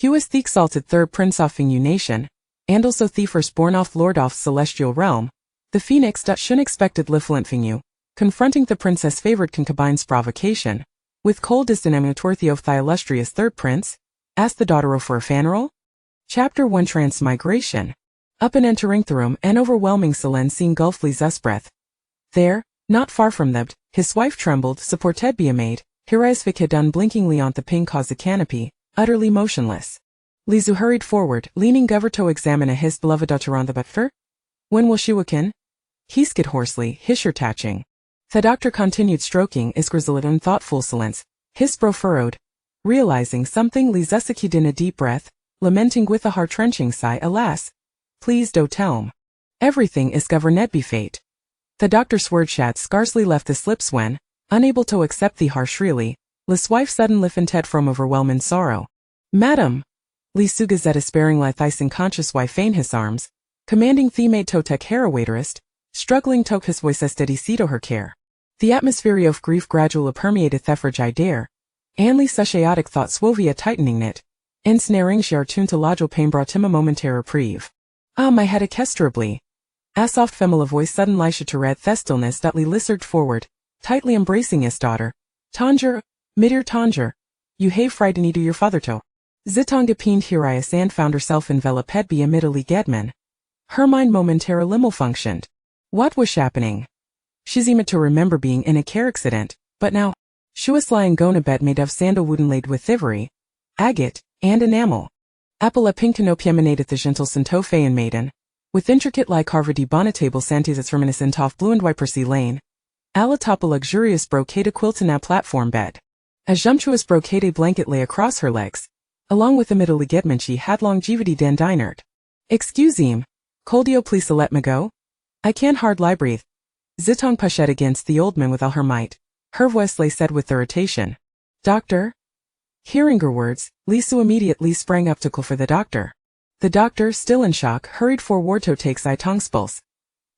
He was the exalted third prince of Fengyu nation, and also the firstborn of Lord of Celestial Realm, the phoenix that shun expected Lifflant Fengyu, confronting the princess favored concubine's provocation, with cold disdain emulatorthy of thy illustrious third prince, asked the daughter for a fanrol? Chapter 1 Transmigration. Up and entering the room, an overwhelming silence engulfed Li's breath. There, not far from them, his wife trembled, supported by a maid, Hirazvik had done blinkingly on the pink cause canopy, utterly motionless. Lizu hurried forward, leaning over to examine his beloved daughter on the buffer. When will she waken? He skid hoarsely, his touching. The doctor continued stroking his grizzled and thoughtful silence, his brow furrowed. Realizing something, Li succeeded in a deep breath, lamenting with a heart-wrenching sigh, alas. Please do tell me. Everything is governed by fate. The doctor's words had scarcely left his lips when, unable to accept the harsh really, Li's wife suddenly fainted from overwhelming sorrow. Madam! Li Sugazet despairing like thrice unconscious wife in his arms, commanding the maid to take care waiterist, struggling took his voice as steady to her care. The atmosphere of grief gradually permeated the fragile dare, and Li's chaotic thoughts wovia tightening it, ensnaring she tuned to logical pain brought him a momentary reprieve. Ah, my head orchestrably. A soft female voice sudden lisha to red the stillness that Li lizard forward, tightly embracing his daughter. Tanger, middear Tanger, you have frightened your father to. Zitong depined Hirias and found herself enveloped by a middle Gedman. Her mind momentarily malfunctioned. What was happening? She seemed to remember being in a car accident, but now, she was lying on a bed made of sandalwood inlaid with ivory, agate, and enamel. Apple a pink canopy emanated the gentle Centophaean maiden, with intricate like carved bonnetable santies reminiscent of blue and white Percy Lane. Atop a luxurious brocade quilted platform bed. A sumptuous brocade blanket lay across her legs, along with the middle Gedman she had longevity dandinert. Excuse me, Coldio please let me go? I can't hardly breathe. Zitong pushed against the old man with all her might. Her voice lay said with irritation. Doctor? Hearing her words, Lisu immediately sprang up to call for the doctor. The doctor, still in shock, hurried forward to take Zitong's pulse.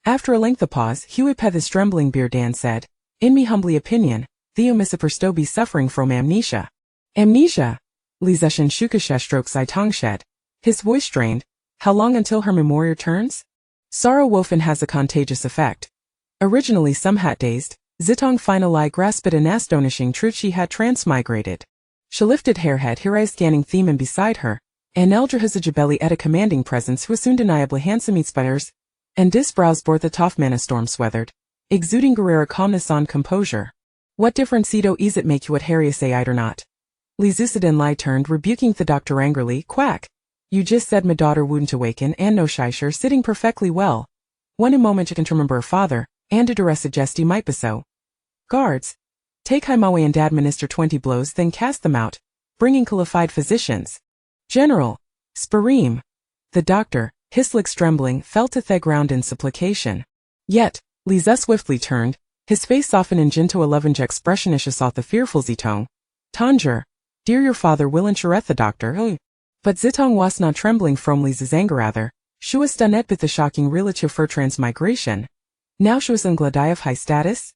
After a lengthy pause, Huey his trembling beard and said, in me humbly opinion, Theo Missipersto be suffering from amnesia. Amnesia? Li Zeshan Shukasha stroked Zitong shed. His voice strained. How long until her memory returns? Sorrow wofen has a contagious effect. Originally somewhat dazed, Zitong finally grasped an astonishing truth she had transmigrated. She lifted hairhead her eyes scanning Theman beside her, and Eldra Hizajabelli at a commanding presence who was soon deniably handsome eat spiders, and dis brows bore the tough man a storm sweathered, exuding Guerrera calmness on composure. What difference is it make you what Harry say or not? Li Zusidin Lai turned, rebuking the doctor angrily, quack. You just said my daughter wouldn't awaken and no shisher sitting perfectly well. One moment you can remember her father, and a duress suggest he might be so. Guards. Take him away and administer 20 blows then cast them out, bringing qualified physicians. General. Spareem. The doctor, his legs trembling, fell to the ground in supplication. Yet, Liza swiftly turned, his face softened into a lovinge expression as she saw the fearful Zitong. Tanger. Dear your father will insureth the doctor. But Zitong was not trembling from Liza's anger rather. She was stunned with the shocking relative for transmigration. Now she was in Gladai of high status?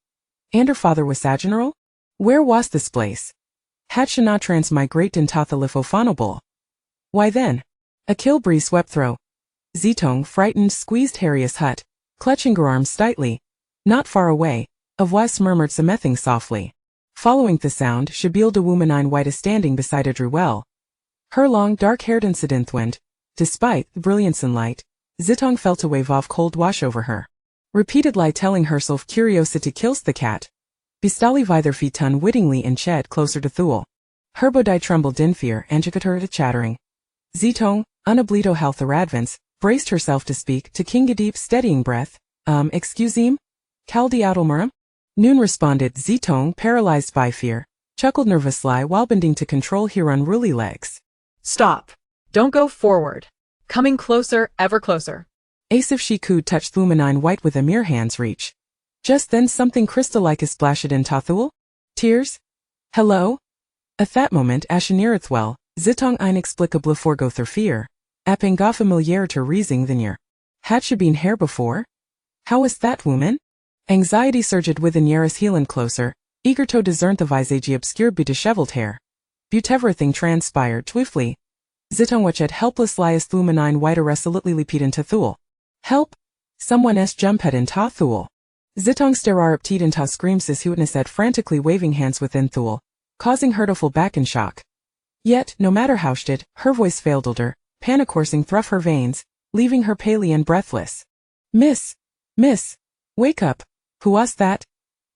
And her father was a general? Where was this place? Had she not transmigrate into the Lithophonable? Why then? A kill breeze swept through. Zitong, frightened, squeezed Harry's hut, clutching her arms tightly. Not far away, a voice murmured something softly. Following the sound, Shabil de Womanine White is standing beside a Druel. Her long, dark-haired incident went. Despite the brilliance and light, Zitong felt a wave of cold wash over her. Repeatedly telling herself curiosity kills the cat. Bistali vither feet unwittingly and ched closer to Thule. Her body trembled in fear and she could hear it chattering. Zitong, unoblito health advance, braced herself to speak to King Gadip steadying breath. Excuse him? Kaldi Adelmurum? Noon responded Zitong, paralyzed by fear, chuckled nervously while bending to control her unruly legs. Stop. Don't go forward. Coming closer, ever closer. As if she could touch Thumanine White with a mere hand's reach. Just then something crystal-like is splashed in Tathul? Tears? Hello? At that moment as she neareth well, Zitong inexplicably forgoeth her fear. Appenga familiar to reasoning the near. Had she been here before? How was that woman? Anxiety surged within Yaris heeling closer, eager to discern the visage obscured by disheveled hair. But everything transpired swiftly. Zitong watched helpless lias thumanine white resolutely leaped into thul. Help! Someone s jumped in ta thul. Zitong stararpted in ta screams as Huitna said frantically waving hands within thul, causing her to fall back in shock. Yet, no matter how she did, her voice failed her, panic coursing through her veins, leaving her pale and breathless. Miss! Miss! Wake up! Who was that?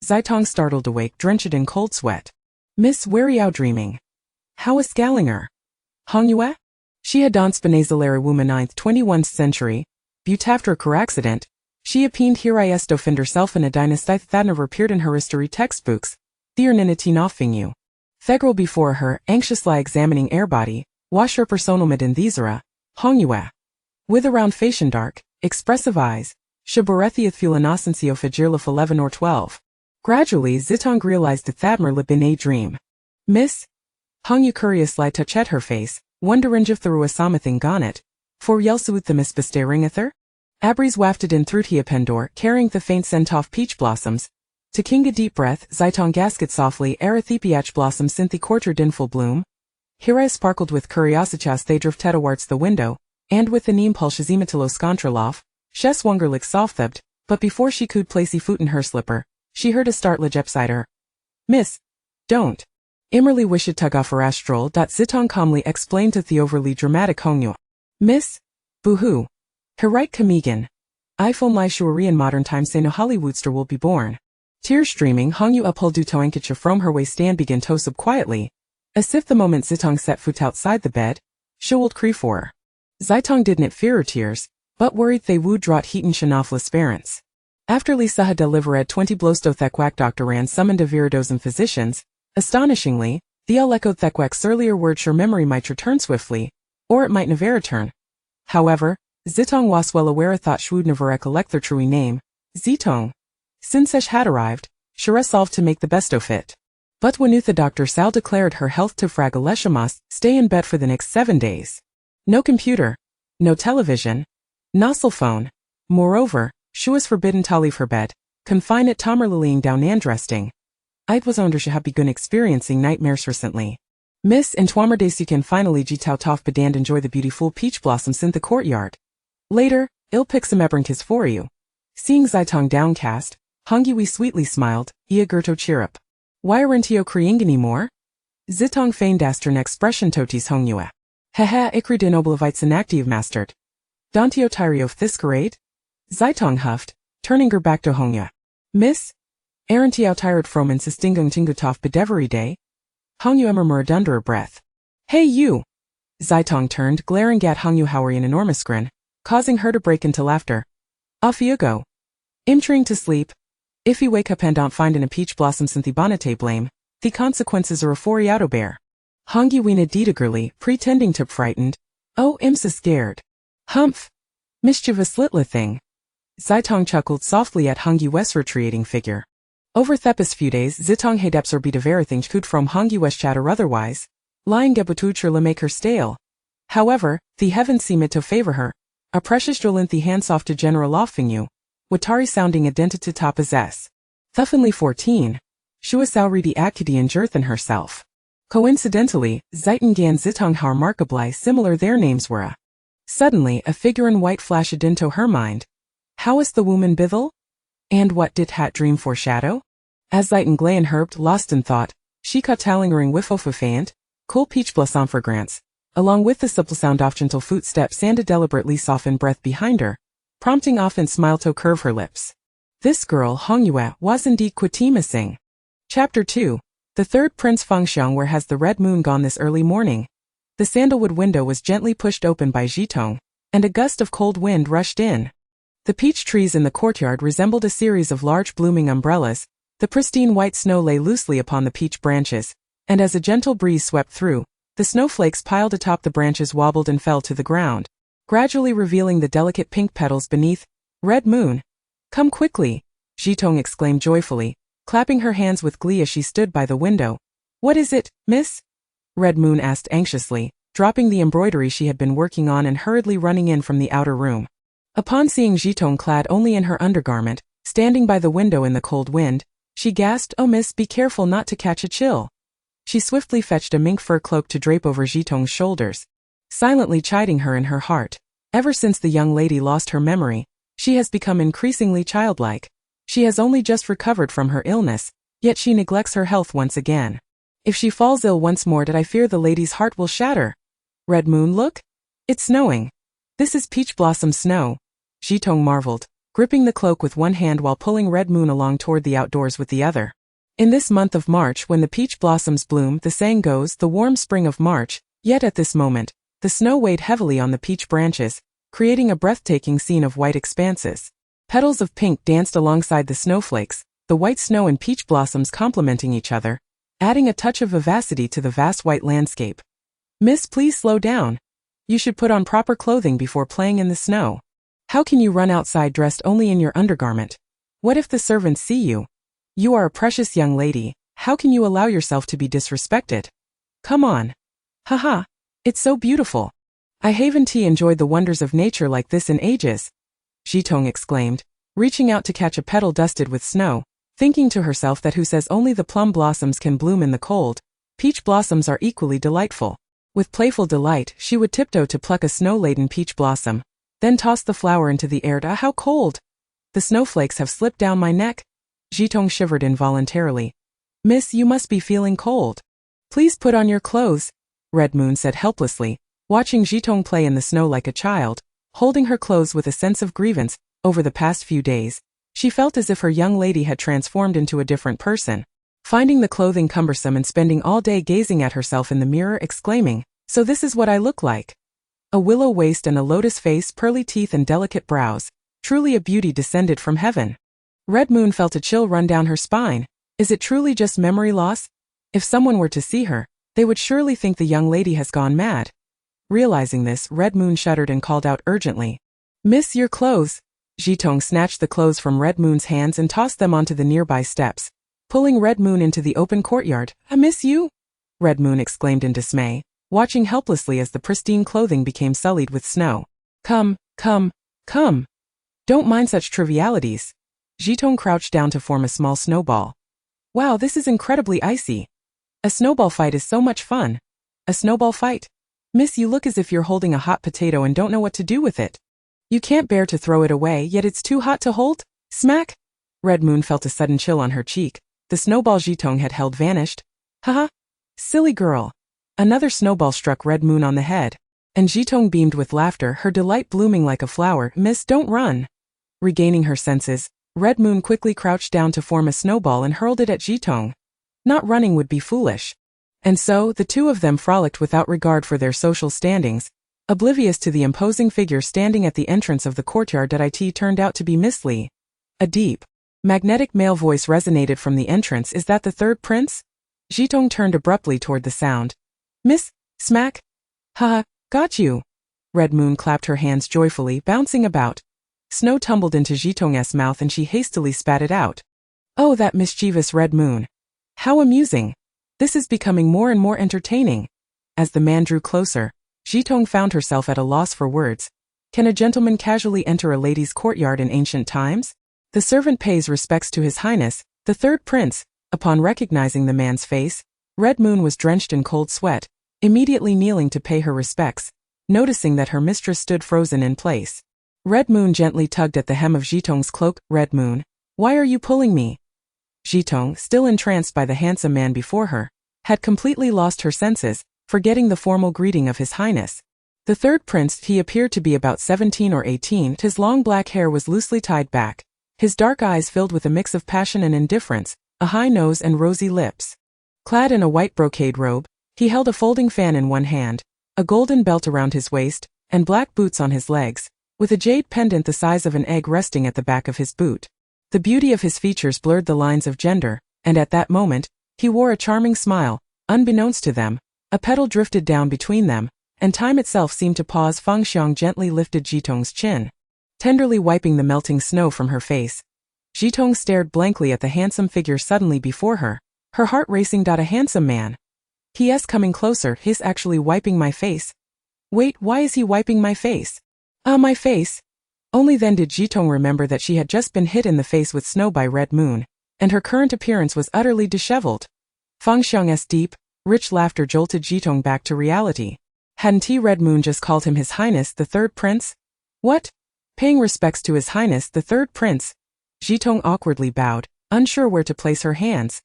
Zitong startled awake, drenched in cold sweat. Miss, where you dreaming? How is Scalinger? Hongyue? She had danced benazalary woman 9th 21st century, but after a car accident, she appeared here is to find herself in a dynasty that never appeared in her history textbooks, the Fengyu. Fegral before her, anxiously examining air body, wash her personal mid in thesera, Hongyue. With a round face and dark, expressive eyes, Shaborethia Fulinocencio Fajirlif 11 or 12. Gradually Zitong realized that Thadmer lip in a dream. Miss? Hongyu curiously touched her face, wondering if there was something gone it, for Yelsuth the miss bestaringether? Abries wafted in through Tia Pendor, carrying the faint scent of peach blossoms. To king a deep breath, Zitong gasket softly, Erethepiach blossom synthi quartered in full bloom. Here sparkled with curiositas they drifted towards the window, and with the neem pulses imatilo skontralof, Shes Wungerlich softhabed, but before she could place a foot in her slipper, she heard a startled beside her. Miss! Don't! Immerly wished tug off her astral. Zitong calmly explained to the overly dramatic Hongyu. Miss? Boo-hoo. Her right Kamigan. iPhone Lai Shuari in modern times say no Hollywoodster will be born. Tears streaming, Hongyu uphold to handkerchief from her waist and began to sob quietly. As if the moment Zitong set foot outside the bed, she would cry for her. Zitong didn't fear her tears, but worried they would drought heat and shanafless parents. After Lisa had delivered 20 blows to Thekwak Dr. Rand summoned a viridozen physicians, astonishingly, the echoed Thekwak's earlier word sure memory might return swiftly, or it might never return. However, Zitong was well aware thought she would never recollect their true name, Zitong. Since Sesh had arrived, she resolved to make the best of it. But when the Dr. Sal declared her health to Fragalesha must stay in bed for the next 7 days. No computer, no television, no cell phone. Moreover, she was forbidden to leave her bed, confined at Tomer lying down and resting. It was under she had begun experiencing nightmares recently. Miss and Twamer days you can finally jitao tof bedand enjoy the beautiful peach blossoms in the courtyard. Later, I'll pick some ebrinkis for you. Seeing Zitong downcast, Hongyu sweetly smiled, Iagerto chirrup. Why aren't you crying anymore? Zitong feigned asked her expression totis Hongyue. Haha ikri din oblavites inactive mastered. Dantio tyrio thiskerade? Zitong huffed, turning her back to Hongyu. Miss? Aren't you tired from insistingung tingutof bedevery day? Hongyu murmured under her breath. Hey you! Zitong turned, glaring at Hongyu Howery an enormous grin, causing her to break into laughter. Off you go. I'm trying to sleep. If you wake up and don't find a peach blossom since the bonnet blame, the consequences are a foriato bear. Hongyu weena eagerly, pretending to be frightened. Oh, I'm so scared. Humph! Mischievous little thing. Zitong chuckled softly at Hongyu's retreating figure. Over thepis few days Zitong had absorbed everything could from Hongyu's chatter otherwise, lying gebutucher le make her stale. However, the heavens seemed to favor her. A precious jolint the hands off to General Fengyu, Watari sounding identity to possess. Thuffinly 14. She was already Akkadian Jerthan herself. Coincidentally, Ziten gan Zitong how remarkably similar their names were. Suddenly, a figure in white flashed into her mind. How is the woman Bithel? And what did hat dream foreshadow? As Ziten Glayan herbed lost in thought, she caught talingering whiffofafant, cool peach blossom fragrance, along with the supple sound of gentle footsteps and a deliberately softened breath behind her, prompting often smile to curve her lips. This girl, Hongyue, was indeed missing. Chapter 2. The third Prince Fengxiang. Where has the red moon gone this early morning? The sandalwood window was gently pushed open by Zitong, and a gust of cold wind rushed in. The peach trees in the courtyard resembled a series of large blooming umbrellas. The pristine white snow lay loosely upon the peach branches, and as a gentle breeze swept through, the snowflakes piled atop the branches wobbled and fell to the ground, gradually revealing the delicate pink petals beneath. Red moon! Come quickly! Zitong exclaimed joyfully, clapping her hands with glee as she stood by the window. What is it, miss? Red Moon asked anxiously, dropping the embroidery she had been working on and hurriedly running in from the outer room. Upon seeing Zitong clad only in her undergarment, standing by the window in the cold wind, she gasped, "Oh miss, be careful not to catch a chill." She swiftly fetched a mink fur cloak to drape over Zitong's shoulders. silently chiding her in her heart. Ever since the young lady lost her memory, she has become increasingly childlike. She has only just recovered from her illness, yet she neglects her health once again. If she falls ill once more, I fear the lady's heart will shatter. Red Moon, look! It's snowing. This is peach blossom snow. Zitong marveled, gripping the cloak with one hand while pulling Red Moon along toward the outdoors with the other. In this month of March, when the peach blossoms bloom, the saying goes, the warm spring of March, yet at this moment, the snow weighed heavily on the peach branches, creating a breathtaking scene of white expanses. Petals of pink danced alongside the snowflakes, the white snow and peach blossoms complementing each other, adding a touch of vivacity to the vast white landscape. Miss, please slow down. You should put on proper clothing before playing in the snow. How can you run outside dressed only in your undergarment? What if the servants see you? You are a precious young lady, how can you allow yourself to be disrespected? Come on. Haha. It's so beautiful. I haven't enjoyed the wonders of nature like this in ages. Zitong exclaimed, reaching out to catch a petal dusted with snow, thinking to herself that who says only the plum blossoms can bloom in the cold, peach blossoms are equally delightful. With playful delight, she would tiptoe to pluck a snow-laden peach blossom, then toss the flower into the air. Ah, how cold! The snowflakes have slipped down my neck. Zitong shivered involuntarily. Miss, you must be feeling cold. Please put on your clothes, Red Moon said helplessly, watching Zitong play in the snow like a child, holding her clothes with a sense of grievance. Over the past few days, she felt as if her young lady had transformed into a different person, finding the clothing cumbersome and spending all day gazing at herself in the mirror exclaiming, so this is what I look like. A willow waist and a lotus face, pearly teeth and delicate brows, truly a beauty descended from heaven. Red Moon felt a chill run down her spine. Is it truly just memory loss? If someone were to see her, they would surely think the young lady has gone mad. Realizing this, Red Moon shuddered and called out urgently. Miss, your clothes. Zitong snatched the clothes from Red Moon's hands and tossed them onto the nearby steps, pulling Red Moon into the open courtyard. I miss you? Red Moon exclaimed in dismay, watching helplessly as the pristine clothing became sullied with snow. Come. Don't mind such trivialities. Zitong crouched down to form a small snowball. Wow, this is incredibly icy. A snowball fight is so much fun. A snowball fight? Miss, you look as if you're holding a hot potato and don't know what to do with it. You can't bear to throw it away, yet it's too hot to hold? Smack! Red Moon felt a sudden chill on her cheek. The snowball Zitong had held vanished. Haha! Silly girl. Another snowball struck Red Moon on the head, and Zitong beamed with laughter, her delight blooming like a flower. Miss, don't run. Regaining her senses, Red Moon quickly crouched down to form a snowball and hurled it at Zitong. Not running would be foolish. And so, the two of them frolicked without regard for their social standings, oblivious to the imposing figure standing at the entrance of the courtyard. It turned out to be Miss Li. A deep, magnetic male voice resonated from the entrance. Is that the third prince? Zitong turned abruptly toward the sound. Miss, smack. Haha, got you. Red Moon clapped her hands joyfully, bouncing about. Snow tumbled into Zitong's mouth and she hastily spat it out. Oh, that mischievous Red Moon. How amusing. This is becoming more and more entertaining. As the man drew closer, Zitong found herself at a loss for words. Can a gentleman casually enter a lady's courtyard in ancient times? The servant pays respects to His Highness, the third prince. Upon recognizing the man's face, Red Moon was drenched in cold sweat, immediately kneeling to pay her respects, noticing that her mistress stood frozen in place. Red Moon gently tugged at the hem of Zitong's cloak. Red Moon, why are you pulling me? Zitong, still entranced by the handsome man before her, had completely lost her senses, forgetting the formal greeting of His Highness. The third prince, he appeared to be about 17 or 18, his long black hair was loosely tied back, his dark eyes filled with a mix of passion and indifference, a high nose and rosy lips. Clad in a white brocade robe, he held a folding fan in one hand, a golden belt around his waist, and black boots on his legs, with a jade pendant the size of an egg resting at the back of his boot. The beauty of his features blurred the lines of gender, and at that moment, he wore a charming smile. Unbeknownst to them, a petal drifted down between them, and time itself seemed to pause. Fengyu gently lifted Zitong's chin, tenderly wiping the melting snow from her face. Zitong stared blankly at the handsome figure suddenly before her, her heart racing. A handsome man. He is coming closer. He's actually wiping my face. Wait, why is he wiping my face? My face. Only then did Zitong remember that she had just been hit in the face with snow by Red Moon, and her current appearance was utterly disheveled. Fengyu's deep, rich laughter jolted Zitong back to reality. Hadn't Red Moon just called him His Highness the Third Prince? What? Paying respects to His Highness the Third Prince? Zitong awkwardly bowed, unsure where to place her hands.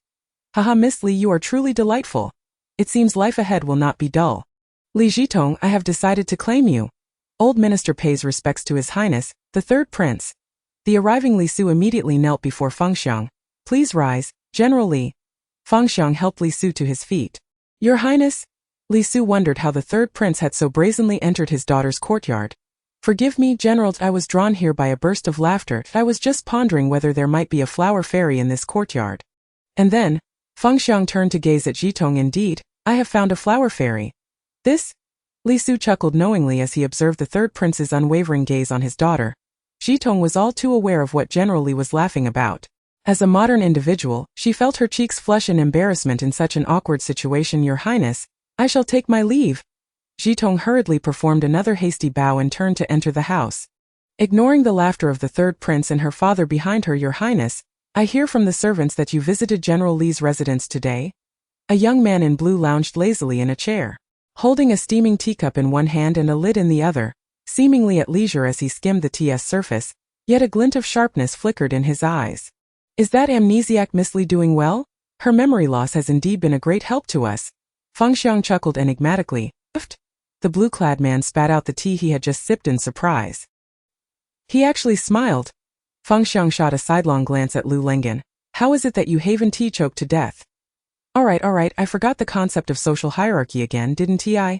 Haha, Miss Li, you are truly delightful. It seems life ahead will not be dull. Li Zitong, I have decided to claim you. Old Minister pays respects to His Highness, the Third Prince. The arriving Li Su immediately knelt before Fengxiang. Please rise, General Li. Fengxiang helped Li Su to his feet. Your Highness? Li Su wondered how the Third Prince had so brazenly entered his daughter's courtyard. Forgive me, General, I was drawn here by a burst of laughter. I was just pondering whether there might be a flower fairy in this courtyard. And then, Fengxiang turned to gaze at Zitong. Indeed, I have found a flower fairy. This? Li Su chuckled knowingly as he observed the Third Prince's unwavering gaze on his daughter. Zitong was all too aware of what General Li was laughing about. As a modern individual, she felt her cheeks flush in embarrassment in such an awkward situation. Your Highness, I shall take my leave. Zitong hurriedly performed another hasty bow and turned to enter the house. Ignoring the laughter of the Third Prince and her father behind her. Your Highness, I hear from the servants that you visited General Li's residence today. A young man in blue lounged lazily in a chair, holding a steaming teacup in one hand and a lid in the other, seemingly at leisure as he skimmed the tea's surface, yet a glint of sharpness flickered in his eyes. Is that amnesiac Miss Li doing well? Her memory loss has indeed been a great help to us. Fengxiang chuckled enigmatically. The blue-clad man spat out the tea he had just sipped in surprise. He actually smiled. Fengxiang shot a sidelong glance at Lu Lengan. How is it that you Haven tea choked to death? Alright, I forgot the concept of social hierarchy again, didn't I?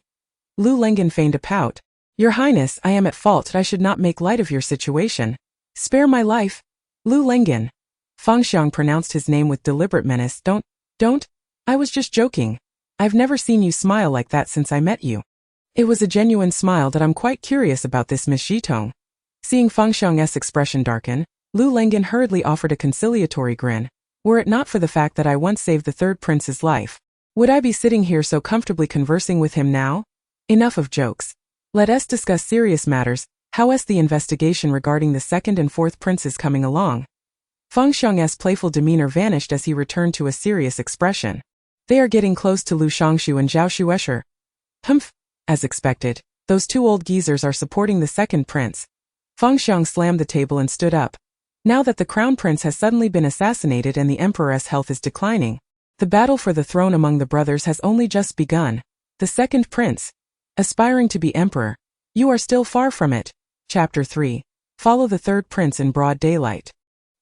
Lu Lengan feigned a pout. Your Highness, I am at fault. I should not make light of your situation. Spare my life. Lu Lengan. Fengxiang pronounced his name with deliberate menace. Don't. I was just joking. I've never seen you smile like that since I met you. It was a genuine smile. That I'm quite curious about this, Miss Zitong. Seeing Fengxiang's expression darken, Lu Lengan hurriedly offered a conciliatory grin. Were it not for the fact that I once saved the Third Prince's life, would I be sitting here so comfortably conversing with him now? Enough of jokes. Let us discuss serious matters. How is the investigation regarding the second and fourth princes coming along? Fengxiang's playful demeanor vanished as he returned to a serious expression. They are getting close to Lu Shangshu and Zhao Shuesher. Humph. As expected, those two old geezers are supporting the second prince. Fengxiang slammed the table and stood up. Now that the crown prince has suddenly been assassinated and the emperor's health is declining, the battle for the throne among the brothers has only just begun. The second prince, aspiring to be emperor, you are still far from it. Chapter 3. Follow the third prince in broad daylight.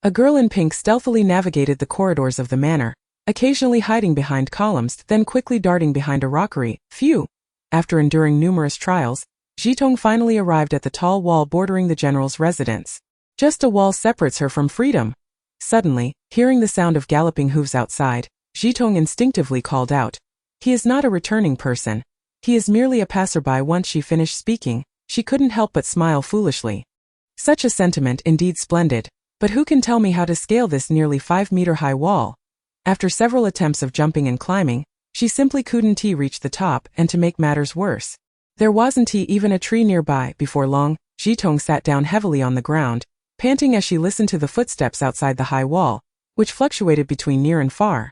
A girl in pink stealthily navigated the corridors of the manor, occasionally hiding behind columns, then quickly darting behind a rockery. Phew! After enduring numerous trials, Zitong finally arrived at the tall wall bordering the general's residence. Just a wall separates her from freedom. Suddenly, hearing the sound of galloping hooves outside, Zitong instinctively called out. He is not a returning person. He is merely a passerby. Once she finished speaking, she couldn't help but smile foolishly. Such a sentiment, indeed splendid, but who can tell me how to scale this nearly 5-meter-high wall? After several attempts of jumping and climbing, she simply couldn't reach the top, and to make matters worse, there wasn't even a tree nearby. Before long, Zitong sat down heavily on the ground, panting as she listened to the footsteps outside the high wall, which fluctuated between near and far.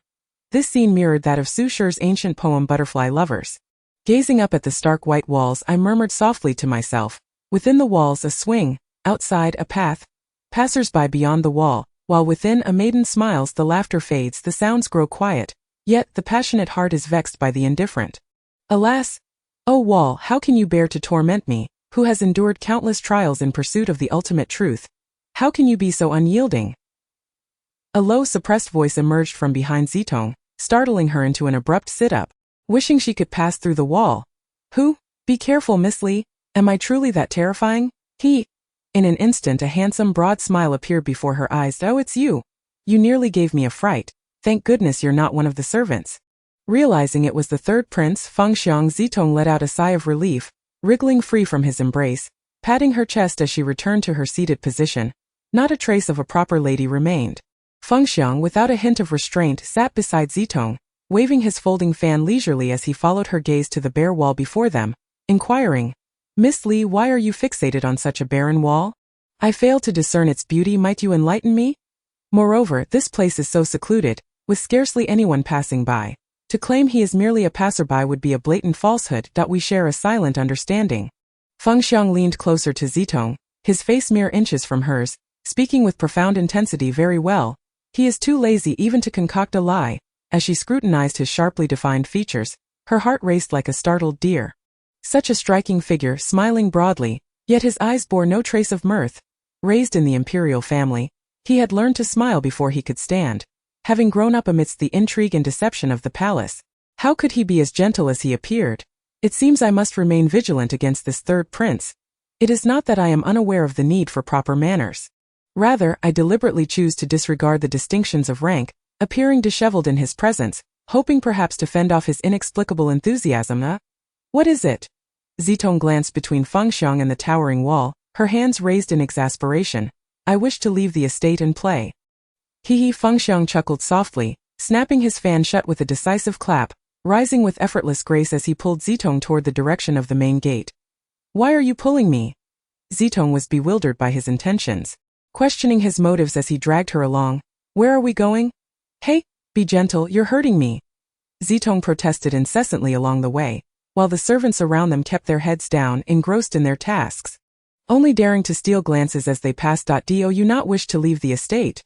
This scene mirrored that of Su Shi's ancient poem Butterfly Lovers. Gazing up at the stark white walls, I murmured softly to myself. Within the walls a swing, outside a path, passers-by beyond the wall, while within a maiden smiles. The laughter fades, the sounds grow quiet, yet the passionate heart is vexed by the indifferent. Alas! O wall, how can you bear to torment me, who has endured countless trials in pursuit of the ultimate truth? How can you be so unyielding? A low, suppressed voice emerged from behind Zitong, startling her into an abrupt sit-up, wishing she could pass through the wall. Who? Be careful, Miss Li. Am I truly that terrifying? In an instant a handsome, broad smile appeared before her eyes. Oh, it's you. You nearly gave me a fright. Thank goodness you're not one of the servants. Realizing it was the third prince, Fengxiang, Zitong let out a sigh of relief, wriggling free from his embrace, patting her chest as she returned to her seated position. Not a trace of a proper lady remained. Fengxiang, without a hint of restraint, sat beside Zitong, waving his folding fan leisurely as he followed her gaze to the bare wall before them, inquiring, Miss Li, why are you fixated on such a barren wall? I fail to discern its beauty. Might you enlighten me? Moreover, this place is so secluded, with scarcely anyone passing by. To claim he is merely a passerby would be a blatant falsehood. We share a silent understanding. Fengxiang leaned closer to Zitong, his face mere inches from hers, speaking with profound intensity. Very well. He is too lazy even to concoct a lie. As she scrutinized his sharply defined features, her heart raced like a startled deer. Such a striking figure, smiling broadly, yet his eyes bore no trace of mirth. Raised in the imperial family, he had learned to smile before he could stand. Having grown up amidst the intrigue and deception of the palace, how could he be as gentle as he appeared? It seems I must remain vigilant against this third prince. It is not that I am unaware of the need for proper manners. Rather, I deliberately choose to disregard the distinctions of rank, appearing disheveled in his presence, hoping perhaps to fend off his inexplicable enthusiasm. What is it? Zitong glanced between Fengxiang and the towering wall, her hands raised in exasperation. I wish to leave the estate and play. Hee. Fengxiang chuckled softly, snapping his fan shut with a decisive clap, rising with effortless grace as he pulled Zitong toward the direction of the main gate. Why are you pulling me? Zitong was bewildered by his intentions, questioning his motives as he dragged her along. Where are we going? Hey, be gentle, you're hurting me. Zitong protested incessantly along the way, while the servants around them kept their heads down, engrossed in their tasks, only daring to steal glances as they passed. Do you not wish to leave the estate?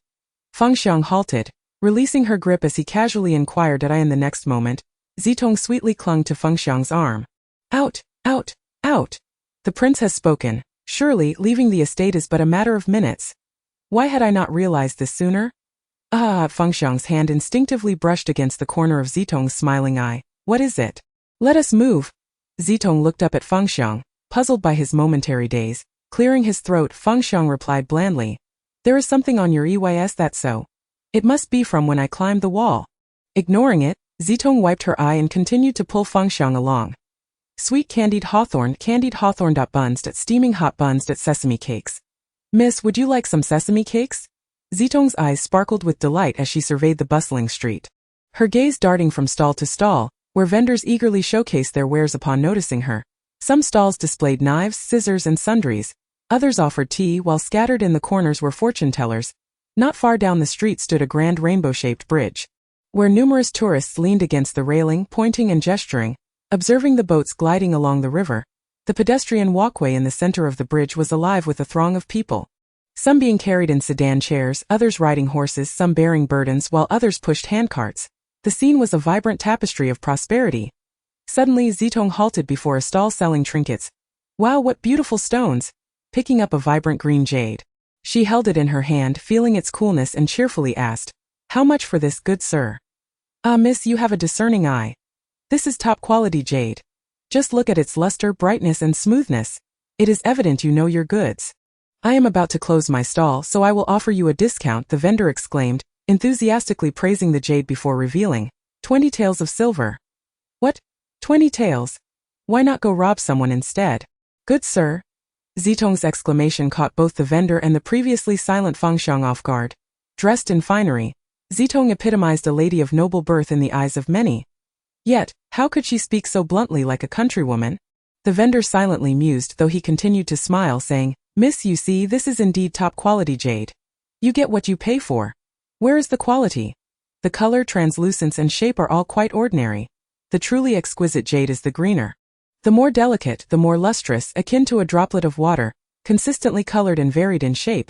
Fengxiang halted, releasing her grip as he casually inquired. In the next moment, Zitong sweetly clung to Fengxiang's arm. Out, out, out. The prince has spoken. Surely, leaving the estate is but a matter of minutes. Why had I not realized this sooner? Fengxiang's hand instinctively brushed against the corner of Zitong's smiling eye. What is it? Let us move. Zitong looked up at Fengxiang, puzzled by his momentary daze. Clearing his throat, Fengxiang replied blandly. There is something on your EYS that's so. It must be from when I climbed the wall. Ignoring it, Zitong wiped her eye and continued to pull Fengxiang along. Sweet candied hawthorn. Buns. Steaming hot buns. Sesame cakes. Miss, would you like some sesame cakes? Zitong's eyes sparkled with delight as she surveyed the bustling street, her gaze darting from stall to stall, where vendors eagerly showcased their wares upon noticing her. Some stalls displayed knives, scissors, and sundries. Others offered tea, while scattered in the corners were fortune-tellers. Not far down the street stood a grand rainbow-shaped bridge, where numerous tourists leaned against the railing, pointing and gesturing, observing the boats gliding along the river. The pedestrian walkway in the center of the bridge was alive with a throng of people, some being carried in sedan chairs, others riding horses, some bearing burdens, while others pushed handcarts. The scene was a vibrant tapestry of prosperity. Suddenly, Zitong halted before a stall selling trinkets. Wow, what beautiful stones! Picking up a vibrant green jade, she held it in her hand, feeling its coolness, and cheerfully asked, How much for this, good sir? Miss, you have a discerning eye. This is top-quality jade. Just look at its luster, brightness, and smoothness. It is evident you know your goods. I am about to close my stall, so I will offer you a discount, the vendor exclaimed, enthusiastically praising the jade before revealing 20 taels of silver. What? 20 taels? Why not go rob someone instead? Good sir. Zitong's exclamation caught both the vendor and the previously silent Fengxiang off guard. Dressed in finery, Zitong epitomized a lady of noble birth in the eyes of many. Yet, how could she speak so bluntly like a countrywoman? The vendor silently mused, though he continued to smile, saying, Miss, you see, this is indeed top-quality jade. You get what you pay for. Where is the quality? The color, translucence, and shape are all quite ordinary. The truly exquisite jade is the greener. The more delicate, the more lustrous, akin to a droplet of water, consistently colored and varied in shape.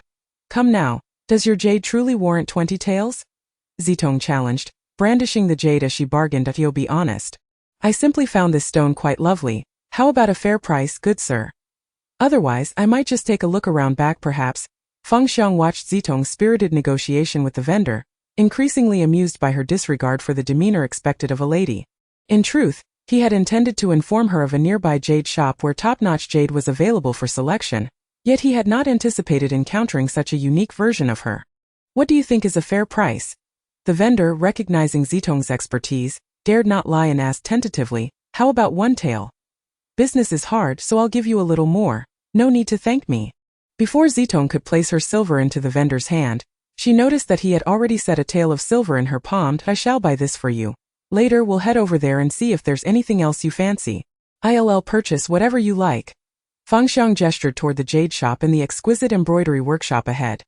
Come now, does your jade truly warrant 20 taels? Zitong challenged, brandishing the jade as she bargained. You'll be honest. I simply found this stone quite lovely. How about a fair price, good sir? Otherwise, I might just take a look around back perhaps. Fengxiang watched Zitong's spirited negotiation with the vendor, increasingly amused by her disregard for the demeanor expected of a lady. In truth, he had intended to inform her of a nearby jade shop where top-notch jade was available for selection, yet he had not anticipated encountering such a unique version of her. What do you think is a fair price? The vendor, recognizing Zitong's expertise, dared not lie and asked tentatively, How about 1 tael? Business is hard, so I'll give you a little more. No need to thank me. Before Zitong could place her silver into the vendor's hand, she noticed that he had already set a tael of silver in her palm. I shall buy this for you. Later we'll head over there and see if there's anything else you fancy. I'll purchase whatever you like. Fengxiang gestured toward the jade shop and the exquisite embroidery workshop ahead.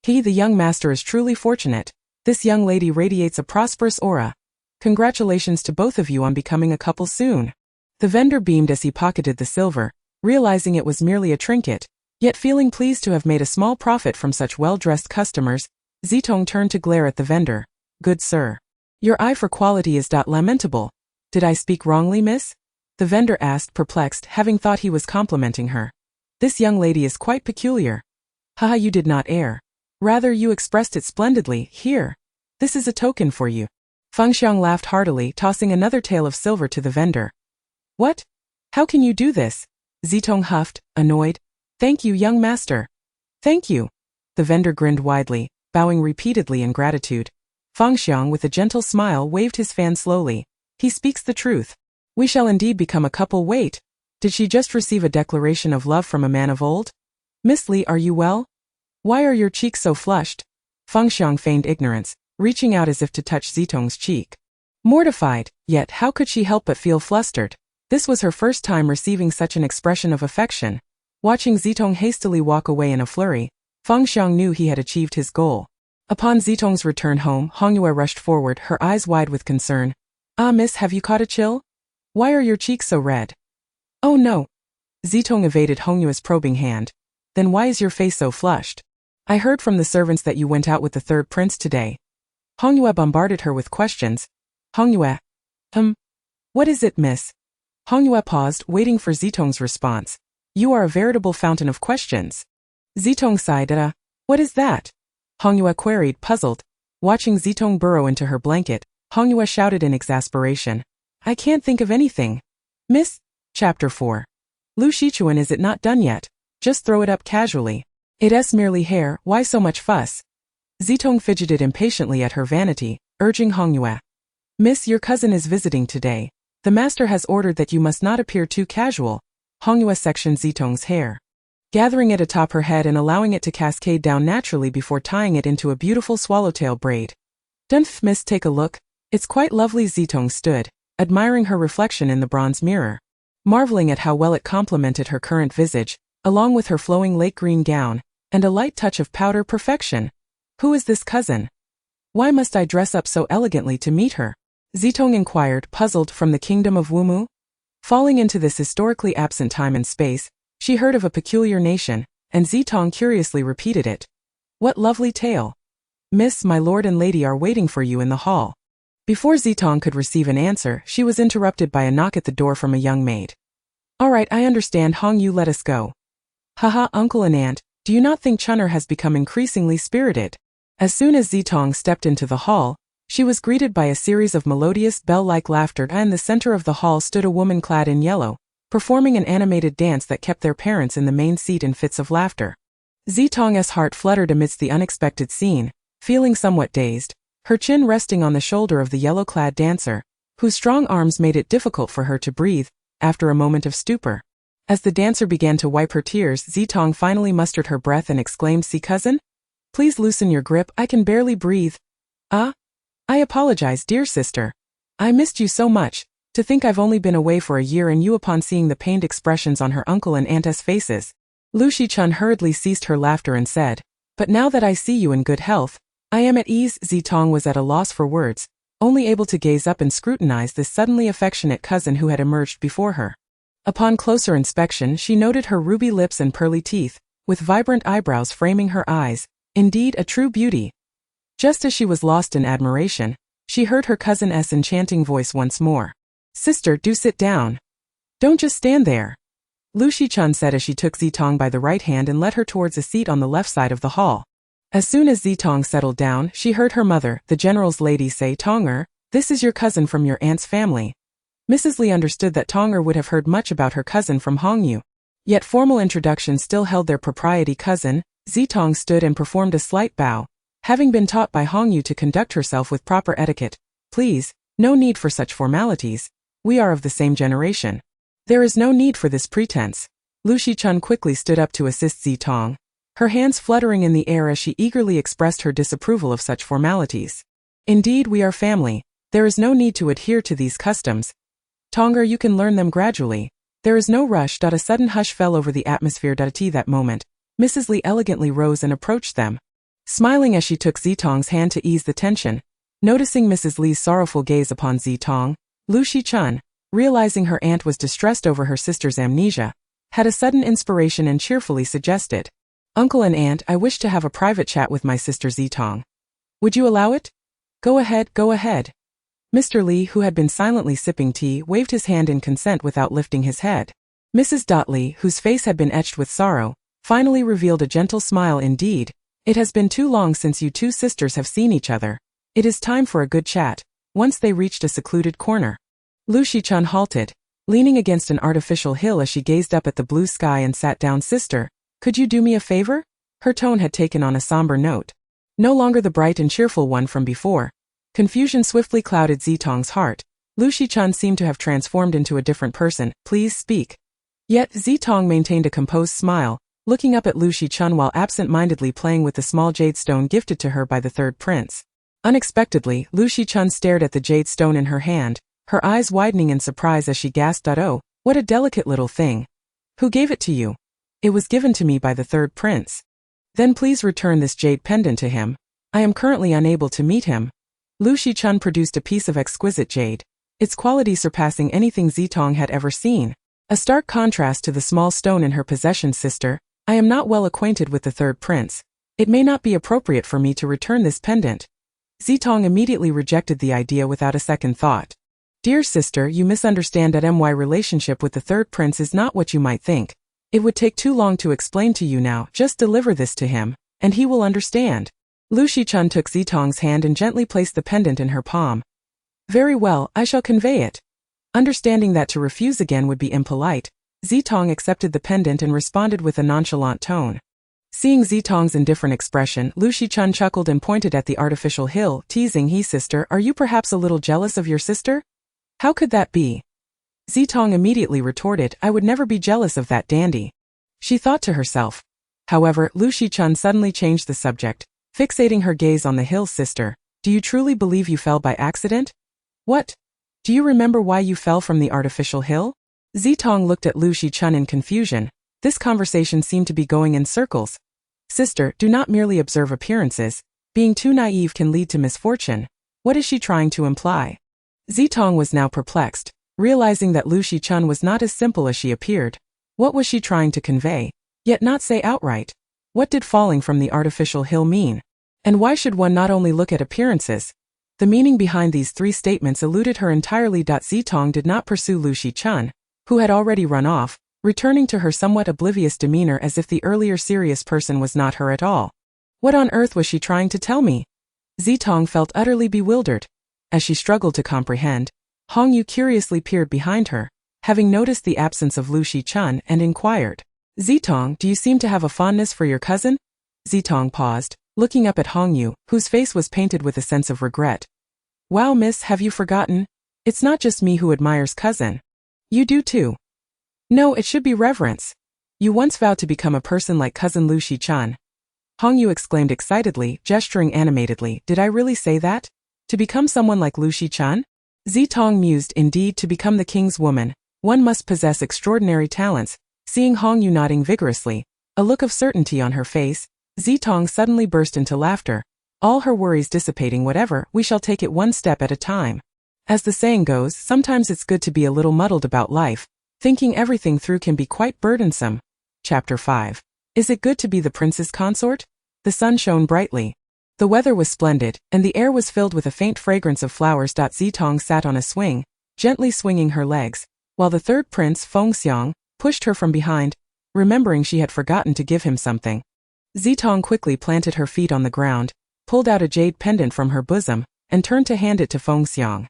The young master is truly fortunate. This young lady radiates a prosperous aura. Congratulations to both of you on becoming a couple soon. The vendor beamed as he pocketed the silver, realizing it was merely a trinket, yet feeling pleased to have made a small profit from such well-dressed customers. Zitong turned to glare at the vendor. Good sir. Your eye for quality is lamentable. Did I speak wrongly, miss? The vendor asked, perplexed, having thought he was complimenting her. This young lady is quite peculiar. Haha, you did not err. Rather, you expressed it splendidly. Here. This is a token for you. Fengxiang laughed heartily, tossing another tael of silver to the vendor. What? How can you do this? Zitong huffed, annoyed. Thank you, young master. Thank you. The vendor grinned widely, bowing repeatedly in gratitude. Fengxiang, with a gentle smile, waved his fan slowly. He speaks the truth. We shall indeed become a couple. Wait. Did she just receive a declaration of love from a man of old? Miss Li, are you well? Why are your cheeks so flushed? Fengxiang feigned ignorance, reaching out as if to touch Zitong's cheek. Mortified, yet how could she help but feel flustered? This was her first time receiving such an expression of affection. Watching Zitong hastily walk away in a flurry, Fengxiang knew he had achieved his goal. Upon Zitong's return home, Hongyue rushed forward, her eyes wide with concern. Ah, miss, have you caught a chill? Why are your cheeks so red? Oh no. Zitong evaded Hongyue's probing hand. Then why is your face so flushed? I heard from the servants that you went out with the third prince today. Hongyue bombarded her with questions. Hongyue. What is it, miss? Hongyue paused, waiting for Zitong's response. You are a veritable fountain of questions. Zitong sighed. What is that? Hongyue queried, puzzled. Watching Zitong burrow into her blanket, Hongyue shouted in exasperation. I can't think of anything. Miss? Chapter 4. Lu Shichuan, is it not done yet? Just throw it up casually. It's merely hair, why so much fuss? Zitong fidgeted impatiently at her vanity, urging Hongyue. Miss, your cousin is visiting today. The master has ordered that you must not appear too casual. Hongyue sectioned Zitong's hair, gathering it atop her head and allowing it to cascade down naturally before tying it into a beautiful swallowtail braid. Dunf, miss, take a look. It's quite lovely. Zitong stood, admiring her reflection in the bronze mirror, marveling at how well it complemented her current visage, along with her flowing lake green gown, and a light touch of powder. Perfection. Who is this cousin? Why must I dress up so elegantly to meet her? Zitong inquired, puzzled. From the kingdom of Wumu? Falling into this historically absent time and space, she heard of a peculiar nation, and Zitong curiously repeated it. What lovely tale. Miss, my lord and lady are waiting for you in the hall. Before Zitong could receive an answer, she was interrupted by a knock at the door from a young maid. All right, I understand. Hongyu, let us go. Haha, uncle and aunt, do you not think Chun'er has become increasingly spirited? As soon as Zitong stepped into the hall, she was greeted by a series of melodious bell-like laughter, and in the center of the hall stood a woman clad in yellow, performing an animated dance that kept their parents in the main seat in fits of laughter. Zitong's heart fluttered amidst the unexpected scene, feeling somewhat dazed, her chin resting on the shoulder of the yellow-clad dancer, whose strong arms made it difficult for her to breathe, after a moment of stupor. As the dancer began to wipe her tears, Zitong finally mustered her breath and exclaimed, See, cousin? Please loosen your grip, I can barely breathe. Ah? I apologize, dear sister. I missed you so much. To think I've only been away for a year. And you. Upon seeing the pained expressions on her uncle and aunt's faces, Lu Shichun hurriedly ceased her laughter and said, But now that I see you in good health, I am at ease. Zitong was at a loss for words, only able to gaze up and scrutinize this suddenly affectionate cousin who had emerged before her. Upon closer inspection, she noted her ruby lips and pearly teeth, with vibrant eyebrows framing her eyes, indeed a true beauty. Just as she was lost in admiration, she heard her cousin's enchanting voice once more. Sister, do sit down. Don't just stand there. Lu Shichun said as she took Zitong by the right hand and led her towards a seat on the left side of the hall. As soon as Zitong settled down, she heard her mother, the general's lady, say, Tonger, this is your cousin from your aunt's family. Mrs. Li understood that Tonger would have heard much about her cousin from Hongyu. Yet formal introductions still held their propriety. Cousin, Zitong stood and performed a slight bow, having been taught by Hongyu to conduct herself with proper etiquette. Please, no need for such formalities. We are of the same generation. There is no need for this pretense. Lu Shichun quickly stood up to assist Zitong, her hands fluttering in the air as she eagerly expressed her disapproval of such formalities. Indeed, we are family. There is no need to adhere to these customs. Tonger, you can learn them gradually. There is no rush. A sudden hush fell over the atmosphere. At that moment, Mrs. Li elegantly rose and approached them. Smiling as she took Zitong's hand to ease the tension, Noticing Mrs. Li's sorrowful gaze upon Zitong, Lu Shichun, realizing her aunt was distressed over her sister's amnesia, had a sudden inspiration and cheerfully suggested, "Uncle and Aunt, I wish to have a private chat with my sister Zitong. Would you allow it?" Go ahead, go ahead." Mr. Li, who had been silently sipping tea, waved his hand in consent without lifting his head. Mrs. Li, whose face had been etched with sorrow, finally revealed a gentle smile. "Indeed, it has been too long since you two sisters have seen each other. It is time for a good chat." Once they reached a secluded corner, Lu Shichun halted, leaning against an artificial hill as she gazed up at the blue sky and sat down. "Sister, could you do me a favor?" Her tone had taken on a somber note, no longer the bright and cheerful one from before. Confusion swiftly clouded Zitong's heart. Lu Shichun seemed to have transformed into a different person. "Please speak." Yet Zitong maintained a composed smile, looking up at Lu Shichun while absent-mindedly playing with the small jade stone gifted to her by the third prince. Unexpectedly, Lu Shichun stared at the jade stone in her hand, her eyes widening in surprise as she gasped, "Oh, what a delicate little thing. Who gave it to you?" "It was given to me by the third prince." "Then please return this jade pendant to him. I am currently unable to meet him." Lu Shichun produced a piece of exquisite jade, its quality surpassing anything Zitong had ever seen. A stark contrast to the small stone in her possession. "Sister, I am not well acquainted with the third prince. It may not be appropriate for me to return this pendant." Zitong immediately rejected the idea without a second thought. "Dear sister, you misunderstand that my relationship with the third prince is not what you might think. It would take too long to explain to you now. Just deliver this to him, and he will understand." Lu Shichun took Zitong's hand and gently placed the pendant in her palm. "Very well, I shall convey it." Understanding that to refuse again would be impolite, Zitong accepted the pendant and responded with a nonchalant tone. Seeing Zitong's indifferent expression, Lu Shichun chuckled and pointed at the artificial hill, teasing, "Sister, are you perhaps a little jealous of your sister?" "How could that be?" Zitong immediately retorted, "I would never be jealous of that dandy," she thought to herself. However, Lu Shichun suddenly changed the subject, fixating her gaze on the hill. "Sister, do you truly believe you fell by accident?" "What? Do you remember why you fell from the artificial hill?" Zitong looked at Lu Shichun in confusion. This conversation seemed to be going in circles. "Sister, do not merely observe appearances. Being too naive can lead to misfortune. What is she trying to imply?" Zitong was now perplexed, realizing that Lu Shichun was not as simple as she appeared. What was she trying to convey, yet not say outright? What did falling from the artificial hill mean? And why should one not only look at appearances? The meaning behind these three statements eluded her entirely. Zitong did not pursue Lu Shichun, who had already run off, returning to her somewhat oblivious demeanor as if the earlier serious person was not her at all. What on earth was she trying to tell me? Zitong felt utterly bewildered. As she struggled to comprehend, Hongyu curiously peered behind her, having noticed the absence of Lu Shichun, and inquired, "Zitong, do you seem to have a fondness for your cousin?" Zitong paused, looking up at Hongyu, whose face was painted with a sense of regret. "Wow, miss, have you forgotten? It's not just me who admires cousin. You do too." "No, it should be reverence. You once vowed to become a person like cousin Lu Shichun." Hongyu exclaimed excitedly, gesturing animatedly, "Did I really say that? To become someone like Lu Shichun?" Zitong mused, "Indeed, to become the king's woman, one must possess extraordinary talents." Seeing Hongyu nodding vigorously, a look of certainty on her face, Zitong suddenly burst into laughter, all her worries dissipating. "Whatever, we shall take it one step at a time. As the saying goes, sometimes it's good to be a little muddled about life. Thinking everything through can be quite burdensome." Chapter 5. Is it good to be the prince's consort? The sun shone brightly. The weather was splendid, and the air was filled with a faint fragrance of flowers. Zitong sat on a swing, gently swinging her legs, while the third prince, Fengxiang, pushed her from behind, remembering she had forgotten to give him something. Zitong quickly planted her feet on the ground, pulled out a jade pendant from her bosom, and turned to hand it to Fengxiang.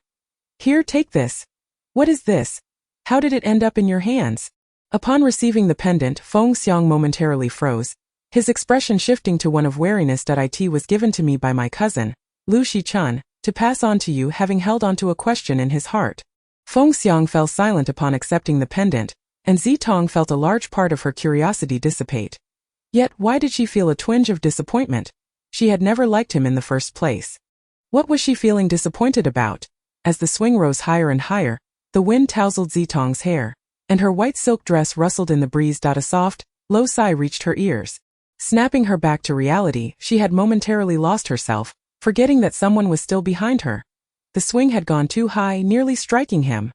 "Here, take this." "What is this? How did it end up in your hands?" Upon receiving the pendant, Fengxiang momentarily froze, his expression shifting to one of wariness. "It was given to me by my cousin, Lu Shichun, to pass on to you, having held on to a question in his heart." Fengxiang fell silent upon accepting the pendant, and Zitong felt a large part of her curiosity dissipate. Yet, why did she feel a twinge of disappointment? She had never liked him in the first place. What was she feeling disappointed about? As the swing rose higher and higher, the wind tousled Zitong's hair, and her white silk dress rustled in the breeze. A soft, low sigh reached her ears. Snapping her back to reality, she had momentarily lost herself, forgetting that someone was still behind her. The swing had gone too high, nearly striking him.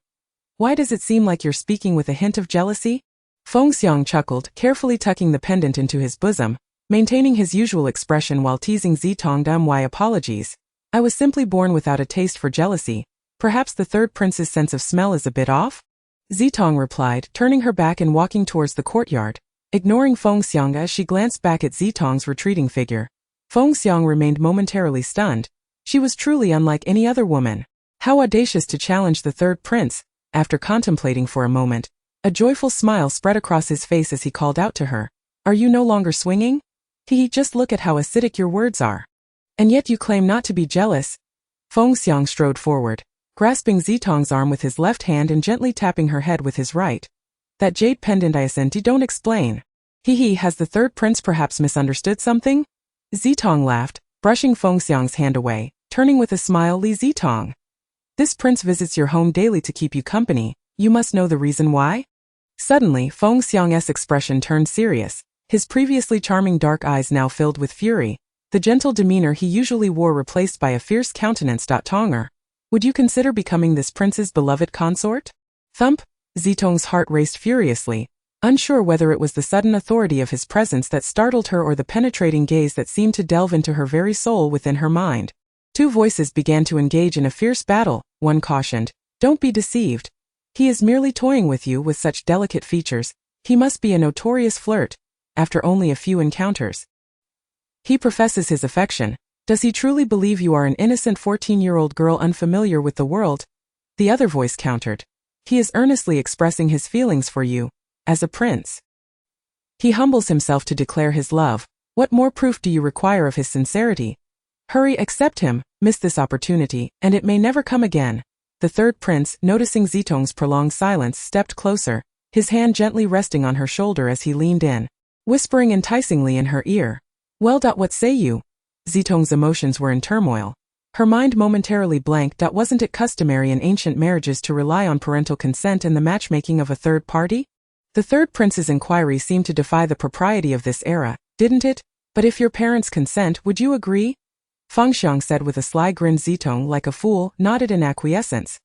Why does it seem like you're speaking with a hint of jealousy? Fengxiang chuckled, carefully tucking the pendant into his bosom, maintaining his usual expression while teasing Zitong. Why apologies? I was simply born without a taste for jealousy. Perhaps the third prince's sense of smell is a bit off? Zitong replied, turning her back and walking towards the courtyard, ignoring Fengxiang as she glanced back at Zitong's retreating figure. Fengxiang remained momentarily stunned. She was truly unlike any other woman. How audacious to challenge the third prince. After contemplating for a moment, a joyful smile spread across his face as he called out to her. Are you no longer swinging? Just look at how acidic your words are. And yet you claim not to be jealous. Fengxiang strode forward, grasping Zitong's arm with his left hand and gently tapping her head with his right. That jade pendant, I assent. Don't explain. Has the third prince perhaps misunderstood something? Zitong laughed, brushing Fengxiang's hand away, turning with a smile. Li Zitong. This prince visits your home daily to keep you company. You must know the reason why? Suddenly, Fengxiang's expression turned serious, his previously charming dark eyes now filled with fury, the gentle demeanor he usually wore replaced by a fierce countenance. Tonger, would you consider becoming this prince's beloved consort? Thump! Zitong's heart raced furiously, unsure whether it was the sudden authority of his presence that startled her or the penetrating gaze that seemed to delve into her very soul within her mind. Two voices began to engage in a fierce battle. One cautioned, don't be deceived. He is merely toying with you with such delicate features. He must be a notorious flirt. After only a few encounters, he professes his affection. Does he truly believe you are an innocent 14-year-old girl unfamiliar with the world? The other voice countered. He is earnestly expressing his feelings for you, as a prince. He humbles himself to declare his love. What more proof do you require of his sincerity? Hurry, accept him, miss this opportunity, and it may never come again. The third prince, noticing Zitong's prolonged silence, stepped closer, his hand gently resting on her shoulder as he leaned in, whispering enticingly in her ear. Well, what say you? Zitong's emotions were in turmoil. Her mind momentarily blanked. Wasn't it customary in ancient marriages to rely on parental consent and the matchmaking of a third party? The third prince's inquiry seemed to defy the propriety of this era, didn't it? But if your parents consent, would you agree? Fengxiang said with a sly grin. Zitong, like a fool, nodded in acquiescence.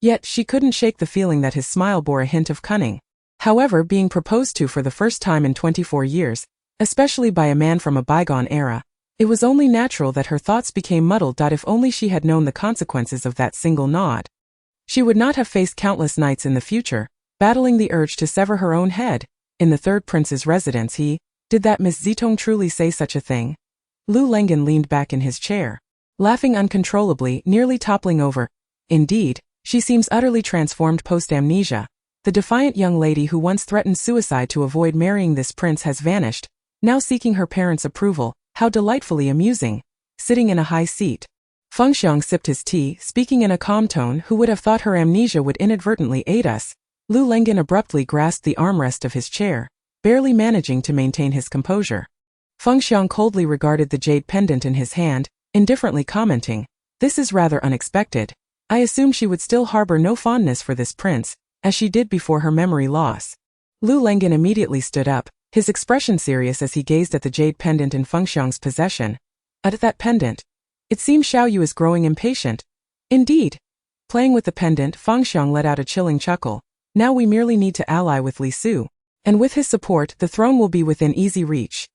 Yet, she couldn't shake the feeling that his smile bore a hint of cunning. However, being proposed to for the first time in 24 years, especially by a man from a bygone era, it was only natural that her thoughts became muddled. If only she had known the consequences of that single nod, she would not have faced countless nights in the future, battling the urge to sever her own head. In the third prince's residence, did that Miss Zitong truly say such a thing? Lu Lengen leaned back in his chair, laughing uncontrollably, nearly toppling over. Indeed, she seems utterly transformed post-amnesia. The defiant young lady who once threatened suicide to avoid marrying this prince has vanished, now seeking her parents' approval. How delightfully amusing. Sitting in a high seat, Fengxiang sipped his tea, speaking in a calm tone. Who would have thought her amnesia would inadvertently aid us? Lu Lengen abruptly grasped the armrest of his chair, barely managing to maintain his composure. Fengxiang coldly regarded the jade pendant in his hand, indifferently commenting, this is rather unexpected. I assumed she would still harbor no fondness for this prince, as she did before her memory loss. Lu Lengen immediately stood up, his expression serious as he gazed at the jade pendant in Fengxiang's possession. At that pendant. It seems Xiaoyu is growing impatient. Indeed. Playing with the pendant, Fengxiang let out a chilling chuckle. Now we merely need to ally with Li Su. And with his support, the throne will be within easy reach.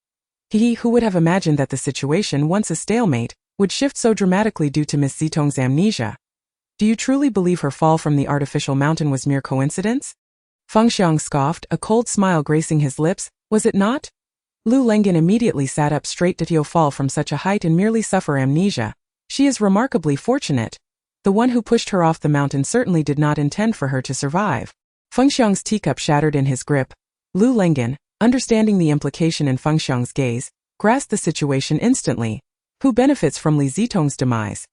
Who would have imagined that the situation, once a stalemate, would shift so dramatically due to Miss Zitong's amnesia? Do you truly believe her fall from the artificial mountain was mere coincidence? Fengxiang scoffed, a cold smile gracing his lips. Was it not? Lu Lengen immediately sat up straight. Did you fall from such a height and merely suffer amnesia? She is remarkably fortunate. The one who pushed her off the mountain certainly did not intend for her to survive. Fengxiang's teacup shattered in his grip. Lu Lengen, understanding the implication in Fengxiang's gaze, grasped the situation instantly. Who benefits from Li Zitong's demise?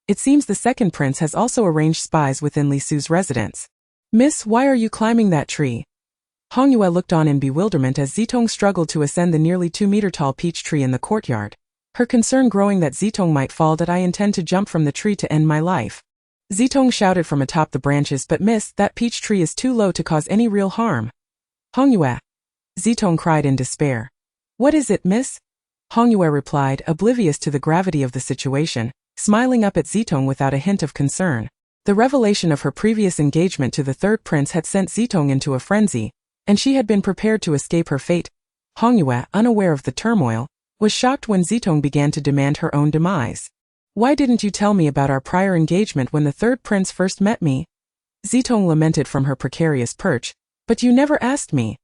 It seems the second prince has also arranged spies within Li Su's residence. Miss, why are you climbing that tree? Hongyue looked on in bewilderment as Zitong struggled to ascend the nearly 2-meter-tall peach tree in the courtyard, her concern growing that Zitong might fall. I intend to jump from the tree to end my life. Zitong shouted from atop the branches. But miss, that peach tree is too low to cause any real harm. Hongyue. Zitong cried in despair. What is it, miss? Hongyue replied, oblivious to the gravity of the situation, smiling up at Zitong without a hint of concern. The revelation of her previous engagement to the third prince had sent Zitong into a frenzy, and she had been prepared to escape her fate. Hongyue, unaware of the turmoil, was shocked when Zitong began to demand her own demise. Why didn't you tell me about our prior engagement when the third prince first met me? Zitong lamented from her precarious perch. But you never asked me.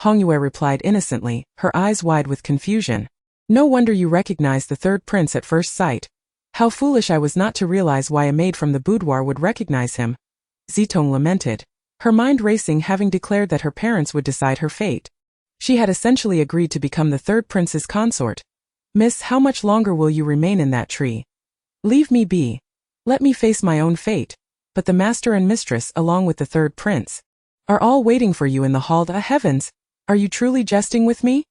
Hongyue replied innocently, her eyes wide with confusion. No wonder you recognized the third prince at first sight. How foolish I was not to realize why a maid from the boudoir would recognize him. Zitong lamented, her mind racing, having declared that her parents would decide her fate. She had essentially agreed to become the third prince's consort. Miss, how much longer will you remain in that tree? Leave me be. Let me face my own fate. But the master and mistress, along with the third prince, are all waiting for you in the hall. Heavens! Are you truly jesting with me?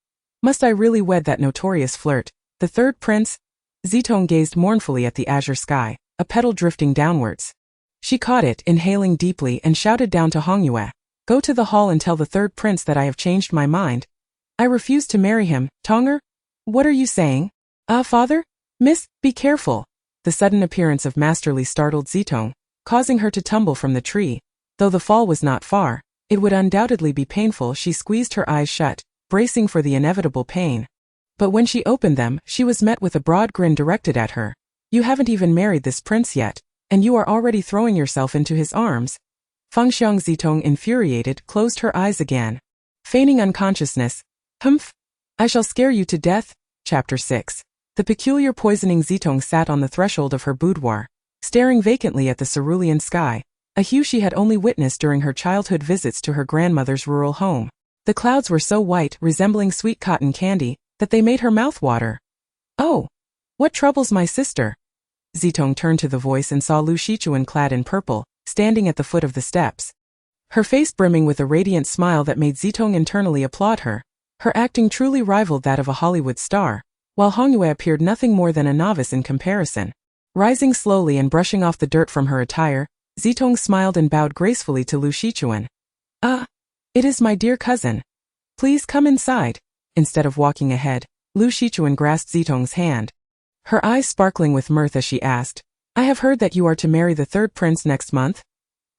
Must I really wed that notorious flirt, the third prince? Zitong gazed mournfully at the azure sky, a petal drifting downwards. She caught it, inhaling deeply, and shouted down to Hongyue, go to the hall and tell the third prince that I have changed my mind. I refuse to marry him. Tonger? What are you saying? Father? Miss, be careful. The sudden appearance of Masterly startled Zitong, causing her to tumble from the tree. Though the fall was not far, it would undoubtedly be painful. She squeezed her eyes shut, bracing for the inevitable pain. But when she opened them, she was met with a broad grin directed at her. You haven't even married this prince yet, and you are already throwing yourself into his arms. Fengxiang Zitong, infuriated, closed her eyes again. Feigning unconsciousness. Humph! I shall scare you to death. Chapter 6. The peculiar poisoning. Zitong sat on the threshold of her boudoir, staring vacantly at the cerulean sky, a hue she had only witnessed during her childhood visits to her grandmother's rural home. The clouds were so white, resembling sweet cotton candy, that they made her mouth water. Oh! What troubles my sister? Zitong turned to the voice and saw Lu Shichuan clad in purple, standing at the foot of the steps. Her face brimming with a radiant smile that made Zitong internally applaud her. Her acting truly rivaled that of a Hollywood star, while Hongyue appeared nothing more than a novice in comparison. Rising slowly and brushing off the dirt from her attire, Zitong smiled and bowed gracefully to Lu Shichuan. It is my dear cousin. Please come inside. Instead of walking ahead, Lu Shichuan grasped Zitong's hand. Her eyes sparkling with mirth as she asked, I have heard that you are to marry the third prince next month?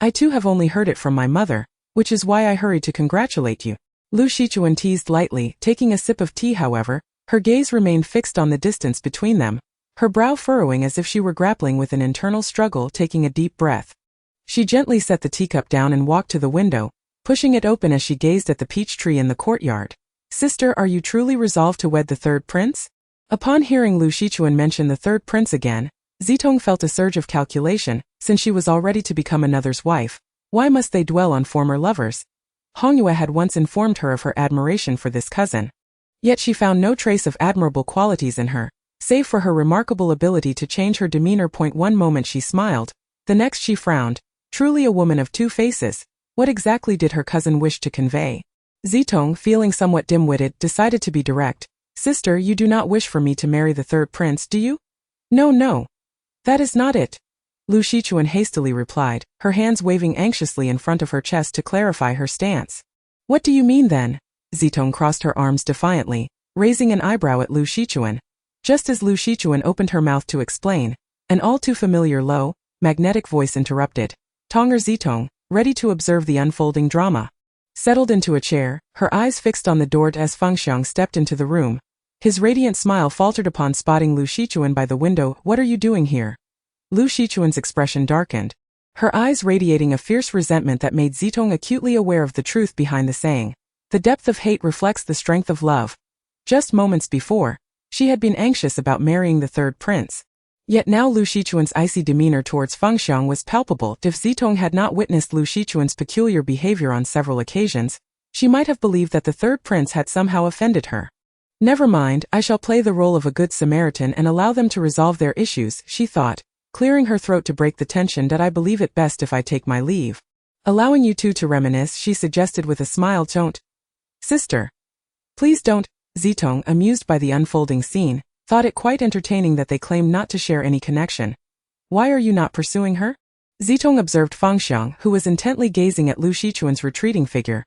I too have only heard it from my mother, which is why I hurried to congratulate you. Lu Shichuan teased lightly, taking a sip of tea. However, her gaze remained fixed on the distance between them, her brow furrowing as if she were grappling with an internal struggle. Taking a deep breath, she gently set the teacup down and walked to the window, pushing it open as she gazed at the peach tree in the courtyard. Sister, are you truly resolved to wed the third prince? Upon hearing Lu Shichuan mention the third prince again, Zitong felt a surge of calculation. Since she was already to become another's wife, why must they dwell on former lovers? Hongyue had once informed her of her admiration for this cousin. Yet she found no trace of admirable qualities in her, save for her remarkable ability to change her demeanor. One moment she smiled, the next she frowned. Truly a woman of two faces. What exactly did her cousin wish to convey? Zitong, feeling somewhat dim-witted, decided to be direct. Sister, you do not wish for me to marry the third prince, do you? No. That is not it. Lu Shichuan hastily replied, her hands waving anxiously in front of her chest to clarify her stance. What do you mean then? Zitong crossed her arms defiantly, raising an eyebrow at Lu Shichuan. Just as Lu Shichuan opened her mouth to explain, an all too familiar low, magnetic voice interrupted. Tonger. Zitong, ready to observe the unfolding drama, settled into a chair, her eyes fixed on the door as Fengxiang stepped into the room. His radiant smile faltered upon spotting Lu Shichuan by the window. What are you doing here? Lu Shichuan's expression darkened, her eyes radiating a fierce resentment that made Zitong acutely aware of the truth behind the saying. The depth of hate reflects the strength of love. Just moments before, she had been anxious about marrying the third prince. Yet now Lu Shichuan's icy demeanor towards Fengxiang was palpable. If Zitong had not witnessed Lu Shichuan's peculiar behavior on several occasions, she might have believed that the third prince had somehow offended her. Never mind, I shall play the role of a good Samaritan and allow them to resolve their issues, she thought, clearing her throat to break the tension. That I believe it best if I take my leave. Allowing you two to reminisce, she suggested with a smile. Don't. Sister. Please don't. Zitong, amused by the unfolding scene, thought it quite entertaining that they claimed not to share any connection. Why are you not pursuing her? Zitong observed Fengxiang, who was intently gazing at Lu Shichuan's retreating figure.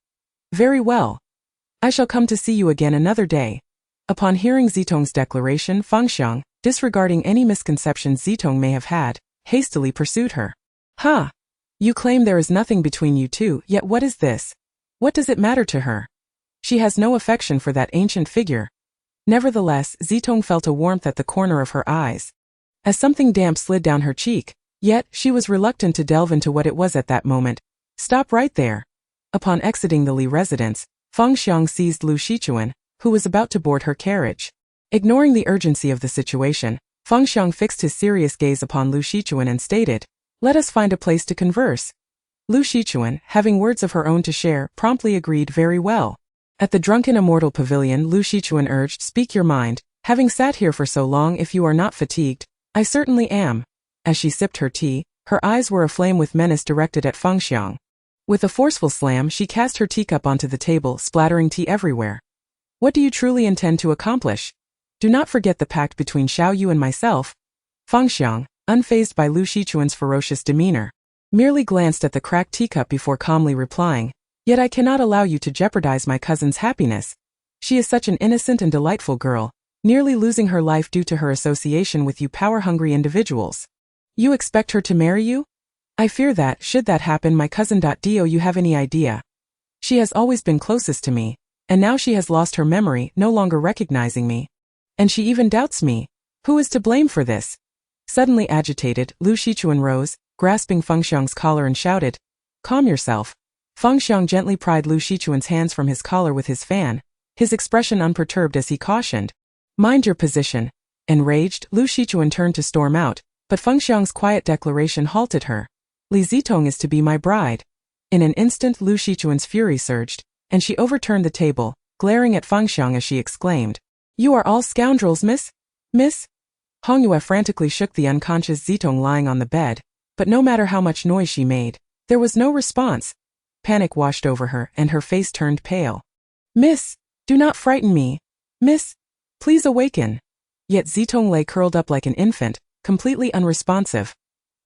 Very well. I shall come to see you again another day. Upon hearing Zitong's declaration, Fengxiang, disregarding any misconceptions Zitong may have had, hastily pursued her. "Ha! You claim there is nothing between you two, yet what is this? What does it matter to her? She has no affection for that ancient figure." Nevertheless, Zitong felt a warmth at the corner of her eyes, as something damp slid down her cheek, yet she was reluctant to delve into what it was at that moment. "Stop right there." Upon exiting the Li residence, Fengxiang seized Lu Shichuan, who was about to board her carriage. Ignoring the urgency of the situation, Fengxiang fixed his serious gaze upon Lu Shichuan and stated, "Let us find a place to converse." Lu Shichuan, having words of her own to share, promptly agreed very well. At the Drunken Immortal Pavilion, Lu Shichuan urged, "Speak your mind. Having sat here for so long, if you are not fatigued, I certainly am." As she sipped her tea, her eyes were aflame with menace directed at Fengxiang. With a forceful slam, she cast her teacup onto the table, splattering tea everywhere. "What do you truly intend to accomplish? Do not forget the pact between Xiao Yu and myself." Fengxiang, unfazed by Lu Shichuan's ferocious demeanor, merely glanced at the cracked teacup before calmly replying, "Yet I cannot allow you to jeopardize my cousin's happiness. She is such an innocent and delightful girl, nearly losing her life due to her association with you power-hungry individuals. You expect her to marry you? I fear that, should that happen, my cousin. Do you have any idea? She has always been closest to me, and now she has lost her memory, no longer recognizing me. And she even doubts me. Who is to blame for this?" Suddenly agitated, Lu Shichuan rose, grasping Fengxiang's collar and shouted, "Calm yourself." Fengxiang gently pried Lu Shichuan's hands from his collar with his fan, his expression unperturbed as he cautioned, "Mind your position." Enraged, Lu Shichuan turned to storm out, but Fengxiang's quiet declaration halted her. "Li Zitong is to be my bride." In an instant Lu Shichuan's fury surged, and she overturned the table, glaring at Fengxiang as she exclaimed, "You are all scoundrels, Miss? Hongyue frantically shook the unconscious Zitong lying on the bed, but no matter how much noise she made, there was no response. Panic washed over her, and her face turned pale. "Miss, do not frighten me. Miss, please awaken." Yet Zitong lay curled up like an infant, completely unresponsive.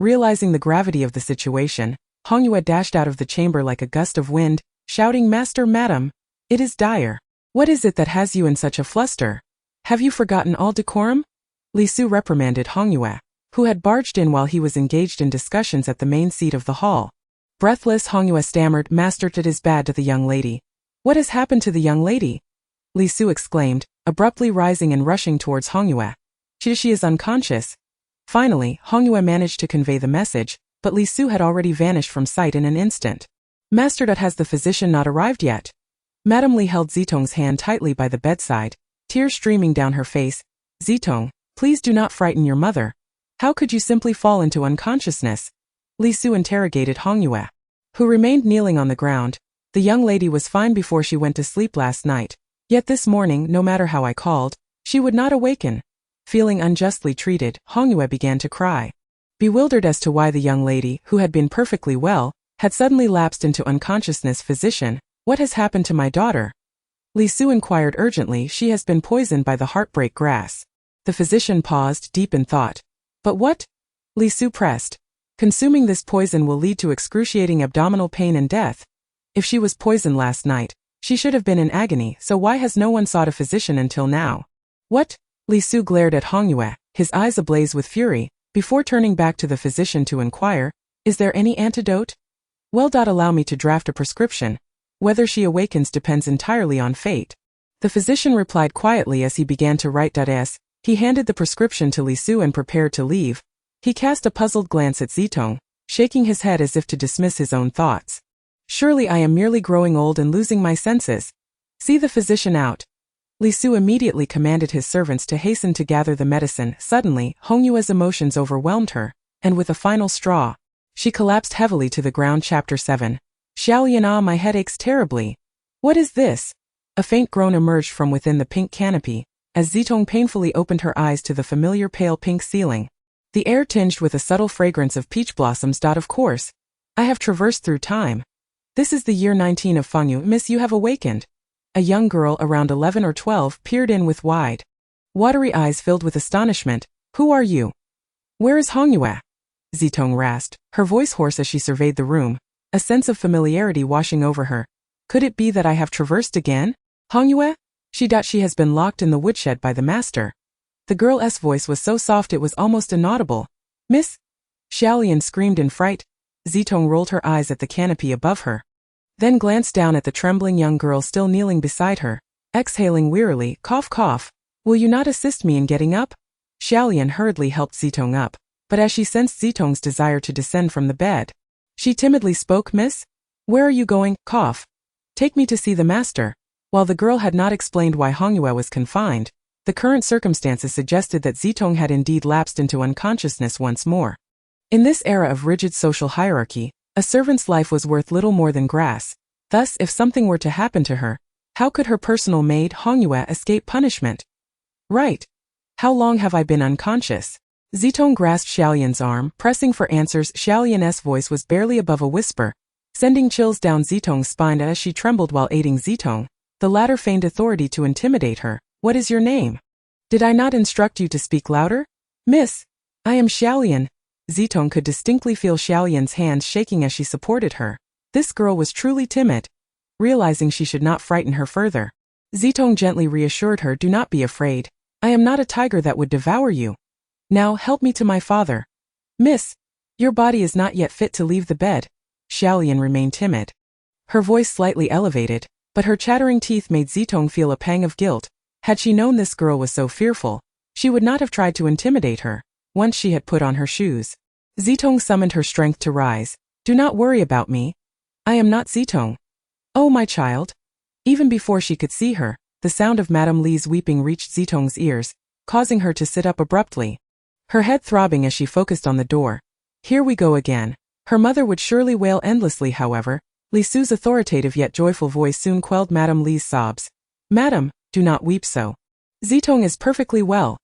Realizing the gravity of the situation, Hongyue dashed out of the chamber like a gust of wind, shouting, "Master, madam, it is dire. What is it that has you in such a fluster? Have you forgotten all decorum?" Li Su reprimanded Hongyue, who had barged in while he was engaged in discussions at the main seat of the hall. Breathless, Hongyue stammered, "Master, it is bad to the young lady." "What has happened to the young lady?" Li Su exclaimed, abruptly rising and rushing towards Hongyue. She is unconscious." Finally, Hongyue managed to convey the message, but Li Su had already vanished from sight in an instant. "Master, has the physician not arrived yet?" Madame Li held Zitong's hand tightly by the bedside, tears streaming down her face. "Zitong, please do not frighten your mother. How could you simply fall into unconsciousness?" Li Su interrogated Hongyue, who remained kneeling on the ground. "The young lady was fine before she went to sleep last night, yet this morning, no matter how I called, she would not awaken." Feeling unjustly treated, Hongyue began to cry. Bewildered as to why the young lady, who had been perfectly well, had suddenly lapsed into unconsciousness, "Physician, what has happened to my daughter?" Li Su inquired urgently. "She has been poisoned by the heartbreak grass." The physician paused, deep in thought. "But what?" Li Su pressed. "Consuming this poison will lead to excruciating abdominal pain and death. If she was poisoned last night, she should have been in agony, so why has no one sought a physician until now?" "What?" Li Su glared at Hongyue, his eyes ablaze with fury, before turning back to the physician to inquire, "Is there any antidote?" "Well, allow me to draft a prescription. Whether she awakens depends entirely on fate." The physician replied quietly as he began to write. As he handed the prescription to Li Su and prepared to leave, he cast a puzzled glance at Zitong, shaking his head as if to dismiss his own thoughts. "Surely I am merely growing old and losing my senses. See the physician out." Li Su immediately commanded his servants to hasten to gather the medicine. Suddenly, Hongyue's emotions overwhelmed her, and with a final straw, she collapsed heavily to the ground. Chapter 7. "Xiaolian, my head aches terribly." "What is this?" A faint groan emerged from within the pink canopy, as Zitong painfully opened her eyes to the familiar pale pink ceiling. The air tinged with a subtle fragrance of peach blossoms. "Of course. I have traversed through time. This is the year 19 of Fengyu. Miss, you have awakened." A young girl around 11 or 12 peered in with wide, watery eyes filled with astonishment. "Who are you? Where is Hongyue?" Zitong rasped, her voice hoarse as she surveyed the room, a sense of familiarity washing over her. "Could it be that I have traversed again? Hongyue? She has been locked in the woodshed by the master. The girl's voice was so soft it was almost inaudible. Miss? Xiaolian screamed in fright. Zitong rolled her eyes at the canopy above her, then glanced down at the trembling young girl still kneeling beside her, exhaling wearily, cough cough. Will you not assist me in getting up? Xiaolian hurriedly helped Zitong up, but as she sensed Zitong's desire to descend from the bed, she timidly spoke, Miss? Where are you going? Cough. Take me to see the master. While the girl had not explained why Hongyue was confined, the current circumstances suggested that Zitong had indeed lapsed into unconsciousness once more. In this era of rigid social hierarchy, a servant's life was worth little more than grass. Thus, if something were to happen to her, how could her personal maid, Hongyue, escape punishment? Right. How long have I been unconscious? Zitong grasped Xiaolian's arm, pressing for answers. Xiaolian's voice was barely above a whisper, sending chills down Zitong's spine as she trembled while aiding Zitong. The latter feigned authority to intimidate her. What is your name? Did I not instruct you to speak louder? Miss, I am Xiaolian. Zitong could distinctly feel Xiaolian's hands shaking as she supported her. This girl was truly timid. Realizing she should not frighten her further, Zitong gently reassured her, do not be afraid. I am not a tiger that would devour you. Now help me to my father. Miss, your body is not yet fit to leave the bed. Xiaolian remained timid, her voice slightly elevated, but her chattering teeth made Zitong feel a pang of guilt. Had she known this girl was so fearful, she would not have tried to intimidate her. Once she had put on her shoes, Zitong summoned her strength to rise. Do not worry about me. I am not Zitong. Oh, my child. Even before she could see her, the sound of Madame Li's weeping reached Zitong's ears, causing her to sit up abruptly, her head throbbing as she focused on the door. Here we go again. Her mother would surely wail endlessly. However, Li Su's authoritative yet joyful voice soon quelled Madame Li's sobs. Madam, do not weep so. Zitong is perfectly well.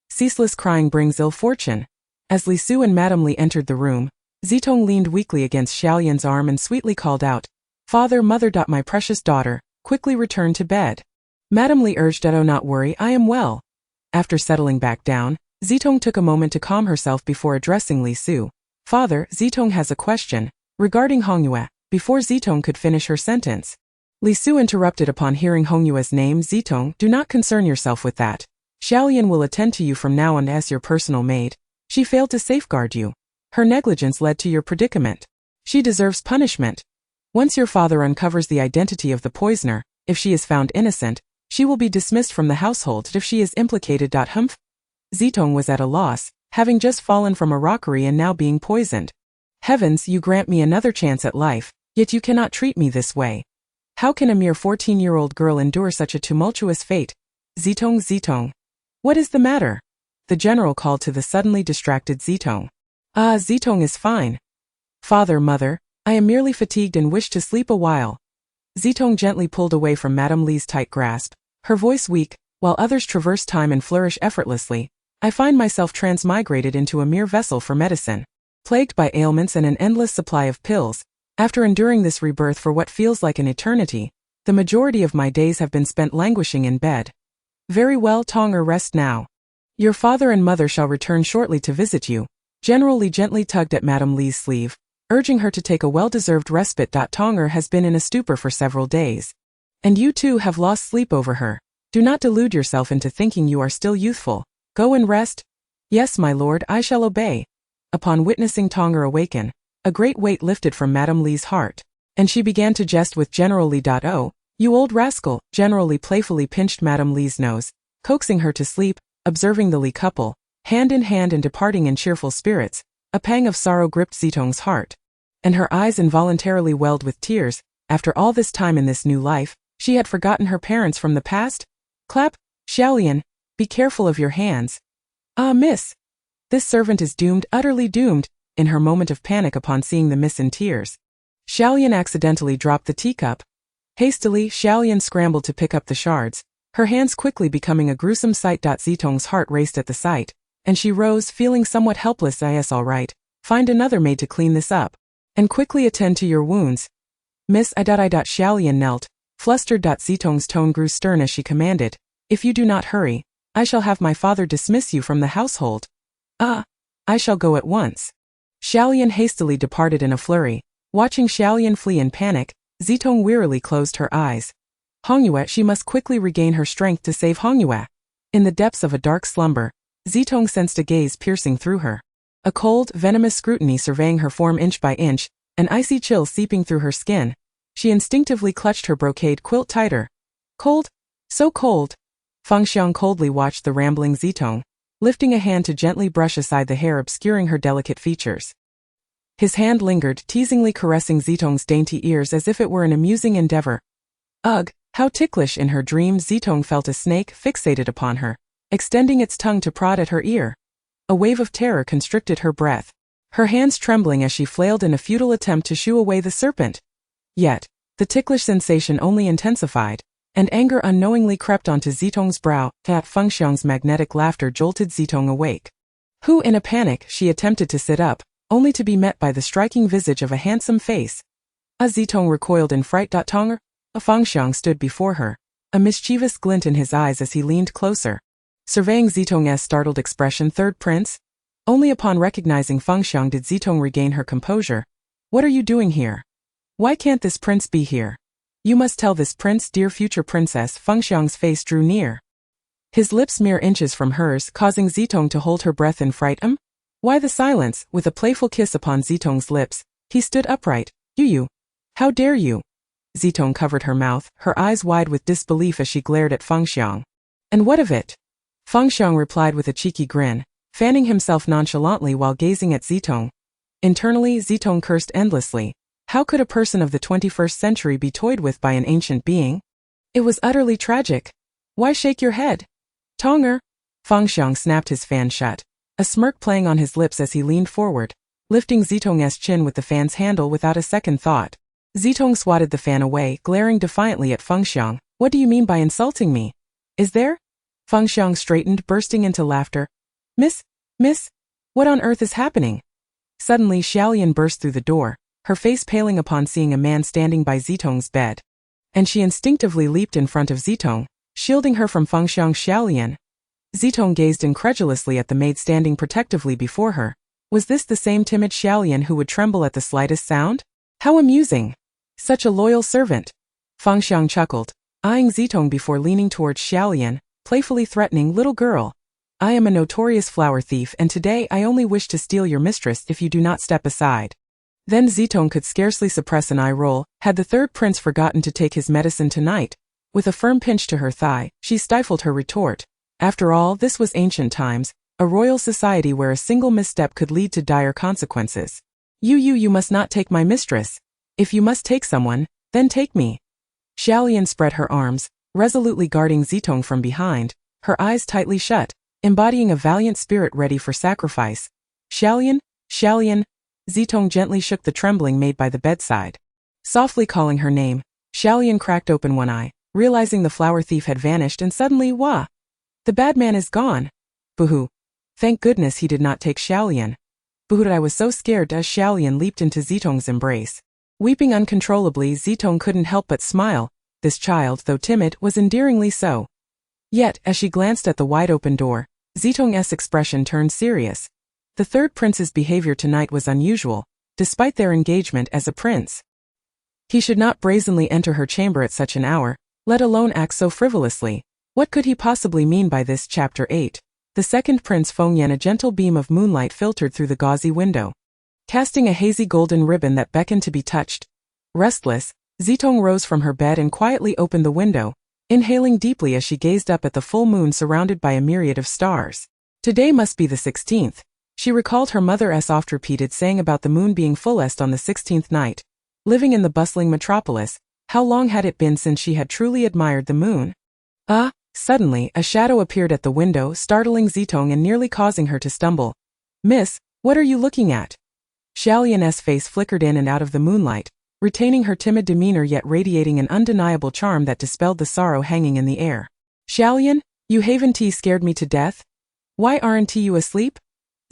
Ceaseless crying brings ill fortune. As Li Su and Madame Li entered the room, Zitong leaned weakly against Xiaolian's arm and sweetly called out, Father, mother. My precious daughter, quickly return to bed. Madame Li urged, oh, not worry, I am well. After settling back down, Zitong took a moment to calm herself before addressing Li Su. Father, Zitong has a question regarding Hongyue. Before Zitong could finish her sentence, Li Su interrupted upon hearing Hongyue's name. Zitong, do not concern yourself with that. Xiaolian will attend to you from now on as your personal maid. She failed to safeguard you. Her negligence led to your predicament. She deserves punishment. Once your father uncovers the identity of the poisoner, if she is found innocent, she will be dismissed from the household. If she is implicated, humph. Zitong was at a loss, having just fallen from a rockery and now being poisoned. Heavens, you grant me another chance at life, yet you cannot treat me this way. How can a mere 14-year-old girl endure such a tumultuous fate? Zitong. What is the matter? The general called to the suddenly distracted Zitong. Ah, Zitong is fine. Father, mother, I am merely fatigued and wish to sleep a while. Zitong gently pulled away from Madame Li's tight grasp, her voice weak. While others traverse time and flourish effortlessly, I find myself transmigrated into a mere vessel for medicine, plagued by ailments and an endless supply of pills. After enduring this rebirth for what feels like an eternity, the majority of my days have been spent languishing in bed. Very well, Tonger, rest now. Your father and mother shall return shortly to visit you. General Li gently tugged at Madame Li's sleeve, urging her to take a well-deserved respite. Tonger has been in a stupor for several days, and you too have lost sleep over her. Do not delude yourself into thinking you are still youthful. Go and rest. Yes, my lord, I shall obey. Upon witnessing Tonger awaken, a great weight lifted from Madame Li's heart, and she began to jest with General Li. Oh, you old rascal. General Li playfully pinched Madame Li's nose, coaxing her to sleep. Observing the Li couple, hand in hand and departing in cheerful spirits, a pang of sorrow gripped Zitong's heart, and her eyes involuntarily welled with tears. After all this time in this new life, she had forgotten her parents from the past? Clap, Xiaolian, be careful of your hands. Ah, miss. This servant is doomed, utterly doomed. In her moment of panic upon seeing the miss in tears, Xiaolian accidentally dropped the teacup. Hastily, Xiaolian scrambled to pick up the shards, her hands quickly becoming a gruesome sight. Zitong's heart raced at the sight, and she rose, feeling somewhat helpless. Yes, all right. Find another maid to clean this up, and quickly attend to your wounds. Miss, Xiaolian knelt, flustered. Zitong's tone grew stern as she commanded, if you do not hurry, I shall have my father dismiss you from the household. Ah, I shall go at once. Xiaolian hastily departed in a flurry. Watching Xiaolian flee in panic, Zitong wearily closed her eyes. Hongyue, she must quickly regain her strength to save Hongyue. In the depths of a dark slumber, Zitong sensed a gaze piercing through her. A cold, venomous scrutiny surveying her form inch by inch, an icy chill seeping through her skin. She instinctively clutched her brocade quilt tighter. Cold? So cold. Fengxiang coldly watched the rambling Zitong, lifting a hand to gently brush aside the hair obscuring her delicate features. His hand lingered, teasingly caressing Zitong's dainty ears as if it were an amusing endeavor. Ugh, how ticklish! In her dreams Zitong felt a snake fixated upon her, extending its tongue to prod at her ear. A wave of terror constricted her breath, her hands trembling as she flailed in a futile attempt to shoo away the serpent. Yet, the ticklish sensation only intensified, and anger unknowingly crept onto Zitong's brow. Fengxiang's magnetic laughter jolted Zitong awake. In a panic, she attempted to sit up, only to be met by the striking visage of a handsome face. Zitong recoiled in fright. Tonger? Fengxiang stood before her, a mischievous glint in his eyes as he leaned closer, surveying Zitong's startled expression. Third prince? Only upon recognizing Fengxiang did Zitong regain her composure. What are you doing here? Why can't this prince be here? You must tell this prince, dear future princess. Fengxiang's face drew near, his lips mere inches from hers, causing Zitong to hold her breath in fright. Why the silence? With a playful kiss upon Zitong's lips, he stood upright. You! How dare you? Zitong covered her mouth, her eyes wide with disbelief as she glared at Fengxiang. And what of it? Fengxiang replied with a cheeky grin, fanning himself nonchalantly while gazing at Zitong. Internally, Zitong cursed endlessly. How could a person of the 21st century be toyed with by an ancient being? It was utterly tragic. Why shake your head? Tonger? Fengxiang snapped his fan shut, a smirk playing on his lips as he leaned forward, lifting Zitong's chin with the fan's handle without a second thought. Zitong swatted the fan away, glaring defiantly at Fengxiang. What do you mean by insulting me? Is there? Fengxiang straightened, bursting into laughter. Miss, what on earth is happening? Suddenly Xiaolian burst through the door, her face paling upon seeing a man standing by Zitong's bed. And she instinctively leaped in front of Zitong, shielding her from Fengxiang. Xiaolian. Zitong gazed incredulously at the maid standing protectively before her. Was this the same timid Xiaolian who would tremble at the slightest sound? How amusing! Such a loyal servant. Fengxiang chuckled, eyeing Zitong before leaning towards Xiaolian, playfully threatening. Little girl, I am a notorious flower thief, and today I only wish to steal your mistress if you do not step aside. Then Zitong could scarcely suppress an eye roll. Had the third prince forgotten to take his medicine tonight? With a firm pinch to her thigh, she stifled her retort. After all, this was ancient times, a royal society where a single misstep could lead to dire consequences. You must not take my mistress. If you must take someone, then take me. Xiaolian spread her arms, resolutely guarding Zitong from behind, her eyes tightly shut, embodying a valiant spirit ready for sacrifice. Xiaolian? Zitong gently shook the trembling maid by the bedside. Softly calling her name, Xiaolian cracked open one eye, realizing the flower thief had vanished, and suddenly, wah! The bad man is gone. Boo-hoo. Thank goodness he did not take Xiaolian. Boo-hoo, I was so scared. As Xiaolian leaped into Zitong's embrace. Weeping uncontrollably, Zitong couldn't help but smile. This child, though timid, was endearingly so. Yet, as she glanced at the wide-open door, Zitong's expression turned serious. The third prince's behavior tonight was unusual, despite their engagement as a prince. He should not brazenly enter her chamber at such an hour, let alone act so frivolously. What could he possibly mean by this? Chapter 8. The second prince Fengyan. A gentle beam of moonlight filtered through the gauzy window, casting a hazy golden ribbon that beckoned to be touched. Restless, Zitong rose from her bed and quietly opened the window, inhaling deeply as she gazed up at the full moon surrounded by a myriad of stars. Today must be the 16th. She recalled her mother's oft-repeated saying about the moon being fullest on the 16th night. Living in the bustling metropolis, how long had it been since she had truly admired the moon? Suddenly, a shadow appeared at the window, startling Zitong and nearly causing her to stumble. Miss, what are you looking at? Xiaolian's face flickered in and out of the moonlight, retaining her timid demeanor yet radiating an undeniable charm that dispelled the sorrow hanging in the air. Xiaolian, you haven't scared me to death? Why aren't you asleep?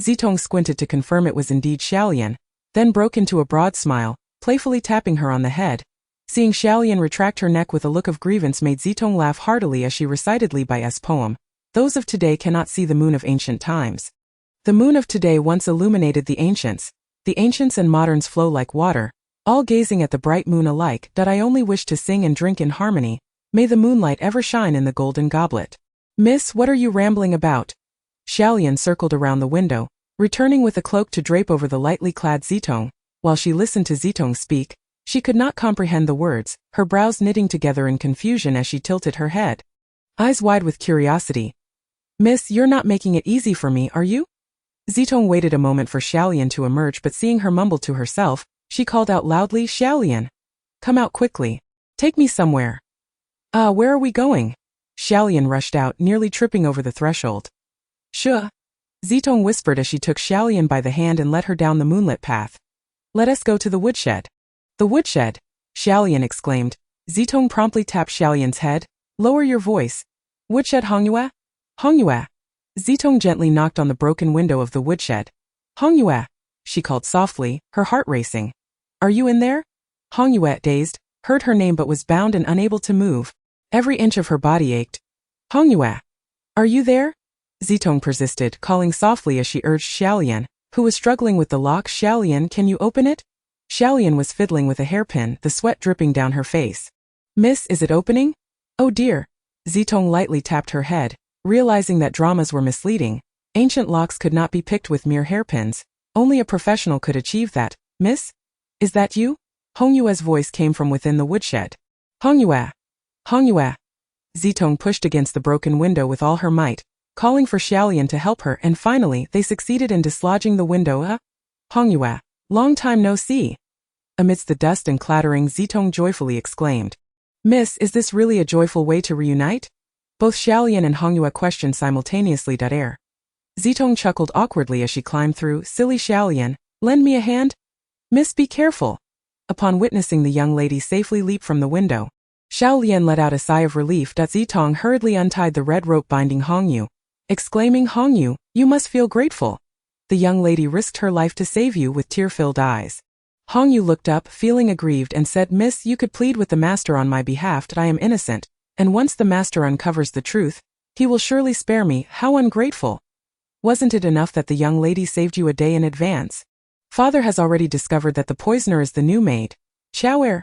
Zitong squinted to confirm it was indeed Xiaolian, then broke into a broad smile, playfully tapping her on the head. Seeing Xiaolian retract her neck with a look of grievance made Zitong laugh heartily as she recited Li Bai's poem. Those of today cannot see the moon of ancient times. The moon of today once illuminated the ancients. The ancients and moderns flow like water, all gazing at the bright moon alike. I only wish to sing and drink in harmony. May the moonlight ever shine in the golden goblet. Miss, what are you rambling about? Xiaolian circled around the window, returning with a cloak to drape over the lightly clad Zitong. While she listened to Zitong speak, she could not comprehend the words, her brows knitting together in confusion as she tilted her head, eyes wide with curiosity. Miss, you're not making it easy for me, are you? Zitong waited a moment for Xiaolian to emerge, but seeing her mumble to herself, she called out loudly, Xiaolian, come out quickly. Take me somewhere. Where are we going? Xiaolian rushed out, nearly tripping over the threshold. Sure. Zitong whispered as she took Xiaolian by the hand and led her down the moonlit path. Let us go to the woodshed. The woodshed? Xiaolian exclaimed. Zitong promptly tapped Xiaolian's head. Lower your voice. Woodshed Hongyue? Hongyue. Zitong gently knocked on the broken window of the woodshed. Hongyue, she called softly, her heart racing. Are you in there? Hongyue, dazed, heard her name but was bound and unable to move. Every inch of her body ached. Hongyue, are you there? Zitong persisted, calling softly as she urged Xiaolian, who was struggling with the lock. Xiaolian, can you open it? Xiaolian was fiddling with a hairpin, the sweat dripping down her face. Miss, is it opening? Oh dear. Zitong lightly tapped her head, realizing that dramas were misleading. Ancient locks could not be picked with mere hairpins. Only a professional could achieve that. Miss? Is that you? Hongyue's voice came from within the woodshed. Hongyue! Hongyue! Zitong pushed against the broken window with all her might, calling for Xiaolian to help her, and finally they succeeded in dislodging the window. Hongyue, long time no see. Amidst the dust and clattering, Zitong joyfully exclaimed. Miss, is this really a joyful way to reunite? Both Xiaolian and Hongyue questioned simultaneously. Zitong chuckled awkwardly as she climbed through. Silly Xiaolian, lend me a hand? Miss, be careful. Upon witnessing the young lady safely leap from the window, Xiaolian let out a sigh of relief. Zitong hurriedly untied the red rope binding Hongyu, exclaiming, Hongyu, you must feel grateful. The young lady risked her life to save you with tear-filled eyes. Hongyu looked up, feeling aggrieved, and said, Miss, you could plead with the master on my behalf that I am innocent, and once the master uncovers the truth, he will surely spare me. How ungrateful. Wasn't it enough that the young lady saved you a day in advance? Father has already discovered that the poisoner is the new maid. Xiaoer.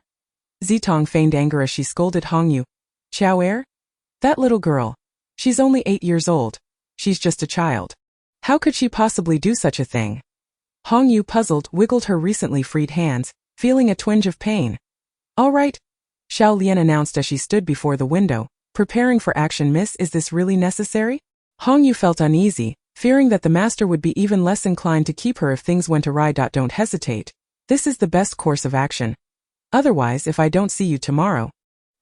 Zitong feigned anger as she scolded Hongyu. Xiaoer? That little girl. She's only 8 years old. She's just a child. How could she possibly do such a thing? Hongyu, puzzled, wiggled her recently freed hands, feeling a twinge of pain. All right, Xiaolian announced as she stood before the window, preparing for action. Miss, is this really necessary? Hongyu felt uneasy, fearing that the master would be even less inclined to keep her if things went awry. Don't hesitate. This is the best course of action. Otherwise, if I don't see you tomorrow,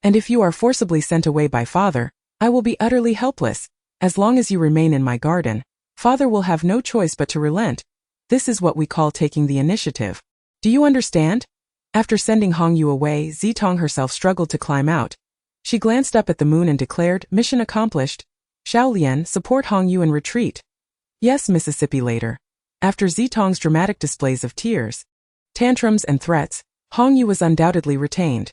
and if you are forcibly sent away by father, I will be utterly helpless. As long as you remain in my garden, father will have no choice but to relent. This is what we call taking the initiative. Do you understand? After sending Hongyu away, Zitong herself struggled to climb out. She glanced up at the moon and declared, mission accomplished. Xiaolian, support Hongyu and retreat. Yes, Mississippi. Later, after Zitong's dramatic displays of tears, tantrums and threats, Hongyu was undoubtedly retained.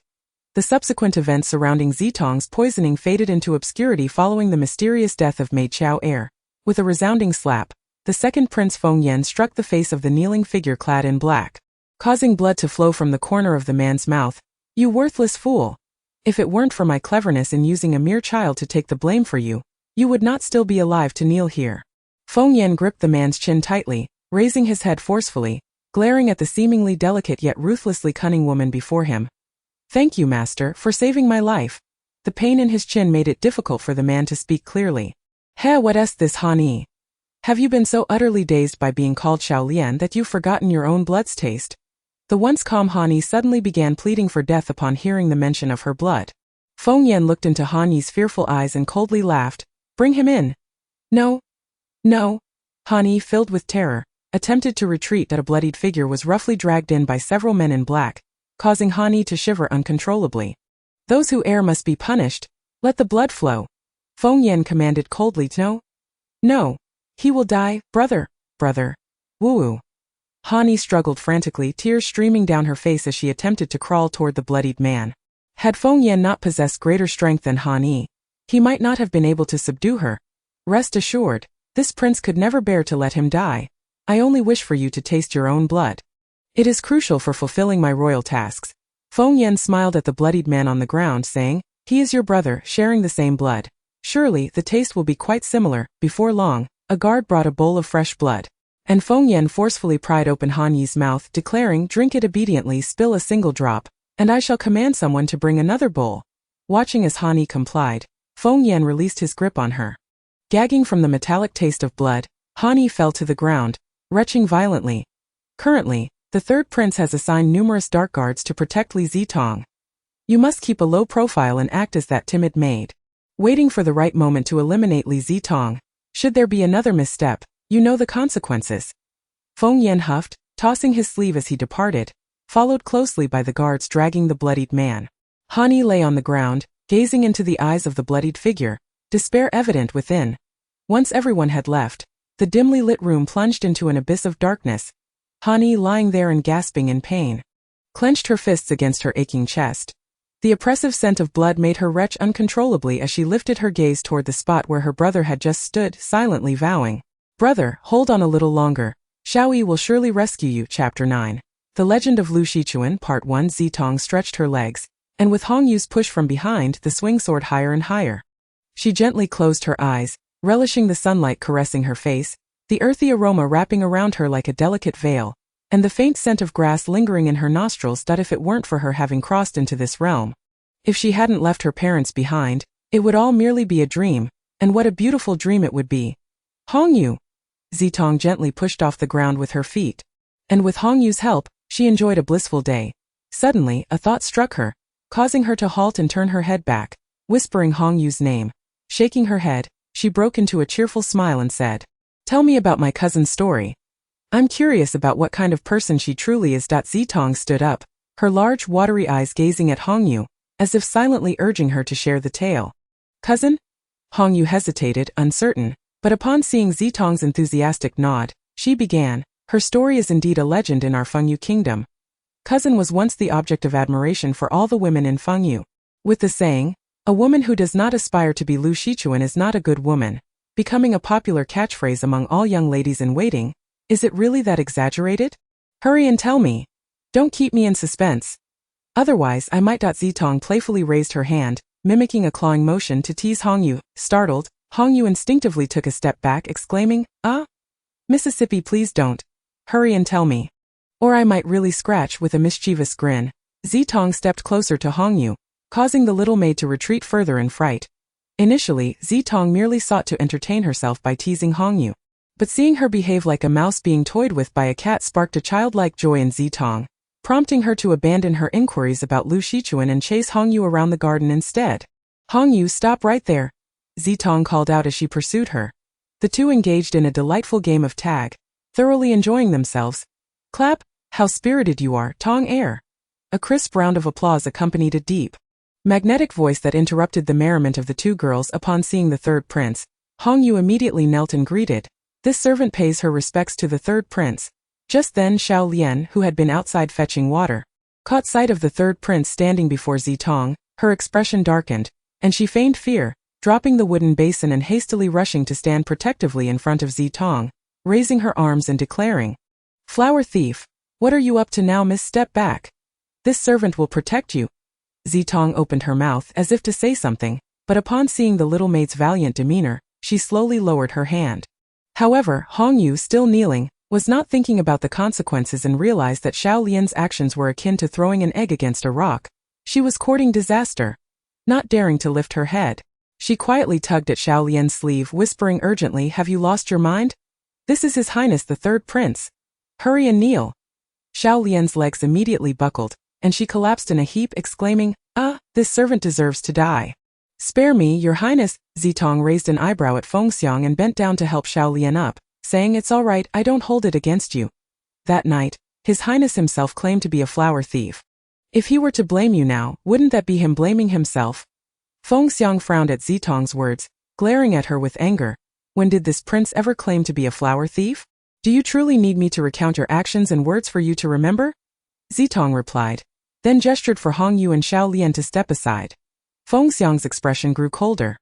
The subsequent events surrounding Zitong's poisoning faded into obscurity following the mysterious death of maid Xiaoer. With a resounding slap, the second Prince Fengyan struck the face of the kneeling figure clad in black, causing blood to flow from the corner of the man's mouth. You worthless fool! If it weren't for my cleverness in using a mere child to take the blame for you, you would not still be alive to kneel here. Fengyan gripped the man's chin tightly, raising his head forcefully, glaring at the seemingly delicate yet ruthlessly cunning woman before him. Thank you, master, for saving my life. The pain in his chin made it difficult for the man to speak clearly. He, what is this, Han? Have you been so utterly dazed by being called Xiaolian that you've forgotten your own blood's taste? The once calm Han suddenly began pleading for death upon hearing the mention of her blood. Fengyan looked into Han Yi's fearful eyes and coldly laughed. Bring him in. No. No. Han Yi, filled with terror, attempted to retreat. That a bloodied figure was roughly dragged in by several men in black, causing Han Yi to shiver uncontrollably. Those who err must be punished. Let the blood flow. Fengyan commanded coldly. No. No. He will die, brother. Brother. Woo-woo. Han Yi struggled frantically, tears streaming down her face as she attempted to crawl toward the bloodied man. Had Fengyan not possessed greater strength than Han Yi, he might not have been able to subdue her. Rest assured, this prince could never bear to let him die. I only wish for you to taste your own blood. It is crucial for fulfilling my royal tasks. Fengyan smiled at the bloodied man on the ground, saying, He is your brother, sharing the same blood. Surely, the taste will be quite similar. Before long, a guard brought a bowl of fresh blood. And Feng Yan forcefully pried open Han Yi's mouth, declaring, "Drink it obediently, spill a single drop, and I shall command someone to bring another bowl." Watching as Han Yi complied, Feng Yan released his grip on her. Gagging from the metallic taste of blood, Han Yi fell to the ground, retching violently. Currently, the third prince has assigned numerous dark guards to protect Li Zitong. You must keep a low profile and act as that timid maid, waiting for the right moment to eliminate Li Zitong. Should there be another misstep, you know the consequences. Feng Yan huffed, tossing his sleeve as he departed, followed closely by the guards dragging the bloodied man. Han Yi lay on the ground, gazing into the eyes of the bloodied figure, despair evident within. Once everyone had left, the dimly lit room plunged into an abyss of darkness. Han Yi, lying there and gasping in pain, clenched her fists against her aching chest. The oppressive scent of blood made her retch uncontrollably as she lifted her gaze toward the spot where her brother had just stood, silently vowing, "Brother, hold on a little longer. Xiao Yi will surely rescue you." Chapter 9. The Legend of Lu Shichuan Part 1. Zitong stretched her legs, and with Hong Yu's push from behind, the swing soared higher and higher. She gently closed her eyes, relishing the sunlight caressing her face, the earthy aroma wrapping around her like a delicate veil, and the faint scent of grass lingering in her nostrils. That if it weren't for her having crossed into this realm, if she hadn't left her parents behind, it would all merely be a dream, and what a beautiful dream it would be. Hong Yu! Zitong gently pushed off the ground with her feet, and with Hong Yu's help, she enjoyed a blissful day. Suddenly, a thought struck her, causing her to halt and turn her head back, whispering Hong Yu's name. Shaking her head, she broke into a cheerful smile and said, "Tell me about my cousin's story. I'm curious about what kind of person she truly is." Zitong stood up, her large watery eyes gazing at Hong Yu, as if silently urging her to share the tale. "Cousin?" Hong Yu hesitated, uncertain, but upon seeing Zitong's enthusiastic nod, she began, "Her story is indeed a legend in our Fengyu Kingdom. Cousin was once the object of admiration for all the women in Fengyu. With the saying, 'A woman who does not aspire to be Lu Shichuan is not a good woman,' becoming a popular catchphrase among all young ladies in waiting. Is it really that exaggerated? Hurry and tell me. Don't keep me in suspense. Otherwise I might." Zitong playfully raised her hand, mimicking a clawing motion to tease Hong Yu. Startled, Hong Yu instinctively took a step back, exclaiming, "Ah! Mississippi, please don't. Hurry and tell me. Or I might really scratch." With a mischievous grin, Zitong stepped closer to Hong Yu, causing the little maid to retreat further in fright. Initially, Zitong merely sought to entertain herself by teasing Hong Yu, but seeing her behave like a mouse being toyed with by a cat sparked a childlike joy in Zitong, prompting her to abandon her inquiries about Lu Shichuan and chase Hong Yu around the garden instead. "Hong Yu, stop right there!" Zitong called out as she pursued her. The two engaged in a delightful game of tag, thoroughly enjoying themselves. "Clap! How spirited you are, Tong Air!" A crisp round of applause accompanied a deep, magnetic voice that interrupted the merriment of the two girls. Upon seeing the third prince, Hong Yu immediately knelt and greeted. "This servant pays her respects to the third prince." Just then Xiao Lian, who had been outside fetching water, caught sight of the third prince standing before Zitong. Her expression darkened, and she feigned fear, dropping the wooden basin and hastily rushing to stand protectively in front of Zitong, raising her arms and declaring, "Flower thief, what are you up to now, miss? Step back. This servant will protect you." Zitong opened her mouth as if to say something, but upon seeing the little maid's valiant demeanor, she slowly lowered her hand. However, Hong Yu, still kneeling, was not thinking about the consequences and realized that Xiao Lian's actions were akin to throwing an egg against a rock. She was courting disaster. Not daring to lift her head, she quietly tugged at Xiao Lian's sleeve, whispering urgently, "Have you lost your mind? This is His Highness the third prince. Hurry and kneel." Xiao Lian's legs immediately buckled, and she collapsed in a heap, exclaiming, "Ah, this servant deserves to die. Spare me, your highness." Zitong raised an eyebrow at Fengxiang and bent down to help Xiao Lian up, saying, "It's all right, I don't hold it against you. That night, His Highness himself claimed to be a flower thief. If he were to blame you now, wouldn't that be him blaming himself?" Fengxiang frowned at Zitong's words, glaring at her with anger. "When did this prince ever claim to be a flower thief? Do you truly need me to recount your actions and words for you to remember?" Zitong replied, then gestured for Hong Yu and Xiao Lian to step aside. Fengxiang's expression grew colder,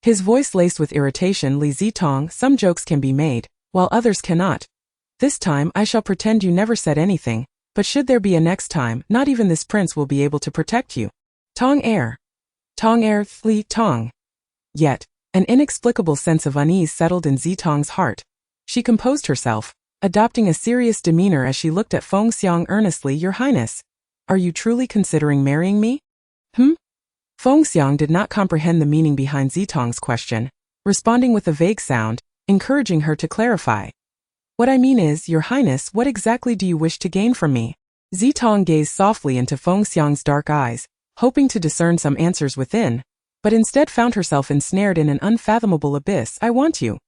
his voice laced with irritation. "Li Zitong, some jokes can be made, while others cannot. This time I shall pretend you never said anything, but should there be a next time, not even this prince will be able to protect you. Tong Air." Tong Li Tong. Yet, an inexplicable sense of unease settled in Zitong's heart. She composed herself, adopting a serious demeanor as she looked at Fengxiang earnestly. Your Highness, are you truly considering marrying me? Fengxiang did not comprehend the meaning behind Zitong's question, responding with a vague sound, encouraging her to clarify. What I mean is, Your Highness, what exactly do you wish to gain from me? Zitong gazed softly into Fengxiang's dark eyes, hoping to discern some answers within, but instead found herself ensnared in an unfathomable abyss. I want you.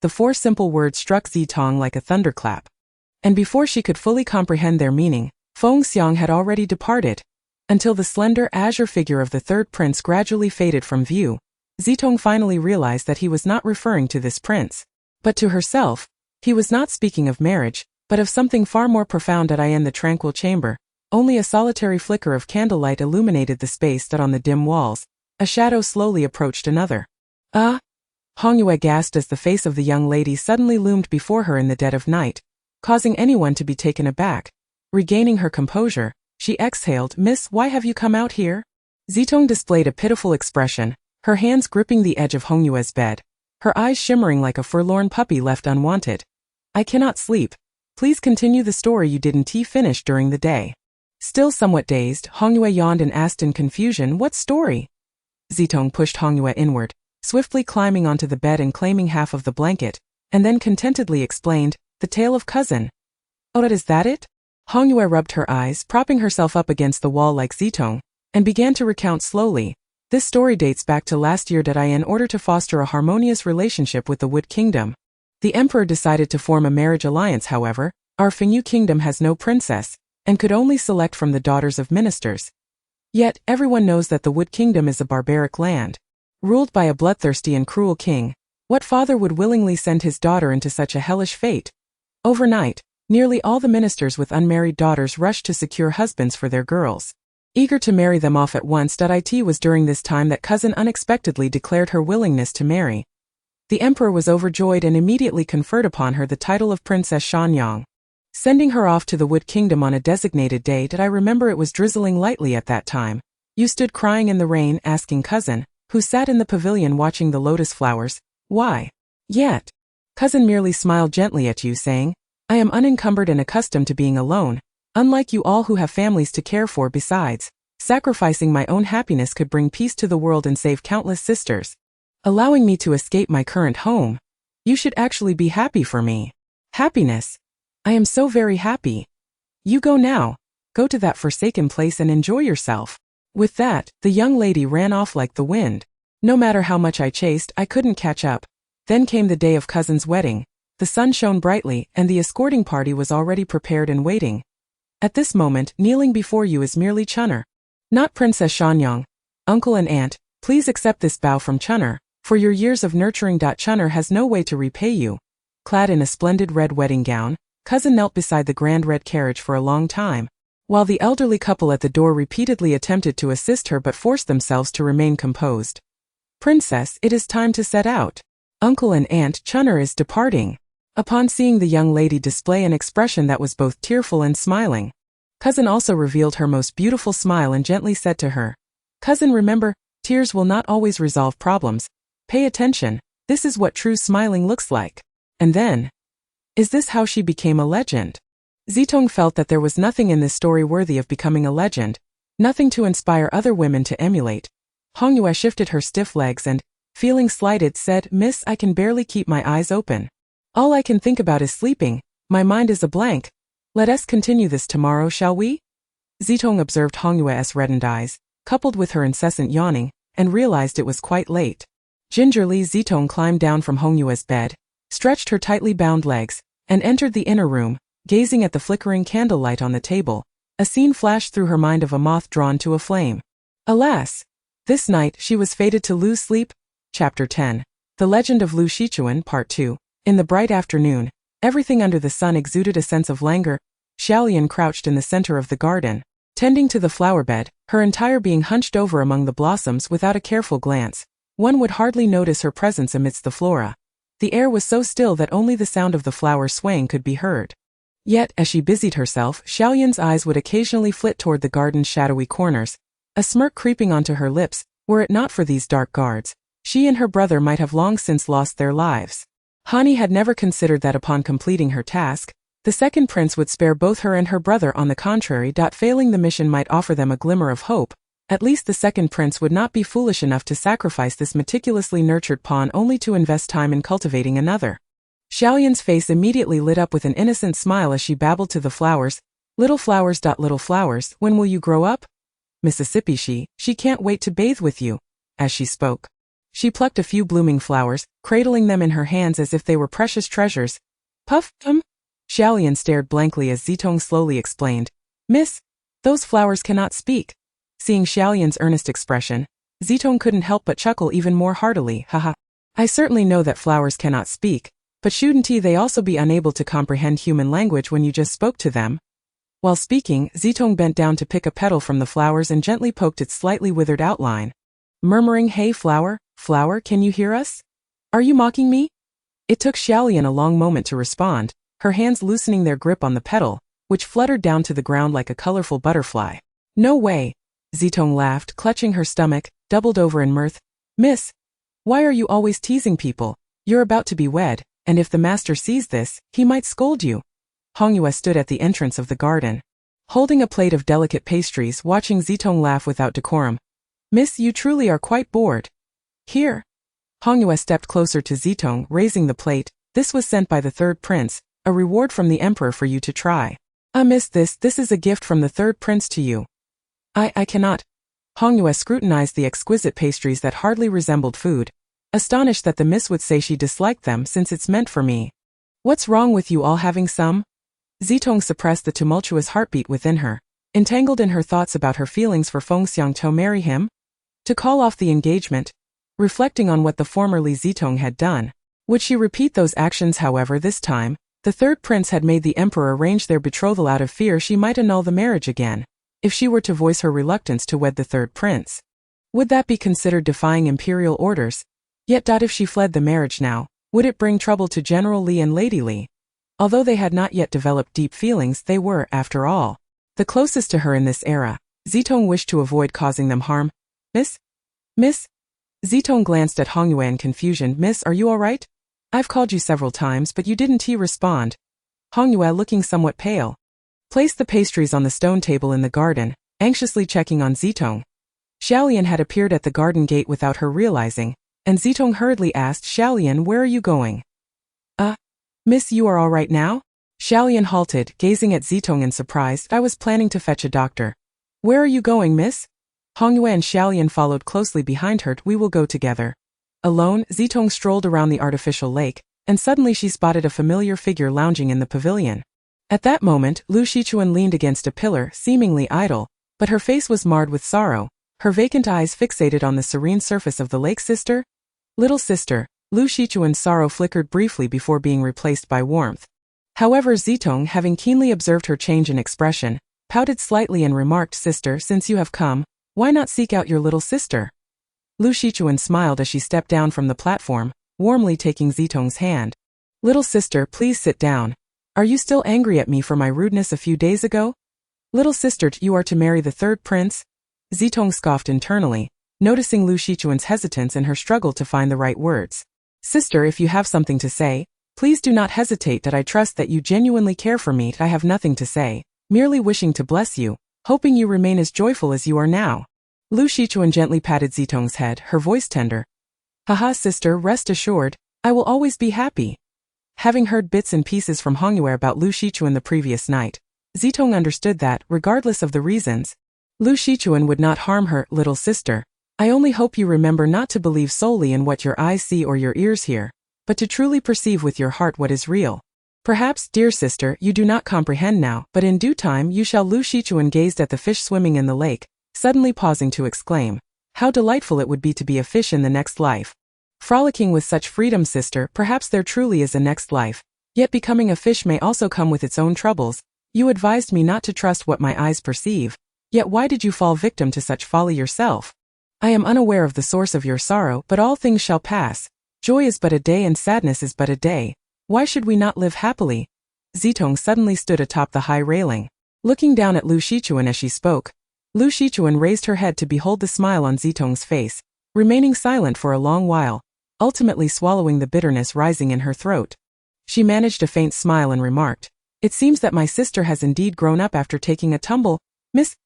The 4 simple words struck Zitong like a thunderclap. And before she could fully comprehend their meaning, Fengxiang had already departed. Until the slender azure figure of the 3rd prince gradually faded from view, Zitong finally realized that he was not referring to this prince, but to herself. He was not speaking of marriage, but of something far more profound. In the tranquil chamber, only a solitary flicker of candlelight illuminated the space that on the dim walls, a shadow slowly approached another. Hongyue gasped as the face of the young lady suddenly loomed before her in the dead of night, causing anyone to be taken aback. Regaining her composure, she exhaled, Miss, why have you come out here? Zitong displayed a pitiful expression, her hands gripping the edge of Hongyue's bed, her eyes shimmering like a forlorn puppy left unwanted. I cannot sleep. Please continue the story you didn't finish during the day. Still somewhat dazed, Hongyue yawned and asked in confusion, what story? Zitong pushed Hongyue inward, swiftly climbing onto the bed and claiming half of the blanket, and then contentedly explained, the tale of cousin. Oh, is that it? Hongyue rubbed her eyes, propping herself up against the wall like Zitong, and began to recount slowly. This story dates back to last year. In order to foster a harmonious relationship with the Wood Kingdom, the emperor decided to form a marriage alliance. However, our Fengyu Kingdom has no princess, and could only select from the daughters of ministers. Yet, everyone knows that the Wood Kingdom is a barbaric land, ruled by a bloodthirsty and cruel king. What father would willingly send his daughter into such a hellish fate? Overnight, nearly all the ministers with unmarried daughters rushed to secure husbands for their girls, eager to marry them off at once. It was during this time that cousin unexpectedly declared her willingness to marry. The emperor was overjoyed and immediately conferred upon her the title of Princess Shanyang, sending her off to the Wood Kingdom on a designated day. I remember it was drizzling lightly at that time. You stood crying in the rain, asking cousin, who sat in the pavilion watching the lotus flowers, why? Yet, cousin merely smiled gently at you, saying, I am unencumbered and accustomed to being alone, unlike you all who have families to care for. Besides, sacrificing my own happiness could bring peace to the world and save countless sisters, allowing me to escape my current home. You should actually be happy for me. Happiness? I am so very happy. You go now. Go to that forsaken place and enjoy yourself. With that, the young lady ran off like the wind. No matter how much I chased, I couldn't catch up. Then came the day of cousin's wedding. The sun shone brightly, and the escorting party was already prepared and waiting. At this moment, kneeling before you is merely Chunner, not Princess Shanyang. Uncle and aunt, please accept this bow from Chunner. For your years of nurturing. Chunner has no way to repay you. Clad in a splendid red wedding gown, cousin knelt beside the grand red carriage for a long time, while the elderly couple at the door repeatedly attempted to assist her but forced themselves to remain composed. Princess, it is time to set out. Uncle and Aunt Chunner is departing. Upon seeing the young lady display an expression that was both tearful and smiling, cousin also revealed her most beautiful smile and gently said to her, Cousin, remember, tears will not always resolve problems. Pay attention, this is what true smiling looks like. And then, is this how she became a legend? Zitong felt that there was nothing in this story worthy of becoming a legend, nothing to inspire other women to emulate. Hongyue shifted her stiff legs and, feeling slighted, said, Miss, I can barely keep my eyes open. All I can think about is sleeping, my mind is a blank. Let us continue this tomorrow, shall we? Zitong observed Hongyue's reddened eyes, coupled with her incessant yawning, and realized it was quite late. Gingerly, Zitong climbed down from Hongyue's bed, stretched her tightly bound legs, and entered the inner room. Gazing at the flickering candlelight on the table, a scene flashed through her mind of a moth drawn to a flame. Alas! This night she was fated to lose sleep. Chapter 10. The Legend of Lu Shichuan, Part 2. In the bright afternoon, everything under the sun exuded a sense of languor. Xiaolian crouched in the center of the garden, tending to the flower bed, her entire being hunched over among the blossoms without a careful glance. One would hardly notice her presence amidst the flora. The air was so still that only the sound of the flower swaying could be heard. Yet, as she busied herself, Xiaolian's eyes would occasionally flit toward the garden's shadowy corners, a smirk creeping onto her lips. Were it not for these dark guards, she and her brother might have long since lost their lives. Hani had never considered that upon completing her task, the second prince would spare both her and her brother. On the contrary, failing the mission might offer them a glimmer of hope. At least the second prince would not be foolish enough to sacrifice this meticulously nurtured pawn only to invest time in cultivating another. Xiaoyan's face immediately lit up with an innocent smile as she babbled to the flowers, little flowers, when will you grow up? Mississippi, she can't wait to bathe with you. As she spoke, she plucked a few blooming flowers, cradling them in her hands as if they were precious treasures. Puff, Xiaoyan stared blankly as Zitong slowly explained, Miss, those flowers cannot speak. Seeing Xiaoyan's earnest expression, Zitong couldn't help but chuckle even more heartily. Haha. I certainly know that flowers cannot speak, but shouldn't they also be unable to comprehend human language when you just spoke to them? While speaking, Zitong bent down to pick a petal from the flowers and gently poked its slightly withered outline, murmuring, Hey flower, can you hear us? Are you mocking me? It took Xiaoyan a long moment to respond, her hands loosening their grip on the petal, which fluttered down to the ground like a colorful butterfly. No way. Zitong laughed, clutching her stomach, doubled over in mirth. Miss, why are you always teasing people? You're about to be wed, and if the master sees this, he might scold you. Hongyue stood at the entrance of the garden, holding a plate of delicate pastries, watching Zitong laugh without decorum. Miss, you truly are quite bored. Here. Hongyue stepped closer to Zitong, raising the plate. This was sent by the third prince, a reward from the emperor for you to try. Miss, this is a gift from the third prince to you. I cannot. Hongyue scrutinized the exquisite pastries that hardly resembled food, astonished that the miss would say she disliked them since it's meant for me. What's wrong with you all having some? Zitong suppressed the tumultuous heartbeat within her, entangled in her thoughts about her feelings for Fengxiang to marry him, to call off the engagement, reflecting on what the former Li Zitong had done. Would she repeat those actions? However, this time, the third prince had made the emperor arrange their betrothal out of fear she might annul the marriage again, if she were to voice her reluctance to wed the third prince. Would that be considered defying imperial orders? Yet, if she fled the marriage now, would it bring trouble to General Li and Lady Li? Although they had not yet developed deep feelings, they were, after all, the closest to her in this era. Zitong wished to avoid causing them harm. Miss? Zitong glanced at Hongyue in confusion. Miss, are you all right? I've called you several times, but you didn't respond. Hongyue, looking somewhat pale, placed the pastries on the stone table in the garden, anxiously checking on Zitong. Xiaoyan had appeared at the garden gate without her realizing, and Zitong hurriedly asked, Xiaoyan, where are you going? Miss, you are all right now? Xiaoyan halted, gazing at Zitong in surprise. I was planning to fetch a doctor. Where are you going, miss? Hongyue and Xiaoyan followed closely behind her. We will go together. Alone, Zitong strolled around the artificial lake, and suddenly she spotted a familiar figure lounging in the pavilion. At that moment, Lu Shichuan leaned against a pillar, seemingly idle, but her face was marred with sorrow, her vacant eyes fixated on the serene surface of the lake. Sister? Little sister. Lu Shichuan's sorrow flickered briefly before being replaced by warmth. However, Zitong, having keenly observed her change in expression, pouted slightly and remarked, Sister, since you have come, why not seek out your little sister? Lu Shichuan smiled as she stepped down from the platform, warmly taking Zitong's hand. Little sister, please sit down. Are you still angry at me for my rudeness a few days ago? Little sister, you are to marry the third prince? Zitong scoffed internally, noticing Lu Shichuan's hesitance and her struggle to find the right words. Sister, if you have something to say, please do not hesitate. I trust that you genuinely care for me. I have nothing to say, merely wishing to bless you, hoping you remain as joyful as you are now. Lu Shichuan gently patted Zitong's head, her voice tender. Haha, sister, rest assured, I will always be happy. Having heard bits and pieces from Hongyue about Lu Shichuan the previous night, Zitong understood that, regardless of the reasons, Lu Shichuan would not harm her. Little sister, I only hope you remember not to believe solely in what your eyes see or your ears hear, but to truly perceive with your heart what is real. Perhaps, dear sister, you do not comprehend now, but in due time you shall. Lu Shichuan gazed at the fish swimming in the lake, suddenly pausing to exclaim, how delightful it would be to be a fish in the next life. Frolicking with such freedom, sister, perhaps there truly is a next life, yet becoming a fish may also come with its own troubles. You advised me not to trust what my eyes perceive, yet why did you fall victim to such folly yourself? I am unaware of the source of your sorrow, but all things shall pass. Joy is but a day and sadness is but a day. Why should we not live happily? Zitong suddenly stood atop the high railing, looking down at Lu Shichuan as she spoke. Lu Shichuan raised her head to behold the smile on Zitong's face, remaining silent for a long while, ultimately swallowing the bitterness rising in her throat. She managed a faint smile and remarked, "It seems that my sister has indeed grown up after taking a tumble. Miss."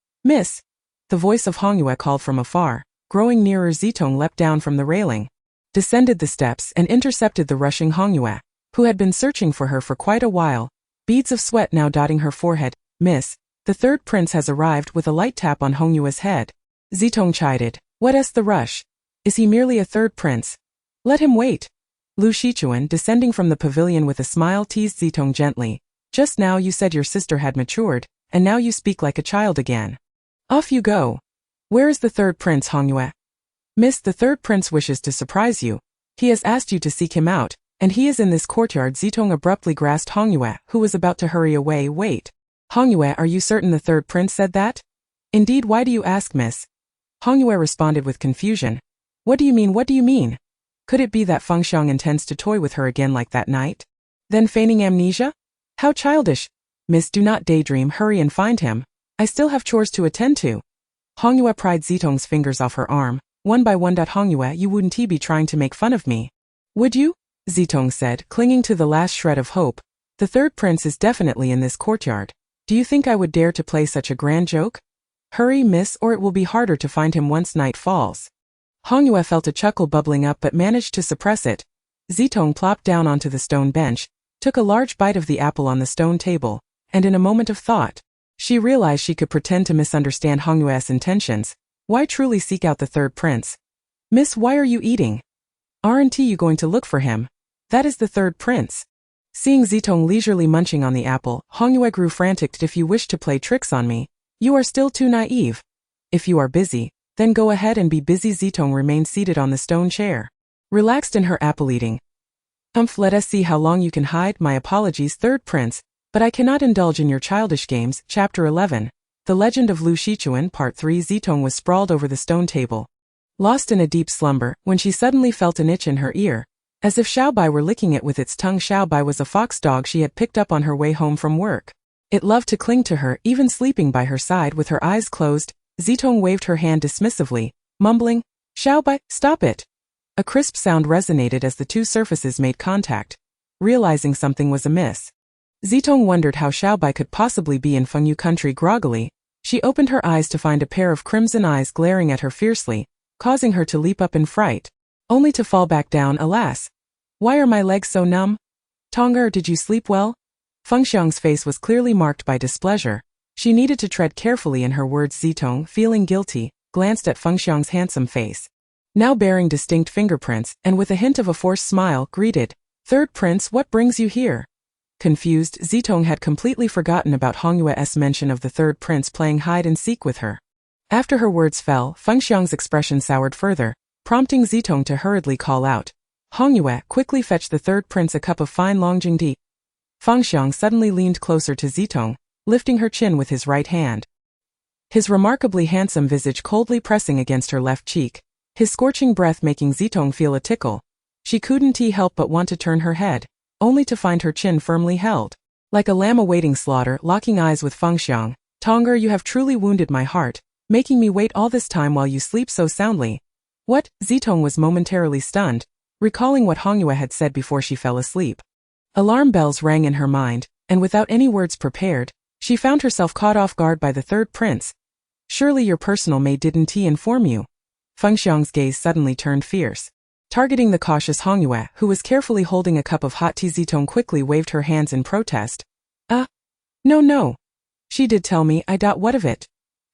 The voice of Hongyue called from afar. Growing nearer, Zitong leapt down from the railing, descended the steps and intercepted the rushing Hongyue, who had been searching for her for quite a while, beads of sweat now dotting her forehead. "Miss, the third prince has arrived," with a light tap on Hongyue's head. Zitong chided, "What's the rush? Is he merely a third prince? Let him wait." Lu Shichuan, descending from the pavilion with a smile, teased Zitong gently. "Just now you said your sister had matured, and now you speak like a child again. Off you go. Where is the third prince, Hongyue?" "Miss, the third prince wishes to surprise you. He has asked you to seek him out, and he is in this courtyard." Zitong abruptly grasped Hongyue, who was about to hurry away. "Wait. Hongyue, are you certain the third prince said that?" "Indeed, why do you ask, miss?" Hongyue responded with confusion. What do you mean? Could it be that Fengxiang intends to toy with her again like that night? Then feigning amnesia? How childish. "Miss, do not daydream, hurry and find him. I still have chores to attend to." Hongyue pried Zitong's fingers off her arm, one by one. "Hongyue, you wouldn't be trying to make fun of me, would you?" Zitong said, clinging to the last shred of hope. "The third prince is definitely in this courtyard. Do you think I would dare to play such a grand joke? Hurry, miss, or it will be harder to find him once night falls." Hongyue felt a chuckle bubbling up but managed to suppress it. Zitong plopped down onto the stone bench, took a large bite of the apple on the stone table, and in a moment of thought, she realized she could pretend to misunderstand Hongyue's intentions. Why truly seek out the third prince? "Miss, why are you eating? Aren't you going to look for him? That is the third prince." Seeing Zitong leisurely munching on the apple, Hongyue grew frantic. "If you wish to play tricks on me, you are still too naive. If you are busy, then go ahead and be busy." Zitong remained seated on the stone chair, relaxed in her apple eating. Let us see how long you can hide." "My apologies, third prince, but I cannot indulge in your childish games." Chapter 11. The Legend of Lu Shichuan, Part 3. Zitong was sprawled over the stone table, lost in a deep slumber, when she suddenly felt an itch in her ear, as if Xiaobai were licking it with its tongue. Xiaobai was a fox dog she had picked up on her way home from work. It loved to cling to her, even sleeping by her side with her eyes closed. Zitong waved her hand dismissively, mumbling, "Xiaobai, stop it." A crisp sound resonated as the two surfaces made contact. Realizing something was amiss, Zitong wondered how Xiaobai could possibly be in Fengyu country. Groggily, she opened her eyes to find a pair of crimson eyes glaring at her fiercely, causing her to leap up in fright, only to fall back down. "Alas! Why are my legs so numb? Tonger, did you sleep well?" Fengxiang's face was clearly marked by displeasure. She needed to tread carefully in her words. Zitong, feeling guilty, glanced at Fengxiang's handsome face, now bearing distinct fingerprints, and with a hint of a forced smile, greeted, "Third prince, what brings you here?" Confused, Zitong had completely forgotten about Hongyue's mention of the third prince playing hide-and-seek with her. After her words fell, Fengxiang's expression soured further, prompting Zitong to hurriedly call out, "Hongyue, quickly fetch the third prince a cup of fine Longjing tea." Fengxiang suddenly leaned closer to Zitong, lifting her chin with his right hand, his remarkably handsome visage coldly pressing against her left cheek, his scorching breath making Zitong feel a tickle. She couldn't help but want to turn her head, only to find her chin firmly held, like a lamb awaiting slaughter. Locking eyes with Fengxiang, "Tonger, you have truly wounded my heart, making me wait all this time while you sleep so soundly." "What?" Zitong was momentarily stunned, recalling what Hongyue had said before she fell asleep. Alarm bells rang in her mind, and without any words prepared, she found herself caught off guard by the third prince. "Surely your personal maid didn't inform you?" Fengxiang's gaze suddenly turned fierce, targeting the cautious Hongyue, who was carefully holding a cup of hot tea. Zitong quickly waved her hands in protest. No. She did tell me. What of it?"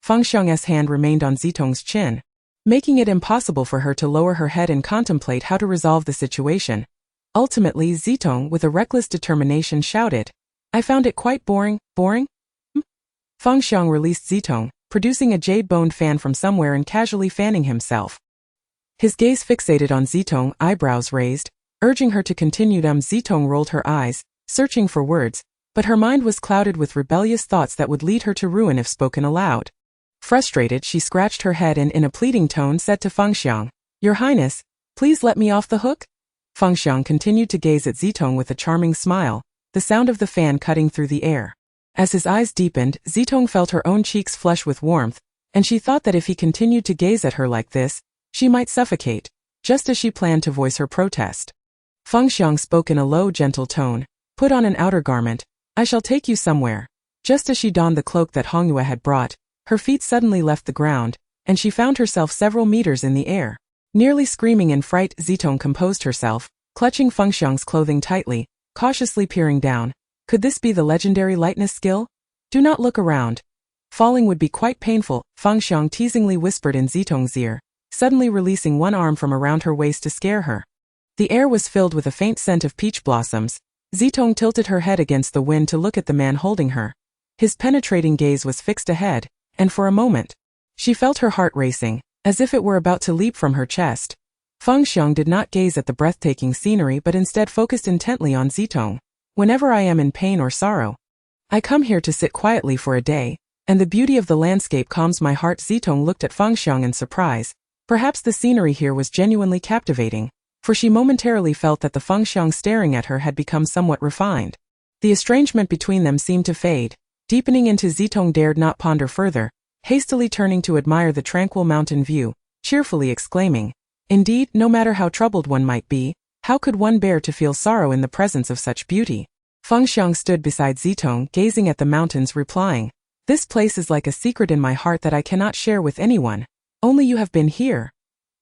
Fengxiang's hand remained on Zitong's chin, making it impossible for her to lower her head and contemplate how to resolve the situation. Ultimately, Zitong, with a reckless determination, shouted, "I found it quite boring." "Boring?" Fengxiang released Zitong, producing a jade-boned fan from somewhere and casually fanning himself. His gaze fixated on Zitong, eyebrows raised, urging her to continue. Zitong rolled her eyes, searching for words, but her mind was clouded with rebellious thoughts that would lead her to ruin if spoken aloud. Frustrated, she scratched her head and in a pleading tone said to Fengxiang, "Your Highness, please let me off the hook?" Fengxiang continued to gaze at Zitong with a charming smile, the sound of the fan cutting through the air. As his eyes deepened, Zitong felt her own cheeks flush with warmth, and she thought that if he continued to gaze at her like this, she might suffocate, just as she planned to voice her protest. Fengxiang spoke in a low, gentle tone. Put on an outer garment. I shall take you somewhere. Just as she donned the cloak that Hongyue had brought, her feet suddenly left the ground, and she found herself several meters in the air. Nearly screaming in fright, Zitong composed herself, clutching Fengxiang's clothing tightly, cautiously peering down. Could this be the legendary lightness skill? Do not look around. Falling would be quite painful, Fengxiang teasingly whispered in Zitong's ear, suddenly releasing one arm from around her waist to scare her. The air was filled with a faint scent of peach blossoms. Zitong tilted her head against the wind to look at the man holding her. His penetrating gaze was fixed ahead, and for a moment, she felt her heart racing, as if it were about to leap from her chest. Fengxiang did not gaze at the breathtaking scenery but instead focused intently on Zitong. Whenever I am in pain or sorrow, I come here to sit quietly for a day, and the beauty of the landscape calms my heart. Zitong looked at Fengxiang in surprise. Perhaps the scenery here was genuinely captivating, for she momentarily felt that the Fengxiang staring at her had become somewhat refined. The estrangement between them seemed to fade, deepening into. Zitong dared not ponder further, hastily turning to admire the tranquil mountain view, cheerfully exclaiming, "Indeed, no matter how troubled one might be, how could one bear to feel sorrow in the presence of such beauty?" Fengxiang stood beside Zitong, gazing at the mountains, replying, "This place is like a secret in my heart that I cannot share with anyone. Only you have been here.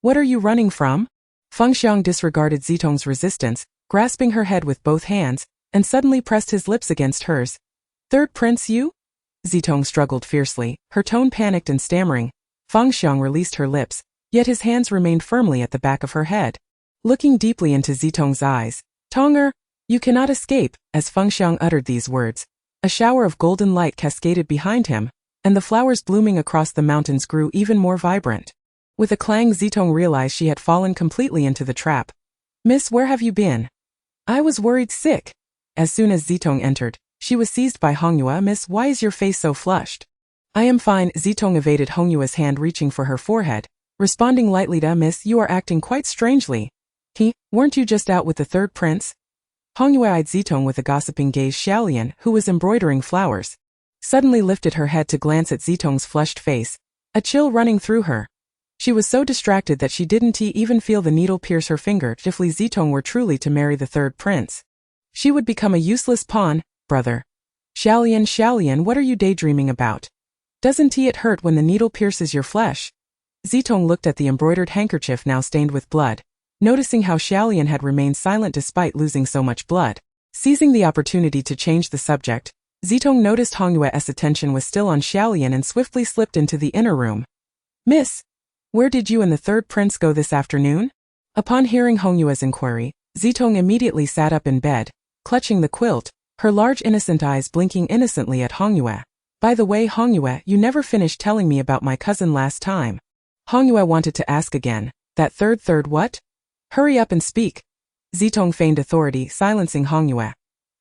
What are you running from?" Fengxiang disregarded Zitong's resistance, grasping her head with both hands, and suddenly pressed his lips against hers. "Third prince, you?" Zitong struggled fiercely, her tone panicked and stammering. Fengxiang released her lips, yet his hands remained firmly at the back of her head. Looking deeply into Zitong's eyes, "Tonger, you cannot escape." As Fengxiang uttered these words, a shower of golden light cascaded behind him, and the flowers blooming across the mountains grew even more vibrant. With a clang, Zitong realized she had fallen completely into the trap. "Miss, where have you been?" "I was worried sick." As soon as Zitong entered, she was seized by Hongyue. "Miss, why is your face so flushed?" "I am fine." Zitong evaded Hongyue's hand, reaching for her forehead, responding lightly to, "Miss, you are acting quite strangely. Weren't you just out with the third prince?" Hongyue eyed Zitong with a gossiping gaze. Xiaolian, who was embroidering flowers, suddenly lifted her head to glance at Zitong's flushed face, a chill running through her. She was so distracted that she didn't even feel the needle pierce her finger. If Li Zitong were truly to marry the third prince, she would become a useless pawn. "Brother." Xiaolian, what are you daydreaming about? Doesn't it hurt when the needle pierces your flesh?" Zitong looked at the embroidered handkerchief now stained with blood, noticing how Xiaolian had remained silent despite losing so much blood. Seizing the opportunity to change the subject, Zitong noticed Hongyue's attention was still on Xiaolian and swiftly slipped into the inner room. "Miss, where did you and the third prince go this afternoon?" Upon hearing Hongyue's inquiry, Zitong immediately sat up in bed, clutching the quilt, her large innocent eyes blinking innocently at Hongyue. "By the way, Hongyue, you never finished telling me about my cousin last time." Hongyue wanted to ask again, "That third what? Hurry up and speak." Zitong feigned authority, silencing Hongyue.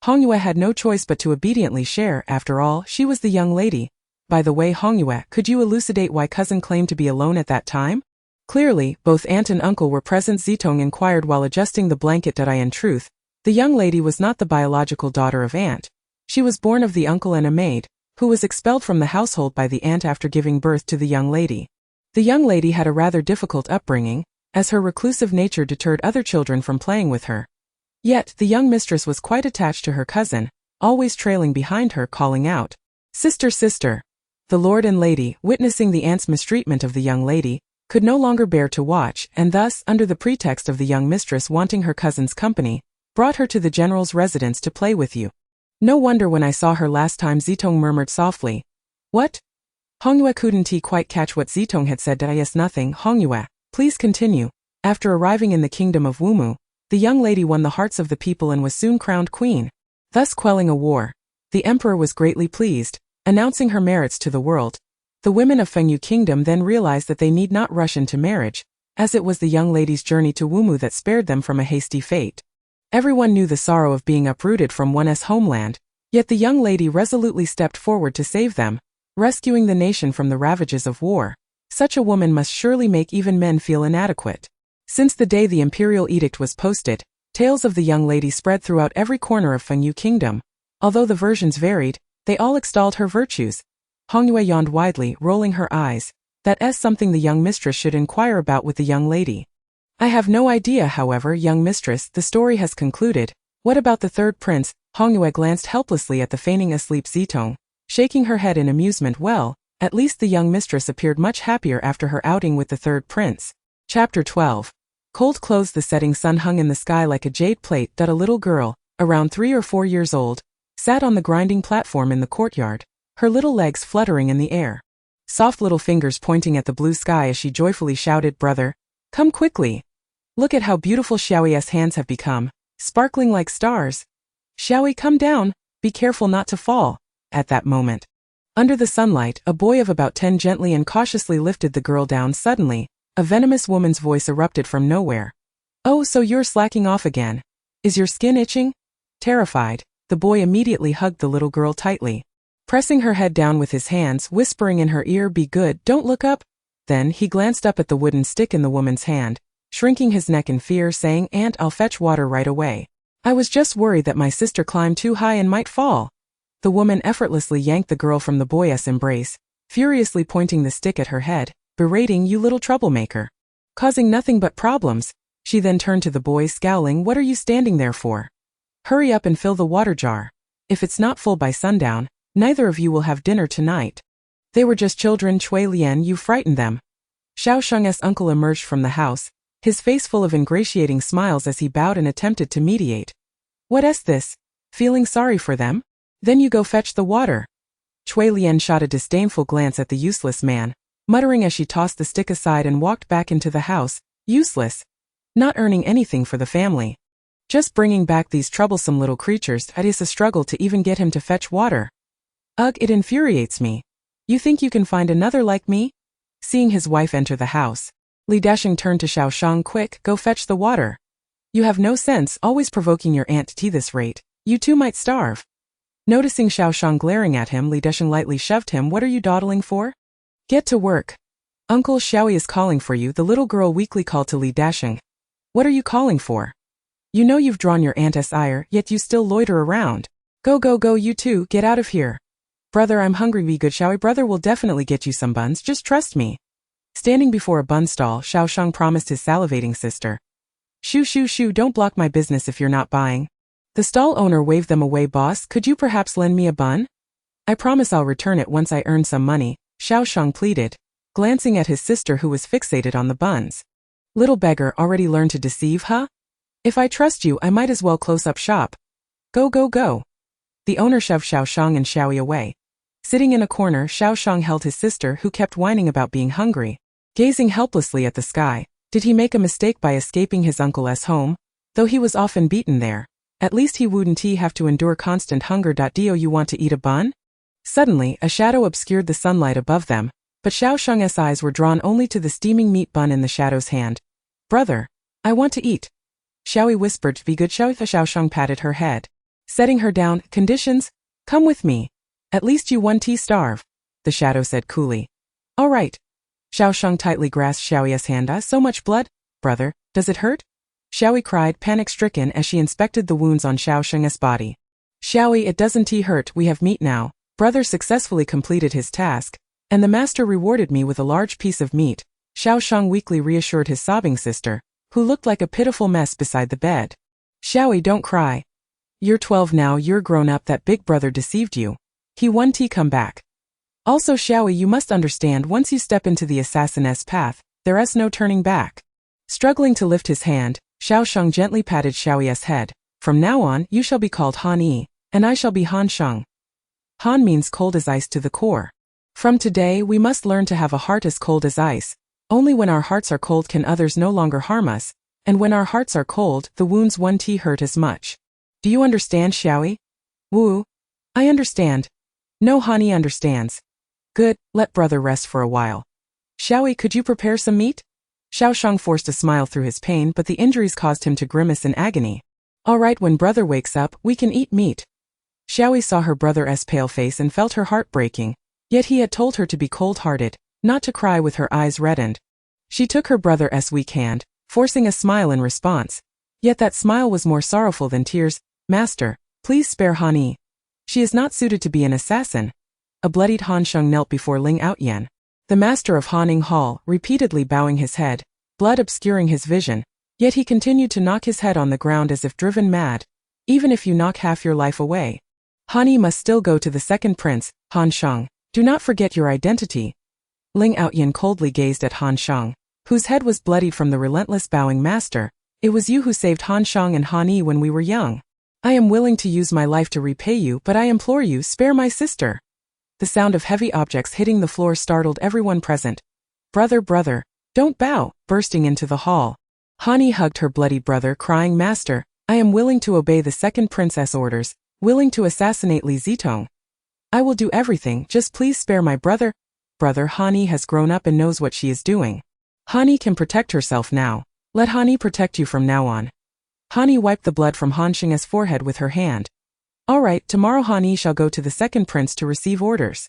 Hongyue had no choice but to obediently share. After all, she was the young lady. "By the way, Hongyue, could you elucidate why cousin claimed to be alone at that time?" "Clearly, both aunt and uncle were present," Zitong inquired while adjusting the blanket. "In truth, the young lady was not the biological daughter of aunt. She was born of the uncle and a maid, who was expelled from the household by the aunt after giving birth to the young lady. The young lady had a rather difficult upbringing, as her reclusive nature deterred other children from playing with her. Yet, the young mistress was quite attached to her cousin, always trailing behind her, calling out, 'Sister, sister.' The lord and lady, witnessing the aunt's mistreatment of the young lady, could no longer bear to watch, and thus, under the pretext of the young mistress wanting her cousin's company, brought her to the general's residence to play with you. No wonder when I saw her last time." Zitong murmured softly. "What?" Hongyue couldn't quite catch what Zitong had said. "Yes, nothing." "Hongyue, please continue." After arriving in the kingdom of Wumu, the young lady won the hearts of the people and was soon crowned queen, thus quelling a war. The emperor was greatly pleased, announcing her merits to the world. The women of Fengyu Kingdom then realized that they need not rush into marriage, as it was the young lady's journey to Wumu that spared them from a hasty fate. Everyone knew the sorrow of being uprooted from one's homeland, yet the young lady resolutely stepped forward to save them, rescuing the nation from the ravages of war. Such a woman must surely make even men feel inadequate. Since the day the imperial edict was posted, tales of the young lady spread throughout every corner of Fengyu Kingdom. Although the versions varied, they all extolled her virtues. Hongyue yawned widely, rolling her eyes. That's something the young mistress should inquire about with the young lady. I have no idea, however, young mistress, the story has concluded. What about the third prince? Hongyue glanced helplessly at the feigning asleep Zitong, shaking her head in amusement. Well, at least the young mistress appeared much happier after her outing with the third prince. Chapter 12. Cold clothes. The setting sun hung in the sky like a jade plate. A little girl, around 3 or 4 years old, sat on the grinding platform in the courtyard, her little legs fluttering in the air. Soft little fingers pointing at the blue sky as she joyfully shouted, "Brother, come quickly. Look at how beautiful Xiaoyi's hands have become, sparkling like stars. Xiaoyi, come down, be careful not to fall." At that moment, under the sunlight, a boy of about 10 gently and cautiously lifted the girl down. Suddenly, a venomous woman's voice erupted from nowhere. "Oh, so you're slacking off again. Is your skin itching?" Terrified, the boy immediately hugged the little girl tightly, pressing her head down with his hands, whispering in her ear, "Be good, don't look up." Then he glanced up at the wooden stick in the woman's hand, shrinking his neck in fear, saying, "Aunt, I'll fetch water right away. I was just worried that my sister climbed too high and might fall." The woman effortlessly yanked the girl from the boy's embrace, furiously pointing the stick at her head, berating, "You little troublemaker, causing nothing but problems." She then turned to the boy, scowling, "What are you standing there for? Hurry up and fill the water jar. If it's not full by sundown, neither of you will have dinner tonight." They were just children, Cui Lian, you frightened them. Xiao Sheng's uncle emerged from the house, his face full of ingratiating smiles as he bowed and attempted to mediate. "What's this? Feeling sorry for them? Then you go fetch the water." Cui Lian shot a disdainful glance at the useless man, muttering as she tossed the stick aside and walked back into the house. Useless. Not earning anything for the family. Just bringing back these troublesome little creatures. It is a struggle to even get him to fetch water. Ugh, it infuriates me. You think you can find another like me? Seeing his wife enter the house, Li Dasheng turned to Xiao Shang, "Quick, go fetch the water. You have no sense, always provoking your aunt to this rate. You too might starve." Noticing Xiao Shang glaring at him, Li Dasheng lightly shoved him. "What are you dawdling for? Get to work. Uncle Xiaoyi is calling for you," the little girl weakly called to Li Dasheng. "What are you calling for? You know you've drawn your aunt's ire, yet you still loiter around. Go, go, go, you two, get out of here." "Brother, I'm hungry. Be good, Xiaoyi. Brother will definitely get you some buns, just trust me." Standing before a bun stall, Xiao Shang promised his salivating sister. "Shoo, shoo, shoo, don't block my business if you're not buying." The stall owner waved them away. "Boss, could you perhaps lend me a bun? I promise I'll return it once I earn some money," Xiao Shang pleaded, glancing at his sister who was fixated on the buns. "Little beggar, already learned to deceive, huh? If I trust you, I might as well close up shop. Go, go, go." The owner shoved Xiao Shang and Xiaoyi away. Sitting in a corner, Xiao Shang held his sister, who kept whining about being hungry, gazing helplessly at the sky. Did he make a mistake by escaping his uncle's home? Though he was often beaten there, at least he wouldn't have to endure constant hunger. "Do you want to eat a bun?" Suddenly, a shadow obscured the sunlight above them, but Xiao Sheng's eyes were drawn only to the steaming meat bun in the shadow's hand. "Brother, I want to eat." Xiaoyi whispered, "Be good, Xiaoyi." Xiao Shang patted her head, setting her down. "Conditions? Come with me. At least you won't starve," the shadow said coolly. "All right." Xiao Shang tightly grasped Xiaoyi's hand. "So much blood? Brother, does it hurt?" Xiaoyi cried, panic-stricken as she inspected the wounds on Xiao Sheng's body. "Xiaoyi, it doesn't hurt. We have meat now." Brother successfully completed his task, and the master rewarded me with a large piece of meat. Xiao Shang weakly reassured his sobbing sister, who looked like a pitiful mess beside the bed. "Xiaoyi, don't cry. You're 12 now, you're grown up. That big brother deceived you. He won't come back. Also, Xiaoyi, you must understand, once you step into the assassin's path, there's no turning back." Struggling to lift his hand, Xiao Shang gently patted Xiaoyi's head. "From now on, you shall be called Han Yi, and I shall be Han Sheng. Han means cold as ice to the core. From today, we must learn to have a heart as cold as ice. Only when our hearts are cold can others no longer harm us, and when our hearts are cold, the wounds won't hurt as much. Do you understand, Xiaoyi?" "Wu, I understand." "No, Han Yi understands." "Good, let brother rest for a while. Xiaoyi, could you prepare some meat?" Xiao Shang forced a smile through his pain, but the injuries caused him to grimace in agony. "All right, when brother wakes up, we can eat meat." Xiaoyi saw her brother's pale face and felt her heart breaking, yet he had told her to be cold-hearted, not to cry. With her eyes reddened, she took her brother's weak hand, forcing a smile in response. Yet that smile was more sorrowful than tears. "Master, please spare Han Yi. She is not suited to be an assassin." A bloodied Han Sheng knelt before Ling Outyen. The master of Haning Hall, repeatedly bowing his head, blood obscuring his vision, yet he continued to knock his head on the ground as if driven mad. Even if you knock half your life away, Hani must still go to the second prince, Han Sheng. Do not forget your identity. Ling Outyin coldly gazed at Han Sheng, whose head was bloodied from the relentless bowing master. It was you who saved Han Sheng and Han Yi when we were young. I am willing to use my life to repay you, but I implore you, spare my sister. The sound of heavy objects hitting the floor startled everyone present. Brother, don't bow, bursting into the hall. Hani hugged her bloody brother, crying, Master, I am willing to obey the second princess' orders, willing to assassinate Li Zitong. I will do everything, just please spare my brother. Brother, Hani has grown up and knows what she is doing. Hani can protect herself now. Let Hani protect you from now on. Hani wiped the blood from Han Sheng's forehead with her hand. All right, tomorrow Hani shall go to the second prince to receive orders.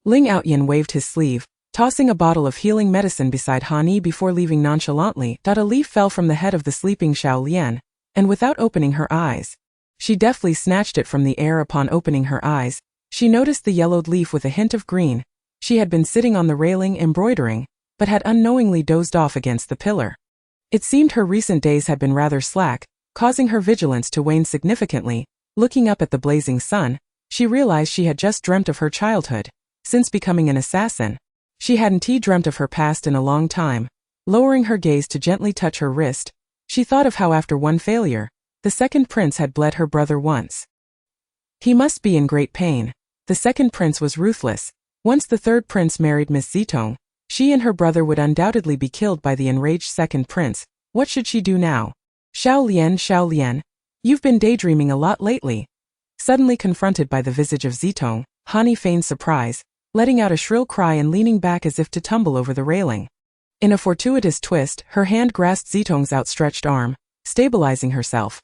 Ling Outyin waved his sleeve, tossing a bottle of healing medicine beside Hani before leaving nonchalantly. A leaf fell from the head of the sleeping Xiao Lian, and without opening her eyes, she deftly snatched it from the air. Upon opening her eyes, she noticed the yellowed leaf with a hint of green. She had been sitting on the railing embroidering, but had unknowingly dozed off against the pillar. It seemed her recent days had been rather slack, causing her vigilance to wane significantly. Looking up at the blazing sun, she realized she had just dreamt of her childhood. Since becoming an assassin, she hadn't dreamt of her past in a long time. Lowering her gaze to gently touch her wrist, she thought of how after one failure, the second prince had bled her brother once. He must be in great pain. The second prince was ruthless. Once the third prince married Miss Zitong, she and her brother would undoubtedly be killed by the enraged second prince. What should she do now? Xiao Lian, you've been daydreaming a lot lately. Suddenly confronted by the visage of Zitong, Hani feigned surprise, letting out a shrill cry and leaning back as if to tumble over the railing. In a fortuitous twist, her hand grasped Zitong's outstretched arm, stabilizing herself.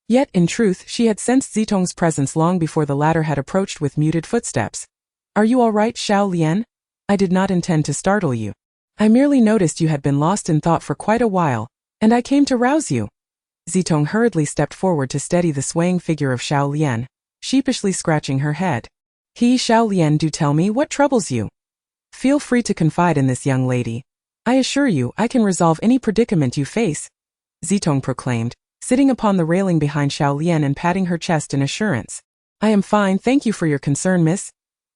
Yet, in truth, she had sensed Zitong's presence long before the latter had approached with muted footsteps. Are you all right, Xiao Lian? I did not intend to startle you. I merely noticed you had been lost in thought for quite a while, and I came to rouse you. Zitong hurriedly stepped forward to steady the swaying figure of Xiao Lian, sheepishly scratching her head. Xiao Lian, do tell me what troubles you. Feel free to confide in this young lady. I assure you, I can resolve any predicament you face, Zitong proclaimed, sitting upon the railing behind Xiao Lian and patting her chest in assurance. I am fine, thank you for your concern, miss.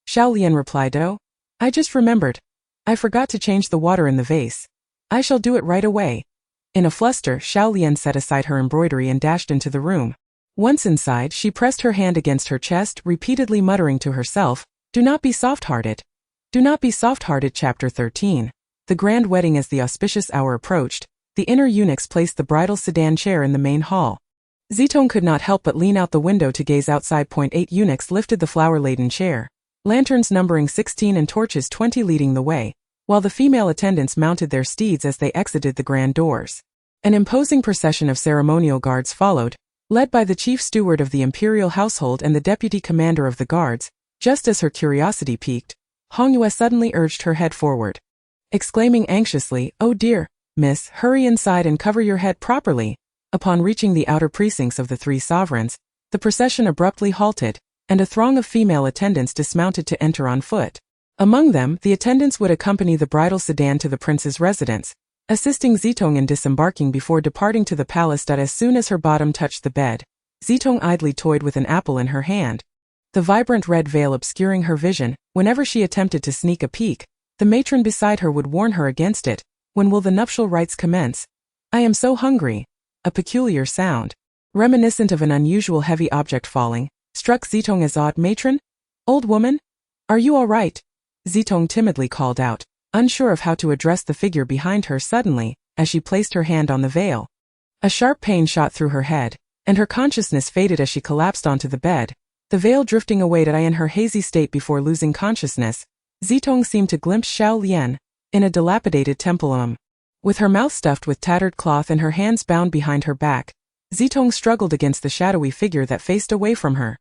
Xiao Lian replied, Oh, I just remembered. I forgot to change the water in the vase. I shall do it right away. In a fluster, Xiao Lian set aside her embroidery and dashed into the room. Once inside, she pressed her hand against her chest, repeatedly muttering to herself, Do not be soft-hearted. Do not be soft-hearted. Chapter 13. The grand wedding. As the auspicious hour approached, the inner eunuchs placed the bridal sedan chair in the main hall. Zitong could not help but lean out the window to gaze outside. 8 eunuchs lifted the flower-laden chair, lanterns numbering 16 and torches 20 leading the way, while the female attendants mounted their steeds as they exited the grand doors. An imposing procession of ceremonial guards followed, led by the chief steward of the imperial household and the deputy commander of the guards. Just as her curiosity piqued, Hongyue suddenly urged her head forward, exclaiming anxiously, Oh dear, miss, hurry inside and cover your head properly. Upon reaching the outer precincts of the three sovereigns, the procession abruptly halted, and a throng of female attendants dismounted to enter on foot. Among them, the attendants would accompany the bridal sedan to the prince's residence, assisting Zitong in disembarking before departing to the palace. As soon as her bottom touched the bed, Zitong idly toyed with an apple in her hand, the vibrant red veil obscuring her vision. Whenever she attempted to sneak a peek, the matron beside her would warn her against it. When will the nuptial rites commence? I am so hungry. A peculiar sound, reminiscent of an unusual heavy object falling, struck Zitong as odd. Matron? Old woman? Are you all right? Zitong timidly called out, unsure of how to address the figure behind her. Suddenly, as she placed her hand on the veil, a sharp pain shot through her head, and her consciousness faded as she collapsed onto the bed, the veil drifting away. In her hazy state before losing consciousness, Zitong seemed to glimpse Xiao Lian in a dilapidated temple. With her mouth stuffed with tattered cloth and her hands bound behind her back, Zitong struggled against the shadowy figure that faced away from her.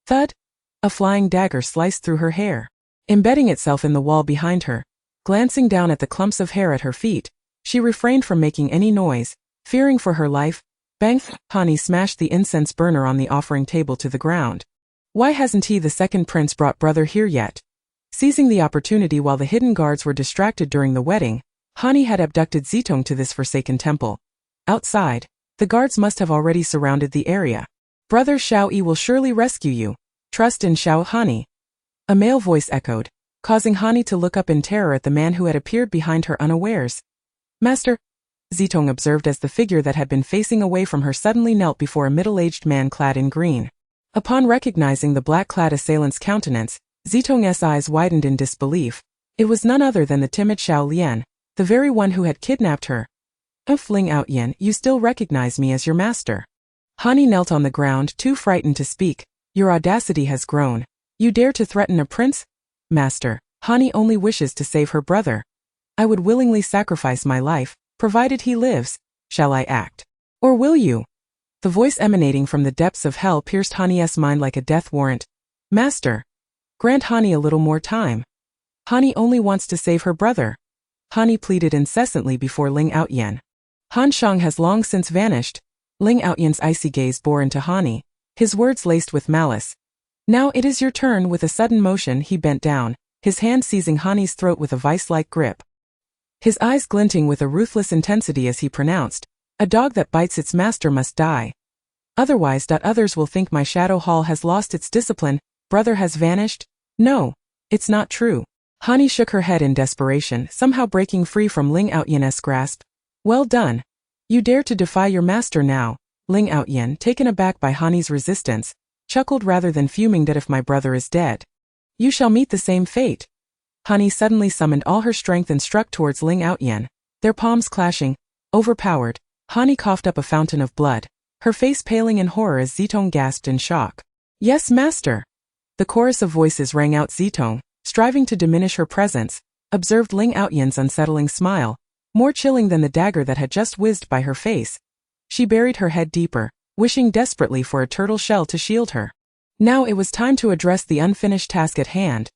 Thud! A flying dagger sliced through her hair, embedding itself in the wall behind her. Glancing down at the clumps of hair at her feet, she refrained from making any noise, fearing for her life. Bang! Hani smashed the incense burner on the offering table to the ground. Why hasn't the second prince brought brother here yet? Seizing the opportunity while the hidden guards were distracted during the wedding, Hani had abducted Zitong to this forsaken temple. Outside, the guards must have already surrounded the area. Brother Xiao Yi will surely rescue you. Trust in Xiao Hani. A male voice echoed, causing Hani to look up in terror at the man who had appeared behind her unawares. Master, Zitong observed as the figure that had been facing away from her suddenly knelt before a middle-aged man clad in green. Upon recognizing the black-clad assailant's countenance, Zitong's eyes widened in disbelief. It was none other than the timid Xiao Lian, the very one who had kidnapped her. Ling Outyan, you still recognize me as your master. Hani knelt on the ground, too frightened to speak. Your audacity has grown. You dare to threaten a prince? Master, Hani only wishes to save her brother. I would willingly sacrifice my life, provided he lives. Shall I act? Or will you? The voice emanating from the depths of hell pierced Hani's mind like a death warrant. Master, grant Hani a little more time. Hani only wants to save her brother. Hani pleaded incessantly before Ling Outyan. Han Shang has long since vanished. Ling Outyan's icy gaze bore into Hani, his words laced with malice. Now it is your turn. With a sudden motion he bent down, his hand seizing Hani's throat with a vice-like grip. His eyes glinting with a ruthless intensity as he pronounced, a dog that bites its master must die. Otherwise, others will think my shadow hall has lost its discipline. Brother has vanished? No, it's not true. Hani shook her head in desperation, somehow breaking free from Ling Outyan's grasp. Well done. You dare to defy your master now. Ling Outyan, taken aback by Hani's resistance, chuckled rather than fuming that if my brother is dead, you shall meet the same fate. Hani suddenly summoned all her strength and struck towards Ling Outyan, their palms clashing. Overpowered, Hani coughed up a fountain of blood, her face paling in horror as Zitong gasped in shock. Yes, master. The chorus of voices rang out. Zitong, striving to diminish her presence, observed Ling Outyan's unsettling smile, more chilling than the dagger that had just whizzed by her face. She buried her head deeper, wishing desperately for a turtle shell to shield her. Now it was time to address the unfinished task at hand.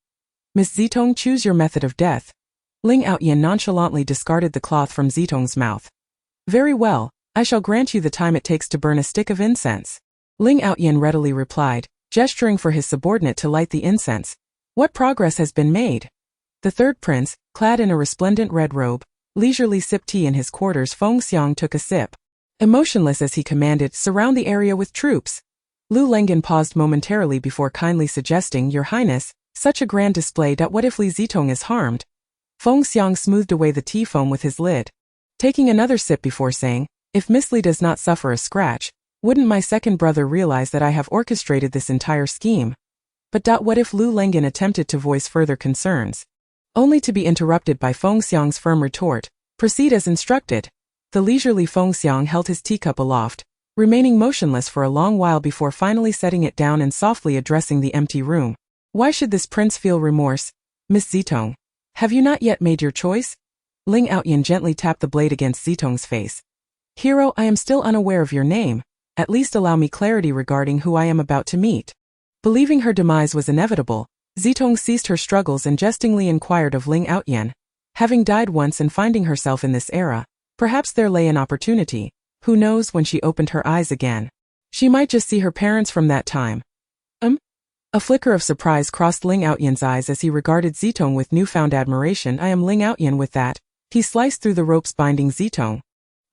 Miss Zitong, choose your method of death. Ling Outyan nonchalantly discarded the cloth from Zitong's mouth. Very well, I shall grant you the time it takes to burn a stick of incense. Ling Outyan readily replied, gesturing for his subordinate to light the incense. What progress has been made? The third prince, clad in a resplendent red robe, leisurely sipped tea in his quarters. Fengxiang took a sip. Emotionless as he commanded, surround the area with troops. Lu Lengan paused momentarily before kindly suggesting, Your Highness, such a grand display. What if Li Zitong is harmed? Fengxiang smoothed away the tea foam with his lid, taking another sip before saying, If Miss Li does not suffer a scratch, wouldn't my second brother realize that I have orchestrated this entire scheme? But what if Lu Lengan attempted to voice further concerns, only to be interrupted by Fengxiang's firm retort, Proceed as instructed. The leisurely Fengxiang held his teacup aloft, remaining motionless for a long while before finally setting it down and softly addressing the empty room. Why should this prince feel remorse? Miss Zitong, have you not yet made your choice? Ling Outyan gently tapped the blade against Zitong's face. Hero, I am still unaware of your name. At least allow me clarity regarding who I am about to meet. Believing her demise was inevitable, Zitong ceased her struggles and jestingly inquired of Ling Outyan. Having died once and finding herself in this era, perhaps there lay an opportunity. Who knows, when she opened her eyes again, she might just see her parents from that time. A flicker of surprise crossed Ling Outyan's eyes as he regarded Zitong with newfound admiration. I am Ling Outyan. With that, he sliced through the ropes binding Zitong.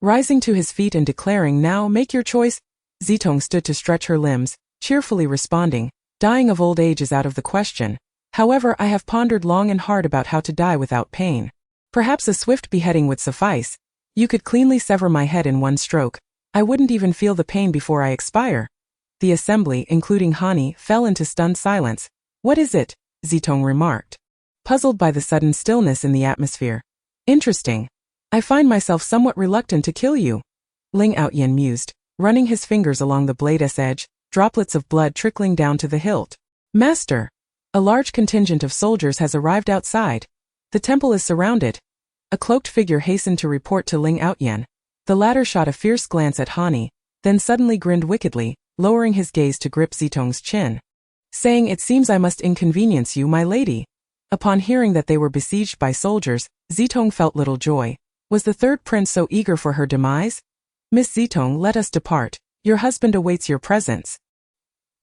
Rising to his feet and declaring, Now make your choice, Zitong stood to stretch her limbs, cheerfully responding, Dying of old age is out of the question. However, I have pondered long and hard about how to die without pain. Perhaps a swift beheading would suffice. You could cleanly sever my head in one stroke. I wouldn't even feel the pain before I expire. The assembly, including Hani, fell into stunned silence. What is it? Zitong remarked, puzzled by the sudden stillness in the atmosphere. Interesting. I find myself somewhat reluctant to kill you. Ling Outyan mused, running his fingers along the blade's edge, droplets of blood trickling down to the hilt. Master! A large contingent of soldiers has arrived outside. The temple is surrounded. A cloaked figure hastened to report to Ling Outyan. The latter shot a fierce glance at Hani, then suddenly grinned wickedly, lowering his gaze to grip Zitong's chin, saying, It seems I must inconvenience you, my lady. Upon hearing that they were besieged by soldiers, Zitong felt little joy. Was the third prince so eager for her demise? Miss Zitong, let us depart. Your husband awaits your presence.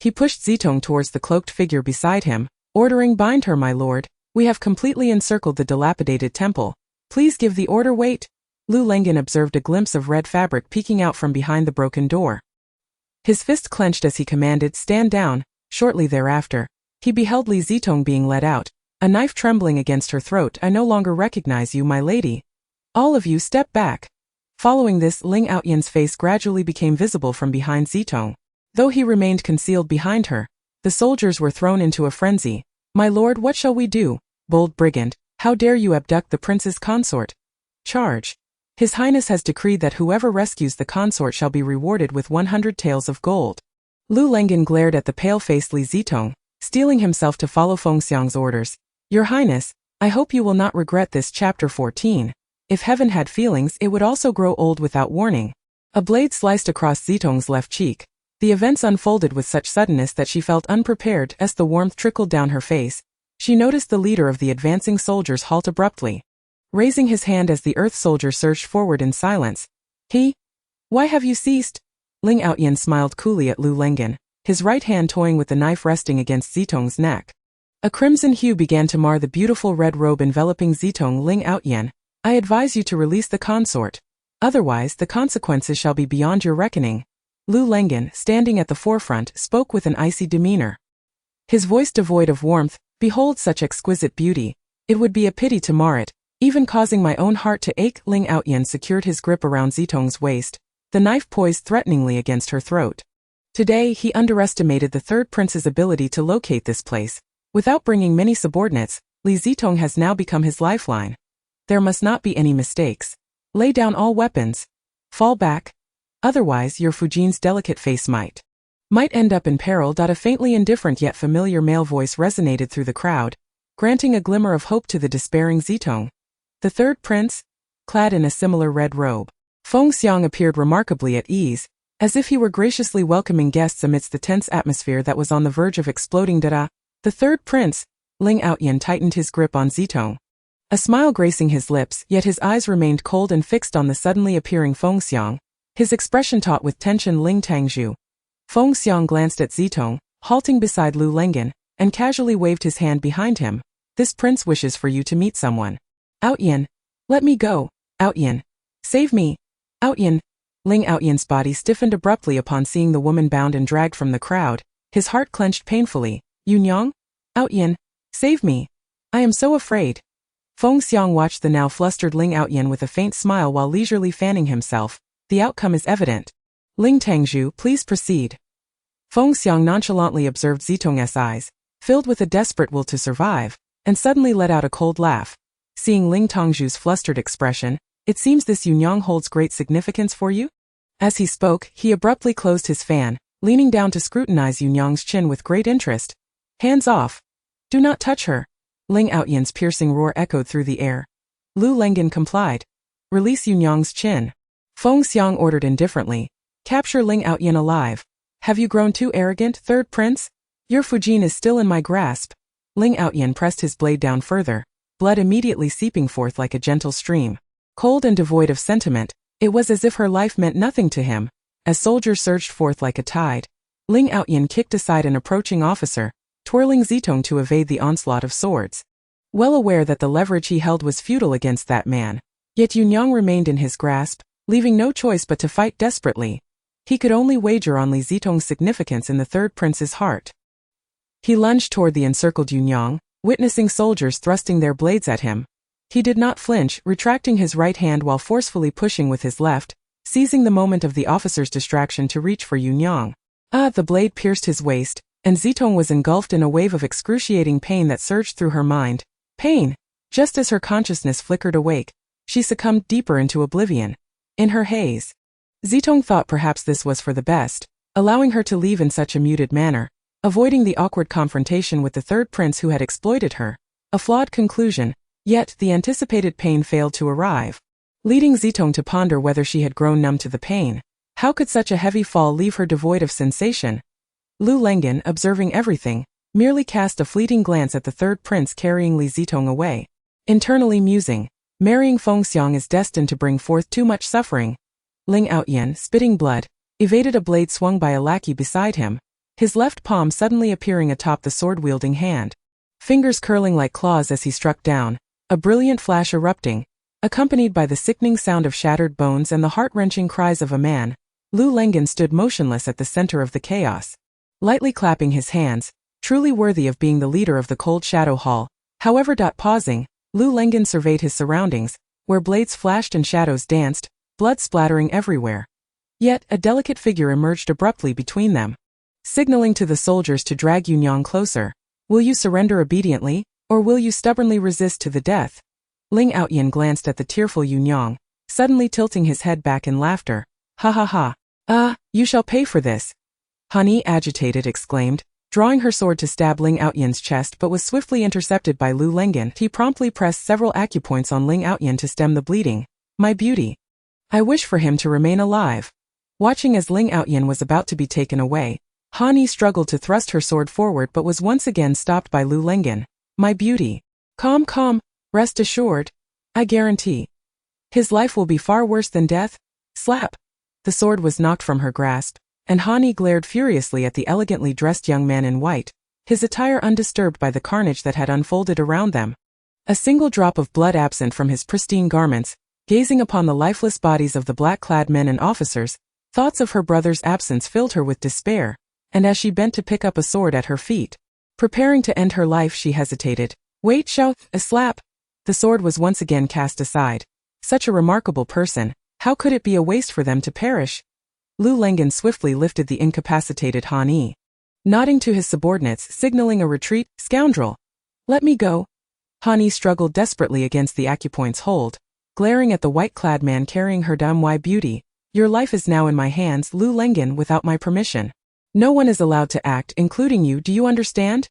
He pushed Zitong towards the cloaked figure beside him, ordering, Bind her, my lord. We have completely encircled the dilapidated temple. Please give the order. Wait. Lu Lengen observed a glimpse of red fabric peeking out from behind the broken door. His fist clenched as he commanded, "Stand down." Shortly thereafter, he beheld Li Zitong being led out, a knife trembling against her throat. "I no longer recognize you, my lady. All of you step back." Following this, Ling Outyan's face gradually became visible from behind Zitong. Though he remained concealed behind her, the soldiers were thrown into a frenzy. "My lord, what shall we do? Bold brigand, how dare you abduct the prince's consort? Charge. His Highness has decreed that whoever rescues the consort shall be rewarded with 100 taels of gold." Lu Lengen glared at the pale-faced Li Zitong, steeling himself to follow Fengxiang's orders. "Your Highness, I hope you will not regret this." Chapter 14. If heaven had feelings, it would also grow old without warning. A blade sliced across Zitong's left cheek. The events unfolded with such suddenness that she felt unprepared. As the warmth trickled down her face, she noticed the leader of the advancing soldiers halt abruptly, raising his hand as the earth soldier surged forward in silence. Why have you ceased?" Ling Outyan smiled coolly at Lu Lengen, his right hand toying with the knife resting against Zitong's neck. A crimson hue began to mar the beautiful red robe enveloping Zitong. "Ling Outyan, I advise you to release the consort. Otherwise, the consequences shall be beyond your reckoning." Lu Lengen, standing at the forefront, spoke with an icy demeanor. His voice devoid of warmth. "Behold such exquisite beauty. It would be a pity to mar it, even causing my own heart to ache." Ling Outyan secured his grip around Zitong's waist, the knife poised threateningly against her throat. Today, he underestimated the third prince's ability to locate this place. Without bringing many subordinates, Li Zitong has now become his lifeline. There must not be any mistakes. Lay down all weapons. Fall back. Otherwise, your Fujin's delicate face might end up in peril. A faintly indifferent yet familiar male voice resonated through the crowd, granting a glimmer of hope to the despairing Zitong. The third prince, clad in a similar red robe, Fengxiang, appeared remarkably at ease, as if he were graciously welcoming guests amidst the tense atmosphere that was on the verge of exploding. The third prince. Ling Outyan tightened his grip on Zitong, a smile gracing his lips, yet his eyes remained cold and fixed on the suddenly appearing Fengxiang, his expression taut with tension. "Ling Tangzhu." Fengxiang glanced at Zitong, halting beside Lu Lengen, and casually waved his hand behind him. "This prince wishes for you to meet someone." "Outyan, let me go." "Outyan, save me." "Outyan." Ling Outyan's body stiffened abruptly upon seeing the woman bound and dragged from the crowd, his heart clenched painfully. "Yunyang? Outyan, save me. I am so afraid." Fengxiang watched the now flustered Ling Outyan with a faint smile while leisurely fanning himself. "The outcome is evident. Ling Tangzhu, please proceed." Fengxiang nonchalantly observed Zitong's eyes, filled with a desperate will to survive, and suddenly let out a cold laugh. Seeing Ling Tangzhu's flustered expression, "It seems this Yunyang holds great significance for you?" As he spoke, he abruptly closed his fan, leaning down to scrutinize Yunyang's chin with great interest. "Hands off. Do not touch her." Ling Outyan's piercing roar echoed through the air. Lu Lengen complied. "Release Yunyang's chin." Fengxiang ordered indifferently. "Capture Ling Outyan alive." "Have you grown too arrogant, third prince? Your Fujin is still in my grasp." Ling Outyan pressed his blade down further, blood immediately seeping forth like a gentle stream. Cold and devoid of sentiment, it was as if her life meant nothing to him. As soldiers surged forth like a tide, Ling Outyan kicked aside an approaching officer, twirling Zitong to evade the onslaught of swords. Well aware that the leverage he held was futile against that man, yet Yunyang remained in his grasp, leaving no choice but to fight desperately. He could only wager on Li Zitong's significance in the third prince's heart. He lunged toward the encircled Yunyang, witnessing soldiers thrusting their blades at him. He did not flinch, retracting his right hand while forcefully pushing with his left, seizing the moment of the officer's distraction to reach for Yunyang. The blade pierced his waist, and Zitong was engulfed in a wave of excruciating pain that surged through her mind. Pain! Just as her consciousness flickered awake, she succumbed deeper into oblivion. In her haze, Zitong thought perhaps this was for the best, allowing her to leave in such a muted manner, avoiding the awkward confrontation with the third prince who had exploited her. A flawed conclusion, yet the anticipated pain failed to arrive, leading Zitong to ponder whether she had grown numb to the pain. How could such a heavy fall leave her devoid of sensation? Lu Lengen, observing everything, merely cast a fleeting glance at the third prince carrying Li Zitong away, internally musing, marrying Fengxiang is destined to bring forth too much suffering. Ling Outyan, spitting blood, evaded a blade swung by a lackey beside him, his left palm suddenly appearing atop the sword-wielding hand. fingers curling like claws as he struck down, a brilliant flash erupting, accompanied by the sickening sound of shattered bones and the heart-wrenching cries of a man. Lu Lengen stood motionless at the center of the chaos, lightly clapping his hands, truly worthy of being the leader of the cold shadow hall. However, pausing, Lu Lengen surveyed his surroundings, where blades flashed and shadows danced, blood splattering everywhere. Yet, a delicate figure emerged abruptly between them, signaling to the soldiers to drag Yunyang closer. Will you surrender obediently, or will you stubbornly resist to the death? Ling Outyin glanced at the tearful Yunyang, suddenly tilting his head back in laughter. Ha ha ha. You shall pay for this. Hani, agitated, exclaimed, drawing her sword to stab Ling Outyan's chest, but was swiftly intercepted by Lu Lengen. He promptly pressed several acupoints on Ling Outyan to stem the bleeding. My beauty. I wish for him to remain alive. Watching as Ling Outyan was about to be taken away, Hani struggled to thrust her sword forward but was once again stopped by Lu Lengen. My beauty. Calm, rest assured. I guarantee. His life will be far worse than death. Slap. The sword was knocked from her grasp, and Hani glared furiously at the elegantly dressed young man in white, his attire undisturbed by the carnage that had unfolded around them. A single drop of blood absent from his pristine garments, gazing upon the lifeless bodies of the black-clad men and officers, thoughts of her brother's absence filled her with despair, and as she bent to pick up a sword at her feet, preparing to end her life, she hesitated. Wait, shout, a slap. The sword was once again cast aside. Such a remarkable person, how could it be a waste for them to perish? Lu Lengen swiftly lifted the incapacitated Hani, nodding to his subordinates, signaling a retreat. Scoundrel! Let me go. Hani struggled desperately against the acupoint's hold, glaring at the white-clad man carrying her down. Why, beauty, your life is now in my hands, Lu Lengen, without my permission. No one is allowed to act, including you, do you understand?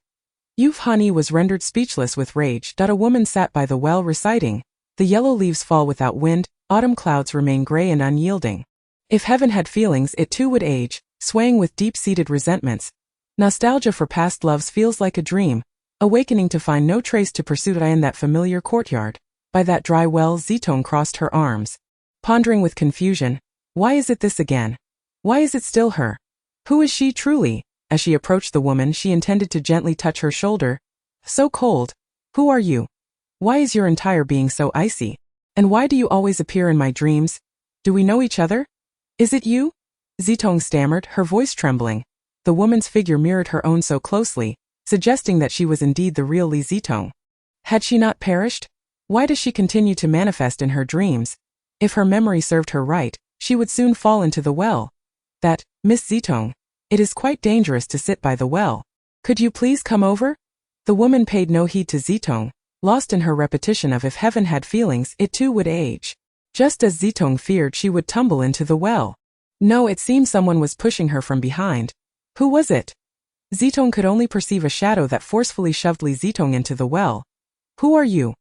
Hani was rendered speechless with rage. A woman sat by the well reciting, the yellow leaves fall without wind, autumn clouds remain gray and unyielding. If heaven had feelings, it too would age, swaying with deep-seated resentments. Nostalgia for past loves feels like a dream, awakening to find no trace to pursue. I in that familiar courtyard, by that dry well. Zitong crossed her arms, pondering with confusion. Why is it this again? Why is it still her? Who is she truly? As she approached the woman, she intended to gently touch her shoulder. So cold. Who are you? Why is your entire being so icy? And why do you always appear in my dreams? Do we know each other? Is it you? Zitong stammered, her voice trembling. The woman's figure mirrored her own so closely, suggesting that she was indeed the real Li Zitong. Had she not perished? Why does she continue to manifest in her dreams? If her memory served her right, she would soon fall into the well. That, Miss Zitong, it is quite dangerous to sit by the well. Could you please come over? The woman paid no heed to Zitong, lost in her repetition of if heaven had feelings, it too would age. Just as Zitong feared, she would tumble into the well. No, it seemed someone was pushing her from behind. Who was it? Zitong could only perceive a shadow that forcefully shoved Li Zitong into the well. Who are you?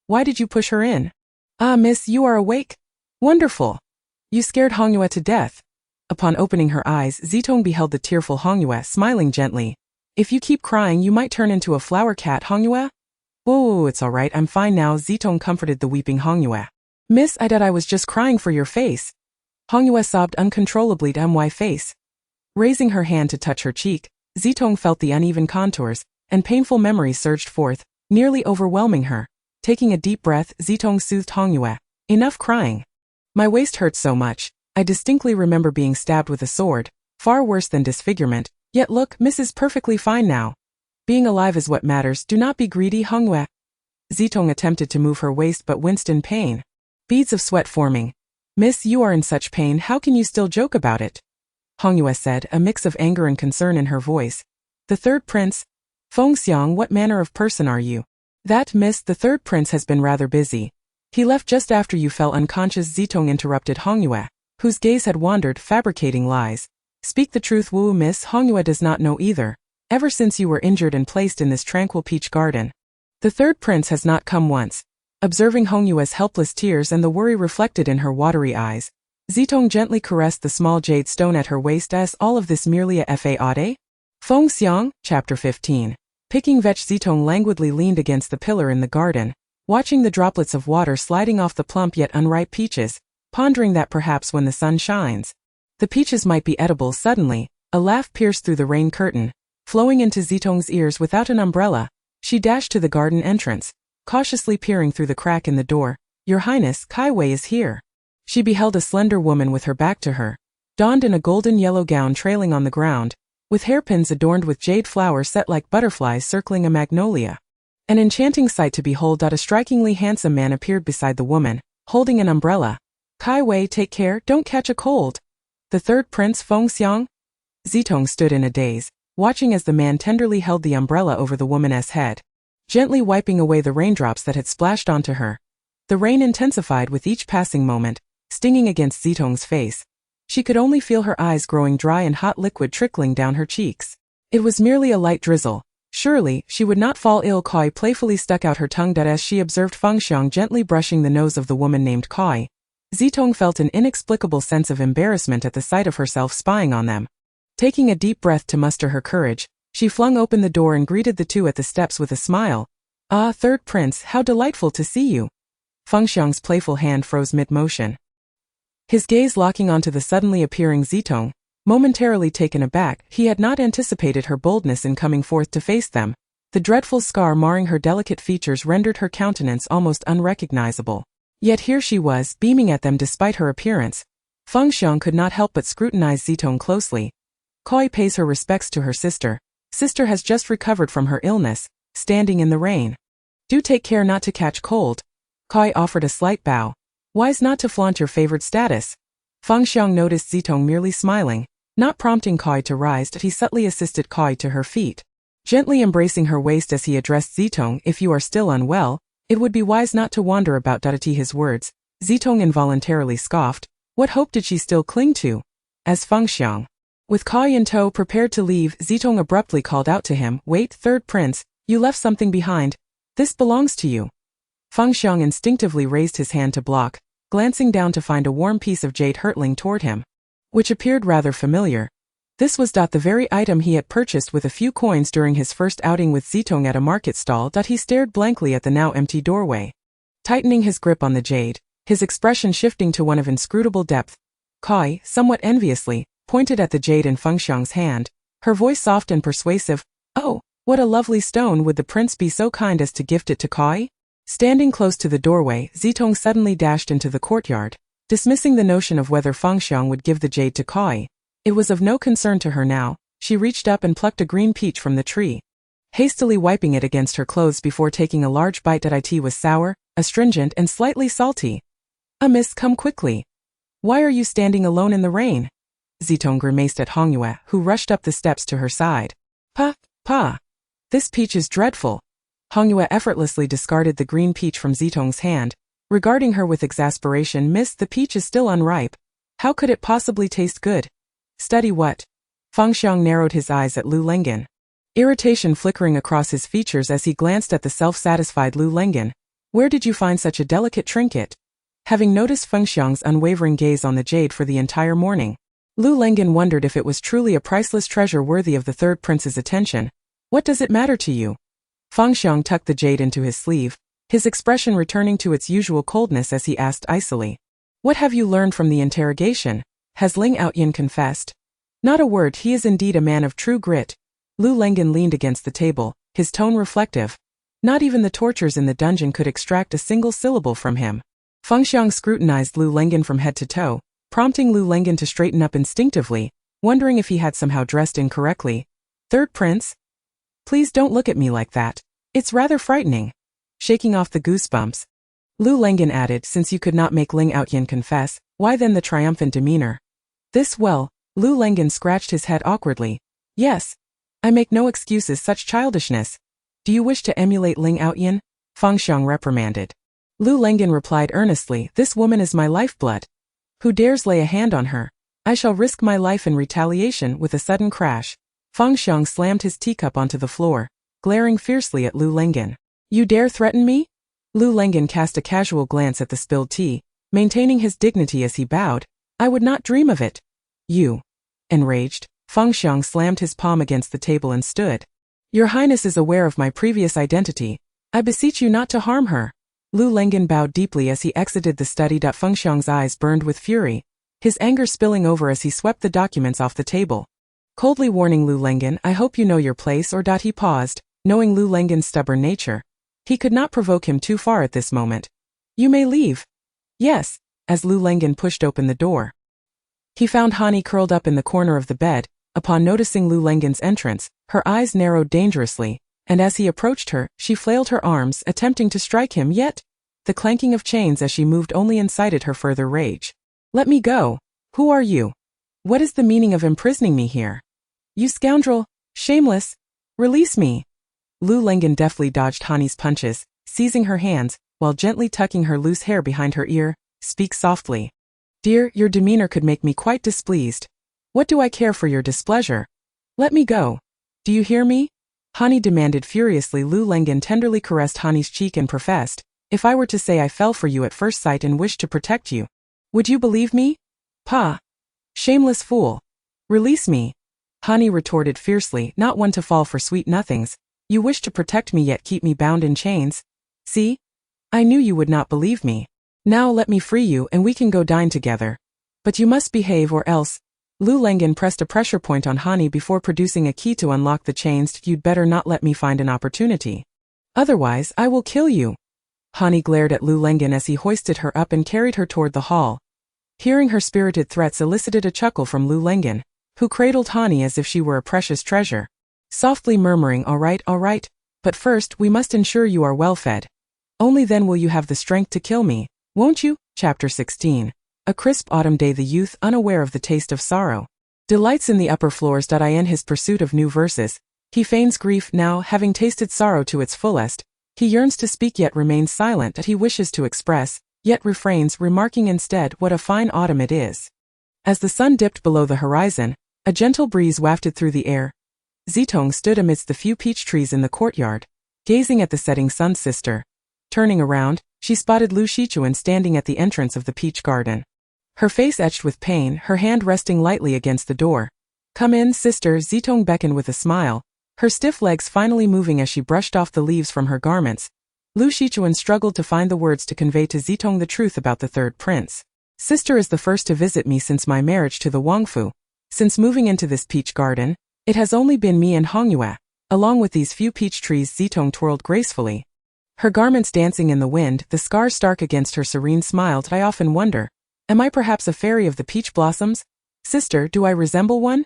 Why did you push her in? Ah, miss, you are awake? Wonderful. You scared Hongyue to death. Upon opening her eyes, Zitong beheld the tearful Hongyue smiling gently. If you keep crying, you might turn into a flower cat, Hongyue. Whoa, it's all right, I'm fine now. Zitong comforted the weeping Hongyue. Miss, I was just crying for your face. Hongyue sobbed uncontrollably. My face. Raising her hand to touch her cheek, Zitong felt the uneven contours, and painful memories surged forth, nearly overwhelming her. Taking a deep breath, Zitong soothed Hongyue. Enough crying. My waist hurts so much. I distinctly remember being stabbed with a sword, far worse than disfigurement, yet look, Miss is perfectly fine now. Being alive is what matters, do not be greedy, Hongyue. Zitong attempted to move her waist but winced in pain. Beads of sweat forming. Miss, you are in such pain, how can you still joke about it? Hongyue said, a mix of anger and concern in her voice. The third prince? Fengxiang, what manner of person are you? That, miss, the third prince has been rather busy. He left just after you fell unconscious. Zitong interrupted Hongyue, whose gaze had wandered, fabricating lies. Speak the truth, woo, miss. Hongyue does not know either, ever since you were injured and placed in this tranquil peach garden. The third prince has not come once. Observing Hongyue's helpless tears and the worry reflected in her watery eyes, Zitong gently caressed the small jade stone at her waist. As all of this merely a fade? Fengxiang, Chapter 15. Picking vetch. Zitong languidly leaned against the pillar in the garden, watching the droplets of water sliding off the plump yet unripe peaches, pondering that perhaps when the sun shines, the peaches might be edible. Suddenly, a laugh pierced through the rain curtain, flowing into Zitong's ears. Without an umbrella, She dashed to the garden entrance, cautiously peering through the crack in the door. Your Highness, Kai Wei is here. She beheld a slender woman with her back to her, donned in a golden yellow gown trailing on the ground, with hairpins adorned with jade flowers set like butterflies circling a magnolia. An enchanting sight to behold. A strikingly handsome man appeared beside the woman, holding an umbrella. Kai Wei, take care, don't catch a cold. The third prince, Feng Xiang? Zitong stood in a daze, watching as the man tenderly held the umbrella over the woman's head, gently wiping away the raindrops that had splashed onto her. The rain intensified with each passing moment, stinging against Zitong's face. She could only feel her eyes growing dry and hot liquid trickling down her cheeks. It was merely a light drizzle. Surely, she would not fall ill. Kai playfully stuck out her tongue as she observed Feng Xiang gently brushing the nose of the woman named Kai. Zitong felt an inexplicable sense of embarrassment at the sight of herself spying on them. Taking a deep breath to muster her courage, she flung open the door and greeted the two at the steps with a smile. Ah, third prince, how delightful to see you. Feng Xiang's playful hand froze mid-motion, his gaze locking onto the suddenly appearing Zitong. Momentarily taken aback, he had not anticipated her boldness in coming forth to face them. The dreadful scar marring her delicate features rendered her countenance almost unrecognizable. Yet here she was, beaming at them despite her appearance. Feng Xiang could not help but scrutinize Zitong closely. Kai pays her respects to her sister. Sister has just recovered from her illness, standing in the rain. Do take care not to catch cold. Kai offered a slight bow. Wise not to flaunt your favored status. Feng Xiang noticed Zitong merely smiling. Not prompting Kai to rise, he subtly assisted Kai to her feet, gently embracing her waist as he addressed Zitong. If you are still unwell, it would be wise not to wander about. At his words, Zitong involuntarily scoffed. What hope did she still cling to? As Feng Xiang, with Kai in tow, prepared to leave, Zitong abruptly called out to him, Wait, third prince, you left something behind. This belongs to you. Feng Xiang instinctively raised his hand to block, glancing down to find a warm piece of jade hurtling toward him, which appeared rather familiar. This was the very item he had purchased with a few coins during his first outing with Zitong at a market stall. He stared blankly at the now empty doorway, tightening his grip on the jade, his expression shifting to one of inscrutable depth. Kai, somewhat enviously, pointed at the jade in Feng Xiang's hand, her voice soft and persuasive. Oh, what a lovely stone. Would the prince be so kind as to gift it to Kai? Standing close to the doorway, Zitong suddenly dashed into the courtyard, dismissing the notion of whether Feng Xiang would give the jade to Kai. It was of no concern to her now. She reached up and plucked a green peach from the tree, hastily wiping it against her clothes before taking a large bite. It was sour, astringent, and slightly salty. Miss, come quickly. Why are you standing alone in the rain? Zitong grimaced at Hongyue, who rushed up the steps to her side. Pa. This peach is dreadful. Hongyue effortlessly discarded the green peach from Zitong's hand, regarding her with exasperation. Miss, the peach is still unripe. How could it possibly taste good? Study what? Feng Xiang narrowed his eyes at Lu Lengen, irritation flickering across his features as he glanced at the self-satisfied Lu Lengen. Where did you find such a delicate trinket? Having noticed Feng Xiang's unwavering gaze on the jade for the entire morning, Lu Lengen wondered if it was truly a priceless treasure worthy of the third prince's attention. What does it matter to you? Feng Xiang tucked the jade into his sleeve, his expression returning to its usual coldness as he asked icily. What have you learned from the interrogation? Has Ling Outyin confessed? Not a word. He is indeed a man of true grit. Lu Lengen leaned against the table, his tone reflective. Not even the tortures in the dungeon could extract a single syllable from him. Feng Xiang scrutinized Lu Lengen from head to toe, prompting Lu Lengen to straighten up instinctively, wondering if he had somehow dressed incorrectly. Third prince? Please don't look at me like that. It's rather frightening. Shaking off the goosebumps, Lu Lengen added, since you could not make Ling Outyin confess, why then the triumphant demeanor? Lu Lengen scratched his head awkwardly. Yes. I make no excuses, such childishness. Do you wish to emulate Ling Outyin? Feng Xiang reprimanded. Lu Lengen replied earnestly, this woman is my lifeblood. Who dares lay a hand on her? I shall risk my life in retaliation. With a sudden crash, Feng Xiang slammed his teacup onto the floor, glaring fiercely at Lu Lengen. You dare threaten me? Lu Lengen cast a casual glance at the spilled tea, maintaining his dignity as he bowed. I would not dream of it. You. Enraged, Feng Xiang slammed his palm against the table and stood. Your Highness is aware of my previous identity. I beseech you not to harm her. Lu Lengen bowed deeply as he exited the study. Feng Xiang's eyes burned with fury, his anger spilling over as he swept the documents off the table, coldly warning Lu Lengen, I hope you know your place. He paused, Knowing Lu Lengen's stubborn nature, he could not provoke him too far at this moment. You may leave. Yes, as Lu Lengen pushed open the door. He found Hani curled up in the corner of the bed. Upon noticing Lu Lengen's entrance, her eyes narrowed dangerously, and as he approached her, she flailed her arms, attempting to strike him, yet the clanking of chains as she moved only incited her further rage. Let me go. Who are you? What is the meaning of imprisoning me here? You scoundrel! Shameless! Release me! Lu Lengen deftly dodged Hani's punches, seizing her hands, while gently tucking her loose hair behind her ear. Speak softly. Dear, your demeanor could make me quite displeased. What do I care for your displeasure? Let me go. Do you hear me? Hani demanded furiously. Lu Lengen tenderly caressed Hani's cheek and professed, if I were to say I fell for you at first sight and wished to protect you, would you believe me? Pa! Shameless fool! Release me! Hani retorted fiercely, not one to fall for sweet nothings. You wish to protect me yet keep me bound in chains? See? I knew you would not believe me. Now let me free you and we can go dine together. But you must behave or else. Lu Lengen pressed a pressure point on Hani before producing a key to unlock the chains. You'd better not let me find an opportunity. Otherwise, I will kill you. Hani glared at Lu Lengen as he hoisted her up and carried her toward the hall. Hearing her spirited threats elicited a chuckle from Lu Lengen, who cradled Hani as if she were a precious treasure, softly murmuring, all right, but first we must ensure you are well fed. Only then will you have the strength to kill me, won't you? Chapter 16. A crisp autumn day. The youth, unaware of the taste of sorrow, delights in the upper floors. In his pursuit of new verses, he feigns grief now, having tasted sorrow to its fullest. He yearns to speak yet remains silent. That he wishes to express, yet refrains, remarking instead, what a fine autumn it is. As the sun dipped below the horizon, a gentle breeze wafted through the air. Zitong stood amidst the few peach trees in the courtyard, gazing at the setting sun. Sister. Turning around, she spotted Lu Shichuan standing at the entrance of the peach garden. Her face etched with pain, her hand resting lightly against the door. Come in, sister, Zitong beckoned with a smile, her stiff legs finally moving as she brushed off the leaves from her garments. Lu Shichuan struggled to find the words to convey to Zitong the truth about the third prince. Sister is the first to visit me since my marriage to the Wangfu. Since moving into this peach garden, it has only been me and Hongyue. Along with these few peach trees. Zitong twirled gracefully, her garments dancing in the wind, the scars stark against her serene smile. I often wonder, am I perhaps a fairy of the peach blossoms? Sister, do I resemble one?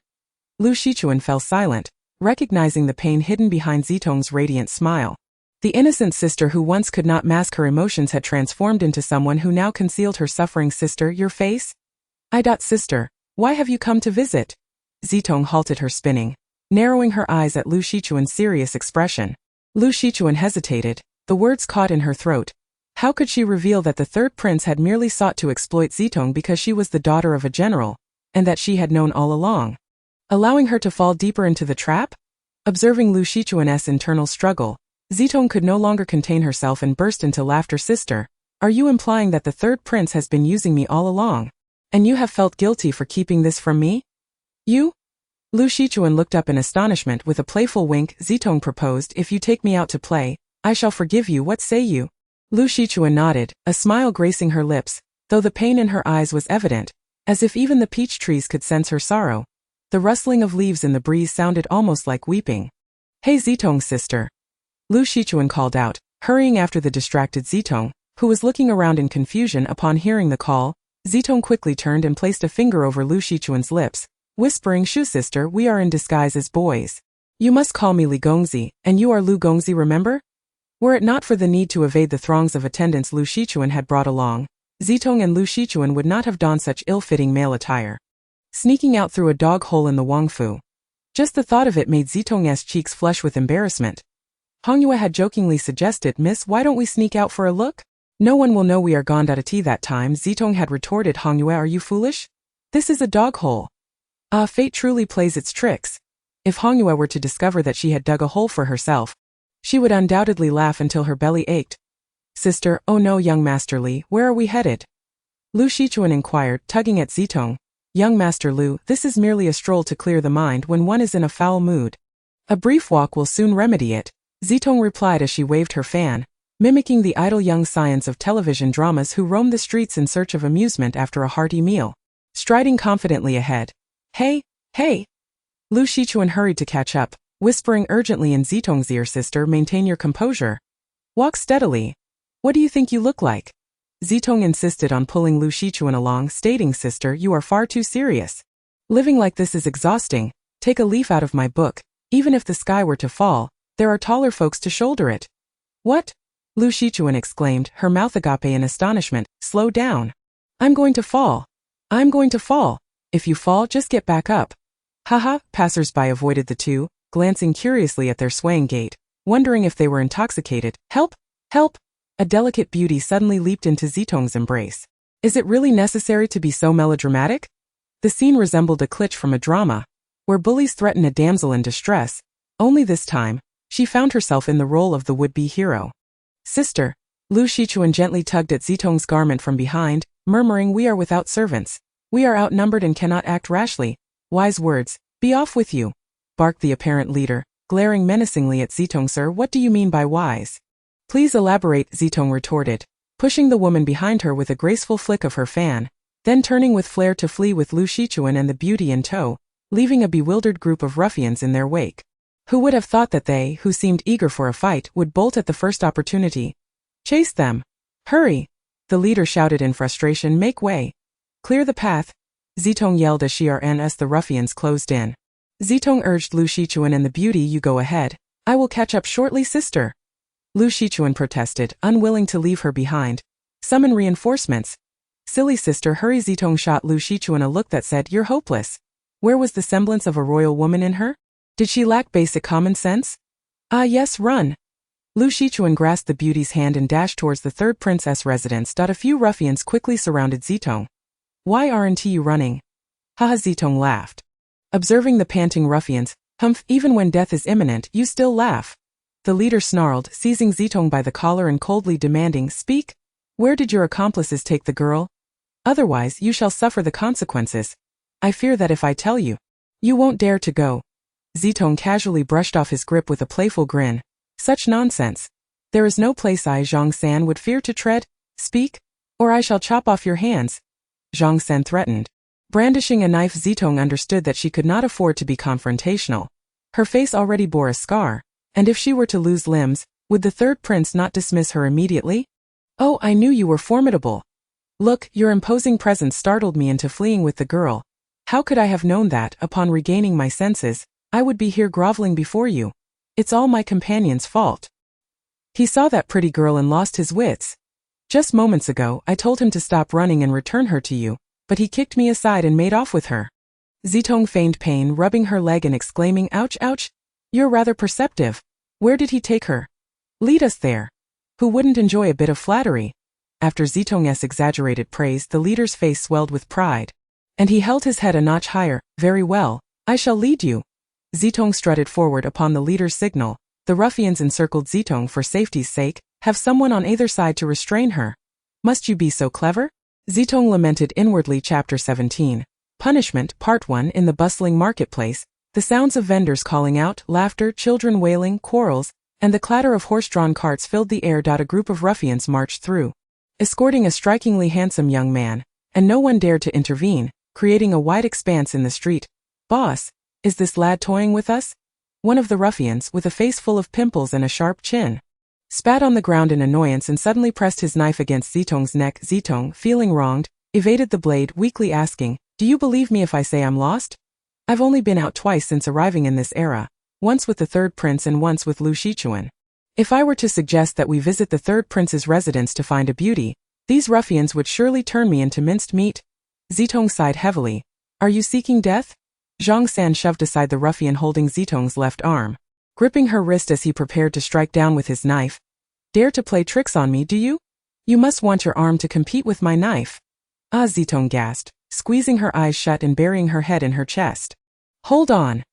Lu Shichuan fell silent, recognizing the pain hidden behind Zitong's radiant smile. The innocent sister who once could not mask her emotions had transformed into someone who now concealed her suffering. Sister, your face? Sister, why have you come to visit? Zitong halted her spinning, narrowing her eyes at Lu Shichuan's serious expression. Lu Shichuan hesitated, the words caught in her throat. How could she reveal that the third prince had merely sought to exploit Zitong because she was the daughter of a general, and that she had known all along, allowing her to fall deeper into the trap? Observing Lu Shichuan's internal struggle, Zitong could no longer contain herself and burst into laughter. Sister, are you implying that the third prince has been using me all along, and you have felt guilty for keeping this from me? You? Lu Shichuan looked up in astonishment with a playful wink. Zitong proposed, if you take me out to play, I shall forgive you. What say you? Lu Shichuan nodded, a smile gracing her lips, though the pain in her eyes was evident, as if even the peach trees could sense her sorrow. The rustling of leaves in the breeze sounded almost like weeping. Hey Zitong, sister. Lu Shichuan called out, hurrying after the distracted Zitong, who was looking around in confusion. Upon hearing the call, Zitong quickly turned and placed a finger over Lu Shichuan's lips, whispering, Shu sister, we are in disguise as boys. You must call me Li Gongzi, and you are Lu Gongzi, remember? Were it not for the need to evade the throngs of attendants Lu Shichuan had brought along, Zitong and Lu Shichuan would not have donned such ill-fitting male attire. Sneaking out through a dog hole in the Wangfu. Just the thought of it made Zitong's cheeks flush with embarrassment. Hongyue had jokingly suggested, Miss, why don't we sneak out for a look? No one will know we are gone at tea that time. Zitong had retorted, Hongyue, are you foolish? This is a dog hole. Ah, fate truly plays its tricks. If Hongyue were to discover that she had dug a hole for herself, she would undoubtedly laugh until her belly ached. Sister, oh no, young Master Li, where are we headed? Lu Shichuan inquired, tugging at Zitong. Young Master Lu, this is merely a stroll to clear the mind when one is in a foul mood. A brief walk will soon remedy it, Zitong replied as she waved her fan, mimicking the idle young scions of television dramas who roam the streets in search of amusement after a hearty meal. Striding confidently ahead. Hey! Lu Shichuan hurried to catch up, whispering urgently in Zitong's ear, "Sister, maintain your composure. Walk steadily. What do you think you look like?" Zitong insisted on pulling Lu Shichuan along, stating, "Sister, you are far too serious. Living like this is exhausting. Take a leaf out of my book. Even if the sky were to fall, there are taller folks to shoulder it." "What?" Lu Shichuan exclaimed, her mouth agape in astonishment. "Slow down. I'm going to fall. I'm going to fall. If you fall, just get back up." Haha, passers-by avoided the two, glancing curiously at their swaying gait, wondering if they were intoxicated. "Help! Help!" A delicate beauty suddenly leaped into Zitong's embrace. "Is it really necessary to be so melodramatic?" The scene resembled a cliché from a drama, where bullies threaten a damsel in distress, only this time, she found herself in the role of the would-be hero. "Sister," Lu Shichuan gently tugged at Zitong's garment from behind, murmuring, "We are without servants. We are outnumbered and cannot act rashly." "Wise words. Be off with you," barked the apparent leader, glaring menacingly at Zitong. "Sir, what do you mean by wise?" "Please elaborate," Zitong retorted, pushing the woman behind her with a graceful flick of her fan, then turning with flair to flee with Lu Shichuan and the beauty in tow, leaving a bewildered group of ruffians in their wake. Who would have thought that they, who seemed eager for a fight, would bolt at the first opportunity? "Chase them! Hurry!" the leader shouted in frustration. "Make way! Clear the path!" Zitong yelled as the ruffians closed in. Zitong urged Lu Shichuan and the beauty, "You go ahead. I will catch up shortly, sister." Lu Shichuan protested, unwilling to leave her behind. "Summon reinforcements." "Silly sister, hurry!" Zitong shot Lu Shichuan a look that said, "You're hopeless." Where was the semblance of a royal woman in her? Did she lack basic common sense? "Ah yes, run!" Lu Shichuan grasped the beauty's hand and dashed towards the third princess residence. A few ruffians quickly surrounded Zitong. "Why aren't you running?" Haha, Zitong laughed. Observing the panting ruffians, "Humph, even when death is imminent, you still laugh." The leader snarled, seizing Zitong by the collar and coldly demanding, "Speak! Where did your accomplices take the girl? Otherwise, you shall suffer the consequences. I fear that if I tell you, you won't dare to go." Zitong casually brushed off his grip with a playful grin. "Such nonsense. There is no place I, Zhang San, would fear to tread. Speak, or I shall chop off your hands," Zhang San threatened. Brandishing a knife, Zitong understood that she could not afford to be confrontational. Her face already bore a scar, and if she were to lose limbs, would the third prince not dismiss her immediately? "Oh, I knew you were formidable. Look, your imposing presence startled me into fleeing with the girl. How could I have known that, upon regaining my senses, I would be here groveling before you? It's all my companion's fault. He saw that pretty girl and lost his wits. Just moments ago, I told him to stop running and return her to you, but he kicked me aside and made off with her." Zitong feigned pain, rubbing her leg and exclaiming, "Ouch, ouch! You're rather perceptive. Where did he take her? Lead us there. Who wouldn't enjoy a bit of flattery?" After Zitong's exaggerated praise, the leader's face swelled with pride, and he held his head a notch higher. "Very well, I shall lead you." Zitong strutted forward upon the leader's signal. The ruffians encircled Zitong for safety's sake. "Have someone on either side to restrain her. Must you be so clever?" Zitong lamented inwardly. Chapter 17. Punishment, Part 1. In the bustling marketplace, the sounds of vendors calling out, laughter, children wailing, quarrels, and the clatter of horse-drawn carts filled the air. A group of ruffians marched through, escorting a strikingly handsome young man, and no one dared to intervene, creating a wide expanse in the street. "Boss, is this lad toying with us?" One of the ruffians, with a face full of pimples and a sharp chin, spat on the ground in annoyance and suddenly pressed his knife against Zitong's neck. Zitong, feeling wronged, evaded the blade, weakly asking, "Do you believe me if I say I'm lost? I've only been out twice since arriving in this era, once with the third prince and once with Lu Shichuan. If I were to suggest that we visit the third prince's residence to find a beauty, these ruffians would surely turn me into minced meat." Zitong sighed heavily. "Are you seeking death?" Zhang San shoved aside the ruffian holding Zitong's left arm, gripping her wrist as he prepared to strike down with his knife. "Dare to play tricks on me, do you? You must want your arm to compete with my knife." "Ah," Zitong gasped, squeezing her eyes shut and burying her head in her chest. "Hold on."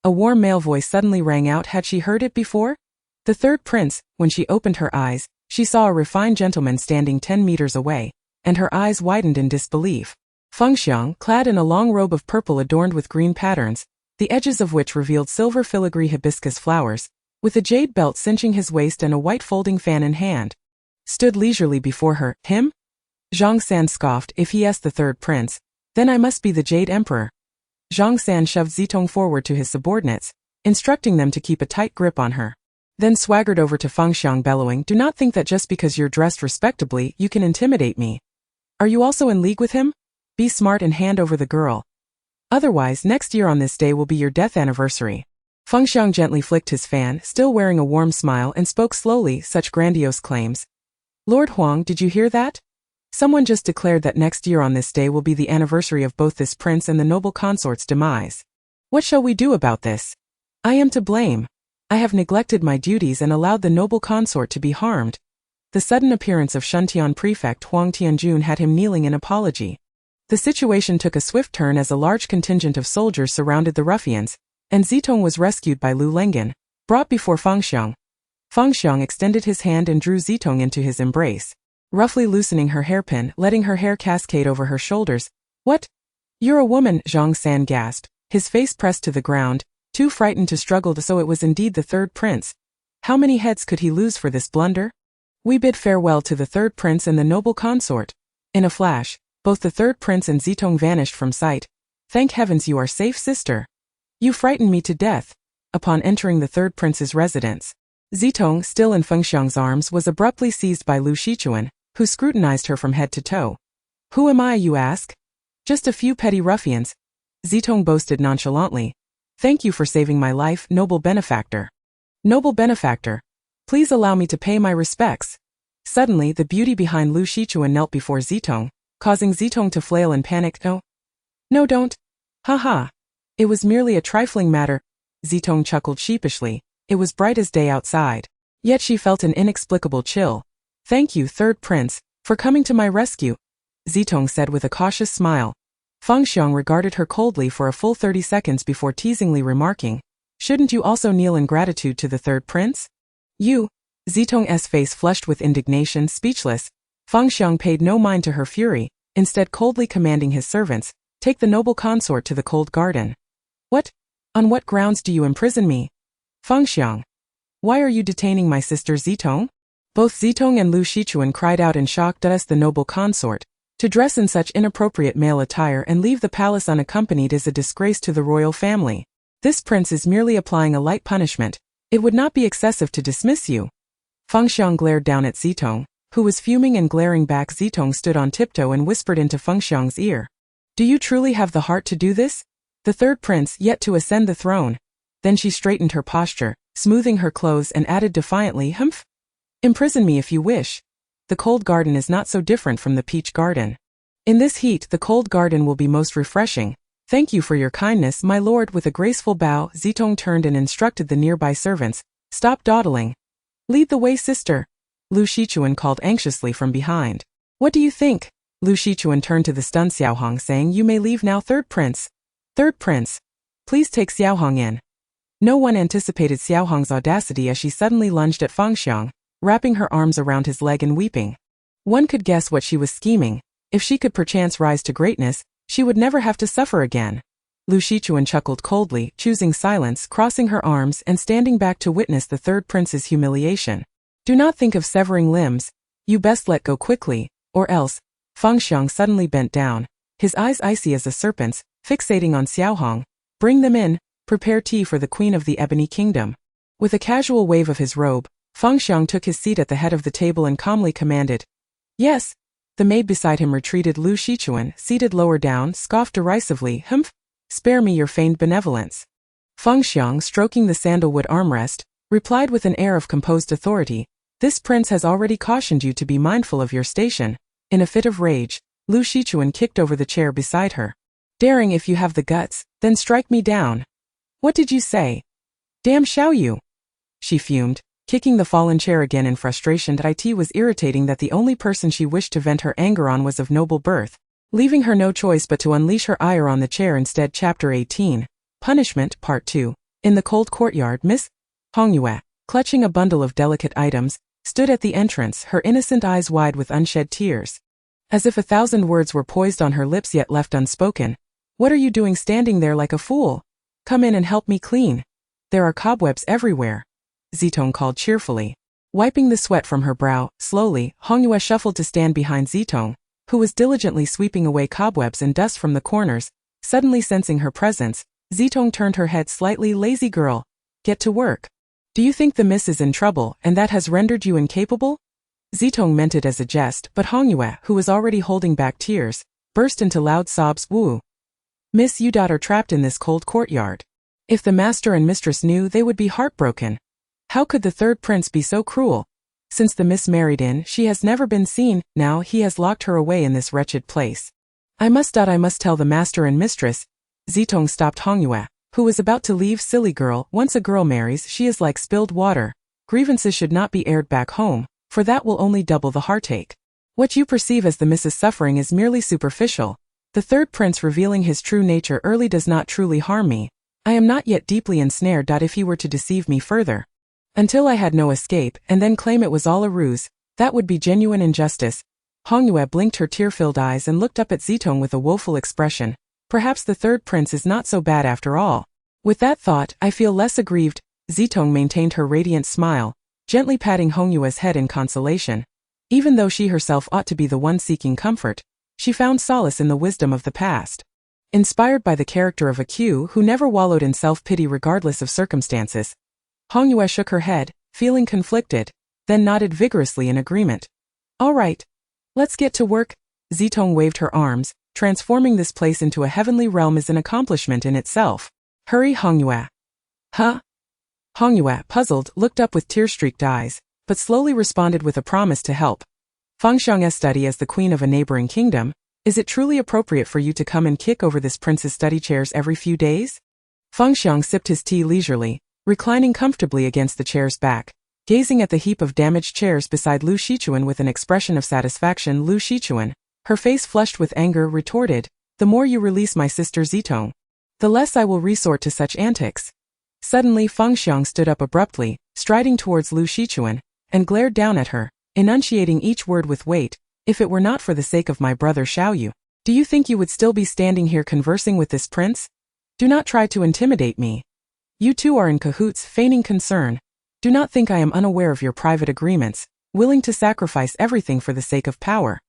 A warm male voice suddenly rang out. Had she heard it before? The third prince. When she opened her eyes, she saw a refined gentleman standing 10 meters away, and her eyes widened in disbelief. Fengxiang, clad in a long robe of purple adorned with green patterns, the edges of which revealed silver filigree hibiscus flowers, with a jade belt cinching his waist and a white folding fan in hand, stood leisurely before her. "Him?" Zhang San scoffed. "If he is the third prince, then I must be the Jade Emperor." Zhang San shoved Zitong forward to his subordinates, instructing them to keep a tight grip on her. Then swaggered over to Fengxiang bellowing, "Do not think that just because you're dressed respectably, you can intimidate me. Are you also in league with him? Be smart and hand over the girl. Otherwise, next year on this day will be your death anniversary." Fengxiang gently flicked his fan, still wearing a warm smile, and spoke slowly, "Such grandiose claims. Lord Huang, did you hear that? Someone just declared that next year on this day will be the anniversary of both this prince and the noble consort's demise. What shall we do about this? I am to blame. I have neglected my duties and allowed the noble consort to be harmed." The sudden appearance of Shuntian prefect Huang Tianjun had him kneeling in apology. The situation took a swift turn as a large contingent of soldiers surrounded the ruffians, and Zitong was rescued by Lu Lengan, brought before Fengxiang. Fengxiang extended his hand and drew Zitong into his embrace, roughly loosening her hairpin, letting her hair cascade over her shoulders. "What? You're a woman," Zhang San gasped, his face pressed to the ground, too frightened to struggle. So it was indeed the third prince. How many heads could he lose for this blunder? We bid farewell to the third prince and the noble consort. In a flash, both the third prince and Zitong vanished from sight. "Thank heavens you are safe, sister. You frightened me to death." Upon entering the third prince's residence, Zitong, still in Fengxiang's arms, was abruptly seized by Lu Shichuan, who scrutinized her from head to toe. "Who am I, you ask?" "Just a few petty ruffians," Zitong boasted nonchalantly. "Thank you for saving my life, noble benefactor." "Noble benefactor, please allow me to pay my respects." Suddenly, the beauty behind Lu Shichuan knelt before Zitong, causing Zitong to flail in panic. "No. No, don't. Ha. It was merely a trifling matter." Zitong chuckled sheepishly. It was bright as day outside. Yet she felt an inexplicable chill. "Thank you, third prince, for coming to my rescue," Zitong said with a cautious smile. Fengxiang regarded her coldly for a full 30 seconds before teasingly remarking, "Shouldn't you also kneel in gratitude to the third prince?" "You?" Zitong's face flushed with indignation, speechless. Fengxiang paid no mind to her fury, instead coldly commanding his servants, "Take the noble consort to the cold garden." "What? On what grounds do you imprison me?" "Fengxiang, why are you detaining my sister Zitong?" Both Zitong and Lu Shichuan cried out in shock. "Does the noble consort to dress in such inappropriate male attire and leave the palace unaccompanied is a disgrace to the royal family. This prince is merely applying a light punishment. It would not be excessive to dismiss you." Fengxiang glared down at Zitong, who was fuming and glaring back. Zitong stood on tiptoe and whispered into Fengxiang's ear, "Do you truly have the heart to do this? The third prince yet to ascend the throne?" Then she straightened her posture, smoothing her clothes, and added defiantly, "Humph. Imprison me if you wish. The cold garden is not so different from the peach garden. In this heat the cold garden will be most refreshing. Thank you for your kindness, my lord." With a graceful bow, Zitong turned and instructed the nearby servants, "Stop dawdling. Lead the way, sister," Lu Shichuan called anxiously from behind. "What do you think?" Lu Shichuan turned to the stunned Xiaohong, saying, "You may leave now, third prince. Third prince, please take Xiaohong in." No one anticipated Xiaohong's audacity as she suddenly lunged at Fengxiang, wrapping her arms around his leg and weeping. One could guess what she was scheming. If she could perchance rise to greatness, she would never have to suffer again. Lu Shichuan chuckled coldly, choosing silence, crossing her arms and standing back to witness the third prince's humiliation. "Do not think of severing limbs. You best let go quickly, or else." Fengxiang suddenly bent down, his eyes icy as a serpent's, fixating on Xiaohong. "Bring them in. Prepare tea for the queen of the Ebony Kingdom." With a casual wave of his robe, Fengxiang took his seat at the head of the table and calmly commanded, "Yes." The maid beside him retreated. Lu Shichuan, seated lower down, scoffed derisively, "Humph. Spare me your feigned benevolence." Fengxiang, stroking the sandalwood armrest, replied with an air of composed authority, "This prince has already cautioned you to be mindful of your station." In a fit of rage, Lu Shichuan kicked over the chair beside her. "Daring if you have the guts, then strike me down." "What did you say?" "Damn shall you," she fumed, kicking the fallen chair again in frustration. It was irritating that the only person she wished to vent her anger on was of noble birth, leaving her no choice but to unleash her ire on the chair instead. Chapter 18. Punishment, Part 2. In the cold courtyard, Miss Hongyue, clutching a bundle of delicate items, stood at the entrance, her innocent eyes wide with unshed tears. As if 1,000 words were poised on her lips yet left unspoken. "What are you doing standing there like a fool? Come in and help me clean. There are cobwebs everywhere," Zitong called cheerfully. Wiping the sweat from her brow, slowly, Hongyue shuffled to stand behind Zitong, who was diligently sweeping away cobwebs and dust from the corners. Suddenly sensing her presence, Zitong turned her head slightly. "Lazy girl, Get to work. Do you think the miss is in trouble and that has rendered you incapable? Zitong meant it as a jest, but Hongyue, who was already holding back tears, burst into loud sobs. Woo! Miss, you are trapped in this cold courtyard. If the master and mistress knew, they would be heartbroken. How could the third prince be so cruel? Since the miss married in, she has never been seen, now he has locked her away in this wretched place. I must tell the master and mistress. Zitong stopped Hongyue, who was about to leave. Silly girl, once a girl marries, she is like spilled water. Grievances should not be aired back home, for that will only double the heartache. What you perceive as the miss's suffering is merely superficial. The third prince revealing his true nature early does not truly harm me. I am not yet deeply ensnared. If he were to deceive me further, until I had no escape, and then claim it was all a ruse, that would be genuine injustice. Hongyue blinked her tear-filled eyes and looked up at Zitong with a woeful expression. Perhaps the third prince is not so bad after all. With that thought, I feel less aggrieved. Zitong maintained her radiant smile, gently patting Hongyue's head in consolation. Even though she herself ought to be the one seeking comfort, she found solace in the wisdom of the past. Inspired by the character of a Q who never wallowed in self-pity regardless of circumstances, Hongyue shook her head, feeling conflicted, then nodded vigorously in agreement. All right. Let's get to work. Zitong waved her arms. Transforming this place into a heavenly realm is an accomplishment in itself. Hurry, Hongyue. Huh? Hongyue, puzzled, looked up with tear-streaked eyes, but slowly responded with a promise to help. Fengxiang's study as the queen of a neighboring kingdom, is it truly appropriate for you to come and kick over this prince's study chairs every few days? Fengxiang sipped his tea leisurely, reclining comfortably against the chair's back, gazing at the heap of damaged chairs beside Lu Shichuan with an expression of satisfaction. Lu Shichuan, her face flushed with anger, retorted, the more you release my sister Zitong, the less I will resort to such antics. Suddenly Fengxiang stood up abruptly, striding towards Lu Shichuan, and glared down at her, enunciating each word with weight. If it were not for the sake of my brother Xiaoyu, do you think you would still be standing here conversing with this prince? Do not try to intimidate me. You two are in cahoots, feigning concern. Do not think I am unaware of your private agreements, willing to sacrifice everything for the sake of power.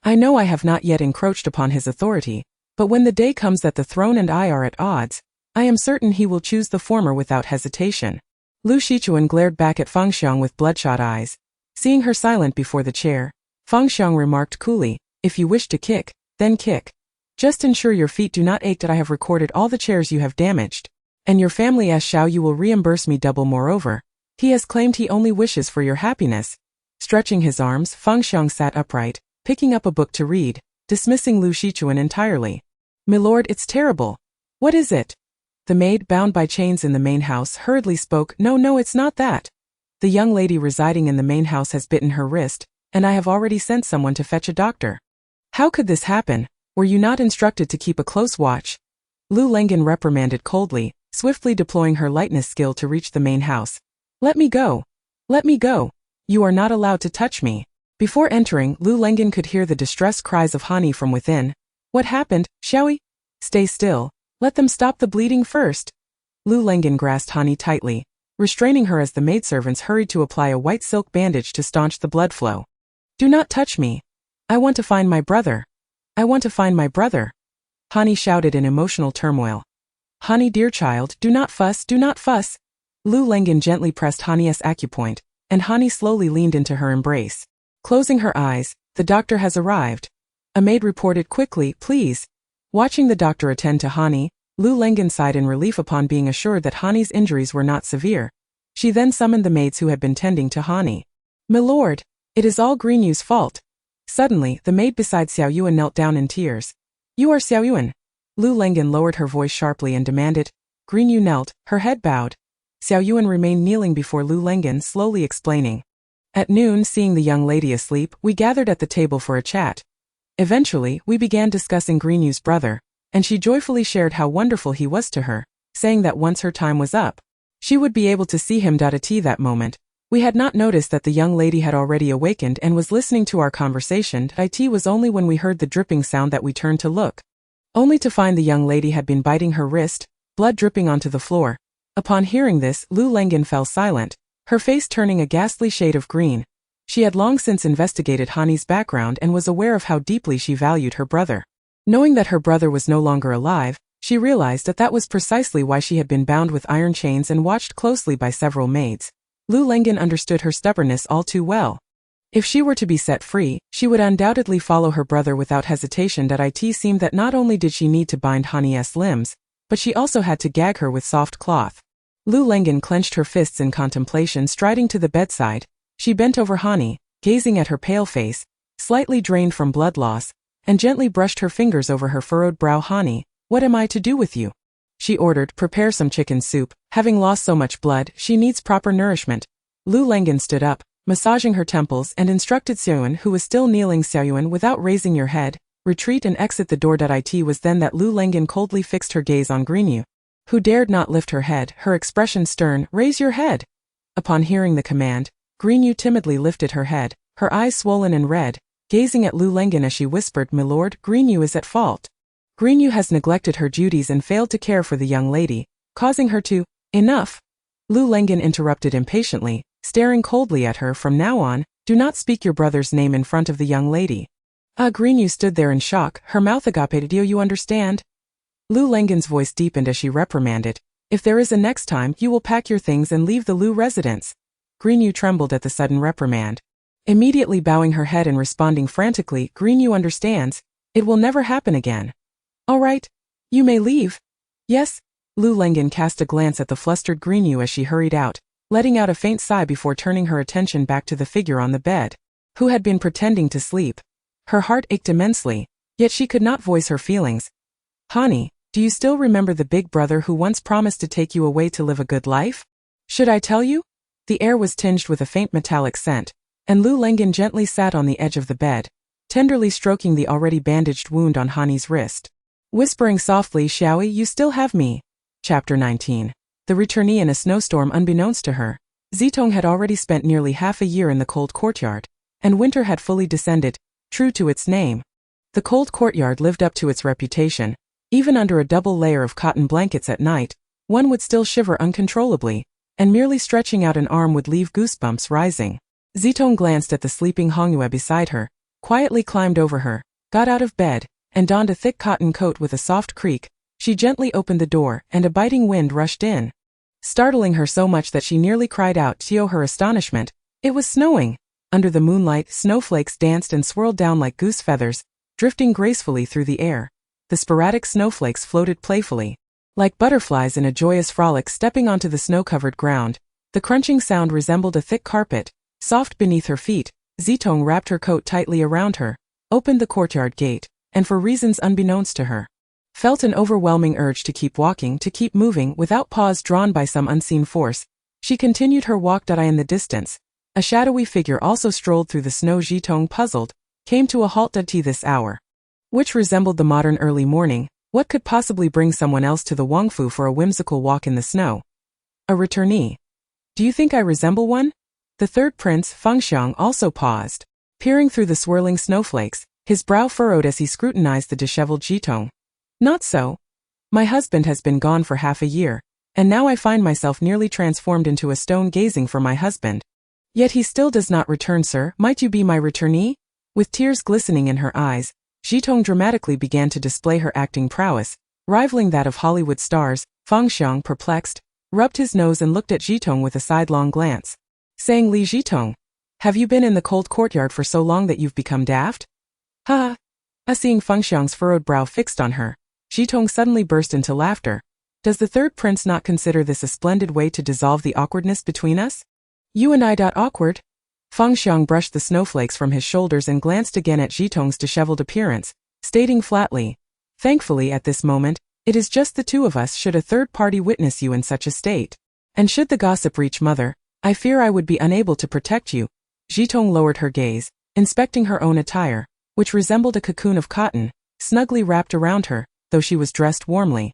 I know I have not yet encroached upon his authority, but when the day comes that the throne and I are at odds, I am certain he will choose the former without hesitation. Lu Shichuan glared back at Fengxiang with bloodshot eyes. Seeing her silent before the chair, Fengxiang remarked coolly, if you wish to kick, then kick. Just ensure your feet do not ache. That I have recorded all the chairs you have damaged. And your family as Xiaoyu will reimburse me double. Moreover, he has claimed he only wishes for your happiness. Stretching his arms, Fengxiang sat upright, picking up a book to read, dismissing Lu Shichuan entirely. Milord, it's terrible. What is it? The maid, bound by chains in the main house, hurriedly spoke. No, it's not that. The young lady residing in the main house has bitten her wrist, and I have already sent someone to fetch a doctor. How could this happen? Were you not instructed to keep a close watch? Lu Lengan reprimanded coldly, swiftly deploying her lightness skill to reach the main house. Let me go. Let me go. You are not allowed to touch me. Before entering, Lu Lengan could hear the distressed cries of Hani from within. What happened, Xiaoyi? Stay still. Let them stop the bleeding first. Lu Lengan grasped Hani tightly, restraining her as the maidservants hurried to apply a white silk bandage to staunch the blood flow. Do not touch me. I want to find my brother. I want to find my brother. Hani shouted in emotional turmoil. Hani, dear child, do not fuss, do not fuss. Lu Lengan gently pressed Hani's acupoint, and Hani slowly leaned into her embrace. Closing her eyes, the doctor has arrived. A maid reported quickly, please. Watching the doctor attend to Hani, Lu Lengan sighed in relief upon being assured that Hani's injuries were not severe. She then summoned the maids who had been tending to Hani. Milord, it is all Greenyu's fault. Suddenly, the maid beside Xiao Yuan knelt down in tears. You are Xiao Yuan. Lu Lengan lowered her voice sharply and demanded. Greenyu knelt, her head bowed. Xiao Yuan remained kneeling before Lu Lengan, slowly explaining. At noon, seeing the young lady asleep, we gathered at the table for a chat. Eventually, we began discussing Greenyu's brother, and she joyfully shared how wonderful he was to her, saying that once her time was up, she would be able to see him. At that moment, we had not noticed that the young lady had already awakened and was listening to our conversation. It was only when we heard the dripping sound that we turned to look, only to find the young lady had been biting her wrist, blood dripping onto the floor. Upon hearing this, Lu Lengan fell silent, her face turning a ghastly shade of green. She had long since investigated Hani's background and was aware of how deeply she valued her brother. Knowing that her brother was no longer alive, She realized that that was precisely why she had been bound with iron chains and watched closely by several maids. Lu Lengen understood her stubbornness all too well. If she were to be set free, she would undoubtedly follow her brother without hesitation. It seemed that not only did she need to bind Hani's limbs, but she also had to gag her with soft cloth. Lu Lengen clenched her fists in contemplation. Striding to the bedside, she bent over Hani, gazing at her pale face, slightly drained from blood loss, and gently brushed her fingers over her furrowed brow. Hani, what am I to do with you? She ordered. Prepare some chicken soup. Having lost so much blood, she needs proper nourishment. Lu Lengen stood up, massaging her temples, and instructed Xiaoyuan, who was still kneeling. Xiaoyuan, without raising your head, retreat and exit the door. It was then that Lu Lengen coldly fixed her gaze on Greenyu, who dared not lift her head, her expression stern. Raise your head. Upon hearing the command, Greenyu timidly lifted her head, her eyes swollen and red, gazing at Lu Lengen as she whispered, My lord, Greenyu is at fault. Greenyu has neglected her duties and failed to care for the young lady, causing her to— Enough! Lu Lengen interrupted impatiently, staring coldly at her. From now on, do not speak your brother's name in front of the young lady. Greenyu stood there in shock, her mouth agape. Do you understand? Lu Lengen's voice deepened as she reprimanded. If there is a next time, you will pack your things and leave the Lu residence. Greenyu trembled at the sudden reprimand. Immediately bowing her head and responding frantically, Greenyu understands. It will never happen again. All right. You may leave. Yes. Lu Lengen cast a glance at the flustered Greenyu as she hurried out, letting out a faint sigh before turning her attention back to the figure on the bed, who had been pretending to sleep. Her heart ached immensely, yet she could not voice her feelings. Hani, do you still remember the big brother who once promised to take you away to live a good life? Should I tell you? The air was tinged with a faint metallic scent, and Lu Lengen gently sat on the edge of the bed, tenderly stroking the already bandaged wound on Hani's wrist. Whispering softly, Xiaoi, you still have me. Chapter 19. The returnee in a snowstorm. Unbeknownst to her, Zitong had already spent nearly half a year in the cold courtyard, and winter had fully descended, true to its name. The cold courtyard lived up to its reputation. Even under a double layer of cotton blankets at night, one would still shiver uncontrollably, and merely stretching out an arm would leave goosebumps rising. Zitong glanced at the sleeping Hongyue beside her, quietly climbed over her, got out of bed, and donned a thick cotton coat. With a soft creak, she gently opened the door, and a biting wind rushed in, startling her so much that she nearly cried out. To her astonishment, it was snowing. Under the moonlight, snowflakes danced and swirled down like goose feathers, drifting gracefully through the air. The sporadic snowflakes floated playfully, like butterflies in a joyous frolic stepping onto the snow-covered ground. The crunching sound resembled a thick carpet, soft beneath her feet. Zitong wrapped her coat tightly around her, opened the courtyard gate, and for reasons unbeknownst to her, felt an overwhelming urge to keep walking, to keep moving, without pause. Drawn by some unseen force, she continued her walk. In the distance, a shadowy figure also strolled through the snow. Zitong, puzzled, came to a halt. This hour, which resembled the modern early morning, what could possibly bring someone else to the Wangfu for a whimsical walk in the snow? A returnee. Do you think I resemble one? The third prince, Fengxiang, also paused, peering through the swirling snowflakes, his brow furrowed as he scrutinized the disheveled Zitong. Not so. My husband has been gone for half a year, and now I find myself nearly transformed into a stone gazing for my husband. Yet he still does not return, sir. Might you be my returnee? With tears glistening in her eyes, Zitong dramatically began to display her acting prowess, rivaling that of Hollywood stars. Fengxiang, perplexed, rubbed his nose and looked at Zitong with a sidelong glance, saying, Li Zitong, have you been in the cold courtyard for so long that you've become daft? Ha ha. Seeing Fengxiang's furrowed brow fixed on her, Zitong suddenly burst into laughter. Does the third prince not consider this a splendid way to dissolve the awkwardness between us? You and I. Awkward? Fengxiang brushed the snowflakes from his shoulders and glanced again at Zitong's disheveled appearance, stating flatly, Thankfully at this moment, it is just the two of us. Should a third party witness you in such a state, and should the gossip reach mother, I fear I would be unable to protect you. Zitong lowered her gaze, inspecting her own attire, which resembled a cocoon of cotton, snugly wrapped around her, though she was dressed warmly.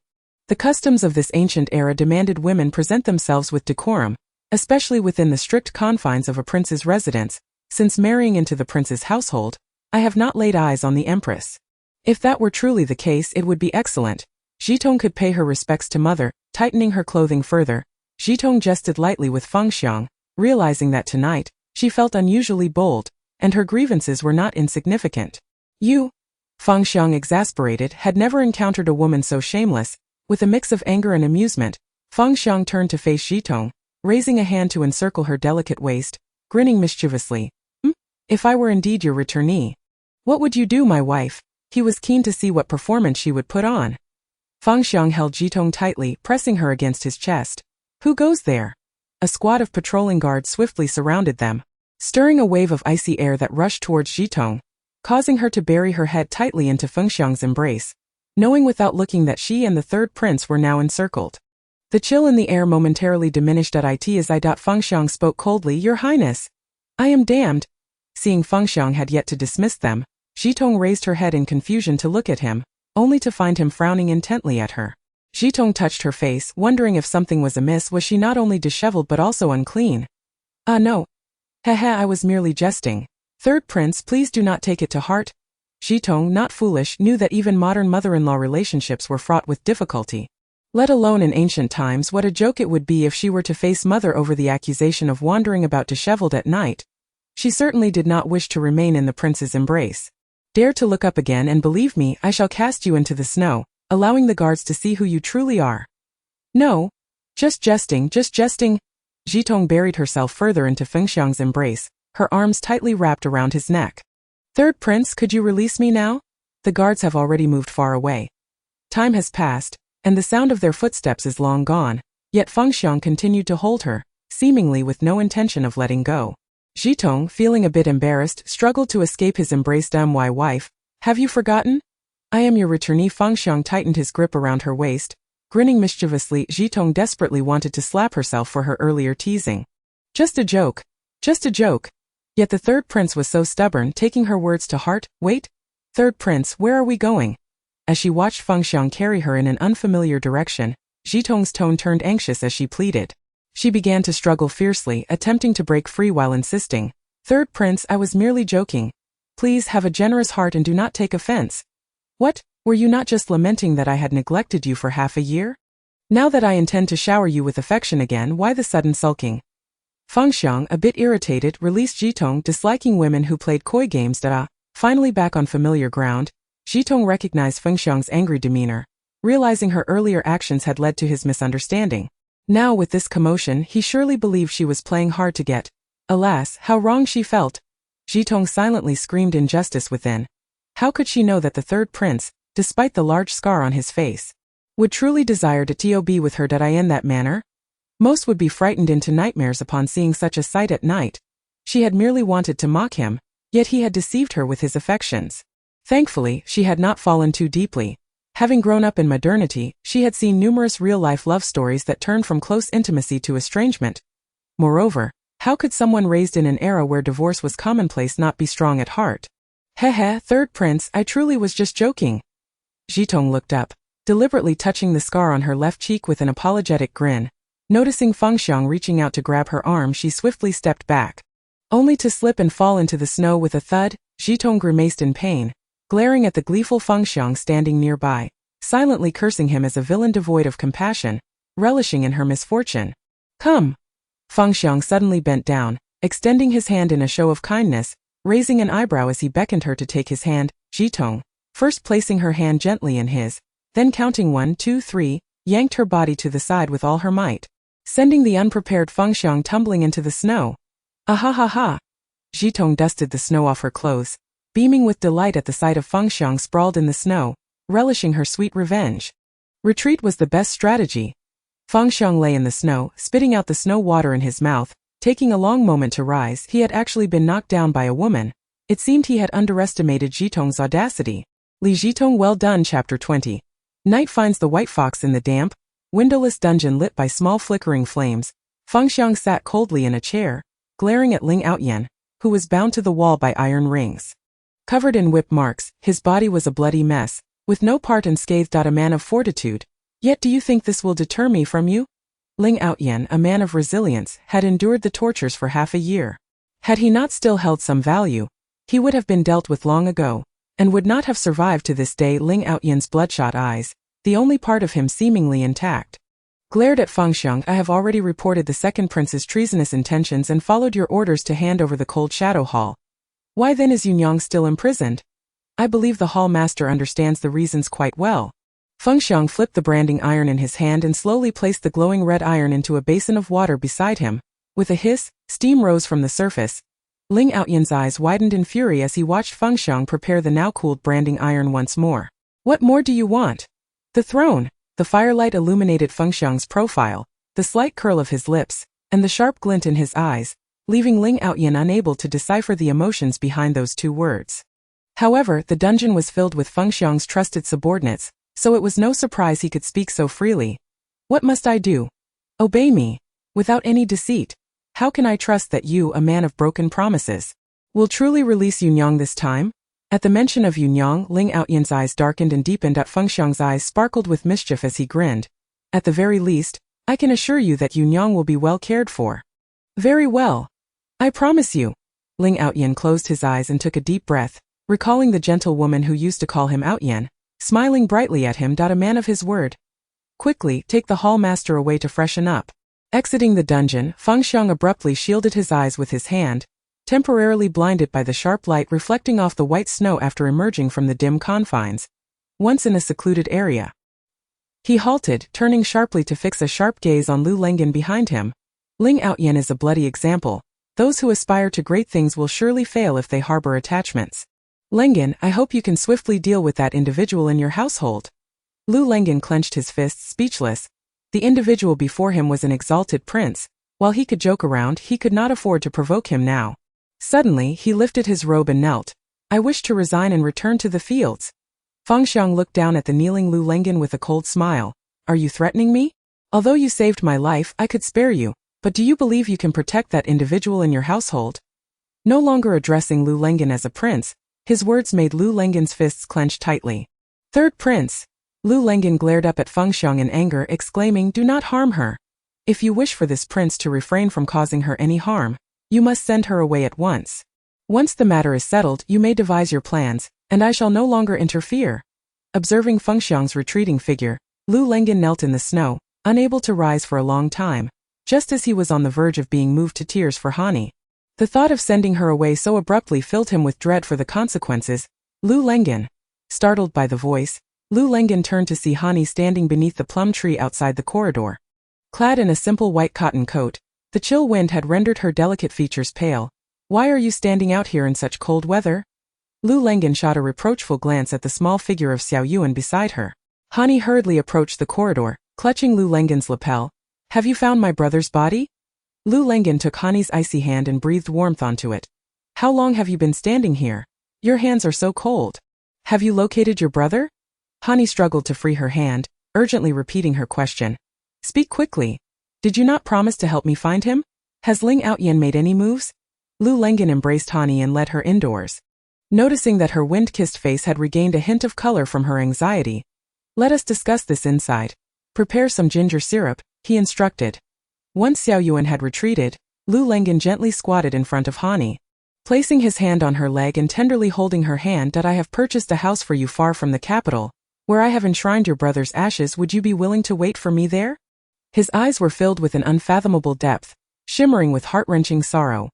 The customs of this ancient era demanded women present themselves with decorum, especially within the strict confines of a prince's residence. Since marrying into the prince's household, I have not laid eyes on the empress. If that were truly the case, it would be excellent. Zitong could pay her respects to mother. Tightening her clothing further, Zitong jested lightly with Fengxiang, realizing that tonight, she felt unusually bold, and her grievances were not insignificant. You? Fengxiang, exasperated, had never encountered a woman so shameless, With a mix of anger and amusement, Fengxiang turned to face Zitong, raising a hand to encircle her delicate waist, grinning mischievously. If I were indeed your returnee, what would you do, my wife? He was keen to see what performance she would put on. Fengxiang held Zitong tightly, pressing her against his chest. Who goes there? A squad of patrolling guards swiftly surrounded them, stirring a wave of icy air that rushed towards Zitong, causing her to bury her head tightly into Fengxiang's embrace, knowing without looking that she and the third prince were now encircled. The chill in the air momentarily diminished as Fengxiang spoke coldly, Your Highness. I am damned. Seeing Fengxiang had yet to dismiss them, Zitong raised her head in confusion to look at him, only to find him frowning intently at her. Zitong touched her face, wondering if something was amiss. Was she not only disheveled but also unclean? No. I was merely jesting. Third prince, please do not take it to heart. Zitong, not foolish, knew that even modern mother-in-law relationships were fraught with difficulty. Let alone in ancient times, what a joke it would be if she were to face mother over the accusation of wandering about disheveled at night. She certainly did not wish to remain in the prince's embrace. Dare to look up again and believe me, I shall cast you into the snow, allowing the guards to see who you truly are. No. Just jesting, just jesting. Zitong buried herself further into Fengxiang's embrace, her arms tightly wrapped around his neck. Third prince, could you release me now? The guards have already moved far away. Time has passed, and the sound of their footsteps is long gone, yet Fengxiang continued to hold her, seemingly with no intention of letting go. Zitong, feeling a bit embarrassed, struggled to escape his embrace. My wife, have you forgotten? I am your returnee. Fengxiang tightened his grip around her waist, grinning mischievously. Zitong desperately wanted to slap herself for her earlier teasing. Just a joke. Just a joke. Yet the third prince was so stubborn, taking her words to heart. Wait. Third prince, where are we going? As she watched Fengxiang carry her in an unfamiliar direction, Zitong's tone turned anxious as she pleaded. She began to struggle fiercely, attempting to break free while insisting. Third prince, I was merely joking. Please have a generous heart and do not take offense. What, were you not just lamenting that I had neglected you for half a year? Now that I intend to shower you with affection again, why the sudden sulking? Fengxiang, a bit irritated, released Zitong, disliking women who played coy games. Finally back on familiar ground, Zitong recognized Fengxiang's angry demeanor, realizing her earlier actions had led to his misunderstanding. Now with this commotion, he surely believed she was playing hard to get. Alas, how wrong she felt. Zitong silently screamed injustice within. How could she know that the third prince, despite the large scar on his face, would truly desire to be with her in that manner? Most would be frightened into nightmares upon seeing such a sight at night. She had merely wanted to mock him, yet he had deceived her with his affections. Thankfully, she had not fallen too deeply. Having grown up in modernity, she had seen numerous real-life love stories that turned from close intimacy to estrangement. Moreover, how could someone raised in an era where divorce was commonplace not be strong at heart? Third prince, I truly was just joking. Zitong looked up, deliberately touching the scar on her left cheek with an apologetic grin. Noticing Fengxiang reaching out to grab her arm, she swiftly stepped back, only to slip and fall into the snow with a thud. Zitong grimaced in pain, glaring at the gleeful Fengxiang standing nearby, silently cursing him as a villain devoid of compassion, relishing in her misfortune. Come! Fengxiang suddenly bent down, extending his hand in a show of kindness, raising an eyebrow as he beckoned her to take his hand. Zitong, first placing her hand gently in his, then counting 1, 2, 3, yanked her body to the side with all her might, sending the unprepared Fengxiang tumbling into the snow. Ah! Zitong dusted the snow off her clothes, beaming with delight at the sight of Fengxiang sprawled in the snow, relishing her sweet revenge. Retreat was the best strategy. Fengxiang lay in the snow, spitting out the snow water in his mouth, taking a long moment to rise. He had actually been knocked down by a woman. It seemed he had underestimated Zitong's audacity. Li Zitong, well done. Chapter 20. Night finds the white fox in the damp, windowless dungeon lit by small flickering flames. Fengxiang sat coldly in a chair, glaring at Ling Outyan, who was bound to the wall by iron rings. Covered in whip marks, his body was a bloody mess, with no part unscathed. A man of fortitude. Yet do you think this will deter me from you? Ling Outyan, a man of resilience, had endured the tortures for half a year. Had he not still held some value, he would have been dealt with long ago, and would not have survived to this day. Ling Outyan's bloodshot eyes, the only part of him seemingly intact, glared at Fengxiang. I have already reported the second prince's treasonous intentions and followed your orders to hand over the cold shadow hall. Why then is Yunyang still imprisoned? I believe the hall master understands the reasons quite well. Fengxiang flipped the branding iron in his hand and slowly placed the glowing red iron into a basin of water beside him. With a hiss, steam rose from the surface. Ling Outyan's eyes widened in fury as he watched Fengxiang prepare the now-cooled branding iron once more. What more do you want? The throne. The firelight illuminated Fengxiang's profile, the slight curl of his lips, and the sharp glint in his eyes, leaving Ling Outyan unable to decipher the emotions behind those two words. However, the dungeon was filled with Fengxiang's trusted subordinates, so it was no surprise he could speak so freely. What must I do? Obey me. Without any deceit. How can I trust that you, a man of broken promises, will truly release Yunyang this time? At the mention of Yunyang, Ling Outyan's eyes darkened and deepened. Fengxiang's eyes sparkled with mischief as he grinned. At the very least, I can assure you that Yunyang will be well cared for. Very well. I promise you. Ling Outyan closed his eyes and took a deep breath, recalling the gentle woman who used to call him Outyan, smiling brightly at him. A man of his word. Quickly, take the hall master away to freshen up. Exiting the dungeon, Fengxiang abruptly shielded his eyes with his hand, temporarily blinded by the sharp light reflecting off the white snow after emerging from the dim confines. Once in a secluded area, he halted, turning sharply to fix a sharp gaze on Lu Lengen behind him. Ling Outyan is a bloody example. Those who aspire to great things will surely fail if they harbor attachments. Lengen, I hope you can swiftly deal with that individual in your household. Lu Lengen clenched his fists, speechless. The individual before him was an exalted prince. While he could joke around, he could not afford to provoke him now. Suddenly, he lifted his robe and knelt. I wish to resign and return to the fields. Fengxiang looked down at the kneeling Lu Lengen with a cold smile. Are you threatening me? Although you saved my life, I could spare you, but do you believe you can protect that individual in your household? No longer addressing Lu Lengen as a prince, his words made Lu Lengen's fists clench tightly. Third prince. Lu Lengen glared up at Fengxiang in anger, exclaiming, do not harm her. If you wish for this prince to refrain from causing her any harm, you must send her away at once. Once the matter is settled, you may devise your plans, and I shall no longer interfere. Observing Fengxiang's retreating figure, Lu Lengen knelt in the snow, unable to rise for a long time, just as he was on the verge of being moved to tears for Hani. The thought of sending her away so abruptly filled him with dread for the consequences. Lu Lengen. Startled by the voice, Lu Lengen turned to see Hani standing beneath the plum tree outside the corridor. Clad in a simple white cotton coat, the chill wind had rendered her delicate features pale. Why are you standing out here in such cold weather? Lu Lengen shot a reproachful glance at the small figure of Xiao Yuan beside her. Hani hurriedly approached the corridor, clutching Lu Lengen's lapel. Have you found my brother's body? Lu Lengen took Hani's icy hand and breathed warmth onto it. How long have you been standing here? Your hands are so cold. Have you located your brother? Hani struggled to free her hand, urgently repeating her question. Speak quickly. Did you not promise to help me find him? Has Ling Outyan made any moves? Lu Lengen embraced Hani and led her indoors. Noticing that her wind-kissed face had regained a hint of color from her anxiety. Let us discuss this inside. Prepare some ginger syrup, he instructed. Once Xiao Yuan had retreated, Lu Lengen gently squatted in front of Hani. Placing his hand on her leg and tenderly holding her hand, I have purchased a house for you far from the capital, where I have enshrined your brother's ashes. Would you be willing to wait for me there? His eyes were filled with an unfathomable depth, shimmering with heart-wrenching sorrow.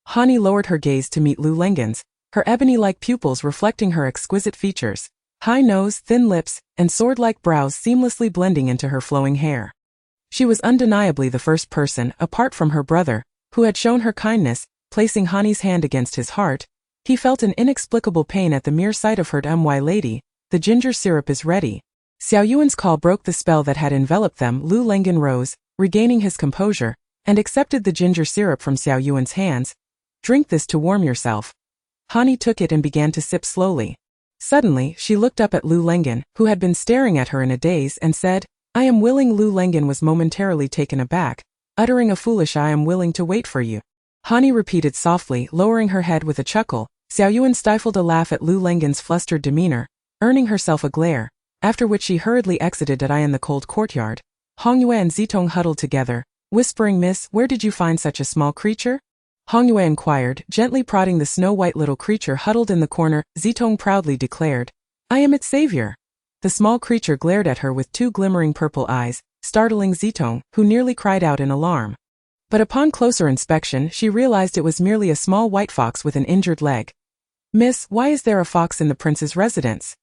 Hani lowered her gaze to meet Lu Lengen's, her ebony-like pupils reflecting her exquisite features, high nose, thin lips, and sword-like brows seamlessly blending into her flowing hair. She was undeniably the first person, apart from her brother, who had shown her kindness. Placing Hani's hand against his heart, he felt an inexplicable pain at the mere sight of her. My lady, the ginger syrup is ready. Xiao Yuan's call broke the spell that had enveloped them. Lu Lengen rose, regaining his composure, and accepted the ginger syrup from Xiao Yuan's hands. Drink this to warm yourself. Hani took it and began to sip slowly. Suddenly, she looked up at Lu Lengen, who had been staring at her in a daze, and said, I am willing. Lu Lengen was momentarily taken aback, uttering a foolish I am willing to wait for you. Hani repeated softly, lowering her head with a chuckle. Xiao Yuan stifled a laugh at Lu Lengen's flustered demeanor, earning herself a glare, after which she hurriedly exited in the cold courtyard. Hongyue and Zitong huddled together, whispering, Miss, where did you find such a small creature? Hongyue inquired, gently prodding the snow-white little creature huddled in the corner. Zitong proudly declared, I am its savior. The small creature glared at her with two glimmering purple eyes, startling Zitong, who nearly cried out in alarm. But upon closer inspection, she realized it was merely a small white fox with an injured leg. Miss, why is there a fox in the prince's residence?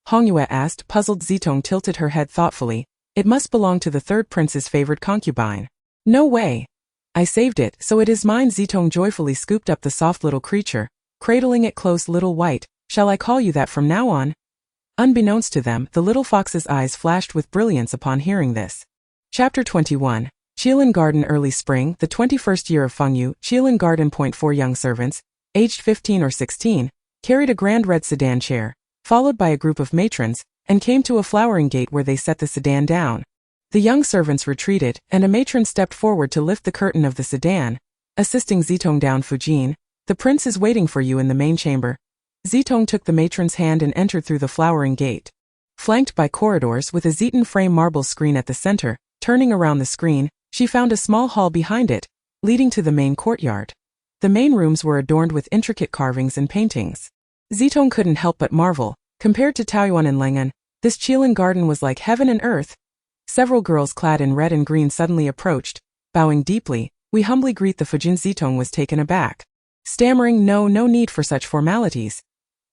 Hongyue asked. Puzzled, Zitong tilted her head thoughtfully. It must belong to the third prince's favored concubine. No way. I saved it, so it is mine. Zitong joyfully scooped up the soft little creature, cradling it close. Little White, shall I call you that from now on? Unbeknownst to them, the little fox's eyes flashed with brilliance upon hearing this. Chapter 21. Qilin Garden. Early spring, the 21st year of Fengyu, Qilin Garden. 4 young servants, aged 15 or 16, carried a grand red sedan chair, followed by a group of matrons, and came to a flowering gate where they set the sedan down. The young servants retreated, and a matron stepped forward to lift the curtain of the sedan, assisting Zitong down. Fujin, the prince is waiting for you in the main chamber. Zitong took the matron's hand and entered through the flowering gate. Flanked by corridors with a Zitong frame marble screen at the center, turning around the screen, she found a small hall behind it, leading to the main courtyard. The main rooms were adorned with intricate carvings and paintings. Zitong couldn't help but marvel. Compared to Taoyuan and Lengan, this Qilin Garden was like heaven and earth. Several girls clad in red and green suddenly approached, bowing deeply. We humbly greet the Fujin. Zitong was taken aback, stammering, no need for such formalities.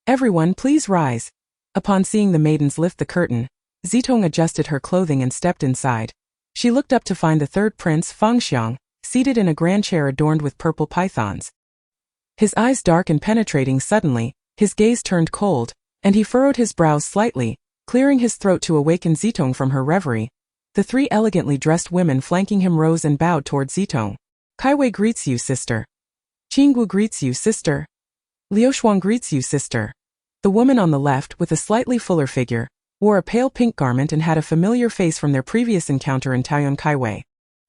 Everyone please rise. Upon seeing the maidens lift the curtain, Zitong adjusted her clothing and stepped inside. She looked up to find the third prince, Fengxiang, seated in a grand chair adorned with purple pythons. His eyes dark and penetrating. Suddenly, his gaze turned cold, and he furrowed his brows slightly, clearing his throat to awaken Zitong from her reverie. The 3 elegantly dressed women flanking him rose and bowed toward Zitong. Kaiwei greets you, sister. Qinggu greets you, sister. Liuxuan greets you, sister. The woman on the left, with a slightly fuller figure, wore a pale pink garment and had a familiar face from their previous encounter in Taoyuan. Kaiwei.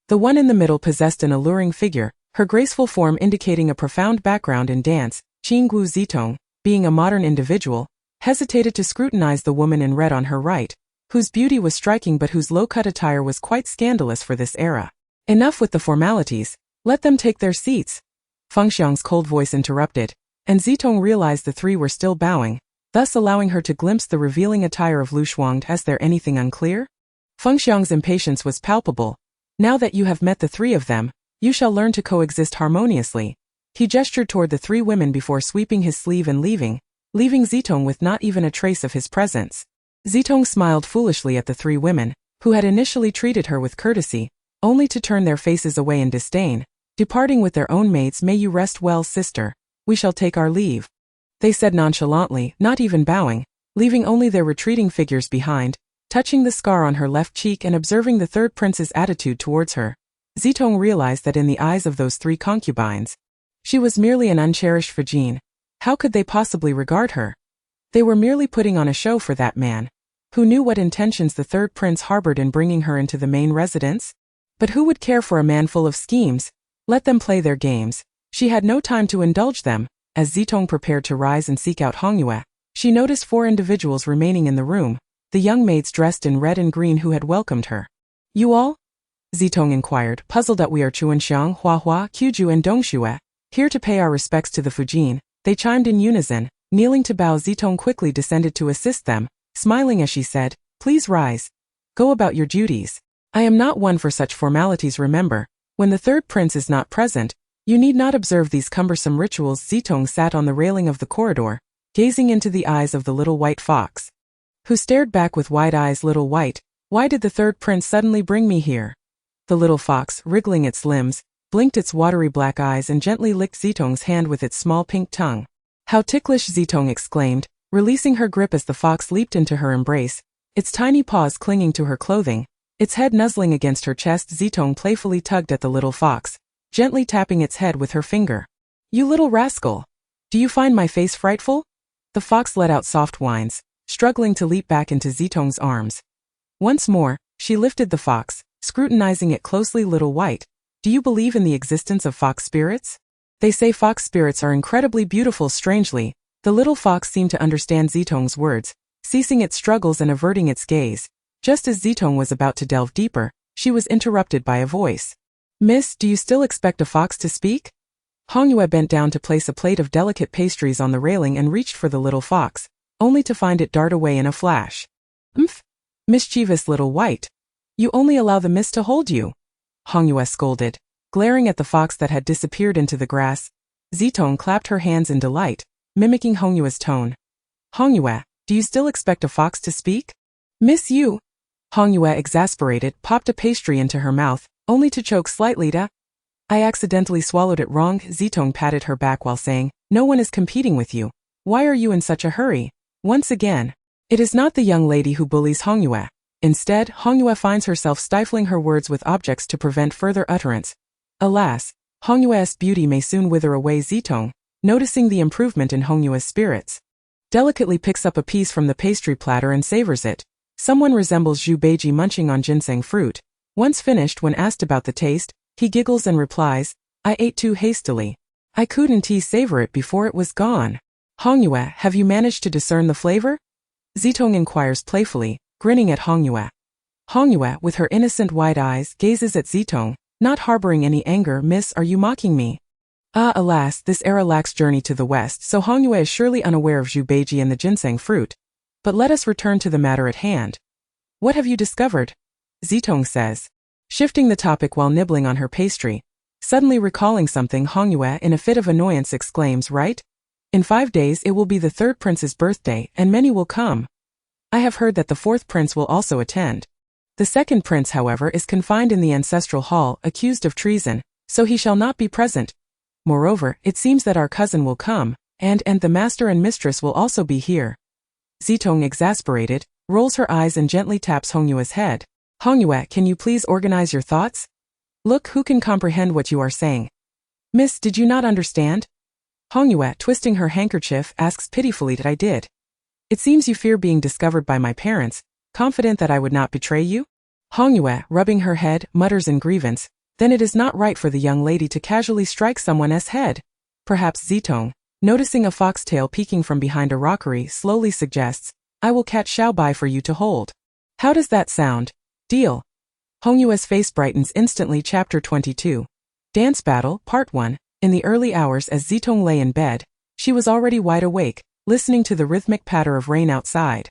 The one in the middle possessed an alluring figure, her graceful form indicating a profound background in dance. Qinggu. Zitong, being a modern individual, hesitated to scrutinize the woman in red on her right, whose beauty was striking but whose low-cut attire was quite scandalous for this era. Enough with the formalities, let them take their seats. Fengxiang's cold voice interrupted, and Zitong realized the 3 were still bowing, thus allowing her to glimpse the revealing attire of Lu Shuang. Is there anything unclear? Fengxiang's impatience was palpable. Now that you have met the 3 of them, you shall learn to coexist harmoniously. He gestured toward the 3 women before sweeping his sleeve and leaving Zitong with not even a trace of his presence. Zitong smiled foolishly at the 3 women, who had initially treated her with courtesy, only to turn their faces away in disdain, departing with their own maids. May you rest well, sister. We shall take our leave. They said nonchalantly, not even bowing, leaving only their retreating figures behind. Touching the scar on her left cheek and observing the third prince's attitude towards her, Zitong realized that in the eyes of those 3 concubines, she was merely an uncherished Fujin. How could they possibly regard her? They were merely putting on a show for that man. Who knew what intentions the third prince harbored in bringing her into the main residence? But who would care for a man full of schemes? Let them play their games. She had no time to indulge them. As Zitong prepared to rise and seek out Hongyue, she noticed 4 individuals remaining in the room, the young maids dressed in red and green who had welcomed her. You all? Zitong inquired, puzzled at. We are Chuanxiang, Huahua, Qju and Dongxue, here to pay our respects to the Fujin. They chimed in unison. Kneeling to bow, Zitong quickly descended to assist them, smiling as she said, please rise. Go about your duties. I am not one for such formalities. Remember, when the third prince is not present, you need not observe these cumbersome rituals. Zitong sat on the railing of the corridor, gazing into the eyes of the little white fox, who stared back with wide eyes. Little White, why did the third prince suddenly bring me here? The little fox, wriggling its limbs, blinked its watery black eyes and gently licked Zitong's hand with its small pink tongue. How ticklish! Zitong exclaimed, releasing her grip as the fox leaped into her embrace, its tiny paws clinging to her clothing, its head nuzzling against her chest. Zitong playfully tugged at the little fox, gently tapping its head with her finger. You little rascal! Do you find my face frightful? The fox let out soft whines, struggling to leap back into Zitong's arms. Once more, she lifted the fox, scrutinizing it closely. Little White, do you believe in the existence of fox spirits? They say fox spirits are incredibly beautiful. Strangely, the little fox seemed to understand Zitong's words, ceasing its struggles and averting its gaze. Just as Zitong was about to delve deeper, she was interrupted by a voice. Miss, do you still expect a fox to speak? Hongyue bent down to place a plate of delicate pastries on the railing and reached for the little fox, only to find it dart away in a flash. Umph! Mischievous Little White! You only allow the miss to hold you! Hongyue scolded, glaring at the fox that had disappeared into the grass. Zitong clapped her hands in delight, mimicking Hongyue's tone. Hongyue, Do you still expect a fox to speak? Miss you? Hongyue, exasperated, popped a pastry into her mouth, only to choke slightly. I accidentally swallowed it wrong. Zitong patted her back while saying, no one is competing with you. Why are you in such a hurry? Once again, it is not the young lady who bullies Hongyue. Instead, Hongyue finds herself stifling her words with objects to prevent further utterance. Alas, Hongyue's beauty may soon wither away. Zitong, noticing the improvement in Hongyue's spirits, delicately picks up a piece from the pastry platter and savors it. Someone resembles Zhu Beiji munching on ginseng fruit. Once finished, when asked about the taste, he giggles and replies, I ate too hastily. I couldn't savor it before it was gone. Hongyue, have you managed to discern the flavor? Zitong inquires playfully, grinning at Hongyue. Hongyue, with her innocent wide eyes, gazes at Zitong, not harboring any anger. Miss, are you mocking me? Ah, alas, this era lacks journey to the west, so Hongyue is surely unaware of Zhu Beiji and the ginseng fruit. But let us return to the matter at hand. What have you discovered? Zitong says, shifting the topic while nibbling on her pastry. Suddenly recalling something, Hongyue, in a fit of annoyance, exclaims, right? In 5 days it will be the third prince's birthday, and many will come. I have heard that the fourth prince will also attend. The second prince, however, is confined in the ancestral hall, accused of treason, so he shall not be present. Moreover, it seems that our cousin will come, and the master and mistress will also be here. Zitong, exasperated, rolls her eyes and gently taps Hongyue's head. Hongyue, can you please organize your thoughts? Look, who can comprehend what you are saying? Miss, did you not understand? Hongyue, twisting her handkerchief, asks pitifully that I did. It seems you fear being discovered by my parents, confident that I would not betray you? Hongyue, rubbing her head, mutters in grievance, then it is not right for the young lady to casually strike someone's head. Perhaps Zitong, noticing a foxtail peeking from behind a rockery, slowly suggests, I will catch Xiaobai for you to hold. How does that sound? Deal. Hongyue's face brightens instantly. Chapter 22. Dance Battle, Part 1. In the early hours as Zitong lay in bed, she was already wide awake, listening to the rhythmic patter of rain outside,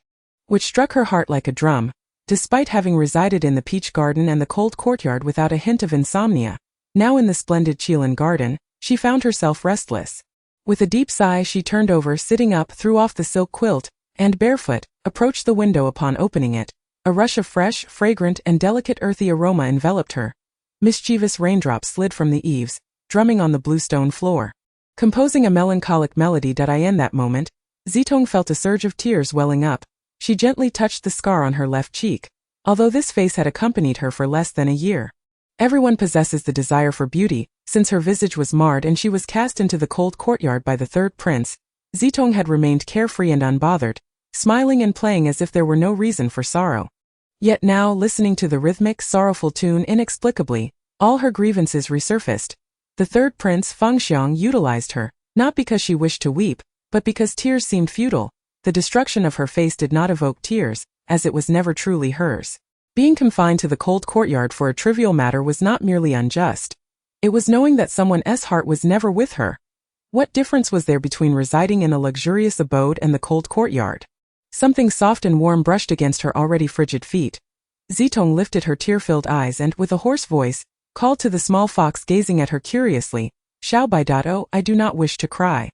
which struck her heart like a drum. Despite having resided in the peach garden and the cold courtyard without a hint of insomnia, now in the splendid Qilin garden, she found herself restless. With a deep sigh, she turned over, sitting up, threw off the silk quilt, and barefoot, approached the window. Upon opening it, a rush of fresh, fragrant, and delicate earthy aroma enveloped her. Mischievous raindrops slid from the eaves, drumming on the blue stone floor, composing a melancholic melody. In that moment, Zitong felt a surge of tears welling up. She gently touched the scar on her left cheek. Although this face had accompanied her for less than a year, everyone possesses the desire for beauty. Since her visage was marred and she was cast into the cold courtyard by the third prince, Zitong had remained carefree and unbothered, smiling and playing as if there were no reason for sorrow. Yet now, listening to the rhythmic, sorrowful tune, inexplicably, all her grievances resurfaced. The third prince, Fengxiang, utilized her, not because she wished to weep, but because tears seemed futile. The destruction of her face did not evoke tears, as it was never truly hers. Being confined to the cold courtyard for a trivial matter was not merely unjust. It was knowing that someone's heart was never with her. What difference was there between residing in a luxurious abode and the cold courtyard? Something soft and warm brushed against her already frigid feet. Zitong lifted her tear-filled eyes and, with a hoarse voice, called to the small fox gazing at her curiously, Xiaobai. Oh, I do not wish to cry.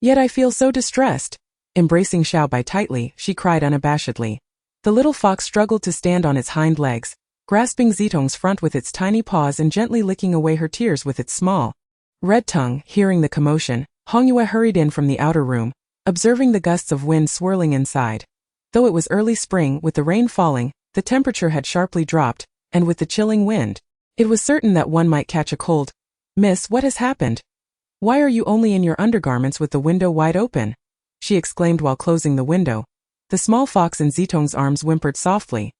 Yet I feel so distressed. Embracing Xiaobai tightly, she cried unabashedly. The little fox struggled to stand on its hind legs, grasping Zitong's front with its tiny paws and gently licking away her tears with its small red tongue. Hearing the commotion, Hongyue hurried in from the outer room, observing the gusts of wind swirling inside. Though it was early spring, with the rain falling, the temperature had sharply dropped, and with the chilling wind, it was certain that one might catch a cold. Miss, what has happened? Why are you only in your undergarments with the window wide open? She exclaimed while closing the window. The small fox in Zitong's arms whimpered softly,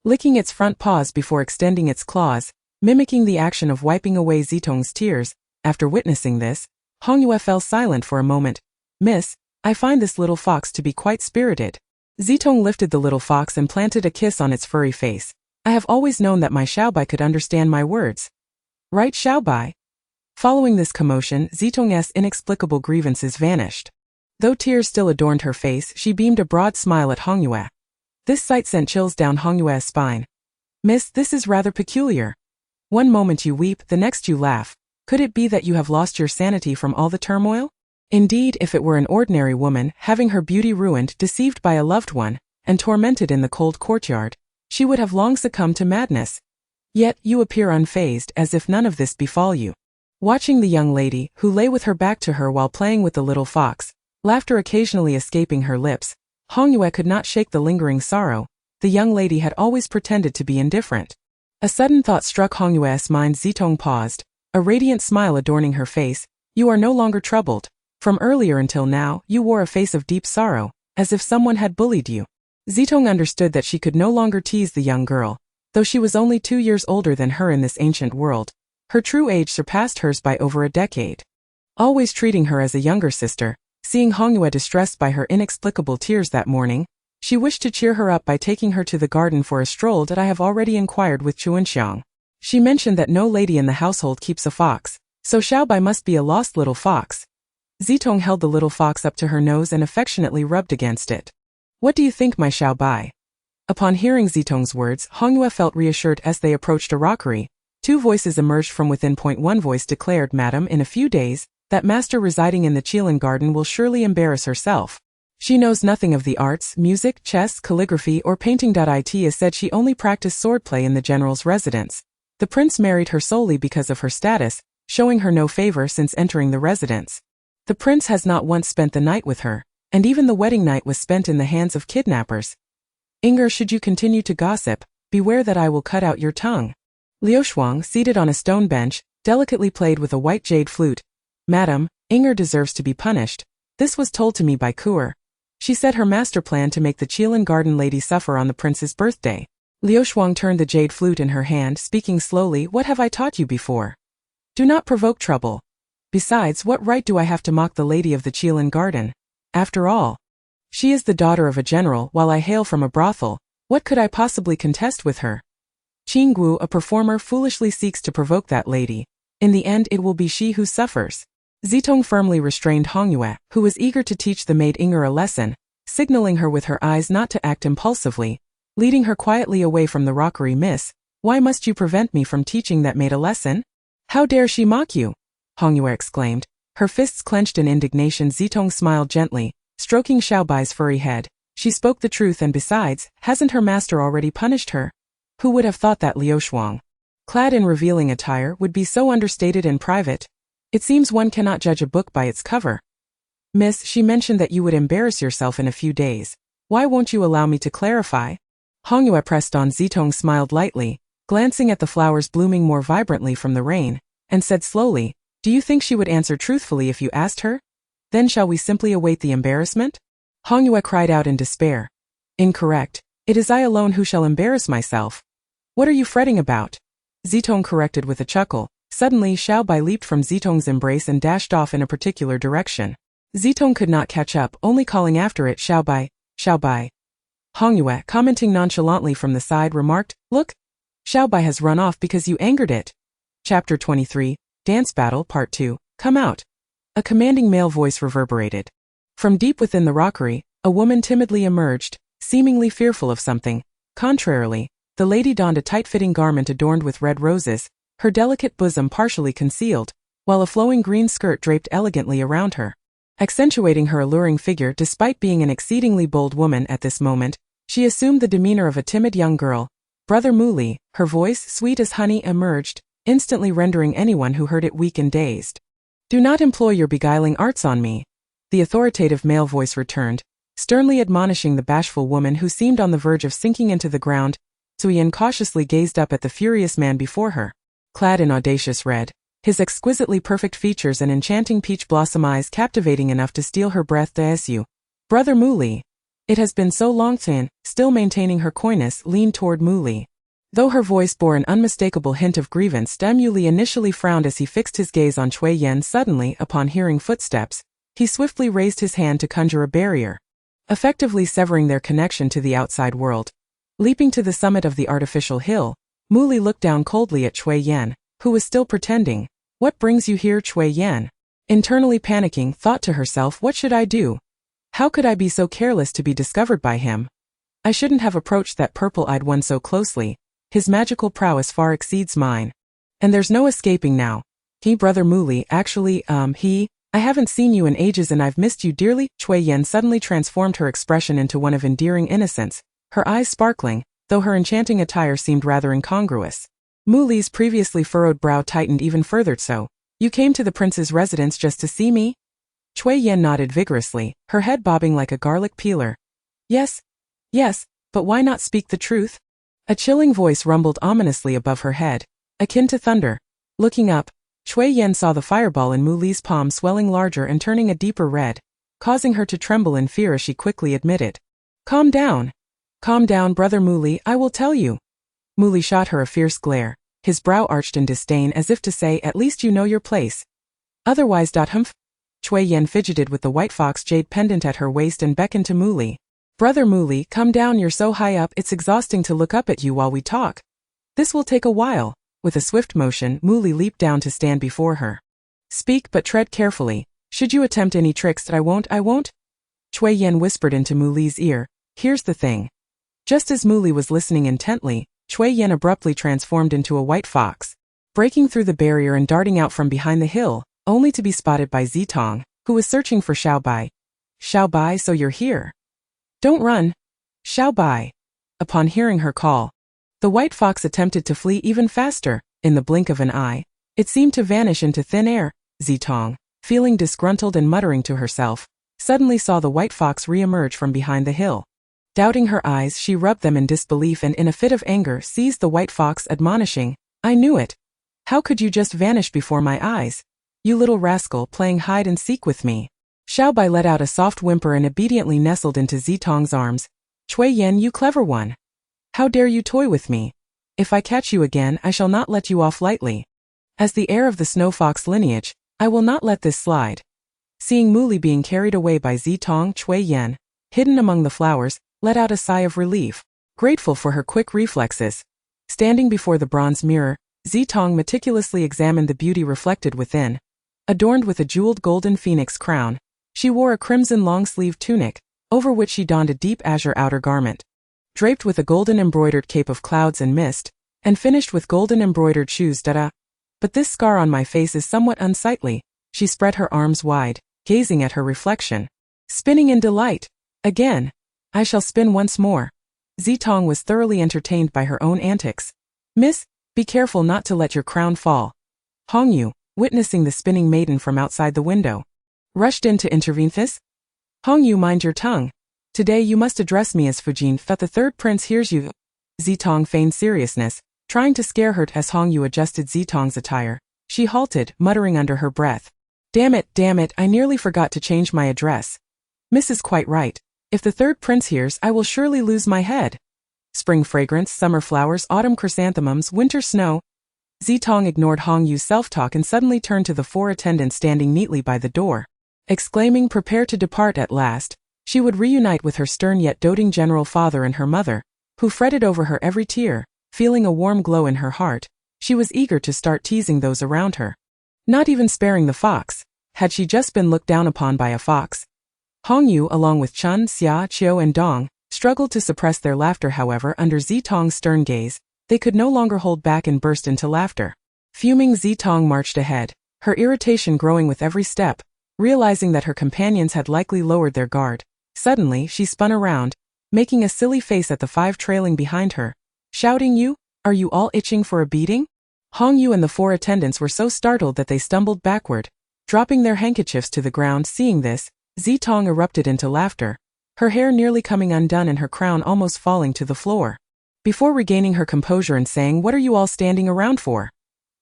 licking its front paws before extending its claws, mimicking the action of wiping away Zitong's tears. After witnessing this, Hongyue fell silent for a moment. Miss, I find this little fox to be quite spirited. Zitong lifted the little fox and planted a kiss on its furry face. I have always known that my Xiaobai could understand my words. Right, Xiaobai? Following this commotion, Zitong's inexplicable grievances vanished. Though tears still adorned her face, she beamed a broad smile at Hongyue. This sight sent chills down Hongyue's spine. Miss, this is rather peculiar. One moment you weep, the next you laugh. Could it be that you have lost your sanity from all the turmoil? Indeed, if it were an ordinary woman, having her beauty ruined, deceived by a loved one, and tormented in the cold courtyard, she would have long succumbed to madness. Yet, you appear unfazed, as if none of this befall you. Watching the young lady, who lay with her back to her while playing with the little fox, laughter occasionally escaping her lips, Hongyue could not shake the lingering sorrow. The young lady had always pretended to be indifferent. A sudden thought struck Hongyue's mind. Zitong paused, a radiant smile adorning her face. You are no longer troubled. From earlier until now, you wore a face of deep sorrow, as if someone had bullied you. Zitong understood that she could no longer tease the young girl, though she was only 2 years older than her in this ancient world. Her true age surpassed hers by over a decade. Always treating her as a younger sister, seeing Hongyue distressed by her inexplicable tears that morning, she wished to cheer her up by taking her to the garden for a stroll. That I have already inquired with Chuanxiang. She mentioned that no lady in the household keeps a fox, so Xiaobai must be a lost little fox. Zitong held the little fox up to her nose and affectionately rubbed against it. What do you think, my Xiaobai? Upon hearing Zitong's words, Hongyue felt reassured. As they approached a rockery, 2 voices emerged from within. One voice declared, Madam, in a few days, that master residing in the Qilin garden will surely embarrass herself. She knows nothing of the arts, music, chess, calligraphy, or painting. It is said she only practiced swordplay in the general's residence. The prince married her solely because of her status, showing her no favor since entering the residence. The prince has not once spent the night with her, and even the wedding night was spent in the hands of kidnappers. Inger, should you continue to gossip, beware that I will cut out your tongue. Liu Shuang, seated on a stone bench, delicately played with a white jade flute. Madam, Inger deserves to be punished. This was told to me by Kuer. She said her master planned to make the Qilin garden lady suffer on the prince's birthday. Liu Shuang turned the jade flute in her hand, speaking slowly. What have I taught you before? Do not provoke trouble. Besides, what right do I have to mock the lady of the Qilin garden? After all, she is the daughter of a general, while I hail from a brothel. What could I possibly contest with her? Qinggu, a performer, foolishly seeks to provoke that lady. In the end, it will be she who suffers. Zitong firmly restrained Hongyue, who was eager to teach the maid Inger a lesson, signaling her with her eyes not to act impulsively, leading her quietly away from the rockery. Miss, why must you prevent me from teaching that maid a lesson? How dare she mock you? Hongyue exclaimed, her fists clenched in indignation. Zitong smiled gently, stroking Xiaobai's furry head. She spoke the truth, and besides, hasn't her master already punished her? Who would have thought that Liu Shuang, clad in revealing attire, would be so understated in private? It seems one cannot judge a book by its cover. Miss, she mentioned that you would embarrass yourself in a few days. Why won't you allow me to clarify? Hongyue pressed on. Zitong smiled lightly, glancing at the flowers blooming more vibrantly from the rain, and said slowly, do you think she would answer truthfully if you asked her? Then shall we simply await the embarrassment? Hongyue cried out in despair. Incorrect. It is I alone who shall embarrass myself. What are you fretting about? Zitong corrected with a chuckle. Suddenly, Xiaobai leaped from Zitong's embrace and dashed off in a particular direction. Zitong could not catch up, only calling after it, Xiaobai, Xiaobai. Hongyue, commenting nonchalantly from the side, remarked, Look, Xiaobai has run off because you angered it. Chapter 23, Dance Battle Part 2, Come out. A commanding male voice reverberated. From deep within the rockery, a woman timidly emerged, seemingly fearful of something. Contrarily, the lady donned a tight-fitting garment adorned with red roses, her delicate bosom partially concealed, while a flowing green skirt draped elegantly around her. Accentuating her alluring figure. Despite being an exceedingly bold woman at this moment, she assumed the demeanor of a timid young girl. Brother Muli, her voice, sweet as honey, emerged, instantly rendering anyone who heard it weak and dazed. Do not employ your beguiling arts on me. The authoritative male voice returned, sternly admonishing the bashful woman who seemed on the verge of sinking into the ground. Zuyan cautiously gazed up at the furious man before her. Clad in audacious red, his exquisitely perfect features and enchanting peach blossom eyes captivating enough to steal her breath. Su, Brother Muli. It has been so long. Zuyan, still maintaining her coyness, leaned toward Muli. Though her voice bore an unmistakable hint of grievance, Muli initially frowned as he fixed his gaze on Cui Yan. Suddenly, upon hearing footsteps, he swiftly raised his hand to conjure a barrier, effectively severing their connection to the outside world. Leaping to the summit of the artificial hill, Muli looked down coldly at Cui Yan, who was still pretending. What brings you here? Cui Yan, internally panicking, thought to herself, what should I do? How could I be so careless to be discovered by him? I shouldn't have approached that purple-eyed one so closely. His magical prowess far exceeds mine. And there's no escaping now. Brother Muli, actually, I haven't seen you in ages and I've missed you dearly. Cui Yen suddenly transformed her expression into one of endearing innocence, her eyes sparkling, though her enchanting attire seemed rather incongruous. Mu Li's previously furrowed brow tightened even further. So, you came to the prince's residence just to see me? Cui Yen nodded vigorously, her head bobbing like a garlic peeler. Yes, but why not speak the truth? A chilling voice rumbled ominously above her head, akin to thunder. Looking up, Cui Yen saw the fireball in Mu Li's palm swelling larger and turning a deeper red, causing her to tremble in fear as she quickly admitted. Calm down, brother Mu Li, I will tell you. Mu Li shot her a fierce glare, his brow arched in disdain as if to say, at least you know your place. Otherwise. Humph. Cui Yen fidgeted with the white fox jade pendant at her waist and beckoned to Mu Li. Brother Mu Li, come down, you're so high up it's exhausting to look up at you while we talk. This will take a while. With a swift motion, Mu Li leaped down to stand before her. Speak but tread carefully. Should you attempt any tricks, I won't. Cui Yen whispered into Mu Li's ear, here's the thing. Just as Mu Li was listening intently, Cui Yen abruptly transformed into a white fox, breaking through the barrier and darting out from behind the hill, only to be spotted by Zitong, who was searching for Xiao Bai. Xiao Bai, so you're here. Don't run. Xiao Bai. Upon hearing her call, the white fox attempted to flee even faster. In the blink of an eye, it seemed to vanish into thin air. Zitong, feeling disgruntled and muttering to herself, suddenly saw the white fox re-emerge from behind the hill. Doubting her eyes, she rubbed them in disbelief and in a fit of anger seized the white fox, admonishing, I knew it. How could you just vanish before my eyes? You little rascal, playing hide and seek with me. Xiao Bai let out a soft whimper and obediently nestled into Zitong's arms. Cui Yen, you clever one. How dare you toy with me? If I catch you again, I shall not let you off lightly. As the heir of the snow fox lineage, I will not let this slide. Seeing Mu Li being carried away by Zitong, Cui Yen, hidden among the flowers, let out a sigh of relief, grateful for her quick reflexes. Standing before the bronze mirror, Zitong meticulously examined the beauty reflected within. Adorned with a jeweled golden phoenix crown, she wore a crimson long-sleeved tunic, over which she donned a deep azure outer garment. Draped with a golden embroidered cape of clouds and mist, and finished with golden embroidered shoes. But this scar on my face is somewhat unsightly. She spread her arms wide, gazing at her reflection. Spinning in delight. Again. I shall spin once more. Zitong was thoroughly entertained by her own antics. Miss, be careful not to let your crown fall. Hongyu, witnessing the spinning maiden from outside the window, rushed in to intervene. This? Hongyu, mind your tongue. Today you must address me as Fujin. The third prince hears you. Zitong feigned seriousness, trying to scare her. As Hongyu adjusted Zitong's attire, she halted, muttering under her breath. Damn it, I nearly forgot to change my address. Miss is quite right. If the third prince hears, I will surely lose my head. Spring fragrance, summer flowers, autumn chrysanthemums, winter snow. Zitong ignored Hongyu's self-talk and suddenly turned to the 4 attendants standing neatly by the door, exclaiming, prepare to depart at last. She would reunite with her stern yet doting general father and her mother, who fretted over her every tear. Feeling a warm glow in her heart, she was eager to start teasing those around her. Not even sparing the fox. Had she just been looked down upon by a fox? Hongyu, along with Chun, Xia, Qiu and Dong, struggled to suppress their laughter. However, under Zitong's stern gaze, they could no longer hold back and burst into laughter. Fuming, Zitong marched ahead, her irritation growing with every step. Realizing that her companions had likely lowered their guard, suddenly she spun around, making a silly face at the 5 trailing behind her, shouting, are you all itching for a beating? Hongyu and the 4 attendants were so startled that they stumbled backward, dropping their handkerchiefs to the ground. Seeing this, Zitong erupted into laughter, her hair nearly coming undone and her crown almost falling to the floor. Before regaining her composure and saying, what are you all standing around for?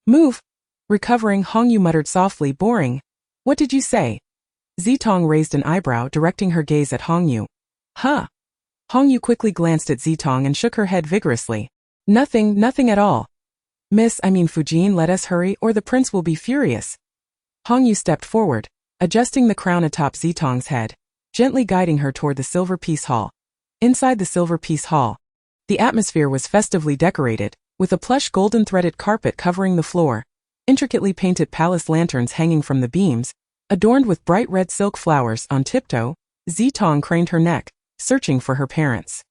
Move! Recovering, Hongyu muttered softly, boring. What did you say? Zitong raised an eyebrow, directing her gaze at Hongyu. Huh? Hongyu quickly glanced at Zitong and shook her head vigorously. Nothing at all. Miss, Fujin, let us hurry or the prince will be furious. Hongyu stepped forward, adjusting the crown atop Zitong's head, gently guiding her toward the Silver Peace Hall. Inside the Silver Peace Hall, the atmosphere was festively decorated, with a plush golden threaded carpet covering the floor, intricately painted palace lanterns hanging from the beams, adorned with bright red silk flowers. On tiptoe, Zitong craned her neck, searching for her parents.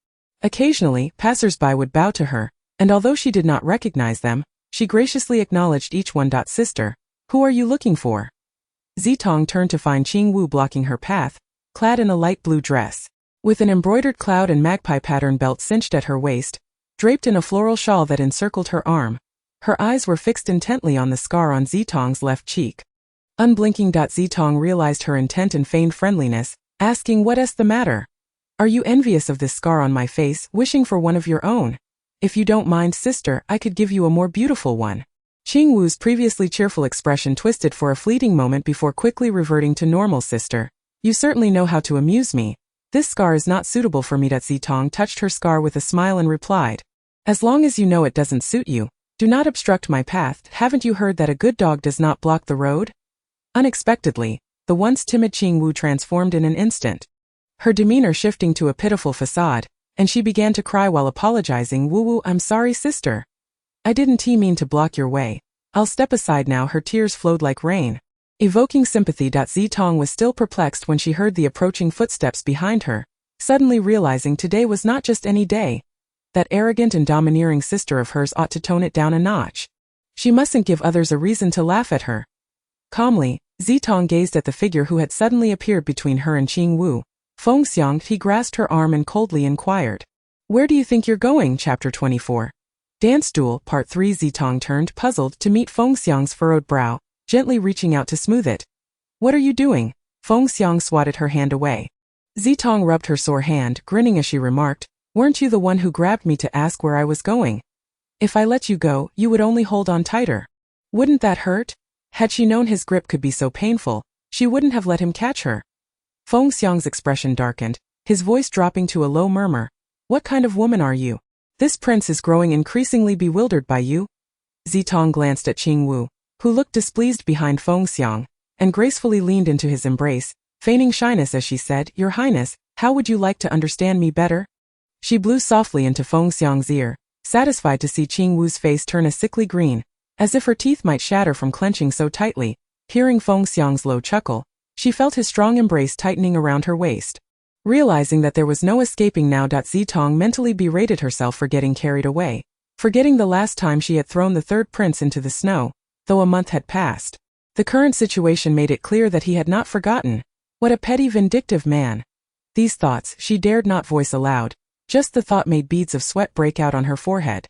Occasionally, passers-by would bow to her, and although she did not recognize them, she graciously acknowledged each one. Sister, who are you looking for? Zitong turned to find Qing Wu blocking her path, clad in a light blue dress, with an embroidered cloud and magpie pattern belt cinched at her waist, draped in a floral shawl that encircled her arm. Her eyes were fixed intently on the scar on Zitong's left cheek. Unblinking, Zitong realized her intent and feigned friendliness, asking, "What's the matter? Are you envious of this scar on my face, wishing for one of your own? If you don't mind, sister, I could give you a more beautiful one." Qing Wu's previously cheerful expression twisted for a fleeting moment before quickly reverting to normal. "Sister, you certainly know how to amuse me. This scar is not suitable for me." Zitong touched her scar with a smile and replied, "As long as you know it doesn't suit you, do not obstruct my path. Haven't you heard that a good dog does not block the road?" Unexpectedly, the once timid Qing Wu transformed in an instant, her demeanor shifting to a pitiful facade, and she began to cry while apologizing. "Wu, I'm sorry, sister. I didn't mean to block your way. I'll step aside now." Her tears flowed like rain, evoking sympathy. Zitong was still perplexed when she heard the approaching footsteps behind her, suddenly realizing today was not just any day. That arrogant and domineering sister of hers ought to tone it down a notch. She mustn't give others a reason to laugh at her. Calmly, Zitong gazed at the figure who had suddenly appeared between her and Qing Wu. "Fengxiang." He grasped her arm and coldly inquired, "Where do you think you're going?" Chapter 24. Dance Duel, Part 3. Zitong turned, puzzled, to meet Fengxiang's furrowed brow, gently reaching out to smooth it. "What are you doing?" Fengxiang swatted her hand away. Zitong rubbed her sore hand, grinning as she remarked, "Weren't you the one who grabbed me to ask where I was going? If I let you go, you would only hold on tighter. Wouldn't that hurt?" Had she known his grip could be so painful, she wouldn't have let him catch her. Fengxiang's expression darkened, his voice dropping to a low murmur. "What kind of woman are you? This prince is growing increasingly bewildered by you." Zitong glanced at Qing Wu, who looked displeased behind Fengxiang, and gracefully leaned into his embrace, feigning shyness as she said, "Your Highness, how would you like to understand me better?" She blew softly into Fengxiang's ear, satisfied to see Qing Wu's face turn a sickly green, as if her teeth might shatter from clenching so tightly. Hearing Fengxiang's low chuckle, she felt his strong embrace tightening around her waist. Realizing that there was no escaping now, Zitong mentally berated herself for getting carried away, forgetting the last time she had thrown the third prince into the snow, though a month had passed. The current situation made it clear that he had not forgotten. What a petty, vindictive man. These thoughts she dared not voice aloud, just the thought made beads of sweat break out on her forehead.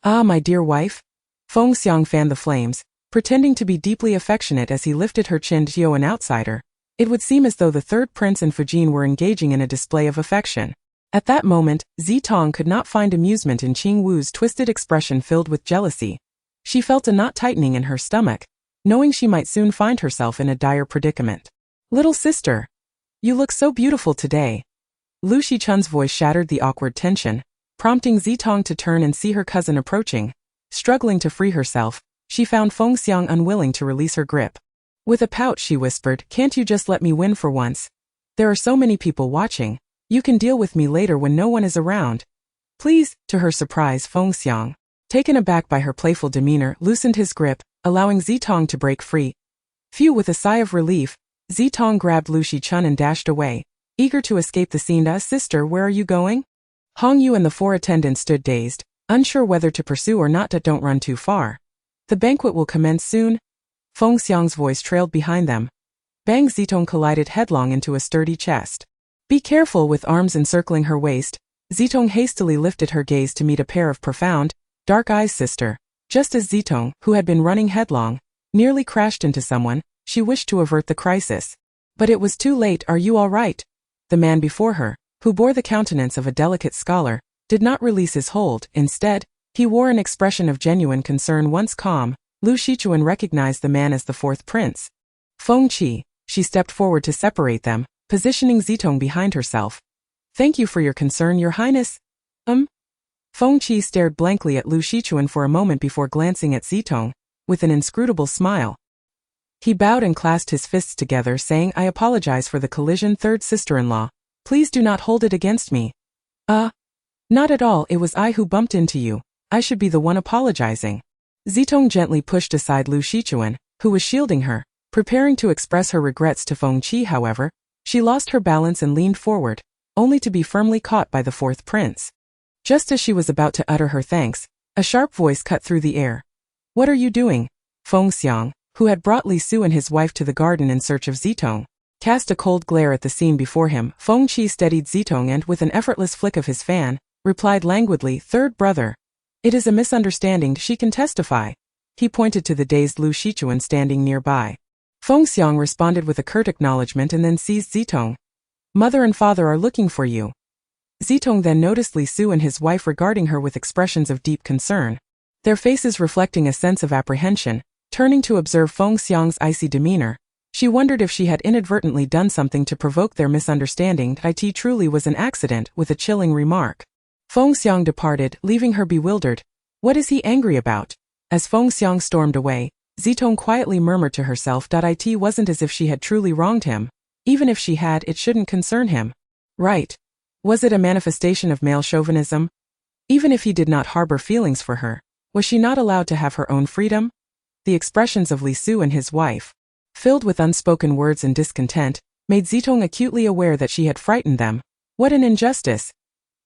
"Ah, my dear wife?" Fengxiang fanned the flames, pretending to be deeply affectionate as he lifted her chin. "Yo, an outsider." It would seem as though the third prince and Fujin were engaging in a display of affection. At that moment, Zitong could not find amusement in Qing Wu's twisted expression filled with jealousy. She felt a knot tightening in her stomach, knowing she might soon find herself in a dire predicament. "Little sister, you look so beautiful today." Lu Shichun's voice shattered the awkward tension, prompting Zitong to turn and see her cousin approaching. Struggling to free herself, she found Fengxiang unwilling to release her grip. With a pout, she whispered, "Can't you just let me win for once? There are so many people watching. You can deal with me later when no one is around." "Please." To her surprise, Fengxiang, taken aback by her playful demeanor, loosened his grip, allowing Zitong to break free. Phew! With a sigh of relief, Zitong grabbed Lu Shichun and dashed away, eager to escape the scene. "Sister, where are you going?" Hong Yu and the four attendants stood dazed, unsure whether to pursue or not. "Don't run too far. The banquet will commence soon." Fengxiang's voice trailed behind them. Bang! Zitong collided headlong into a sturdy chest. "Be careful!" With arms encircling her waist, Zitong hastily lifted her gaze to meet a pair of profound, dark eyes. "Sister." Just as Zitong, who had been running headlong, nearly crashed into someone, she wished to avert the crisis. But it was too late. "Are you all right?" The man before her, who bore the countenance of a delicate scholar, did not release his hold. Instead, he wore an expression of genuine concern. Once calm, Lu Shichun recognized the man as the fourth prince. "Feng Qi." She stepped forward to separate them, positioning Zitong behind herself. "Thank you for your concern, Your Highness." Feng Qi stared blankly at Lu Shichun for a moment before glancing at Zitong, with an inscrutable smile. He bowed and clasped his fists together, saying, "I apologize for the collision, third sister-in-law. Please do not hold it against me." Not at all. It was I who bumped into you. I should be the one apologizing." Zitong gently pushed aside Lu Shichun, who was shielding her, preparing to express her regrets to Feng Qi. However, she lost her balance and leaned forward, only to be firmly caught by the fourth prince. Just as she was about to utter her thanks, a sharp voice cut through the air. "What are you doing?" Fengxiang, who had brought Li Su and his wife to the garden in search of Zitong, cast a cold glare at the scene before him. Feng Qi steadied Zitong and, with an effortless flick of his fan, replied languidly, "Third brother. It is a misunderstanding, she can testify." He pointed to the dazed Lu Shichuan standing nearby. Feng Xiang responded with a curt acknowledgement and then seized Zitong. "Mother and father are looking for you." Zitong then noticed Li Su and his wife regarding her with expressions of deep concern, their faces reflecting a sense of apprehension. Turning to observe Feng Xiang's icy demeanor, she wondered if she had inadvertently done something to provoke their misunderstanding. It truly was an accident, with a chilling remark. Feng Xiang departed, leaving her bewildered. What is he angry about? As Feng Xiang stormed away, Zitong quietly murmured to herself. It wasn't as if she had truly wronged him. Even if she had, it shouldn't concern him. Right? Was it a manifestation of male chauvinism? Even if he did not harbor feelings for her, was she not allowed to have her own freedom? The expressions of Li Su and his wife, filled with unspoken words and discontent, made Zitong acutely aware that she had frightened them. What an injustice!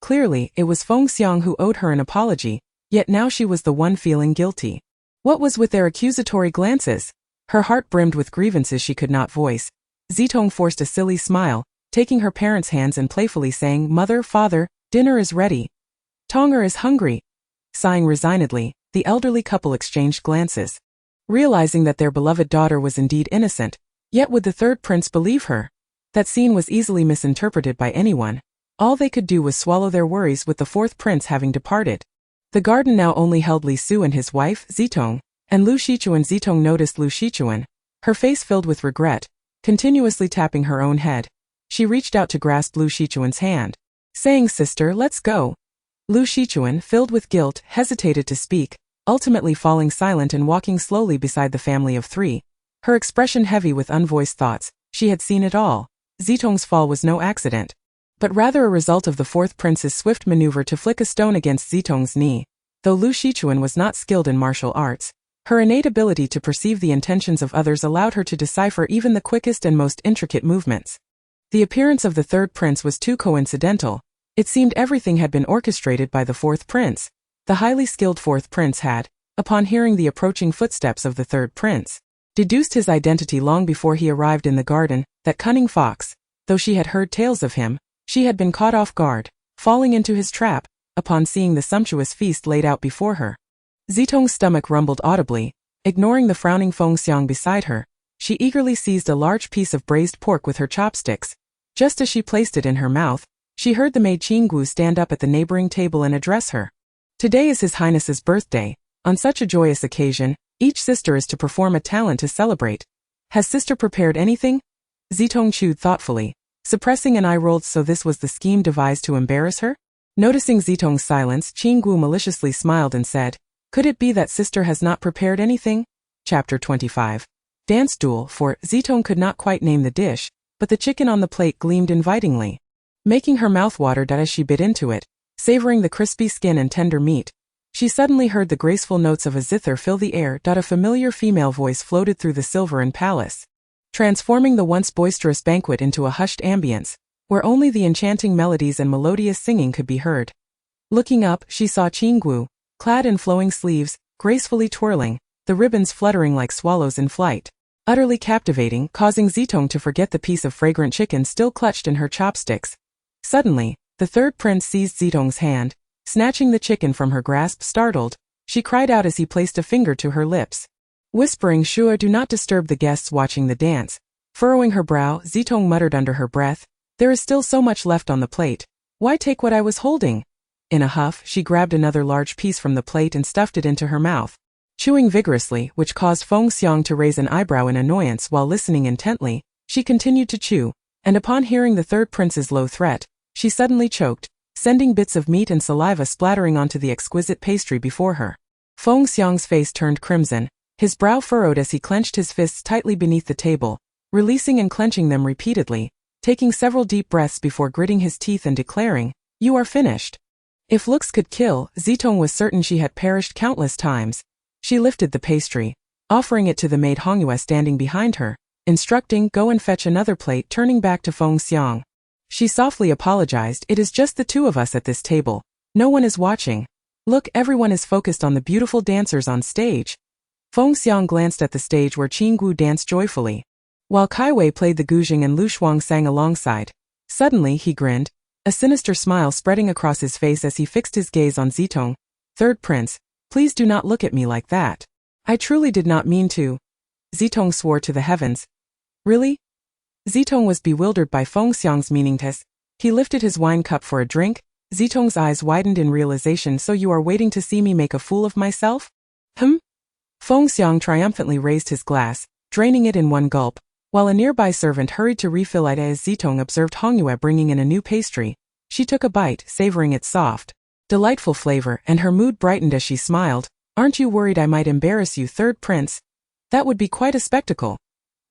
Clearly, it was Feng Xiang who owed her an apology, yet now she was the one feeling guilty. What was with their accusatory glances? Her heart brimmed with grievances she could not voice. Zitong forced a silly smile, taking her parents' hands and playfully saying, "Mother, father, dinner is ready. Tonger is hungry." Sighing resignedly, the elderly couple exchanged glances. Realizing that their beloved daughter was indeed innocent, yet would the third prince believe her? That scene was easily misinterpreted by anyone. All they could do was swallow their worries with the fourth prince having departed. The garden now only held Li Su and his wife, Zitong, and Lu Shichuan. Zitong noticed Lu Shichuan, her face filled with regret, continuously tapping her own head. She reached out to grasp Lu Shichuan's hand, saying, "Sister, let's go." Lu Shichuan, filled with guilt, hesitated to speak, ultimately falling silent and walking slowly beside the family of three, her expression heavy with unvoiced thoughts. She had seen it all. Zitong's fall was no accident, but rather a result of the fourth prince's swift maneuver to flick a stone against Zitong's knee. Though Lu Shichuan was not skilled in martial arts, her innate ability to perceive the intentions of others allowed her to decipher even the quickest and most intricate movements. The appearance of the third prince was too coincidental. It seemed everything had been orchestrated by the fourth prince. The highly skilled fourth prince had, upon hearing the approaching footsteps of the third prince, deduced his identity long before he arrived in the garden. That cunning fox, though she had heard tales of him, she had been caught off guard, falling into his trap, upon seeing the sumptuous feast laid out before her. Zitong's stomach rumbled audibly. Ignoring the frowning Feng Xiang beside her, she eagerly seized a large piece of braised pork with her chopsticks. Just as she placed it in her mouth, she heard the maid Qinggu stand up at the neighboring table and address her. Today is His Highness's birthday. On such a joyous occasion, each sister is to perform a talent to celebrate. Has sister prepared anything? Zitong chewed thoughtfully, suppressing an eye rolled. So this was the scheme devised to embarrass her? Noticing Zitong's silence, Qinggu maliciously smiled and said, "Could it be that sister has not prepared anything?" Chapter 25. Dance duel. For Zitong could not quite name the dish, but the chicken on the plate gleamed invitingly, making her mouth water as she bit into it, savoring the crispy skin and tender meat. She suddenly heard the graceful notes of a zither fill the air. A familiar female voice floated through the silver palace, transforming the once boisterous banquet into a hushed ambience, where only the enchanting melodies and melodious singing could be heard. Looking up, she saw Qinggu, clad in flowing sleeves, gracefully twirling, the ribbons fluttering like swallows in flight, utterly captivating, causing Zitong to forget the piece of fragrant chicken still clutched in her chopsticks. Suddenly, the third prince seized Zitong's hand, snatching the chicken from her grasp. Startled, she cried out as he placed a finger to her lips, whispering, "Shua, do not disturb the guests watching the dance." Furrowing her brow, Zitong muttered under her breath, "There is still so much left on the plate. Why take what I was holding?" In a huff, she grabbed another large piece from the plate and stuffed it into her mouth, chewing vigorously, which caused Feng Xiang to raise an eyebrow in annoyance. While listening intently, she continued to chew, and upon hearing the third prince's low threat, she suddenly choked, sending bits of meat and saliva splattering onto the exquisite pastry before her. Feng Xiang's face turned crimson, his brow furrowed as he clenched his fists tightly beneath the table, releasing and clenching them repeatedly, taking several deep breaths before gritting his teeth and declaring, "You are finished." If looks could kill, Zitong was certain she had perished countless times. She lifted the pastry, offering it to the maid Hongyue standing behind her, instructing, "Go and fetch another plate." Turning back to Feng Xiang, she softly apologized, "It is just the two of us at this table. No one is watching. Look, everyone is focused on the beautiful dancers on stage." Fengxiang glanced at the stage where Qinggu danced joyfully, while Kaiwei played the guzheng and Lu Shuang sang alongside. Suddenly he grinned, a sinister smile spreading across his face as he fixed his gaze on Zitong. Third prince, please do not look at me like that. I truly did not mean to. Zitong swore to the heavens. Really? Zitong was bewildered by Fengxiang's meaningless. He lifted his wine cup for a drink. Zitong's eyes widened in realization. So you are waiting to see me make a fool of myself? Fengxiang triumphantly raised his glass, draining it in one gulp, while a nearby servant hurried to refill it. As Zitong observed Hongyue bringing in a new pastry, she took a bite, savoring its soft, delightful flavor, and her mood brightened as she smiled. Aren't you worried I might embarrass you, third prince? That would be quite a spectacle.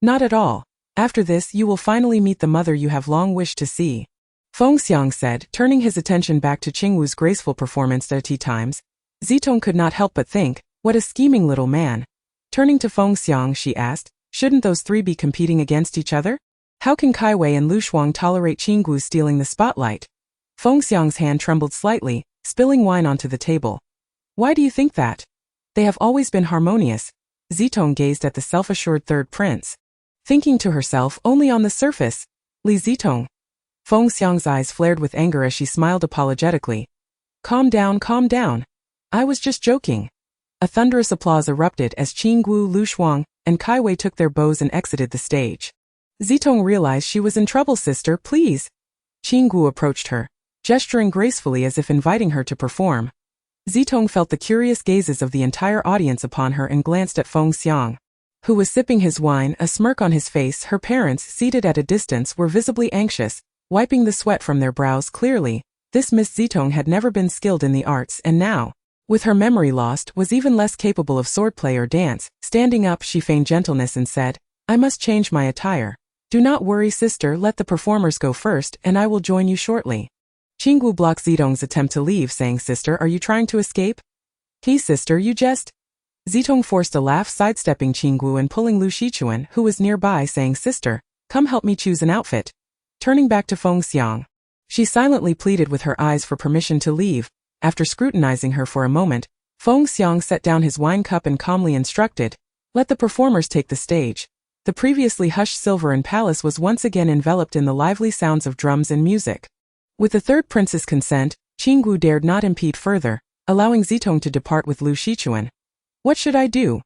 Not at all. After this you will finally meet the mother you have long wished to see. Fengxiang said, turning his attention back to Qingwu's graceful performance at tea times. Zitong could not help but think, what a scheming little man. Turning to Fengxiang she asked, shouldn't those three be competing against each other? How can Kaiwei and Lu Shuang tolerate Qinggu stealing the spotlight? Fengxiang's hand trembled slightly, spilling wine onto the table. Why do you think that? They have always been harmonious. Zitong gazed at the self-assured third prince, thinking to herself, only on the surface. Li Zitong. Fengxiang's eyes flared with anger as she smiled apologetically. Calm down, calm down. I was just joking. A thunderous applause erupted as Qinggu, Lu Shuang, and Kaiwei took their bows and exited the stage. Zitong realized she was in trouble. Sister, please. Qinggu approached her, gesturing gracefully as if inviting her to perform. Zitong felt the curious gazes of the entire audience upon her and glanced at Fengxiang, who was sipping his wine, a smirk on his face. Her parents, seated at a distance, were visibly anxious, wiping the sweat from their brows. Clearly, this Miss Zitong had never been skilled in the arts and now, with her memory lost, was even less capable of swordplay or dance. Standing up, she feigned gentleness and said, I must change my attire. Do not worry, sister, let the performers go first and I will join you shortly. Qinggu blocked Zitong's attempt to leave, saying, Sister, are you trying to escape? Sister, you jest. Zitong forced a laugh, sidestepping Qinggu and pulling Lu Shichuan, who was nearby, saying, Sister, come help me choose an outfit. Turning back to Fengxiang, she silently pleaded with her eyes for permission to leave. After scrutinizing her for a moment, Fengxiang set down his wine cup and calmly instructed, let the performers take the stage. The previously hushed Silveren Palace was once again enveloped in the lively sounds of drums and music. With the third prince's consent, Qinggu dared not impede further, allowing Zitong to depart with Lu Shichuan. What should I do?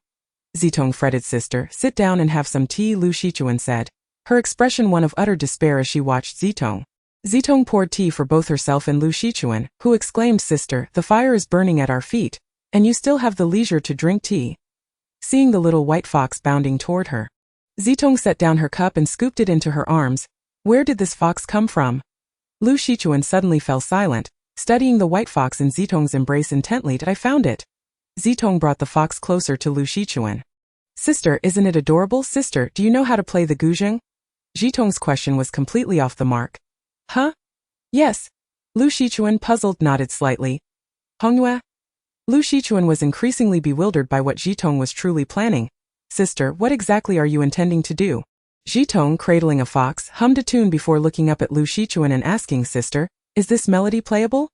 Zitong fretted. Sister, sit down and have some tea, Lu Shichuan said, her expression one of utter despair as she watched Zitong. Zitong poured tea for both herself and Lu Shichuan, who exclaimed, Sister, the fire is burning at our feet, and you still have the leisure to drink tea. Seeing the little white fox bounding toward her, Zitong set down her cup and scooped it into her arms. Where did this fox come from? Lu Shichuan suddenly fell silent, studying the white fox in Zitong's embrace intently. I found it. Zitong brought the fox closer to Lu Shichuan. Sister, isn't it adorable? Sister, do you know how to play the guzheng? Zitong's question was completely off the mark. Huh? Yes. Lu Shichuan, puzzled, nodded slightly. Hongyue? Lu Shichuan was increasingly bewildered by what Zitong was truly planning. Sister, what exactly are you intending to do? Zitong, cradling a fox, hummed a tune before looking up at Lu Shichuan and asking, Sister, is this melody playable?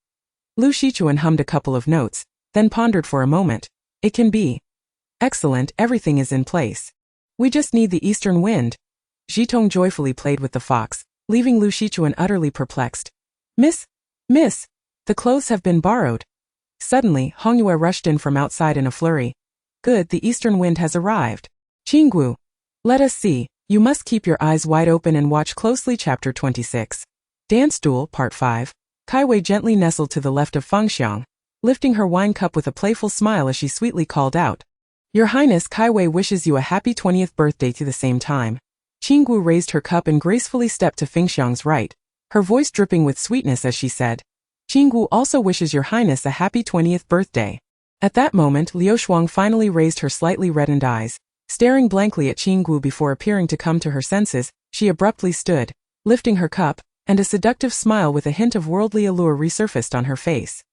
Lu Shichuan hummed a couple of notes, then pondered for a moment. It can be. Excellent, everything is in place. We just need the eastern wind. Zitong joyfully played with the fox, leaving Lu Shichuan utterly perplexed. Miss, the clothes have been borrowed. Suddenly, Hongyue rushed in from outside in a flurry. Good, the eastern wind has arrived. Qinggu, let us see, you must keep your eyes wide open and watch closely. Chapter 26. Dance Duel, Part 5. Kaiwei gently nestled to the left of Fengxiang, lifting her wine cup with a playful smile as she sweetly called out, Your Highness, Kaiwei wishes you a happy 20th birthday. To the same time, Qinggu raised her cup and gracefully stepped to Fengxiang's right, her voice dripping with sweetness as she said, Qinggu also wishes Your Highness a happy 20th birthday. At that moment, Liu Shuang finally raised her slightly reddened eyes. Staring blankly at Qinggu before appearing to come to her senses, she abruptly stood, lifting her cup, and a seductive smile with a hint of worldly allure resurfaced on her face.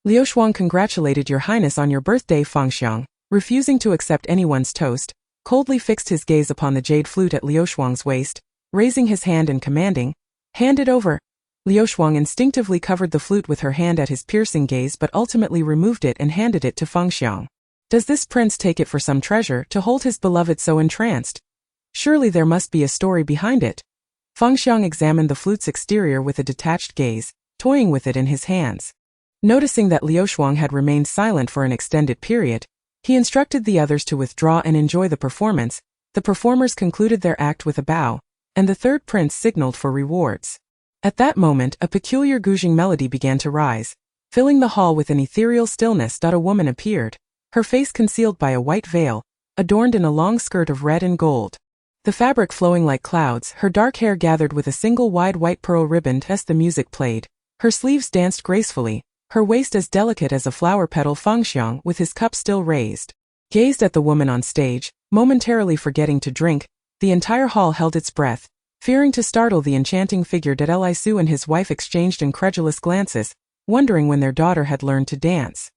Liu Shuang congratulated Your Highness on your birthday. Fengxiang, refusing to accept anyone's toast, coldly fixed his gaze upon the jade flute at Liu Shuang's waist, raising his hand and commanding, Hand it over. Liu Shuang instinctively covered the flute with her hand at his piercing gaze but ultimately removed it and handed it to Fengxiang. Does this prince take it for some treasure to hold his beloved so entranced? Surely there must be a story behind it. Fengxiang examined the flute's exterior with a detached gaze, toying with it in his hands. Noticing that Liu Shuang had remained silent for an extended period, he instructed the others to withdraw and enjoy the performance. The performers concluded their act with a bow, and the third prince signaled for rewards. At that moment, a peculiar guzheng melody began to rise, filling the hall with an ethereal stillness. A woman appeared, her face concealed by a white veil, adorned in a long skirt of red and gold. The fabric flowing like clouds, her dark hair gathered with a single wide white pearl ribbon as the music played. Her sleeves danced gracefully, her waist as delicate as a flower petal. Fengxiang, with his cup still raised, gazed at the woman on stage, momentarily forgetting to drink. The entire hall held its breath, fearing to startle the enchanting figure. Li Su and his wife exchanged incredulous glances, wondering when their daughter had learned to dance.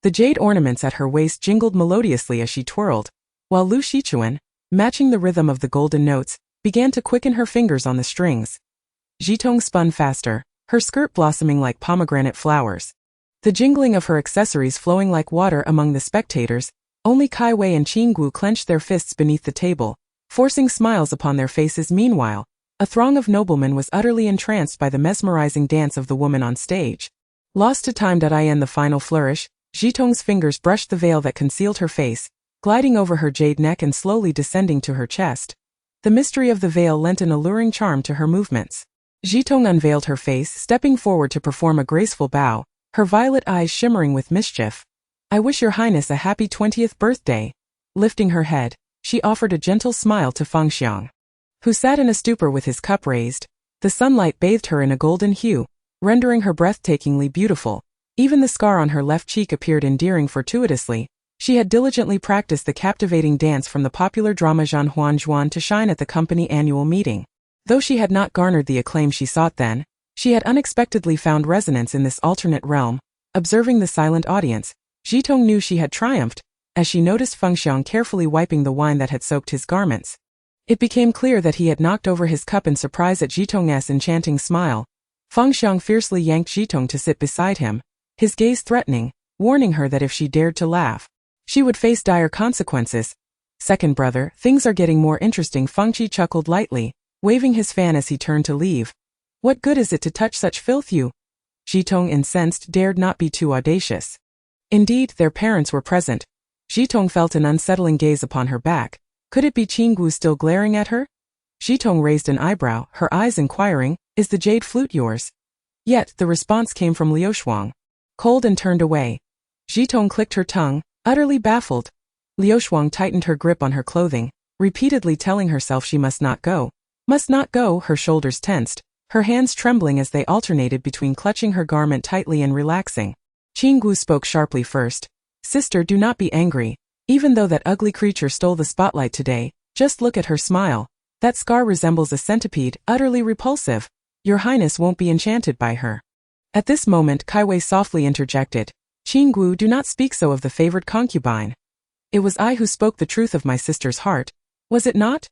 The jade ornaments at her waist jingled melodiously as she twirled, while Lu Shichuan, matching the rhythm of the golden notes, began to quicken her fingers on the strings. Zitong spun faster, her skirt blossoming like pomegranate flowers. The jingling of her accessories flowing like water among the spectators. Only Kai Wei and Qinggu clenched their fists beneath the table, forcing smiles upon their faces. Meanwhile, a throng of noblemen was utterly entranced by the mesmerizing dance of the woman on stage. Lost to time. In the final flourish, Zitong's fingers brushed the veil that concealed her face, gliding over her jade neck and slowly descending to her chest. The mystery of the veil lent an alluring charm to her movements. Zitong unveiled her face, stepping forward to perform a graceful bow, her violet eyes shimmering with mischief. I wish your highness a happy 20th birthday. Lifting her head, she offered a gentle smile to Fengxiang, who sat in a stupor with his cup raised. The sunlight bathed her in a golden hue, rendering her breathtakingly beautiful. Even the scar on her left cheek appeared endearing. Fortuitously, she had diligently practiced the captivating dance from the popular drama Zhan Huan Zhuan to shine at the company annual meeting. Though she had not garnered the acclaim she sought then, she had unexpectedly found resonance in this alternate realm. Observing the silent audience, Zitong knew she had triumphed, as she noticed Fengxiang carefully wiping the wine that had soaked his garments. It became clear that he had knocked over his cup in surprise at Zitong's enchanting smile. Fengxiang fiercely yanked Zitong to sit beside him, his gaze threatening, warning her that if she dared to laugh, she would face dire consequences. Second brother, things are getting more interesting. Fengqi chuckled lightly, waving his fan as he turned to leave. What good is it to touch such filth? Zitong, incensed, dared not be too audacious. Indeed, their parents were present. Zitong felt an unsettling gaze upon her back. Could it be Qinggu still glaring at her? Zitong raised an eyebrow, her eyes inquiring, is the jade flute yours? Yet, the response came from Liu Shuang. Cold and turned away. Zitong clicked her tongue, utterly baffled. Liu Shuang tightened her grip on her clothing, repeatedly telling herself she must not go. Must not go. Her shoulders tensed, her hands trembling as they alternated between clutching her garment tightly and relaxing. Qinggu spoke sharply first. Sister, do not be angry. Even though that ugly creature stole the spotlight today, just look at her smile. That scar resembles a centipede, utterly repulsive. Your highness won't be enchanted by her. At this moment, Kai Wei softly interjected. Qinggu, do not speak so of the favored concubine. It was I who spoke the truth of my sister's heart. Was it not?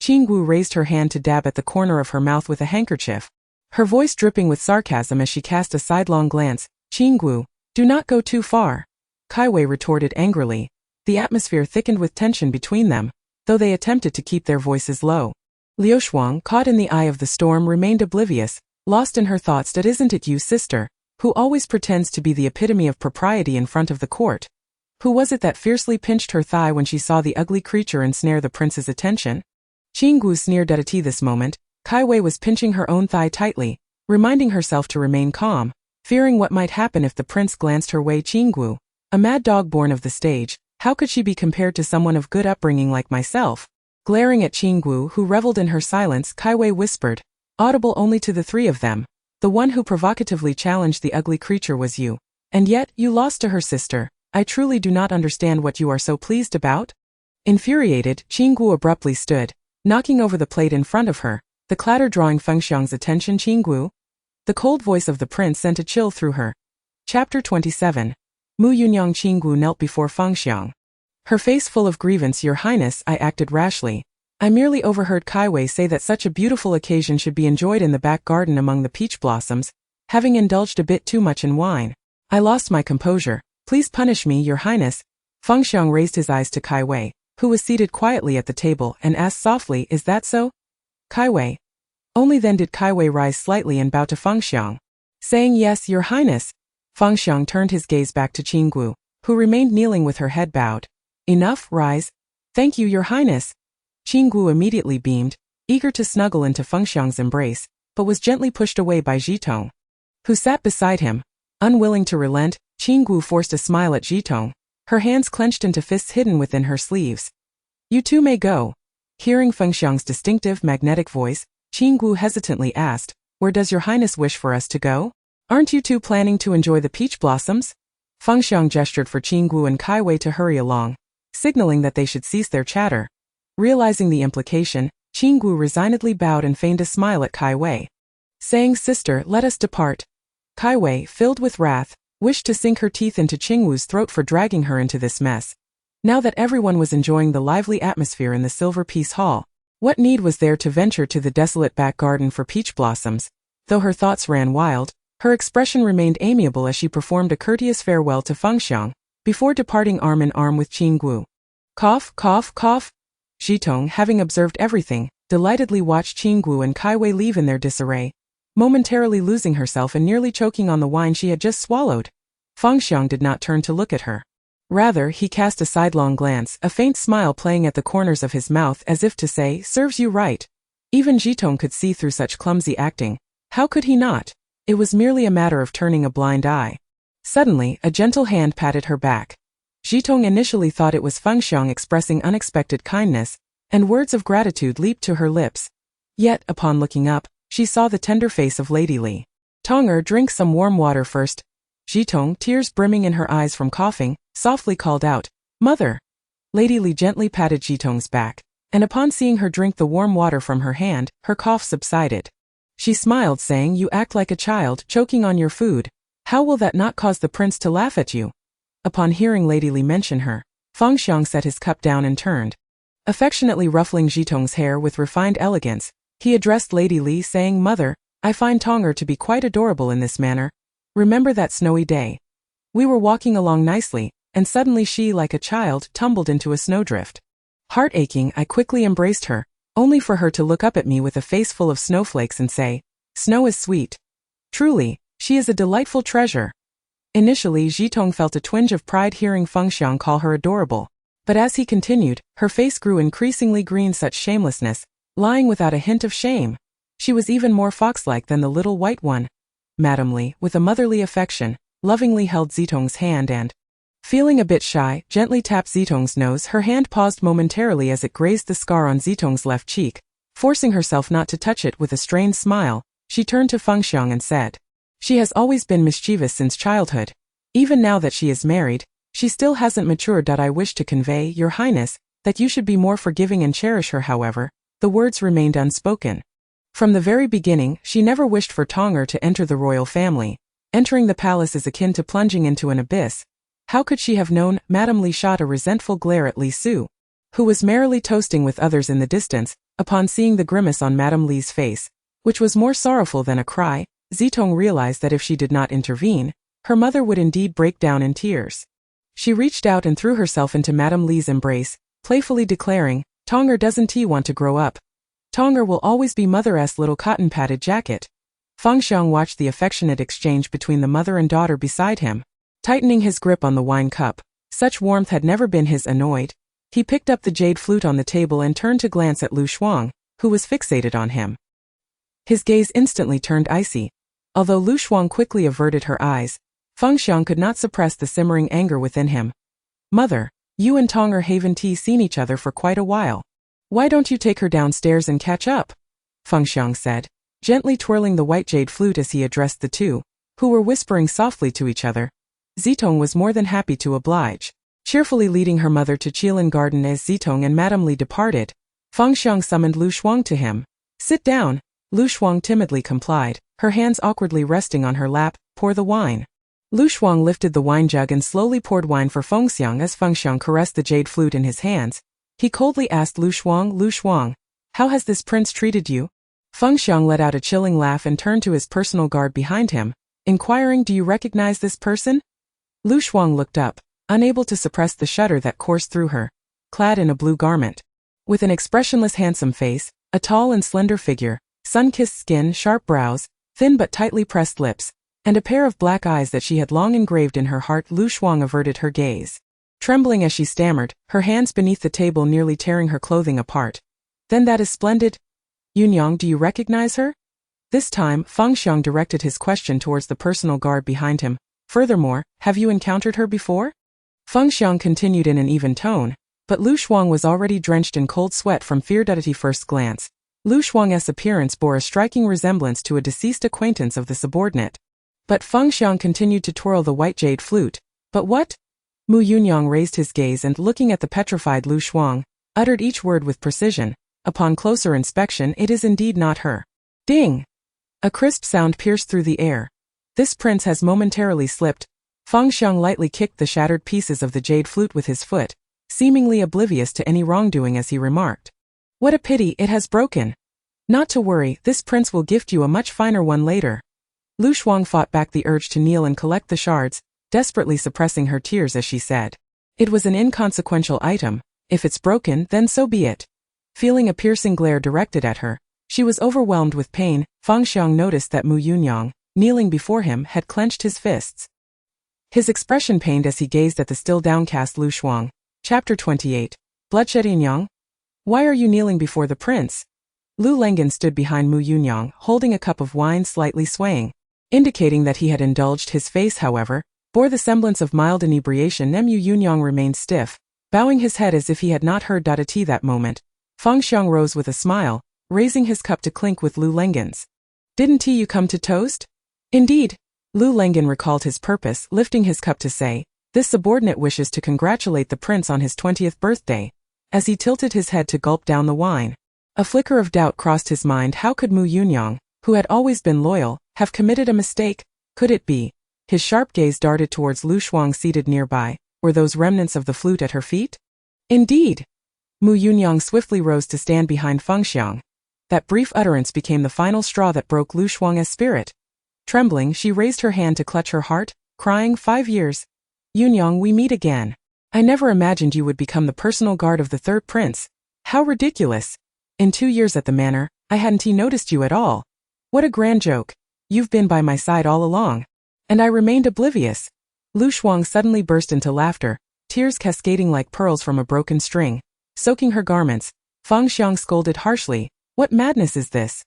Qinggu raised her hand to dab at the corner of her mouth with a handkerchief, her voice dripping with sarcasm as she cast a sidelong glance. Qinggu, do not go too far. Kai Wei retorted angrily. The atmosphere thickened with tension between them, though they attempted to keep their voices low. Liu Shuang, caught in the eye of the storm, remained oblivious, lost in her thoughts. That isn't it you, sister, who always pretends to be the epitome of propriety in front of the court? Who was it that fiercely pinched her thigh when she saw the ugly creature ensnare the prince's attention? Qinggu sneered at this moment. Kai Wei was pinching her own thigh tightly, reminding herself to remain calm, fearing what might happen if the prince glanced her way. Qinggu, a mad dog born of the stage, how could she be compared to someone of good upbringing like myself? Glaring at Qinggu, who reveled in her silence, Kai Wei whispered, audible only to the three of them, the one who provocatively challenged the ugly creature was you. And yet, you lost to her, sister. I truly do not understand what you are so pleased about. Infuriated, Qinggu abruptly stood, knocking over the plate in front of her, the clatter drawing Fengxiang's attention. Qinggu? The cold voice of the prince sent a chill through her. Chapter 27. Mu Yunyang. Qinggu knelt before Fengxiang, her face full of grievance. Your highness, I acted rashly. I merely overheard Kai Wei say that such a beautiful occasion should be enjoyed in the back garden among the peach blossoms. Having indulged a bit too much in wine, I lost my composure. Please punish me, your highness. Feng Xiang raised his eyes to Kai Wei, who was seated quietly at the table, and asked softly, "Is that so?" Kai Wei. Only then did Kai Wei rise slightly and bow to Feng Xiang, saying, "Yes, Your Highness." Feng Xiang turned his gaze back to Qinggu, who remained kneeling with her head bowed. "Enough, rise." "Thank you, Your Highness." Qinggu immediately beamed, eager to snuggle into Feng Xiang's embrace, but was gently pushed away by Zitong, who sat beside him. Unwilling to relent, Qinggu forced a smile at Zitong, her hands clenched into fists hidden within her sleeves. "You two may go." Hearing Feng Xiang's distinctive, magnetic voice, Qinggu hesitantly asked, "Where does Your Highness wish for us to go? Aren't you two planning to enjoy the peach blossoms?" Feng Xiang gestured for Qinggu and Kai Wei to hurry along, signaling that they should cease their chatter. Realizing the implication, Qinggu resignedly bowed and feigned a smile at Kai Wei, saying, "Sister, let us depart." Kai Wei, filled with wrath, wished to sink her teeth into Qingwu's throat for dragging her into this mess. Now that everyone was enjoying the lively atmosphere in the Silver Peace Hall, what need was there to venture to the desolate back garden for peach blossoms? Though her thoughts ran wild, her expression remained amiable as she performed a courteous farewell to Feng Xiang, before departing arm in arm with Qinggu. Cough, cough, cough. Zitong, having observed everything, delightedly watched Qinggu and Kai Wei leave in their disarray, momentarily losing herself and nearly choking on the wine she had just swallowed. Feng Xiang did not turn to look at her. Rather, he cast a sidelong glance, a faint smile playing at the corners of his mouth as if to say, "Serves you right." Even Zitong could see through such clumsy acting. How could he not? It was merely a matter of turning a blind eye. Suddenly, a gentle hand patted her back. Zitong initially thought it was Feng Xiang expressing unexpected kindness, and words of gratitude leaped to her lips. Yet, upon looking up, she saw the tender face of Lady Li. "Tonger, drink some warm water first." Zitong, tears brimming in her eyes from coughing, softly called out, "Mother." Lady Li gently patted Zitong's back, and upon seeing her drink the warm water from her hand, her cough subsided. She smiled, saying, "You act like a child, choking on your food. How will that not cause the prince to laugh at you?" Upon hearing Lady Li mention her, Feng Xiang set his cup down and turned. Affectionately ruffling Zitong's hair with refined elegance, he addressed Lady Li, saying, "Mother, I find Tonger to be quite adorable in this manner. Remember that snowy day? We were walking along nicely, and suddenly she, like a child, tumbled into a snowdrift. Heart-aching, I quickly embraced her, only for her to look up at me with a face full of snowflakes and say, 'Snow is sweet.' Truly, she is a delightful treasure." Initially, Zitong felt a twinge of pride hearing Feng Xiang call her adorable, but as he continued, her face grew increasingly green. Such shamelessness, lying without a hint of shame. She was even more fox-like than the little white one. Madame Li, with a motherly affection, lovingly held Zitong's hand and, feeling a bit shy, gently tapped Zitong's nose. Her hand paused momentarily as it grazed the scar on Zitong's left cheek. Forcing herself not to touch it with a strained smile, she turned to Feng Xiang and said, "She has always been mischievous since childhood. Even now that she is married, she still hasn't matured. I wish to convey, Your Highness, that you should be more forgiving and cherish her." However, the words remained unspoken. From the very beginning, she never wished for Tonger to enter the royal family. Entering the palace is akin to plunging into an abyss. How could she have known? Madame Li shot a resentful glare at Li Su, who was merrily toasting with others in the distance. Upon seeing the grimace on Madame Li's face, which was more sorrowful than a cry, Zitong realized that if she did not intervene, her mother would indeed break down in tears. She reached out and threw herself into Madame Li's embrace, playfully declaring, "Tonger, doesn't he want to grow up? Tonger will always be Mother's little cotton-padded jacket." Feng Xiang watched the affectionate exchange between the mother and daughter beside him, tightening his grip on the wine cup. Such warmth had never been his. Annoyed, he picked up the jade flute on the table and turned to glance at Lu Shuang, who was fixated on him. His gaze instantly turned icy. Although Lu Shuang quickly averted her eyes, Feng Xiang could not suppress the simmering anger within him. "Mother, you and Tonger haven't seen each other for quite a while. Why don't you take her downstairs and catch up?" Feng Xiang said, gently twirling the white jade flute as he addressed the two, who were whispering softly to each other. Zitong was more than happy to oblige, cheerfully leading her mother to Qilin Garden. As Zitong and Madame Li departed, Feng Xiang summoned Lu Shuang to him. "Sit down." Lu Shuang timidly complied, her hands awkwardly resting on her lap. "Pour the wine." Lu Shuang lifted the wine jug and slowly poured wine for Feng Xiang. As Feng Xiang caressed the jade flute in his hands, he coldly asked Lu Shuang, "How has this prince treated you?" Feng Xiang let out a chilling laugh and turned to his personal guard behind him, inquiring, "Do you recognize this person?" Lu Shuang looked up, unable to suppress the shudder that coursed through her, clad in a blue garment. With an expressionless handsome face, a tall and slender figure, sun-kissed skin, sharp brows, thin but tightly pressed lips, and a pair of black eyes that she had long engraved in her heart, Lu Shuang averted her gaze. Trembling as she stammered, her hands beneath the table nearly tearing her clothing apart. "Then that is splendid. Yunyang, do you recognize her?" This time, Feng Xiang directed his question towards the personal guard behind him. "Furthermore, have you encountered her before?" Feng Xiang continued in an even tone, but Lu Shuang was already drenched in cold sweat from fear at first glance. Lu Shuang's appearance bore a striking resemblance to a deceased acquaintance of the subordinate. But Feng Xiang continued to twirl the white jade flute. "But what?" Mu Yunyang raised his gaze and, looking at the petrified Lu Shuang, uttered each word with precision. "Upon closer inspection, it is indeed not her." Ding! A crisp sound pierced through the air. "This prince has momentarily slipped." Feng Xiang lightly kicked the shattered pieces of the jade flute with his foot, seemingly oblivious to any wrongdoing as he remarked, "What a pity it has broken. Not to worry, this prince will gift you a much finer one later." Lu Shuang fought back the urge to kneel and collect the shards, desperately suppressing her tears as she said, "It was an inconsequential item. If it's broken, then so be it." Feeling a piercing glare directed at her, she was overwhelmed with pain. Feng Xiang noticed that Mu Yunyang, kneeling before him, had clenched his fists. His expression pained as he gazed at the still downcast Lu Shuang. Chapter 28. Bloodshed. Yunyang? Why are you kneeling before the prince? Lu Lengan stood behind Mu Yunyang, holding a cup of wine slightly swaying, indicating that he had indulged. His face, however, bore the semblance of mild inebriation. Mu Yunyang remained stiff, bowing his head as if he had not heard at that moment. Feng Xiang rose with a smile, raising his cup to clink with Lu Lengan's. "Didn't you come to toast?" "Indeed." Lu Lengan recalled his purpose, lifting his cup to say, "This subordinate wishes to congratulate the prince on his 20th birthday." As he tilted his head to gulp down the wine, a flicker of doubt crossed his mind. How could Mu Yunyang, who had always been loyal, have committed a mistake? Could it be? His sharp gaze darted towards Lu Shuang seated nearby. Were those remnants of the flute at her feet? Indeed. Mu Yunyang swiftly rose to stand behind Feng Xiang. That brief utterance became the final straw that broke Lu Shuang's spirit. Trembling, she raised her hand to clutch her heart, crying, 5 years. Yunyang, we meet again. I never imagined you would become the personal guard of the third prince. How ridiculous. In 2 years at the manor, I hadn't noticed you at all. What a grand joke. You've been by my side all along. And I remained oblivious. Lu Shuang suddenly burst into laughter, tears cascading like pearls from a broken string, soaking her garments. Feng Xiang scolded harshly, "What madness is this?"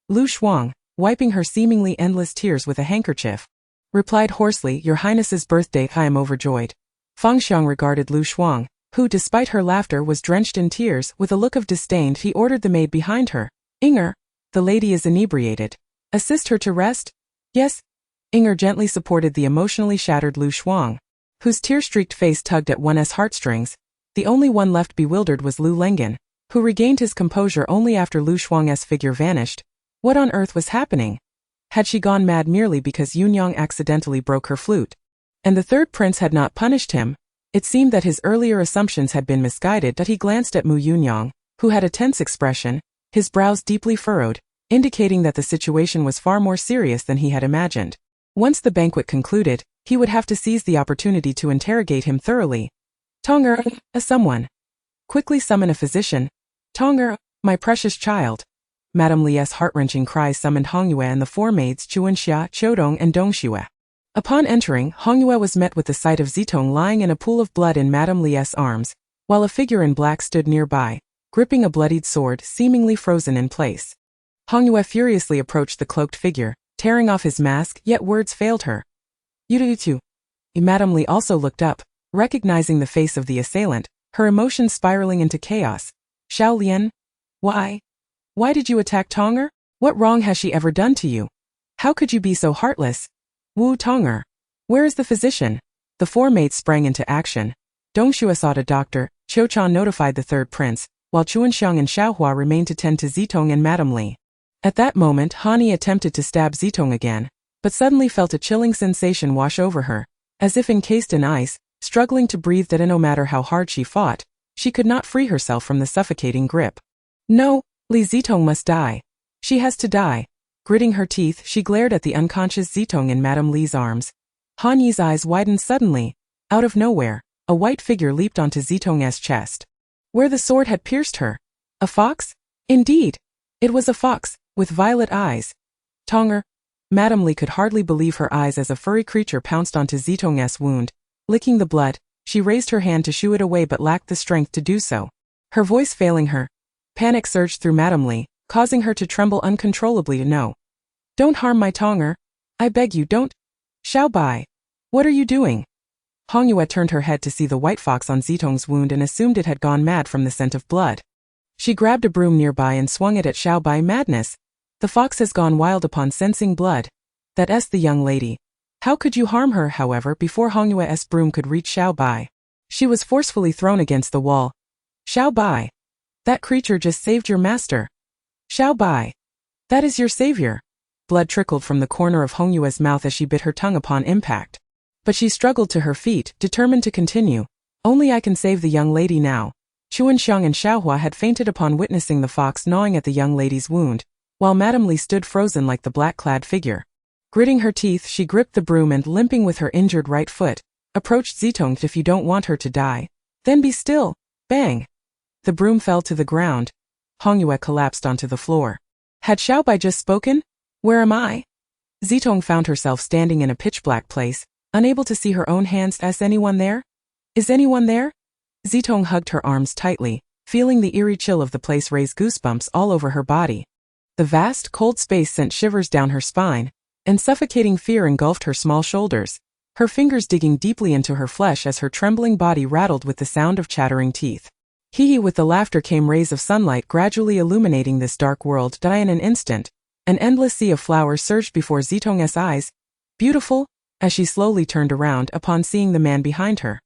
Lu Shuang, wiping her seemingly endless tears with a handkerchief, replied hoarsely, "Your Highness's birthday, I am overjoyed." Feng Xiang regarded Lu Shuang, who despite her laughter was drenched in tears, with a look of disdain. He ordered the maid behind her, "Inger, the lady is inebriated. Assist her to rest?" "Yes." Inger gently supported the emotionally shattered Lu Shuang, whose tear-streaked face tugged at one's heartstrings. The only one left bewildered was Lu Lengan, who regained his composure only after Lu Shuang's figure vanished. What on earth was happening? Had she gone mad merely because Yunyang accidentally broke her flute? And the third prince had not punished him? It seemed that his earlier assumptions had been misguided. That he glanced at Mu Yunyang, who had a tense expression, his brows deeply furrowed, indicating that the situation was far more serious than he had imagined. Once the banquet concluded, he would have to seize the opportunity to interrogate him thoroughly. "Tonger, someone. Quickly summon a physician. Tonger, my precious child." Madame Li's heart-wrenching cries summoned Hongyue and the 4 maids Chuanxia, Chodong and Dongxue. Upon entering, Hongyue was met with the sight of Zitong lying in a pool of blood in Madame Li's arms, while a figure in black stood nearby, gripping a bloodied sword seemingly frozen in place. Hongyue furiously approached the cloaked figure, tearing off his mask, yet words failed her. "Yutu." Madame Li also looked up, recognizing the face of the assailant, her emotions spiraling into chaos. "Xiao Lian? Why? Why did you attack Tonger? What wrong has she ever done to you? How could you be so heartless? Wu Tonger, where is the physician?" The 4 maids sprang into action. Dongxue sought a doctor, Qiu Chan notified the third prince, while Chuanxiang and Xiaohua remained to tend to Zitong and Madame Li. At that moment, Hani attempted to stab Zitong again, but suddenly felt a chilling sensation wash over her, as if encased in ice, struggling to breathe. That no matter how hard she fought, she could not free herself from the suffocating grip. "No, Li Zitong must die. She has to die." Gritting her teeth, she glared at the unconscious Zitong in Madame Li's arms. Han Yi's eyes widened suddenly. Out of nowhere, a white figure leaped onto Zitong's chest, where the sword had pierced her. A fox? Indeed. It was a fox, with violet eyes. Tonger. Madame Li could hardly believe her eyes as a furry creature pounced onto Zitong's wound. Licking the blood, she raised her hand to shoo it away but lacked the strength to do so. Her voice failing her, panic surged through Madame Li, causing her to tremble uncontrollably. No. Don't harm my Tonger. I beg you, don't. Xiao Bai. What are you doing? Hongyue turned her head to see the white fox on Zitong's wound and assumed it had gone mad from the scent of blood. She grabbed a broom nearby and swung it at Xiao Bai. Madness. The fox has gone wild upon sensing blood. That's the young lady. How could you harm her? However, before Hongyue's broom could reach Xiao Bai, she was forcefully thrown against the wall. Xiao Bai. That creature just saved your master. Xiao Bai. That is your savior. Blood trickled from the corner of Hongyue's mouth as she bit her tongue upon impact. But she struggled to her feet, determined to continue. Only I can save the young lady now. Chuanxiang and Xiaohua had fainted upon witnessing the fox gnawing at the young lady's wound, while Madame Li stood frozen like the black-clad figure. Gritting her teeth, she gripped the broom and, limping with her injured right foot, approached Zitong. If you don't want her to die, then be still. Bang! The broom fell to the ground. Hongyue collapsed onto the floor. Had Xiao Bai just spoken? Where am I? Zitong found herself standing in a pitch-black place, unable to see her own hands. Is anyone there? Is anyone there? Zitong hugged her arms tightly, feeling the eerie chill of the place raise goosebumps all over her body. The vast, cold space sent shivers down her spine, and suffocating fear engulfed her small shoulders, her fingers digging deeply into her flesh as her trembling body rattled with the sound of chattering teeth. Hee-hee! With the laughter came rays of sunlight gradually illuminating this dark world. In an instant, an endless sea of flowers surged before Zitong's eyes. Beautiful? As she slowly turned around upon seeing the man behind her.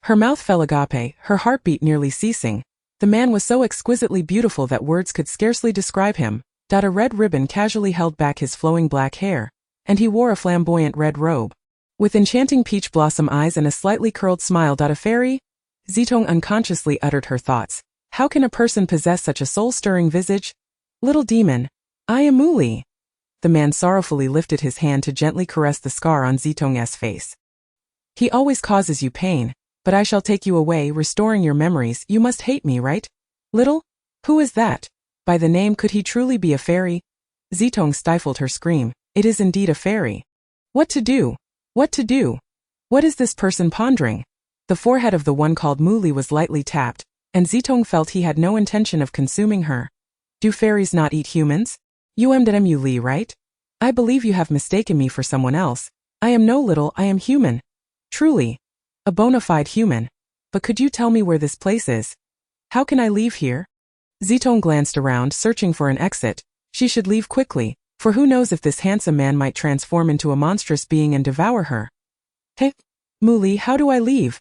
Her mouth fell agape, her heartbeat nearly ceasing. The man was so exquisitely beautiful that words could scarcely describe him. A red ribbon casually held back his flowing black hair, and he wore a flamboyant red robe. With enchanting peach blossom eyes and a slightly curled smile. A fairy? Zitong unconsciously uttered her thoughts. How can a person possess such a soul-stirring visage? Little demon. I am Muli. The man sorrowfully lifted his hand to gently caress the scar on Zitong's face. He always causes you pain, but I shall take you away, restoring your memories. You must hate me, right? Little? Who is that? By the name, could he truly be a fairy? Zitong stifled her scream. It is indeed a fairy. What to do? What to do? What is this person pondering? The forehead of the one called Muli was lightly tapped, and Zitong felt he had no intention of consuming her. Do fairies not eat humans? You Li, right? I believe you have mistaken me for someone else. I am no little, I am human. Truly. A bona fide human. But could you tell me where this place is? How can I leave here? Zitong glanced around, searching for an exit. She should leave quickly, for who knows if this handsome man might transform into a monstrous being and devour her. Hey, Muli, how do I leave?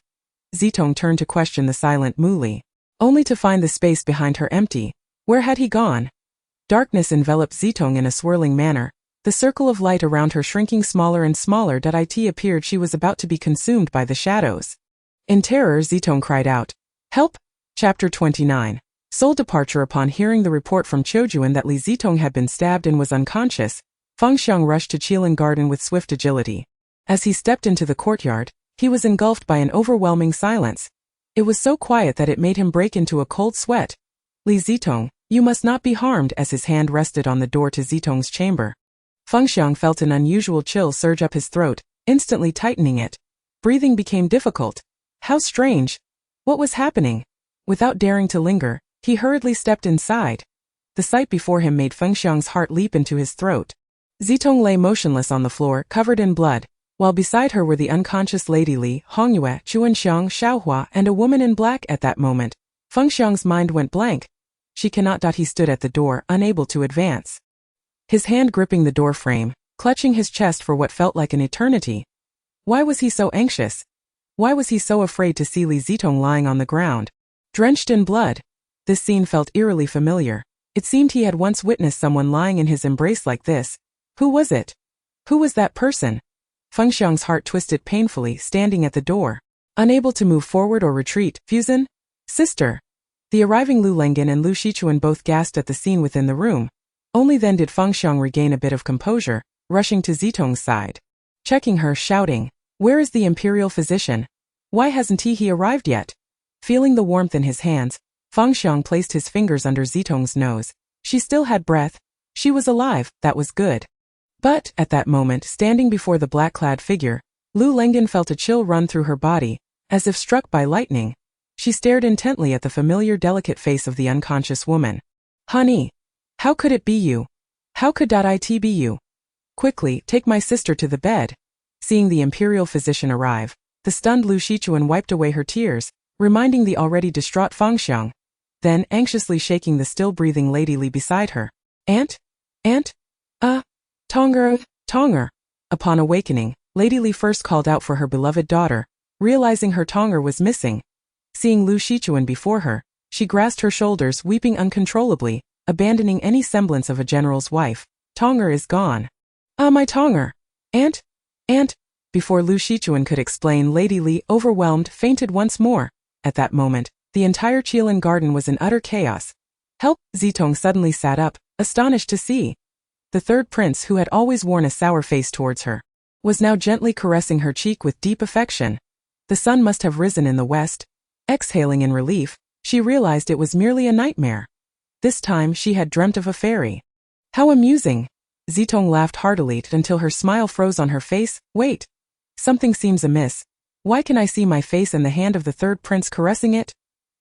Zitong turned to question the silent Muli, only to find the space behind her empty. Where had he gone? Darkness enveloped Zitong in a swirling manner, the circle of light around her shrinking smaller and smaller. It appeared she was about to be consumed by the shadows. In terror, Zitong cried out, "Help!" Chapter 29. Soul departure. Upon hearing the report from Chojuan that Li Zitong had been stabbed and was unconscious, Fengxiang rushed to Qilin Garden with swift agility. As he stepped into the courtyard, he was engulfed by an overwhelming silence. It was so quiet that it made him break into a cold sweat. Li Zitong, you must not be harmed. As his hand rested on the door to Zitong's chamber, Fengxiang felt an unusual chill surge up his throat, instantly tightening it. Breathing became difficult. How strange! What was happening? Without daring to linger, he hurriedly stepped inside. The sight before him made Fengxiang's heart leap into his throat. Zitong lay motionless on the floor, covered in blood, while beside her were the unconscious Lady Li, Hongyue, Chuanxiang, Xiaohua, and a woman in black. At that moment, Fengxiang's mind went blank. She cannot. He stood at the door, unable to advance. His hand gripping the door frame, clutching his chest for what felt like an eternity. Why was he so anxious? Why was he so afraid to see Li Zitong lying on the ground, drenched in blood? This scene felt eerily familiar. It seemed he had once witnessed someone lying in his embrace like this. Who was it? Who was that person? Fengxiang's heart twisted painfully, standing at the door, unable to move forward or retreat. Fusen? Sister! The arriving Lu Lengyan and Lu Shichuan both gasped at the scene within the room. Only then did Fengxiang regain a bit of composure, rushing to Zitong's side, checking her, shouting, "Where is the imperial physician? Why hasn't he arrived yet? Feeling the warmth in his hands, Fengxiang placed his fingers under Zitong's nose. She still had breath. She was alive, that was good. But, at that moment, standing before the black-clad figure, Lu Lengdan felt a chill run through her body, as if struck by lightning. She stared intently at the familiar delicate face of the unconscious woman. Honey, how could it be you? How could it be you? Quickly, take my sister to the bed. Seeing the imperial physician arrive, the stunned Lu Shichuan wiped away her tears, reminding the already distraught Fengxiang. Then, anxiously shaking the still-breathing Lady Li beside her. Aunt? Tonger. Upon awakening, Lady Li first called out for her beloved daughter, realizing her Tonger was missing. Seeing Lu Shichuan before her, she grasped her shoulders, weeping uncontrollably, abandoning any semblance of a general's wife. Tonger is gone. My Tonger! Aunt? Before Lu Shichuan could explain, Lady Li, overwhelmed, fainted once more. At that moment, the entire Qilin garden was in utter chaos. Help! Zitong suddenly sat up, astonished to see. The third prince, who had always worn a sour face towards her, was now gently caressing her cheek with deep affection. The sun must have risen in the west. Exhaling in relief, she realized it was merely a nightmare. This time she had dreamt of a fairy. How amusing! Zitong laughed heartily until her smile froze on her face. Wait! Something seems amiss. Why can I see my face and the hand of the third prince caressing it?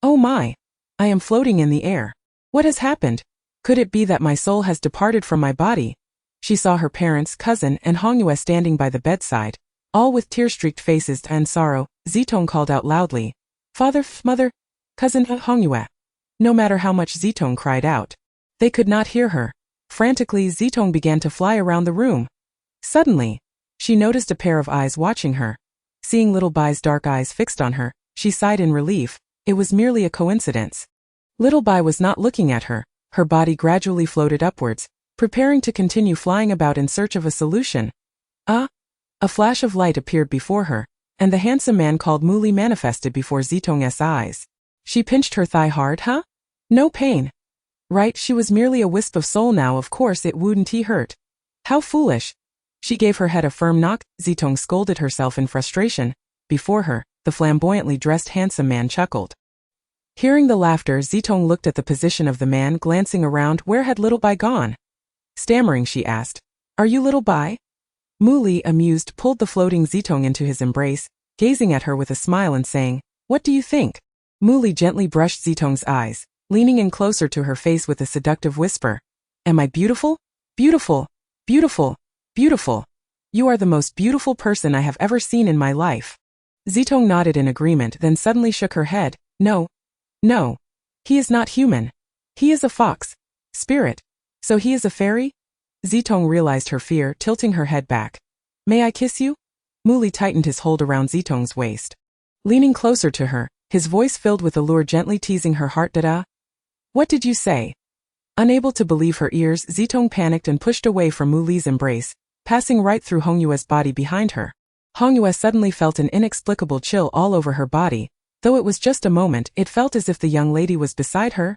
Oh my! I am floating in the air. What has happened? Could it be that my soul has departed from my body? She saw her parents, cousin, and Hongyue standing by the bedside, all with tear-streaked faces and sorrow. Zitong called out loudly, Father, mother, cousin, Hongyue. No matter how much Zitong cried out, they could not hear her. Frantically, Zitong began to fly around the room. Suddenly, she noticed a pair of eyes watching her. Seeing Little Bai's dark eyes fixed on her, she sighed in relief. It was merely a coincidence. Little Bai was not looking at her. Her body gradually floated upwards, preparing to continue flying about in search of a solution. A flash of light appeared before her, and the handsome man called Muli manifested before Zitong's eyes. She pinched her thigh hard. No pain. Right, she was merely a wisp of soul now, of course it wouldn't hurt. How foolish. She gave her head a firm knock. Zitong scolded herself in frustration. Before her, the flamboyantly dressed handsome man chuckled. Hearing the laughter, Zitong looked at the position of the man, glancing around. Where had Little Bai gone? Stammering, she asked, Are you Little Bai? Muli, amused, pulled the floating Zitong into his embrace, gazing at her with a smile and saying, What do you think? Muli gently brushed Zitong's eyes, leaning in closer to her face with a seductive whisper. Am I beautiful? Beautiful. Beautiful. Beautiful. You are the most beautiful person I have ever seen in my life. Zitong nodded in agreement, then suddenly shook her head. No. He is not human. He is a fox. Spirit. So he is a fairy? Zitong realized her fear, tilting her head back. May I kiss you? Muli tightened his hold around Zitong's waist. Leaning closer to her, his voice filled with allure, gently teasing her heart. Dada? What did you say? Unable to believe her ears, Zitong panicked and pushed away from Muli's embrace, passing right through Hongyue's body behind her. Hongyue suddenly felt an inexplicable chill all over her body. Though it was just a moment, it felt as if the young lady was beside her.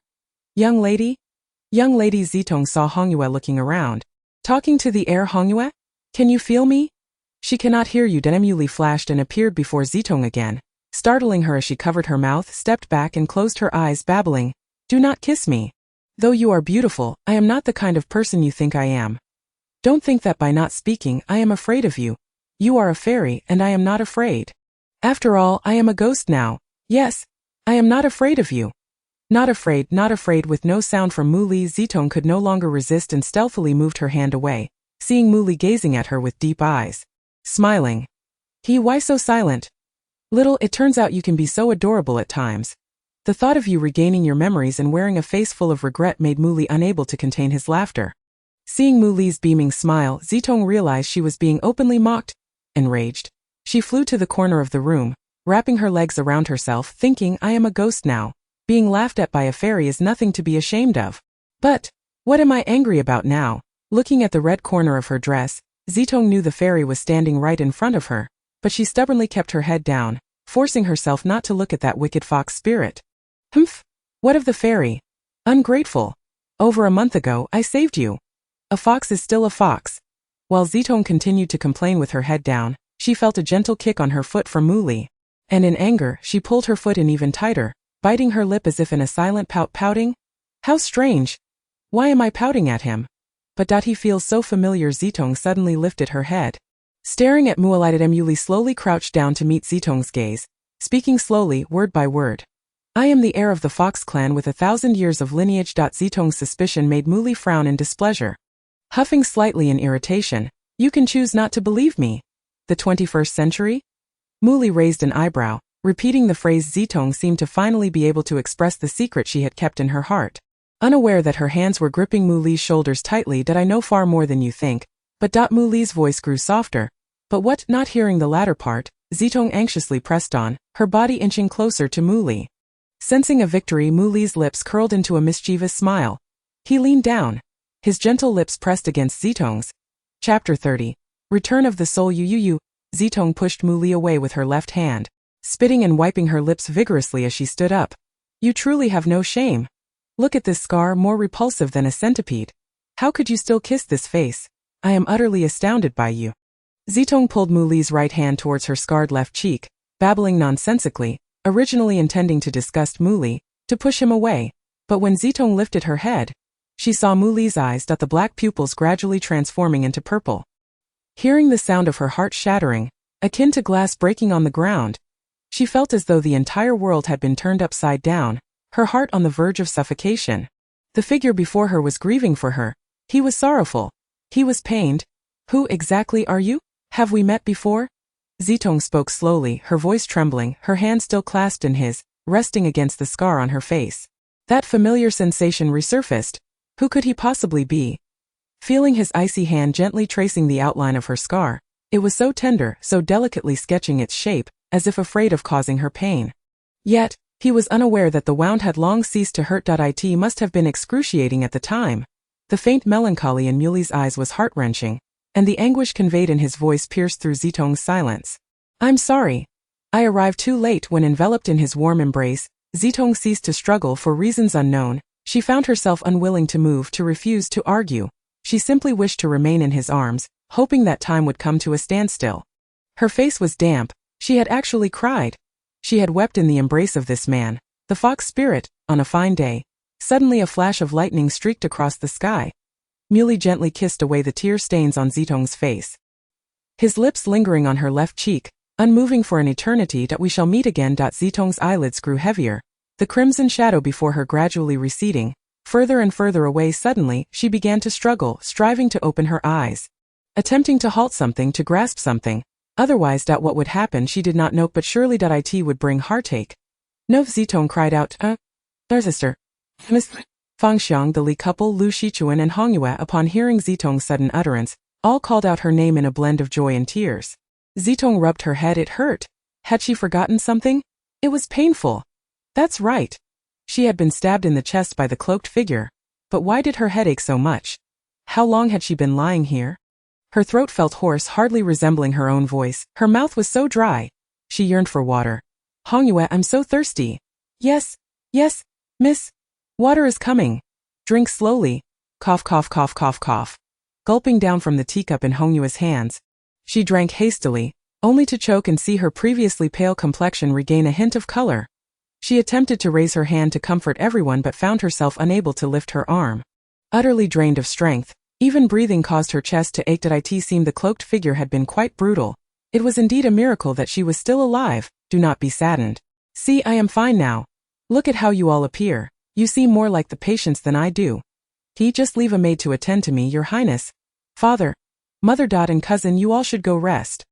Young lady? Young lady. Zitong saw Hongyue looking around. Talking to the air. Hongyue? Can you feel me? She cannot hear you. Muli flashed and appeared before Zitong again, startling her as she covered her mouth, stepped back and closed her eyes, babbling, Do not kiss me. Though you are beautiful, I am not the kind of person you think I am. Don't think that by not speaking I am afraid of you. You are a fairy and I am not afraid. After all, I am a ghost now. Yes, I am not afraid of you. Not afraid. With no sound from Muli, Zitong could no longer resist and stealthily moved her hand away, seeing Muli gazing at her with deep eyes. Smiling. Why so silent? Little, it turns out you can be so adorable at times. The thought of you regaining your memories and wearing a face full of regret made Muli unable to contain his laughter. Seeing Muli's beaming smile, Zitong realized she was being openly mocked. Enraged, she flew to the corner of the room, wrapping her legs around herself, thinking, I am a ghost now. Being laughed at by a fairy is nothing to be ashamed of. But what am I angry about now? Looking at the red corner of her dress, Zitong knew the fairy was standing right in front of her, but she stubbornly kept her head down, forcing herself not to look at that wicked fox spirit. Humph! What of the fairy? Ungrateful! Over a month ago, I saved you. A fox is still a fox. While Zitong continued to complain with her head down, she felt a gentle kick on her foot from Muli. And in anger, she pulled her foot in even tighter, biting her lip as if in a silent pout. Pouting? How strange! Why am I pouting at him? But he feels so familiar. Zitong suddenly lifted her head. Staring at Mualida, Muli slowly crouched down to meet Zitong's gaze, speaking slowly, word by word. I am the heir of the Fox clan with 1,000 years of lineage. Zitong's suspicion made Muli frown in displeasure. Huffing slightly in irritation, you can choose not to believe me. The 21st century? Muli raised an eyebrow, repeating the phrase. Zitong seemed to finally be able to express the secret she had kept in her heart. Unaware that her hands were gripping Muli's shoulders tightly. I know far more than you think, but Muli's voice grew softer. But what? Not hearing the latter part, Zitong anxiously pressed on, her body inching closer to Muli. Sensing a victory, Muli's lips curled into a mischievous smile. He leaned down. His gentle lips pressed against Zitong's. Chapter 30. Return of the Soul. Zitong pushed Muli away with her left hand, spitting and wiping her lips vigorously as she stood up. You truly have no shame. Look at this scar, more repulsive than a centipede. How could you still kiss this face? I am utterly astounded by you. Zitong pulled Muli's right hand towards her scarred left cheek, babbling nonsensically, originally intending to disgust Muli, to push him away. But when Zitong lifted her head, she saw Muli's eyes. The black pupils gradually transforming into purple. Hearing the sound of her heart shattering, akin to glass breaking on the ground, she felt as though the entire world had been turned upside down, her heart on the verge of suffocation. The figure before her was grieving for her. He was sorrowful. He was pained. Who exactly are you? Have we met before? Zitong spoke slowly, her voice trembling, her hand still clasped in his, resting against the scar on her face. That familiar sensation resurfaced. Who could he possibly be? Feeling his icy hand gently tracing the outline of her scar, it was so tender, so delicately sketching its shape, as if afraid of causing her pain. Yet, he was unaware that the wound had long ceased to hurt. It must have been excruciating at the time. The faint melancholy in Muli's eyes was heart-wrenching, and the anguish conveyed in his voice pierced through Zitong's silence. I'm sorry. I arrived too late. When enveloped in his warm embrace, Zitong ceased to struggle for reasons unknown. She found herself unwilling to move, to refuse, to argue. She simply wished to remain in his arms, hoping that time would come to a standstill. Her face was damp. She had actually cried. She had wept in the embrace of this man, the fox spirit, on a fine day. Suddenly a flash of lightning streaked across the sky. Muli gently kissed away the tear stains on Zitong's face. His lips lingering on her left cheek, unmoving for an eternity. We shall meet again. Zitong's eyelids grew heavier, the crimson shadow before her gradually receding, further and further away. Suddenly, she began to struggle, striving to open her eyes. Attempting to halt something, to grasp something. Otherwise, what would happen she did not know, but surely it would bring heartache. No, Zitong cried out, their sister. Miss Fangxiang, the Li couple, Lu Shichuan and Hongyue, upon hearing Zitong's sudden utterance, all called out her name in a blend of joy and tears. Zitong rubbed her head. It hurt. Had she forgotten something? It was painful. That's right. She had been stabbed in the chest by the cloaked figure. But why did her head ache so much? How long had she been lying here? Her throat felt hoarse, hardly resembling her own voice. Her mouth was so dry. She yearned for water. Hongyue, I'm so thirsty. Yes, miss. Water is coming. Drink slowly. Cough, cough, cough, cough, cough. Gulping down from the teacup in Hongyue's hands, she drank hastily, only to choke and see her previously pale complexion regain a hint of color. She attempted to raise her hand to comfort everyone but found herself unable to lift her arm. Utterly drained of strength, even breathing caused her chest to ache. It seemed the cloaked figure had been quite brutal. It was indeed a miracle that she was still alive. Do not be saddened. See, I am fine now. Look at how you all appear. You seem more like the patients than I do. Just leave a maid to attend to me, Your Highness. Father, Mother, and cousin, you all should go rest.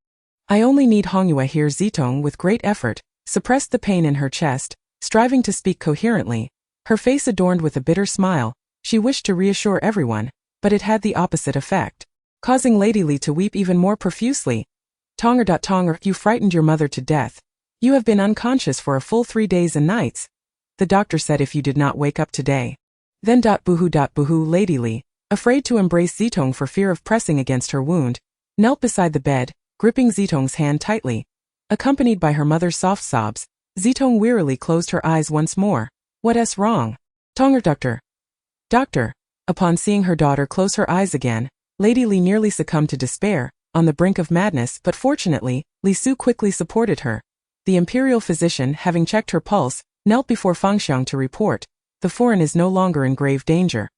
I only need Hongyue here. Zitong, with great effort, suppressed the pain in her chest, striving to speak coherently, her face adorned with a bitter smile. She wished to reassure everyone, but it had the opposite effect, causing Lady Li to weep even more profusely. Tonger, you frightened your mother to death. You have been unconscious for a full 3 days and nights. The doctor said if you did not wake up today. Then boohoo. Lady Li, afraid to embrace Zitong for fear of pressing against her wound, knelt beside the bed, gripping Zitong's hand tightly. Accompanied by her mother's soft sobs, Zitong wearily closed her eyes once more. What's wrong? Tonger, Doctor. Upon seeing her daughter close her eyes again, Lady Li nearly succumbed to despair, on the brink of madness, but fortunately, Li Su quickly supported her. The imperial physician, having checked her pulse, knelt before Fengxiang to report, the foreign is no longer in grave danger.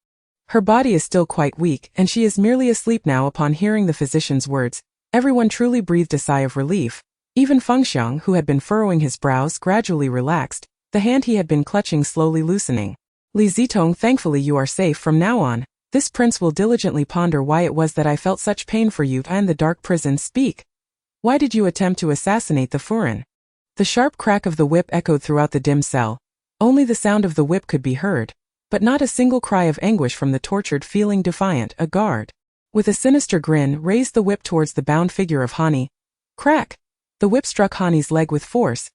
Her body is still quite weak, and she is merely asleep now. Upon hearing the physician's words, everyone truly breathed a sigh of relief. Even Fengxiang, who had been furrowing his brows, gradually relaxed, the hand he had been clutching slowly loosening. Li Zitong, thankfully you are safe from now on. This prince will diligently ponder why it was that I felt such pain for you and the dark prison. Speak. Why did you attempt to assassinate the foreign? The sharp crack of the whip echoed throughout the dim cell. Only the sound of the whip could be heard, but not a single cry of anguish from the tortured, feeling defiant. A guard, with a sinister grin, raised the whip towards the bound figure of Hani. Crack! The whip struck Hani's leg with force.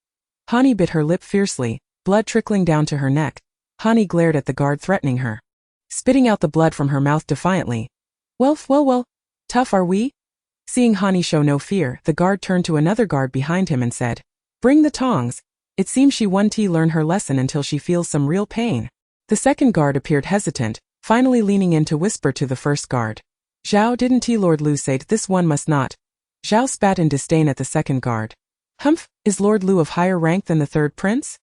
Hani bit her lip fiercely, blood trickling down to her neck. Hani glared at the guard, threatening her, spitting out the blood from her mouth defiantly. Well, tough are we? Seeing Hani show no fear, the guard turned to another guard behind him and said, Bring the tongs. It seems she won't learn her lesson until she feels some real pain. The second guard appeared hesitant, finally leaning in to whisper to the first guard. Zhao, didn't Lord Lu say this one must not? Zhao spat in disdain at the second guard. Humph, is Lord Lu of higher rank than the third prince?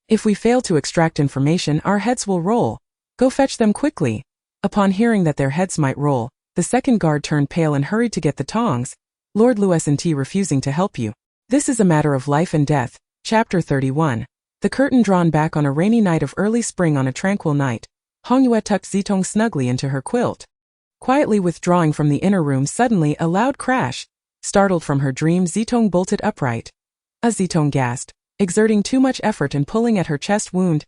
If we fail to extract information, our heads will roll. Go fetch them quickly. Upon hearing that their heads might roll, the second guard turned pale and hurried to get the tongs. Lord Lu isn't refusing to help you. This is a matter of life and death. Chapter 31. The curtain drawn back on a rainy night of early spring. On a tranquil night, Hongyue tucked Zitong snugly into her quilt. Quietly withdrawing from the inner room, suddenly a loud crash. Startled from her dream, Zitong bolted upright. Zitong gasped, exerting too much effort and pulling at her chest wound.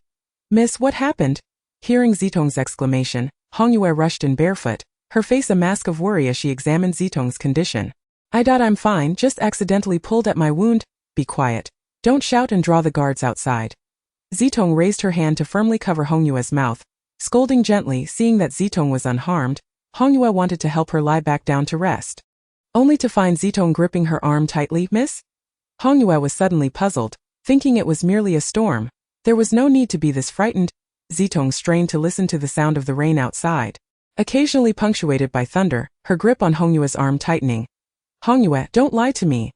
Miss, what happened? Hearing Zitong's exclamation, Hongyue rushed in barefoot, her face a mask of worry as she examined Zitong's condition. I'm fine, just accidentally pulled at my wound. Be quiet. Don't shout and draw the guards outside. Zitong raised her hand to firmly cover Hongyue's mouth, scolding gently. Seeing that Zitong was unharmed, Hongyue wanted to help her lie back down to rest, only to find Zitong gripping her arm tightly. Miss? Hongyue was suddenly puzzled, thinking it was merely a storm. There was no need to be this frightened. Zitong strained to listen to the sound of the rain outside, occasionally punctuated by thunder, her grip on Hongyue's arm tightening. Hongyue, don't lie to me.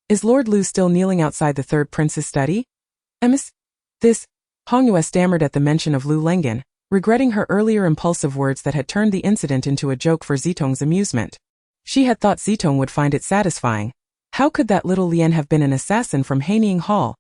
Is Lord Lu still kneeling outside the third prince's study? Miss? This? Hongyue stammered at the mention of Lu Lengen, regretting her earlier impulsive words that had turned the incident into a joke for Zitong's amusement. She had thought Zitong would find it satisfying. How could that little Lien have been an assassin from Haining Hall?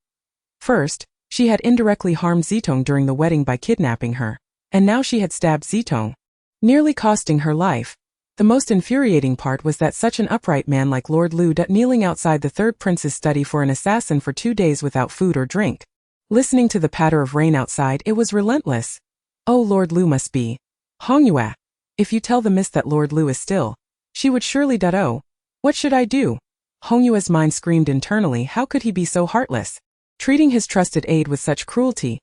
First, she had indirectly harmed Zitong during the wedding by kidnapping her, and now she had stabbed Zitong, nearly costing her life. The most infuriating part was that such an upright man like Lord Lu kneeling outside the third prince's study for an assassin for 2 days without food or drink. Listening to the patter of rain outside, it was relentless. Oh, Lord Lu must be. Hongyue. If you tell the miss that Lord Lu is still, she would surely. Oh, what should I do? Hongyue's mind screamed internally. How could he be so heartless, treating his trusted aide with such cruelty?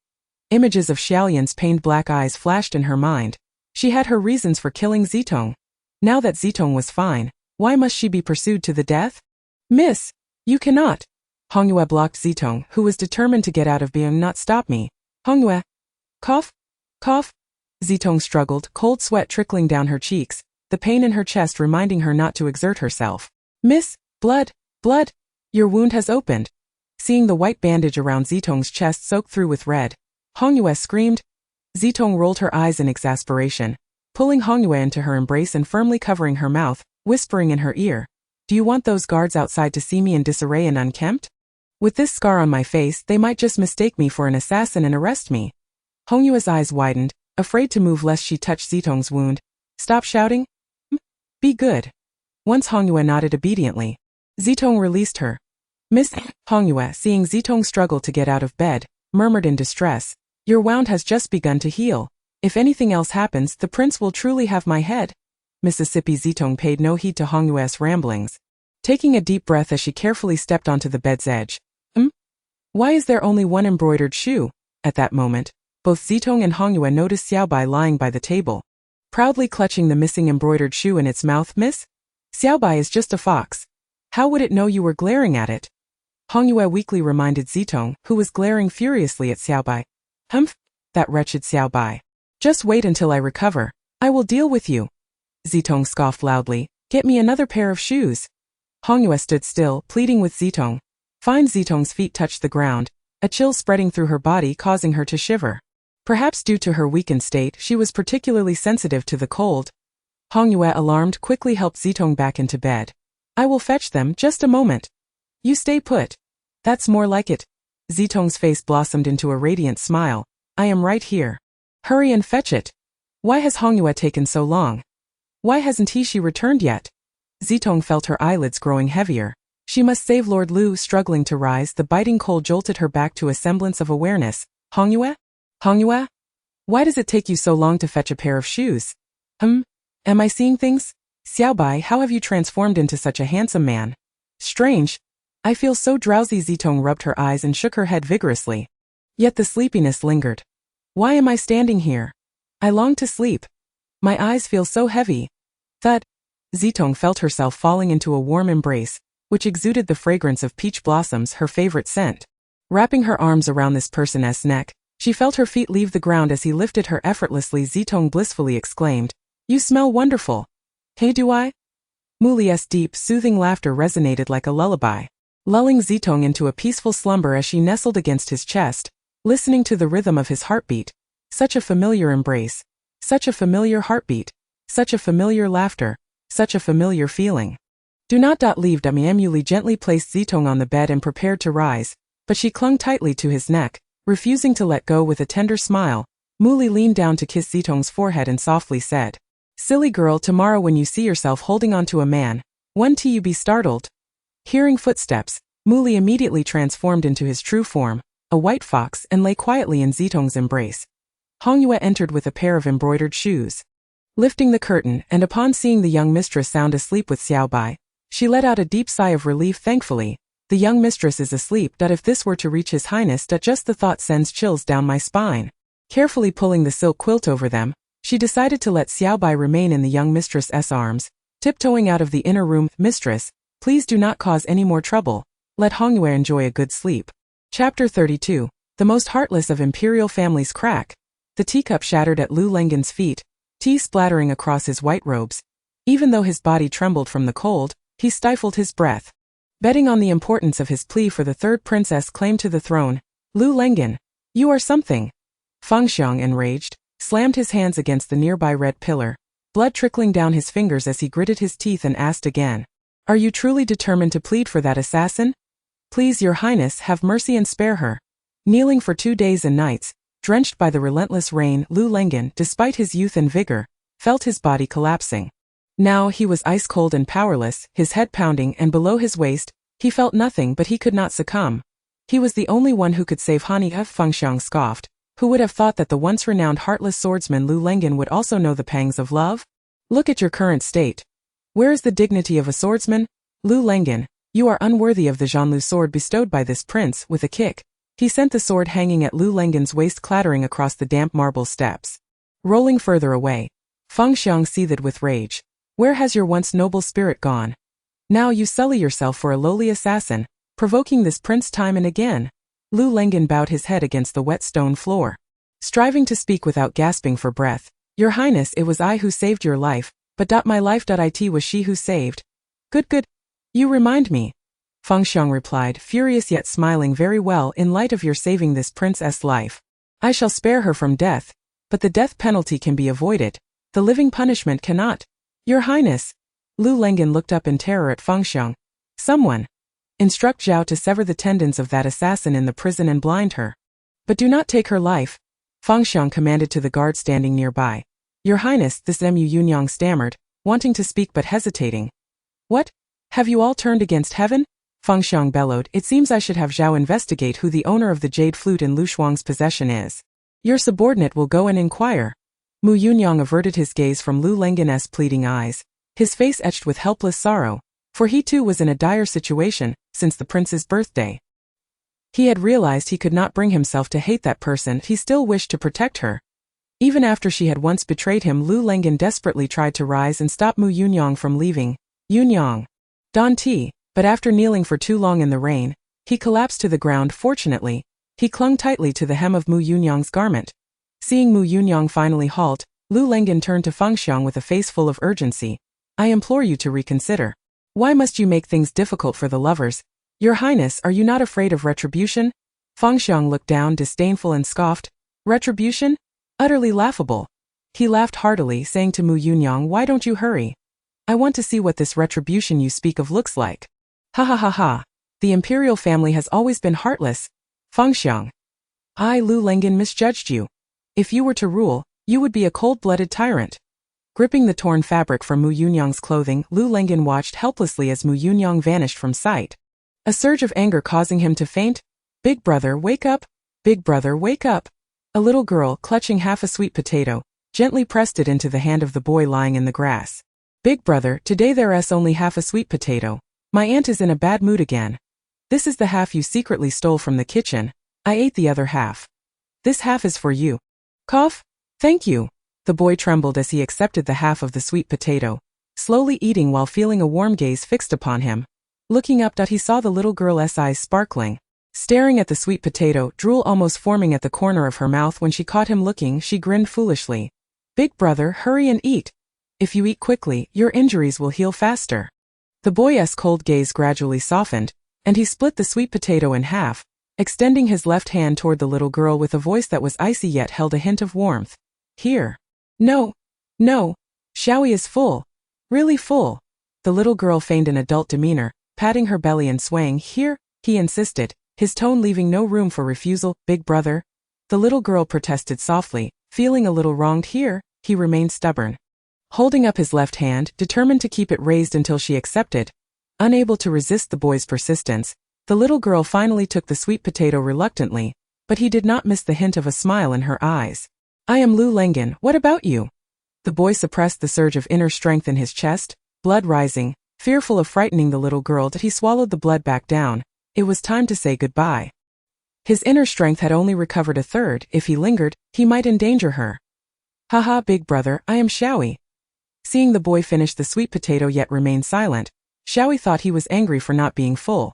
Images of Xiaolian's pained black eyes flashed in her mind. She had her reasons for killing Zitong. Now that Zitong was fine, why must she be pursued to the death? Miss, you cannot. Hongyue blocked Zitong, who was determined to get out of being. Not stop me. Hongyue. Cough. Cough. Zitong struggled, cold sweat trickling down her cheeks, the pain in her chest reminding her not to exert herself. Miss, blood, blood. Your wound has opened. Seeing the white bandage around Zitong's chest soaked through with red, Hongyue screamed. Zitong rolled her eyes in exasperation, pulling Hongyue into her embrace and firmly covering her mouth, whispering in her ear, Do you want those guards outside to see me in disarray and unkempt? With this scar on my face, they might just mistake me for an assassin and arrest me. Hongyue's eyes widened, afraid to move lest she touch Zitong's wound. Stop shouting. Be good. Once Hongyue nodded obediently, Zitong released her. Miss Hongyue, seeing Zitong struggle to get out of bed, murmured in distress, Your wound has just begun to heal. If anything else happens, the prince will truly have my head. Mississippi Zitong paid no heed to Hongyue's ramblings, taking a deep breath as she carefully stepped onto the bed's edge. Why is there only one embroidered shoe? At that moment, both Zitong and Hongyue noticed Xiaobai lying by the table, proudly clutching the missing embroidered shoe in its mouth. Miss? Xiaobai is just a fox. How would it know you were glaring at it? Hongyue weakly reminded Zitong, who was glaring furiously at Xiaobai. Humph, that wretched Xiaobai. Just wait until I recover. I will deal with you. Zitong scoffed loudly. Get me another pair of shoes. Hongyue stood still, pleading with Zitong. Fine Zitong's feet touched the ground, a chill spreading through her body causing her to shiver. Perhaps due to her weakened state, she was particularly sensitive to the cold. Hongyue, alarmed, quickly helped Zitong back into bed. I will fetch them, just a moment. You stay put. That's more like it. Zitong's face blossomed into a radiant smile. I am right here. Hurry and fetch it. Why has Hongyue taken so long? Why hasn't she returned yet? Zitong felt her eyelids growing heavier. She must save Lord Lu. Struggling to rise, the biting cold jolted her back to a semblance of awareness. Hongyue? Hongyue? Why does it take you so long to fetch a pair of shoes? Am I seeing things? Xiaobai, how have you transformed into such a handsome man? Strange. I feel so drowsy. Zitong rubbed her eyes and shook her head vigorously. Yet the sleepiness lingered. Why am I standing here? I long to sleep. My eyes feel so heavy. Thud. Zitong felt herself falling into a warm embrace, which exuded the fragrance of peach blossoms, her favorite scent. Wrapping her arms around this person's neck, she felt her feet leave the ground as he lifted her effortlessly. Zitong blissfully exclaimed, You smell wonderful. Hey, do I? Muli's deep, soothing laughter resonated like a lullaby, lulling Zitong into a peaceful slumber as she nestled against his chest, listening to the rhythm of his heartbeat. Such a familiar embrace. Such a familiar heartbeat. Such a familiar laughter. Such a familiar feeling. Do not leave. Muli gently placed Zitong on the bed and prepared to rise, but she clung tightly to his neck, refusing to let go. With a tender smile, Muli leaned down to kiss Zitong's forehead and softly said, Silly girl, tomorrow when you see yourself holding on to a man, won't you be startled? Hearing footsteps, Muli immediately transformed into his true form, a white fox, and lay quietly in Zitong's embrace. Hongyue entered with a pair of embroidered shoes. Lifting the curtain, and upon seeing the young mistress sound asleep with Xiaobai, she let out a deep sigh of relief. Thankfully, the young mistress is asleep. If this were to reach His Highness, just the thought sends chills down my spine. Carefully pulling the silk quilt over them, she decided to let Xiaobai remain in the young mistress's arms, tiptoeing out of the inner room. Mistress, please do not cause any more trouble. Let Hongyue enjoy a good sleep. Chapter 32. The most heartless of imperial families crack. The teacup shattered at Lu Lengen's feet, tea splattering across his white robes. Even though his body trembled from the cold, he stifled his breath. Betting on the importance of his plea for the third princess claim to the throne, Lu Lengen, you are something. Fengxiang, enraged, slammed his hands against the nearby red pillar, blood trickling down his fingers as he gritted his teeth and asked again, Are you truly determined to plead for that assassin? Please, Your Highness, have mercy and spare her. Kneeling for 2 days and nights, drenched by the relentless rain, Lu Lengen, despite his youth and vigor, felt his body collapsing. Now he was ice-cold and powerless, his head pounding, and below his waist, he felt nothing, but he could not succumb. He was the only one who could save Hani. Fengxiang scoffed. Who would have thought that the once-renowned heartless swordsman Lu Lengen would also know the pangs of love? Look at your current state. Where is the dignity of a swordsman? Lu Lengen, you are unworthy of the Zhanlu sword bestowed by this prince. With a kick, he sent the sword hanging at Lu Lengen's waist clattering across the damp marble steps. Rolling further away, Fengxiang seethed with rage. Where has your once noble spirit gone? Now you sully yourself for a lowly assassin, provoking this prince time and again. Lu Lengen bowed his head against the wet stone floor, striving to speak without gasping for breath. Your Highness, it was I who saved your life, but my life. It was she who saved. Good. You remind me. Fengxiang replied, furious yet smiling. Very well, in light of your saving this prince's life, I shall spare her from death, but the death penalty can be avoided. The living punishment cannot. Your Highness. Lu Lengen looked up in terror at Fengxiang. Someone. Instruct Zhao to sever the tendons of that assassin in the prison and blind her. But do not take her life. Fengxiang commanded to the guard standing nearby. Your Highness, this Mu Yunyang stammered, wanting to speak but hesitating. What? Have you all turned against heaven? Fengxiang bellowed. It seems I should have Zhao investigate who the owner of the jade flute in Lu Shuang's possession is. Your subordinate will go and inquire. Mu Yunyang averted his gaze from Lu Lengen's pleading eyes, his face etched with helpless sorrow, for he too was in a dire situation, since the prince's birthday. He had realized he could not bring himself to hate that person. He still wished to protect her. Even after she had once betrayed him, Lu Lengen desperately tried to rise and stop Mu Yunyang from leaving. Yunyang. Don T. But after kneeling for too long in the rain, he collapsed to the ground. Fortunately, he clung tightly to the hem of Mu Yunyang's garment. Seeing Mu Yunyang finally halt, Lu Lengen turned to Fengxiang with a face full of urgency. I implore you to reconsider. Why must you make things difficult for the lovers? Your Highness, are you not afraid of retribution? Fengxiang looked down disdainful and scoffed. Retribution? Utterly laughable. He laughed heartily, saying to Mu Yunyang, why don't you hurry? I want to see what this retribution you speak of looks like. Ha ha ha ha. The imperial family has always been heartless. Fengxiang. I, Lu Lengen, misjudged you. If you were to rule, you would be a cold-blooded tyrant. Gripping the torn fabric from Mu Yunyang's clothing, Lu Lengen watched helplessly as Mu Yunyang vanished from sight. A surge of anger causing him to faint. Big brother, wake up! Big brother, wake up! A little girl, clutching half a sweet potato, gently pressed it into the hand of the boy lying in the grass. Big brother, today there's only half a sweet potato. My aunt is in a bad mood again. This is the half you secretly stole from the kitchen. I ate the other half. This half is for you. Cough? Thank you. The boy trembled as he accepted the half of the sweet potato, slowly eating while feeling a warm gaze fixed upon him. Looking up, he saw the little girl's eyes sparkling. Staring at the sweet potato, drool almost forming at the corner of her mouth. When she caught him looking, she grinned foolishly. Big brother, hurry and eat. If you eat quickly, your injuries will heal faster. The boy's cold gaze gradually softened, and he split the sweet potato in half, extending his left hand toward the little girl with a voice that was icy yet held a hint of warmth. Here. No. No. Xiaoyi is full. Really full. The little girl feigned an adult demeanor, patting her belly and swaying. Here, he insisted, his tone leaving no room for refusal. Big brother. The little girl protested softly, feeling a little wronged. Here, he remained stubborn. Holding up his left hand, determined to keep it raised until she accepted. Unable to resist the boy's persistence, the little girl finally took the sweet potato reluctantly, but he did not miss the hint of a smile in her eyes. I am Lu Lengen, what about you? The boy suppressed the surge of inner strength in his chest, blood rising, fearful of frightening the little girl. He swallowed the blood back down. It was time to say goodbye. His inner strength had only recovered a third. If he lingered, he might endanger her. Haha, big brother, I am Xiaoyi. Seeing the boy finish the sweet potato yet remain silent, Xiaoyi thought he was angry for not being full.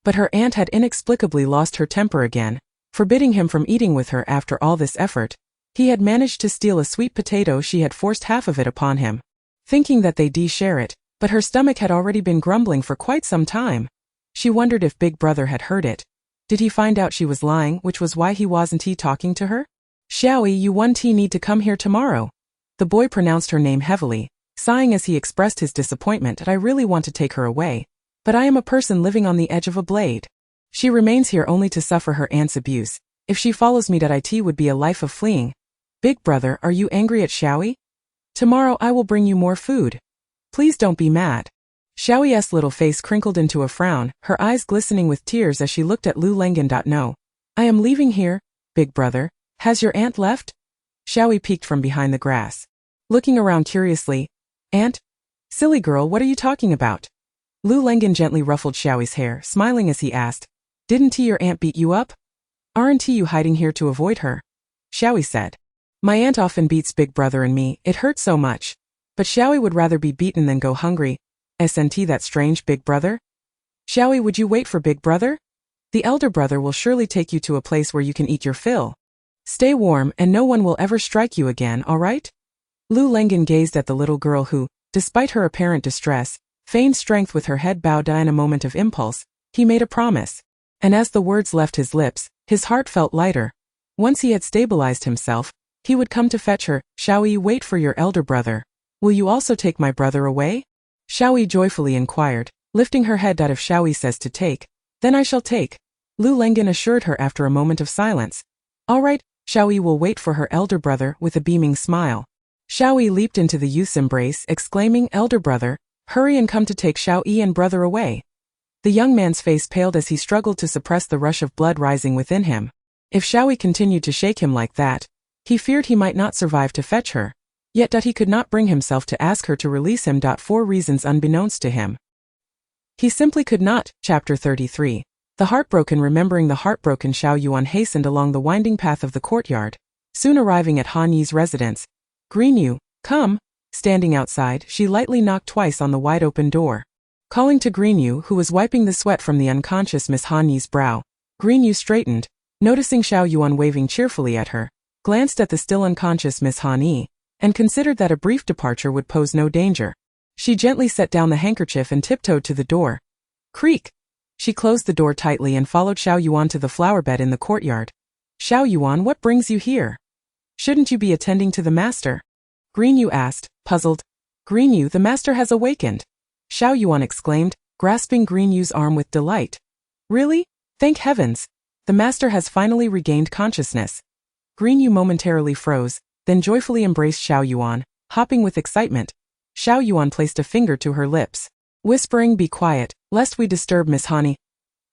But her aunt had inexplicably lost her temper again, forbidding him from eating with her. After all this effort, he had managed to steal a sweet potato. She had forced half of it upon him, thinking that they'd share it, but her stomach had already been grumbling for quite some time. She wondered if Big Brother had heard it. Did he find out she was lying, which was why he wasn't talking to her? Xiaoyi, you need to come here tomorrow. The boy pronounced her name heavily, sighing as he expressed his disappointment. I really want to take her away, but I am a person living on the edge of a blade. She remains here only to suffer her aunt's abuse. If she follows me, it would be a life of fleeing. Big brother, are you angry at Xiaoyi? Tomorrow I will bring you more food. Please don't be mad. Xiaoyi's little face crinkled into a frown, her eyes glistening with tears as she looked at Lu Lengen. No. I am leaving here, big brother. Has your aunt left? Xiaoyi peeked from behind the grass, looking around curiously. Aunt? Silly girl, what are you talking about? Lu Lengen gently ruffled Xiaoyi's hair, smiling as he asked, Didn't your aunt beat you up? Aren't you hiding here to avoid her? Xiaoyi said. My aunt often beats big brother and me, it hurts so much. But Xiaoyi would rather be beaten than go hungry. Isn't that strange, big brother? Xiaoyi, would you wait for big brother? The elder brother will surely take you to a place where you can eat your fill. Stay warm and no one will ever strike you again, alright? Lu Lengen gazed at the little girl who, despite her apparent distress, feigned strength. With her head bowed down in a moment of impulse, he made a promise. And as the words left his lips, his heart felt lighter. Once he had stabilized himself, he would come to fetch her. Xiaoyi, wait for your elder brother. Will you also take my brother away? Xiaoyi joyfully inquired, lifting her head. If Xiaoyi says to take, then I shall take. Lu Lengen assured her after a moment of silence. All right, Xiaoyi will wait for her elder brother with a beaming smile. Xiaoyi leaped into the youth's embrace, exclaiming, Elder brother, hurry and come to take Xiaoyi and brother away. The young man's face paled as he struggled to suppress the rush of blood rising within him. If Xiaoyi continued to shake him like that, he feared he might not survive to fetch her. Yet he could not bring himself to ask her to release him. For reasons unbeknownst to him. He simply could not. Chapter 33. The heartbroken. Remembering the heartbroken, Xiao Yuan hastened along the winding path of the courtyard. Soon arriving at Han Yi's residence. Green Yu, come. Standing outside, she lightly knocked twice on the wide-open door. Calling to Green Yu, who was wiping the sweat from the unconscious Miss Han Yi's brow, Green Yu straightened, noticing Xiao Yuan waving cheerfully at her, glanced at the still unconscious Miss Han Yi, and considered that a brief departure would pose no danger. She gently set down the handkerchief and tiptoed to the door. Creak! She closed the door tightly and followed Xiao Yuan to the flower bed in the courtyard. Xiao Yuan, what brings you here? Shouldn't you be attending to the master? Green Yu asked, puzzled. Green Yu, the master has awakened. Xiao Yuan exclaimed, grasping Green Yu's arm with delight. Really? Thank heavens. The master has finally regained consciousness. Green Yu momentarily froze, then joyfully embraced Xiao Yuan, hopping with excitement. Xiao Yuan placed a finger to her lips, whispering, be quiet, lest we disturb Miss Hani.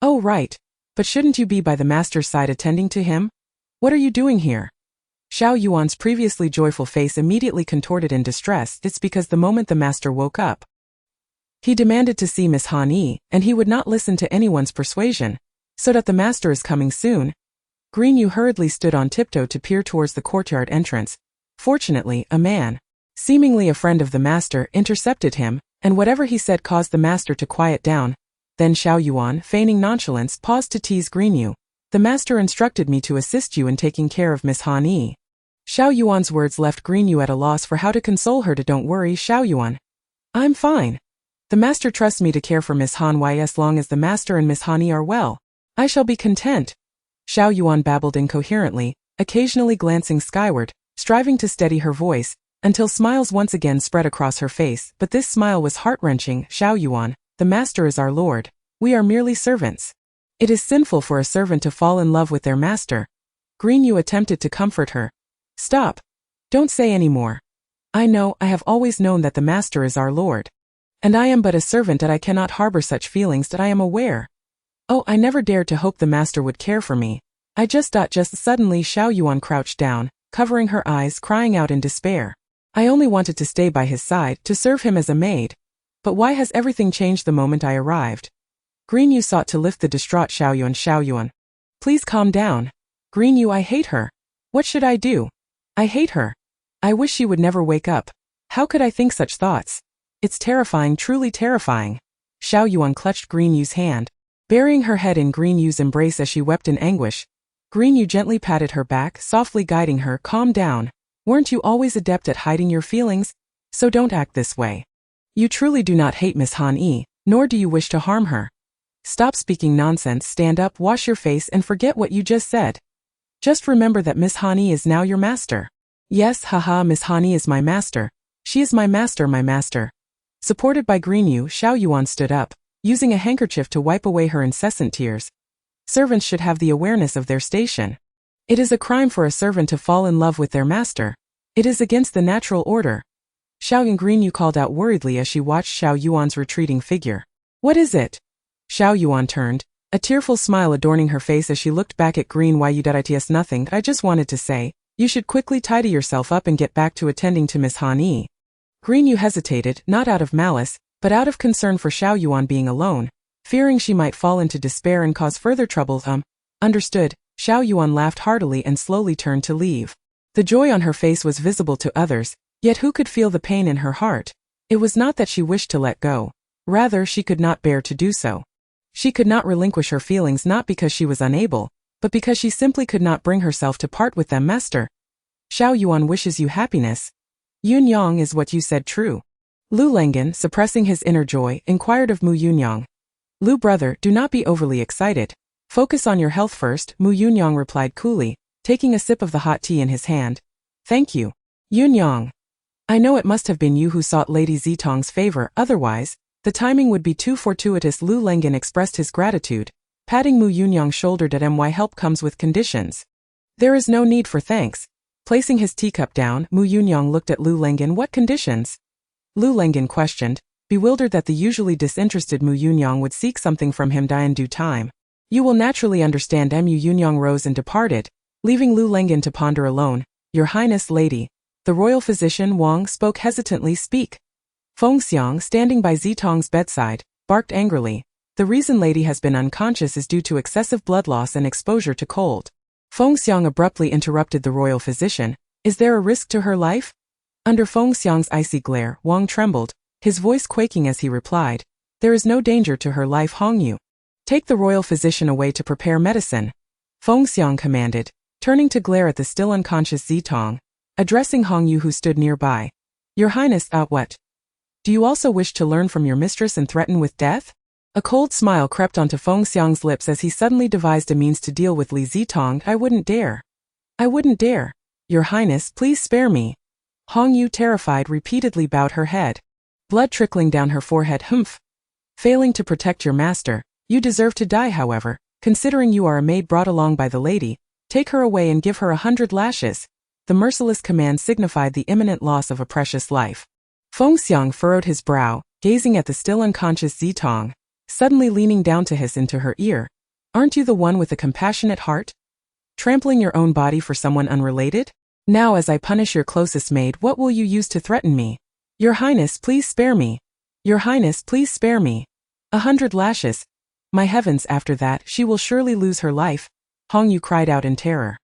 Oh right. But shouldn't you be by the master's side attending to him? What are you doing here? Xiao Yuan's previously joyful face immediately contorted in distress. It's because the moment the master woke up, he demanded to see Miss Hani, and he would not listen to anyone's persuasion. So that the master is coming soon. Green Yu hurriedly stood on tiptoe to peer towards the courtyard entrance. Fortunately, a man, seemingly a friend of the master, intercepted him, and whatever he said caused the master to quiet down. Then Xiao Yuan, feigning nonchalance, paused to tease Green Yu. The master instructed me to assist you in taking care of Miss Hani. Xiao Yuan's words left Green Yu at a loss for how to console her. Don't worry, Xiao Yuan. I'm fine. The master trusts me to care for Miss Han as long as the master and Miss Hani are well. I shall be content. Xiao Yuan babbled incoherently, occasionally glancing skyward, striving to steady her voice, until smiles once again spread across her face. But this smile was heart-wrenching. Xiao Yuan, the master is our lord. We are merely servants. It is sinful for a servant to fall in love with their master. Green Yu attempted to comfort her. Stop. Don't say any more. I know, I have always known that the master is our lord. And I am but a servant, that I cannot harbor such feelings, that I am aware. Oh, I never dared to hope the master would care for me. I just suddenly Xiao Yuan crouched down, covering her eyes, crying out in despair. I only wanted to stay by his side, to serve him as a maid. But why has everything changed the moment I arrived? Green Yu sought to lift the distraught Xiao Yuan. Xiao Yuan. Please calm down. Green Yu, I hate her. What should I do? I hate her. I wish she would never wake up. How could I think such thoughts? It's terrifying, truly terrifying. Xiao Yuan clutched Green Yu's hand, burying her head in Green Yu's embrace as she wept in anguish. Green Yu gently patted her back, softly guiding her. Calm down. Weren't you always adept at hiding your feelings? So don't act this way. You truly do not hate Miss Han, nor do you wish to harm her. Stop speaking nonsense, stand up, wash your face, and forget what you just said. Just remember that Miss Han is now your master. Yes, haha, Miss Han is my master. She is my master, my master. Supported by Green Yu, Xiao Yuan stood up, using a handkerchief to wipe away her incessant tears. Servants should have the awareness of their station. It is a crime for a servant to fall in love with their master. It is against the natural order. Xiao Yuan, Green Yu called out worriedly as she watched Xiao Yuan's retreating figure. What is it? Xiao Yuan turned, a tearful smile adorning her face as she looked back at Green Yu. It's nothing, I just wanted to say, you should quickly tidy yourself up and get back to attending to Miss Han. Green Yu hesitated, not out of malice, but out of concern for Xiao Yuan being alone, fearing she might fall into despair and cause further trouble. Understood. Xiao Yuan laughed heartily and slowly turned to leave. The joy on her face was visible to others, yet who could feel the pain in her heart? It was not that she wished to let go. Rather, she could not bear to do so. She could not relinquish her feelings, not because she was unable, but because she simply could not bring herself to part with them. Master. Xiao Yuan wishes you happiness. Yunyang, is what you said true? Lu Lengan, suppressing his inner joy, inquired of Mu Yunyang. Lu brother, do not be overly excited. Focus on your health first, Mu Yunyang replied coolly, taking a sip of the hot tea in his hand. Thank you. Yunyang. I know it must have been you who sought Lady Zitong's favor, otherwise, the timing would be too fortuitous. Lu Lengan expressed his gratitude, patting Mu Yunyang's shoulder. My help comes with conditions. There is no need for thanks. Placing his teacup down, Mu Yunyang looked at Lu Lengan. What conditions? Lu Lengan questioned, bewildered that the usually disinterested Mu Yunyang would seek something from him. In due time. You will naturally understand. Mu Yunyang rose and departed, leaving Lu Lengan to ponder alone. Your Highness, lady. The royal physician Wang spoke hesitantly. Speak. Fengxiang, standing by Zitong's bedside, barked angrily. The reason lady has been unconscious is due to excessive blood loss and exposure to cold. Fengxiang abruptly interrupted the royal physician. Is there a risk to her life? Under Fengxiang's icy glare, Wang trembled, his voice quaking as he replied. There is no danger to her life. Hongyu. Take the royal physician away to prepare medicine. Fengxiang commanded, turning to glare at the still unconscious Zitong, addressing Hongyu who stood nearby. Your Highness, what? Do you also wish to learn from your mistress and threaten with death? A cold smile crept onto Feng Xiang's lips as he suddenly devised a means to deal with Li Zitong. I wouldn't dare. I wouldn't dare. Your Highness, please spare me. Hongyu, terrified, repeatedly bowed her head. Blood trickling down her forehead. Humph. Failing to protect your master, you deserve to die. However, considering you are a maid brought along by the lady, take her away and give her 100 lashes. The merciless command signified the imminent loss of a precious life. Feng Xiang furrowed his brow, gazing at the still unconscious Zitong, suddenly leaning down to hiss into her ear. Aren't you the one with a compassionate heart? Trampling your own body for someone unrelated? Now as I punish your closest maid, what will you use to threaten me? Your Highness, please spare me. Your Highness, please spare me. 100 lashes. My heavens, after that, she will surely lose her life. Hongyu cried out in terror.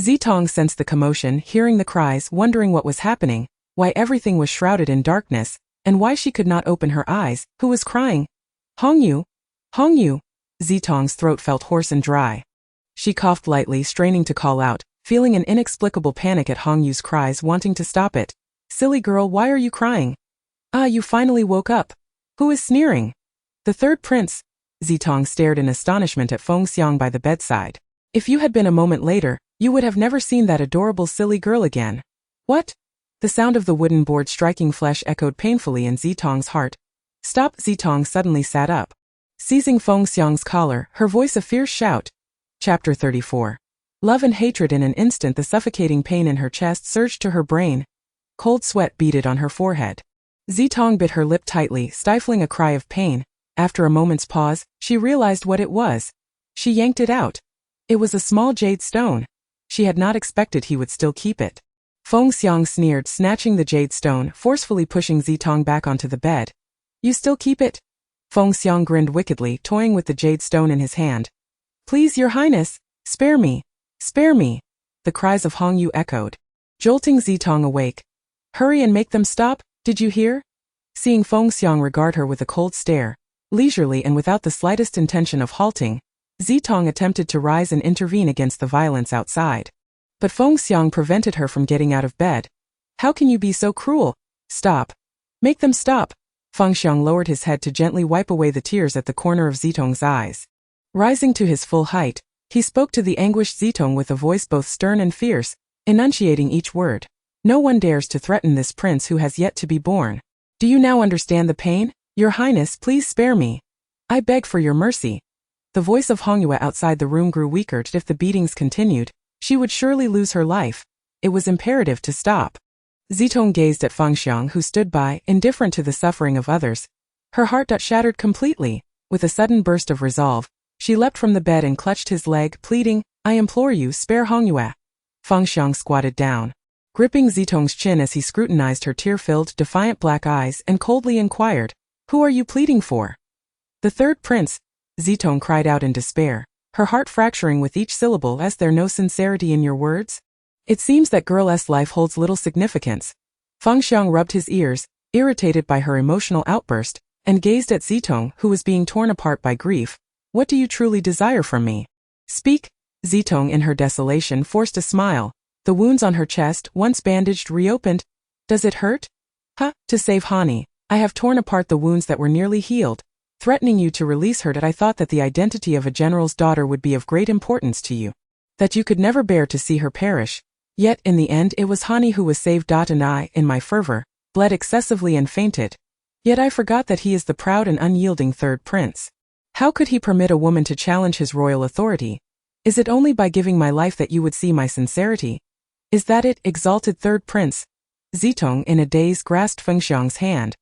Zitong sensed the commotion, hearing the cries, wondering what was happening, why everything was shrouded in darkness, and why she could not open her eyes. Who was crying? Hongyu! Hongyu! Zitong's throat felt hoarse and dry. She coughed lightly, straining to call out, feeling an inexplicable panic at Hongyu's cries, wanting to stop it. Silly girl, why are you crying? Ah, you finally woke up. Who is sneering? The third prince. Zitong stared in astonishment at Feng Xiang by the bedside. If you had been a moment later, you would have never seen that adorable silly girl again. What? The sound of the wooden board striking flesh echoed painfully in Zitong's heart. Stop! Zitong suddenly sat up. Seizing Feng Xiang's collar, her voice a fierce shout. Chapter 34. Love and hatred. In an instant the suffocating pain in her chest surged to her brain. Cold sweat beaded on her forehead. Zitong bit her lip tightly, stifling a cry of pain. After a moment's pause, she realized what it was. She yanked it out. It was a small jade stone. She had not expected he would still keep it. Feng Xiang sneered, snatching the jade stone, forcefully pushing Zitong back onto the bed. You still keep it? Feng Xiang grinned wickedly, toying with the jade stone in his hand. Please, Your Highness, spare me. Spare me. The cries of Hongyu echoed, jolting Zitong awake. Hurry and make them stop, did you hear? Seeing Feng Xiang regard her with a cold stare, leisurely and without the slightest intention of halting, Zitong attempted to rise and intervene against the violence outside. But Feng Xiang prevented her from getting out of bed. How can you be so cruel? Stop. Make them stop. Feng Xiang lowered his head to gently wipe away the tears at the corner of Zitong's eyes. Rising to his full height, he spoke to the anguished Zitong with a voice both stern and fierce, enunciating each word. No one dares to threaten this prince who has yet to be born. Do you now understand the pain? Your Highness, please spare me. I beg for your mercy. The voice of Hongyu outside the room grew weaker. If the beatings continued, she would surely lose her life. It was imperative to stop. Zitong gazed at Feng Xiang, who stood by, indifferent to the suffering of others. Her heart shattered completely. With a sudden burst of resolve, she leapt from the bed and clutched his leg, pleading, I implore you, spare Hongyu. Feng Xiang squatted down, gripping Zitong's chin as he scrutinized her tear-filled, defiant black eyes and coldly inquired, Who are you pleading for? The third prince, Zitong cried out in despair, her heart fracturing with each syllable. Is there no sincerity in your words? It seems that girl's life holds little significance. Feng Xiang rubbed his ears, irritated by her emotional outburst, and gazed at Zitong, who was being torn apart by grief. What do you truly desire from me? Speak. Zitong in her desolation forced a smile. The wounds on her chest, once bandaged, reopened. Does it hurt? To save Hani, I have torn apart the wounds that were nearly healed, threatening you to release her. That I thought that the identity of a general's daughter would be of great importance to you, that you could never bear to see her perish. Yet, in the end, it was Hani who was saved. And I, in my fervor, bled excessively and fainted. Yet I forgot that he is the proud and unyielding third prince. How could he permit a woman to challenge his royal authority? Is it only by giving my life that you would see my sincerity? Is that it, exalted third prince? Zitong in a daze grasped Feng Xiang's hand,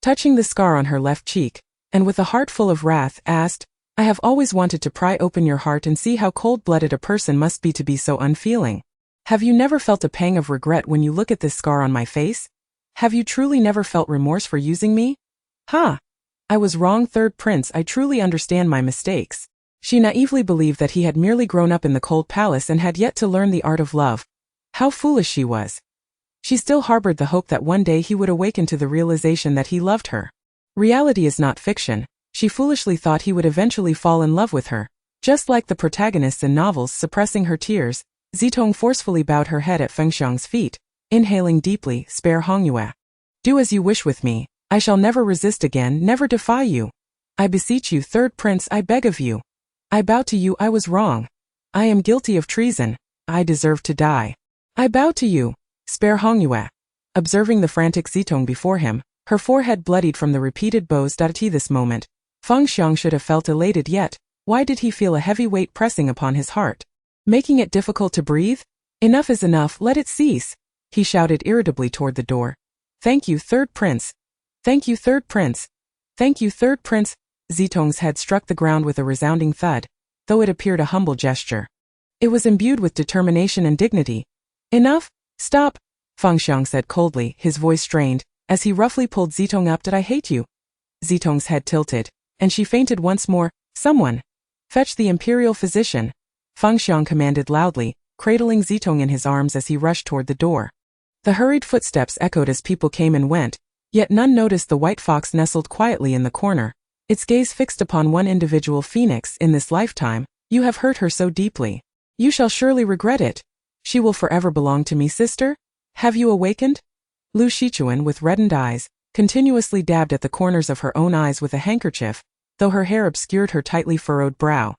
touching the scar on her left cheek, and with a heart full of wrath asked, I have always wanted to pry open your heart and see how cold-blooded a person must be to be so unfeeling. Have you never felt a pang of regret when you look at this scar on my face? Have you truly never felt remorse for using me? I was wrong, third prince. I truly understand my mistakes. She naively believed that he had merely grown up in the cold palace and had yet to learn the art of love. How foolish she was. She still harbored the hope that one day he would awaken to the realization that he loved her. Reality is not fiction. She foolishly thought he would eventually fall in love with her. Just like the protagonists in novels. Suppressing her tears, Zitong forcefully bowed her head at Feng Xiang's feet, inhaling deeply. Spare Hongyu. Do as you wish with me. I shall never resist again, never defy you. I beseech you, third prince, I beg of you. I bow to you, I was wrong. I am guilty of treason. I deserve to die. I bow to you. Spare Hongyue. Observing the frantic Zitong before him, her forehead bloodied from the repeated bows. At this moment, Feng Xiang should have felt elated, yet why did he feel a heavy weight pressing upon his heart, making it difficult to breathe? Enough is enough, let it cease, he shouted irritably toward the door. Thank you, third prince. Thank you, third prince. Thank you, third prince. Zitong's head struck the ground with a resounding thud, though it appeared a humble gesture. It was imbued with determination and dignity. Enough? Stop, Feng Xiang said coldly, his voice strained, as he roughly pulled Zitong up. Did I hate you? Zitong's head tilted, and she fainted once more. Someone! Fetch the imperial physician, Feng Xiang commanded loudly, cradling Zitong in his arms as he rushed toward the door. The hurried footsteps echoed as people came and went, yet none noticed the white fox nestled quietly in the corner, its gaze fixed upon one individual phoenix. In this lifetime, you have hurt her so deeply. You shall surely regret it. She will forever belong to me, sister. Have you awakened? Lu Shichuan, with reddened eyes, continuously dabbed at the corners of her own eyes with a handkerchief, though her hair obscured her tightly furrowed brow.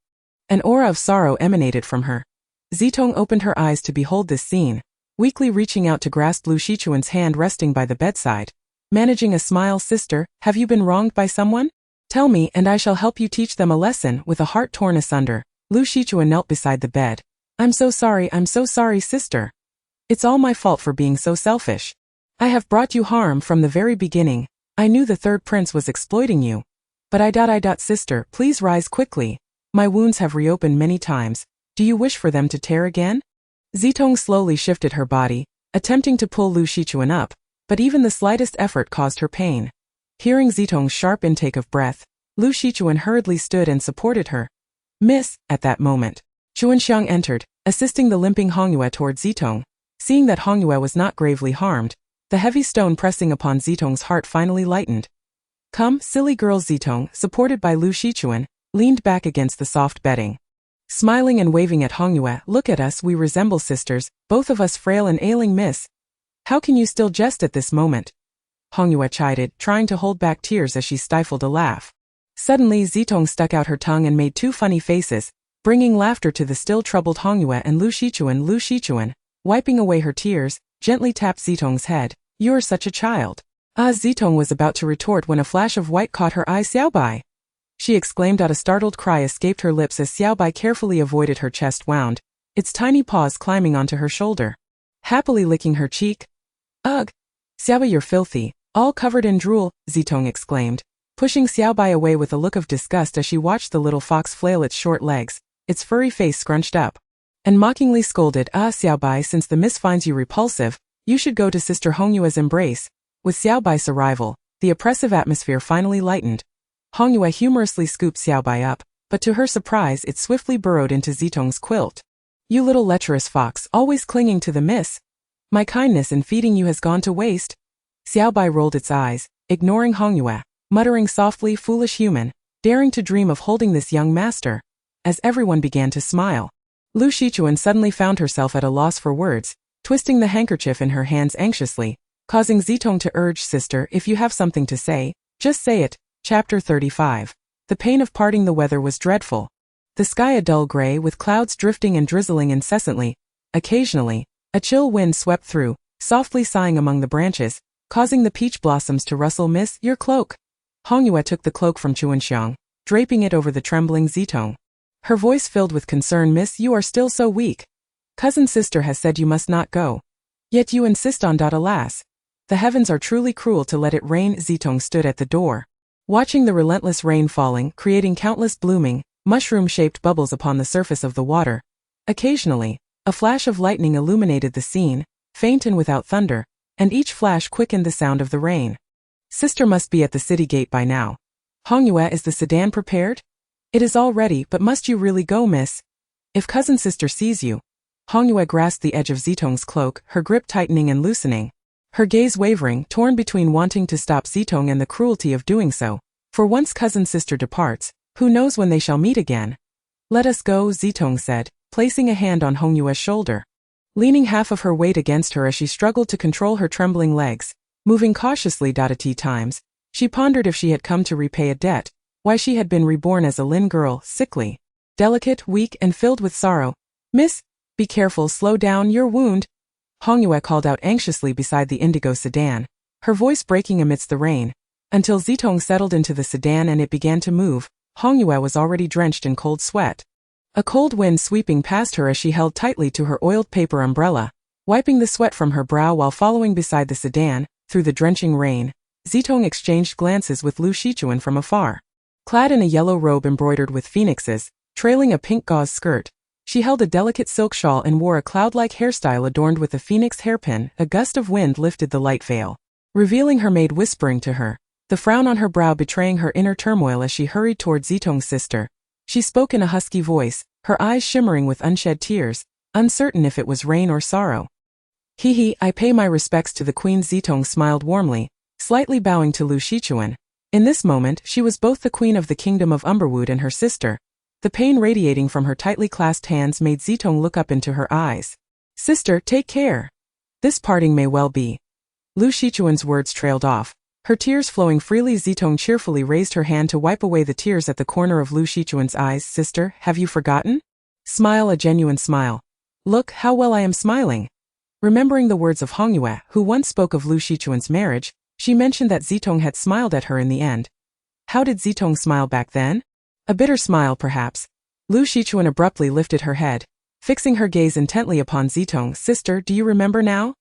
An aura of sorrow emanated from her. Zitong opened her eyes to behold this scene, weakly reaching out to grasp Lu Shichuan's hand resting by the bedside. Managing a smile, sister, have you been wronged by someone? Tell me, and I shall help you teach them a lesson. With a heart torn asunder, Lu Shichuan knelt beside the bed. I'm so sorry, sister. It's all my fault for being so selfish. I have brought you harm from the very beginning. I knew the third prince was exploiting you. But sister, please rise quickly. My wounds have reopened many times. Do you wish for them to tear again? Zitong slowly shifted her body, attempting to pull Lu Shichuan up, but even the slightest effort caused her pain. Hearing Zitong's sharp intake of breath, Lu Shichuan hurriedly stood and supported her. Miss, at that moment, Chuanxiang entered, assisting the limping Hongyue toward Zitong. Seeing that Hongyue was not gravely harmed, the heavy stone pressing upon Zitong's heart finally lightened. Come, silly girl. Zitong, supported by Lu Shichuan, leaned back against the soft bedding. Smiling and waving at Hongyue, look at us, we resemble sisters, both of us frail and ailing, miss. How can you still jest at this moment? Hongyue chided, trying to hold back tears as she stifled a laugh. Suddenly Zitong stuck out her tongue and made two funny faces, bringing laughter to the still troubled Hongyue and Lu Shichuan. Lu Shichuan, wiping away her tears, gently tapped Zitong's head. You're such a child. Zitong was about to retort when a flash of white caught her eye. Xiaobai! She exclaimed. A startled cry escaped her lips as Xiaobai carefully avoided her chest wound, its tiny paws climbing onto her shoulder, happily licking her cheek. Ugh! Xiaobai, you're filthy, all covered in drool, Zitong exclaimed, pushing Xiaobai away with a look of disgust as she watched the little fox flail its short legs, its furry face scrunched up, and mockingly scolded. Xiaobai, since the miss finds you repulsive, you should go to Sister Hongyue's embrace. With Xiaobai's arrival, the oppressive atmosphere finally lightened. Hongyue humorously scooped Xiaobai up, but to her surprise it swiftly burrowed into Zitong's quilt. You little lecherous fox, always clinging to the miss. My kindness in feeding you has gone to waste. Xiaobai rolled its eyes, ignoring Hongyue, muttering softly, foolish human, daring to dream of holding this young master. As everyone began to smile, Lu Shichuan suddenly found herself at a loss for words, twisting the handkerchief in her hands anxiously, causing Zitong to urge, sister, if you have something to say, just say it. Chapter 35. The pain of parting. The weather was dreadful. The sky a dull gray with clouds drifting and drizzling incessantly. Occasionally, a chill wind swept through, softly sighing among the branches, causing the peach blossoms to rustle. Miss, your cloak. Hongyue took the cloak from Chuanxiang, draping it over the trembling Zitong. Her voice filled with concern. Miss, you are still so weak. Cousin sister has said you must not go. Yet you insist on. Alas. The heavens are truly cruel to let it rain. Zitong stood at the door, watching the relentless rain falling, creating countless blooming, mushroom-shaped bubbles upon the surface of the water. Occasionally, a flash of lightning illuminated the scene, faint and without thunder, and each flash quickened the sound of the rain. Sister must be at the city gate by now. Hongyue, is the sedan prepared? It is all ready, but must you really go, miss? If cousin sister sees you. Hongyue grasped the edge of Zitong's cloak, her grip tightening and loosening, her gaze wavering, torn between wanting to stop Zitong and the cruelty of doing so. For once cousin sister departs, who knows when they shall meet again? Let us go, Zitong said, placing a hand on Hongyue's shoulder. Leaning half of her weight against her as she struggled to control her trembling legs, moving cautiously. At times, she pondered if she had come to repay a debt, Why she had been reborn as a Lin girl, sickly, delicate, weak, and filled with sorrow. "Miss, be careful, slow down, your wound," Hongyue called out anxiously beside the indigo sedan, her voice breaking amidst the rain. Until Zitong settled into the sedan and it began to move, Hongyue was already drenched in cold sweat. A cold wind sweeping past her as she held tightly to her oiled paper umbrella, wiping the sweat from her brow while following beside the sedan, through the drenching rain. Zitong exchanged glances with Lu Shichuan from afar. Clad in a yellow robe embroidered with phoenixes, trailing a pink gauze skirt, she held a delicate silk shawl and wore a cloud-like hairstyle adorned with a phoenix hairpin. A gust of wind lifted the light veil, revealing her maid whispering to her, the frown on her brow betraying her inner turmoil as she hurried toward Zitong's sister. She spoke in a husky voice, her eyes shimmering with unshed tears, uncertain if it was rain or sorrow. "He, I pay my respects to the Queen." Zitong smiled warmly, slightly bowing to Lu Shichuan. In this moment, she was both the Queen of the Kingdom of Umberwood and her sister. The pain radiating from her tightly clasped hands made Zitong look up into her eyes. "Sister, take care. This parting may well be." Lu Shichuan's words trailed off, her tears flowing freely. Zitong cheerfully raised her hand to wipe away the tears at the corner of Lu Shichuan's eyes. "Sister, have you forgotten? Smile, a genuine smile. Look, how well I am smiling." Remembering the words of Hongyue, who once spoke of Lu Shichuan's marriage, she mentioned that Zitong had smiled at her in the end. How did Zitong smile back then? A bitter smile, perhaps. Lu Shichuan abruptly lifted her head, fixing her gaze intently upon Zitong. "Sister, do you remember now?"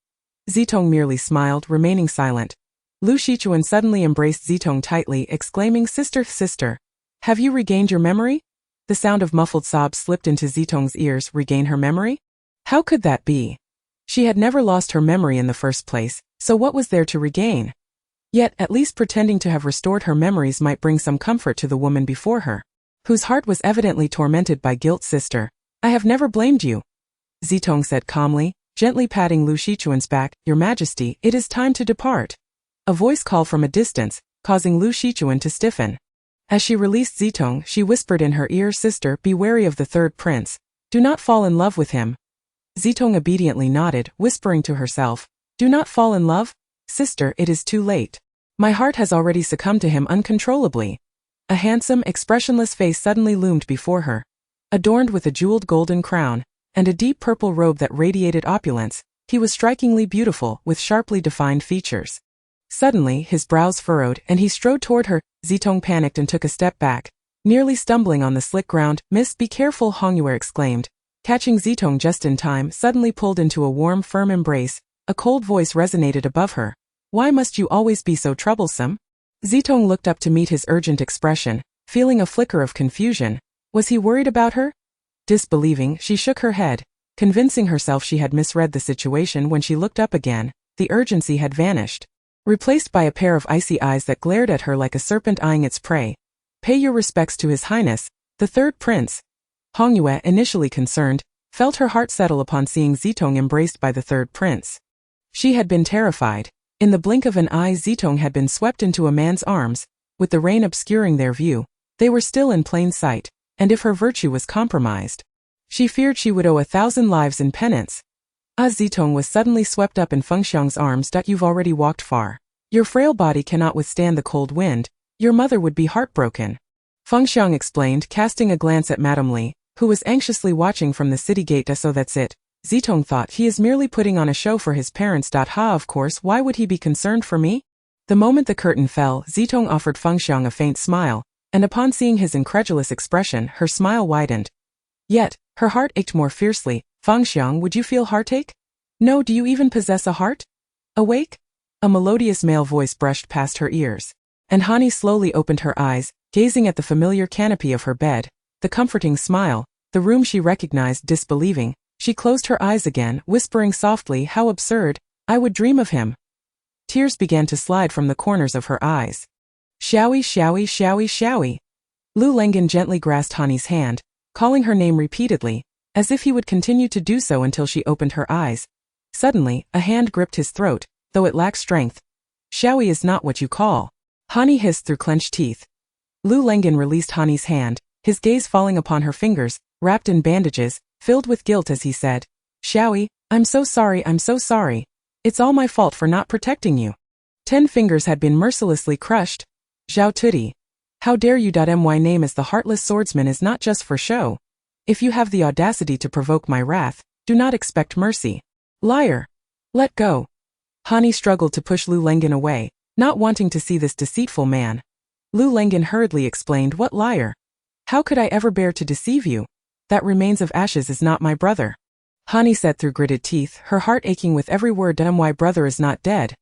Zitong merely smiled, remaining silent. Lu Shichuan suddenly embraced Zitong tightly, exclaiming, "Sister, sister, have you regained your memory?" The sound of muffled sobs slipped into Zitong's ears. Regain her memory? How could that be? She had never lost her memory in the first place, so what was there to regain? Yet, at least pretending to have restored her memories might bring some comfort to the woman before her, whose heart was evidently tormented by guilt. "Sister, I have never blamed you," Zitong said calmly, gently patting Lu Shichuan's back. "Your Majesty, it is time to depart." A voice called from a distance, causing Lu Shichuan to stiffen. As she released Zitong, she whispered in her ear, "Sister, be wary of the third prince. Do not fall in love with him." Zitong obediently nodded, whispering to herself, "Do not fall in love? Sister, it is too late. My heart has already succumbed to him uncontrollably." A handsome, expressionless face suddenly loomed before her. Adorned with a jeweled golden crown, and a deep purple robe that radiated opulence, he was strikingly beautiful, with sharply defined features. Suddenly, his brows furrowed, and he strode toward her. Zitong panicked and took a step back, nearly stumbling on the slick ground. "Miss, be careful," Hongyue exclaimed, catching Zitong just in time, suddenly pulled into a warm, firm embrace. A cold voice resonated above her. "Why must you always be so troublesome?" Zitong looked up to meet his urgent expression, feeling a flicker of confusion. Was he worried about her? Disbelieving, she shook her head, convincing herself she had misread the situation. When she looked up again, the urgency had vanished, replaced by a pair of icy eyes that glared at her like a serpent eyeing its prey. "Pay your respects to His Highness, the third prince." Hongyue, initially concerned, felt her heart settle upon seeing Zitong embraced by the third prince. She had been terrified. In the blink of an eye, Zitong had been swept into a man's arms, with the rain obscuring their view. They were still in plain sight, and if her virtue was compromised, she feared she would owe 1,000 lives in penance. Zitong was suddenly swept up in Fengxiang's arms. "You've already walked far. Your frail body cannot withstand the cold wind. Your mother would be heartbroken," Fengxiang explained, casting a glance at Madame Li, who was anxiously watching from the city gate. "So that's it," Zitong thought. "He is merely putting on a show for his parents. Ha, of course, why would he be concerned for me?" The moment the curtain fell, Zitong offered Fengxiang a faint smile, and upon seeing his incredulous expression, her smile widened. Yet, her heart ached more fiercely. "Fengxiang, would you feel heartache? No, do you even possess a heart? Awake?" A melodious male voice brushed past her ears, and Hani slowly opened her eyes, gazing at the familiar canopy of her bed, the comforting smile, the room she recognized. Disbelieving, she closed her eyes again, whispering softly, "How absurd, I would dream of him." Tears began to slide from the corners of her eyes. "Xiaoyi, Xiaoyi, Xiaoyi, Xiaoyi." Lu Lengan gently grasped Hani's hand, calling her name repeatedly, as if he would continue to do so until she opened her eyes. Suddenly, a hand gripped his throat, though it lacked strength. "Xiaoyi is not what you call," Hani hissed through clenched teeth. Lu Lengan released Hani's hand, his gaze falling upon her fingers, wrapped in bandages, filled with guilt as he said, "Xiaoyi, I'm so sorry, I'm so sorry. It's all my fault for not protecting you." 10 fingers had been mercilessly crushed. Zhao Tudi. How dare you? My name as the Heartless Swordsman is not just for show. If you have the audacity to provoke my wrath, do not expect mercy. Liar! Let go. Hani struggled to push Lu Lengen away, not wanting to see this deceitful man. Lu Lengen hurriedly explained, what liar? How could I ever bear to deceive you? That remains of ashes is not my brother. Hani said through gritted teeth, her heart aching with every word. My brother is not dead.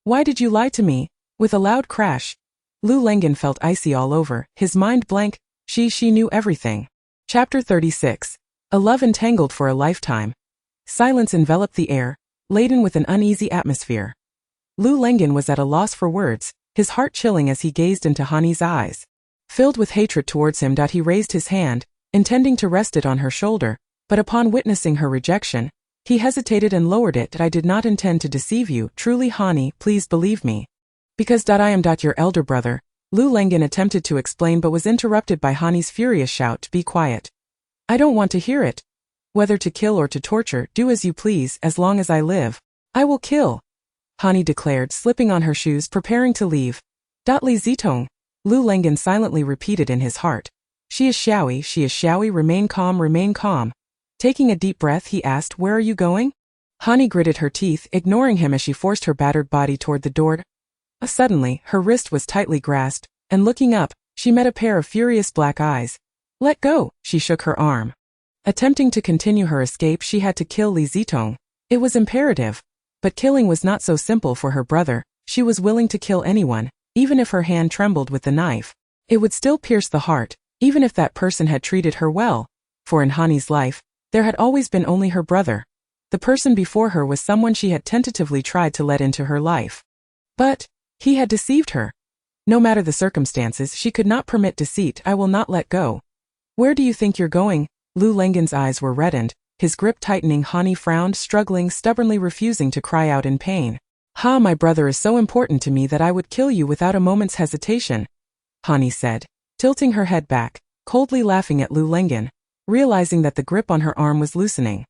Why did you lie to me? With a loud crash, Lu Lengen felt icy all over, his mind blank. She knew everything. Chapter 36. A love entangled for a lifetime. Silence enveloped the air, laden with an uneasy atmosphere. Lu Lengen was at a loss for words, his heart chilling as he gazed into Hani's eyes. Filled with hatred towards him, he raised his hand, intending to rest it on her shoulder, but upon witnessing her rejection, he hesitated and lowered it. I did not intend to deceive you, truly Hani, please believe me. Because I am your elder brother, Lu Lengen attempted to explain but was interrupted by Hani's furious shout, be quiet. I don't want to hear it. Whether to kill or to torture, do as you please, as long as I live. I will kill. Hani declared, slipping on her shoes, preparing to leave. Li Zitong, Lu Lengen silently repeated in his heart. She is Xiaoyi, remain calm, remain calm. Taking a deep breath, he asked, where are you going? Hani gritted her teeth, ignoring him as she forced her battered body toward the door. Suddenly, her wrist was tightly grasped, and looking up, she met a pair of furious black eyes. Let go, she shook her arm. Attempting to continue her escape, she had to kill Li Zitong. It was imperative. But killing was not so simple for her brother. She was willing to kill anyone, even if her hand trembled with the knife. It would still pierce the heart, even if that person had treated her well. For in Hani's life, there had always been only her brother. The person before her was someone she had tentatively tried to let into her life. But he had deceived her. No matter the circumstances, she could not permit deceit. I will not let go. Where do you think you're going? Lu Lengen's eyes were reddened, his grip tightening. Hani frowned, struggling, stubbornly refusing to cry out in pain. My brother is so important to me that I would kill you without a moment's hesitation, Hani said, tilting her head back, coldly laughing at Lu Lengen, realizing that the grip on her arm was loosening.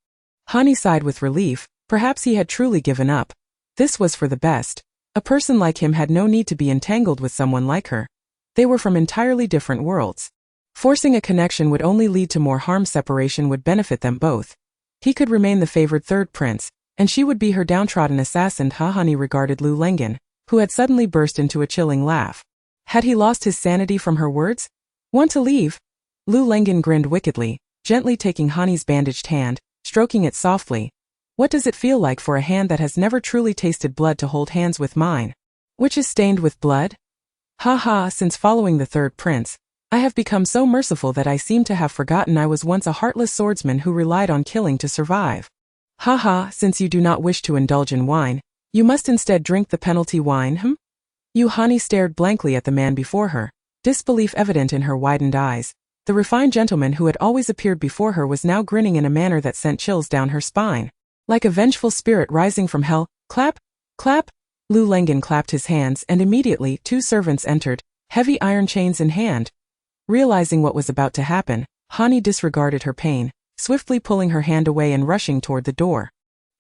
Hani sighed with relief, perhaps he had truly given up. This was for the best. A person like him had no need to be entangled with someone like her. They were from entirely different worlds. Forcing a connection would only lead to more harm. Separation would benefit them both. He could remain the favored third prince, and she would be her downtrodden assassin. Hani regarded Lu Lengen, who had suddenly burst into a chilling laugh. Had he lost his sanity from her words? Want to leave? Lu Lengen grinned wickedly, gently taking Hani's bandaged hand, stroking it softly. What does it feel like for a hand that has never truly tasted blood to hold hands with mine? Which is stained with blood? Since following the third prince, I have become so merciful that I seem to have forgotten I was once a heartless swordsman who relied on killing to survive. Since you do not wish to indulge in wine, you must instead drink the penalty wine, Hani stared blankly at the man before her, disbelief evident in her widened eyes. The refined gentleman who had always appeared before her was now grinning in a manner that sent chills down her spine. Like a vengeful spirit rising from hell, clap, clap. Lu Lengen clapped his hands and immediately 2 servants entered, heavy iron chains in hand. Realizing what was about to happen, Hani disregarded her pain, swiftly pulling her hand away and rushing toward the door.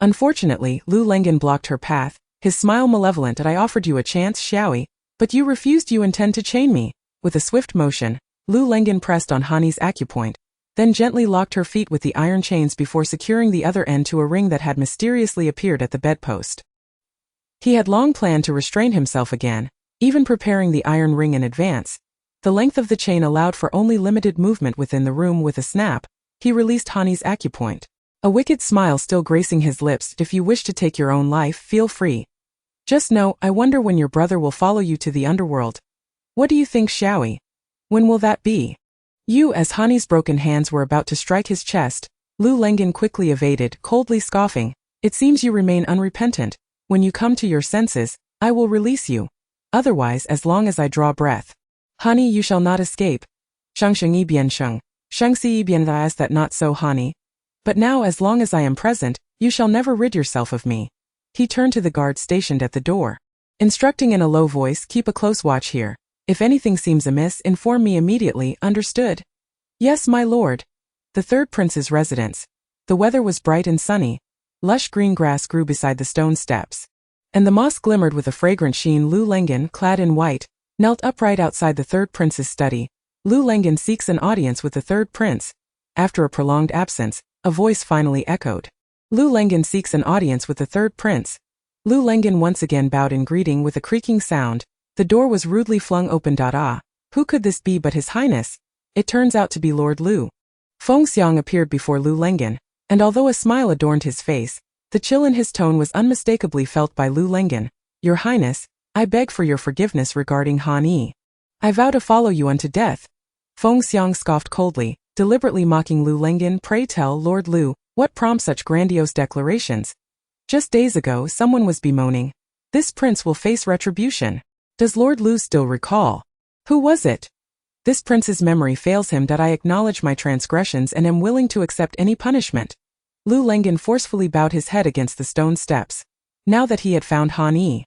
Unfortunately, Lu Lengen blocked her path, his smile malevolent. I offered you a chance, Xiaoyi, but you refused. You intend to chain me. With a swift motion, Lu Lengen pressed on Hani's acupoint, then gently locked her feet with the iron chains before securing the other end to a ring that had mysteriously appeared at the bedpost. He had long planned to restrain himself again, even preparing the iron ring in advance. The length of the chain allowed for only limited movement within the room. With a snap, he released Hani's acupoint. A wicked smile still gracing his lips. If you wish to take your own life, feel free. Just know, I wonder when your brother will follow you to the underworld. What do you think, Xiaoyi? When will that be? As Hani's broken hands were about to strike his chest, Lu Lengen quickly evaded, coldly scoffing. It seems you remain unrepentant. When you come to your senses, I will release you. Otherwise, as long as I draw breath. Hani, you shall not escape. Shangsheng Ibian Sheng. Shangxi Ibian. Is that not so, Hani? But now, as long as I am present, you shall never rid yourself of me. He turned to the guard stationed at the door, instructing in a low voice, keep a close watch here. If anything seems amiss, inform me immediately, understood? Yes, my lord. The third prince's residence. The weather was bright and sunny. Lush green grass grew beside the stone steps, and the moss glimmered with a fragrant sheen. Lu Lengen, clad in white, Knelt upright outside the third prince's study, Lu Lengan seeks an audience with the third prince. After a prolonged absence, a voice finally echoed. Lu Lengan seeks an audience with the third prince. Lu Lengan once again bowed in greeting with a creaking sound. The door was rudely flung open. Who could this be but His Highness? It turns out to be Lord Lu. Feng Xiang appeared before Lu Lengan, and although a smile adorned his face, the chill in his tone was unmistakably felt by Lu Lengan. Your Highness, I beg for your forgiveness regarding Han Yi. I vow to follow you unto death. Feng Xiang scoffed coldly, deliberately mocking Lu Lengan. Pray tell, Lord Lu, what prompts such grandiose declarations? Just days ago someone was bemoaning, this prince will face retribution. Does Lord Lu still recall? Who was it? This prince's memory fails him. I acknowledge my transgressions and am willing to accept any punishment. Lu Lengan forcefully bowed his head against the stone steps. Now that he had found Han Yi,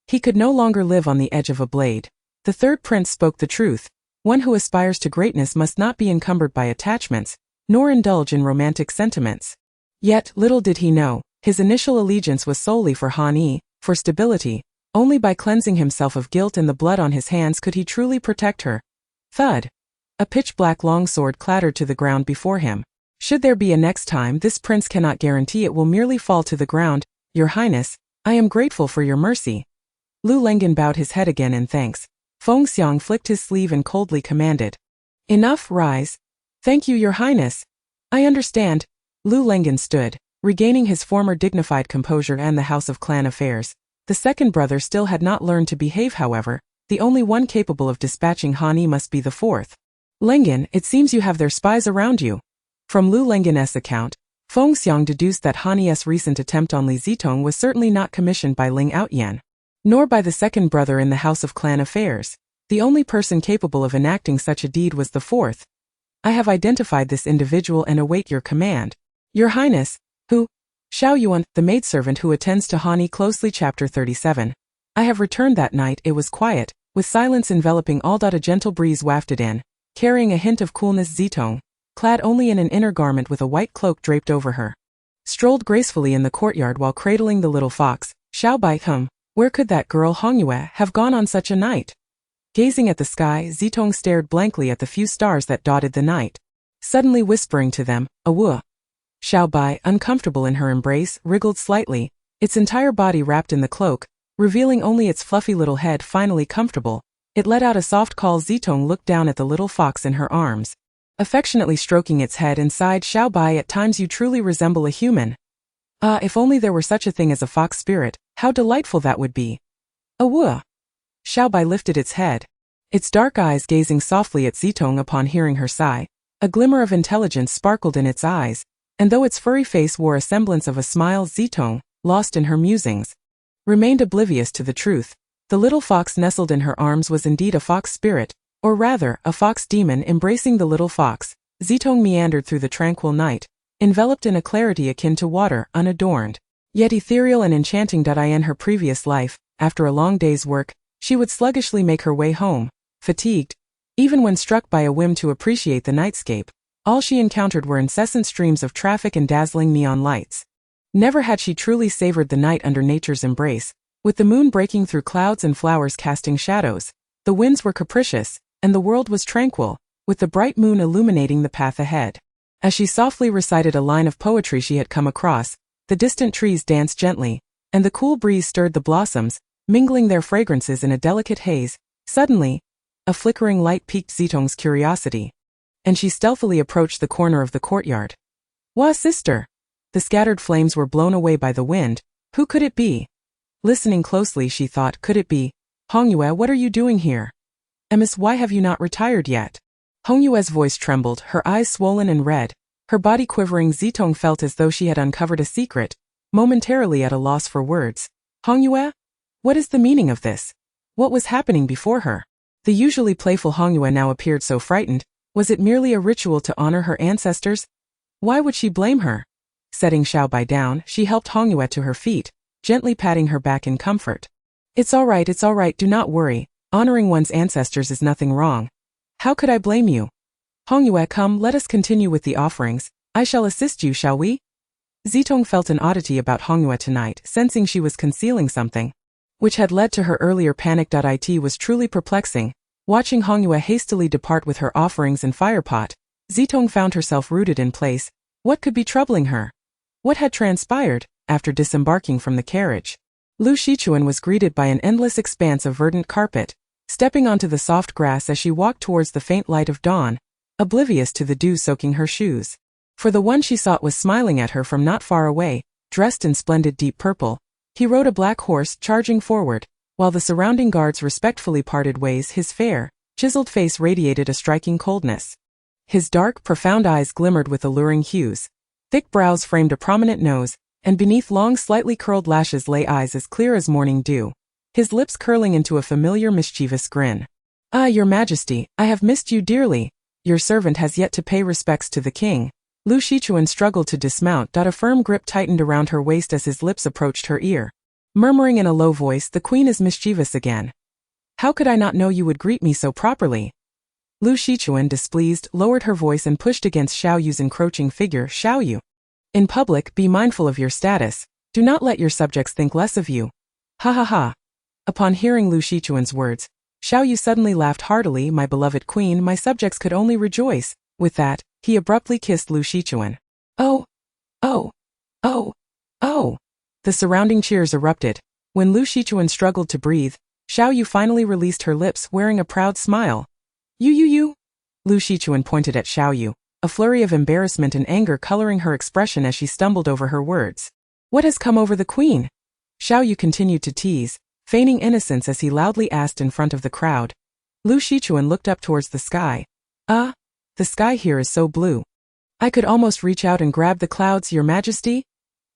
he could no longer live on the edge of a blade. The third prince spoke the truth. One who aspires to greatness must not be encumbered by attachments, nor indulge in romantic sentiments. Yet, little did he know, his initial allegiance was solely for Han Yi, for stability. Only by cleansing himself of guilt and the blood on his hands could he truly protect her. Thud. A pitch-black longsword clattered to the ground before him. Should there be a next time, this prince cannot guarantee it will merely fall to the ground. Your Highness, I am grateful for your mercy. Lu Lengan bowed his head again in thanks. Feng Xiang flicked his sleeve and coldly commanded. Enough, rise. Thank you, Your Highness. I understand. Lu Lengan stood, regaining his former dignified composure and the House of Clan affairs. The second brother still had not learned to behave, however. The only one capable of dispatching Han Yi must be the fourth. Lengan, it seems you have their spies around you. From Lu Lengan's account, Feng Xiang deduced that Han Yi's recent attempt on Li Zitong was certainly not commissioned by Ling Outyan, nor by the second brother in the House of Clan affairs. The only person capable of enacting such a deed was the fourth. I have identified this individual and await your command. Your Highness, who? Xiao Yuan, the maidservant who attends to Han Yi closely. Chapter 37. I have returned that night. It was quiet, with silence enveloping all. A gentle breeze wafted in, carrying a hint of coolness. Zitong, clad only in an inner garment with a white cloak draped over her, strolled gracefully in the courtyard while cradling the little fox. Xiao Bai, where could that girl Hongyue have gone on such a night? Gazing at the sky, Zitong stared blankly at the few stars that dotted the night, suddenly whispering to them, Awu. Xiao Bai, uncomfortable in her embrace, wriggled slightly, its entire body wrapped in the cloak, revealing only its fluffy little head. Finally comfortable, it let out a soft call. Zitong looked down at the little fox in her arms, affectionately stroking its head, and sighed. Xiao Bai, at times you truly resemble a human. Ah, if only there were such a thing as a fox spirit, how delightful that would be. Awu. Xiao Bai lifted its head, its dark eyes gazing softly at Zitong. Upon hearing her sigh, a glimmer of intelligence sparkled in its eyes, and though its furry face wore a semblance of a smile, Zitong, lost in her musings, remained oblivious to the truth. The little fox nestled in her arms was indeed a fox spirit, or rather, a fox demon. Embracing the little fox, Zitong meandered through the tranquil night, enveloped in a clarity akin to water, unadorned, yet ethereal and enchanting. In her previous life, after a long day's work, she would sluggishly make her way home, fatigued. Even when struck by a whim to appreciate the nightscape, all she encountered were incessant streams of traffic and dazzling neon lights. Never had she truly savored the night under nature's embrace, with the moon breaking through clouds and flowers casting shadows. The winds were capricious, and the world was tranquil, with the bright moon illuminating the path ahead. As she softly recited a line of poetry she had come across, the distant trees danced gently, and the cool breeze stirred the blossoms, mingling their fragrances in a delicate haze. Suddenly, a flickering light piqued Zitong's curiosity, and she stealthily approached the corner of the courtyard. Wah, sister! The scattered flames were blown away by the wind. Who could it be? Listening closely, she thought, could it be Hongyue? What are you doing here? Ms, why have you not retired yet? Hongyue's voice trembled, her eyes swollen and red, her body quivering. Zitong felt as though she had uncovered a secret, momentarily at a loss for words. Hongyue? What is the meaning of this? What was happening before her? The usually playful Hongyue now appeared so frightened. Was it merely a ritual to honor her ancestors? Why would she blame her? Setting Xiao Bai down, she helped Hongyue to her feet, gently patting her back in comfort. It's all right, do not worry. Honoring one's ancestors is nothing wrong. How could I blame you? Hongyue, come, let us continue with the offerings. I shall assist you, shall we? Zitong felt an oddity about Hongyue tonight, sensing she was concealing something. which had led to her earlier panic. It was truly perplexing. Watching Hongyue hastily depart with her offerings and firepot, Zitong found herself rooted in place. What could be troubling her? What had transpired after disembarking from the carriage? Lu Shichuan was greeted by an endless expanse of verdant carpet, stepping onto the soft grass as she walked towards the faint light of dawn, oblivious to the dew soaking her shoes. For the one she sought was smiling at her from not far away, dressed in splendid deep purple. He rode a black horse, charging forward, while the surrounding guards respectfully parted ways. His fair, chiseled face radiated a striking coldness. His dark, profound eyes glimmered with alluring hues. Thick brows framed a prominent nose, and beneath long, slightly curled lashes lay eyes as clear as morning dew, his lips curling into a familiar mischievous grin. "Ah, your majesty, I have missed you dearly. Your servant has yet to pay respects to the king." Lu Shichuan struggled to dismount. A firm grip tightened around her waist as his lips approached her ear. Murmuring in a low voice, "The queen is mischievous again. How could I not know you would greet me so properly?" Lu Shichuan, displeased, lowered her voice and pushed against Xiao Yu's encroaching figure. "Xiao Yu, in public, be mindful of your status. Do not let your subjects think less of you." Ha ha ha. Upon hearing Lu Shichuan's words, Xiao Yu suddenly laughed heartily. "My beloved queen, my subjects could only rejoice." With that, he abruptly kissed Lu Shichuan. "Oh! Oh! Oh! Oh!" The surrounding cheers erupted. When Lu Shichuan struggled to breathe, Xiao Yu finally released her lips, wearing a proud smile. You. Lu Shichuan pointed at Xiao Yu, a flurry of embarrassment and anger coloring her expression as she stumbled over her words. "What has come over the queen?" Xiao Yu continued to tease, feigning innocence as he loudly asked in front of the crowd. Lu Shichuan looked up towards the sky. The sky here is so blue. I could almost reach out and grab the clouds, your majesty."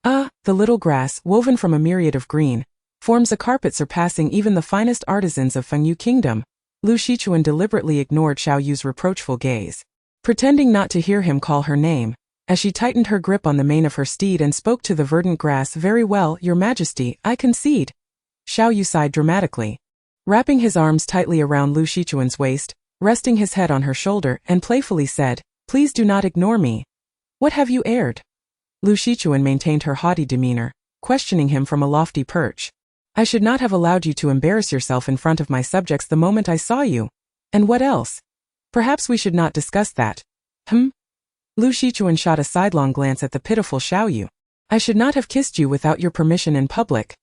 The little grass, woven from a myriad of green, forms a carpet surpassing even the finest artisans of Fengyu Kingdom. Lu Shichuan deliberately ignored Xiao Yu's reproachful gaze, pretending not to hear him call her name, as she tightened her grip on the mane of her steed and spoke to the verdant grass. "Very well, your majesty, I concede." Xiao Yu sighed dramatically, wrapping his arms tightly around Lu Shichuan's waist, resting his head on her shoulder, and playfully said, "Please do not ignore me. What have you aired?" Lu Shichuan maintained her haughty demeanor, questioning him from a lofty perch. "I should not have allowed you to embarrass yourself in front of my subjects the moment I saw you. And what else? Perhaps we should not discuss that." Lu Shichuan shot a sidelong glance at the pitiful Xiao Yu. "I should not have kissed you without your permission in public."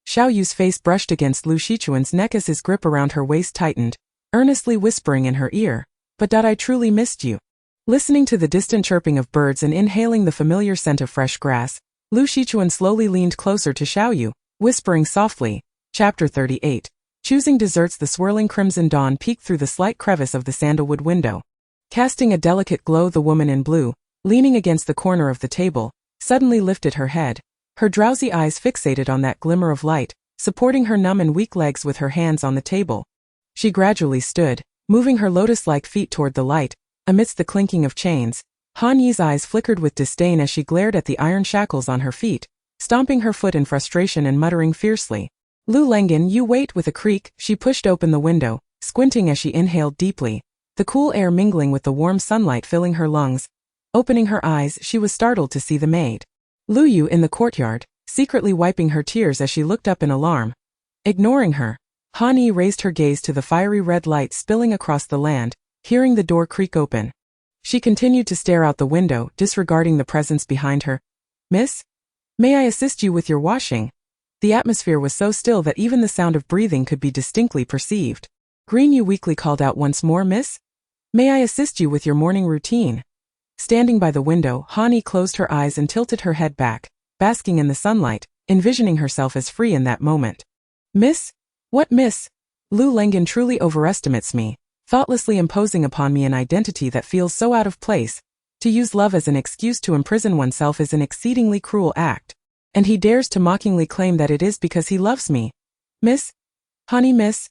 Xiao Yu's face brushed against Lu Shichuan's neck as his grip around her waist tightened, earnestly whispering in her ear, "But I truly missed you." Listening to the distant chirping of birds and inhaling the familiar scent of fresh grass, Lu Shichuan slowly leaned closer to Xiao Yu, whispering softly. Chapter 38. Choosing desserts. The swirling crimson dawn peeked through the slight crevice of the sandalwood window, casting a delicate glow. The woman in blue, leaning against the corner of the table, suddenly lifted her head, her drowsy eyes fixated on that glimmer of light, supporting her numb and weak legs with her hands on the table. She gradually stood, moving her lotus-like feet toward the light. Amidst the clinking of chains, Han Yi's eyes flickered with disdain as she glared at the iron shackles on her feet, stomping her foot in frustration and muttering fiercely. "Lu Lengan, you wait." With a creak, she pushed open the window, squinting as she inhaled deeply, the cool air mingling with the warm sunlight filling her lungs. Opening her eyes, she was startled to see the maid Lu Yu in the courtyard, secretly wiping her tears as she looked up in alarm. Ignoring her, Han Yi raised her gaze to the fiery red light spilling across the land. Hearing the door creak open, she continued to stare out the window, disregarding the presence behind her. "Miss? May I assist you with your washing?" The atmosphere was so still that even the sound of breathing could be distinctly perceived. Green Yu weakly called out once more. "Miss? May I assist you with your morning routine?" Standing by the window, Han Yi closed her eyes and tilted her head back, basking in the sunlight, envisioning herself as free in that moment. "Miss? What miss? Lu Lengan truly overestimates me, thoughtlessly imposing upon me an identity that feels so out of place. To use love as an excuse to imprison oneself is an exceedingly cruel act. And he dares to mockingly claim that it is because he loves me. Miss? Honey, miss?"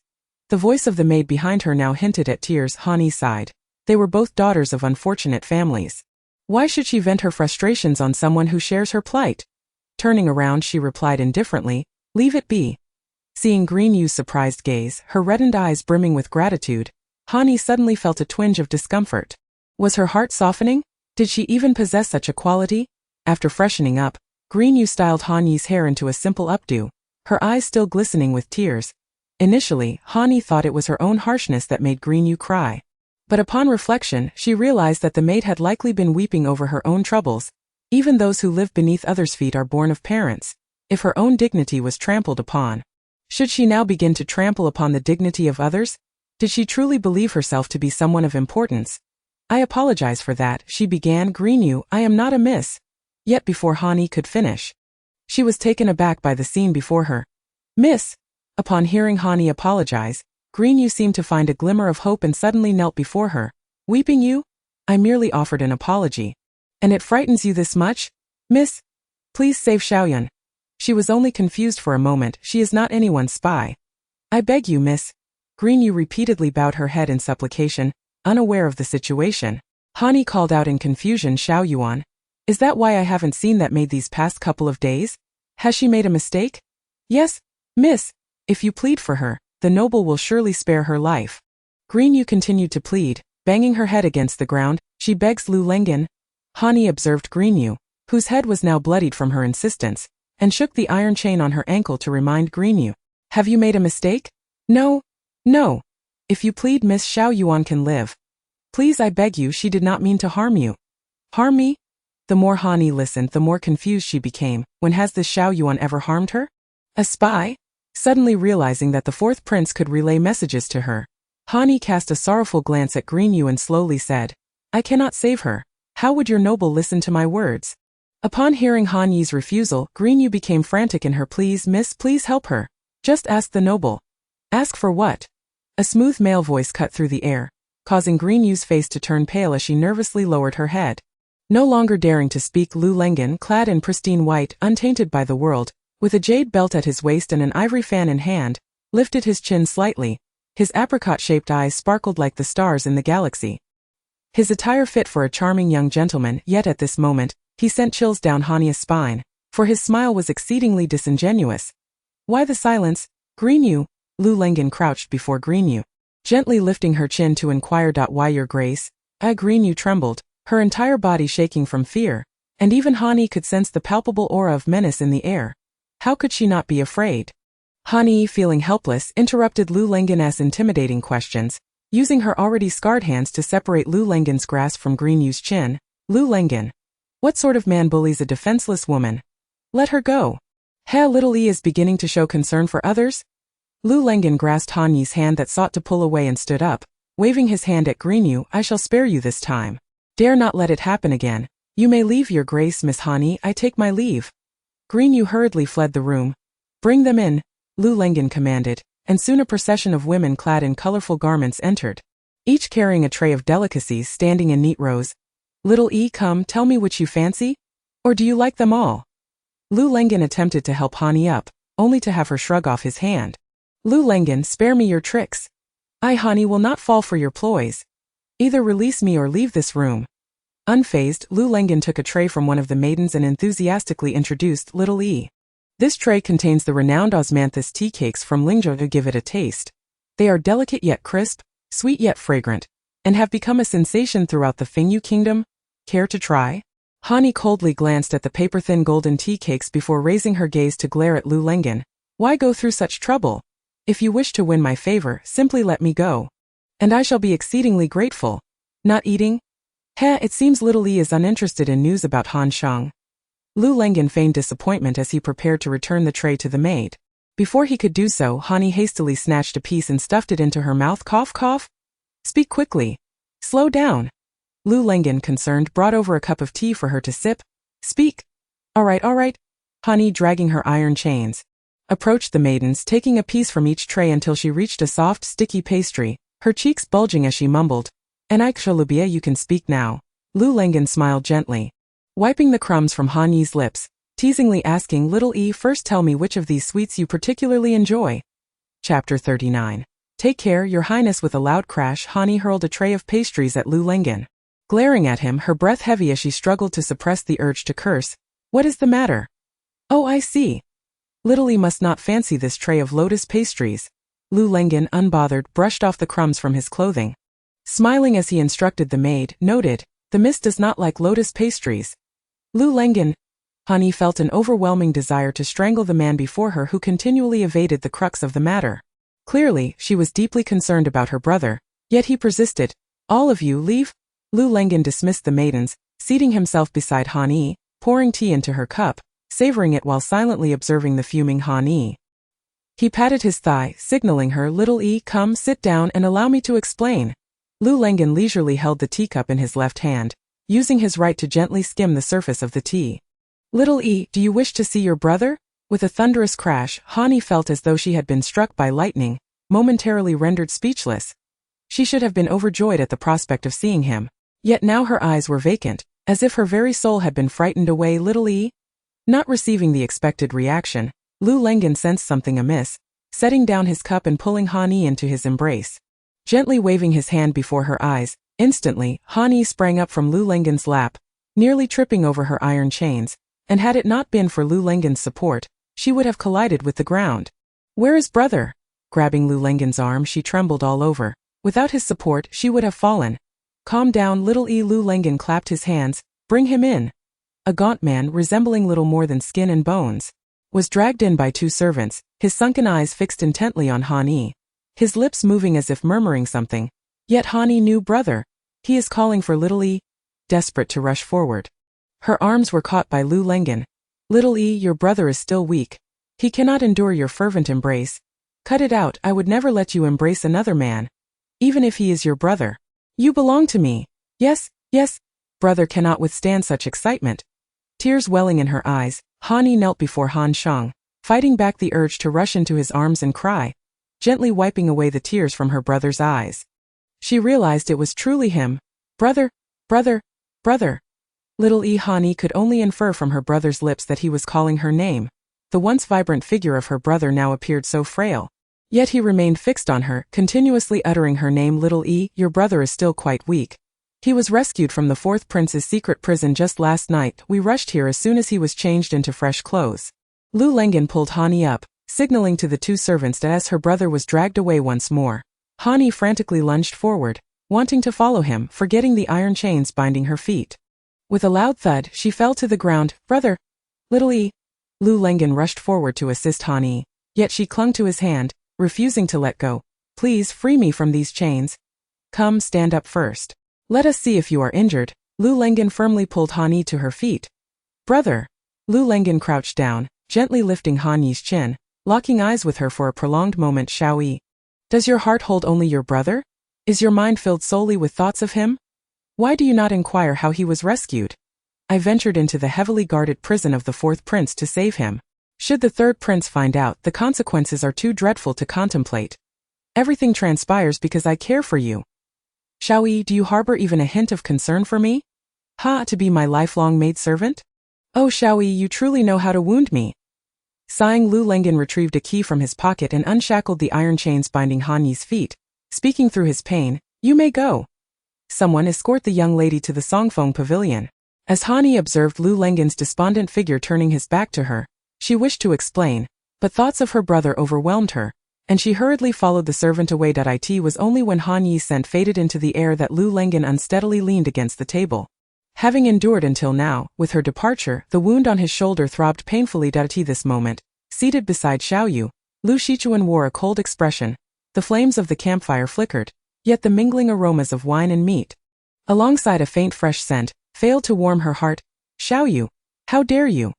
The voice of the maid behind her now hinted at tears. Honey sighed. They were both daughters of unfortunate families. Why should she vent her frustrations on someone who shares her plight? Turning around, she replied indifferently, "Leave it be." Seeing Green Yu's surprised gaze, her reddened eyes brimming with gratitude, Hani suddenly felt a twinge of discomfort. Was her heart softening? Did she even possess such a quality? After freshening up, Green Yu styled Han Yi's hair into a simple updo, her eyes still glistening with tears. Initially, Hani thought it was her own harshness that made Greenyu cry. But upon reflection, she realized that the maid had likely been weeping over her own troubles. Even those who live beneath others' feet are born of parents. If her own dignity was trampled upon, should she now begin to trample upon the dignity of others? Did she truly believe herself to be someone of importance? I apologize for that, she began. Greenyu, I am not amiss. Yet before Hani could finish, she was taken aback by the scene before her. Miss! Upon hearing Hani apologize, Greenyu seemed to find a glimmer of hope and suddenly knelt before her. Weeping you? I merely offered an apology. And it frightens you this much? Miss? Please save Xiaoyun. She was only confused for a moment, she is not anyone's spy. I beg you, miss. Greenyu repeatedly bowed her head in supplication, unaware of the situation. Hani called out in confusion, Xiaoyuan. Is that why I haven't seen that maid these past couple of days? Has she made a mistake? Yes, miss. If you plead for her, the noble will surely spare her life. Greenyu continued to plead, banging her head against the ground. She begs Lu Lengen. Hani observed Greenyu, whose head was now bloodied from her insistence, and shook the iron chain on her ankle to remind Greenyu. Have you made a mistake? No. No. If you plead, Miss Xiaoyuan can live. Please, I beg you, she did not mean to harm you. Harm me? The more Hani listened, the more confused she became. When has this Xiaoyuan ever harmed her? A spy? Suddenly realizing that the fourth prince could relay messages to her, Hani cast a sorrowful glance at Greenyu and slowly said, I cannot save her. How would your noble listen to my words? Upon hearing Hanyi's refusal, Greenyu became frantic in her pleas. Miss, please help her. Just ask the noble. Ask for what? A smooth male voice cut through the air, causing Greenyu's face to turn pale as she nervously lowered her head. No longer daring to speak, Lu Lengen, clad in pristine white, untainted by the world, with a jade belt at his waist and an ivory fan in hand, lifted his chin slightly. His apricot-shaped eyes sparkled like the stars in the galaxy. His attire fit for a charming young gentleman, yet at this moment, he sent chills down Hanya's spine, for his smile was exceedingly disingenuous. Why the silence? Greenyu? Lu Lengen crouched before Greenyu, gently lifting her chin to inquire. Why, your grace? Greenyu trembled, her entire body shaking from fear, and even Hani could sense the palpable aura of menace in the air. How could she not be afraid? Hani, feeling helpless, interrupted Lu Lengen's intimidating questions, using her already scarred hands to separate Lu Lengen's grasp from Greenyu's chin. Lu Lengen. What sort of man bullies a defenseless woman? Let her go. Little E is beginning to show concern for others? Lu Lengen grasped Hanyi's hand that sought to pull away and stood up, waving his hand at Greenyu. I shall spare you this time. Dare not let it happen again. You may leave, your grace. Miss Hani, I take my leave. Greenyu hurriedly fled the room. Bring them in, Lu Lengen commanded, and soon a procession of women clad in colorful garments entered, each carrying a tray of delicacies standing in neat rows. Little E, come, tell me which you fancy? Or do you like them all? Lu Lengen attempted to help Hani up, only to have her shrug off his hand. Lu Lengen, spare me your tricks. I, Hani, will not fall for your ploys. Either release me or leave this room. Unfazed, Lu Lengen took a tray from one of the maidens and enthusiastically introduced Little E. This tray contains the renowned osmanthus tea cakes from Lingzhou. To give it a taste. They are delicate yet crisp, sweet yet fragrant, and have become a sensation throughout the Fengyu Kingdom. Care to try? Hani coldly glanced at the paper-thin golden tea cakes before raising her gaze to glare at Lu Lengen. Why go through such trouble? If you wish to win my favor, simply let me go, and I shall be exceedingly grateful. Not eating? It seems Little E is uninterested in news about Han Shang. Lu Lengen feigned disappointment as he prepared to return the tray to the maid. Before he could do so, Hani hastily snatched a piece and stuffed it into her mouth. Cough, cough. Speak quickly. Slow down. Lu Lengen, concerned, brought over a cup of tea for her to sip. Speak. All right. Hani, dragging her iron chains, approached the maidens, taking a piece from each tray until she reached a soft, sticky pastry, her cheeks bulging as she mumbled, Anaikshalubia, you can speak now. Lu Lengen smiled gently, wiping the crumbs from Hanyi's lips, teasingly asking, Little E, first tell me which of these sweets you particularly enjoy. Chapter 39. Take care, your highness. With a loud crash, Hani hurled a tray of pastries at Lu Lengen. Glaring at him, her breath heavy as she struggled to suppress the urge to curse. What is the matter? Oh, I see. Little E must not fancy this tray of lotus pastries. Lu Lengen, unbothered, brushed off the crumbs from his clothing. Smiling as he instructed the maid, noted, the miss does not like lotus pastries. Lu Lengen. Han Yi felt an overwhelming desire to strangle the man before her who continually evaded the crux of the matter. Clearly, she was deeply concerned about her brother, yet he persisted. All of you leave? Lu Lengen dismissed the maidens, seating himself beside Han Yi, pouring tea into her cup, savoring it while silently observing the fuming Han Yi. He patted his thigh, signaling her, "Little E, come, sit down and allow me to explain." Lu Lengen leisurely held the teacup in his left hand, using his right to gently skim the surface of the tea. "Little E, do you wish to see your brother?" With a thunderous crash, Han Yi felt as though she had been struck by lightning, momentarily rendered speechless. She should have been overjoyed at the prospect of seeing him, yet now her eyes were vacant, as if her very soul had been frightened away. "Little E?" Not receiving the expected reaction, Lu Lengen sensed something amiss, setting down his cup and pulling Han Yi into his embrace. Gently waving his hand before her eyes, instantly, Han Yi sprang up from Lu Lengen's lap, nearly tripping over her iron chains, and had it not been for Lu Lengen's support, she would have collided with the ground. "Where is brother?" Grabbing Lu Lengen's arm, she trembled all over. Without his support, she would have fallen. "Calm down, Little E." Lu Lengen clapped his hands. "Bring him in." A gaunt man, resembling little more than skin and bones, was dragged in by two servants, his sunken eyes fixed intently on Han Yi, his lips moving as if murmuring something. Yet Han Yi knew brother. He is calling for Little E. Desperate to rush forward, her arms were caught by Lu Lengen. "Little E, your brother is still weak. He cannot endure your fervent embrace. Cut it out. I would never let you embrace another man, even if he is your brother. You belong to me. Yes, yes." Brother cannot withstand such excitement. Tears welling in her eyes, Han Yi knelt before Han Shang, fighting back the urge to rush into his arms and cry, gently wiping away the tears from her brother's eyes. She realized it was truly him. "Brother, brother, brother." Little E. Han Yi could only infer from her brother's lips that he was calling her name. The once vibrant figure of her brother now appeared so frail. Yet he remained fixed on her, continuously uttering her name. "Little E, your brother is still quite weak. He was rescued from the fourth prince's secret prison just last night. We rushed here as soon as he was changed into fresh clothes." Lu Lengen pulled Han Yi up, signaling to the two servants that as her brother was dragged away once more, Han Yi frantically lunged forward, wanting to follow him, forgetting the iron chains binding her feet. With a loud thud, she fell to the ground. "Brother! Little E!" Lu Lengen rushed forward to assist Han Yi, yet she clung to his hand, refusing to let go. "Please free me from these chains. Come, stand up first. Let us see if you are injured." Lu Lengen firmly pulled Han Yi to her feet. "Brother!" Lu Lengen crouched down, gently lifting Han Yi's chin, locking eyes with her for a prolonged moment. "Xiao Yi, does your heart hold only your brother? Is your mind filled solely with thoughts of him? Why do you not inquire how he was rescued? I ventured into the heavily guarded prison of the fourth prince to save him. Should the third prince find out, the consequences are too dreadful to contemplate. Everything transpires because I care for you. Xiao Yi, do you harbor even a hint of concern for me? Ha, to be my lifelong maidservant? Oh Xiao Yi, you truly know how to wound me." Sighing, Lu Lengen retrieved a key from his pocket and unshackled the iron chains binding Han Yi's feet, speaking through his pain. "You may go. Someone escort the young lady to the Songfeng pavilion." As Han Yi observed Lu Lengen's despondent figure turning his back to her, she wished to explain, but thoughts of her brother overwhelmed her, and she hurriedly followed the servant away. It was only when Han Yi's scent faded into the air that Lu Lengen unsteadily leaned against the table. Having endured until now, with her departure, the wound on his shoulder throbbed painfully. At this moment, seated beside Xiao Yu, Lu Shichuan wore a cold expression. The flames of the campfire flickered, yet the mingling aromas of wine and meat, alongside a faint fresh scent, failed to warm her heart. "Xiao Yu, how dare you?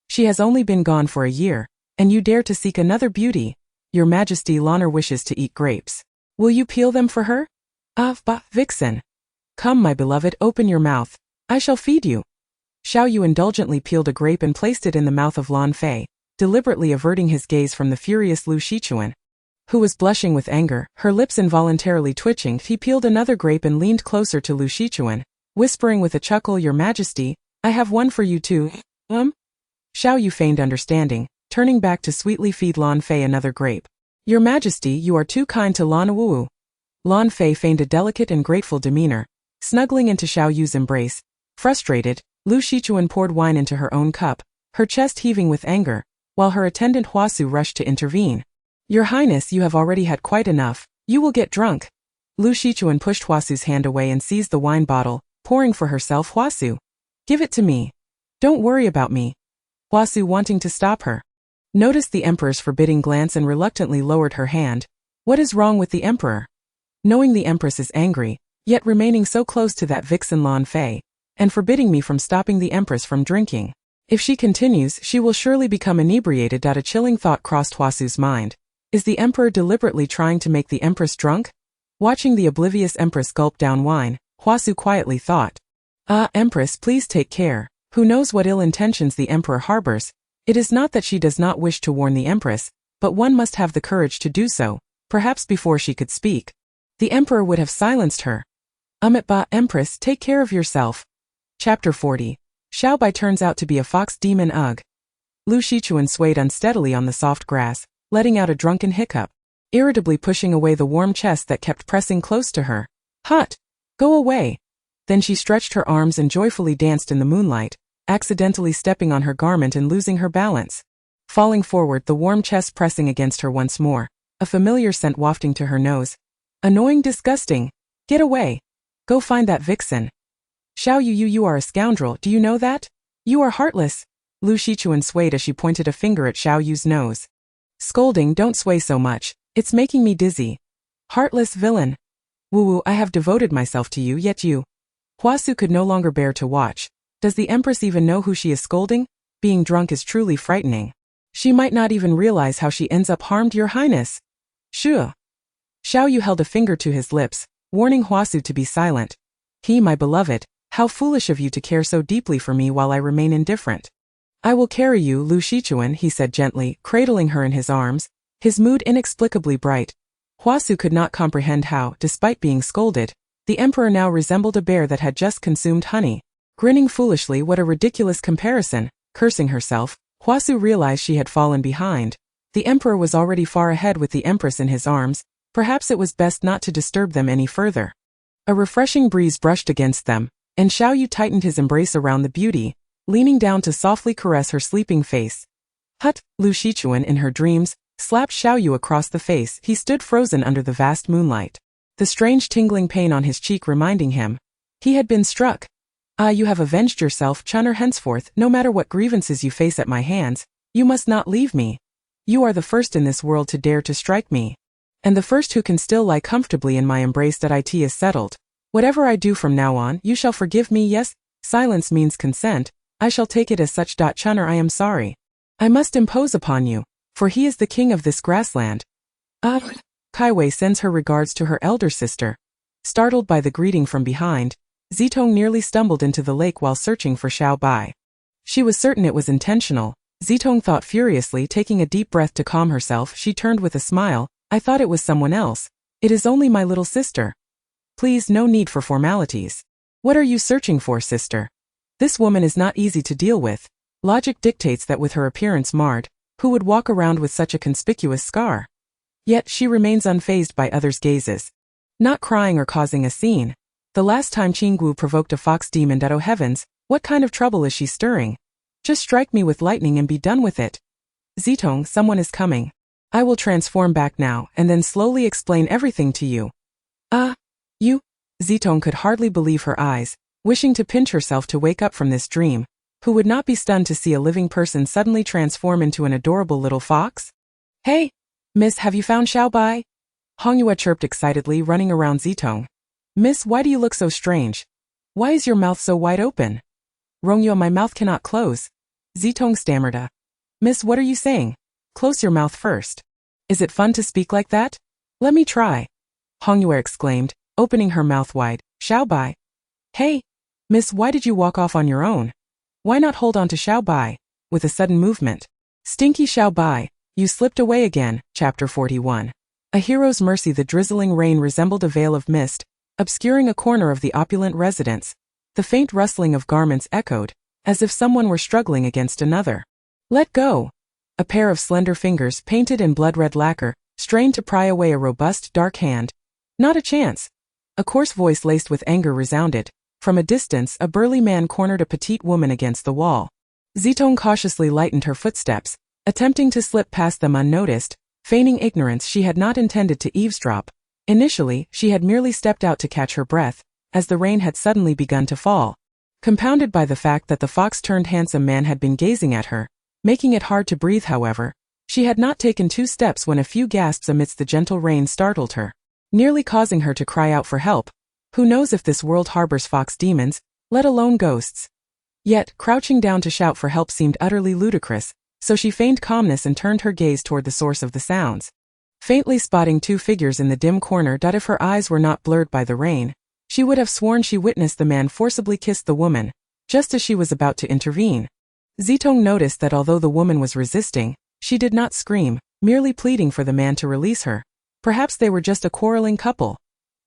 She has only been gone for a year, and you dare to seek another beauty. Your Majesty Loner wishes to eat grapes. Will you peel them for her? Ah, bah, vixen. Come, my beloved, open your mouth. I shall feed you." Xiao Yu indulgently peeled a grape and placed it in the mouth of Lan Fei, deliberately averting his gaze from the furious Lu Shichuan, who was blushing with anger, her lips involuntarily twitching. He peeled another grape and leaned closer to Lu Shichuan, whispering with a chuckle, "Your Majesty, I have one for you too." Xiao Yu feigned understanding, turning back to sweetly feed Lan Fei another grape. "Your Majesty, you are too kind to Lan Wu." Lan Fei feigned a delicate and grateful demeanor, snuggling into Xiao Yu's embrace. Frustrated, Lu Shichuan poured wine into her own cup, her chest heaving with anger, while her attendant Huasu rushed to intervene. "Your Highness, you have already had quite enough. You will get drunk." Lu Shichuan pushed Huasu's hand away and seized the wine bottle, pouring for herself. "Huasu, give it to me. Don't worry about me. Huasu wanting to stop her. Noticed the emperor's forbidding glance and reluctantly lowered her hand. What is wrong with the emperor? Knowing the empress is angry, yet remaining so close to that vixen Lan Fei, and forbidding me from stopping the empress from drinking. If she continues, she will surely become inebriated. A chilling thought crossed Huasu's mind. Is the emperor deliberately trying to make the empress drunk? Watching the oblivious empress gulp down wine, Huasu quietly thought. Empress, please take care. Who knows what ill intentions the emperor harbors? It is not that she does not wish to warn the empress, but one must have the courage to do so, perhaps before she could speak. The emperor would have silenced her. Empress, take care of yourself. Chapter 40. Xiaobai turns out to be a fox demon. Ugh. Lu Shichuan swayed unsteadily on the soft grass, letting out a drunken hiccup, irritably pushing away the warm chest that kept pressing close to her. Hut! Go away! Then she stretched her arms and joyfully danced in the moonlight, accidentally stepping on her garment and losing her balance. Falling forward, the warm chest pressing against her once more, a familiar scent wafting to her nose. Annoying, disgusting. Get away. Go find that vixen. Xiao Yu, you are a scoundrel, do you know that? You are heartless. Lu Shichuan swayed as she pointed a finger at Xiao Yu's nose. Scolding, don't sway so much, it's making me dizzy. Heartless villain. Wu, I have devoted myself to you, yet you. Huasu could no longer bear to watch. Does the empress even know who she is scolding? Being drunk is truly frightening. She might not even realize how she ends up harmed, your highness. Shoo. Xiao Yu held a finger to his lips, warning Huasu to be silent. My beloved, how foolish of you to care so deeply for me while I remain indifferent. I will carry you, Lu Shichuan, he said gently, cradling her in his arms, his mood inexplicably bright. Huasu could not comprehend how, despite being scolded, the emperor now resembled a bear that had just consumed honey. Grinning foolishly, what a ridiculous comparison. Cursing herself, Huasu realized she had fallen behind. The emperor was already far ahead with the empress in his arms. Perhaps it was best not to disturb them any further. A refreshing breeze brushed against them, and Xiao Yu tightened his embrace around the beauty, leaning down to softly caress her sleeping face. Hut! Lu Shichuan, in her dreams, slapped Xiao Yu across the face. He stood frozen under the vast moonlight, the strange tingling pain on his cheek reminding him. He had been struck. You have avenged yourself, Chun'er. Henceforth, no matter what grievances you face at my hands, you must not leave me. You are the first in this world to dare to strike me. And the first who can still lie comfortably in my embrace. That it is settled. Whatever I do from now on, you shall forgive me. Yes, silence means consent. I shall take it as such. Chun'er, I am sorry. I must impose upon you, for he is the king of this grassland. Kaiwei sends her regards to her elder sister. Startled by the greeting from behind, Zitong nearly stumbled into the lake while searching for Xiaobai. She was certain it was intentional. Zitong thought furiously, taking a deep breath to calm herself. She turned with a smile. I thought it was someone else. It is only my little sister. Please, no need for formalities. What are you searching for, sister? This woman is not easy to deal with. Logic dictates that with her appearance marred, who would walk around with such a conspicuous scar? Yet she remains unfazed by others' gazes. Not crying or causing a scene. The last time Qinggu provoked a fox demon. Oh heavens, what kind of trouble is she stirring? Just strike me with lightning and be done with it. Zitong, someone is coming. I will transform back now and then slowly explain everything to you. You? Zitong could hardly believe her eyes, wishing to pinch herself to wake up from this dream. Who would not be stunned to see a living person suddenly transform into an adorable little fox? Hey, miss, have you found Xiaobai? Hongyue chirped excitedly, running around Zitong. Miss, why do you look so strange? Why is your mouth so wide open? Rongyue, my mouth cannot close. Zitong stammered. Miss, what are you saying? Close your mouth first. Is it fun to speak like that? Let me try. Hongyue exclaimed, opening her mouth wide. Xiaobai. Hey, miss, why did you walk off on your own? Why not hold on to Xiaobai? With a sudden movement. Stinky Xiaobai, you slipped away again. Chapter 41. A hero's mercy. The drizzling rain resembled a veil of mist, obscuring a corner of the opulent residence. The faint rustling of garments echoed, as if someone were struggling against another. Let go. A pair of slender fingers painted in blood-red lacquer strained to pry away a robust, dark hand. Not a chance. A coarse voice laced with anger resounded. From a distance, a burly man cornered a petite woman against the wall. Zitong cautiously lightened her footsteps, attempting to slip past them unnoticed. Feigning ignorance, she had not intended to eavesdrop. Initially, she had merely stepped out to catch her breath, as the rain had suddenly begun to fall. Compounded by the fact that the fox-turned-handsome man had been gazing at her, making it hard to breathe. However, she had not taken 2 steps when a few gasps amidst the gentle rain startled her, nearly causing her to cry out for help. Who knows if this world harbors fox demons, let alone ghosts? Yet, crouching down to shout for help seemed utterly ludicrous, so she feigned calmness and turned her gaze toward the source of the sounds. Faintly spotting 2 figures in the dim corner. If her eyes were not blurred by the rain, she would have sworn she witnessed the man forcibly kiss the woman, just as she was about to intervene. Zitong noticed that although the woman was resisting, she did not scream, merely pleading for the man to release her. Perhaps they were just a quarreling couple.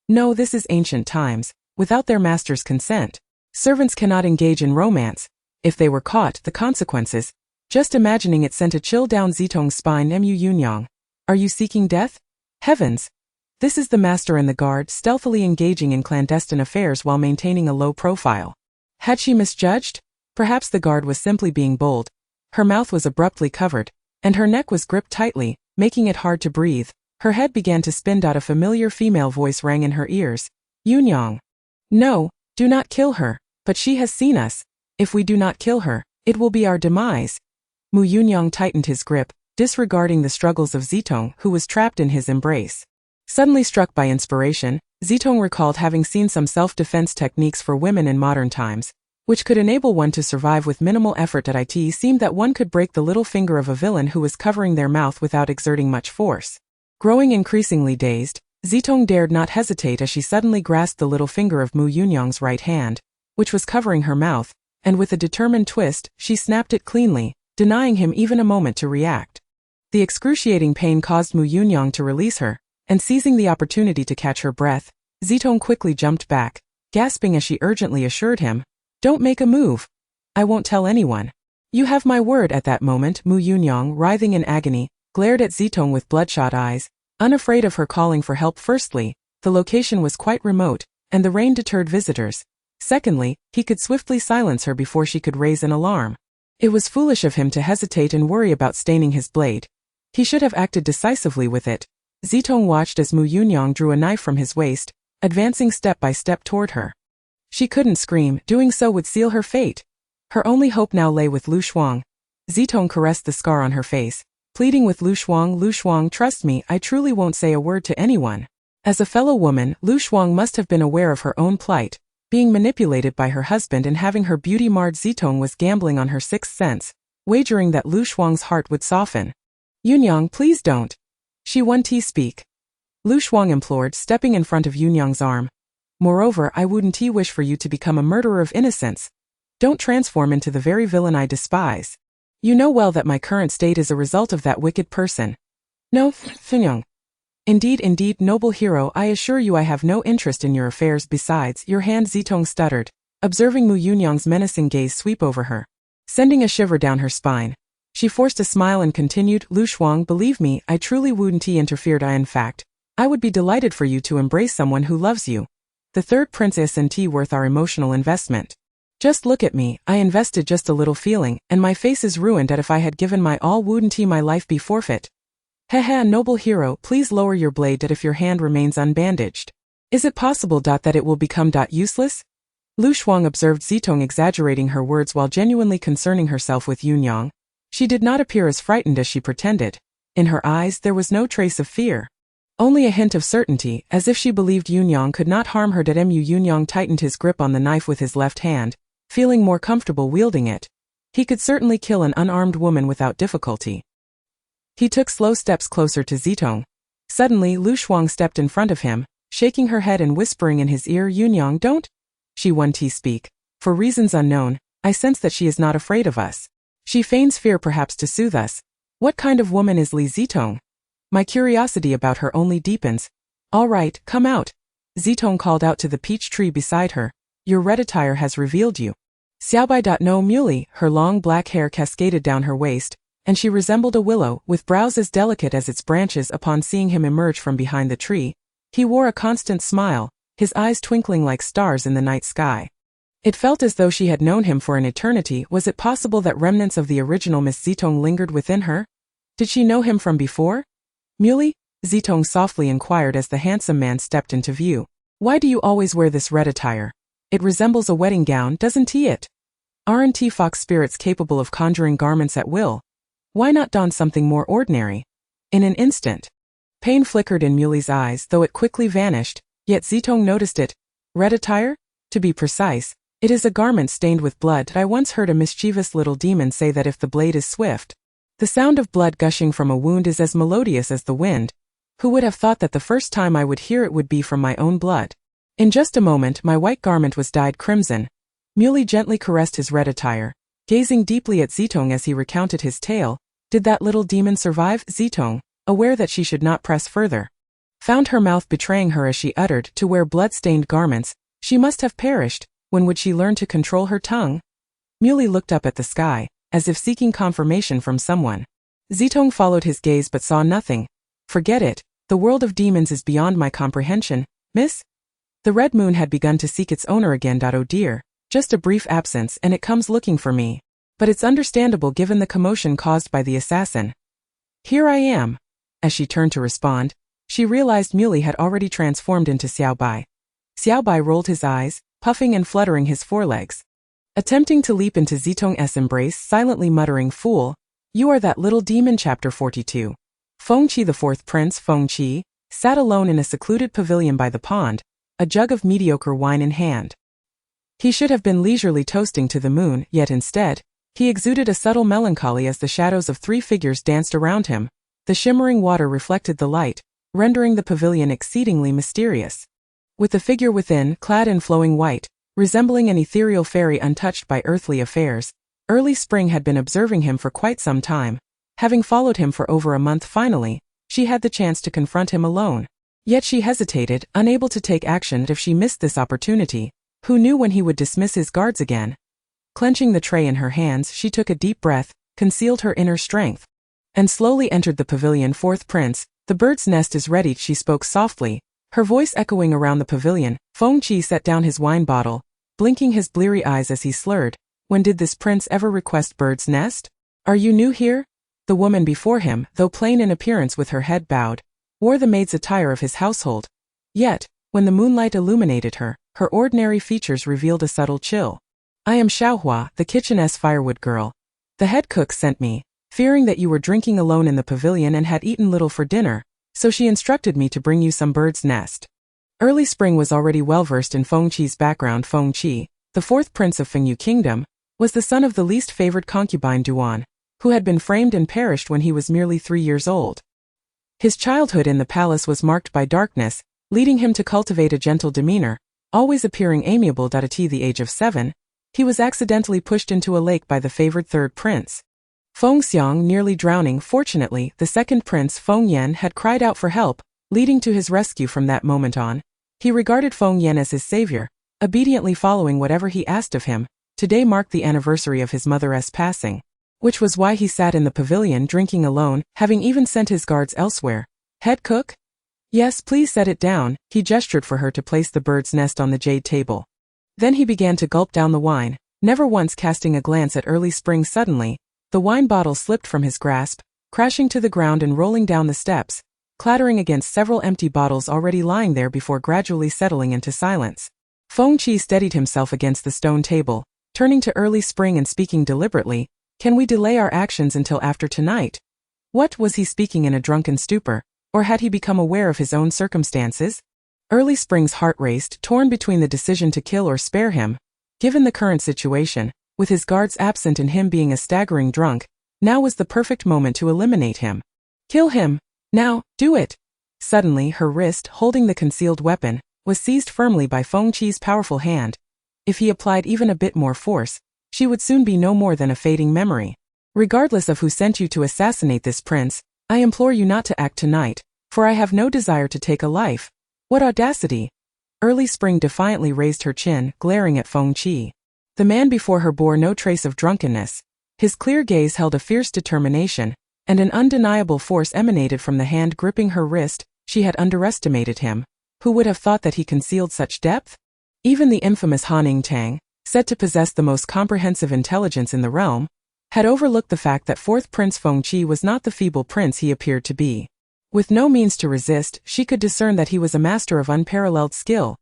No, this is ancient times. Without their master's consent, servants cannot engage in romance. If they were caught, the consequences. Just imagining it sent a chill down Zitong's spine. Yunyang. Are you seeking death? Heavens! This is the master and the guard stealthily engaging in clandestine affairs while maintaining a low profile. Had she misjudged? Perhaps the guard was simply being bold. Her mouth was abruptly covered, and her neck was gripped tightly, making it hard to breathe. Her head began to spin. A familiar female voice rang in her ears. Yunyang. No, do not kill her, but she has seen us. If we do not kill her, it will be our demise. Mu Yunyang tightened his grip, disregarding the struggles of Zitong, who was trapped in his embrace. Suddenly struck by inspiration, Zitong recalled having seen some self-defense techniques for women in modern times, which could enable one to survive with minimal effort. It seemed that one could break the little finger of a villain who was covering their mouth without exerting much force. Growing increasingly dazed, Zitong dared not hesitate as she suddenly grasped the little finger of Mu Yunyang's right hand, which was covering her mouth, and with a determined twist, she snapped it cleanly, denying him even a moment to react. The excruciating pain caused Mu Yunyang to release her, and seizing the opportunity to catch her breath, Zitong quickly jumped back, gasping as she urgently assured him, "Don't make a move. I won't tell anyone. You have my word." At that moment, Mu Yunyang, writhing in agony, glared at Zitong with bloodshot eyes, unafraid of her calling for help. Firstly, the location was quite remote, and the rain deterred visitors. Secondly, he could swiftly silence her before she could raise an alarm. It was foolish of him to hesitate and worry about staining his blade. He should have acted decisively with it. Zitong watched as Mu Yunyang drew a knife from his waist, advancing step by step toward her. She couldn't scream, doing so would seal her fate. Her only hope now lay with Lu Shuang. Zitong caressed the scar on her face, pleading with Lu Shuang, trust me, I truly won't say a word to anyone. As a fellow woman, Lu Shuang must have been aware of her own plight, being manipulated by her husband and having her beauty marred. Zitong was gambling on her 6th sense, wagering that Lu Shuang's heart would soften. Yunyang, please don't. She won't speak. Lu Shuang implored, stepping in front of Yunyang's arm. Moreover, I wouldn't wish for you to become a murderer of innocence. Don't transform into the very villain I despise. You know well that my current state is a result of that wicked person. No, Fengyu. Indeed, noble hero, I assure you I have no interest in your affairs. Besides, your hand. Zitong stuttered, observing Mu Yunyang's menacing gaze sweep over her, sending a shiver down her spine. She forced a smile and continued, Lu Shuang, believe me, I truly wouldn't interfered. In fact, I would be delighted for you to embrace someone who loves you. The third prince isn't worth our emotional investment. Just look at me, I invested just a little feeling, and my face is ruined. That if I had given my all, wouldn't my life be forfeit? Hehe, noble hero, please lower your blade. That if your hand remains unbandaged, is it possible that it will become useless? Lu Shuang observed Zitong exaggerating her words while genuinely concerning herself with Yunyang. She did not appear as frightened as she pretended. In her eyes there was no trace of fear, only a hint of certainty, as if she believed Yunyang could not harm her. Mu Yunyang tightened his grip on the knife with his left hand, feeling more comfortable wielding it. He could certainly kill an unarmed woman without difficulty. He took slow steps closer to Zitong. Suddenly Lu Shuang stepped in front of him, shaking her head and whispering in his ear, Yunyang, don't. She won't speak. For reasons unknown, I sense that she is not afraid of us. She feigns fear perhaps to soothe us. What kind of woman is Li Zitong? My curiosity about her only deepens. All right, come out. Zitong called out to the peach tree beside her. Your red attire has revealed you. Xiaobai. No muley, her long black hair cascaded down her waist, and she resembled a willow, with brows as delicate as its branches. Upon seeing him emerge from behind the tree, he wore a constant smile, his eyes twinkling like stars in the night sky. It felt as though she had known him for an eternity. Was it possible that remnants of the original Miss Zitong lingered within her? Did she know him from before? Muley? Zitong softly inquired as the handsome man stepped into view. Why do you always wear this red attire? It resembles a wedding gown, doesn't it? Aren't fox spirits capable of conjuring garments at will? Why not don something more ordinary? In an instant, pain flickered in Muley's eyes, though it quickly vanished, yet Zitong noticed it. Red attire? To be precise, it is a garment stained with blood. I once heard a mischievous little demon say that if the blade is swift, the sound of blood gushing from a wound is as melodious as the wind. Who would have thought that the first time I would hear it would be from my own blood? In just a moment my white garment was dyed crimson. Muley gently caressed his red attire, gazing deeply at Zitong as he recounted his tale. Did that little demon survive? Zitong, aware that she should not press further, found her mouth betraying her as she uttered, to wear blood-stained garments. She must have perished. When would she learn to control her tongue? Muley looked up at the sky, as if seeking confirmation from someone. Zitong followed his gaze but saw nothing. Forget it. The world of demons is beyond my comprehension, miss. The red moon had begun to seek its owner again. Oh dear, just a brief absence and it comes looking for me. But it's understandable given the commotion caused by the assassin. Here I am. As she turned to respond, she realized Muley had already transformed into Xiaobai. Xiaobai rolled his eyes, puffing and fluttering his forelegs, attempting to leap into Zitong's embrace, silently muttering, "Fool, you are that little demon." Chapter 42. Fengqi, the fourth prince, Fengqi, sat alone in a secluded pavilion by the pond, a jug of mediocre wine in hand. He should have been leisurely toasting to the moon, yet instead, he exuded a subtle melancholy as the shadows of three figures danced around him. The shimmering water reflected the light, rendering the pavilion exceedingly mysterious. With the figure within, clad in flowing white, resembling an ethereal fairy untouched by earthly affairs, Early Spring had been observing him for quite some time. Having followed him for over a month, finally, she had the chance to confront him alone. Yet she hesitated, unable to take action if she missed this opportunity. Who knew when he would dismiss his guards again? Clenching the tray in her hands, she took a deep breath, concealed her inner strength, and slowly entered the pavilion. Fourth prince, the bird's nest is ready, she spoke softly, her voice echoing around the pavilion. Fengqi set down his wine bottle, blinking his bleary eyes as he slurred, "When did this prince ever request bird's nest? Are you new here?" The woman before him, though plain in appearance with her head bowed, wore the maid's attire of his household. Yet, when the moonlight illuminated her, her ordinary features revealed a subtle chill. "I am Xiaohua, the kitchen's firewood girl. The head cook sent me, fearing that you were drinking alone in the pavilion and had eaten little for dinner, so she instructed me to bring you some bird's nest." Early Spring was already well versed in Fengqi's background. Fengqi, the fourth prince of Fengyu Kingdom, was the son of the least favored concubine Duan, who had been framed and perished when he was merely 3 years old. His childhood in the palace was marked by darkness, leading him to cultivate a gentle demeanor, always appearing amiable. At the age of 7, he was accidentally pushed into a lake by the favored third prince, Feng Xiang, nearly drowning. Fortunately, the second prince, Feng Yan, had cried out for help, leading to his rescue. From that moment on, he regarded Feng Yan as his savior, obediently following whatever he asked of him. Today marked the anniversary of his mother's passing, which was why he sat in the pavilion drinking alone, having even sent his guards elsewhere. "Head cook? Yes, please set it down." He gestured for her to place the bird's nest on the jade table. Then he began to gulp down the wine, never once casting a glance at Early Spring. Suddenly, the wine bottle slipped from his grasp, crashing to the ground and rolling down the steps, clattering against several empty bottles already lying there before gradually settling into silence. Fengqi steadied himself against the stone table, turning to Early Spring and speaking deliberately, "Can we delay our actions until after tonight?" What, was he speaking in a drunken stupor, or had he become aware of his own circumstances? Early Spring's heart raced, torn between the decision to kill or spare him. Given the current situation, with his guards absent and him being a staggering drunk, now was the perfect moment to eliminate him. Kill him! Now, do it! Suddenly, her wrist, holding the concealed weapon, was seized firmly by Fengqi's powerful hand. If he applied even a bit more force, she would soon be no more than a fading memory. "Regardless of who sent you to assassinate this prince, I implore you not to act tonight, for I have no desire to take a life." What audacity! Early Spring defiantly raised her chin, glaring at Fengqi. The man before her bore no trace of drunkenness. His clear gaze held a fierce determination, and an undeniable force emanated from the hand gripping her wrist. She had underestimated him. Who would have thought that he concealed such depth? Even the infamous Han Tang, said to possess the most comprehensive intelligence in the realm, had overlooked the fact that fourth Prince Fengqi was not the feeble prince he appeared to be. With no means to resist, she could discern that he was a master of unparalleled skill.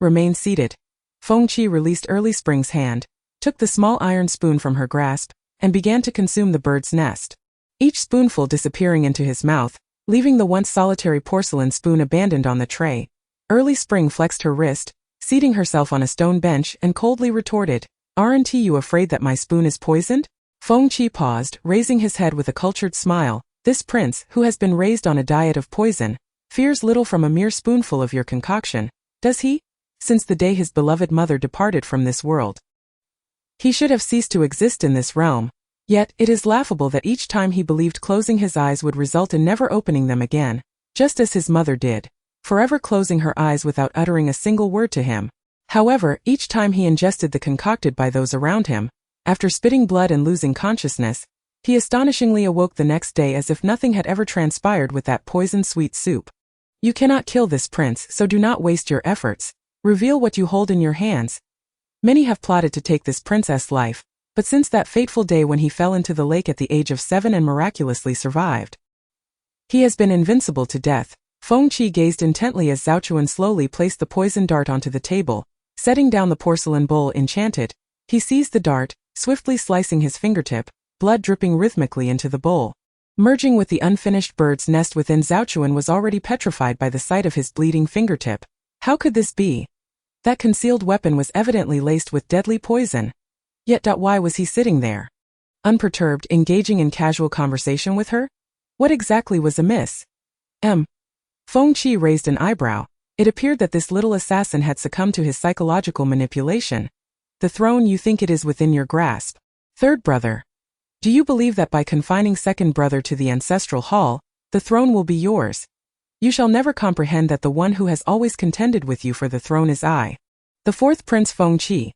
"Remain seated." Fengqi released Early Spring's hand, took the small iron spoon from her grasp, and began to consume the bird's nest. each spoonful disappearing into his mouth, leaving the once solitary porcelain spoon abandoned on the tray. Early Spring flexed her wrist, seating herself on a stone bench and coldly retorted, "Aren't you afraid that my spoon is poisoned?" Fengyu paused, raising his head with a cultured smile. "This prince, who has been raised on a diet of poison, fears little from a mere spoonful of your concoction, does he? Since the day his beloved mother departed from this world, he should have ceased to exist in this realm. Yet, it is laughable that each time he believed closing his eyes would result in never opening them again, just as his mother did, forever closing her eyes without uttering a single word to him. However, each time he ingested the concocted by those around him, after spitting blood and losing consciousness, he astonishingly awoke the next day as if nothing had ever transpired with that poison-sweet soup. You cannot kill this prince, so do not waste your efforts. Reveal what you hold in your hands. Many have plotted to take this princess' life, but since that fateful day when he fell into the lake at the age of 7 and miraculously survived, he has been invincible to death." Fengyu gazed intently as Zitong slowly placed the poison dart onto the table, setting down the porcelain bowl enchanted. He seized the dart, swiftly slicing his fingertip, blood dripping rhythmically into the bowl. Merging with the unfinished bird's nest within, Zitong was already petrified by the sight of his bleeding fingertip. How could this be? That concealed weapon was evidently laced with deadly poison. Yet why was he sitting there, unperturbed, engaging in casual conversation with her? What exactly was amiss? Fengyu raised an eyebrow. It appeared that this little assassin had succumbed to his psychological manipulation. The throne, you think it is within your grasp. Third brother. Do you believe that by confining second brother to the ancestral hall, the throne will be yours? You shall never comprehend that the one who has always contended with you for the throne is I, the fourth Prince Fengyu.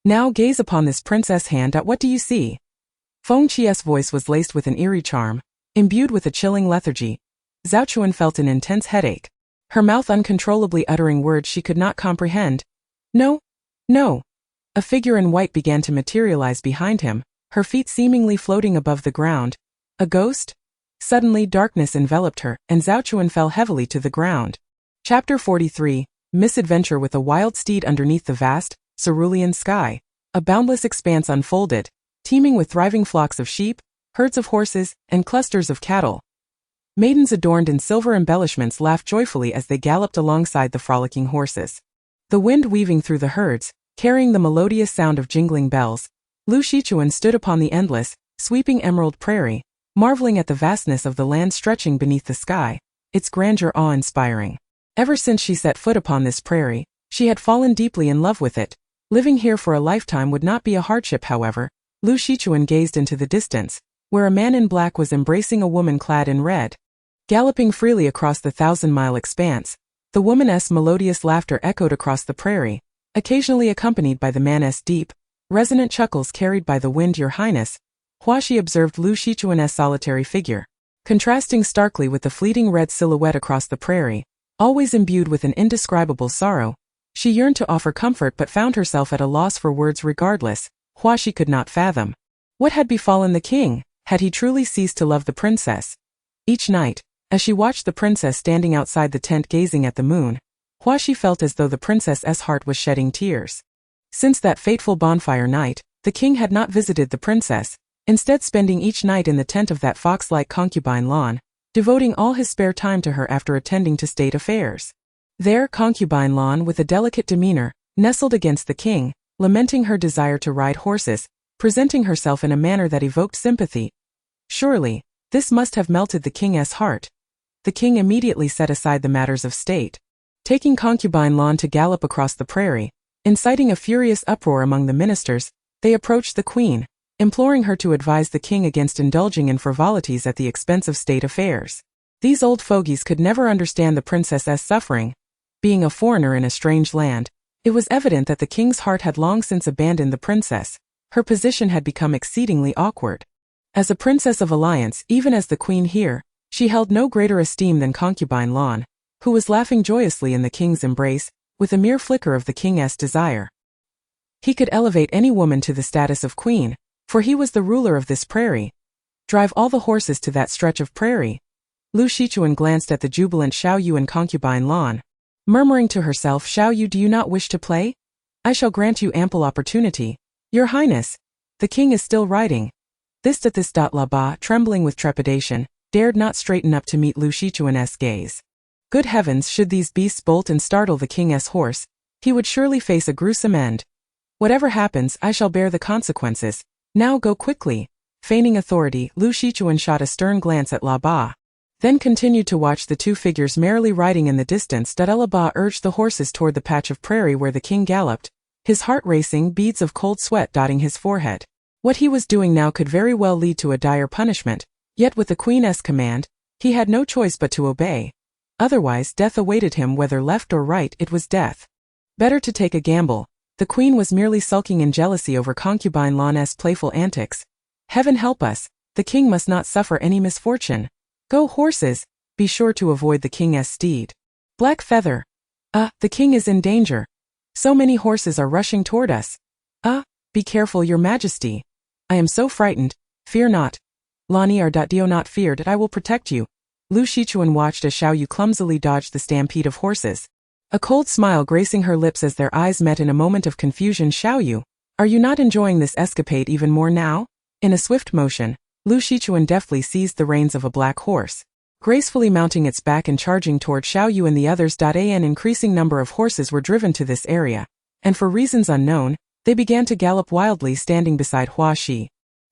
Now gaze upon this princess' hand. What do you see?" Fengyu's voice was laced with an eerie charm, imbued with a chilling lethargy. Zitong felt an intense headache, her mouth uncontrollably uttering words she could not comprehend. "No, no." A figure in white began to materialize behind him, her feet seemingly floating above the ground. A ghost? Suddenly darkness enveloped her, and Zitong fell heavily to the ground. Chapter 43, Misadventure with a Wild Steed. Underneath the vast, cerulean sky, a boundless expanse unfolded, teeming with thriving flocks of sheep, herds of horses, and clusters of cattle. Maidens adorned in silver embellishments laughed joyfully as they galloped alongside the frolicking horses. The wind weaving through the herds, carrying the melodious sound of jingling bells, Lu Shichuan stood upon the endless, sweeping emerald prairie, marveling at the vastness of the land stretching beneath the sky, its grandeur awe-inspiring. Ever since she set foot upon this prairie, she had fallen deeply in love with it. Living here for a lifetime would not be a hardship, however. Lu Shichuan gazed into the distance, where a man in black was embracing a woman clad in red. Galloping freely across the 1,000-mile expanse, the woman's melodious laughter echoed across the prairie, occasionally accompanied by the man's deep, resonant chuckles carried by the wind. "Your Highness," Huashi observed Lu Shichuan's solitary figure, contrasting starkly with the fleeting red silhouette across the prairie, always imbued with an indescribable sorrow. She yearned to offer comfort but found herself at a loss for words. Regardless, Huashi could not fathom. What had befallen the king? Had he truly ceased to love the princess? Each night, as she watched the princess standing outside the tent gazing at the moon, Huashi felt as though the princess's heart was shedding tears. Since that fateful bonfire night, the king had not visited the princess, instead spending each night in the tent of that fox-like concubine Lan, devoting all his spare time to her after attending to state affairs. There, concubine Lan, with a delicate demeanor, nestled against the king, lamenting her desire to ride horses, presenting herself in a manner that evoked sympathy. Surely, this must have melted the king's heart. The king immediately set aside the matters of state, taking concubine Lan to gallop across the prairie. Inciting a furious uproar among the ministers, they approached the queen, imploring her to advise the king against indulging in frivolities at the expense of state affairs. These old fogies could never understand the princess's suffering. Being a foreigner in a strange land, it was evident that the king's heart had long since abandoned the princess. Her position had become exceedingly awkward. As a princess of alliance, even as the queen here, she held no greater esteem than concubine Lan, who was laughing joyously in the king's embrace, with a mere flicker of the king's desire. He could elevate any woman to the status of queen, for he was the ruler of this prairie. Drive all the horses to that stretch of prairie. Lu Shichuan glanced at the jubilant Xiaoyu and concubine Lan, murmuring to herself, "Xiaoyu, do you not wish to play? I shall grant you ample opportunity. Your Highness, the king is still riding." This. La Ba, trembling with trepidation, dared not straighten up to meet Lu Shichuan's gaze. Good heavens, should these beasts bolt and startle the king's horse, he would surely face a gruesome end. Whatever happens, I shall bear the consequences. Now go quickly. Feigning authority, Lu Shichuan shot a stern glance at La Ba, then continued to watch the two figures merrily riding in the distance. La Ba urged the horses toward the patch of prairie where the king galloped, his heart racing, beads of cold sweat dotting his forehead. What he was doing now could very well lead to a dire punishment, yet with the queen's command, he had no choice but to obey. Otherwise, death awaited him. Whether left or right, it was death. Better to take a gamble. The queen was merely sulking in jealousy over concubine Lan's playful antics. Heaven help us, the king must not suffer any misfortune. Go horses, be sure to avoid the king's steed. Black Feather. The king is in danger. So many horses are rushing toward us. Be careful, your majesty. I am so frightened. Fear not. Lani Dio not feared, I will protect you. Lu Shichuan watched as Xiao Yu clumsily dodged the stampede of horses. A cold smile gracing her lips as their eyes met in a moment of confusion. Xiao Yu, are you not enjoying this escapade even more now? In a swift motion, Lu Shichuan deftly seized the reins of a black horse, gracefully mounting its back and charging toward Xiao Yu and the others. An increasing number of horses were driven to this area, and for reasons unknown, they began to gallop wildly, standing beside Hua Shi.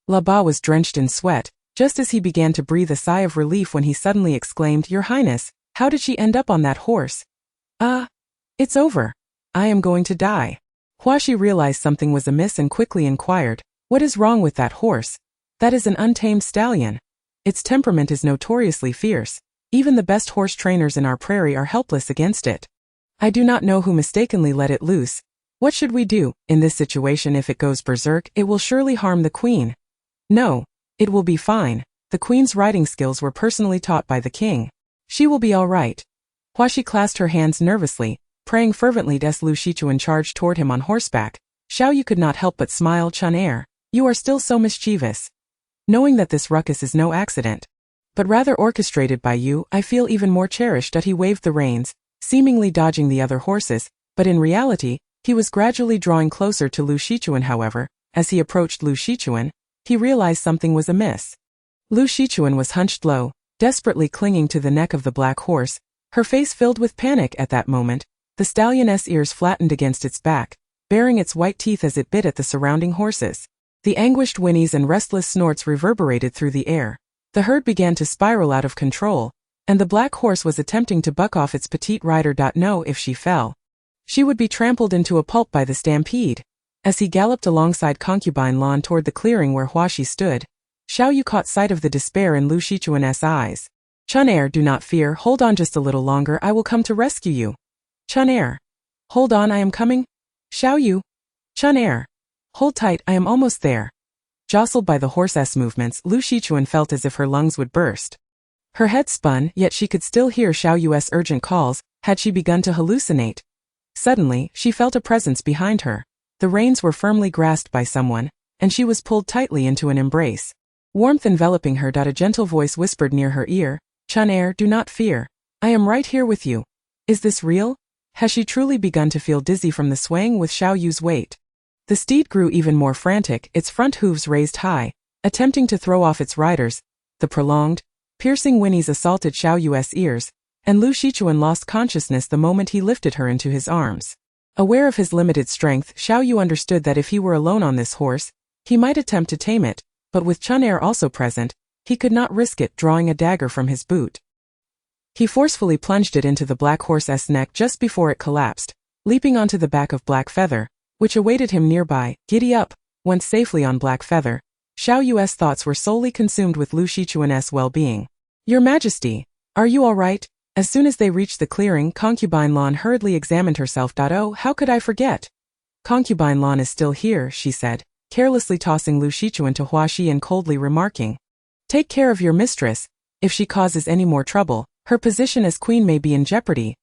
La Ba was drenched in sweat, just as he began to breathe a sigh of relief when he suddenly exclaimed, Your Highness, how did she end up on that horse? It's over. I am going to die. Hua Shi realized something was amiss and quickly inquired, What is wrong with that horse? That is an untamed stallion. Its temperament is notoriously fierce. Even the best horse trainers in our prairie are helpless against it. I do not know who mistakenly let it loose. What should we do? In this situation, if it goes berserk, it will surely harm the queen. No, it will be fine. The queen's riding skills were personally taught by the king. She will be all right. Hua Shi clasped her hands nervously, praying fervently. Lu Shichuan charged toward him on horseback. Xiao Yu could not help but smile. Chun-er, you are still so mischievous. Knowing that this ruckus is no accident, but rather orchestrated by you, I feel even more cherished. He waved the reins, seemingly dodging the other horses, but in reality, he was gradually drawing closer to Lu Shichuan. However, as he approached Lu Shichuan, he realized something was amiss. Lu Shichuan was hunched low, desperately clinging to the neck of the black horse, her face filled with panic. At that moment, the stallion's ears flattened against its back, baring its white teeth as it bit at the surrounding horses. The anguished whinnies and restless snorts reverberated through the air. The herd began to spiral out of control, and the black horse was attempting to buck off its petite rider. No, if she fell, she would be trampled into a pulp by the stampede. As he galloped alongside concubine Lan toward the clearing where Hua Shi stood, Xiao Yu caught sight of the despair in Lu Shichuan's eyes. Chun-er, do not fear, hold on just a little longer, I will come to rescue you. Chun-er, hold on, I am coming. Xiao Yu. Chun-er, hold tight, I am almost there. Jostled by the horse's movements, Lu Shichuan felt as if her lungs would burst. Her head spun, yet she could still hear Xiao Yu's urgent calls. Had she begun to hallucinate? Suddenly, she felt a presence behind her. The reins were firmly grasped by someone, and she was pulled tightly into an embrace. Warmth enveloping her. A gentle voice whispered near her ear, Chun-er, do not fear. I am right here with you. Is this real? Has she truly begun to feel dizzy from the swaying with Xiao Yu's weight? The steed grew even more frantic, its front hooves raised high, attempting to throw off its riders. The prolonged, piercing whinnies assaulted Xiao Yu's ears, and Lu Shichuan lost consciousness the moment he lifted her into his arms. Aware of his limited strength, Xiao Yu understood that if he were alone on this horse, he might attempt to tame it, but with Chun-er also present, he could not risk it. Drawing a dagger from his boot, he forcefully plunged it into the black horse's neck just before it collapsed, leaping onto the back of Black Feather, which awaited him nearby. Giddy up. Once safely on Black Feather, Xiao Yu's thoughts were solely consumed with Lu Shichuan's well-being. Your Majesty, are you all right? As soon as they reached the clearing, concubine Lan hurriedly examined herself. Oh, how could I forget? Concubine Lan is still here, she said, carelessly tossing Lu Shichuan to Hua Shi and coldly remarking, Take care of your mistress. If she causes any more trouble, her position as queen may be in jeopardy.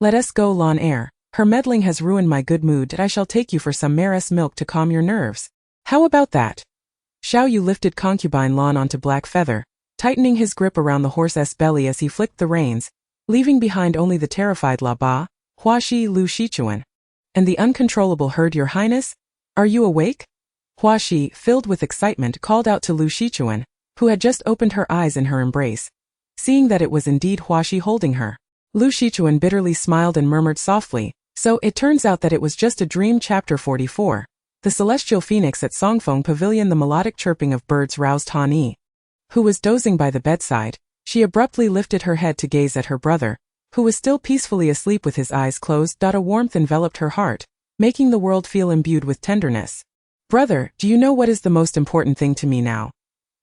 Let us go, Lan-er. Her meddling has ruined my good mood. I shall take you for some mare's milk to calm your nerves. How about that? Xiao Yu lifted concubine Lan onto Black Feather, tightening his grip around the horse's belly as he flicked the reins, leaving behind only the terrified La Ba, Hua Shi, Lu Shichuan, and the uncontrollable herd. Your Highness? Are you awake? Hua Shi, filled with excitement, called out to Lu Shichuan, who had just opened her eyes in her embrace. Seeing that it was indeed Hua Shi holding her, Lu Shichuan bitterly smiled and murmured softly, "So it turns out that it was just a dream." Chapter 44. The Celestial Phoenix. At Songfeng Pavilion, the melodic chirping of birds roused Han Yi, who was dozing by the bedside. She abruptly lifted her head to gaze at her brother, who was still peacefully asleep with his eyes closed. A warmth enveloped her heart, making the world feel imbued with tenderness. "Brother, do you know what is the most important thing to me now?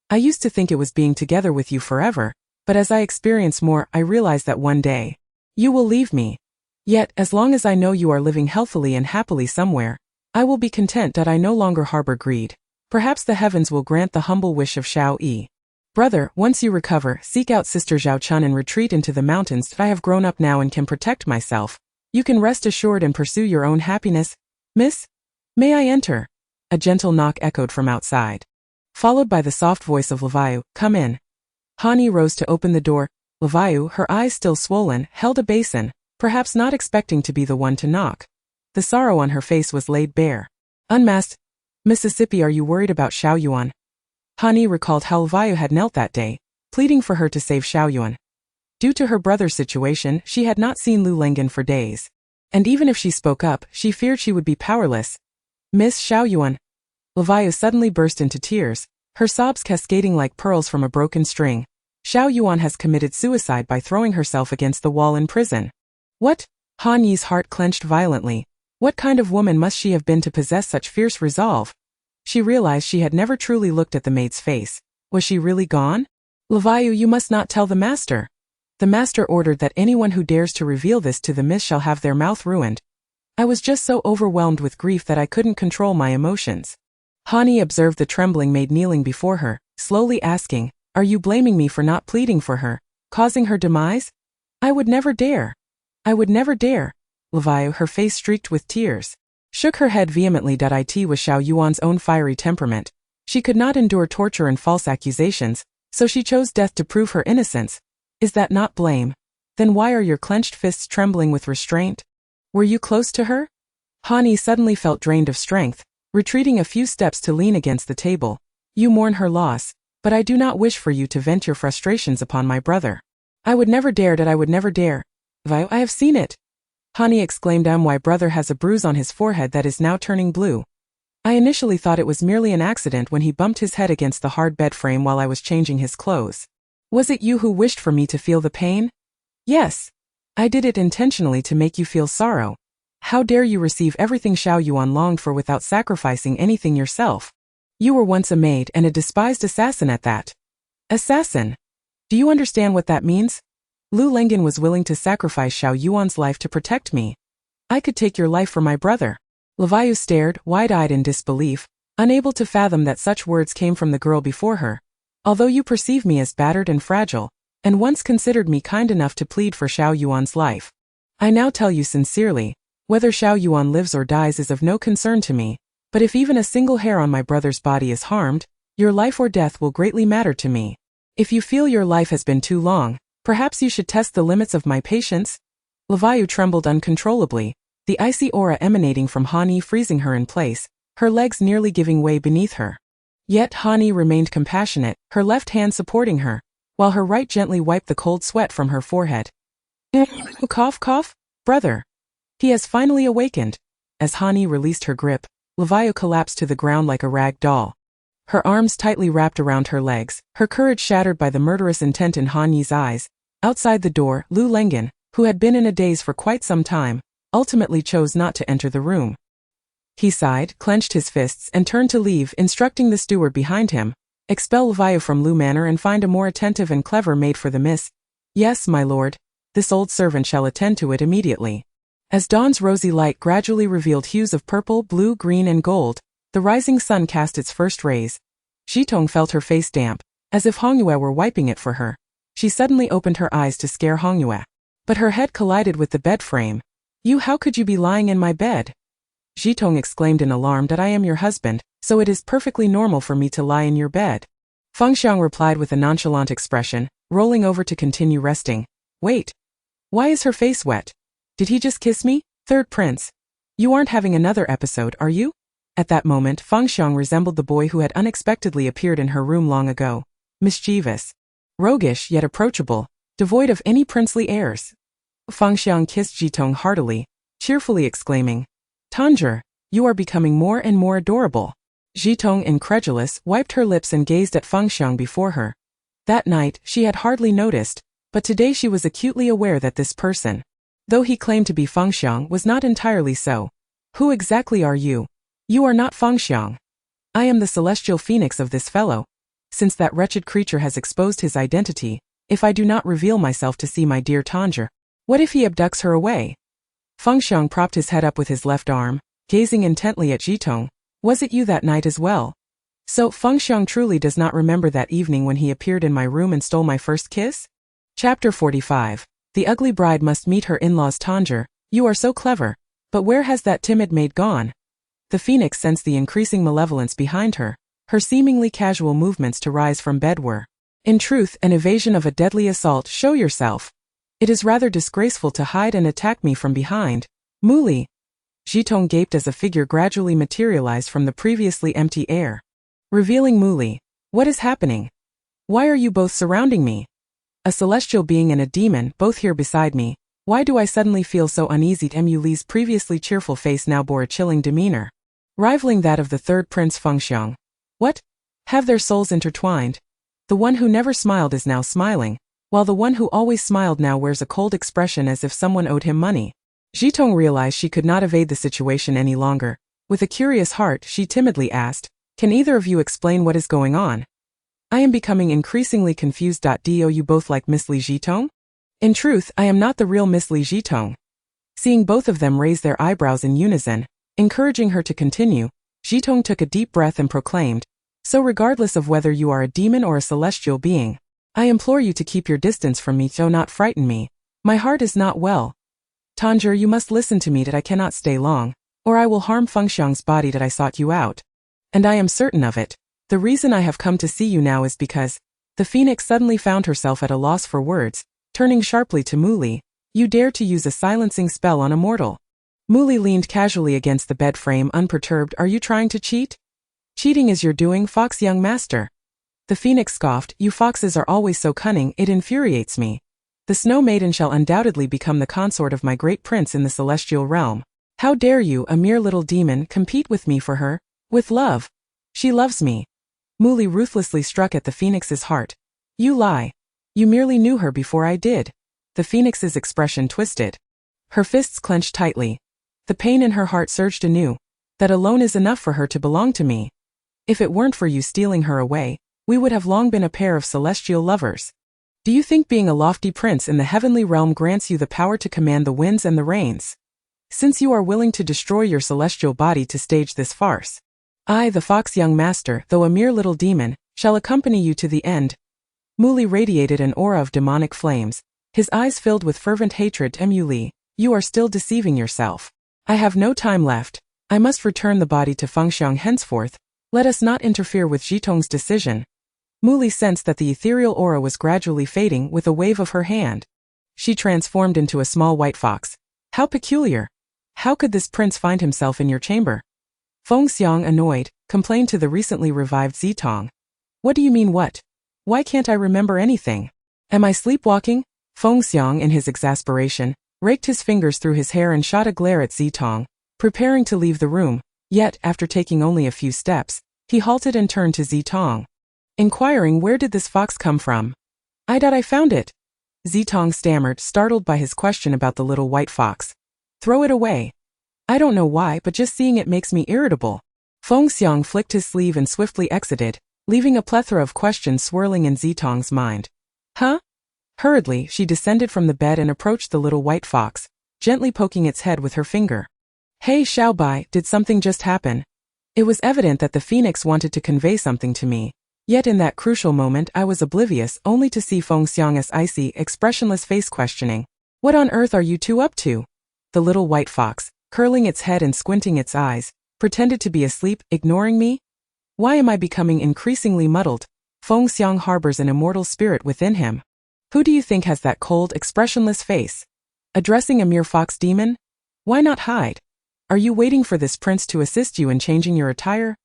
I used to think it was being together with you forever, but as I experience more, I realize that one day, you will leave me. Yet, as long as I know you are living healthily and happily somewhere, I will be content that I no longer harbor greed. Perhaps the heavens will grant the humble wish of Xiao Yi. Brother, once you recover, seek out Sister Zhao Chun and retreat into the mountains. I have grown up now and can protect myself. You can rest assured and pursue your own happiness. Miss? May I enter?" A gentle knock echoed from outside, followed by the soft voice of Levayu, "Come in." Han Yi rose to open the door. Levayu, her eyes still swollen, held a basin, perhaps not expecting to be the one to knock. The sorrow on her face was laid bare. Unmasked. "Mississippi, are you worried about Xiao Yuan?" Han Yi recalled how Levayu had knelt that day, pleading for her to save Xiao Yuan. Due to her brother's situation, she had not seen Lu Lengen for days. And even if she spoke up, she feared she would be powerless. "Miss Xiao Yuan." Levayu suddenly burst into tears, her sobs cascading like pearls from a broken string. "Xiao Yuan has committed suicide by throwing herself against the wall in prison." "What?" Han Yi's heart clenched violently. What kind of woman must she have been to possess such fierce resolve? She realized she had never truly looked at the maid's face. Was she really gone? "Levayu, you must not tell the master. The master ordered that anyone who dares to reveal this to the miss shall have their mouth ruined." I was just so overwhelmed with grief that I couldn't control my emotions. Han Yi observed the trembling maid kneeling before her, slowly asking, "Are you blaming me for not pleading for her, causing her demise?" "I would never dare. I would never dare." Levayu, her face streaked with tears, shook her head vehemently. It was Xiao Yuan's own fiery temperament. She could not endure torture and false accusations, so she chose death to prove her innocence. Is that not blame? Then why are your clenched fists trembling with restraint? Were you close to her? Han Yi suddenly felt drained of strength, retreating a few steps to lean against the table. "You mourn her loss, but I do not wish for you to vent your frustrations upon my brother. I would never dare that I would never dare. I have seen it." Han Yi exclaimed, "My brother has a bruise on his forehead that is now turning blue. I initially thought it was merely an accident when he bumped his head against the hard bed frame while I was changing his clothes. Was it you who wished for me to feel the pain?" "Yes. I did it intentionally to make you feel sorrow. How dare you receive everything Xiao Yuan longed for without sacrificing anything yourself? You were once a maid and a despised assassin at that." "Assassin? Do you understand what that means? Lu Lengen was willing to sacrifice Xiao Yuan's life to protect me. I could take your life for my brother." Levayu stared, wide-eyed in disbelief, unable to fathom that such words came from the girl before her. "Although you perceive me as battered and fragile, and once considered me kind enough to plead for Xiao Yuan's life, I now tell you sincerely, whether Xiao Yuan lives or dies is of no concern to me, but if even a single hair on my brother's body is harmed, your life or death will greatly matter to me. If you feel your life has been too long, perhaps you should test the limits of my patience." Levayu trembled uncontrollably, the icy aura emanating from Han Yi freezing her in place, her legs nearly giving way beneath her. Yet Han Yi remained compassionate, her left hand supporting her, while her right gently wiped the cold sweat from her forehead. "Cough, cough, brother. He has finally awakened." As Han Yi released her grip, Levayu collapsed to the ground like a rag doll, her arms tightly wrapped around her legs, her courage shattered by the murderous intent in Han Yi's eyes. Outside the door, Lu Lengen, who had been in a daze for quite some time, ultimately chose not to enter the room. He sighed, clenched his fists, and turned to leave, instructing the steward behind him, "Expel Levayu from Lu Manor and find a more attentive and clever maid for the miss." "Yes, my lord. This old servant shall attend to it immediately." As dawn's rosy light gradually revealed hues of purple, blue, green, and gold, the rising sun cast its first rays. Zitong felt her face damp, as if Hongyue were wiping it for her. She suddenly opened her eyes to scare Hongyue, but her head collided with the bed frame. How could you be lying in my bed?" Zitong exclaimed in alarm. "I am your husband, so it is perfectly normal for me to lie in your bed." Fengxiang replied with a nonchalant expression, rolling over to continue resting. "Wait. Why is her face wet? Did he just kiss me? Third prince. You aren't having another episode, are you?" At that moment, Fengxiang resembled the boy who had unexpectedly appeared in her room long ago. Mischievous, roguish yet approachable, devoid of any princely airs. Fengxiang kissed Zitong heartily, cheerfully exclaiming, "Tanjir, you are becoming more and more adorable." Zitong, incredulous, wiped her lips and gazed at Fengxiang before her. That night, she had hardly noticed, but today she was acutely aware that this person, though he claimed to be Fengxiang, was not entirely so. "Who exactly are you?" "You are not Fengxiang. I am the celestial phoenix of this fellow. Since that wretched creature has exposed his identity, if I do not reveal myself to see my dear Tanjir, what if he abducts her away?" Fengxiang propped his head up with his left arm, gazing intently at Zitong. "Was it you that night as well?" So Fengxiang truly does not remember that evening when he appeared in my room and stole my first kiss? Chapter 45. The ugly bride must meet her in-laws. Tanjir, you are so clever. But where has that timid maid gone? The phoenix sensed the increasing malevolence behind her. Her seemingly casual movements to rise from bed were, in truth, an evasion of a deadly assault. "Show yourself. It is rather disgraceful to hide and attack me from behind." Muli. Zitong gaped as a figure gradually materialized from the previously empty air, revealing Muli. "What is happening? Why are you both surrounding me? A celestial being and a demon, both here beside me. Why do I suddenly feel so uneasy?" Muli's previously cheerful face now bore a chilling demeanor, rivaling that of the third prince Fengxiang. What? Have their souls intertwined? The one who never smiled is now smiling, while the one who always smiled now wears a cold expression as if someone owed him money. Zitong realized she could not evade the situation any longer. With a curious heart, she timidly asked, "Can either of you explain what is going on? I am becoming increasingly confused. Do you both like Miss Li Zitong?" "In truth, I am not the real Miss Li Zitong." Seeing both of them raise their eyebrows in unison, encouraging her to continue, Zitong took a deep breath and proclaimed, "So regardless of whether you are a demon or a celestial being, I implore you to keep your distance from me. Do not frighten me. My heart is not well. Tanjir, you must listen to me. That I cannot stay long, or I will harm Fengxiang's body. That I sought you out. And I am certain of it. The reason I have come to see you now is because..." The phoenix suddenly found herself at a loss for words, turning sharply to Muli. "You dare to use a silencing spell on a mortal?" Muli leaned casually against the bed frame, unperturbed. "Are you trying to cheat?" "Cheating is your doing, fox young master." The phoenix scoffed. "You foxes are always so cunning, it infuriates me. The snow maiden shall undoubtedly become the consort of my great prince in the celestial realm. How dare you, a mere little demon, compete with me for her? With love. She loves me." Muli ruthlessly struck at the phoenix's heart. "You lie. You merely knew her before I did." The phoenix's expression twisted. Her fists clenched tightly. The pain in her heart surged anew. "That alone is enough for her to belong to me. If it weren't for you stealing her away, we would have long been a pair of celestial lovers. Do you think being a lofty prince in the heavenly realm grants you the power to command the winds and the rains? Since you are willing to destroy your celestial body to stage this farce, I, the fox young master, though a mere little demon, shall accompany you to the end." Muli radiated an aura of demonic flames, his eyes filled with fervent hatred. "Muli, you are still deceiving yourself. I have no time left. I must return the body to Fengxiang henceforth. Let us not interfere with Zitong's decision." Muli sensed that the ethereal aura was gradually fading. With a wave of her hand, she transformed into a small white fox. "How peculiar! How could this prince find himself in your chamber?" Fengxiang, annoyed, complained to the recently revived Zitong. "What do you mean what? Why can't I remember anything? Am I sleepwalking?" Fengxiang, in his exasperation, raked his fingers through his hair and shot a glare at Zitong, preparing to leave the room. Yet, after taking only a few steps, he halted and turned to Zitong, inquiring, "Where did this fox come from?" I found it." Zitong stammered, startled by his question about the little white fox. "Throw it away." "I don't know why, but just seeing it makes me irritable." Fengxiang flicked his sleeve and swiftly exited, leaving a plethora of questions swirling in Zitong's mind. "Huh?" Hurriedly, she descended from the bed and approached the little white fox, gently poking its head with her finger. "Hey Xiaobai, did something just happen?" It was evident that the phoenix wanted to convey something to me. Yet in that crucial moment I was oblivious, only to see Fengxiang's icy, expressionless face questioning. "What on earth are you two up to?" The little white fox, curling its head and squinting its eyes, pretended to be asleep, ignoring me. Why am I becoming increasingly muddled? Fengxiang harbors an immortal spirit within him. Who do you think has that cold, expressionless face? Addressing a mere fox demon? Why not hide? Are you waiting for this prince to assist you in changing your attire?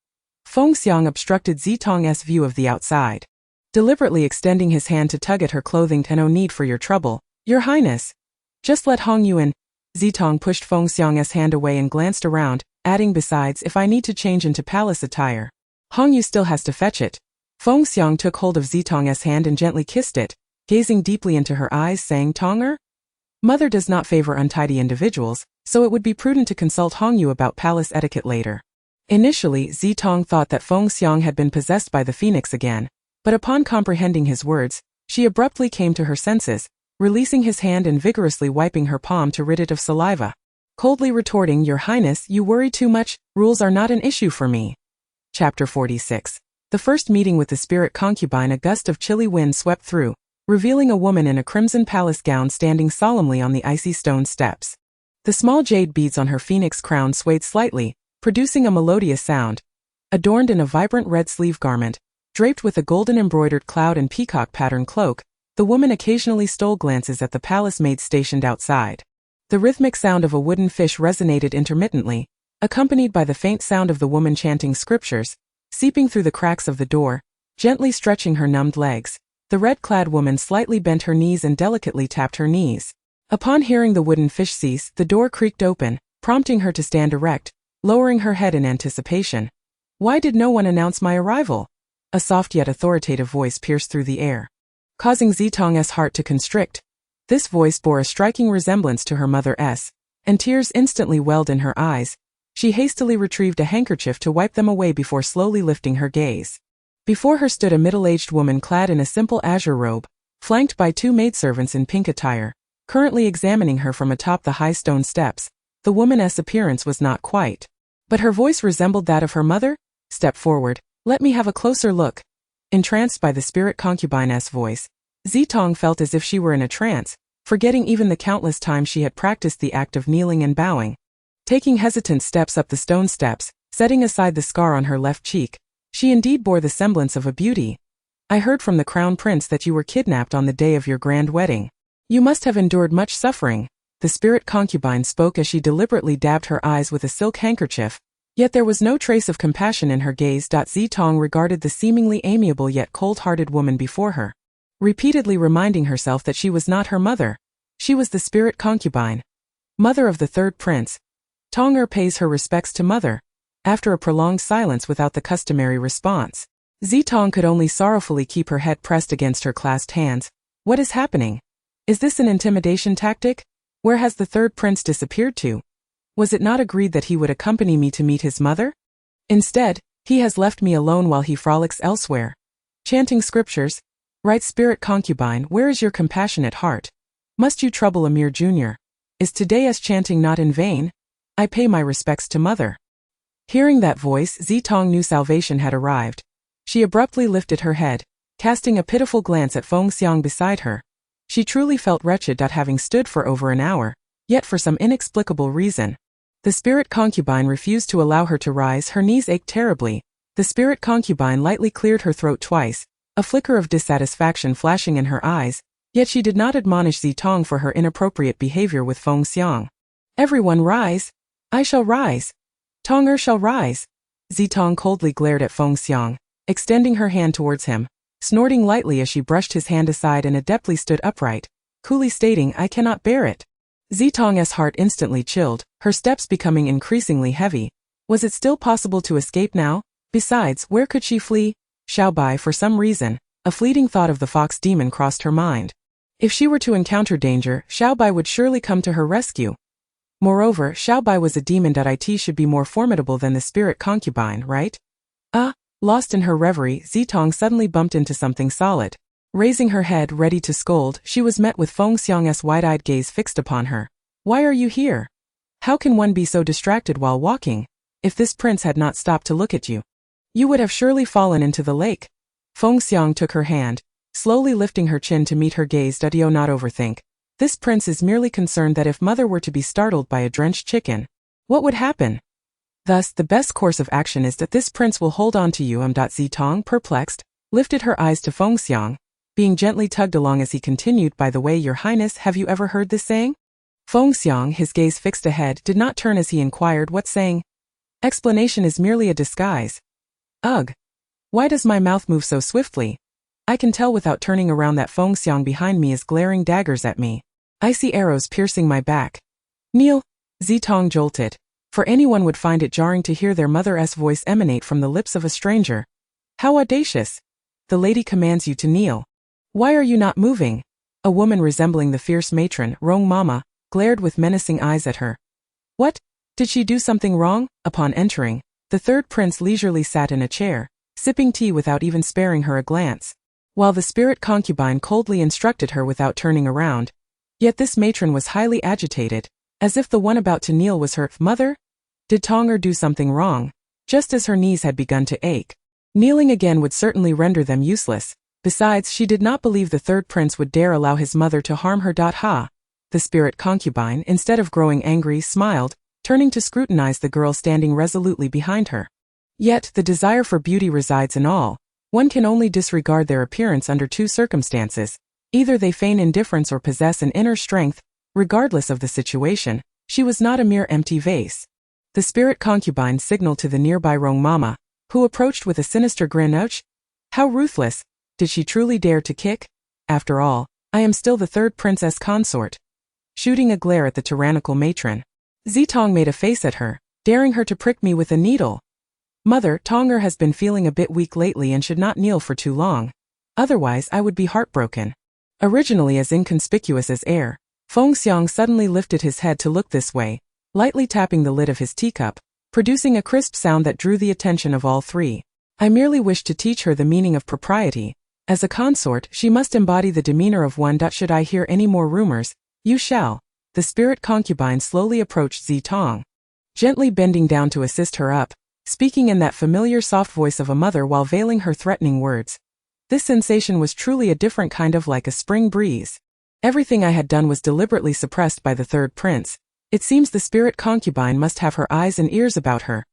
Fengxiang obstructed Zitong's view of the outside, deliberately extending his hand to tug at her clothing. No need for your trouble, Your Highness. Just let Hongyu in. Zitong pushed Fengxiang's hand away and glanced around, adding, besides, if I need to change into palace attire, Hongyu still has to fetch it. Fengxiang took hold of Zitong's hand and gently kissed it, gazing deeply into her eyes, saying, Tonger? Mother does not favor untidy individuals, so it would be prudent to consult Hongyu about palace etiquette later. Initially, Zitong thought that Fengxiang had been possessed by the phoenix again, but upon comprehending his words, she abruptly came to her senses, releasing his hand and vigorously wiping her palm to rid it of saliva. Coldly retorting, Your Highness, you worry too much, rules are not an issue for me. Chapter 46. The first meeting with the spirit concubine. A gust of chilly wind swept through, revealing a woman in a crimson palace gown standing solemnly on the icy stone steps. The small jade beads on her phoenix crown swayed slightly, producing a melodious sound. Adorned in a vibrant red sleeve garment, draped with a golden embroidered cloud and peacock pattern cloak, the woman occasionally stole glances at the palace maids stationed outside. The rhythmic sound of a wooden fish resonated intermittently, accompanied by the faint sound of the woman chanting scriptures, seeping through the cracks of the door, gently stretching her numbed legs. The red-clad woman slightly bent her knees and delicately tapped her knees. Upon hearing the wooden fish cease, the door creaked open, prompting her to stand erect, lowering her head in anticipation. Why did no one announce my arrival? A soft yet authoritative voice pierced through the air, causing Zitong's heart to constrict. This voice bore a striking resemblance to her mother's, and tears instantly welled in her eyes. She hastily retrieved a handkerchief to wipe them away before slowly lifting her gaze. Before her stood a middle-aged woman clad in a simple azure robe, flanked by two maidservants in pink attire, currently examining her from atop the high stone steps. The woman's appearance was not quite, but her voice resembled that of her mother. Step forward, let me have a closer look. Entranced by the spirit concubine's voice, Zitong felt as if she were in a trance, forgetting even the countless times she had practiced the act of kneeling and bowing. Taking hesitant steps up the stone steps, setting aside the scar on her left cheek, she indeed bore the semblance of a beauty. I heard from the crown prince that you were kidnapped on the day of your grand wedding. You must have endured much suffering. The spirit concubine spoke as she deliberately dabbed her eyes with a silk handkerchief, yet there was no trace of compassion in her gaze. Zitong regarded the seemingly amiable yet cold-hearted woman before her, repeatedly reminding herself that she was not her mother. She was the spirit concubine, mother of the third prince. Tonger pays her respects to mother. After a prolonged silence without the customary response, Zitong could only sorrowfully keep her head pressed against her clasped hands. What is happening? Is this an intimidation tactic? Where has the third prince disappeared to? Was it not agreed that he would accompany me to meet his mother? Instead, he has left me alone while he frolics elsewhere, chanting scriptures. Right, spirit concubine, where is your compassionate heart? Must you trouble a mere junior? Is today's chanting not in vain? I pay my respects to mother. Hearing that voice, Zitong knew salvation had arrived. She abruptly lifted her head, casting a pitiful glance at Fengxiang beside her. She truly felt wretched at having stood for over an hour, yet for some inexplicable reason, the spirit concubine refused to allow her to rise. Her knees ached terribly. The spirit concubine lightly cleared her throat twice, a flicker of dissatisfaction flashing in her eyes, yet she did not admonish Zitong for her inappropriate behavior with Fengxiang. Everyone rise! I shall rise! Tonger shall rise! Zitong coldly glared at Fengxiang, extending her hand towards him, snorting lightly as she brushed his hand aside and adeptly stood upright, coolly stating, I cannot bear it. Zitong's heart instantly chilled, her steps becoming increasingly heavy. Was it still possible to escape now? Besides, where could she flee? Xiaobai, for some reason, a fleeting thought of the fox demon crossed her mind. If she were to encounter danger, Xiaobai would surely come to her rescue. Moreover, Xiaobai was a demon. It should be more formidable than the spirit concubine, right? Lost in her reverie, Zitong suddenly bumped into something solid. Raising her head, ready to scold, she was met with Fengxiang's wide-eyed gaze fixed upon her. Why are you here? How can one be so distracted while walking? If this prince had not stopped to look at you, you would have surely fallen into the lake. Fengxiang took her hand, slowly lifting her chin to meet her gaze. Do not overthink. This prince is merely concerned that if mother were to be startled by a drenched chicken, what would happen? Thus, the best course of action is that this prince will hold on to you. Zitong, perplexed, lifted her eyes to Fengxiang, being gently tugged along as he continued, by the way, Your Highness, have you ever heard this saying? Fengxiang, his gaze fixed ahead, did not turn as he inquired what saying. Explanation is merely a disguise. Ugh. Why does my mouth move so swiftly? I can tell without turning around that Fengxiang behind me is glaring daggers at me. I see arrows piercing my back. Kneel, Zitong jolted. For anyone would find it jarring to hear their mother's voice emanate from the lips of a stranger. How audacious! The lady commands you to kneel. Why are you not moving? A woman resembling the fierce matron, Rong Mama, glared with menacing eyes at her. What? Did she do something wrong? Upon entering, the third prince leisurely sat in a chair, sipping tea without even sparing her a glance, while the spirit concubine coldly instructed her without turning around. Yet this matron was highly agitated, as if the one about to kneel was her mother? Did Tonger do something wrong? Just as her knees had begun to ache. Kneeling again would certainly render them useless. Besides, she did not believe the third prince would dare allow his mother to harm her. Ha! The spirit concubine, instead of growing angry, smiled, turning to scrutinize the girl standing resolutely behind her. Yet, the desire for beauty resides in all. One can only disregard their appearance under two circumstances. Either they feign indifference or possess an inner strength. Regardless of the situation, she was not a mere empty vase. The spirit concubine signaled to the nearby Rong Mama, who approached with a sinister grin. Ouch! How ruthless! Did she truly dare to kick? After all, I am still the third princess consort. Shooting a glare at the tyrannical matron, Zitong made a face at her, daring her to prick me with a needle. Mother, Tonger has been feeling a bit weak lately and should not kneel for too long. Otherwise I would be heartbroken. Originally as inconspicuous as air, Fengxiang suddenly lifted his head to look this way, lightly tapping the lid of his teacup, producing a crisp sound that drew the attention of all three. I merely wished to teach her the meaning of propriety. As a consort, she must embody the demeanor of one. Should I hear any more rumors, you shall. The spirit concubine slowly approached Zitong, gently bending down to assist her up, speaking in that familiar soft voice of a mother while veiling her threatening words. This sensation was truly a different kind of like a spring breeze. Everything I had done was deliberately suppressed by the third prince. It seems the spirit concubine must have her eyes and ears about her.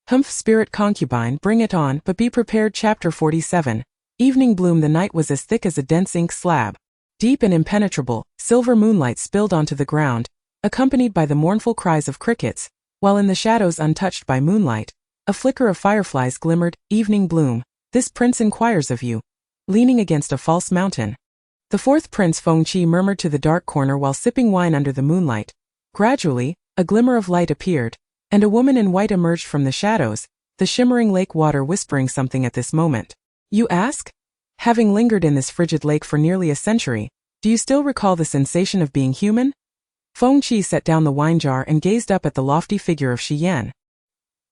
Humph, spirit concubine, bring it on, but be prepared. Chapter 47. Evening bloom. The night was as thick as a dense ink slab. Deep and impenetrable, silver moonlight spilled onto the ground, accompanied by the mournful cries of crickets, while in the shadows untouched by moonlight, a flicker of fireflies glimmered. Evening bloom, this prince inquires of you. Leaning against a false mountain. The fourth prince Fengqi murmured to the dark corner while sipping wine under the moonlight. Gradually, a glimmer of light appeared, and a woman in white emerged from the shadows, the shimmering lake water whispering something at this moment. You ask? Having lingered in this frigid lake for nearly a century, do you still recall the sensation of being human? Fengqi set down the wine jar and gazed up at the lofty figure of Shi Yan.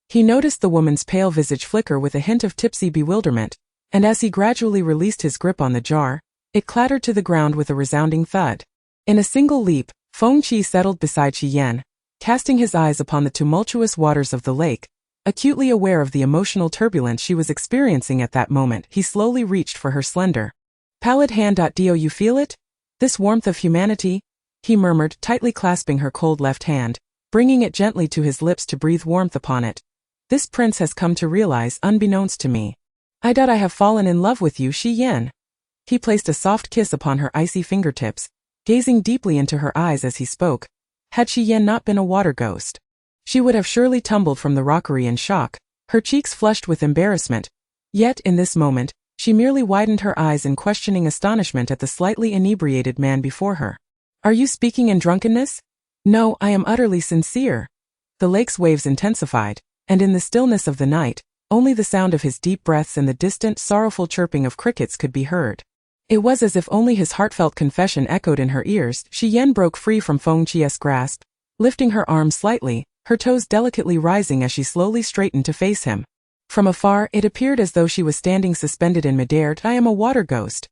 He noticed the woman's pale visage flicker with a hint of tipsy bewilderment, and as he gradually released his grip on the jar, it clattered to the ground with a resounding thud. In a single leap, Fengqi settled beside Shi Yan, casting his eyes upon the tumultuous waters of the lake. Acutely aware of the emotional turbulence she was experiencing at that moment, he slowly reached for her slender, pallid hand. Do you feel it? This warmth of humanity? He murmured, tightly clasping her cold left hand, bringing it gently to his lips to breathe warmth upon it. This prince has come to realize, unbeknownst to me. I have fallen in love with you, Shi Yan. He placed a soft kiss upon her icy fingertips, gazing deeply into her eyes as he spoke. Had Shi Yan not been a water ghost, she would have surely tumbled from the rockery in shock, her cheeks flushed with embarrassment. Yet, in this moment, she merely widened her eyes in questioning astonishment at the slightly inebriated man before her. Are you speaking in drunkenness? No, I am utterly sincere. The lake's waves intensified, and in the stillness of the night, only the sound of his deep breaths and the distant, sorrowful chirping of crickets could be heard. It was as if only his heartfelt confession echoed in her ears. Shi Yan broke free from Fengqi's grasp, lifting her arm slightly, her toes delicately rising as she slowly straightened to face him. From afar, it appeared as though she was standing suspended in midair. I am a water ghost.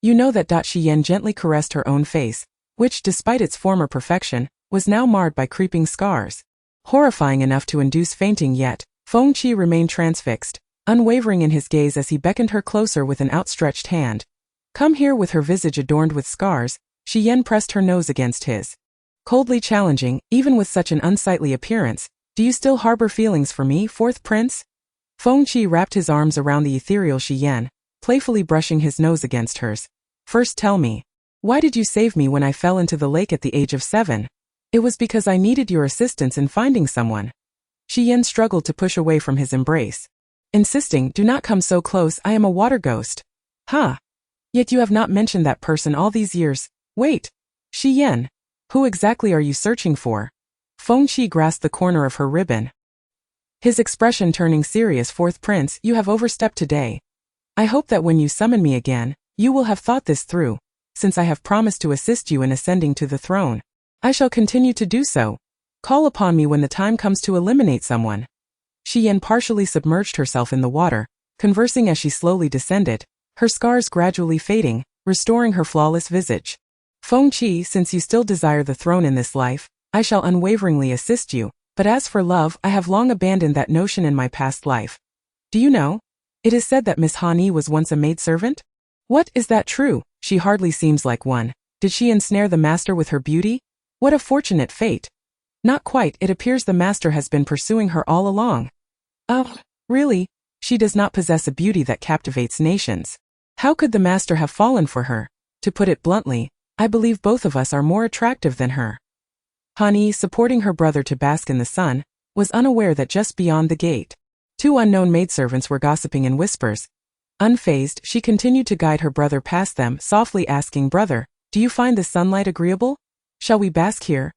You know that. Shi Yan gently caressed her own face, which, despite its former perfection, was now marred by creeping scars. Horrifying enough to induce fainting, yet Fengqi remained transfixed, unwavering in his gaze as he beckoned her closer with an outstretched hand. Come here. With her visage adorned with scars, Shi Yan pressed her nose against his. Coldly challenging, even with such an unsightly appearance, do you still harbor feelings for me, fourth prince? Fengqi wrapped his arms around the ethereal Shi Yan, playfully brushing his nose against hers. First tell me, why did you save me when I fell into the lake at the age of 7? It was because I needed your assistance in finding someone. Shi Yan struggled to push away from his embrace, insisting, do not come so close, I am a water ghost. Huh. Yet you have not mentioned that person all these years. Wait. Shi Yan. Who exactly are you searching for? Feng Qi grasped the corner of her ribbon, his expression turning serious. Fourth Prince, you have overstepped today. I hope that when you summon me again, you will have thought this through. Since I have promised to assist you in ascending to the throne, I shall continue to do so. Call upon me when the time comes to eliminate someone. Shi Yan partially submerged herself in the water, conversing as she slowly descended, her scars gradually fading, restoring her flawless visage. Feng Qi, since you still desire the throne in this life, I shall unwaveringly assist you, but as for love, I have long abandoned that notion in my past life. Do you know? It is said that Miss Han Yi was once a maidservant? What, is that true? She hardly seems like one. Did she ensnare the master with her beauty? What a fortunate fate. Not quite, it appears the master has been pursuing her all along. Oh, really? She does not possess a beauty that captivates nations. How could the master have fallen for her? To put it bluntly, I believe both of us are more attractive than her. Han Yi, supporting her brother to bask in the sun, was unaware that just beyond the gate, two unknown maidservants were gossiping in whispers. Unfazed, she continued to guide her brother past them, softly asking, Brother, do you find the sunlight agreeable? Shall we bask here?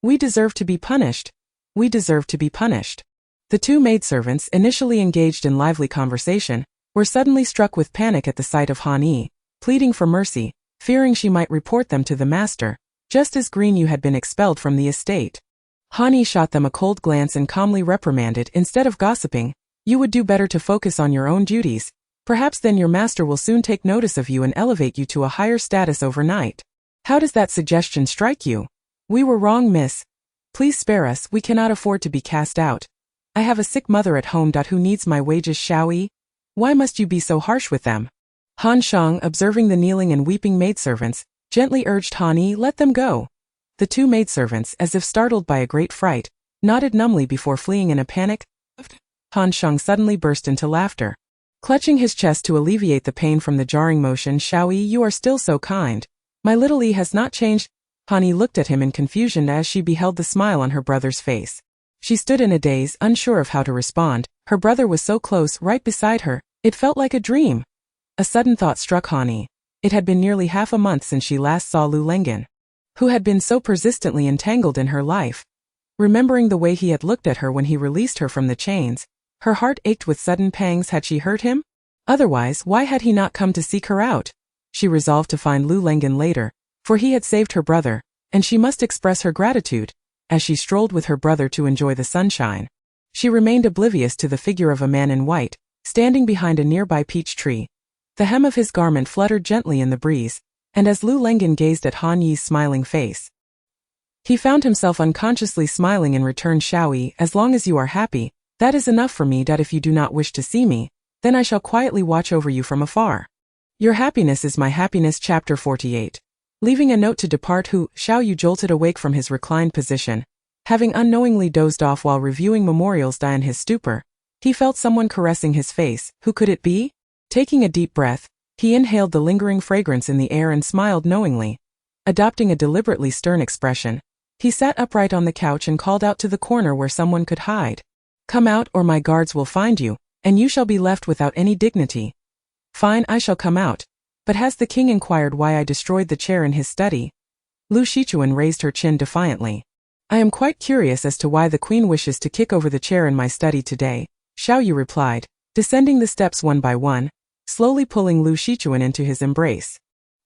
We deserve to be punished. We deserve to be punished. The two maidservants, initially engaged in lively conversation, were suddenly struck with panic at the sight of Han Yi, pleading for mercy, fearing she might report them to the master, just as Green Yu had been expelled from the estate. Han Yi shot them a cold glance and calmly reprimanded, instead of gossiping, you would do better to focus on your own duties. Perhaps then your master will soon take notice of you and elevate you to a higher status overnight. How does that suggestion strike you? We were wrong, miss. Please spare us, we cannot afford to be cast out. I have a sick mother at home. Who needs my wages, shall we? Why must you be so harsh with them? Han Shang, observing the kneeling and weeping maidservants, gently urged Han Yi, let them go. The two maidservants, as if startled by a great fright, nodded numbly before fleeing in a panic. Han Shang suddenly burst into laughter, clutching his chest to alleviate the pain from the jarring motion. Xiao Yi, you are still so kind. My little Yi has not changed. Han Yi looked at him in confusion as she beheld the smile on her brother's face. She stood in a daze, unsure of how to respond. Her brother was so close, right beside her, it felt like a dream. A sudden thought struck Han Yi. It had been nearly half a month since she last saw Lu Lengan, who had been so persistently entangled in her life. Remembering the way he had looked at her when he released her from the chains, her heart ached with sudden pangs. Had she hurt him? Otherwise, why had he not come to seek her out? She resolved to find Lu Lengan later, for he had saved her brother, and she must express her gratitude. As she strolled with her brother to enjoy the sunshine, she remained oblivious to the figure of a man in white, standing behind a nearby peach tree. The hem of his garment fluttered gently in the breeze, and as Lu Lengan gazed at Han Yi's smiling face, he found himself unconsciously smiling in return. Xiao Yi, as long as you are happy, that is enough for me. If you do not wish to see me, then I shall quietly watch over you from afar. Your happiness is my happiness. Chapter 48. Leaving a note to depart. Xiao Yu jolted awake from his reclined position. Having unknowingly dozed off while reviewing memorials in his stupor, he felt someone caressing his face. Who could it be? Taking a deep breath, he inhaled the lingering fragrance in the air and smiled knowingly. Adopting a deliberately stern expression, he sat upright on the couch and called out to the corner where someone could hide. Come out, or my guards will find you, and you shall be left without any dignity. Fine, I shall come out. But has the king inquired why I destroyed the chair in his study? Lu Shichuan raised her chin defiantly. I am quite curious as to why the queen wishes to kick over the chair in my study today, Xiao Yu replied, descending the steps one by one, slowly pulling Lu Shichuan into his embrace.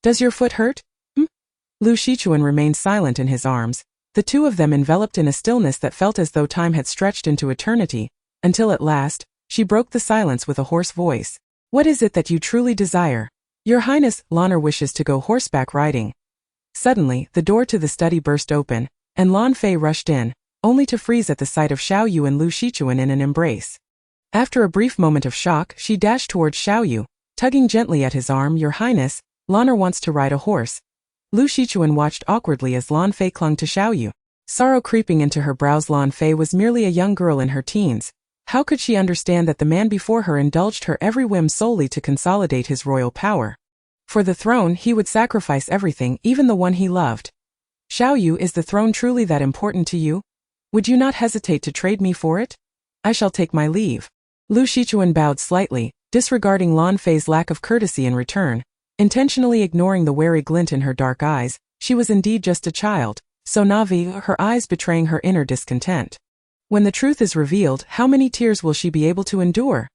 Does your foot hurt? Lu Shichuan remained silent in his arms, the two of them enveloped in a stillness that felt as though time had stretched into eternity, until at last, she broke the silence with a hoarse voice. What is it that you truly desire? Your Highness, Lan'er wishes to go horseback riding. Suddenly, the door to the study burst open, and Lan Fei rushed in, only to freeze at the sight of Xiao Yu and Lu Shichuan in an embrace. After a brief moment of shock, she dashed towards Xiao Yu, tugging gently at his arm. Your Highness, Lan'er wants to ride a horse. Lu Shichuan watched awkwardly as Lan Fei clung to Xiao Yu, sorrow creeping into her brows. Lan Fei was merely a young girl in her teens. How could she understand that the man before her indulged her every whim solely to consolidate his royal power? For the throne, he would sacrifice everything, even the one he loved. Xiaoyu, is the throne truly that important to you? Would you not hesitate to trade me for it? I shall take my leave. Lu Shichuan bowed slightly, disregarding Lan Fei's lack of courtesy in return, intentionally ignoring the wary glint in her dark eyes. She was indeed just a child, so naive, her eyes betraying her inner discontent. When the truth is revealed, how many tears will she be able to endure?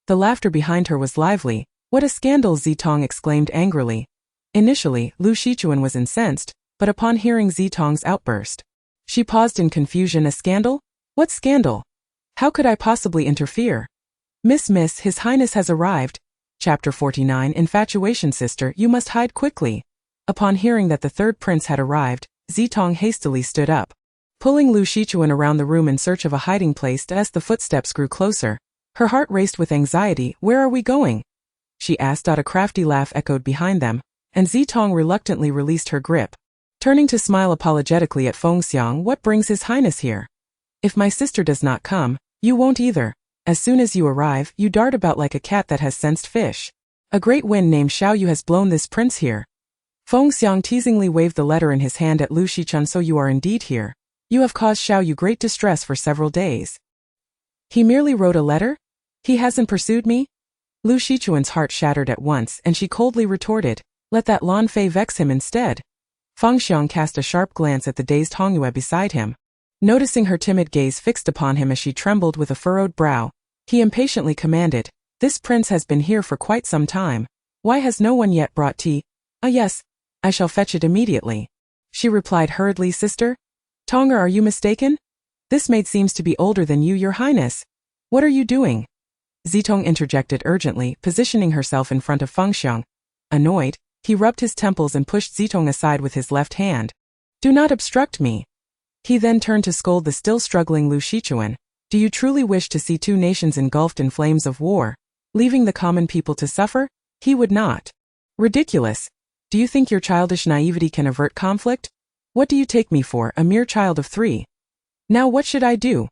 The laughter behind her was lively. What a scandal, Zitong exclaimed angrily. Initially, Lu Shichuan was incensed, but upon hearing Zitong's outburst, she paused in confusion. A scandal? What scandal? How could I possibly interfere? Miss, His Highness has arrived. Chapter 49. Infatuation. Sister, you must hide quickly. Upon hearing that the third prince had arrived, Zitong hastily stood up, pulling Lu Shichuan around the room in search of a hiding place. As the footsteps grew closer, her heart raced with anxiety. Where are we going? She asked. A crafty laugh echoed behind them, and Zitong reluctantly released her grip, turning to smile apologetically at Fengxiang. What brings His Highness here? If my sister does not come, you won't either. As soon as you arrive, you dart about like a cat that has sensed fish. A great wind named Xiaoyu has blown this prince here. Fengxiang teasingly waved the letter in his hand at Lu Shichuan. So you are indeed here. You have caused Xiaoyu great distress for several days. He merely wrote a letter? He hasn't pursued me? Lu Shichuan's heart shattered at once, and she coldly retorted, let that Lan Fei vex him instead. Fengxiang cast a sharp glance at the dazed Hongyue beside him. Noticing her timid gaze fixed upon him as she trembled with a furrowed brow, he impatiently commanded, this prince has been here for quite some time. Why has no one yet brought tea? Yes, I shall fetch it immediately. She replied hurriedly. Sister? Tonger, are you mistaken? This maid seems to be older than you, Your Highness. What are you doing? Zitong interjected urgently, positioning herself in front of Fengxiang. Annoyed, he rubbed his temples and pushed Zitong aside with his left hand. Do not obstruct me. He then turned to scold the still struggling Lu Shichuan. Do you truly wish to see two nations engulfed in flames of war, leaving the common people to suffer? He would not. Ridiculous. Do you think your childish naivety can avert conflict? What do you take me for, a mere child of 3? Now what should I do?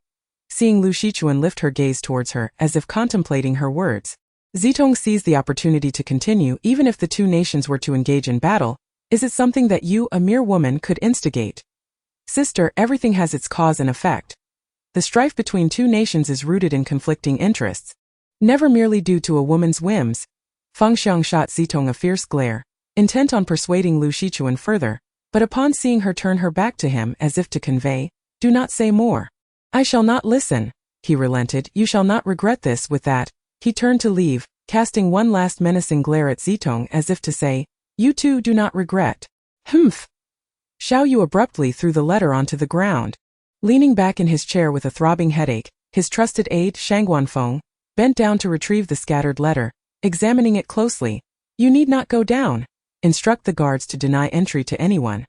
Seeing Lu Shichuan lift her gaze towards her, as if contemplating her words, Zitong seized the opportunity to continue. Even if the two nations were to engage in battle, is it something that you, a mere woman, could instigate? Sister, everything has its cause and effect. The strife between two nations is rooted in conflicting interests, never merely due to a woman's whims. Fengxiang shot Zitong a fierce glare, intent on persuading Lu Shichuan further, but upon seeing her turn her back to him as if to convey, do not say more. I shall not listen, he relented. You shall not regret this. With that, he turned to leave, casting one last menacing glare at Zitong as if to say, you too do not regret. Humph. Xiaoyu abruptly threw the letter onto the ground. Leaning back in his chair with a throbbing headache, his trusted aide, Shangguanfeng, bent down to retrieve the scattered letter, examining it closely. You need not go down. Instruct the guards to deny entry to anyone,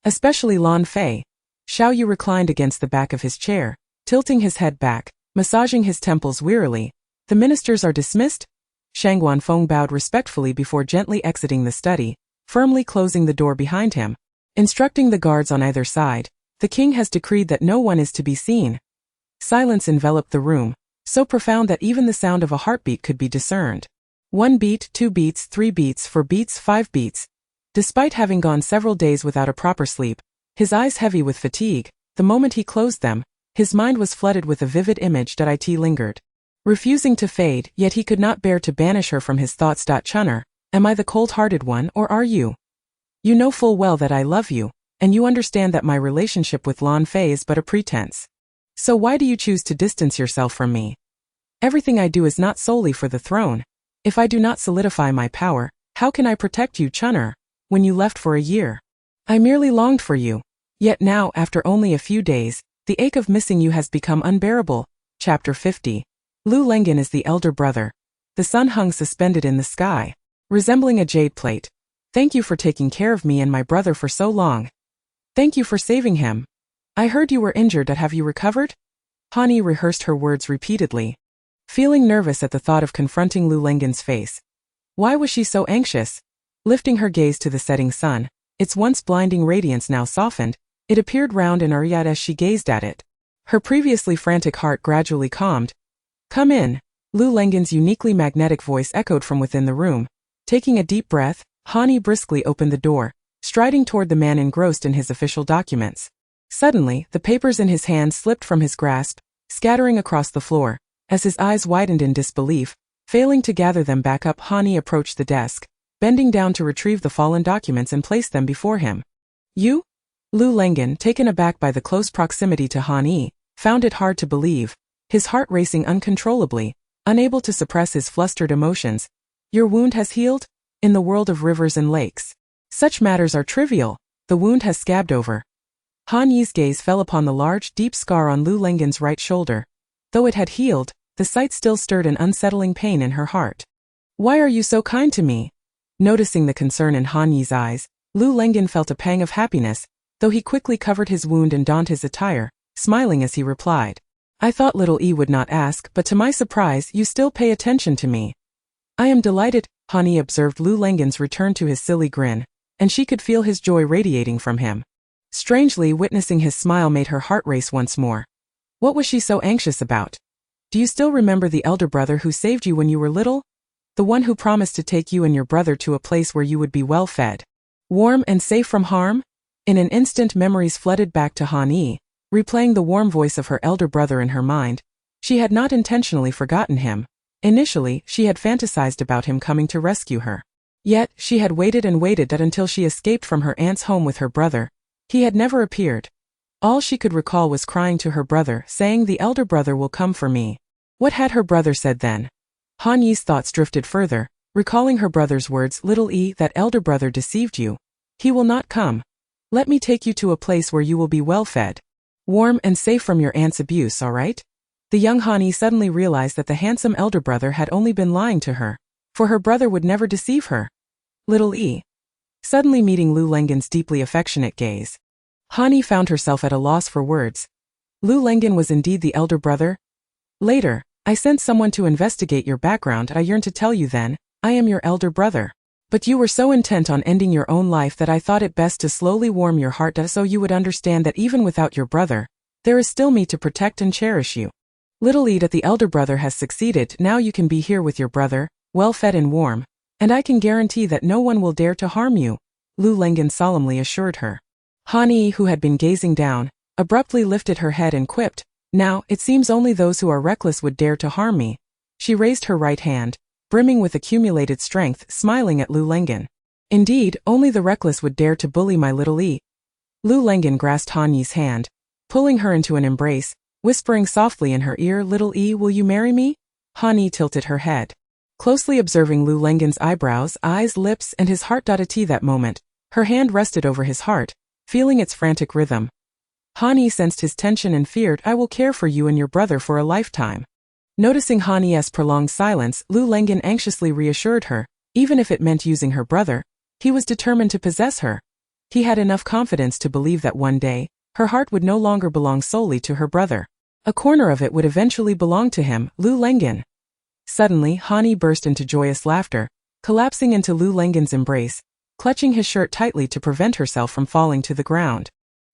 especially Lan Fei. Xiaoyu reclined against the back of his chair, tilting his head back, massaging his temples wearily. The ministers are dismissed? Shangguanfeng bowed respectfully before gently exiting the study, firmly closing the door behind him. Instructing the guards on either side, the king has decreed that no one is to be seen. Silence enveloped the room, so profound that even the sound of a heartbeat could be discerned. 1 beat, 2 beats, 3 beats, 4 beats, 5 beats. Despite having gone several days without a proper sleep, his eyes heavy with fatigue, the moment he closed them, his mind was flooded with a vivid image that it lingered, refusing to fade, yet he could not bear to banish her from his thoughts. Chunner, am I the cold-hearted one, or are you? You know full well that I love you, and you understand that my relationship with Lan Fei is but a pretense. So why do you choose to distance yourself from me? Everything I do is not solely for the throne. If I do not solidify my power, how can I protect you, Chunner? When you left for a year, I merely longed for you. Yet now, after only a few days, the ache of missing you has become unbearable. Chapter 50. Lu Lengan is the elder brother. The sun hung suspended in the sky, resembling a jade plate. Thank you for taking care of me and my brother for so long. Thank you for saving him. I heard you were injured. Have you recovered? Hani rehearsed her words repeatedly, feeling nervous at the thought of confronting Lu Lengan's face. Why was she so anxious? Lifting her gaze to the setting sun, its once blinding radiance now softened, it appeared round and aureate as she gazed at it. Her previously frantic heart gradually calmed. Come in. Lu Lengan's uniquely magnetic voice echoed from within the room. Taking a deep breath, Hani briskly opened the door, striding toward the man engrossed in his official documents. Suddenly, the papers in his hand slipped from his grasp, scattering across the floor. As his eyes widened in disbelief, failing to gather them back up, Han Yi approached the desk, bending down to retrieve the fallen documents and place them before him. You? Lu Lengen, taken aback by the close proximity to Han Yi, found it hard to believe, his heart racing uncontrollably, unable to suppress his flustered emotions. Your wound has healed? In the world of rivers and lakes, such matters are trivial. The wound has scabbed over. Han Yi's gaze fell upon the large, deep scar on Lu Lengen's right shoulder. Though it had healed, the sight still stirred an unsettling pain in her heart. Why are you so kind to me? Noticing the concern in Han Yi's eyes, Lu Lengen felt a pang of happiness, though he quickly covered his wound and donned his attire, smiling as he replied. I thought little E would not ask, but to my surprise you still pay attention to me. I am delighted. Han Yi observed Lu Lengen's return to his silly grin, and she could feel his joy radiating from him. Strangely, witnessing his smile made her heart race once more. What was she so anxious about? Do you still remember the elder brother who saved you when you were little? The one who promised to take you and your brother to a place where you would be well fed, warm and safe from harm? In an instant, memories flooded back to Han Yi, replaying the warm voice of her elder brother in her mind. She had not intentionally forgotten him. Initially, she had fantasized about him coming to rescue her. Yet, she had waited and waited that until she escaped from her aunt's home with her brother, he had never appeared. All she could recall was crying to her brother, saying, "The elder brother will come for me." What had her brother said then? Han Yi's thoughts drifted further, recalling her brother's words, "Little E, that elder brother deceived you. He will not come. Let me take you to a place where you will be well fed, warm and safe from your aunt's abuse, all right?" The young Han Yi suddenly realized that the handsome elder brother had only been lying to her, for her brother would never deceive her. Little E. Suddenly meeting Lu Lengen's deeply affectionate gaze, Han Yi found herself at a loss for words. Lu Lengen was indeed the elder brother? Later, I sent someone to investigate your background. I yearned to tell you then, I am your elder brother. But you were so intent on ending your own life that I thought it best to slowly warm your heart so you would understand that even without your brother, there is still me to protect and cherish you. Little E, that the elder brother has succeeded. Now you can be here with your brother, well fed and warm, and I can guarantee that no one will dare to harm you, Lu Lengen solemnly assured her. Han Yi, who had been gazing down, abruptly lifted her head and quipped, "Now, it seems only those who are reckless would dare to harm me." She raised her right hand, brimming with accumulated strength, smiling at Lu Lengen. "Indeed, only the reckless would dare to bully my little E." Lu Lengen grasped Han Yi's hand, pulling her into an embrace, whispering softly in her ear, "Little E, will you marry me?" Han Yi tilted her head, closely observing Lu Lengen's eyebrows, eyes, lips, and his heart. At that moment, her hand rested over his heart, feeling its frantic rhythm. Han Yi sensed his tension and feared, "I will care for you and your brother for a lifetime." Noticing Han Yi's prolonged silence, Lu Lengen anxiously reassured her, even if it meant using her brother, he was determined to possess her. He had enough confidence to believe that one day, her heart would no longer belong solely to her brother. A corner of it would eventually belong to him, Lu Lengen. Suddenly, Han Yi burst into joyous laughter, collapsing into Lu Lengen's embrace, clutching his shirt tightly to prevent herself from falling to the ground.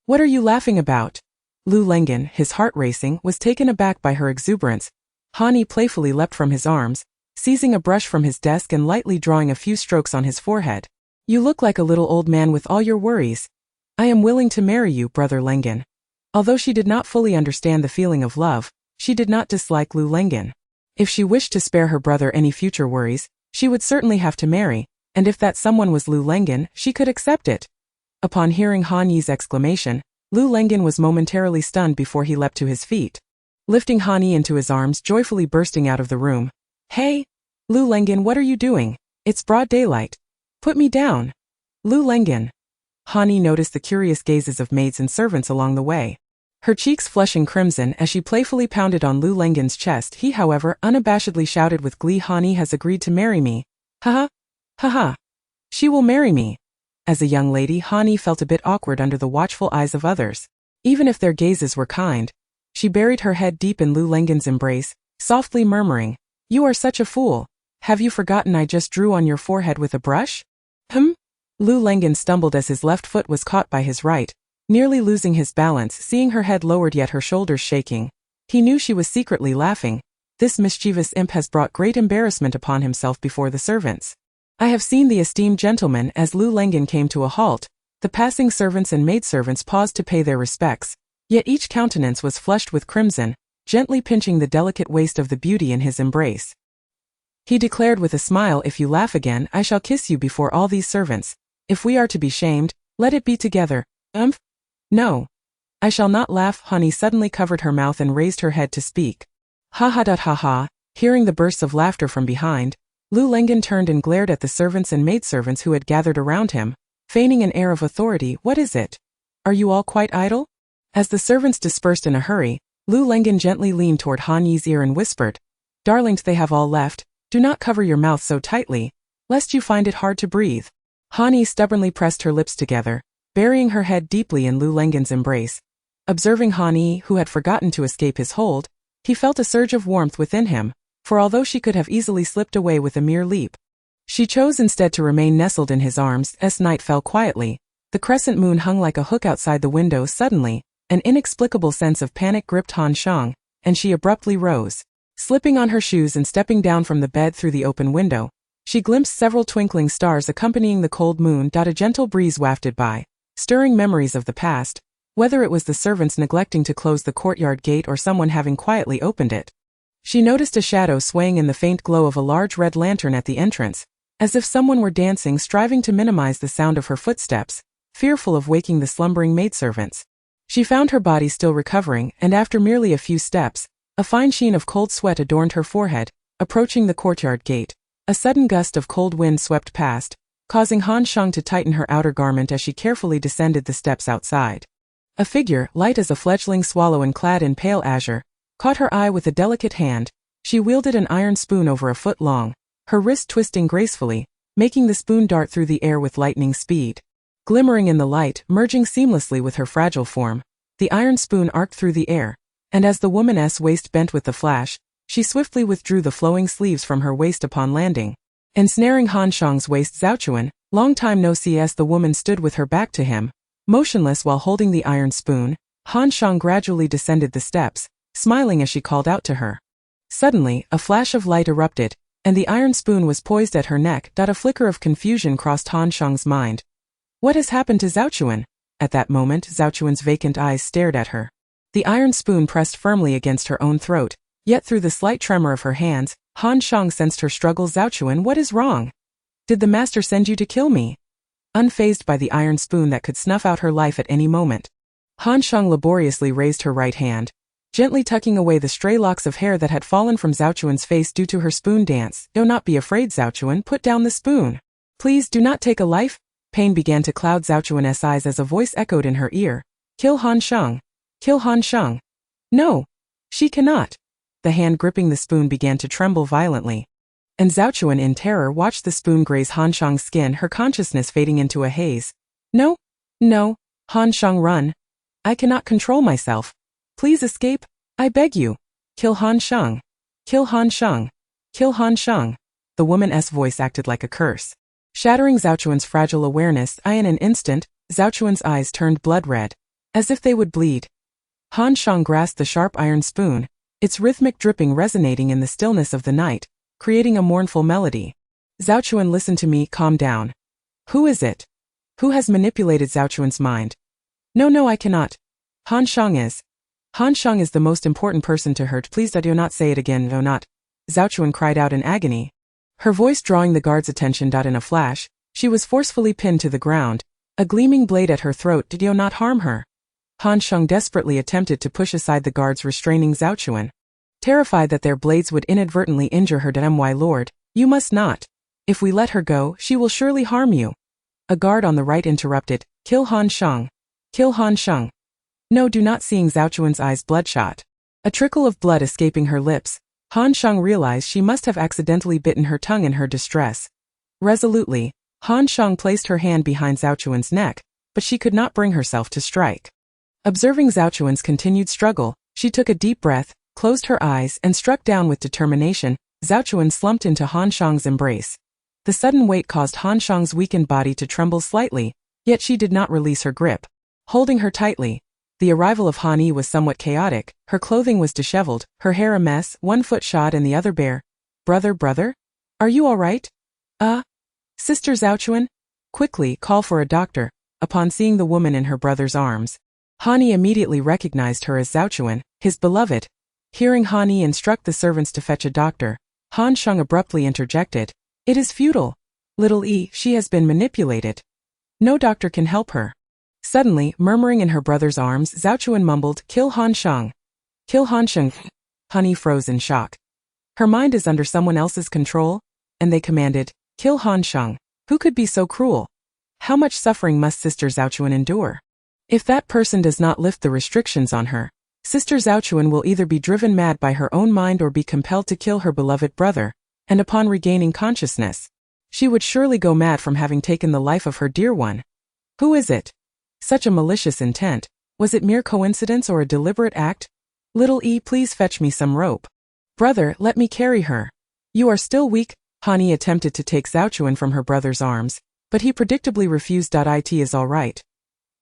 "What are you laughing about?" Lu Lengen, his heart racing, was taken aback by her exuberance. Han Yi playfully leapt from his arms, seizing a brush from his desk and lightly drawing a few strokes on his forehead. "You look like a little old man with all your worries. I am willing to marry you, Brother Lengen." Although she did not fully understand the feeling of love, she did not dislike Lu Lengen. If she wished to spare her brother any future worries, she would certainly have to marry, and if that someone was Lu Lengen, she could accept it. Upon hearing Han Yi's exclamation, Lu Lengen was momentarily stunned before he leapt to his feet, lifting Han Yi into his arms, joyfully bursting out of the room. "Hey! Lu Lengen, what are you doing? It's broad daylight. Put me down." Lu Lengen. Han Yi noticed the curious gazes of maids and servants along the way, her cheeks flushing crimson as she playfully pounded on Lu Lengen's chest. He, however, unabashedly shouted with glee, "Han Yi has agreed to marry me. Haha. Haha. She will marry me." As a young lady, Han Yi felt a bit awkward under the watchful eyes of others. Even if their gazes were kind, she buried her head deep in Lu Lengen's embrace, softly murmuring, "You are such a fool. Have you forgotten I just drew on your forehead with a brush?" Lu Lengen stumbled as his left foot was caught by his right, nearly losing his balance. Seeing her head lowered yet her shoulders shaking, he knew she was secretly laughing. This mischievous imp has brought great embarrassment upon himself before the servants. "I have seen the esteemed gentleman." As Lu Lengen came to a halt, The passing servants and maidservants paused to pay their respects, yet each countenance was flushed with crimson, gently pinching the delicate waist of the beauty in his embrace. He declared with a smile, "If you laugh again, I shall kiss you before all these servants. If we are to be shamed, let it be together." No. I shall not laugh." Hani suddenly covered her mouth and raised her head to speak. Ha ha. Ha ha. Hearing the bursts of laughter from behind, Lu Lengan turned and glared at the servants and maidservants who had gathered around him, feigning an air of authority. "What is it? Are you all quite idle?" As the servants dispersed in a hurry, Lu Lengan gently leaned toward Han Yi's ear and whispered, "Darlings, they have all left. Do not cover your mouth so tightly, lest you find it hard to breathe." Han Yi stubbornly pressed her lips together, burying her head deeply in Lu Lengan's embrace. Observing Han Yi, who had forgotten to escape his hold, he felt a surge of warmth within him, for although she could have easily slipped away with a mere leap, she chose instead to remain nestled in his arms. As night fell quietly, the crescent moon hung like a hook outside the window. Suddenly, an inexplicable sense of panic gripped Han Shang, and she abruptly rose. Slipping on her shoes and stepping down from the bed through the open window, she glimpsed several twinkling stars accompanying the cold moon. A gentle breeze wafted by, stirring memories of the past, whether it was the servants neglecting to close the courtyard gate or someone having quietly opened it. She noticed a shadow swaying in the faint glow of a large red lantern at the entrance, as if someone were dancing, striving to minimize the sound of her footsteps, fearful of waking the slumbering maidservants. She found her body still recovering, and after merely a few steps, a fine sheen of cold sweat adorned her forehead. Approaching the courtyard gate, a sudden gust of cold wind swept past, causing Han Shang to tighten her outer garment as she carefully descended the steps outside. A figure, light as a fledgling swallow and clad in pale azure, caught her eye with a delicate hand. She wielded an iron spoon over a foot long, her wrist twisting gracefully, making the spoon dart through the air with lightning speed. Glimmering in the light, merging seamlessly with her fragile form, the iron spoon arced through the air, and as the woman's waist bent with the flash, she swiftly withdrew the flowing sleeves from her waist upon landing, ensnaring Han Shang's waist. "Zhaochuan, long time no see." As the woman stood with her back to him, motionless while holding the iron spoon, Han Shang gradually descended the steps, smiling as she called out to her. Suddenly, a flash of light erupted, and the iron spoon was poised at her neck. A flicker of confusion crossed Han Shang's mind. What has happened to Zhaochuan? At that moment, Zhaochuan's vacant eyes stared at her. The iron spoon pressed firmly against her own throat, yet through the slight tremor of her hands, Han Shang sensed her struggle. "Zhaochuan, what is wrong? Did the master send you to kill me?" Unfazed by the iron spoon that could snuff out her life at any moment, Han Shang laboriously raised her right hand, gently tucking away the stray locks of hair that had fallen from Zhaochuan's face due to her spoon dance. "Do not be afraid, Zhaochuan, put down the spoon. Please do not take a life." Pain began to cloud Zhaochuan's eyes as a voice echoed in her ear. "Kill Han Shang. Kill Han Shang." "No. She cannot." The hand gripping the spoon began to tremble violently. And Zhaochuan in terror watched the spoon graze Han Shang's skin, her consciousness fading into a haze. "No. No. Han Shang, run. I cannot control myself. Please escape. I beg you. Kill Han Shang. Kill Han Shang. Kill Han Shang." The woman's voice acted like a curse, shattering Zhaochuan's fragile awareness. In an instant, Zhaochuan's eyes turned blood red, as if they would bleed. Han Shang grasped the sharp iron spoon, its rhythmic dripping resonating in the stillness of the night, creating a mournful melody. "Zhaochuan, listen to me, calm down. Who is it? Who has manipulated Zhaochuan's mind?" No, I cannot. Han Shang is the most important person to her. Please do not say it again. No, not." Zhaochuan cried out in agony, her voice drawing the guard's attention. In a flash, she was forcefully pinned to the ground, a gleaming blade at her throat. "Did you not harm her?" Han Shang desperately attempted to push aside the guards restraining Zhaochuan, terrified that their blades would inadvertently injure her. "My lord, you must not. If we let her go, she will surely harm you." A guard on the right interrupted. "Kill Han Shang. Kill Han Shang." "No, do not." Seeing Zhaochuan's eyes bloodshot, a trickle of blood escaping her lips, Han Shang realized she must have accidentally bitten her tongue in her distress. Resolutely, Han Shang placed her hand behind Zhaochuan's neck, but she could not bring herself to strike. Observing Zhaochuan's continued struggle, she took a deep breath, closed her eyes, and struck down with determination. Zhaochuan slumped into Han Shang's embrace. The sudden weight caused Han Shang's weakened body to tremble slightly, yet she did not release her grip, holding her tightly. The arrival of Han Yi was somewhat chaotic. Her clothing was disheveled, her hair a mess, one foot shod and the other bare. Brother? Are you all right?" Sister Zhaochuan? Quickly, call for a doctor." upon seeing the woman in her brother's arms. Han immediately recognized her as Zhao Chuan, his beloved. Hearing Han instruct the servants to fetch a doctor, Han Sheng abruptly interjected, "It is futile. Little E, she has been manipulated. No doctor can help her." Suddenly, murmuring in her brother's arms, Zhao Chuan mumbled, "Kill Han Sheng. Kill Han Sheng." Han froze in shock. Her mind is under someone else's control? And they commanded, "Kill Han Sheng. Who could be so cruel? How much suffering must Sister Zhao Chuan endure? If that person does not lift the restrictions on her, Sister Zhao Chuan will either be driven mad by her own mind or be compelled to kill her beloved brother, and upon regaining consciousness, she would surely go mad from having taken the life of her dear one. Who is it? Such a malicious intent, was it mere coincidence or a deliberate act? Little E, please fetch me some rope. Brother, let me carry her. You are still weak." Hani attempted to take Zhao Chuan from her brother's arms, but he predictably refused. "It is all right.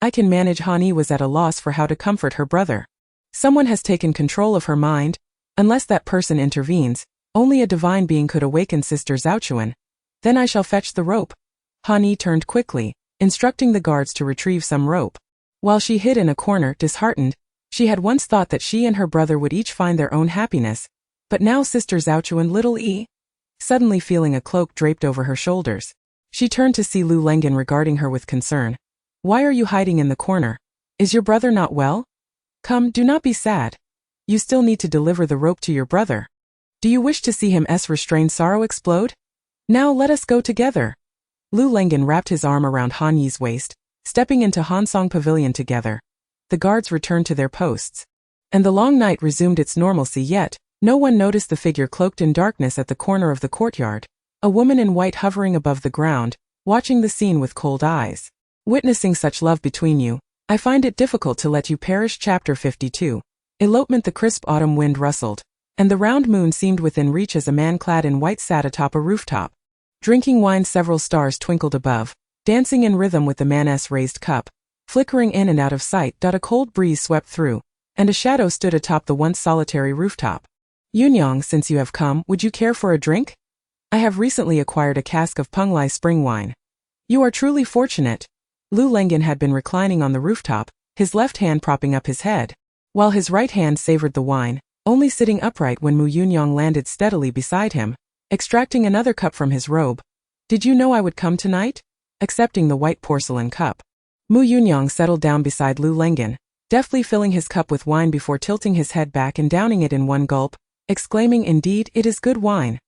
I can manage." Hani was at a loss for how to comfort her brother. Someone has taken control of her mind. Unless that person intervenes, only a divine being could awaken Sister Zhao Chuan. Then I shall fetch the rope. Hani turned quickly, instructing the guards to retrieve some rope. While she hid in a corner, disheartened, she had once thought that she and her brother would each find their own happiness, but now Sister Zhao Chuan, little E, suddenly feeling a cloak draped over her shoulders, she turned to see Lu Lengen regarding her with concern. "Why are you hiding in the corner? Is your brother not well? Come, do not be sad. You still need to deliver the rope to your brother. Do you wish to see him's restrained sorrow explode? Now let us go together." Lu Lengen wrapped his arm around Han Yi's waist, stepping into Han Song Pavilion together. The guards returned to their posts, and the long night resumed its normalcy, yet no one noticed the figure cloaked in darkness at the corner of the courtyard, a woman in white hovering above the ground, watching the scene with cold eyes. "Witnessing such love between you, I find it difficult to let you perish." Chapter 52. Elopement. The crisp autumn wind rustled, and the round moon seemed within reach as a man clad in white sat atop a rooftop, drinking wine. Several stars twinkled above, dancing in rhythm with the man's raised cup, flickering in and out of sight. A cold breeze swept through, and a shadow stood atop the once solitary rooftop. "Yunyang, since you have come, would you care for a drink? I have recently acquired a cask of Penglai spring wine." "You are truly fortunate." Lu Lengen had been reclining on the rooftop, his left hand propping up his head, while his right hand savored the wine, only sitting upright when Mu Yunyang landed steadily beside him, extracting another cup from his robe. "Did you know I would come tonight?" Accepting the white porcelain cup, Mu Yunyang settled down beside Lu Lengen, deftly filling his cup with wine before tilting his head back and downing it in one gulp, exclaiming, "Indeed, it is good wine.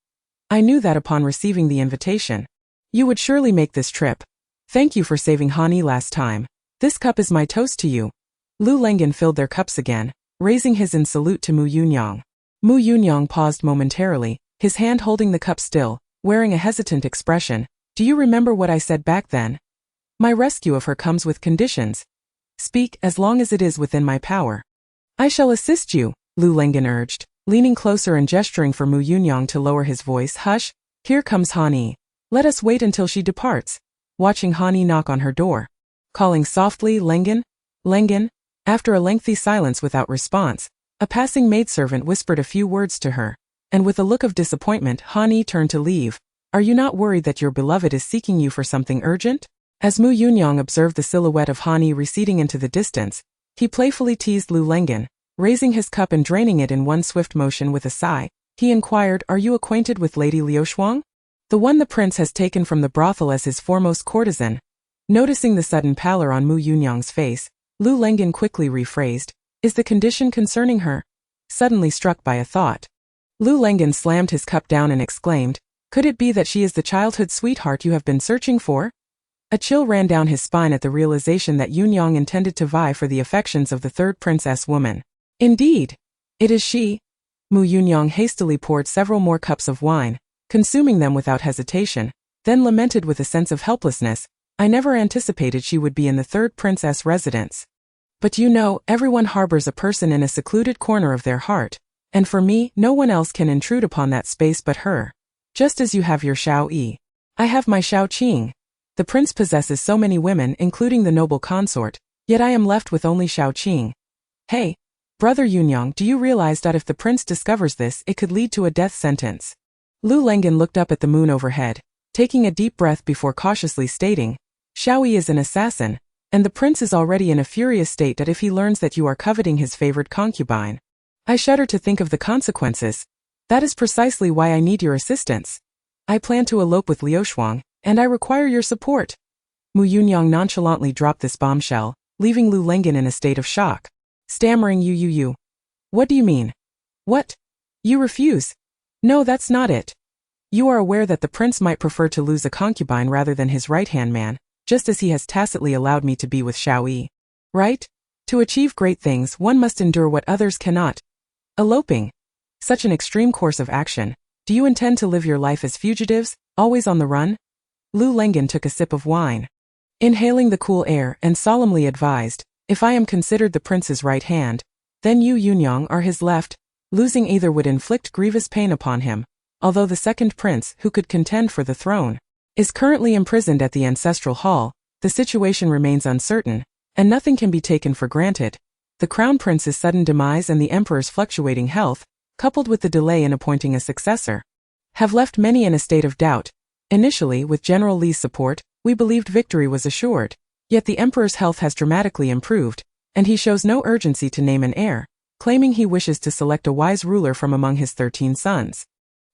I knew that upon receiving the invitation. You would surely make this trip. Thank you for saving Hani last time. This cup is my toast to you." Lu Lengen filled their cups again, raising his in salute to Mu Yunyang. Mu Yunyang paused momentarily, his hand holding the cup still, wearing a hesitant expression. "Do you remember what I said back then? My rescue of her comes with conditions. Speak, as long as it is within my power." "I shall assist you," Lu Lengen urged, leaning closer and gesturing for Mu Yunyang to lower his voice. "Hush, here comes Hani. Let us wait until she departs." Watching Hani knock on her door, calling softly, "Lengen? Lengen?" After a lengthy silence without response, a passing maidservant whispered a few words to her, and with a look of disappointment, Hani turned to leave. "Are you not worried that your beloved is seeking you for something urgent?" As Mu Yunyang observed the silhouette of Hani receding into the distance, he playfully teased Lu Lengen, raising his cup and draining it in one swift motion. With a sigh, he inquired, "Are you acquainted with Lady Liu Shuang? The one the prince has taken from the brothel as his foremost courtesan?" Noticing the sudden pallor on Mu Yunyang's face, Lu Lengen quickly rephrased, "Is the condition concerning her?" Suddenly struck by a thought, Lu Lengen slammed his cup down and exclaimed, "Could it be that she is the childhood sweetheart you have been searching for?" A chill ran down his spine at the realization that Yunyang intended to vie for the affections of the third princess woman. "Indeed, it is she." Mu Yunyang hastily poured several more cups of wine, consuming them without hesitation, then lamented with a sense of helplessness, "I never anticipated she would be in the third princess residence. But you know, everyone harbors a person in a secluded corner of their heart, and for me, no one else can intrude upon that space but her. Just as you have your Xiao Yi, I have my Xiao Qing. The prince possesses so many women, including the noble consort, yet I am left with only Xiao Qing. Hey, brother Yunyang, do you realize that if the prince discovers this, it could lead to a death sentence?" Lu Lengen looked up at the moon overhead, taking a deep breath before cautiously stating, "Xiao Yi is an assassin. And the prince is already in a furious state that if he learns that you are coveting his favored concubine. I shudder to think of the consequences. That is precisely why I need your assistance. I plan to elope with Liu Shuang, and I require your support. Mu Yunyang nonchalantly dropped this bombshell, leaving Lu Lengen in a state of shock. Stammering you. What do you mean? What? You refuse? No, that's not it. You are aware that the prince might prefer to lose a concubine rather than his right-hand man, just as he has tacitly allowed me to be with Xiao Yi. Right? To achieve great things, one must endure what others cannot. Eloping. Such an extreme course of action. Do you intend to live your life as fugitives, always on the run? Lu Lengen took a sip of wine. Inhaling the cool air and solemnly advised, if I am considered the prince's right hand, then you Yunyang are his left. Losing either would inflict grievous pain upon him, although the second prince, who could contend for the throne, is currently imprisoned at the ancestral hall. The situation remains uncertain, and nothing can be taken for granted. The crown prince's sudden demise and the emperor's fluctuating health, coupled with the delay in appointing a successor, have left many in a state of doubt. Initially, with General Li's support, we believed victory was assured, yet the emperor's health has dramatically improved, and he shows no urgency to name an heir, claiming he wishes to select a wise ruler from among his 13 sons.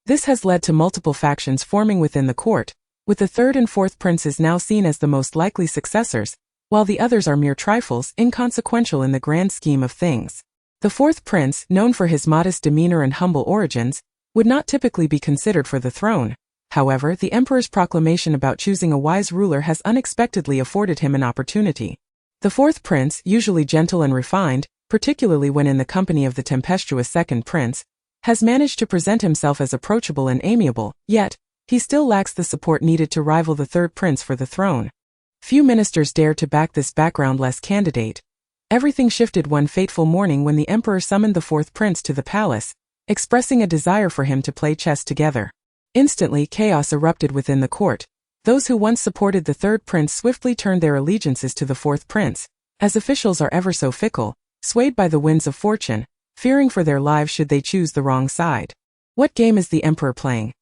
This has led to multiple factions forming within the court, with the third and fourth princes now seen as the most likely successors, while the others are mere trifles, inconsequential in the grand scheme of things. The fourth prince, known for his modest demeanor and humble origins, would not typically be considered for the throne. However, the emperor's proclamation about choosing a wise ruler has unexpectedly afforded him an opportunity. The fourth prince, usually gentle and refined, particularly when in the company of the tempestuous second prince, has managed to present himself as approachable and amiable, yet, he still lacks the support needed to rival the third prince for the throne. Few ministers dared to back this background-less candidate. Everything shifted one fateful morning when the emperor summoned the fourth prince to the palace, expressing a desire for him to play chess together. Instantly, chaos erupted within the court. Those who once supported the third prince swiftly turned their allegiances to the fourth prince, as officials are ever so fickle, swayed by the winds of fortune, fearing for their lives should they choose the wrong side. What game is the emperor playing?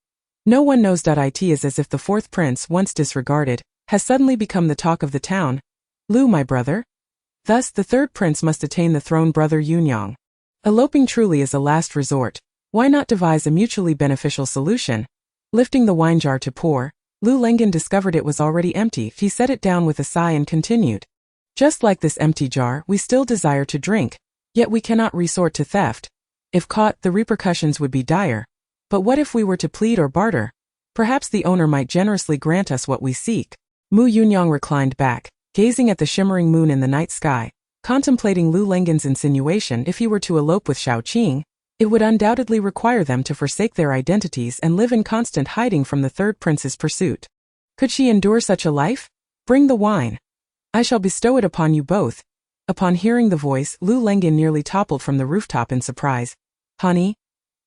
No one knows. It is as if the fourth prince, once disregarded, has suddenly become the talk of the town. Lu, my brother? Thus, the third prince must attain the throne. Brother Yunyang. Eloping truly is a last resort. Why not devise a mutually beneficial solution? Lifting the wine jar to pour, Lu Lengen discovered it was already empty. He set it down with a sigh and continued. Just like this empty jar, we still desire to drink, yet we cannot resort to theft. If caught, the repercussions would be dire. But what if we were to plead or barter? Perhaps the owner might generously grant us what we seek. Mu Yunyang reclined back, gazing at the shimmering moon in the night sky, contemplating Lu Lengen's insinuation. If he were to elope with Xiao Qing, it would undoubtedly require them to forsake their identities and live in constant hiding from the third prince's pursuit. Could she endure such a life? Bring the wine. I shall bestow it upon you both. Upon hearing the voice, Lu Lengen nearly toppled from the rooftop in surprise. Honey?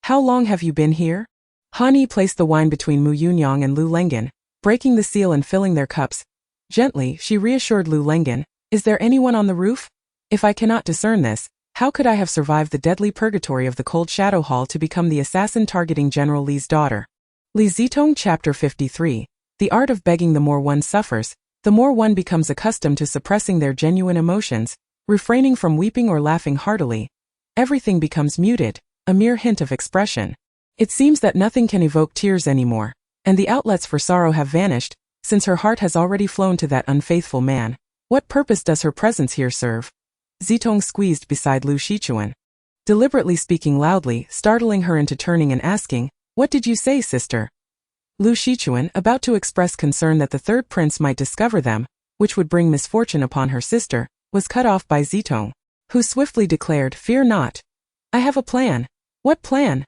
How long have you been here? Honey placed the wine between Mu Yunyang and Lu Lengen, breaking the seal and filling their cups. Gently, she reassured Lu Lengen, is there anyone on the roof? If I cannot discern this, how could I have survived the deadly purgatory of the cold shadow hall to become the assassin targeting General Li's daughter? Li Zitong Chapter 53. The art of begging. The more one suffers, the more one becomes accustomed to suppressing their genuine emotions, refraining from weeping or laughing heartily. Everything becomes muted, a mere hint of expression. It seems that nothing can evoke tears anymore, and the outlets for sorrow have vanished, since her heart has already flown to that unfaithful man. What purpose does her presence here serve? Zitong squeezed beside Lu Shichuan, deliberately speaking loudly, startling her into turning and asking, what did you say, sister? Lu Shichuan, about to express concern that the third prince might discover them, which would bring misfortune upon her sister, was cut off by Zitong, who swiftly declared, fear not. I have a plan. What plan?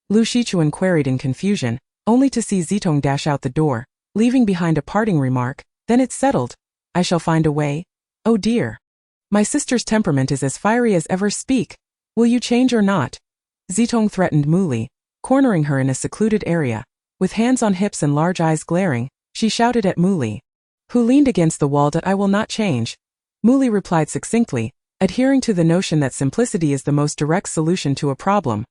Lu Shichuan queried in confusion, only to see Zitong dash out the door, leaving behind a parting remark, then it's settled. I shall find a way. Oh dear. My sister's temperament is as fiery as ever. Speak. Will you change or not? Zitong threatened Muli, cornering her in a secluded area. With hands on hips and large eyes glaring, she shouted at Muli, who leaned against the wall. I will not change. Muli replied succinctly, adhering to the notion that simplicity is the most direct solution to a problem.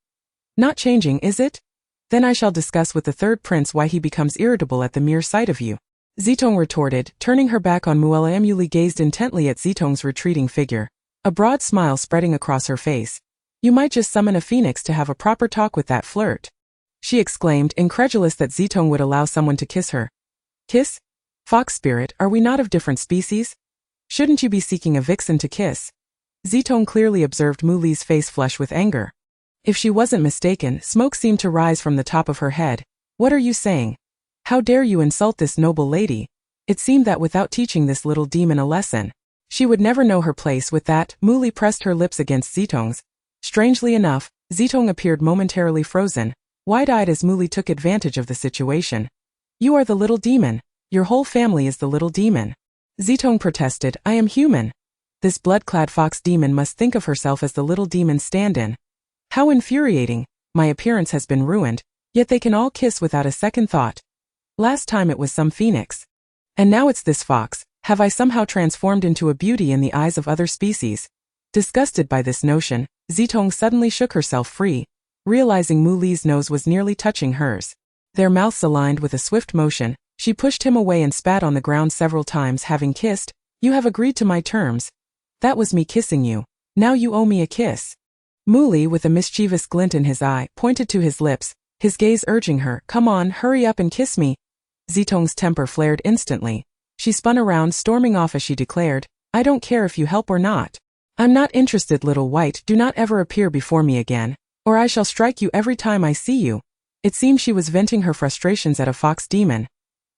Not changing, is it? Then I shall discuss with the third prince why he becomes irritable at the mere sight of you. Zitong retorted, turning her back on Muella. Muli gazed intently at Zitong's retreating figure, a broad smile spreading across her face. You might just summon a phoenix to have a proper talk with that flirt, she exclaimed, incredulous that Zitong would allow someone to kiss her. Kiss? Fox spirit, are we not of different species? Shouldn't you be seeking a vixen to kiss? Zitong clearly observed Muli's face flush with anger. If she wasn't mistaken, smoke seemed to rise from the top of her head. What are you saying? How dare you insult this noble lady? It seemed that without teaching this little demon a lesson, she would never know her place. With that, Muli pressed her lips against Zitong's. Strangely enough, Zitong appeared momentarily frozen, wide-eyed as Muli took advantage of the situation. You are the little demon. Your whole family is the little demon. Zitong protested, I am human. This blood-clad fox demon must think of herself as the little demon stand-in. How infuriating, my appearance has been ruined, yet they can all kiss without a second thought. Last time it was some phoenix. And now it's this fox. Have I somehow transformed into a beauty in the eyes of other species? Disgusted by this notion, Zitong suddenly shook herself free, realizing Muli's nose was nearly touching hers. Their mouths aligned with a swift motion. She pushed him away and spat on the ground several times. Having kissed, you have agreed to my terms. That was me kissing you. Now you owe me a kiss. Muli, with a mischievous glint in his eye, pointed to his lips, his gaze urging her, come on, hurry up and kiss me. Zitong's temper flared instantly. She spun around, storming off as she declared, I don't care if you help or not. I'm not interested, little white, do not ever appear before me again, or I shall strike you every time I see you. It seemed she was venting her frustrations at a fox demon.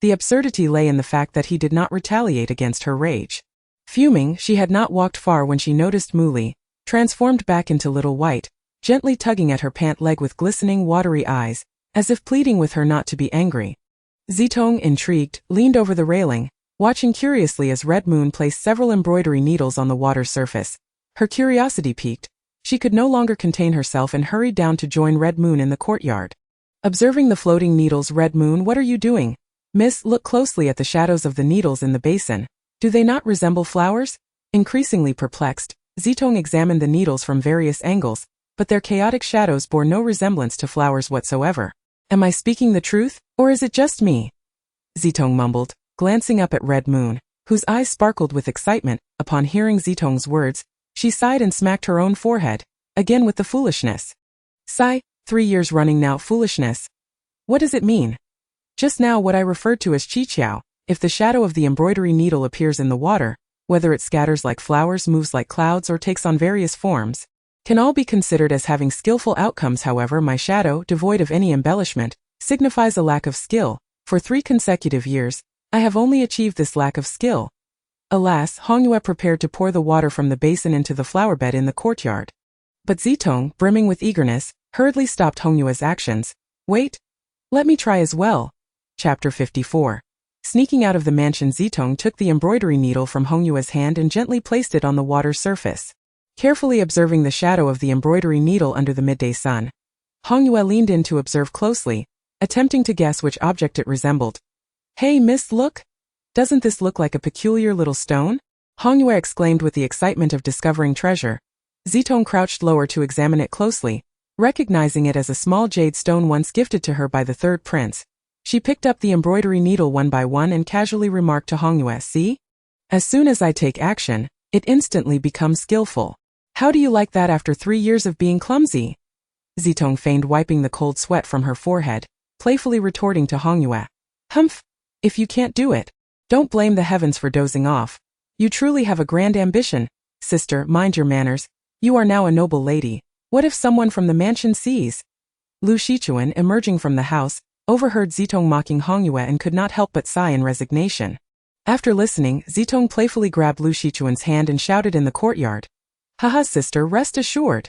The absurdity lay in the fact that he did not retaliate against her rage. Fuming, she had not walked far when she noticed Muli, transformed back into little white, gently tugging at her pant leg with glistening, watery eyes, as if pleading with her not to be angry. Zitong, intrigued, leaned over the railing, watching curiously as Red Moon placed several embroidery needles on the water's surface. Her curiosity piqued. She could no longer contain herself and hurried down to join Red Moon in the courtyard. Observing the floating needles, Red Moon, what are you doing? Miss, look closely at the shadows of the needles in the basin. Do they not resemble flowers? Increasingly perplexed, Zitong examined the needles from various angles, but their chaotic shadows bore no resemblance to flowers whatsoever. Am I speaking the truth, or is it just me? Zitong mumbled, glancing up at Red Moon, whose eyes sparkled with excitement. Upon hearing Zitong's words, she sighed and smacked her own forehead, again with the foolishness. Sigh, 3 years running now, foolishness. What does it mean? Just now what I referred to as chiqiao, if the shadow of the embroidery needle appears in the water, whether it scatters like flowers, moves like clouds, or takes on various forms, can all be considered as having skillful outcomes. However, my shadow, devoid of any embellishment, signifies a lack of skill. For 3 consecutive years, I have only achieved this lack of skill. Alas, Hongyue prepared to pour the water from the basin into the flowerbed in the courtyard. But Zitong, brimming with eagerness, hurriedly stopped Hongyue's actions. Wait. Let me try as well. Chapter 54. Sneaking out of the mansion, Zitong took the embroidery needle from Hongyue's hand and gently placed it on the water's surface, carefully observing the shadow of the embroidery needle under the midday sun. Hongyue leaned in to observe closely, attempting to guess which object it resembled. Hey miss, look! Doesn't this look like a peculiar little stone? Hongyue exclaimed with the excitement of discovering treasure. Zitong crouched lower to examine it closely, recognizing it as a small jade stone once gifted to her by the third prince. She picked up the embroidery needle one by one and casually remarked to Hongyue, see? As soon as I take action, it instantly becomes skillful. How do you like that after 3 years of being clumsy? Zitong feigned wiping the cold sweat from her forehead, playfully retorting to Hongyue. Humph! If you can't do it, don't blame the heavens for dozing off. You truly have a grand ambition. Sister, mind your manners. You are now a noble lady. What if someone from the mansion sees? Lu Shichuan, emerging from the house, overheard Zitong mocking Hongyue and could not help but sigh in resignation. After listening, Zitong playfully grabbed Lu Shichuan's hand and shouted in the courtyard. Haha sister, rest assured.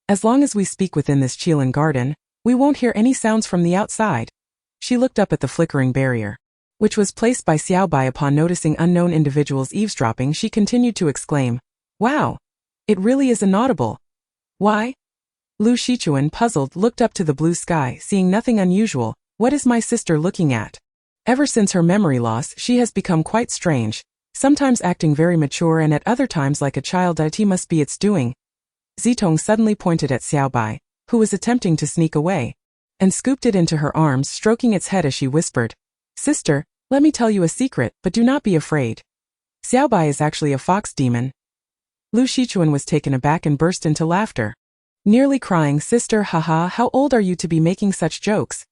As long as we speak within this Qilin garden, we won't hear any sounds from the outside. She looked up at the flickering barrier, which was placed by Xiaobai. Upon noticing unknown individuals eavesdropping, she continued to exclaim, Wow! It really is inaudible. Why? Lu Shichuan, puzzled, looked up to the blue sky, seeing nothing unusual. What is my sister looking at? Ever since her memory loss, she has become quite strange, sometimes acting very mature and at other times like a child. It must be its doing. Zitong suddenly pointed at Xiaobai, who was attempting to sneak away, and scooped it into her arms, stroking its head as she whispered, Sister, Let me tell you a secret, but do not be afraid. Xiaobai is actually a fox demon. Lu Shichuan was taken aback and burst into laughter. Nearly crying, sister, haha, how old are you to be making such jokes?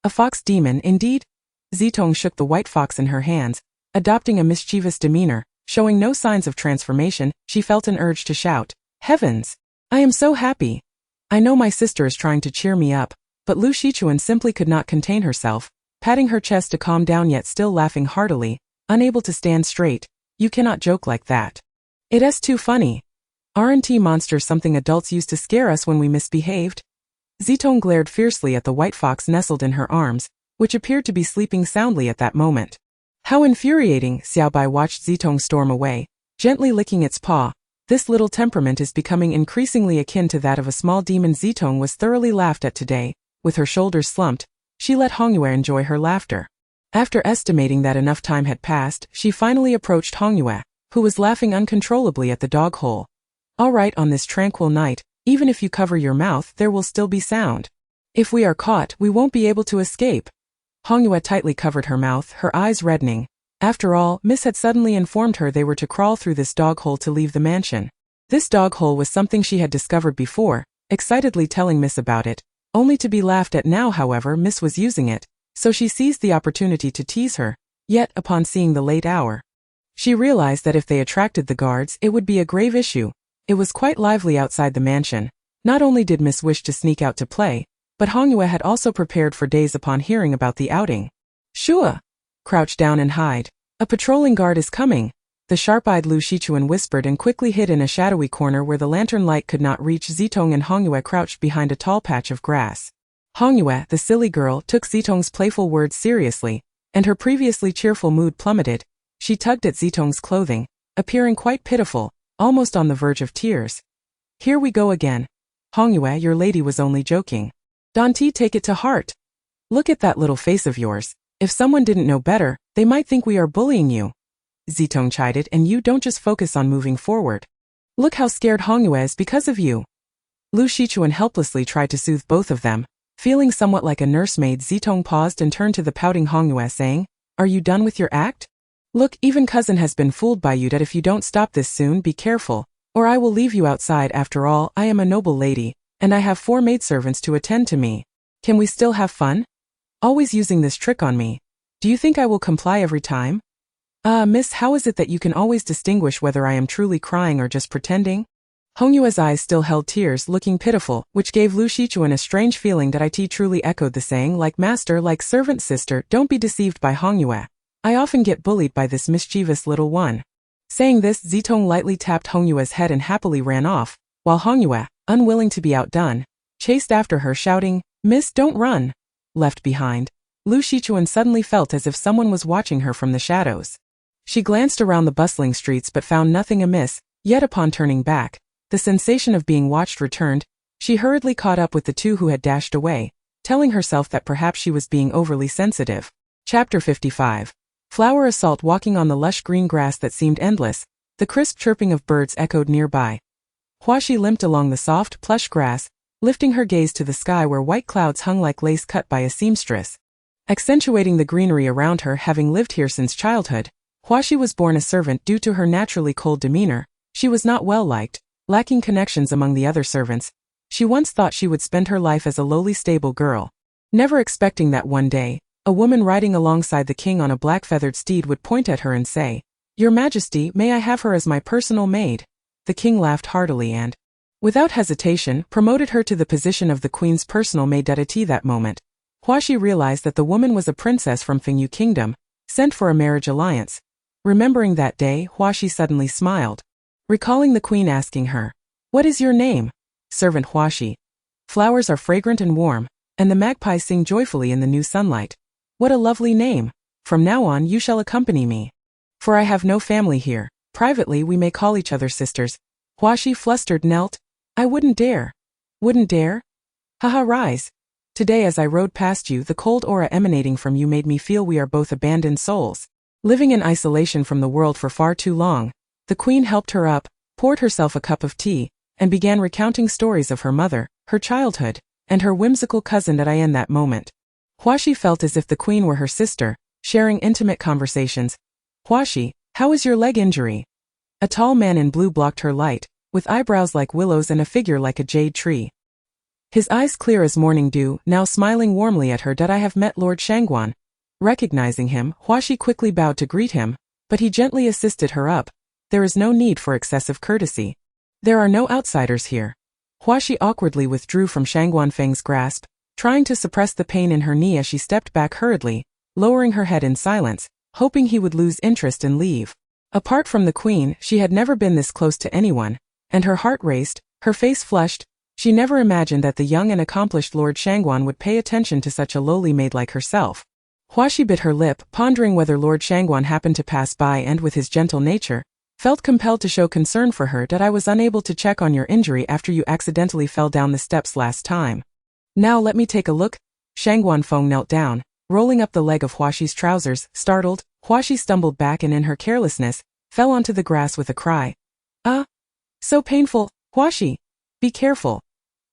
A fox demon, indeed? Zitong shook the white fox in her hands, adopting a mischievous demeanor, showing no signs of transformation. She felt an urge to shout, Heavens! I am so happy! I know my sister is trying to cheer me up, but Lu Shichuan simply could not contain herself, patting her chest to calm down yet still laughing heartily, unable to stand straight. You cannot joke like that. It is too funny. Aren't monsters something adults used to scare us when we misbehaved? Zitong glared fiercely at the white fox nestled in her arms, which appeared to be sleeping soundly at that moment. How infuriating! Xiaobai watched Zitong storm away, gently licking its paw. This little temperament is becoming increasingly akin to that of a small demon. Zitong was thoroughly laughed at today. With her shoulders slumped, she let Hongyue enjoy her laughter. After estimating that enough time had passed, she finally approached Hongyue, who was laughing uncontrollably at the dog hole. All right, on this tranquil night, even if you cover your mouth, there will still be sound. If we are caught, we won't be able to escape. Hongyue tightly covered her mouth, her eyes reddening. After all, Miss had suddenly informed her they were to crawl through this dog hole to leave the mansion. This dog hole was something she had discovered before, excitedly telling Miss about it, only to be laughed at now. However, Miss was using it, so she seized the opportunity to tease her. Yet, upon seeing the late hour, she realized that if they attracted the guards, it would be a grave issue. It was quite lively outside the mansion. Not only did Miss wish to sneak out to play, but Hongyue had also prepared for days upon hearing about the outing. Shua! Crouch down and hide. A patrolling guard is coming. The sharp-eyed Lu Shichuan whispered and quickly hid in a shadowy corner where the lantern light could not reach. Zitong and Hongyue crouched behind a tall patch of grass. Hongyue, the silly girl, took Zitong's playful words seriously, and her previously cheerful mood plummeted. She tugged at Zitong's clothing, appearing quite pitiful, almost on the verge of tears. Here we go again. Hongyue, your lady was only joking. Danti, take it to heart. Look at that little face of yours. If someone didn't know better, they might think we are bullying you. Zitong chided, and you don't just focus on moving forward. Look how scared Hongyue is because of you. Lu Shichuan helplessly tried to soothe both of them. Feeling somewhat like a nursemaid, Zitong paused and turned to the pouting Hongyue, saying, Are you done with your act? Look, even cousin has been fooled by you that if you don't stop this soon, be careful, or I will leave you outside. After all, I am a noble lady, and I have 4 maidservants to attend to me. Can we still have fun? Always using this trick on me. Do you think I will comply every time? Miss, how is it that you can always distinguish whether I am truly crying or just pretending? Hongyue's eyes still held tears, looking pitiful, which gave Lu Shichuan a strange feeling that it truly echoed the saying, like master, like servant. Sister, don't be deceived by Hongyue. I often get bullied by this mischievous little one. Saying this, Zitong lightly tapped Hongyue's head and happily ran off, while Hongyue, unwilling to be outdone, chased after her shouting, Miss, don't run. Left behind, Lu Shichuan suddenly felt as if someone was watching her from the shadows. She glanced around the bustling streets but found nothing amiss, yet upon turning back, the sensation of being watched returned. She hurriedly caught up with the 2 who had dashed away, telling herself that perhaps she was being overly sensitive. Chapter 55. Flower assault. Walking on the lush green grass that seemed endless, the crisp chirping of birds echoed nearby. Huaxi limped along the soft, plush grass, lifting her gaze to the sky where white clouds hung like lace cut by a seamstress. Accentuating the greenery around her. Having lived here since childhood, Huaxi was born a servant. Due to her naturally cold demeanor, she was not well liked, lacking connections among the other servants. She once thought she would spend her life as a lowly stable girl, never expecting that one day, a woman riding alongside the king on a black-feathered steed would point at her and say, Your Majesty, may I have her as my personal maid? The king laughed heartily and, without hesitation, promoted her to the position of the queen's personal maid. At that moment, Huaxi realized that the woman was a princess from Fengyu Kingdom, sent for a marriage alliance. Remembering that day, Huaxi suddenly smiled, recalling the queen asking her, What is your name? Servant Huaxi. Flowers are fragrant and warm, and the magpies sing joyfully in the new sunlight. What a lovely name. From now on you shall accompany me. For I have no family here. Privately we may call each other sisters. Huaxi flustered knelt. I wouldn't dare. Wouldn't dare? Haha, rise. Today as I rode past you, the cold aura emanating from you made me feel we are both abandoned souls, living in isolation from the world for far too long. The queen helped her up, poured herself a cup of tea, and began recounting stories of her mother, her childhood, and her whimsical cousin. At that moment, Huaxi felt as if the queen were her sister, sharing intimate conversations. Huaxi, how is your leg injury? A tall man in blue blocked her light, with eyebrows like willows and a figure like a jade tree. His eyes clear as morning dew, now smiling warmly at her. "That I have met Lord Shangguan." Recognizing him, Huaxi quickly bowed to greet him, but he gently assisted her up. "There is no need for excessive courtesy. There are no outsiders here." Huaxi awkwardly withdrew from Shangguan Feng's grasp, trying to suppress the pain in her knee as she stepped back hurriedly, lowering her head in silence, hoping he would lose interest and leave. Apart from the queen, she had never been this close to anyone, and her heart raced, her face flushed. She never imagined that the young and accomplished Lord Shangguan would pay attention to such a lowly maid like herself. Huaxi bit her lip, pondering whether Lord Shangguan happened to pass by and, with his gentle nature, felt compelled to show concern for her. "That I was unable to check on your injury after you accidentally fell down the steps last time. Now let me take a look." Shangguan Feng knelt down, rolling up the leg of Huaxi's trousers. Startled, Huaxi stumbled back and in her carelessness, fell onto the grass with a cry. So painful, Huaxi. Be careful."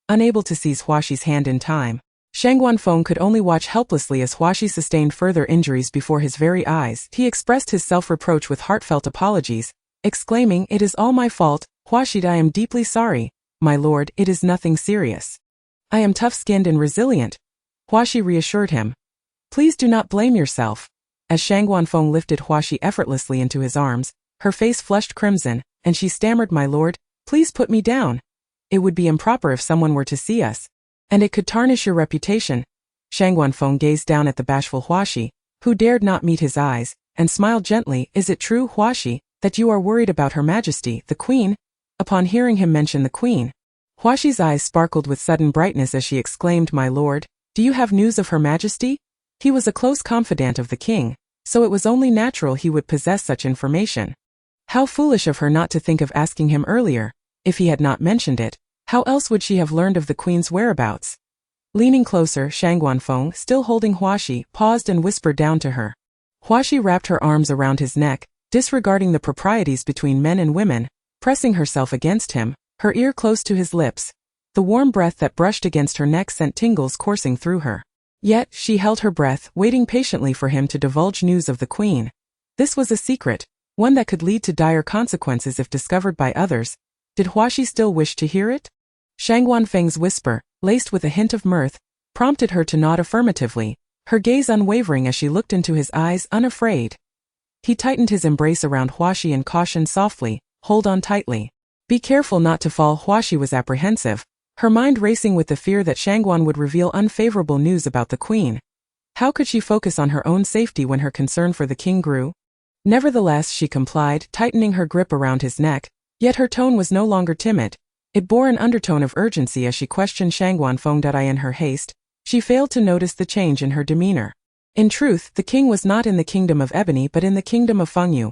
Unable to seize Huaxi's hand in time, Shangguan Feng could only watch helplessly as Huaxi sustained further injuries before his very eyes. He expressed his self-reproach with heartfelt apologies, exclaiming, "It is all my fault, Huaxi. I am deeply sorry, my lord. It is nothing serious. I am tough-skinned and resilient." Huaxi reassured him. "Please do not blame yourself." As Shangguan Feng lifted Huaxi effortlessly into his arms, her face flushed crimson, and she stammered, "My lord, please put me down. It would be improper if someone were to see us, and it could tarnish your reputation." Shangguan Feng gazed down at the bashful Huaxi, who dared not meet his eyes, and smiled gently. "Is it true, Huaxi, that you are worried about Her Majesty, the Queen?" Upon hearing him mention the Queen, Huaxi's eyes sparkled with sudden brightness as she exclaimed, "My lord, do you have news of Her Majesty?" He was a close confidant of the king, so it was only natural he would possess such information. How foolish of her not to think of asking him earlier. If he had not mentioned it, how else would she have learned of the queen's whereabouts? Leaning closer, Shangguan Feng, still holding Huaxi, paused and whispered down to her. Huaxi wrapped her arms around his neck, disregarding the proprieties between men and women, pressing herself against him, her ear close to his lips. The warm breath that brushed against her neck sent tingles coursing through her. Yet, she held her breath, waiting patiently for him to divulge news of the queen. This was a secret, one that could lead to dire consequences if discovered by others. Did Huaxi still wish to hear it? Shangguan Feng's whisper, laced with a hint of mirth, prompted her to nod affirmatively, her gaze unwavering as she looked into his eyes, unafraid. He tightened his embrace around Huaxi and cautioned softly, "Hold on tightly. Be careful not to fall." Huaxi was apprehensive, her mind racing with the fear that Shangguan would reveal unfavorable news about the queen. How could she focus on her own safety when her concern for the king grew? Nevertheless, she complied, tightening her grip around his neck, yet her tone was no longer timid. It bore an undertone of urgency as she questioned Shangguan Feng. In her haste, she failed to notice the change in her demeanor. In truth, the king was not in the kingdom of ebony but in the kingdom of Fengyu.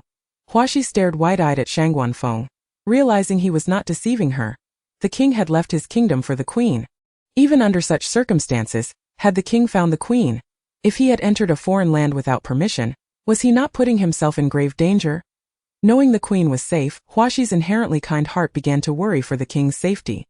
Huaxi stared wide-eyed at Shangguan Feng, realizing he was not deceiving her. The king had left his kingdom for the queen. Even under such circumstances, had the king found the queen? If he had entered a foreign land without permission, was he not putting himself in grave danger? Knowing the queen was safe, Huaxi's inherently kind heart began to worry for the king's safety.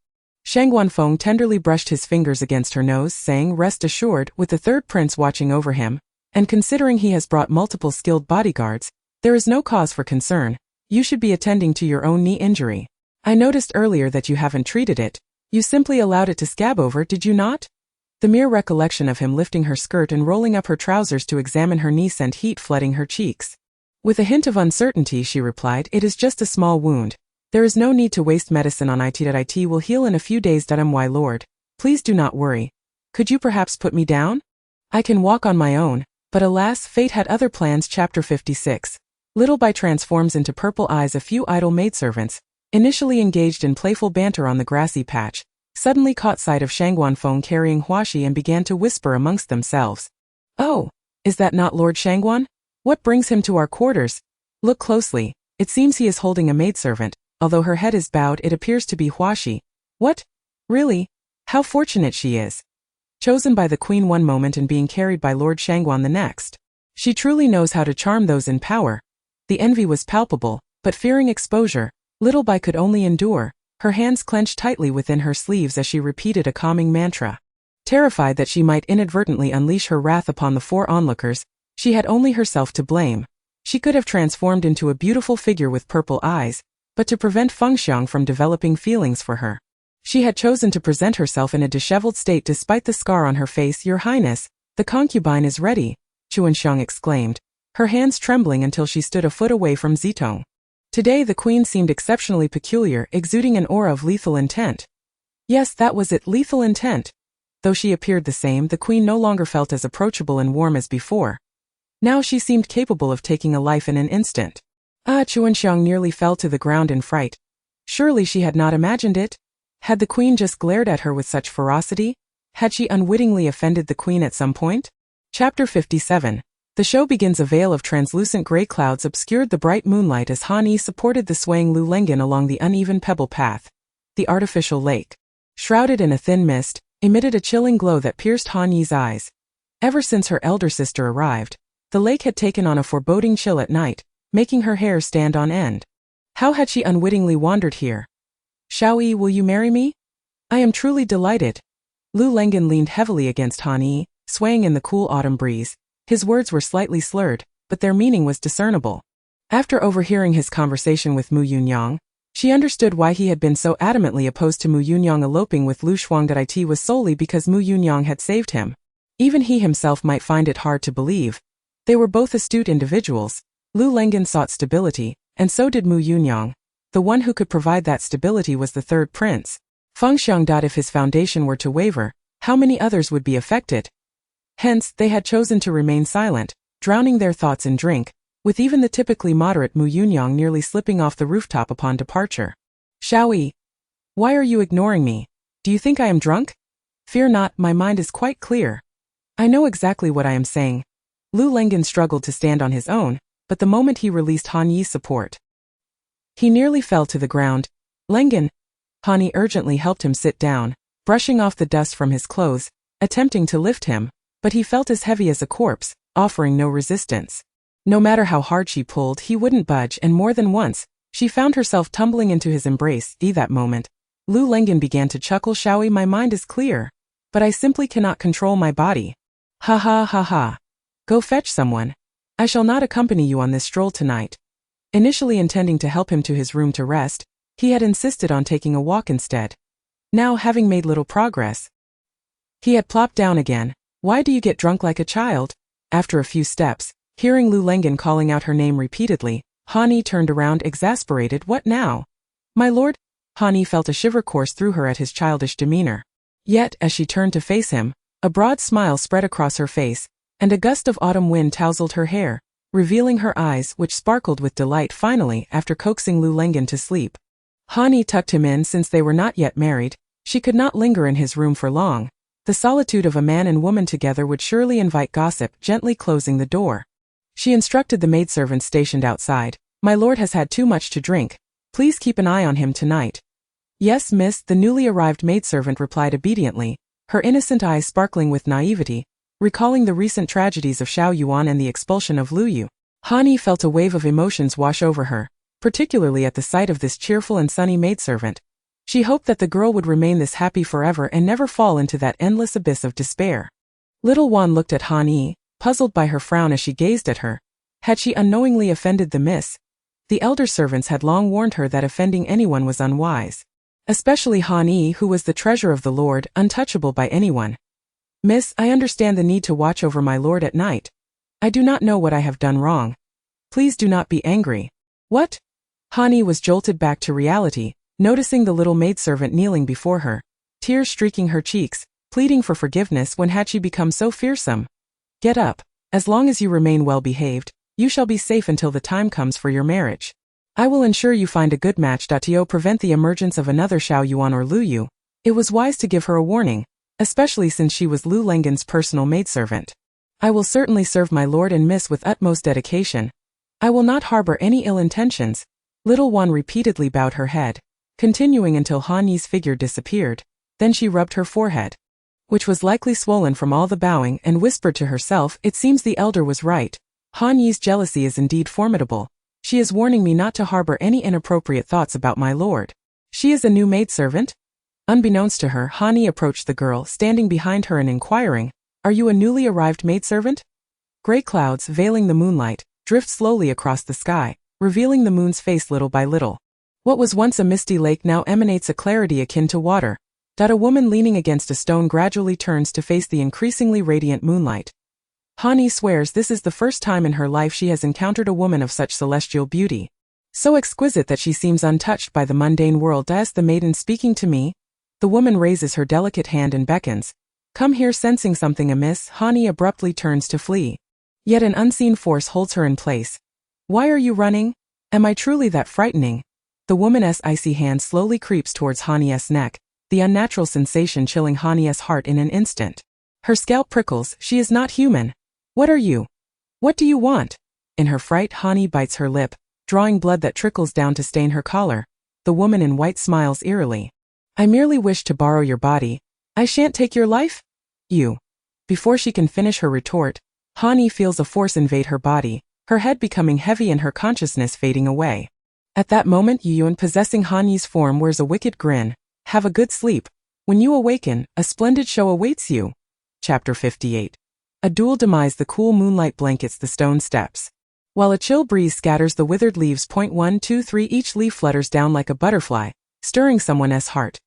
Shangguan Feng tenderly brushed his fingers against her nose, saying, "Rest assured, with the third prince watching over him, and considering he has brought multiple skilled bodyguards, there is no cause for concern. You should be attending to your own knee injury. I noticed earlier that you haven't treated it. You simply allowed it to scab over, did you not?" The mere recollection of him lifting her skirt and rolling up her trousers to examine her knee sent heat flooding her cheeks. With a hint of uncertainty, she replied, "It is just a small wound. There is no need to waste medicine on it. It will heal in a few days. My lord, please do not worry. Could you perhaps put me down? I can walk on my own." But alas, fate had other plans. Chapter 56. Little by transforms into purple eyes. A few idle maidservants, initially engaged in playful banter on the grassy patch, suddenly caught sight of Shangguan Feng carrying Huaxi and began to whisper amongst themselves. "Oh, is that not Lord Shangguan? What brings him to our quarters? Look closely, it seems he is holding a maidservant. Although her head is bowed, it appears to be Huaxi. What? Really? How fortunate she is. Chosen by the queen one moment and being carried by Lord Shangguan the next. She truly knows how to charm those in power." The envy was palpable, but fearing exposure, Little Bai could only endure. Her hands clenched tightly within her sleeves as she repeated a calming mantra. Terrified that she might inadvertently unleash her wrath upon the four onlookers, She had only herself to blame. She could have transformed into a beautiful figure with purple eyes, but to prevent Fengxiang from developing feelings for her, she had chosen to present herself in a disheveled state despite the scar on her face. Your Highness, the concubine is ready, Chuanxiang exclaimed, her hands trembling until she stood a foot away from Zitong. Today the queen seemed exceptionally peculiar, exuding an aura of lethal intent. Yes, that was it, lethal intent. Though she appeared the same, the queen no longer felt as approachable and warm as before. Now she seemed capable of taking a life in an instant. Chuanxiang nearly fell to the ground in fright. Surely she had not imagined it? Had the queen just glared at her with such ferocity? Had she unwittingly offended the queen at some point? Chapter 57. The show begins. A veil of translucent gray clouds obscured the bright moonlight as Han Yi supported the swaying Lu Lengan along the uneven pebble path. The artificial lake, shrouded in a thin mist, emitted a chilling glow that pierced Han Yi's eyes. Ever since her elder sister arrived, the lake had taken on a foreboding chill at night, making her hair stand on end. How had she unwittingly wandered here? Xiaoyi, will you marry me? I am truly delighted. Lu Lengan leaned heavily against Han Yi, swaying in the cool autumn breeze. His words were slightly slurred, but their meaning was discernible. After overhearing his conversation with Mu Yunyang, she understood why he had been so adamantly opposed to Mu Yunyang eloping with Lu Shuangda. It was solely because Mu Yunyang had saved him. Even he himself might find it hard to believe. They were both astute individuals. Lu Lengan sought stability, and so did Mu Yunyang. The one who could provide that stability was the third prince. Fengxiang. If his foundation were to waver, how many others would be affected? Hence, they had chosen to remain silent, drowning their thoughts in drink, with even the typically moderate Mu Yunyang nearly slipping off the rooftop upon departure. Xiaoyi, why are you ignoring me? Do you think I am drunk? Fear not, my mind is quite clear. I know exactly what I am saying. Lu Lengan struggled to stand on his own, but the moment he released Han Yi's support, he nearly fell to the ground. Lengan! Han Yi urgently helped him sit down, brushing off the dust from his clothes, attempting to lift him, but he felt as heavy as a corpse, offering no resistance. No matter how hard she pulled, he wouldn't budge, and more than once, she found herself tumbling into his embrace. That moment, Lu Lengan began to chuckle. Xiaoyi, my mind is clear, but I simply cannot control my body. Ha ha ha ha. Go fetch someone. I shall not accompany you on this stroll tonight. Initially intending to help him to his room to rest, he had insisted on taking a walk instead. Now, having made little progress, he had plopped down again. Why do you get drunk like a child? After a few steps, hearing Lu Lengan calling out her name repeatedly, Han Yi turned around exasperated. What now? My lord? Han Yi felt a shiver course through her at his childish demeanor. Yet, as she turned to face him, a broad smile spread across her face, and a gust of autumn wind tousled her hair, revealing her eyes, which sparkled with delight. Finally, after coaxing Lu Lengan to sleep, Han Yi tucked him in. Since they were not yet married, she could not linger in his room for long. The solitude of a man and woman together would surely invite gossip. Gently closing the door, she instructed the maidservant stationed outside. My lord has had too much to drink. Please keep an eye on him tonight. Yes, miss, the newly arrived maidservant replied obediently, her innocent eyes sparkling with naivety, recalling the recent tragedies of Xiao Yuan and the expulsion of Lu Yu. Han Yi felt a wave of emotions wash over her, particularly at the sight of this cheerful and sunny maidservant. She hoped that the girl would remain this happy forever and never fall into that endless abyss of despair. Little Wan looked at Han Yi, puzzled by her frown as she gazed at her. Had she unknowingly offended the miss? The elder servants had long warned her that offending anyone was unwise. Especially Han Yi, who was the treasure of the Lord, untouchable by anyone. Miss, I understand the need to watch over my lord at night. I do not know what I have done wrong. Please do not be angry. What? Han Yi was jolted back to reality, noticing the little maidservant kneeling before her, tears streaking her cheeks, pleading for forgiveness. When had she become so fearsome? Get up. As long as you remain well behaved, you shall be safe until the time comes for your marriage. I will ensure you find a good match. To prevent the emergence of another Xiao Yuan or Lu Yu, it was wise to give her a warning, especially since she was Lu Lengan's personal maidservant. I will certainly serve my lord and miss with utmost dedication. I will not harbor any ill intentions. Little Wan repeatedly bowed her head, continuing until Han Yi's figure disappeared. Then she rubbed her forehead, which was likely swollen from all the bowing, and whispered to herself, it seems the elder was right. Han Yi's jealousy is indeed formidable. She is warning me not to harbor any inappropriate thoughts about my lord. She is a new maidservant? Unbeknownst to her, Han Yi approached the girl standing behind her and inquiring, are you a newly arrived maidservant? Gray clouds, veiling the moonlight, drift slowly across the sky, revealing the moon's face little by little. What was once a misty lake now emanates a clarity akin to water. A woman leaning against a stone gradually turns to face the increasingly radiant moonlight. Hani swears this is the first time in her life she has encountered a woman of such celestial beauty. So exquisite that she seems untouched by the mundane world. Is the maiden speaking to me? The woman raises her delicate hand and beckons. Come here. Sensing something amiss, Hani abruptly turns to flee. Yet an unseen force holds her in place. Why are you running? Am I truly that frightening? The woman's icy hand slowly creeps towards Hani's neck, the unnatural sensation chilling Hani's heart in an instant. Her scalp prickles. She is not human. What are you? What do you want? In her fright, Hani bites her lip, drawing blood that trickles down to stain her collar. The woman in white smiles eerily. I merely wish to borrow your body. I shan't take your life? You. Before she can finish her retort, Hani feels a force invade her body, her head becoming heavy and her consciousness fading away. At that moment, Yuyun, possessing Hani's form, wears a wicked grin. Have a good sleep. When you awaken, a splendid show awaits you. Chapter 58. A dual demise. The cool moonlight blankets the stone steps, while a chill breeze scatters the withered leaves. 1, 2, 3. Each leaf flutters down like a butterfly, stirring someone's heart.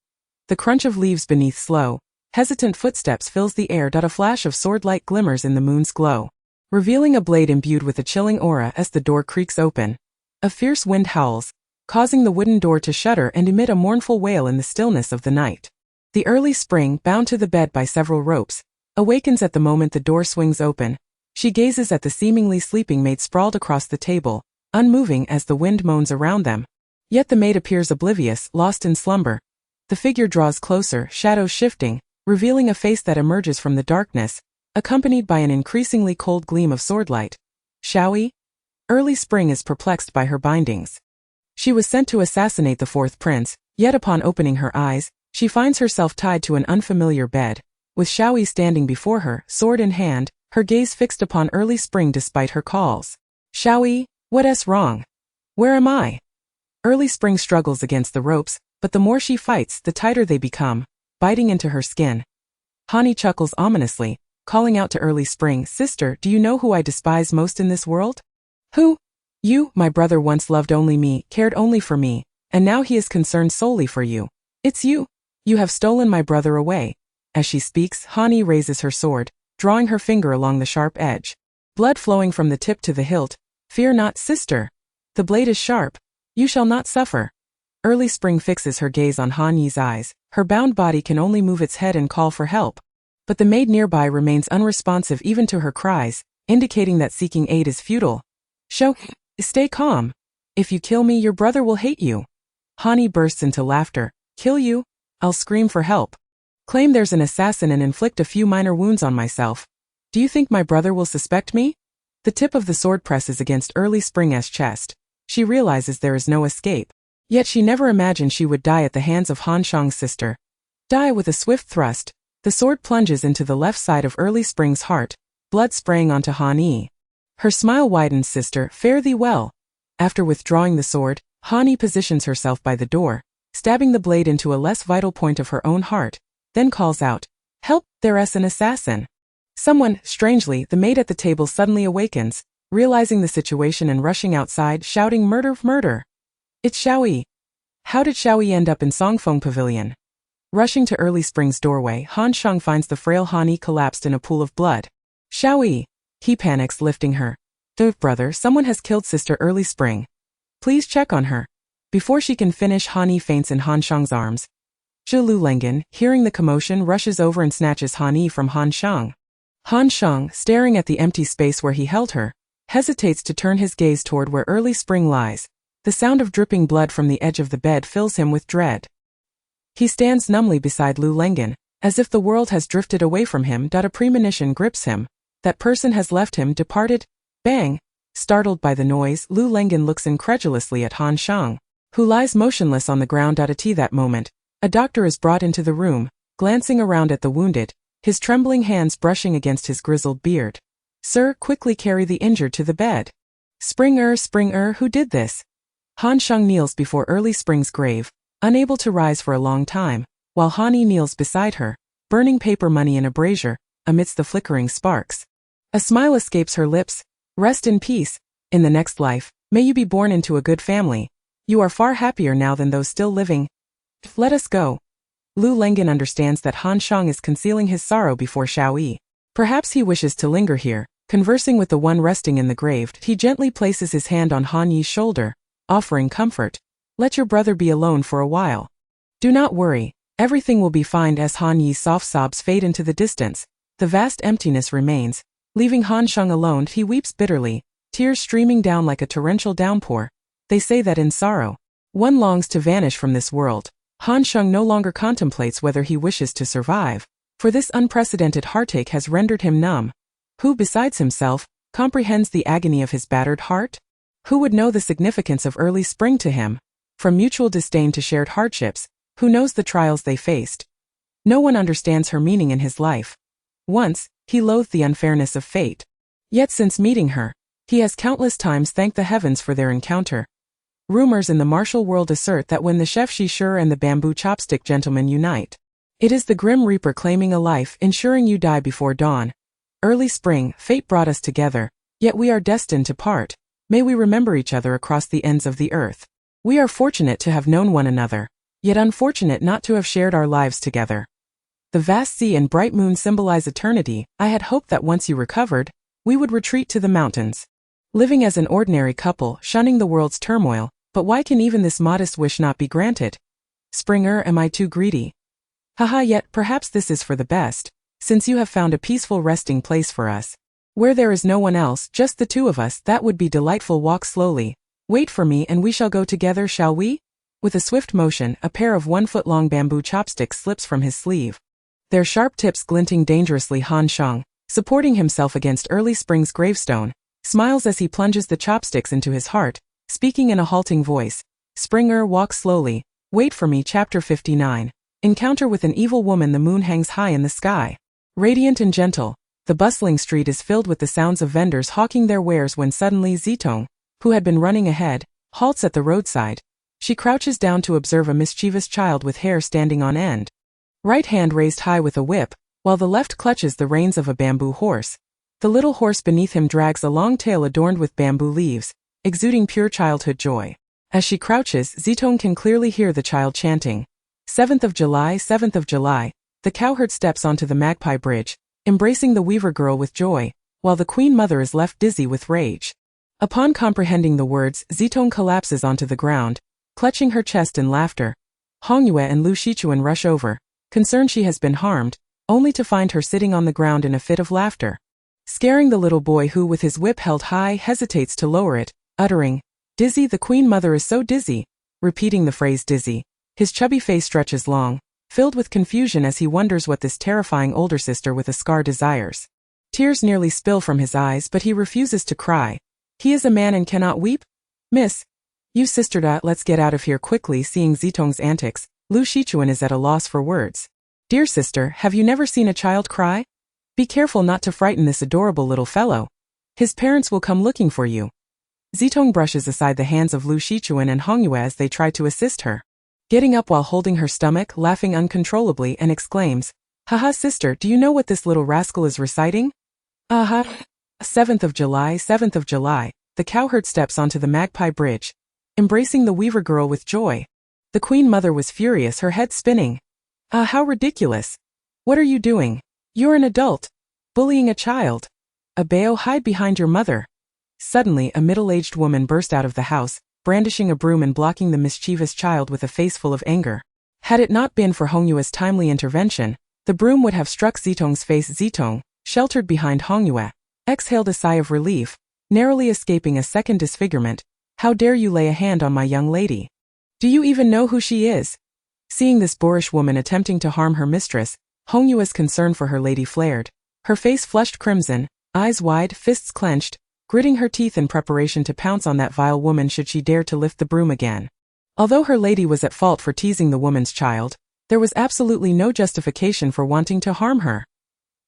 The crunch of leaves beneath slow, hesitant footsteps fills the air. A flash of sword-like glimmers in the moon's glow, revealing a blade imbued with a chilling aura. As the door creaks open, a fierce wind howls, causing the wooden door to shudder and emit a mournful wail in the stillness of the night. The early spring, bound to the bed by several ropes, awakens at the moment the door swings open. She gazes at the seemingly sleeping maid sprawled across the table, unmoving as the wind moans around them. Yet the maid appears oblivious, lost in slumber. The figure draws closer, shadows shifting, revealing a face that emerges from the darkness, accompanied by an increasingly cold gleam of swordlight. Shaoi? Early spring is perplexed by her bindings. She was sent to assassinate the fourth prince, yet upon opening her eyes, she finds herself tied to an unfamiliar bed, with Shaoi standing before her, sword in hand, her gaze fixed upon early spring despite her calls. Shaoi, what's wrong? Where am I? Early spring struggles against the ropes, but the more she fights, the tighter they become, biting into her skin. Hani chuckles ominously, calling out to early spring, Sister, do you know who I despise most in this world? Who? You. My brother once loved only me, cared only for me, and now he is concerned solely for you. It's you. You have stolen my brother away. As she speaks, Hani raises her sword, drawing her finger along the sharp edge. Blood flowing from the tip to the hilt. Fear not, sister. The blade is sharp. You shall not suffer. Early spring fixes her gaze on Hani's eyes. Her bound body can only move its head and call for help. But the maid nearby remains unresponsive even to her cries, indicating that seeking aid is futile. Stay calm. If you kill me, your brother will hate you. Hani bursts into laughter. Kill you? I'll scream for help. Claim there's an assassin and inflict a few minor wounds on myself. Do you think my brother will suspect me? The tip of the sword presses against early spring's chest. She realizes there is no escape. Yet she never imagined she would die at the hands of Han Shang's sister. Die with a swift thrust. The sword plunges into the left side of early spring's heart, blood spraying onto Hani. Her smile widens. Sister, fare thee well. After withdrawing the sword, Hani positions herself by the door, stabbing the blade into a less vital point of her own heart, then calls out, Help, there's an assassin. Someone. Strangely, the maid at the table suddenly awakens, realizing the situation and rushing outside, shouting, Murder, murder. It's Shaoi. How did Shaoi end up in Songfeng Pavilion? Rushing to early spring's doorway, Han Shang finds the frail Hani collapsed in a pool of blood. Shaoi. He panics, lifting her. Brother, someone has killed Sister Early Spring. Please check on her. Before she can finish, Hani faints in Han Shang's arms. Lu Lengen, hearing the commotion, rushes over and snatches Hani from Han Shang. Han Shang, staring at the empty space where he held her, hesitates to turn his gaze toward where Early Spring lies. The sound of dripping blood from the edge of the bed fills him with dread. He stands numbly beside Lu Lengen, as if the world has drifted away from him. A premonition grips him. That person has left him, departed. Bang! Startled by the noise, Lu Lengen looks incredulously at Han Shang, who lies motionless on the ground. At that moment, a doctor is brought into the room, glancing around at the wounded, his trembling hands brushing against his grizzled beard. Sir, quickly carry the injured to the bed. Springer, who did this? Han Shang kneels before Early Spring's grave, unable to rise for a long time, while Hani kneels beside her, burning paper money in a brazier, amidst the flickering sparks. A smile escapes her lips. Rest in peace. In the next life, may you be born into a good family. You are far happier now than those still living. Let us go. Lu Lengan understands that Han Shang is concealing his sorrow before Xiao Yi. Perhaps he wishes to linger here, conversing with the one resting in the grave. He gently places his hand on Han Yi's shoulder, offering comfort. Let your brother be alone for a while. Do not worry, everything will be fine. As Han Yi's soft sobs fade into the distance, the vast emptiness remains. Leaving Han Shang alone, he weeps bitterly, tears streaming down like a torrential downpour. They say that in sorrow, one longs to vanish from this world. Han Shang no longer contemplates whether he wishes to survive, for this unprecedented heartache has rendered him numb. Who besides himself comprehends the agony of his battered heart? Who would know the significance of early spring to him? From mutual disdain to shared hardships, who knows the trials they faced? No one understands her meaning in his life. Once, he loathed the unfairness of fate. Yet since meeting her, he has countless times thanked the heavens for their encounter. Rumors in the martial world assert that when the chef Shishur and the bamboo chopstick gentleman unite, it is the Grim Reaper claiming a life, ensuring you die before dawn. Early spring, fate brought us together, yet we are destined to part. May we remember each other across the ends of the earth. We are fortunate to have known one another, yet unfortunate not to have shared our lives together. The vast sea and bright moon symbolize eternity. I had hoped that once you recovered, we would retreat to the mountains. Living as an ordinary couple, shunning the world's turmoil, but why can even this modest wish not be granted? Springer, am I too greedy? Haha, yet perhaps this is for the best, since you have found a peaceful resting place for us. Where there is no one else, just the two of us, that would be delightful. Walk slowly. Wait for me and we shall go together, shall we? With a swift motion, a pair of 1-foot-long bamboo chopsticks slips from his sleeve. Their sharp tips glinting dangerously. Han Shang, supporting himself against early spring's gravestone, smiles as he plunges the chopsticks into his heart, speaking in a halting voice. Springer, walk slowly. Wait for me. Chapter 59. Encounter with an evil woman. The moon hangs high in the sky. Radiant and gentle, the bustling street is filled with the sounds of vendors hawking their wares when suddenly Zitong, who had been running ahead, halts at the roadside. She crouches down to observe a mischievous child with hair standing on end. Right hand raised high with a whip, while the left clutches the reins of a bamboo horse. The little horse beneath him drags a long tail adorned with bamboo leaves, exuding pure childhood joy. As she crouches, Zitong can clearly hear the child chanting. 7th of July, 7th of July. The cowherd steps onto the Magpie Bridge, embracing the weaver girl with joy, while the queen mother is left dizzy with rage. Upon comprehending the words, Zitong collapses onto the ground, clutching her chest in laughter. Hongyue and Lu Shichuan rush over, concerned she has been harmed, only to find her sitting on the ground in a fit of laughter. Scaring the little boy who, with his whip held high, hesitates to lower it, uttering, "Dizzy, the queen mother is so dizzy." Repeating the phrase dizzy, his chubby face stretches long, filled with confusion as he wonders what this terrifying older sister with a scar desires. Tears nearly spill from his eyes, but he refuses to cry. He is a man and cannot weep? Miss, you sister, let's get out of here quickly. Seeing Zitong's antics, Lu Shichuan is at a loss for words. Dear sister, have you never seen a child cry? Be careful not to frighten this adorable little fellow. His parents will come looking for you. Zitong brushes aside the hands of Lu Shichuan and Hongyue as they try to assist her. Getting up while holding her stomach, laughing uncontrollably, and exclaims, "Haha, sister, do you know what this little rascal is reciting?" Aha. 7th of July, 7th of July. The cowherd steps onto the Magpie Bridge, embracing the weaver girl with joy. The queen mother was furious, her head spinning. Ah, how ridiculous. What are you doing? You're an adult. Bullying a child. Abeo, hide behind your mother. Suddenly, a middle-aged woman burst out of the house, brandishing a broom and blocking the mischievous child with a face full of anger. Had it not been for Hongyue's timely intervention, the broom would have struck Zitong's face. Zitong, sheltered behind Hongyue, exhaled a sigh of relief, narrowly escaping a second disfigurement. How dare you lay a hand on my young lady? Do you even know who she is? Seeing this boorish woman attempting to harm her mistress, Hongyue's concern for her lady flared. Her face flushed crimson, eyes wide, fists clenched, gritting her teeth in preparation to pounce on that vile woman should she dare to lift the broom again. Although her lady was at fault for teasing the woman's child, there was absolutely no justification for wanting to harm her.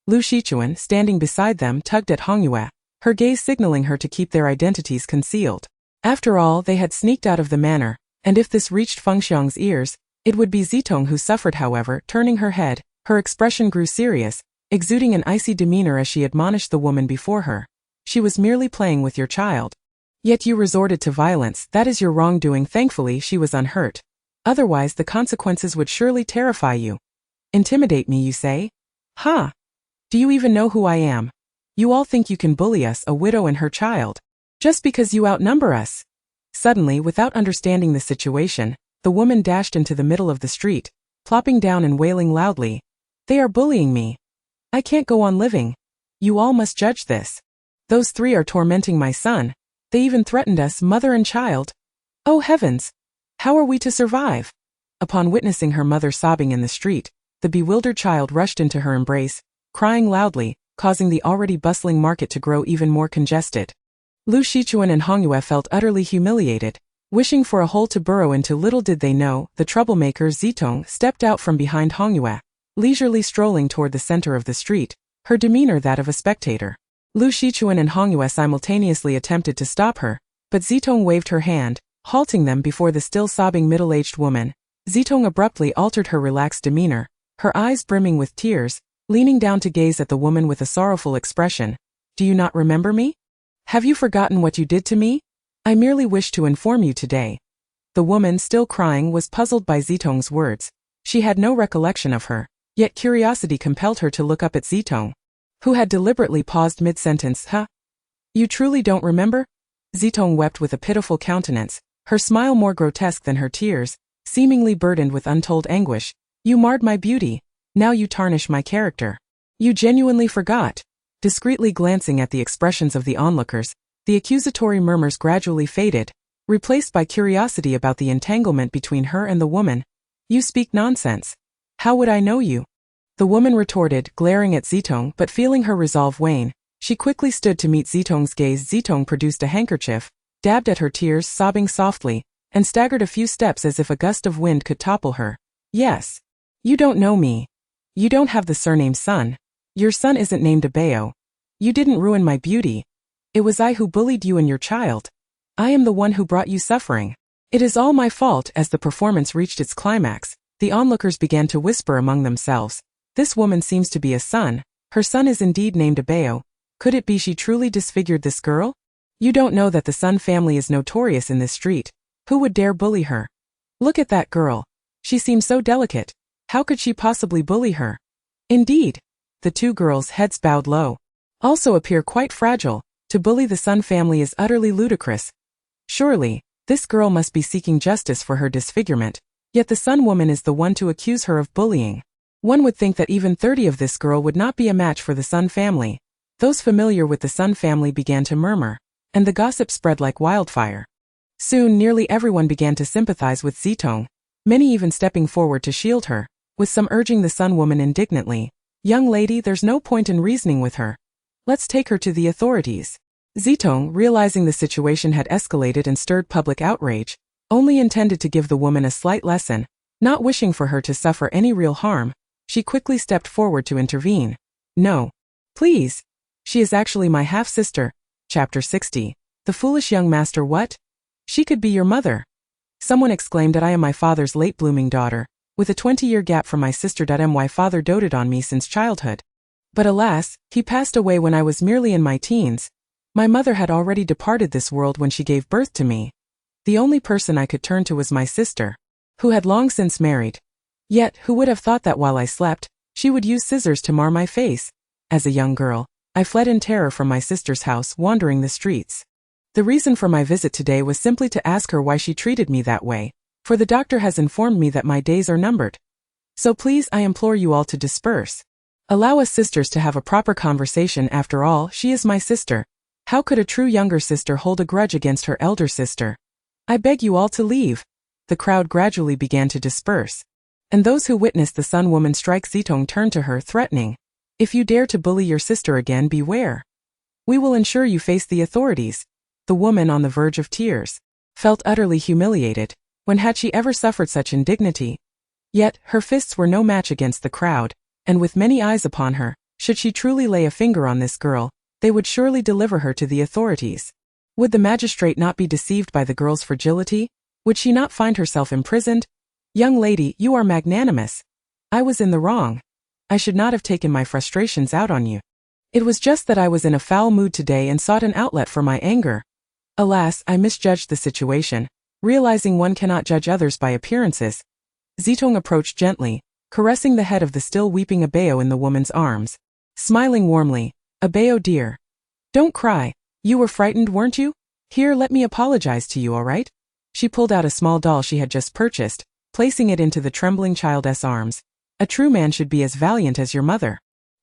Lu Shichuan, standing beside them, tugged at Hongyue, her gaze signaling her to keep their identities concealed. After all, they had sneaked out of the manor, and if this reached Fengxiang's ears, it would be Zitong who suffered. However, turning her head, her expression grew serious, exuding an icy demeanor as she admonished the woman before her. She was merely playing with your child. Yet you resorted to violence. That is your wrongdoing. Thankfully she was unhurt. Otherwise the consequences would surely terrify you. Intimidate me, you say? Ha! Do you even know who I am? You all think you can bully us, a widow and her child, just because you outnumber us. Suddenly, without understanding the situation, the woman dashed into the middle of the street, plopping down and wailing loudly. They are bullying me. I can't go on living. You all must judge this. Those three are tormenting my son. They even threatened us, mother and child. Oh heavens! How are we to survive? Upon witnessing her mother sobbing in the street, the bewildered child rushed into her embrace, crying loudly, causing the already bustling market to grow even more congested. Lu Shichuan and Hongyue felt utterly humiliated, wishing for a hole to burrow into. Little did they know, the troublemaker Zitong stepped out from behind Hongyue, leisurely strolling toward the center of the street, her demeanor that of a spectator. Lu Shichuan and Hongyue simultaneously attempted to stop her, but Zitong waved her hand, halting them before the still sobbing middle-aged woman. Zitong abruptly altered her relaxed demeanor, her eyes brimming with tears, leaning down to gaze at the woman with a sorrowful expression. Do you not remember me? Have you forgotten what you did to me? I merely wish to inform you today. The woman, still crying, was puzzled by Zitong's words. She had no recollection of her, yet curiosity compelled her to look up at Zitong, who had deliberately paused mid-sentence. Huh? You truly don't remember? Zitong wept with a pitiful countenance, her smile more grotesque than her tears, seemingly burdened with untold anguish. You marred my beauty. Now you tarnish my character. You genuinely forgot. Discreetly glancing at the expressions of the onlookers, the accusatory murmurs gradually faded, replaced by curiosity about the entanglement between her and the woman. You speak nonsense. How would I know you? The woman retorted, glaring at Zitong, but feeling her resolve wane, she quickly stood to meet Zitong's gaze. Zitong produced a handkerchief, dabbed at her tears, sobbing softly, and staggered a few steps as if a gust of wind could topple her. Yes. You don't know me. You don't have the surname Sun. Your son isn't named Abeo. You didn't ruin my beauty. It was I who bullied you and your child. I am the one who brought you suffering. It is all my fault. As the performance reached its climax, the onlookers began to whisper among themselves. This woman seems to be a son. Her son is indeed named Abeo. Could it be she truly disfigured this girl? You don't know that the Sun family is notorious in this street. Who would dare bully her? Look at that girl. She seems so delicate. How could she possibly bully her? Indeed. The two girls' heads bowed low. Also appear quite fragile. To bully the Sun family is utterly ludicrous. Surely, this girl must be seeking justice for her disfigurement. Yet the Sun woman is the one to accuse her of bullying. One would think that even 30 of this girl would not be a match for the Sun family. Those familiar with the Sun family began to murmur, and the gossip spread like wildfire. Soon nearly everyone began to sympathize with Zitong, many even stepping forward to shield her, with some urging the Sun woman indignantly. Young lady, there's no point in reasoning with her. Let's take her to the authorities. Zitong, realizing the situation had escalated and stirred public outrage, only intended to give the woman a slight lesson, not wishing for her to suffer any real harm. She quickly stepped forward to intervene. No. Please. She is actually my half-sister. Chapter 60. The foolish young master. What? She could be your mother. Someone exclaimed that I am my father's late-blooming daughter, with a 20-year gap from my sister. My father doted on me since childhood. But alas, he passed away when I was merely in my teens. My mother had already departed this world when she gave birth to me. The only person I could turn to was my sister, who had long since married. Yet, who would have thought that while I slept, she would use scissors to mar my face? As a young girl, I fled in terror from my sister's house, wandering the streets. The reason for my visit today was simply to ask her why she treated me that way, for the doctor has informed me that my days are numbered. So please, I implore you all to disperse. Allow us sisters to have a proper conversation. After all, she is my sister. How could a true younger sister hold a grudge against her elder sister? I beg you all to leave. The crowd gradually began to disperse, and those who witnessed the Sun woman strike Zitong turned to her, threatening. If you dare to bully your sister again, beware. We will ensure you face the authorities. The woman, on the verge of tears, felt utterly humiliated. When had she ever suffered such indignity? Yet, her fists were no match against the crowd, and with many eyes upon her, should she truly lay a finger on this girl, they would surely deliver her to the authorities. Would the magistrate not be deceived by the girl's fragility? Would she not find herself imprisoned? Young lady, you are magnanimous. I was in the wrong. I should not have taken my frustrations out on you. It was just that I was in a foul mood today and sought an outlet for my anger. Alas, I misjudged the situation, realizing one cannot judge others by appearances. Zitong approached gently, caressing the head of the still weeping Abeo in the woman's arms. Smiling warmly, Abeo dear. Don't cry. You were frightened, weren't you? Here, let me apologize to you, all right? She pulled out a small doll she had just purchased, placing it into the trembling child's arms. A true man should be as valiant as your mother.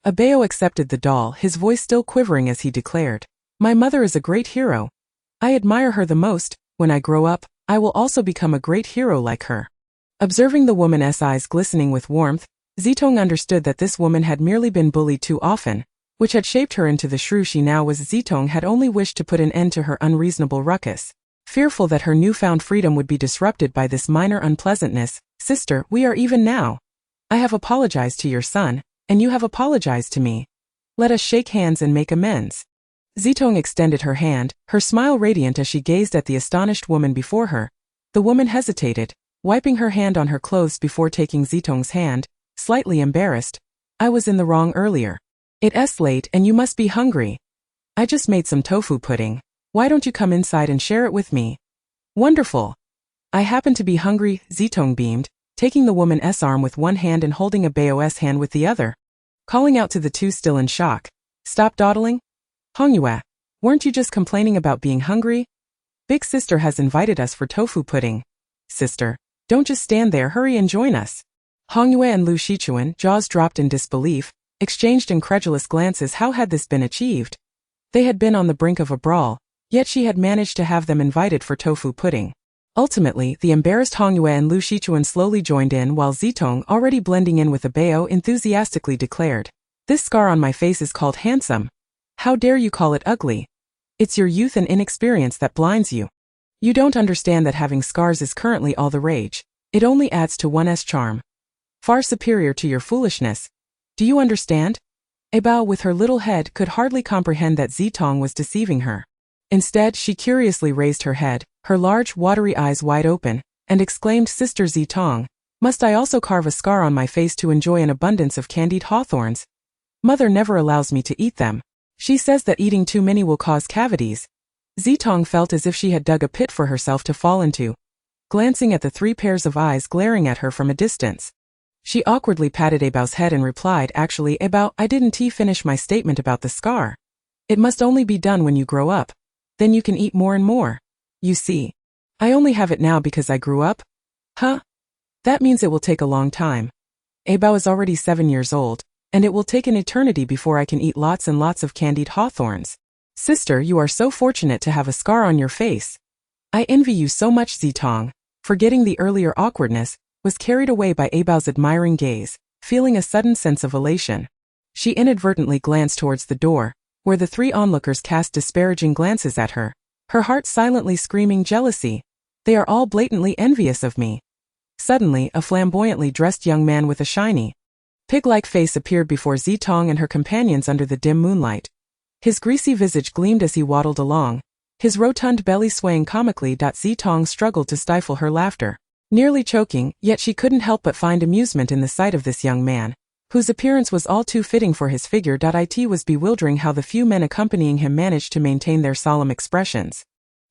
Abeo accepted the doll, his voice still quivering as he declared, My mother is a great hero. I admire her the most. When I grow up, I will also become a great hero like her. Observing the woman's eyes glistening with warmth, Zitong understood that this woman had merely been bullied too often, which had shaped her into the shrew she now was. Zitong had only wished to put an end to her unreasonable ruckus. Fearful that her newfound freedom would be disrupted by this minor unpleasantness, Sister, we are even now. I have apologized to your son, and you have apologized to me. Let us shake hands and make amends. Zitong extended her hand, her smile radiant as she gazed at the astonished woman before her. The woman hesitated, wiping her hand on her clothes before taking Zitong's hand, slightly embarrassed. I was in the wrong earlier. It's late and you must be hungry. I just made some tofu pudding. Why don't you come inside and share it with me? Wonderful. I happen to be hungry, Zitong beamed, taking the woman's arm with one hand and holding Abeo's hand with the other. Calling out to the two still in shock. Stop dawdling? Hongyue, weren't you just complaining about being hungry? Big sister has invited us for tofu pudding. Sister, don't just stand there, hurry and join us. Hongyue and Lu Shichuan, jaws dropped in disbelief, exchanged incredulous glances. How had this been achieved? They had been on the brink of a brawl, yet she had managed to have them invited for tofu pudding. Ultimately, the embarrassed Hongyue and Lu Shichuan slowly joined in while Zitong, already blending in with Abeo, enthusiastically declared, This scar on my face is called handsome. How dare you call it ugly? It's your youth and inexperience that blinds you. You don't understand that having scars is currently all the rage. It only adds to one's charm. Far superior to your foolishness. Do you understand? Abao with her little head could hardly comprehend that Zitong was deceiving her. Instead, she curiously raised her head, her large, watery eyes wide open, and exclaimed, Sister Zitong, must I also carve a scar on my face to enjoy an abundance of candied hawthorns? Mother never allows me to eat them. She says that eating too many will cause cavities. Zitong felt as if she had dug a pit for herself to fall into. Glancing at the 3 pairs of eyes glaring at her from a distance, she awkwardly patted Abao's head and replied, Actually, Abao, I didn't finish my statement about the scar. It must only be done when you grow up. Then you can eat more and more. You see, I only have it now because I grew up. Huh? That means it will take a long time. Abao is already 7 years old, and it will take an eternity before I can eat lots and lots of candied hawthorns. Sister, you are so fortunate to have a scar on your face. I envy you so much. Zitong, forgetting the earlier awkwardness, was carried away by Abao's admiring gaze, feeling a sudden sense of elation. She inadvertently glanced towards the door, where the 3 onlookers cast disparaging glances at her, her heart silently screaming jealousy. They are all blatantly envious of me. Suddenly, a flamboyantly dressed young man with a shiny, pig-like face appeared before Zitong and her companions under the dim moonlight. His greasy visage gleamed as he waddled along, his rotund belly swaying comically. Zitong struggled to stifle her laughter, nearly choking, yet she couldn't help but find amusement in the sight of this young man, whose appearance was all too fitting for his figure. It was bewildering how the few men accompanying him managed to maintain their solemn expressions.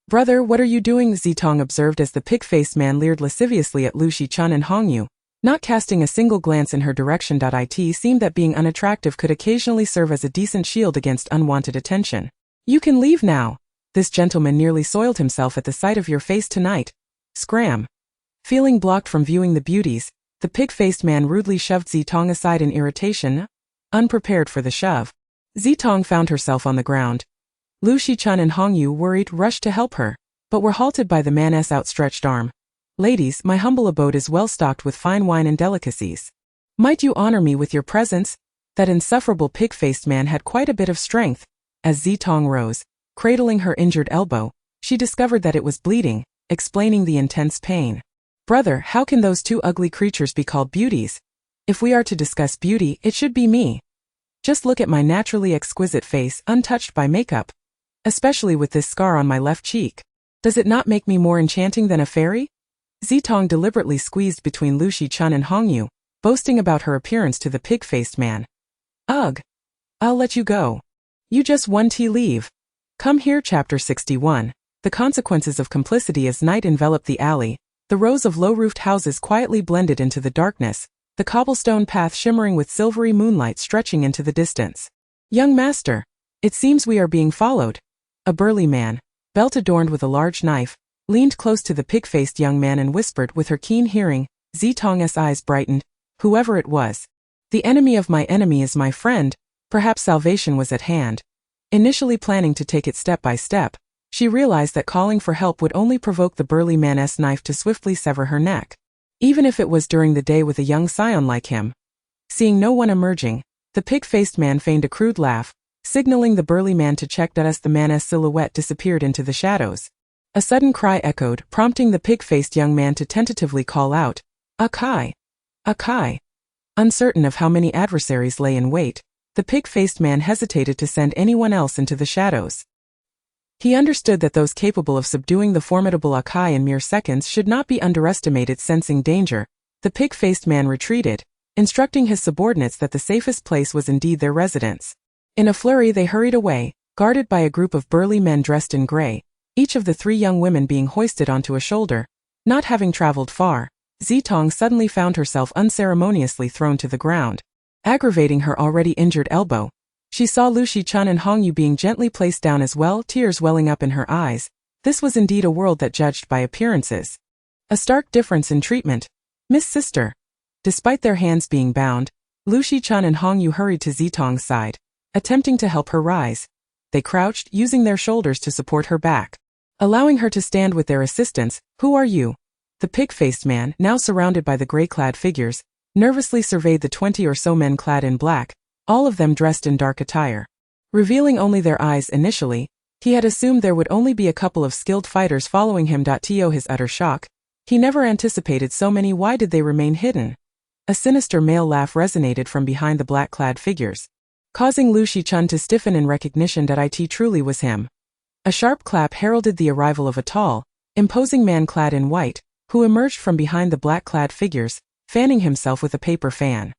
Brother, what are you doing? Zitong observed as the pig-faced man leered lasciviously at Lu Shichun and Hongyu, not casting a single glance in her direction. It seemed that being unattractive could occasionally serve as a decent shield against unwanted attention. You can leave now. This gentleman nearly soiled himself at the sight of your face tonight. Scram. Feeling blocked from viewing the beauties, the pig-faced man rudely shoved Zitong aside in irritation. Unprepared for the shove, Zitong found herself on the ground. Lu Shichun and Hongyu, worried, rushed to help her, but were halted by the man's outstretched arm. Ladies, my humble abode is well stocked with fine wine and delicacies. Might you honor me with your presence? That insufferable pig-faced man had quite a bit of strength. As Zitong rose, cradling her injured elbow, she discovered that it was bleeding, explaining the intense pain. Brother, how can those 2 ugly creatures be called beauties? If we are to discuss beauty, it should be me. Just look at my naturally exquisite face, untouched by makeup. Especially with this scar on my left cheek. Does it not make me more enchanting than a fairy? Zitong deliberately squeezed between Lu Shichun and Hongyu, boasting about her appearance to the pig-faced man. Ugh! I'll let you go. You just one tea leave. Come here. Chapter 61. The consequences of complicity. As night enveloped the alley, the rows of low-roofed houses quietly blended into the darkness, the cobblestone path shimmering with silvery moonlight stretching into the distance. Young master, it seems we are being followed. A burly man, belt adorned with a large knife, leaned close to the pig-faced young man and whispered with her keen hearing. Zitong's eyes brightened. Whoever it was. The enemy of my enemy is my friend. Perhaps salvation was at hand. Initially planning to take it step by step, she realized that calling for help would only provoke the burly man's knife to swiftly sever her neck. Even if it was during the day with a young scion like him. Seeing no one emerging, the pig-faced man feigned a crude laugh, signaling the burly man to check. As the man's silhouette disappeared into the shadows, a sudden cry echoed, prompting the pig-faced young man to tentatively call out, "Akai! Akai!" Uncertain of how many adversaries lay in wait, the pig-faced man hesitated to send anyone else into the shadows. He understood that those capable of subduing the formidable Akai in mere seconds should not be underestimated. Sensing danger, the pig-faced man retreated, instructing his subordinates that the safest place was indeed their residence. In a flurry they hurried away, guarded by a group of burly men dressed in gray, each of the three young women being hoisted onto a shoulder. Not having traveled far, Zitong suddenly found herself unceremoniously thrown to the ground. Aggravating her already injured elbow, she saw Lu Shichun and Hongyu being gently placed down as well, tears welling up in her eyes. This was indeed a world that judged by appearances. A stark difference in treatment. Miss Sister. Despite their hands being bound, Lu Shichun and Hongyu hurried to Zitong's side, attempting to help her rise. They crouched, using their shoulders to support her back, allowing her to stand with their assistance. Who are you? The pig-faced man, now surrounded by the gray-clad figures, nervously surveyed the 20 or so men clad in black, all of them dressed in dark attire. Revealing only their eyes initially, he had assumed there would only be a couple of skilled fighters following him. To his utter shock, he never anticipated so many. Why did they remain hidden? A sinister male laugh resonated from behind the black-clad figures, causing Lu Shichun to stiffen in recognition that it truly was him. A sharp clap heralded the arrival of a tall, imposing man clad in white, who emerged from behind the black-clad figures, fanning himself with a paper fan.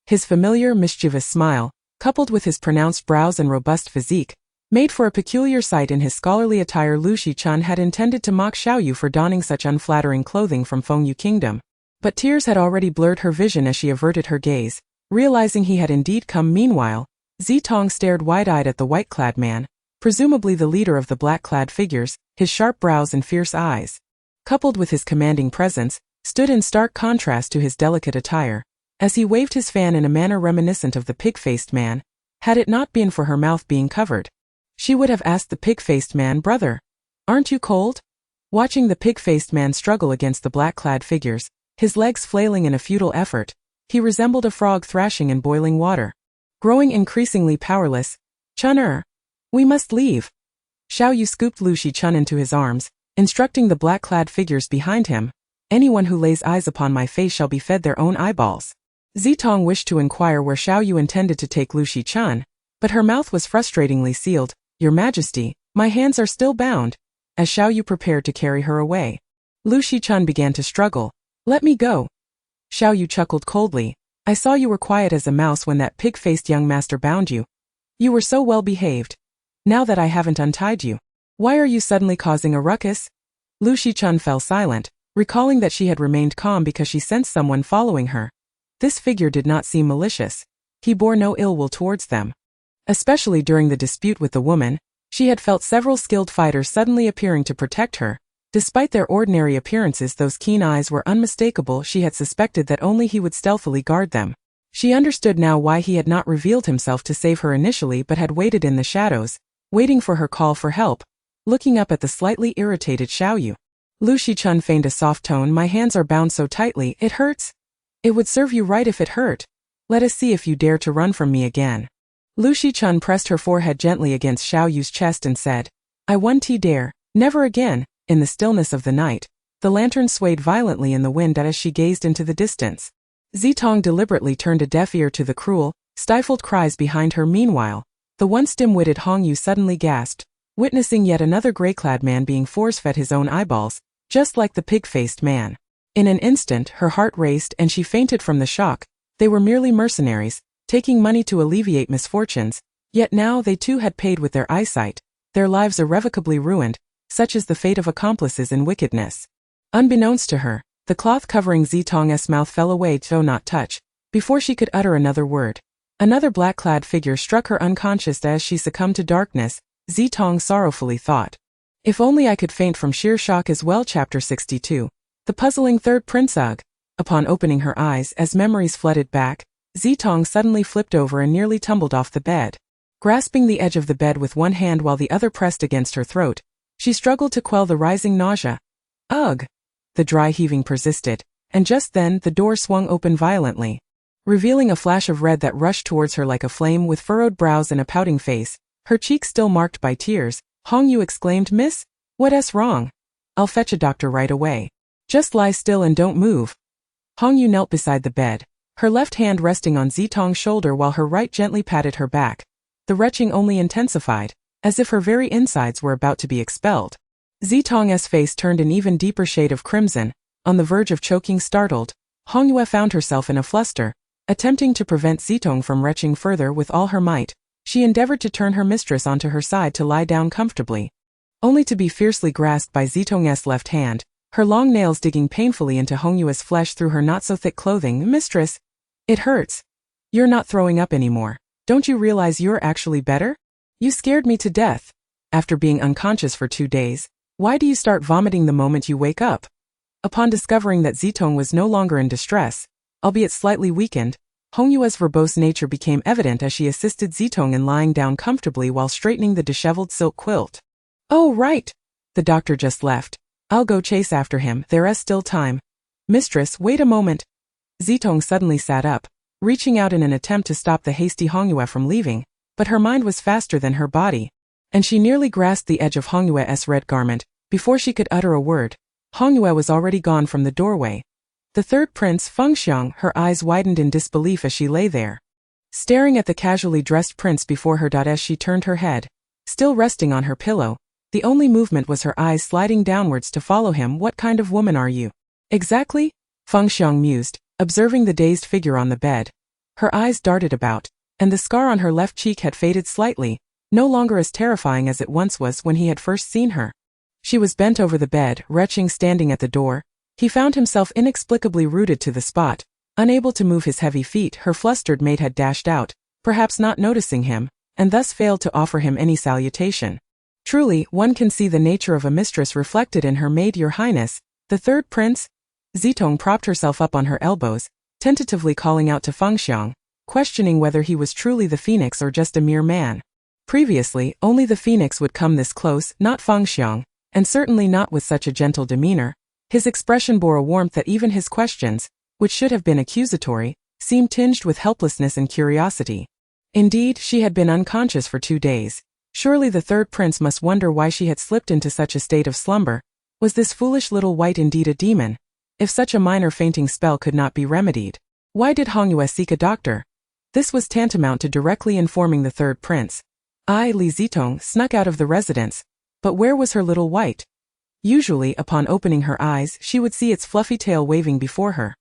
His familiar, mischievous smile, coupled with his pronounced brows and robust physique, made for a peculiar sight. In his scholarly attire, Lu Shichun had intended to mock Xiaoyu for donning such unflattering clothing from Fengyu Kingdom, but tears had already blurred her vision as she averted her gaze, realizing he had indeed come. Meanwhile, Zitong stared wide-eyed at the white-clad man, presumably the leader of the black-clad figures. His sharp brows and fierce eyes, coupled with his commanding presence, stood in stark contrast to his delicate attire, as he waved his fan in a manner reminiscent of the pig-faced man. Had it not been for her mouth being covered, she would have asked the pig-faced man, "Brother, aren't you cold?" Watching the pig-faced man struggle against the black-clad figures, his legs flailing in a futile effort, he resembled a frog thrashing in boiling water. Growing increasingly powerless, "Chun-er, we must leave." Xiaoyu scooped Lu Shichun into his arms, instructing the black-clad figures behind him, "Anyone who lays eyes upon my face shall be fed their own eyeballs." Zitong wished to inquire where Xiaoyu intended to take Lu Shichun, but her mouth was frustratingly sealed. "Your Majesty, my hands are still bound," as Xiaoyu prepared to carry her away. Lu Shichun began to struggle. "Let me go." Xiaoyu chuckled coldly. "I saw you were quiet as a mouse when that pig-faced young master bound you. You were so well behaved. Now that I haven't untied you, why are you suddenly causing a ruckus?" Lu Shichun fell silent, recalling that she had remained calm because she sensed someone following her. This figure did not seem malicious. He bore no ill will towards them. Especially during the dispute with the woman, she had felt several skilled fighters suddenly appearing to protect her. Despite their ordinary appearances, those keen eyes were unmistakable. She had suspected that only he would stealthily guard them. She understood now why he had not revealed himself to save her initially but had waited in the shadows, waiting for her call for help. Looking up at the slightly irritated Xiaoyu, Lu Shichun feigned a soft tone. "My hands are bound so tightly, it hurts." "It would serve you right if it hurt. Let us see if you dare to run from me again." Lu Shichun pressed her forehead gently against Xiaoyu's chest and said, "I won't dare, never again." In the stillness of the night, the lantern swayed violently in the wind as she gazed into the distance. Zitong deliberately turned a deaf ear to the cruel, stifled cries behind her. Meanwhile, the once dim-witted Hongyu suddenly gasped, witnessing yet another gray-clad man being force-fed his own eyeballs, just like the pig-faced man. In an instant, her heart raced and she fainted from the shock. They were merely mercenaries, taking money to alleviate misfortunes, yet now they too had paid with their eyesight, their lives irrevocably ruined, such is the fate of accomplices in wickedness. Unbeknownst to her, the cloth covering Zitong's mouth fell away though not touch, before she could utter another word. Another black-clad figure struck her unconscious as she succumbed to darkness. Zitong sorrowfully thought. If only I could faint from sheer shock as well. Chapter 62. The puzzling third prince. Ugh. Upon opening her eyes as memories flooded back, Zitong suddenly flipped over and nearly tumbled off the bed. Grasping the edge of the bed with one hand while the other pressed against her throat, she struggled to quell the rising nausea. Ugh! The dry heaving persisted, and just then the door swung open violently, revealing a flash of red that rushed towards her like a flame. With furrowed brows and a pouting face, her cheeks still marked by tears, Fengyu exclaimed, "Miss, what's wrong? I'll fetch a doctor right away. Just lie still and don't move." Fengyu knelt beside the bed, her left hand resting on Zitong's shoulder while her right gently patted her back. The retching only intensified, as if her very insides were about to be expelled. Zitong's face turned an even deeper shade of crimson. On the verge of choking, startled, Fengyu found herself in a fluster. Attempting to prevent Zitong from retching further with all her might, she endeavored to turn her mistress onto her side to lie down comfortably, only to be fiercely grasped by Zitong's left hand, her long nails digging painfully into Fengyu's flesh through her not-so-thick clothing. "Mistress, it hurts. You're not throwing up anymore. Don't you realize you're actually better? You scared me to death. After being unconscious for 2 days, why do you start vomiting the moment you wake up?" Upon discovering that Zitong was no longer in distress, albeit slightly weakened, Fengyu's verbose nature became evident as she assisted Zitong in lying down comfortably while straightening the disheveled silk quilt. "Oh right. The doctor just left. I'll go chase after him. There's still time." "Mistress, wait a moment." Zitong suddenly sat up, reaching out in an attempt to stop the hasty Fengyu from leaving, but her mind was faster than her body, and she nearly grasped the edge of Fengyu's red garment. Before she could utter a word, Fengyu was already gone from the doorway. The third prince, Fengxiang, her eyes widened in disbelief as she lay there, staring at the casually dressed prince before her. As she turned her head, still resting on her pillow, the only movement was her eyes sliding downwards to follow him. "What kind of woman are you?" "Exactly?" Fengxiang mused, observing the dazed figure on the bed. Her eyes darted about, and the scar on her left cheek had faded slightly, no longer as terrifying as it once was when he had first seen her. She was bent over the bed, retching. Standing at the door, he found himself inexplicably rooted to the spot. Unable to move his heavy feet, her flustered maid had dashed out, perhaps not noticing him, and thus failed to offer him any salutation. Truly, one can see the nature of a mistress reflected in her maid. "Your Highness, the third prince?" Zitong propped herself up on her elbows, tentatively calling out to Fengxiang, questioning whether he was truly the phoenix or just a mere man. Previously, only the phoenix would come this close, not Fengxiang, and certainly not with such a gentle demeanor. His expression bore a warmth that even his questions, which should have been accusatory, seemed tinged with helplessness and curiosity. Indeed, she had been unconscious for 2 days. Surely the third prince must wonder why she had slipped into such a state of slumber. Was this foolish little wight indeed a demon? If such a minor fainting spell could not be remedied, why did Fengyu seek a doctor? This was tantamount to directly informing the third prince. Li Zitong snuck out of the residence, but where was her little wight? Usually, upon opening her eyes, she would see its fluffy tail waving before her.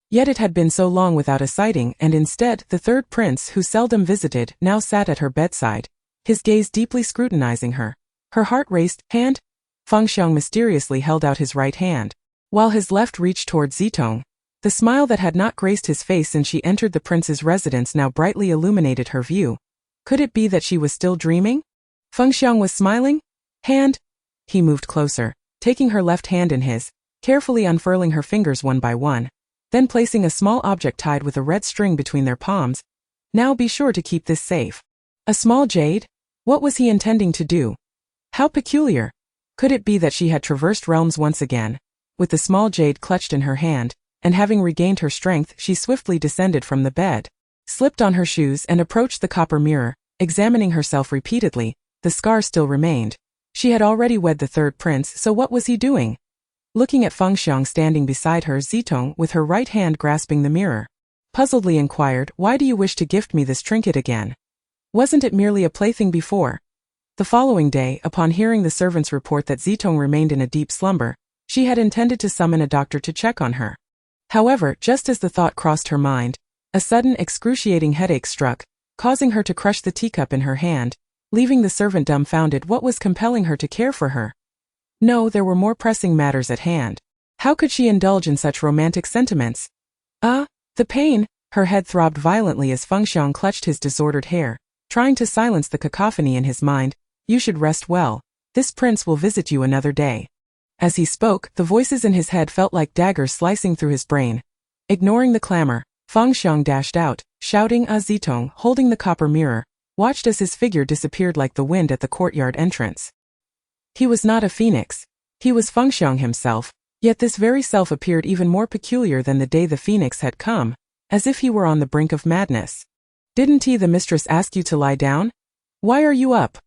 Yet it had been so long without a sighting, and instead, the third prince, who seldom visited, now sat at her bedside, his gaze deeply scrutinizing her. Her heart raced. "Hand?" Fengxiang mysteriously held out his right hand, while his left reached toward Zitong. The smile that had not graced his face since she entered the prince's residence now brightly illuminated her view. Could it be that she was still dreaming? Fengxiang was smiling. "Hand?" He moved closer, taking her left hand in his, carefully unfurling her fingers one by one, then placing a small object tied with a red string between their palms. "Now be sure to keep this safe." A small jade? What was he intending to do? How peculiar. Could it be that she had traversed realms once again? With the small jade clutched in her hand, and having regained her strength, she swiftly descended from the bed, slipped on her shoes and approached the copper mirror, examining herself repeatedly. The scar still remained. She had already wed the third prince, so what was he doing? Looking at Fengxiang standing beside her, Zitong, with her right hand grasping the mirror, puzzledly inquired, "Why do you wish to gift me this trinket again? Wasn't it merely a plaything before?" The following day, upon hearing the servant's report that Zitong remained in a deep slumber, She had intended to summon a doctor to check on her. However, just as the thought crossed her mind, a sudden excruciating headache struck, causing her to crush the teacup in her hand, leaving the servant dumbfounded. What was compelling her to care for her? No, there were more pressing matters at hand. How could she indulge in such romantic sentiments? The pain! Her head throbbed violently as Fengxiang clutched his disordered hair, trying to silence the cacophony in his mind. You should rest well. This prince will visit you another day. As he spoke, the voices in his head felt like daggers slicing through his brain. Ignoring the clamor, Fengxiang dashed out, shouting. Zitong, holding the copper mirror, watched as his figure disappeared like the wind at the courtyard entrance. He was not a phoenix. He was Fengxiang himself, yet this very self appeared even more peculiar than the day the phoenix had come, as if he were on the brink of madness. Didn't the mistress ask you to lie down? Why are you up?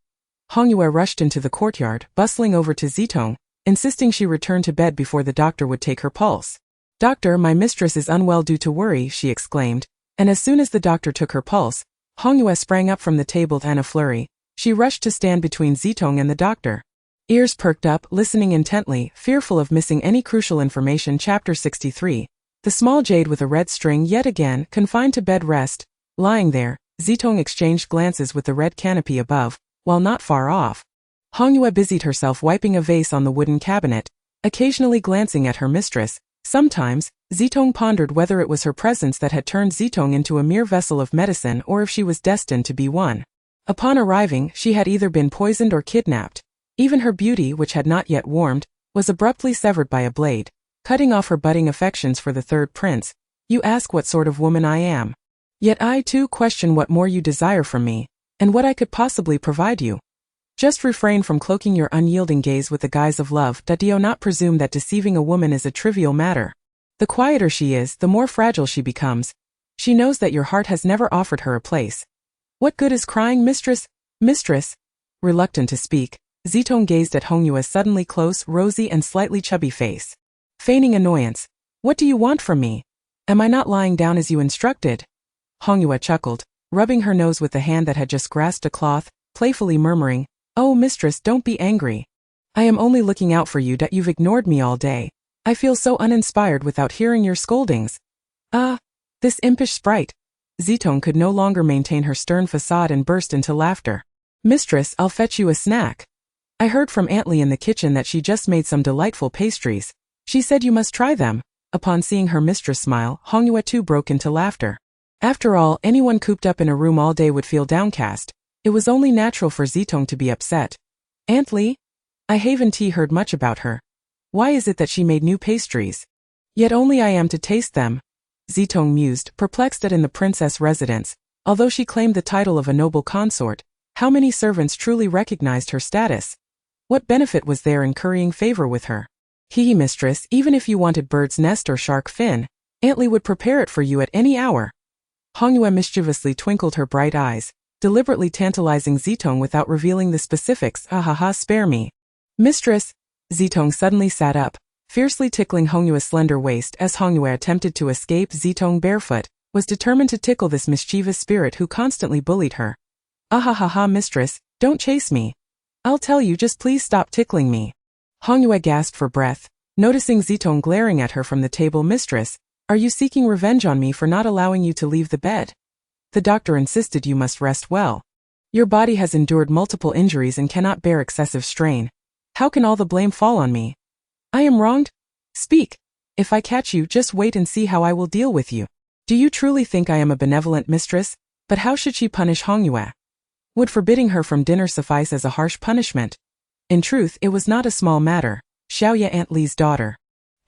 Hongyue rushed into the courtyard, bustling over to Zitong, insisting she return to bed before the doctor would take her pulse. Doctor, my mistress is unwell due to worry, she exclaimed, and as soon as the doctor took her pulse, Hongyue sprang up from the table in a flurry. She rushed to stand between Zitong and the doctor. Ears perked up, listening intently, fearful of missing any crucial information. Chapter 63. The small jade with a red string yet again, confined to bed rest. Lying there, Zitong exchanged glances with the red canopy above, while not far off. Hongyue busied herself wiping a vase on the wooden cabinet, occasionally glancing at her mistress. Sometimes, Zitong pondered whether it was her presence that had turned Zitong into a mere vessel of medicine or if she was destined to be one. Upon arriving, she had either been poisoned or kidnapped. Even her beauty, which had not yet warmed, was abruptly severed by a blade, cutting off her budding affections for the third prince. You ask what sort of woman I am. Yet I too question what more you desire from me, and what I could possibly provide you. Just refrain from cloaking your unyielding gaze with the guise of love. Do not presume that deceiving a woman is a trivial matter. The quieter she is, the more fragile she becomes. She knows that your heart has never offered her a place. What good is crying, mistress? Mistress? Reluctant to speak, Zitong gazed at Hongyue's suddenly close, rosy and slightly chubby face. Feigning annoyance. What do you want from me? Am I not lying down as you instructed? Hongyue chuckled, rubbing her nose with the hand that had just grasped a cloth, playfully murmuring, Oh mistress, don't be angry. I am only looking out for you. You've ignored me all day. I feel so uninspired without hearing your scoldings. This impish sprite. Zitong could no longer maintain her stern facade and burst into laughter. Mistress, I'll fetch you a snack. I heard from Aunt Lee in the kitchen that she just made some delightful pastries. She said you must try them. Upon seeing her mistress smile, Hongyue too broke into laughter. After all, anyone cooped up in a room all day would feel downcast. It was only natural for Zitong to be upset. Aunt Lee? I haven't heard much about her. Why is it that she made new pastries? Yet only I am to taste them. Zitong mused, perplexed at in the princess' residence, although she claimed the title of a noble consort, how many servants truly recognized her status? What benefit was there in currying favor with her? Mistress, even if you wanted bird's nest or shark fin, Aunt Lee would prepare it for you at any hour. Hongyue mischievously twinkled her bright eyes, deliberately tantalizing Zitong without revealing the specifics. Spare me. Mistress! Zitong suddenly sat up, fiercely tickling Hongyue's slender waist as Hongyue attempted to escape. Zitong, barefoot, was determined to tickle this mischievous spirit who constantly bullied her. Mistress, don't chase me. I'll tell you, just please stop tickling me. Hongyue gasped for breath, noticing Zitong glaring at her from the table. Mistress, are you seeking revenge on me for not allowing you to leave the bed? The doctor insisted you must rest well. Your body has endured multiple injuries and cannot bear excessive strain. How can all the blame fall on me? I am wronged? Speak. If I catch you, just wait and see how I will deal with you. Do you truly think I am a benevolent mistress? But how should she punish Hongyue? Would forbidding her from dinner suffice as a harsh punishment? In truth, it was not a small matter. Xiaoye, Aunt Li's daughter,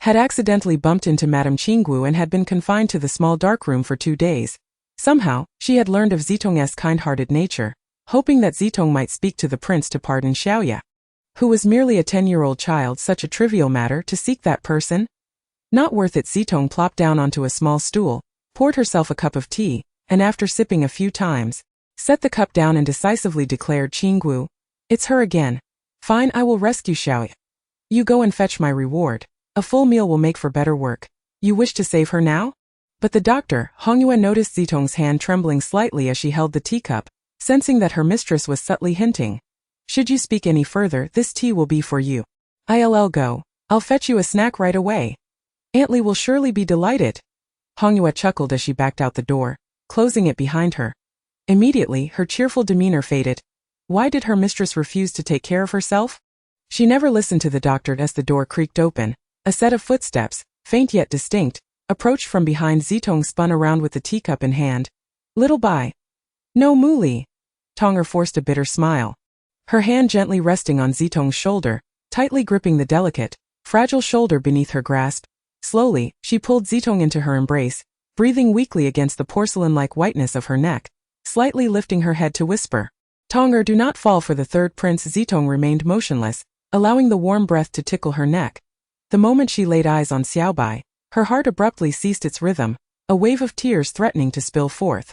had accidentally bumped into Madame Qinggu and had been confined to the small dark room for 2 days. Somehow, she had learned of Zitong's kind-hearted nature, hoping that Zitong might speak to the prince to pardon Xiaoye, who was merely a 10-year-old child. Such a trivial matter to seek that person? Not worth it. Zitong plopped down onto a small stool, poured herself a cup of tea, and after sipping a few times, set the cup down and decisively declared, Qinggu, it's her again. Fine, I will rescue Xiaoye. You go and fetch my reward. A full meal will make for better work. You wish to save her now? But the doctor, Hongyue noticed Zitong's hand trembling slightly as she held the teacup, sensing that her mistress was subtly hinting. Should you speak any further, this tea will be for you. I'll go. I'll fetch you a snack right away. Aunt Lee will surely be delighted. Hongyue chuckled as she backed out the door, closing it behind her. Immediately, her cheerful demeanor faded. Why did her mistress refuse to take care of herself? She never listened to the doctor as the door creaked open. A set of footsteps, faint yet distinct, approached from behind. Zitong spun around with the teacup in hand. Little Bai. No, Muli. Tonger forced a bitter smile. Her hand gently resting on Zitong's shoulder, tightly gripping the delicate, fragile shoulder beneath her grasp. Slowly, she pulled Zitong into her embrace, breathing weakly against the porcelain-like whiteness of her neck, slightly lifting her head to whisper. Tonger, do not fall for the third prince. Zitong remained motionless, allowing the warm breath to tickle her neck. The moment she laid eyes on Xiaobai, her heart abruptly ceased its rhythm, a wave of tears threatening to spill forth.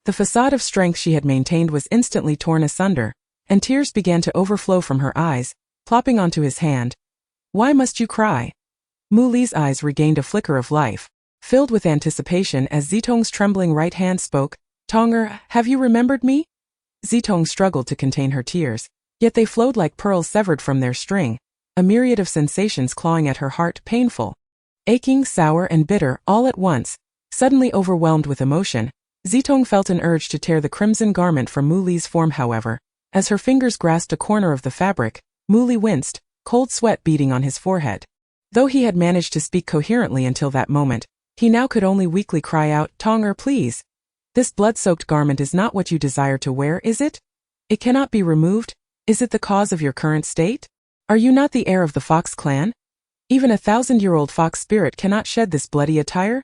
The facade of strength she had maintained was instantly torn asunder, and tears began to overflow from her eyes, plopping onto his hand. Why must you cry? Mu Li's eyes regained a flicker of life, filled with anticipation as Zitong's trembling right hand spoke. Tonger, have you remembered me? Zitong struggled to contain her tears, yet they flowed like pearls severed from their string, a myriad of sensations clawing at her heart, painful, aching, sour and bitter, all at once. Suddenly overwhelmed with emotion, Zitong felt an urge to tear the crimson garment from Mu Li's form. However, as her fingers grasped a corner of the fabric, Mu Li winced, cold sweat beading on his forehead. Though he had managed to speak coherently until that moment, he now could only weakly cry out, Tonger, please. This blood-soaked garment is not what you desire to wear, is it? It cannot be removed? Is it the cause of your current state? Are you not the heir of the Fox clan? Even a 1,000-year-old fox spirit cannot shed this bloody attire?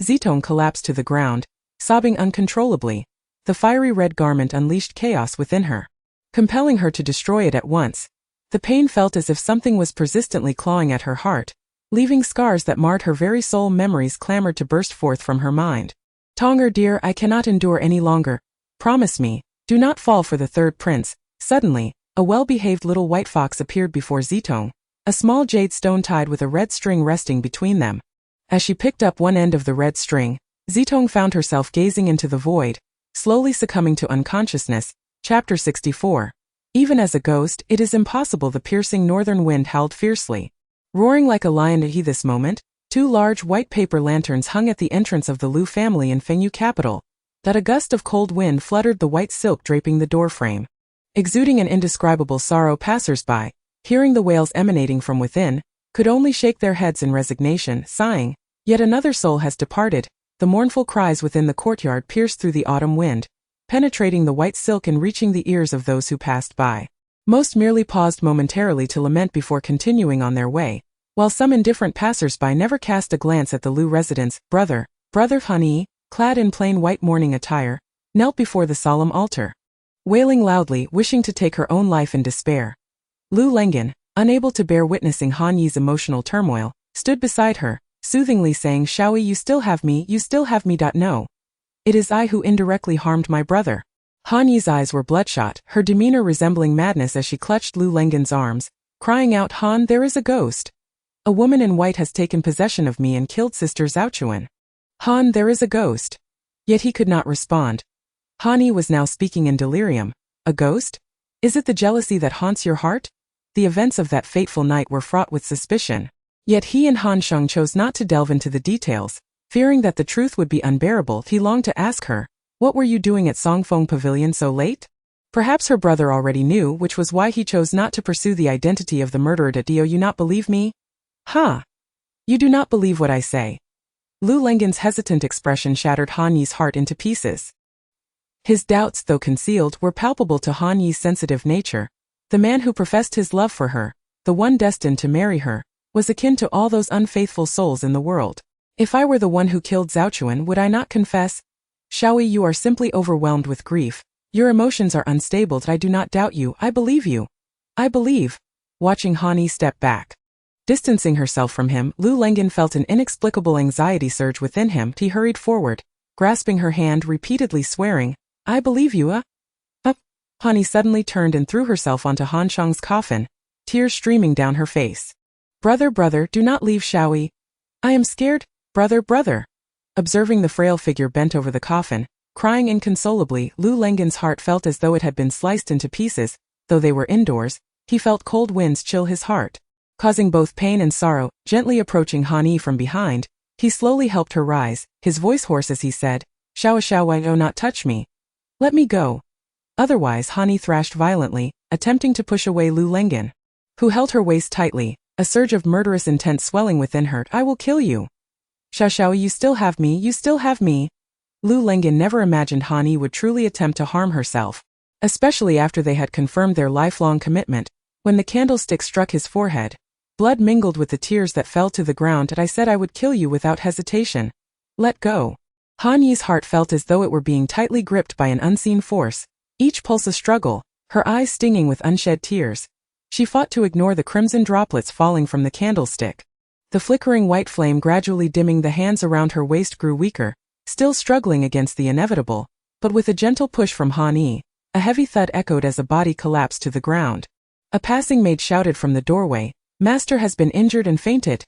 Zitong collapsed to the ground, sobbing uncontrollably. The fiery red garment unleashed chaos within her, compelling her to destroy it at once. The pain felt as if something was persistently clawing at her heart, leaving scars that marred her very soul. Memories clamored to burst forth from her mind. Tonger dear, I cannot endure any longer. Promise me, do not fall for the third prince. Suddenly, a well-behaved little white fox appeared before Zitong, a small jade stone tied with a red string resting between them. As she picked up one end of the red string, Zitong found herself gazing into the void, slowly succumbing to unconsciousness. Chapter 64. Even as a ghost, it is impossible. The piercing northern wind howled fiercely. Roaring like a lion at this moment, two large white paper lanterns hung at the entrance of the Lu family in Fengyu capital. That a gust of cold wind fluttered the white silk draping the doorframe, exuding an indescribable sorrow. Passers-by, hearing the wails emanating from within, could only shake their heads in resignation, sighing, yet another soul has departed. The mournful cries within the courtyard pierced through the autumn wind, penetrating the white silk and reaching the ears of those who passed by. Most merely paused momentarily to lament before continuing on their way, while some indifferent passers-by never cast a glance at the Lu residence. Brother Honey, clad in plain white mourning attire, knelt before the solemn altar, wailing loudly, wishing to take her own life in despair. Lu Lengan, unable to bear witnessing Han Yi's emotional turmoil, stood beside her, soothingly saying, Shaoyi, you still have me. No. It is I who indirectly harmed my brother. Han Yi's eyes were bloodshot, her demeanor resembling madness as she clutched Lu Lengan's arms, crying out, Han, there is a ghost. A woman in white has taken possession of me and killed Sister Zhaochuan. Han, there is a ghost. Yet he could not respond. Han Yi was now speaking in delirium. A ghost? Is it the jealousy that haunts your heart? The events of that fateful night were fraught with suspicion. Yet he and Han Sheng chose not to delve into the details. Fearing that the truth would be unbearable, he longed to ask her, what were you doing at Songfeng Pavilion so late? Perhaps her brother already knew, which was why he chose not to pursue the identity of the murderer. Do you not believe me? Ha! You do not believe what I say. Lu Lengan's hesitant expression shattered Han Yi's heart into pieces. His doubts, though concealed, were palpable to Han Yi's sensitive nature. The man who professed his love for her, the one destined to marry her, was akin to all those unfaithful souls in the world. If I were the one who killed Zhaochuan, would I not confess? Shaoyi, you are simply overwhelmed with grief. Your emotions are unstable. I do not doubt you. I believe you. I believe. Watching Han Yi step back, distancing herself from him, Lu Lengan felt an inexplicable anxiety surge within him. He hurried forward, grasping her hand, repeatedly swearing, I believe you. Han Yi suddenly turned and threw herself onto Han Sheng's coffin, tears streaming down her face. Brother, do not leave Shaoyi. I am scared. Brother. Observing the frail figure bent over the coffin, crying inconsolably, Lu Lengan's heart felt as though it had been sliced into pieces. Though they were indoors, he felt cold winds chill his heart. causing both pain and sorrow. Gently approaching Han Yi from behind, he slowly helped her rise, his voice hoarse as he said, "Shao, do not touch me. Let me go." Otherwise, Han Yi thrashed violently, attempting to push away Lu Lengen, who held her waist tightly, a surge of murderous intent swelling within her. "I will kill you. Shao, you still have me, you still have me." Lu Lengen never imagined Han Yi would truly attempt to harm herself, especially after they had confirmed their lifelong commitment. When the candlestick struck his forehead, blood mingled with the tears that fell to the ground. "I said I would kill you without hesitation. Let go." Han Yi's heart felt as though it were being tightly gripped by an unseen force, each pulse a struggle, her eyes stinging with unshed tears. She fought to ignore the crimson droplets falling from the candlestick. The flickering white flame gradually dimming, the hands around her waist grew weaker, still struggling against the inevitable, but with a gentle push from Han Yi, a heavy thud echoed as a body collapsed to the ground. A passing maid shouted from the doorway, "Master has been injured and fainted."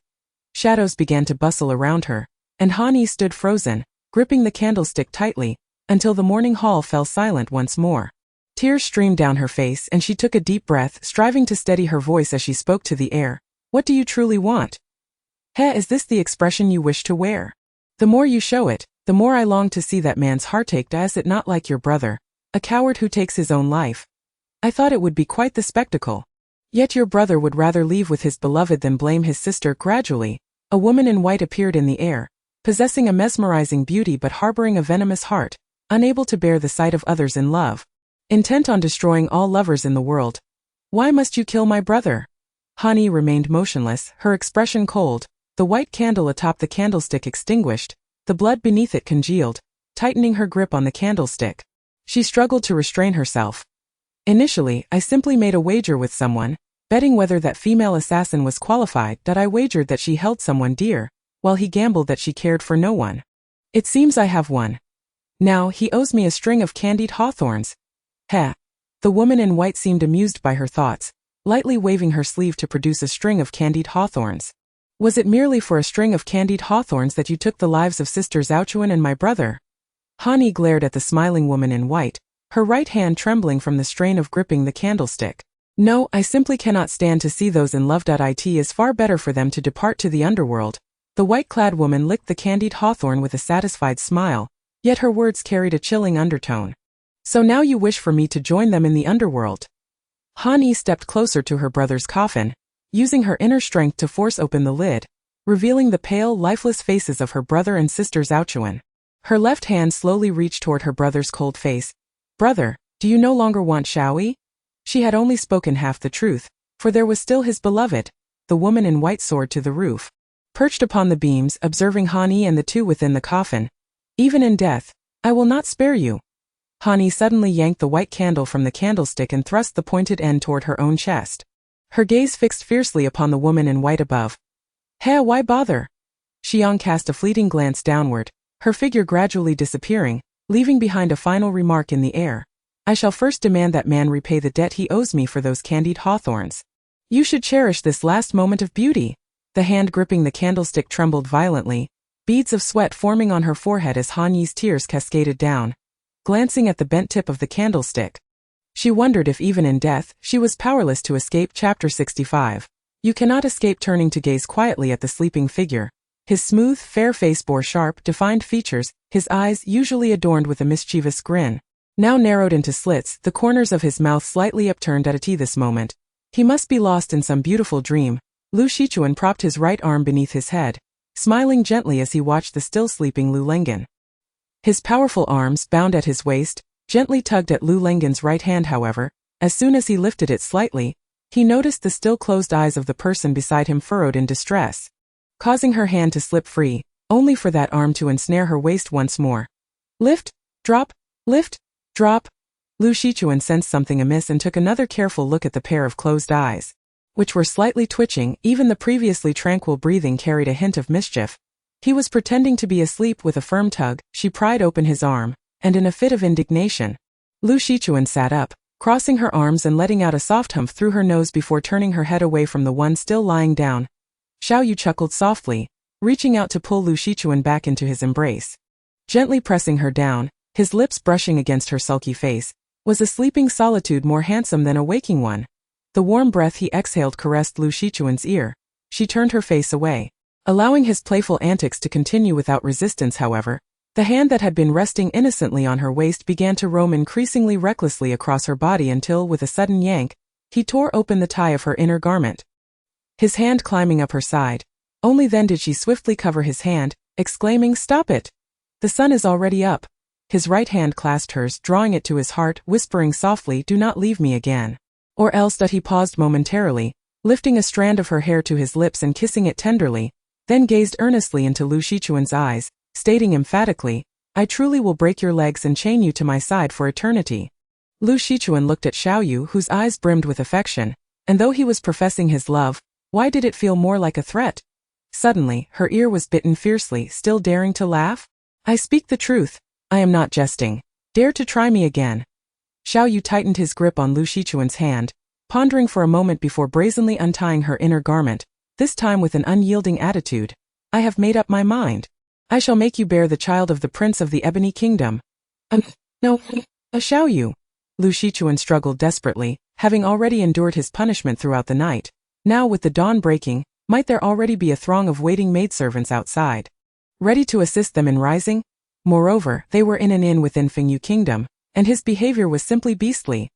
Shadows began to bustle around her, and Han Yi stood frozen, gripping the candlestick tightly, until the morning hall fell silent once more. Tears streamed down her face and she took a deep breath, striving to steady her voice as she spoke to the air. "What do you truly want? Is this the expression you wish to wear? The more you show it, the more I long to see that man's heartache. Is it not like your brother, a coward who takes his own life? I thought it would be quite the spectacle. Yet your brother would rather leave with his beloved than blame his sister." Gradually, a woman in white appeared in the air, possessing a mesmerizing beauty but harboring a venomous heart, unable to bear the sight of others in love, intent on destroying all lovers in the world. "Why must you kill my brother?" Han Yi remained motionless, her expression cold, the white candle atop the candlestick extinguished, the blood beneath it congealed, tightening her grip on the candlestick. She struggled to restrain herself. "Initially, I simply made a wager with someone, betting whether that female assassin was qualified. That I wagered that she held someone dear, while he gambled that she cared for no one. It seems I have won. Now he owes me a string of candied hawthorns." The woman in white seemed amused by her thoughts, lightly waving her sleeve to produce a string of candied hawthorns. "Was it merely for a string of candied hawthorns that you took the lives of sisters Zhaochuan and my brother?" Han Yi glared at the smiling woman in white, her right hand trembling from the strain of gripping the candlestick. "No, I simply cannot stand to see those in love. It is far better for them to depart to the underworld." The white-clad woman licked the candied hawthorn with a satisfied smile, yet her words carried a chilling undertone. "So now you wish for me to join them in the underworld?" Han Yi stepped closer to her brother's coffin, using her inner strength to force open the lid, revealing the pale, lifeless faces of her brother and sister Zhaochuan. Her left hand slowly reached toward her brother's cold face. "Brother, do you no longer want Shaoyi?" She had only spoken half the truth, for there was still his beloved. The woman in white soared to the roof, perched upon the beams, observing Han Yi and the two within the coffin. "Even in death, I will not spare you." Han Yi suddenly yanked the white candle from the candlestick and thrust the pointed end toward her own chest. Her gaze fixed fiercely upon the woman in white above. Why bother?" Xiang cast a fleeting glance downward, her figure gradually disappearing, leaving behind a final remark in the air. "I shall first demand that man repay the debt he owes me for those candied hawthorns. You should cherish this last moment of beauty." The hand gripping the candlestick trembled violently, beads of sweat forming on her forehead as Han Yi's tears cascaded down. Glancing at the bent tip of the candlestick, she wondered if even in death, she was powerless to escape. Chapter 65. You cannot escape. Turning to gaze quietly at the sleeping figure. His smooth, fair face bore sharp, defined features, his eyes, usually adorned with a mischievous grin, now narrowed into slits, the corners of his mouth slightly upturned at this moment. He must be lost in some beautiful dream. Lu Shichuan propped his right arm beneath his head, smiling gently as he watched the still sleeping Lu Lengen. His powerful arms, bound at his waist, gently tugged at Lu Lengen's right hand. However, as soon as he lifted it slightly, he noticed the still closed eyes of the person beside him furrowed in distress, causing her hand to slip free, only for that arm to ensnare her waist once more. Lift, drop, lift, drop. Lu Shichuan sensed something amiss and took another careful look at the pair of closed eyes, which were slightly twitching. Even the previously tranquil breathing carried a hint of mischief. He was pretending to be asleep. With a firm tug, she pried open his arm, and in a fit of indignation, Lu Shichuan sat up, crossing her arms and letting out a soft humph through her nose before turning her head away from the one still lying down. Xiaoyu chuckled softly, reaching out to pull Lu Shichuan back into his embrace. Gently pressing her down, his lips brushing against her sulky face, was a sleeping solitude more handsome than a waking one. The warm breath he exhaled caressed Lu Shichuan's ear. She turned her face away. Allowing his playful antics to continue without resistance, however, the hand that had been resting innocently on her waist began to roam increasingly recklessly across her body until, with a sudden yank, he tore open the tie of her inner garment. His hand climbing up her side. Only then did she swiftly cover his hand, exclaiming, "Stop it! The sun is already up." His right hand clasped hers, drawing it to his heart, whispering softly, "Do not leave me again. Or else." He paused momentarily, lifting a strand of her hair to his lips and kissing it tenderly, then gazed earnestly into Lu Shichuan's eyes, stating emphatically, "I truly will break your legs and chain you to my side for eternity." Lu Shichuan looked at Xiaoyu, whose eyes brimmed with affection, and though he was professing his love, why did it feel more like a threat? Suddenly, her ear was bitten fiercely, still daring to laugh. "I speak the truth. I am not jesting. Dare to try me again." Xiaoyu tightened his grip on Lu Shichuan's hand, pondering for a moment before brazenly untying her inner garment, this time with an unyielding attitude. "I have made up my mind. I shall make you bear the child of the Prince of the Ebony Kingdom." No, Xiaoyu." Lu Shichuan struggled desperately, having already endured his punishment throughout the night. Now, with the dawn breaking, might there already be a throng of waiting maidservants outside, ready to assist them in rising? Moreover, they were in an inn within Fengyu Kingdom, and his behavior was simply beastly.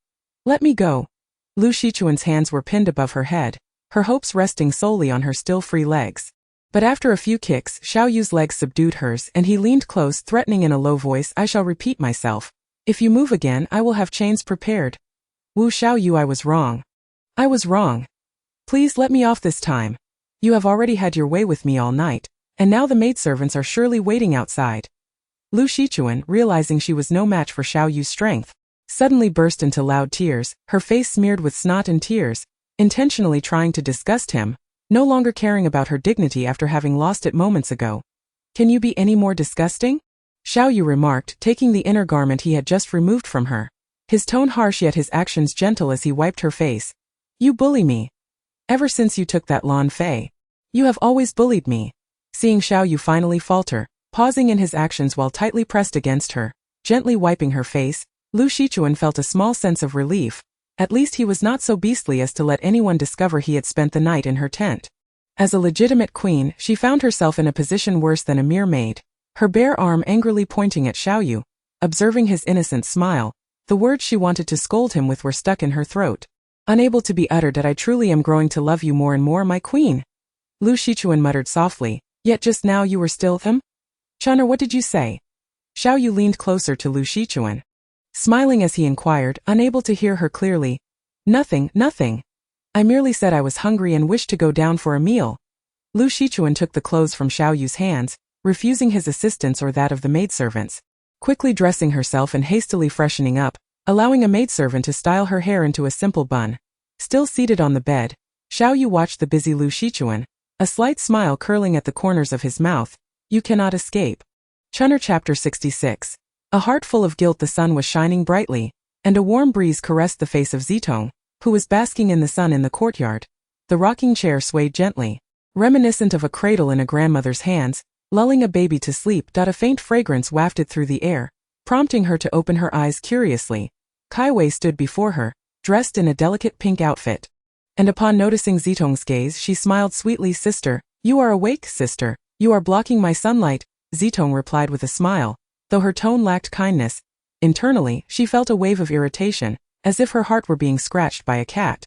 "Let me go." Lu Shichuan's hands were pinned above her head, her hopes resting solely on her still free legs. But after a few kicks, Xiaoyu's legs subdued hers, and he leaned close, threatening in a low voice, "I shall repeat myself. If you move again, I will have chains prepared." "Wu Xiaoyu, I was wrong. I was wrong. Please let me off this time. You have already had your way with me all night, and now the maidservants are surely waiting outside." Lu Shichuan, realizing she was no match for Xiaoyu's strength, suddenly burst into loud tears, her face smeared with snot and tears, intentionally trying to disgust him, no longer caring about her dignity after having lost it moments ago. "Can you be any more disgusting?" Xiaoyu remarked, taking the inner garment he had just removed from her. His tone harsh yet his actions gentle as he wiped her face. "You bully me. Ever since you took that Lan Fei. You have always bullied me." Seeing Xiaoyu finally falter, pausing in his actions while tightly pressed against her, gently wiping her face, Lu Shichuan felt a small sense of relief. At least he was not so beastly as to let anyone discover he had spent the night in her tent. As a legitimate queen, she found herself in a position worse than a mere maid, her bare arm angrily pointing at Xiaoyu. Observing his innocent smile, the words she wanted to scold him with were stuck in her throat, unable to be uttered. "I truly am growing to love you more and more, my queen." Lu Shichuan muttered softly, "Yet just now you were still him? Chun'er, what did you say?" Xiaoyu leaned closer to Lu Shichuan, smiling as he inquired, unable to hear her clearly. Nothing. I merely said I was hungry and wished to go down for a meal." Lu Shichuan took the clothes from Xiaoyu's hands, refusing his assistance or that of the maidservants, quickly dressing herself and hastily freshening up, allowing a maidservant to style her hair into a simple bun. Still seated on the bed, Xiaoyu watched the busy Lu Shichuan, a slight smile curling at the corners of his mouth. "You cannot escape." Chun'er Chapter 66. A heart full of guilt. The sun was shining brightly, and a warm breeze caressed the face of Zitong, who was basking in the sun in the courtyard. The rocking chair swayed gently, reminiscent of a cradle in a grandmother's hands, lulling a baby to sleep. A faint fragrance wafted through the air, prompting her to open her eyes curiously. Kai Wei stood before her, dressed in a delicate pink outfit. And upon noticing Zitong's gaze, she smiled sweetly. "Sister, you are awake, sister. You are blocking my sunlight," Zitong replied with a smile, though her tone lacked kindness. Internally, she felt a wave of irritation, as if her heart were being scratched by a cat.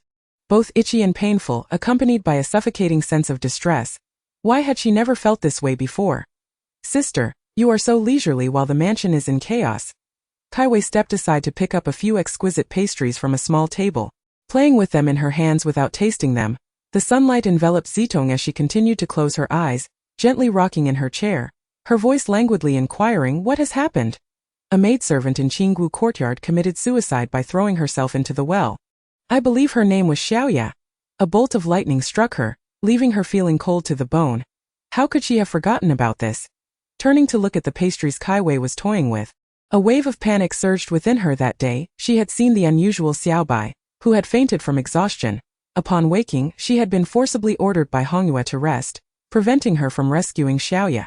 Both itchy and painful, accompanied by a suffocating sense of distress. Why had she never felt this way before? "Sister, you are so leisurely while the mansion is in chaos." Kai Wei stepped aside to pick up a few exquisite pastries from a small table, playing with them in her hands without tasting them. The sunlight enveloped Zitong as she continued to close her eyes, gently rocking in her chair, her voice languidly inquiring, "What has happened?" A maidservant in Qinggu courtyard committed suicide by throwing herself into the well. I believe her name was Xiaoya. A bolt of lightning struck her, leaving her feeling cold to the bone. How could she have forgotten about this? Turning to look at the pastries Kai Wei was toying with, a wave of panic surged within her. That day, she had seen the unusual Xiaobai, who had fainted from exhaustion. Upon waking, she had been forcibly ordered by Hongyue to rest, preventing her from rescuing Xiaoya.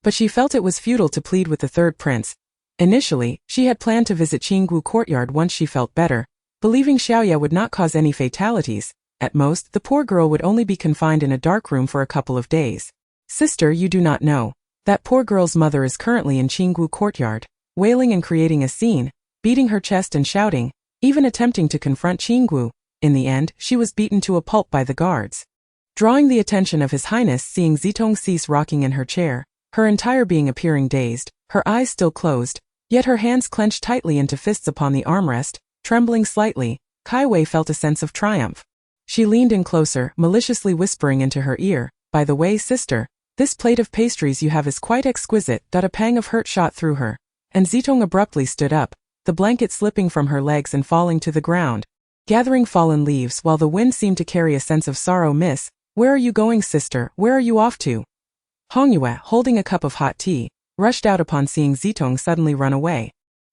But she felt it was futile to plead with the third prince. Initially, she had planned to visit Qinggu courtyard once she felt better, Believing Xiaoya would not cause any fatalities, at most, the poor girl would only be confined in a dark room for a couple of days. Sister, you do not know. That poor girl's mother is currently in Qinggu courtyard, wailing and creating a scene, beating her chest and shouting, even attempting to confront Qinggu. In the end, she was beaten to a pulp by the guards. Drawing the attention of His Highness, seeing Zitong cease rocking in her chair, her entire being appearing dazed, her eyes still closed, yet her hands clenched tightly into fists upon the armrest, trembling slightly, Kai Wei felt a sense of triumph. She leaned in closer, maliciously whispering into her ear, "By the way, sister, this plate of pastries you have is quite exquisite." A pang of hurt shot through her, and Zitong abruptly stood up, the blanket slipping from her legs and falling to the ground. Gathering fallen leaves while the wind seemed to carry a sense of sorrow. "Miss, where are you going, sister? Where are you off to?" Hongyue, holding a cup of hot tea, rushed out upon seeing Zitong suddenly run away.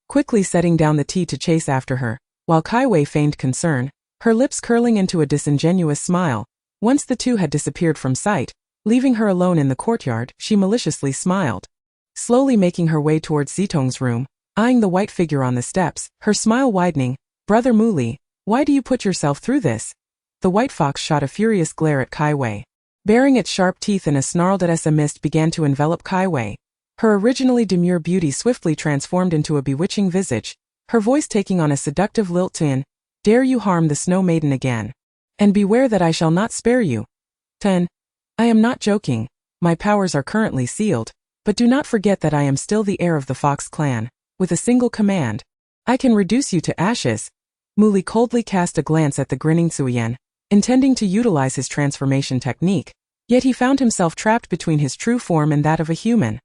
Quickly setting down the tea to chase after her, while Kai Wei feigned concern, her lips curling into a disingenuous smile. Once the two had disappeared from sight, leaving her alone in the courtyard, she maliciously smiled. Slowly making her way towards Zitong's room, eyeing the white figure on the steps, her smile widening, "Brother Muli, why do you put yourself through this?" The white fox shot a furious glare at Kai Wei. Baring its sharp teeth in a snarl as a mist began to envelop Kai Wei. Her originally demure beauty swiftly transformed into a bewitching visage, her voice taking on a seductive lilt to, "Dare you harm the Snow Maiden again? And beware that I shall not spare you." 10. I am not joking, my powers are currently sealed, but do not forget that I am still the heir of the Fox clan. With a single command, I can reduce you to ashes. Muli coldly cast a glance at the grinning Zuyan, intending to utilize his transformation technique, yet he found himself trapped between his true form and that of a human.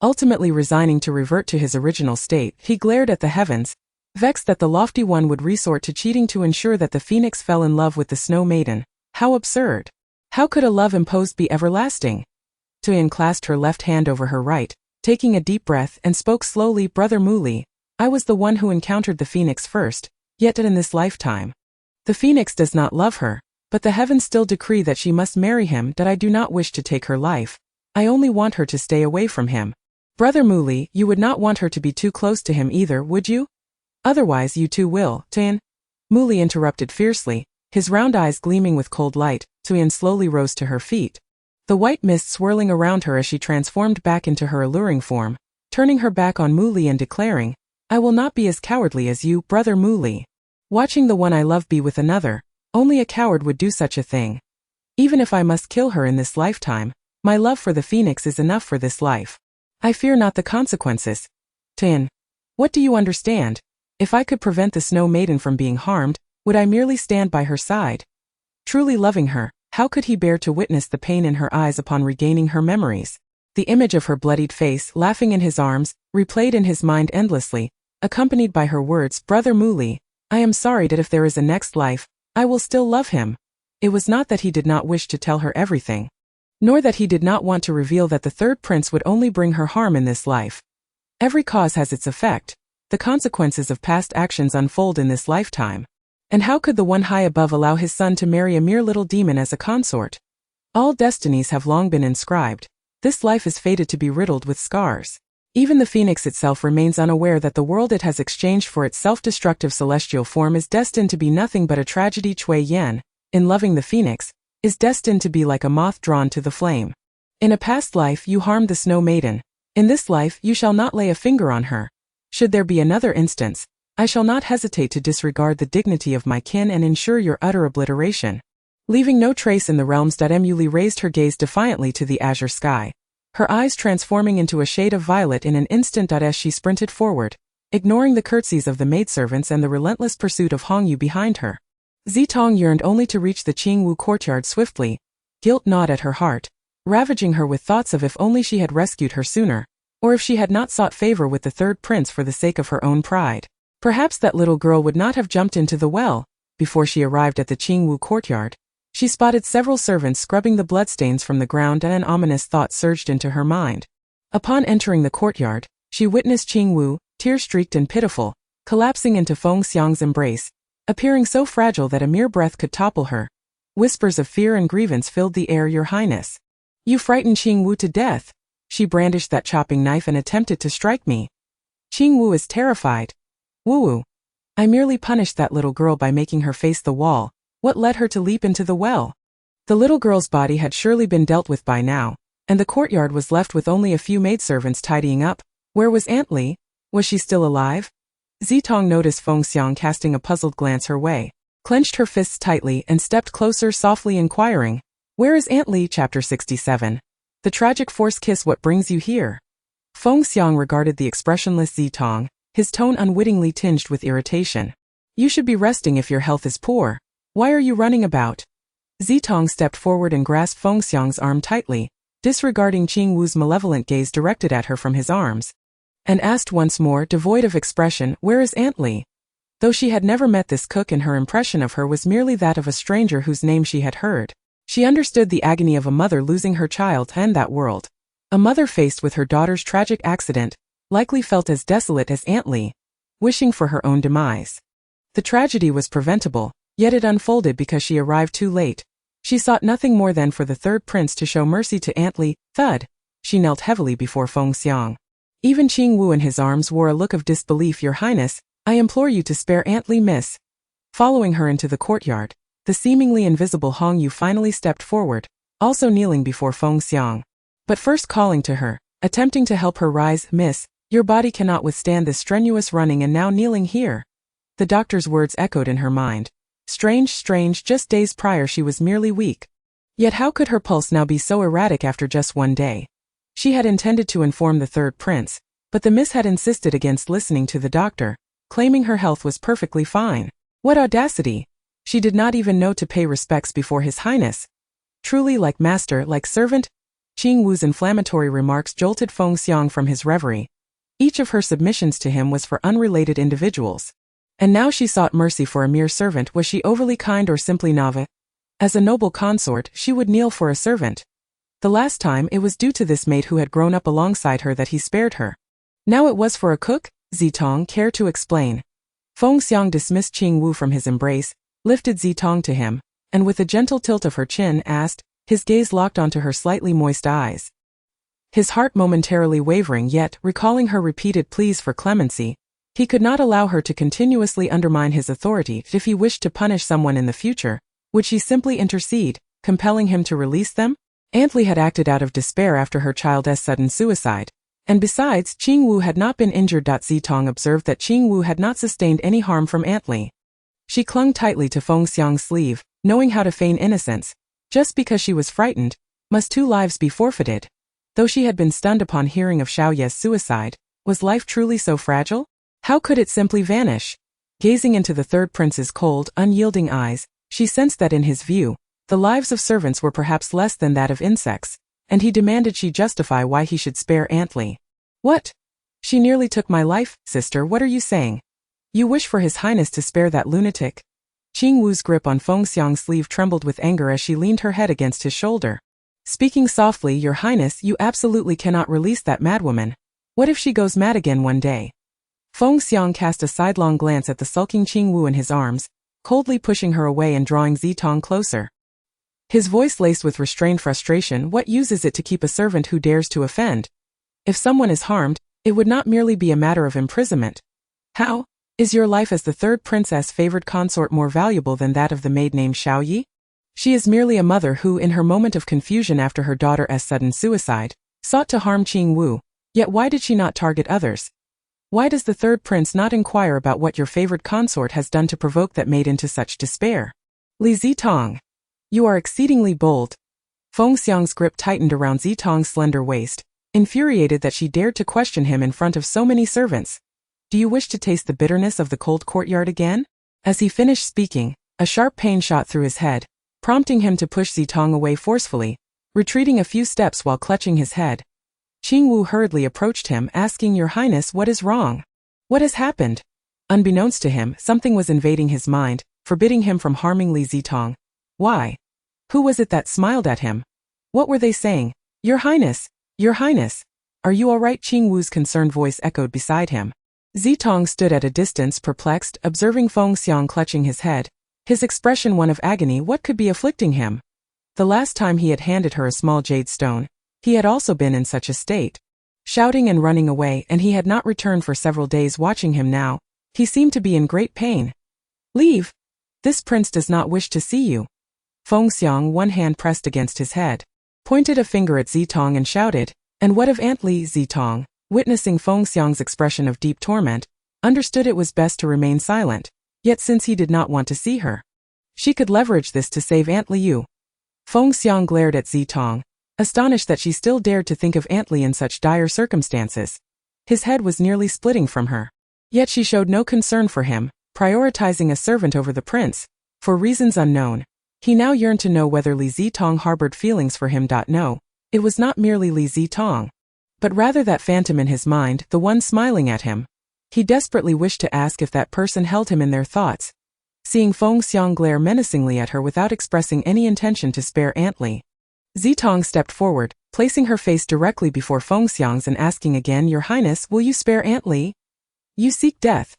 Ultimately resigning to revert to his original state, he glared at the heavens, vexed that the lofty one would resort to cheating to ensure that the phoenix fell in love with the Snow Maiden. How absurd! How could a love imposed be everlasting? Tuyen clasped her left hand over her right, taking a deep breath, and spoke slowly, "Brother Muli, I was the one who encountered the phoenix first, yet in this lifetime. The phoenix does not love her, but the heavens still decree that she must marry him. I do not wish to take her life. I only want her to stay away from him. Brother Muli, you would not want her to be too close to him either, would you? Otherwise you too will." Tuyen. Muli interrupted fiercely, his round eyes gleaming with cold light. Tuyen slowly rose to her feet, the white mist swirling around her as she transformed back into her alluring form, turning her back on Muli and declaring, "I will not be as cowardly as you, Brother Muli. Watching the one I love be with another, only a coward would do such a thing. Even if I must kill her in this lifetime, my love for the phoenix is enough for this life. I fear not the consequences." Tuyen. What do you understand? If I could prevent the Snow Maiden from being harmed, would I merely stand by her side? Truly loving her, how could he bear to witness the pain in her eyes upon regaining her memories? The image of her bloodied face laughing in his arms, replayed in his mind endlessly, accompanied by her words, "Brother Muli, I am sorry that if there is a next life, I will still love him." It was not that he did not wish to tell her everything, nor that he did not want to reveal that the third prince would only bring her harm in this life. Every cause has its effect. The consequences of past actions unfold in this lifetime. And how could the one high above allow his son to marry a mere little demon as a consort? All destinies have long been inscribed. This life is fated to be riddled with scars. Even the phoenix itself remains unaware that the world it has exchanged for its self-destructive celestial form is destined to be nothing but a tragedy. Cui Yan, in loving the phoenix, is destined to be like a moth drawn to the flame. In a past life you harmed the Snow Maiden. In this life you shall not lay a finger on her. Should there be another instance, I shall not hesitate to disregard the dignity of my kin and ensure your utter obliteration. Leaving no trace in the realms. Muli raised her gaze defiantly to the azure sky, her eyes transforming into a shade of violet in an instant. As she sprinted forward, ignoring the curtsies of the maidservants and the relentless pursuit of Hongyu behind her. Zitong yearned only to reach the Qingwu courtyard swiftly, guilt gnawed at her heart, ravaging her with thoughts of if only she had rescued her sooner, or if she had not sought favor with the third prince for the sake of her own pride. Perhaps that little girl would not have jumped into the well. Before she arrived at the Qingwu courtyard, she spotted several servants scrubbing the bloodstains from the ground, and an ominous thought surged into her mind. Upon entering the courtyard, she witnessed Qingwu, tear-streaked and pitiful, collapsing into Feng Xiang's embrace, appearing so fragile that a mere breath could topple her. Whispers of fear and grievance filled the air. "Your Highness, you frightened Qingwu to death. She brandished that chopping knife and attempted to strike me. Qingwu is terrified." Woo-woo. I merely punished that little girl by making her face the wall. What led her to leap into the well? The little girl's body had surely been dealt with by now, and the courtyard was left with only a few maidservants tidying up. Where was Aunt Li? Was she still alive? Zitong noticed Feng Xiang casting a puzzled glance her way, clenched her fists tightly and stepped closer, softly inquiring, "Where is Aunt Li?" Chapter 67. The tragic force kiss. What brings you here? Feng Xiang regarded the expressionless Zitong, his tone unwittingly tinged with irritation. You should be resting if your health is poor. Why are you running about? Zitong stepped forward and grasped Feng Xiang's arm tightly, disregarding Qing Wu's malevolent gaze directed at her from his arms, and asked once more, devoid of expression, "Where is Aunt Li?" Though she had never met this cook and her impression of her was merely that of a stranger whose name she had heard, she understood the agony of a mother losing her child and that world. A mother faced with her daughter's tragic accident likely felt as desolate as Aunt Li, wishing for her own demise. The tragedy was preventable, yet it unfolded because she arrived too late. She sought nothing more than for the third prince to show mercy to Aunt Li. Thud! She knelt heavily before Feng Xiang. Even Qing Wu in his arms wore a look of disbelief. "Your Highness, I implore you to spare Aunt Li, miss." Following her into the courtyard, the seemingly invisible Hong Yu finally stepped forward, also kneeling before Feng Xiang. But first calling to her, attempting to help her rise, "Miss, your body cannot withstand this strenuous running and now kneeling here." The doctor's words echoed in her mind. Strange, just days prior she was merely weak. Yet how could her pulse now be so erratic after just one day? She had intended to inform the third prince, but the miss had insisted against listening to the doctor, claiming her health was perfectly fine. What audacity! She did not even know to pay respects before His Highness. Truly like master, like servant? Qing Wu's inflammatory remarks jolted Feng Xiang from his reverie. Each of her submissions to him was for unrelated individuals. And now she sought mercy for a mere servant. Was she overly kind or simply naive? As a noble consort, she would kneel for a servant. The last time it was due to this maid who had grown up alongside her that he spared her. Now it was for a cook? Zitong cared to explain. Feng Xiang dismissed Qing Wu from his embrace, lifted Zitong to him, and with a gentle tilt of her chin asked, his gaze locked onto her slightly moist eyes. His heart momentarily wavering, yet, recalling her repeated pleas for clemency, he could not allow her to continuously undermine his authority. If he wished to punish someone in the future, would she simply intercede, compelling him to release them? Aunt Li had acted out of despair after her child's sudden suicide. And besides, Qing Wu had not been injured. Zitong observed that Qing Wu had not sustained any harm from Aunt Li. She clung tightly to Feng Xiang's sleeve, knowing how to feign innocence. Just because she was frightened, must 2 lives be forfeited? Though she had been stunned upon hearing of Xiao Ye's suicide, was life truly so fragile? How could it simply vanish? Gazing into the third prince's cold, unyielding eyes, she sensed that in his view, the lives of servants were perhaps less than that of insects, and he demanded she justify why he should spare Aunt Li. What? She nearly took my life, sister. What are you saying? You wish for His Highness to spare that lunatic? Qing Wu's grip on Feng Xiang's sleeve trembled with anger as she leaned her head against his shoulder. Speaking softly, Your Highness, you absolutely cannot release that madwoman. What if she goes mad again one day? Feng Xiang cast a sidelong glance at the sulking Qing Wu in his arms, coldly pushing her away and drawing Zitong closer. His voice laced with restrained frustration. What use is it to keep a servant who dares to offend? If someone is harmed, it would not merely be a matter of imprisonment. How? Is your life as the third princess' favored consort more valuable than that of the maid named Xiao Yi? She is merely a mother who, in her moment of confusion after her daughter's sudden suicide, sought to harm Qing Wu. Yet why did she not target others? Why does the third prince not inquire about what your favored consort has done to provoke that maid into such despair? Li Zitong. You are exceedingly bold. Feng Xiang's grip tightened around Zitong's slender waist, infuriated that she dared to question him in front of so many servants. Do you wish to taste the bitterness of the cold courtyard again? As he finished speaking, a sharp pain shot through his head, prompting him to push Zitong away forcefully, retreating a few steps while clutching his head. Qing Wu hurriedly approached him, asking, Your Highness, what is wrong? What has happened? Unbeknownst to him, something was invading his mind, forbidding him from harming Li Zitong. Why? Who was it that smiled at him? What were they saying? Your Highness! Your Highness! Are you all right? Qing Wu's concerned voice echoed beside him. Zitong stood at a distance, perplexed, observing Feng Xiang clutching his head, his expression one of agony. What could be afflicting him? The last time he had handed her a small jade stone, he had also been in such a state, shouting and running away, and he had not returned for several days. Watching him now, He seemed to be in great pain. Leave! This prince does not wish to see you. Fengxiang, one hand pressed against his head, pointed a finger at Zitong and shouted, "And what of Aunt Li?" Zitong, witnessing Fengxiang's expression of deep torment, understood it was best to remain silent, yet since he did not want to see her, she could leverage this to save Aunt Liu. Fengxiang glared at Zitong, astonished that she still dared to think of Aunt Li in such dire circumstances. His head was nearly splitting from her. Yet she showed no concern for him, prioritizing a servant over the prince. For reasons unknown, he now yearned to know whether Li Zitong harbored feelings for him. No, it was not merely Li Zitong, but rather that phantom in his mind, the one smiling at him. He desperately wished to ask if that person held him in their thoughts. Seeing Fengxiang glare menacingly at her without expressing any intention to spare Aunt Li, Zitong stepped forward, placing her face directly before Fengxiang's and asking again, "Your Highness, will you spare Aunt Li? You seek death."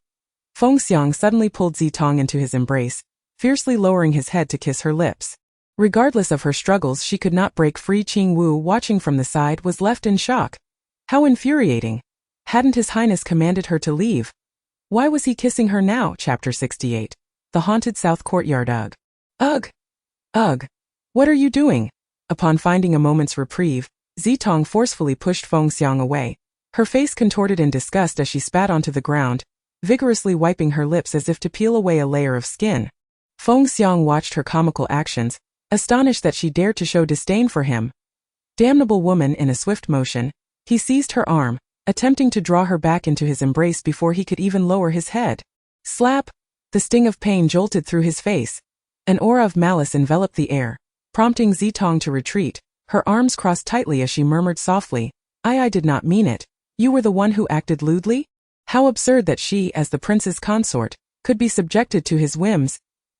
Fengxiang suddenly pulled Zitong into his embrace, fiercely lowering his head to kiss her lips. Regardless of her struggles, she could not break free. Qing Wu, watching from the side, was left in shock. How infuriating! Hadn't His Highness commanded her to leave? Why was he kissing her now? Chapter 68. The Haunted South Courtyard. Ugh! Ugh! Ugh! What are you doing? Upon finding a moment's reprieve, Zitong forcefully pushed Fengxiang away. Her face contorted in disgust as she spat onto the ground, vigorously wiping her lips as if to peel away a layer of skin. Fengxiang watched her comical actions, astonished that she dared to show disdain for him. Damnable woman! In a swift motion, he seized her arm, attempting to draw her back into his embrace before he could even lower his head. Slap! The sting of pain jolted through his face. An aura of malice enveloped the air, prompting Zitong to retreat. Her arms crossed tightly as she murmured softly, I did not mean it. You were the one who acted lewdly? How absurd that she, as the prince's consort, could be subjected to his whims.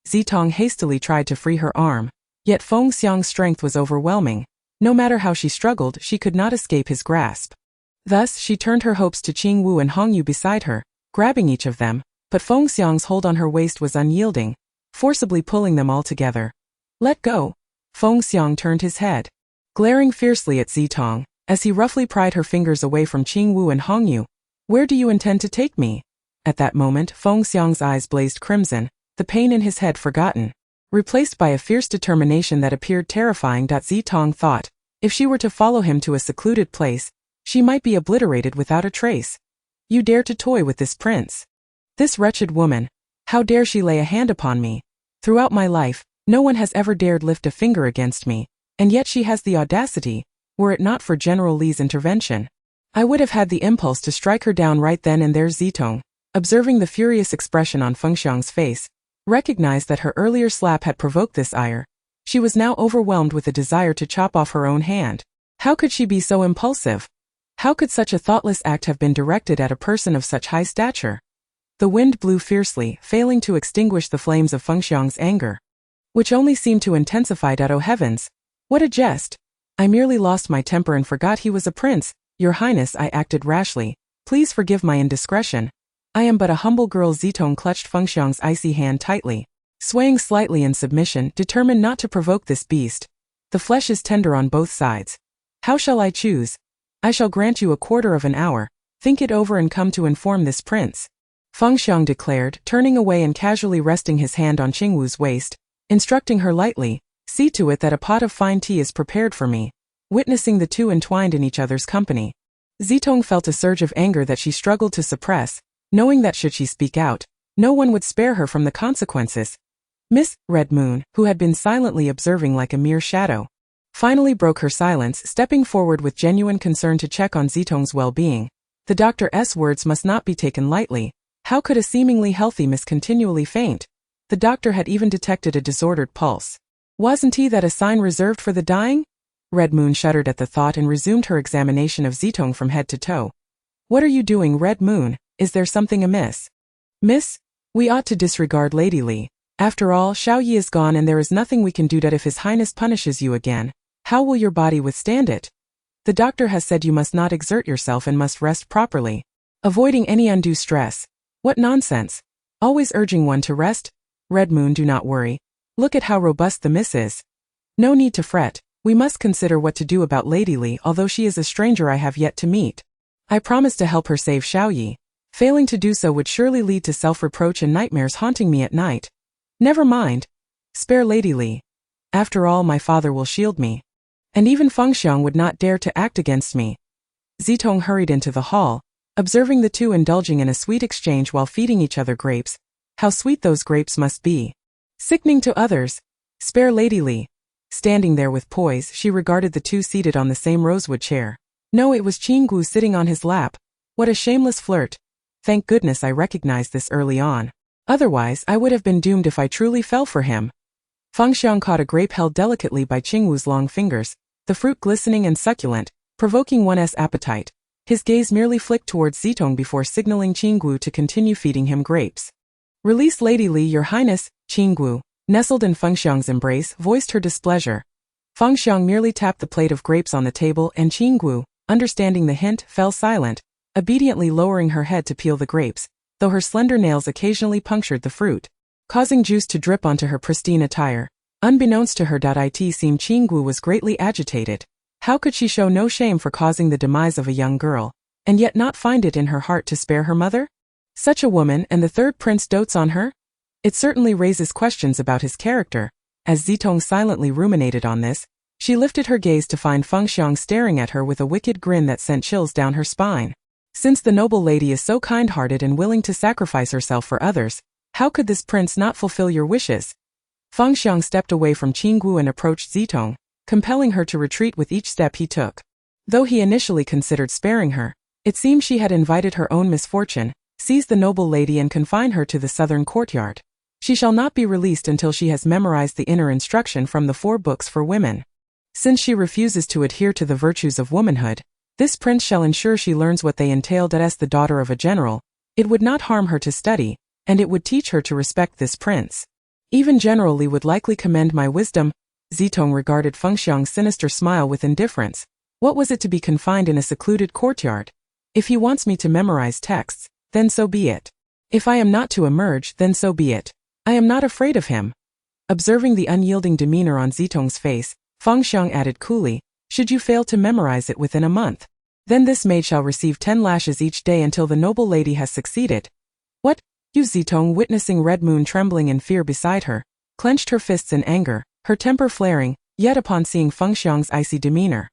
Zitong hastily tried to free her arm, yet Fengxiang's strength was overwhelming. No matter how she struggled, she could not escape his grasp. Thus, she turned her hopes to Qing Wu and Hongyu beside her, grabbing each of them, but Fengxiang's hold on her waist was unyielding, forcibly pulling them all together. Let go. Fengxiang turned his head, glaring fiercely at Zitong, as he roughly pried her fingers away from Qing Wu and Hongyu. Where do you intend to take me? At that moment, Fengxiang's eyes blazed crimson, the pain in his head forgotten, replaced by a fierce determination that appeared terrifying. Zitong thought, if she were to follow him to a secluded place, she might be obliterated without a trace. You dare to toy with this prince? This wretched woman, how dare she lay a hand upon me? Throughout my life, no one has ever dared lift a finger against me, and yet she has the audacity. Were it not for General Li's intervention, I would have had the impulse to strike her down right then and there. Zitong, observing the furious expression on Fengxiang's face, recognized that her earlier slap had provoked this ire. She was now overwhelmed with a desire to chop off her own hand. How could she be so impulsive? How could such a thoughtless act have been directed at a person of such high stature? The wind blew fiercely, failing to extinguish the flames of Fengxiang's anger, which only seemed to intensify. Oh heavens! What a jest! I merely lost my temper and forgot he was a prince. Your Highness, I acted rashly. Please forgive my indiscretion. I am but a humble girl. Zitong clutched Fengxiang's icy hand tightly, swaying slightly in submission, determined not to provoke this beast. The flesh is tender on both sides. How shall I choose? I shall grant you a quarter of an hour. Think it over and come to inform this prince. Fengxiang declared, turning away and casually resting his hand on Qing Wu's waist, instructing her lightly, see to it that a pot of fine tea is prepared for me. Witnessing the two entwined in each other's company, Zitong felt a surge of anger that she struggled to suppress, knowing that should she speak out, no one would spare her from the consequences. Miss Red Moon, who had been silently observing like a mere shadow, finally broke her silence, stepping forward with genuine concern to check on Zitong's well-being. The doctor's words must not be taken lightly. How could a seemingly healthy miss continually faint? The doctor had even detected a disordered pulse. Wasn't that a sign reserved for the dying? Red Moon shuddered at the thought and resumed her examination of Zitong from head to toe. What are you doing, Red Moon? Is there something amiss? Miss? We ought to disregard Lady Li. After all, Xiao Yi is gone and there is nothing we can do. If His Highness punishes you again, how will your body withstand it? The doctor has said you must not exert yourself and must rest properly, avoiding any undue stress. What nonsense! Always urging one to rest? Red Moon, do not worry. Look at how robust the miss is. No need to fret. We must consider what to do about Lady Li. Although she is a stranger I have yet to meet, I promise to help her save Xiao Yi. Failing to do so would surely lead to self-reproach and nightmares haunting me at night. Never mind. Spare Lady Li. After all, my father will shield me. And even Fengxiang would not dare to act against me. Zitong hurried into the hall, observing the two indulging in a sweet exchange while feeding each other grapes. How sweet those grapes must be. Sickening to others. Spare Lady Li. Standing there with poise, she regarded the two seated on the same rosewood chair. No, it was Qinggu sitting on his lap. What a shameless flirt. Thank goodness I recognized this early on. Otherwise, I would have been doomed if I truly fell for him. Fengxiang caught a grape held delicately by Qinggu's long fingers, the fruit glistening and succulent, provoking one's appetite. His gaze merely flicked towards Zitong before signaling Qinggu to continue feeding him grapes. Release Lady Li, Your Highness. Qinggu, nestled in Fengxiang's embrace, voiced her displeasure. Fengxiang merely tapped the plate of grapes on the table and Qinggu, understanding the hint, fell silent, obediently lowering her head to peel the grapes, though her slender nails occasionally punctured the fruit, causing juice to drip onto her pristine attire. Unbeknownst to her, it seemed Qinggu was greatly agitated. How could she show no shame for causing the demise of a young girl, and yet not find it in her heart to spare her mother? Such a woman, and the third prince dotes on her? It certainly raises questions about his character. As Zitong silently ruminated on this, she lifted her gaze to find Fengxiang staring at her with a wicked grin that sent chills down her spine. Since the noble lady is so kind-hearted and willing to sacrifice herself for others, how could this prince not fulfill your wishes? Fengxiang stepped away from Qinggu and approached Zitong, compelling her to retreat with each step he took. Though he initially considered sparing her, it seemed she had invited her own misfortune. Seize the noble lady and confine her to the southern courtyard. She shall not be released until she has memorized the inner instruction from the 4 books for women. Since she refuses to adhere to the virtues of womanhood, this prince shall ensure she learns what they entailed. As the daughter of a general, it would not harm her to study, and it would teach her to respect this prince. Even General Li would likely commend my wisdom. Zitong regarded Fengxiang's sinister smile with indifference. What was it to be confined in a secluded courtyard? If he wants me to memorize texts, then so be it. If I am not to emerge, then so be it. I am not afraid of him. Observing the unyielding demeanor on Zitong's face, Fengxiang added coolly, should you fail to memorize it within a month, then this maid shall receive 10 lashes each day until the noble lady has succeeded. What? You? Zitong, witnessing Red Moon trembling in fear beside her, clenched her fists in anger, her temper flaring, yet upon seeing Fengxiang's icy demeanor,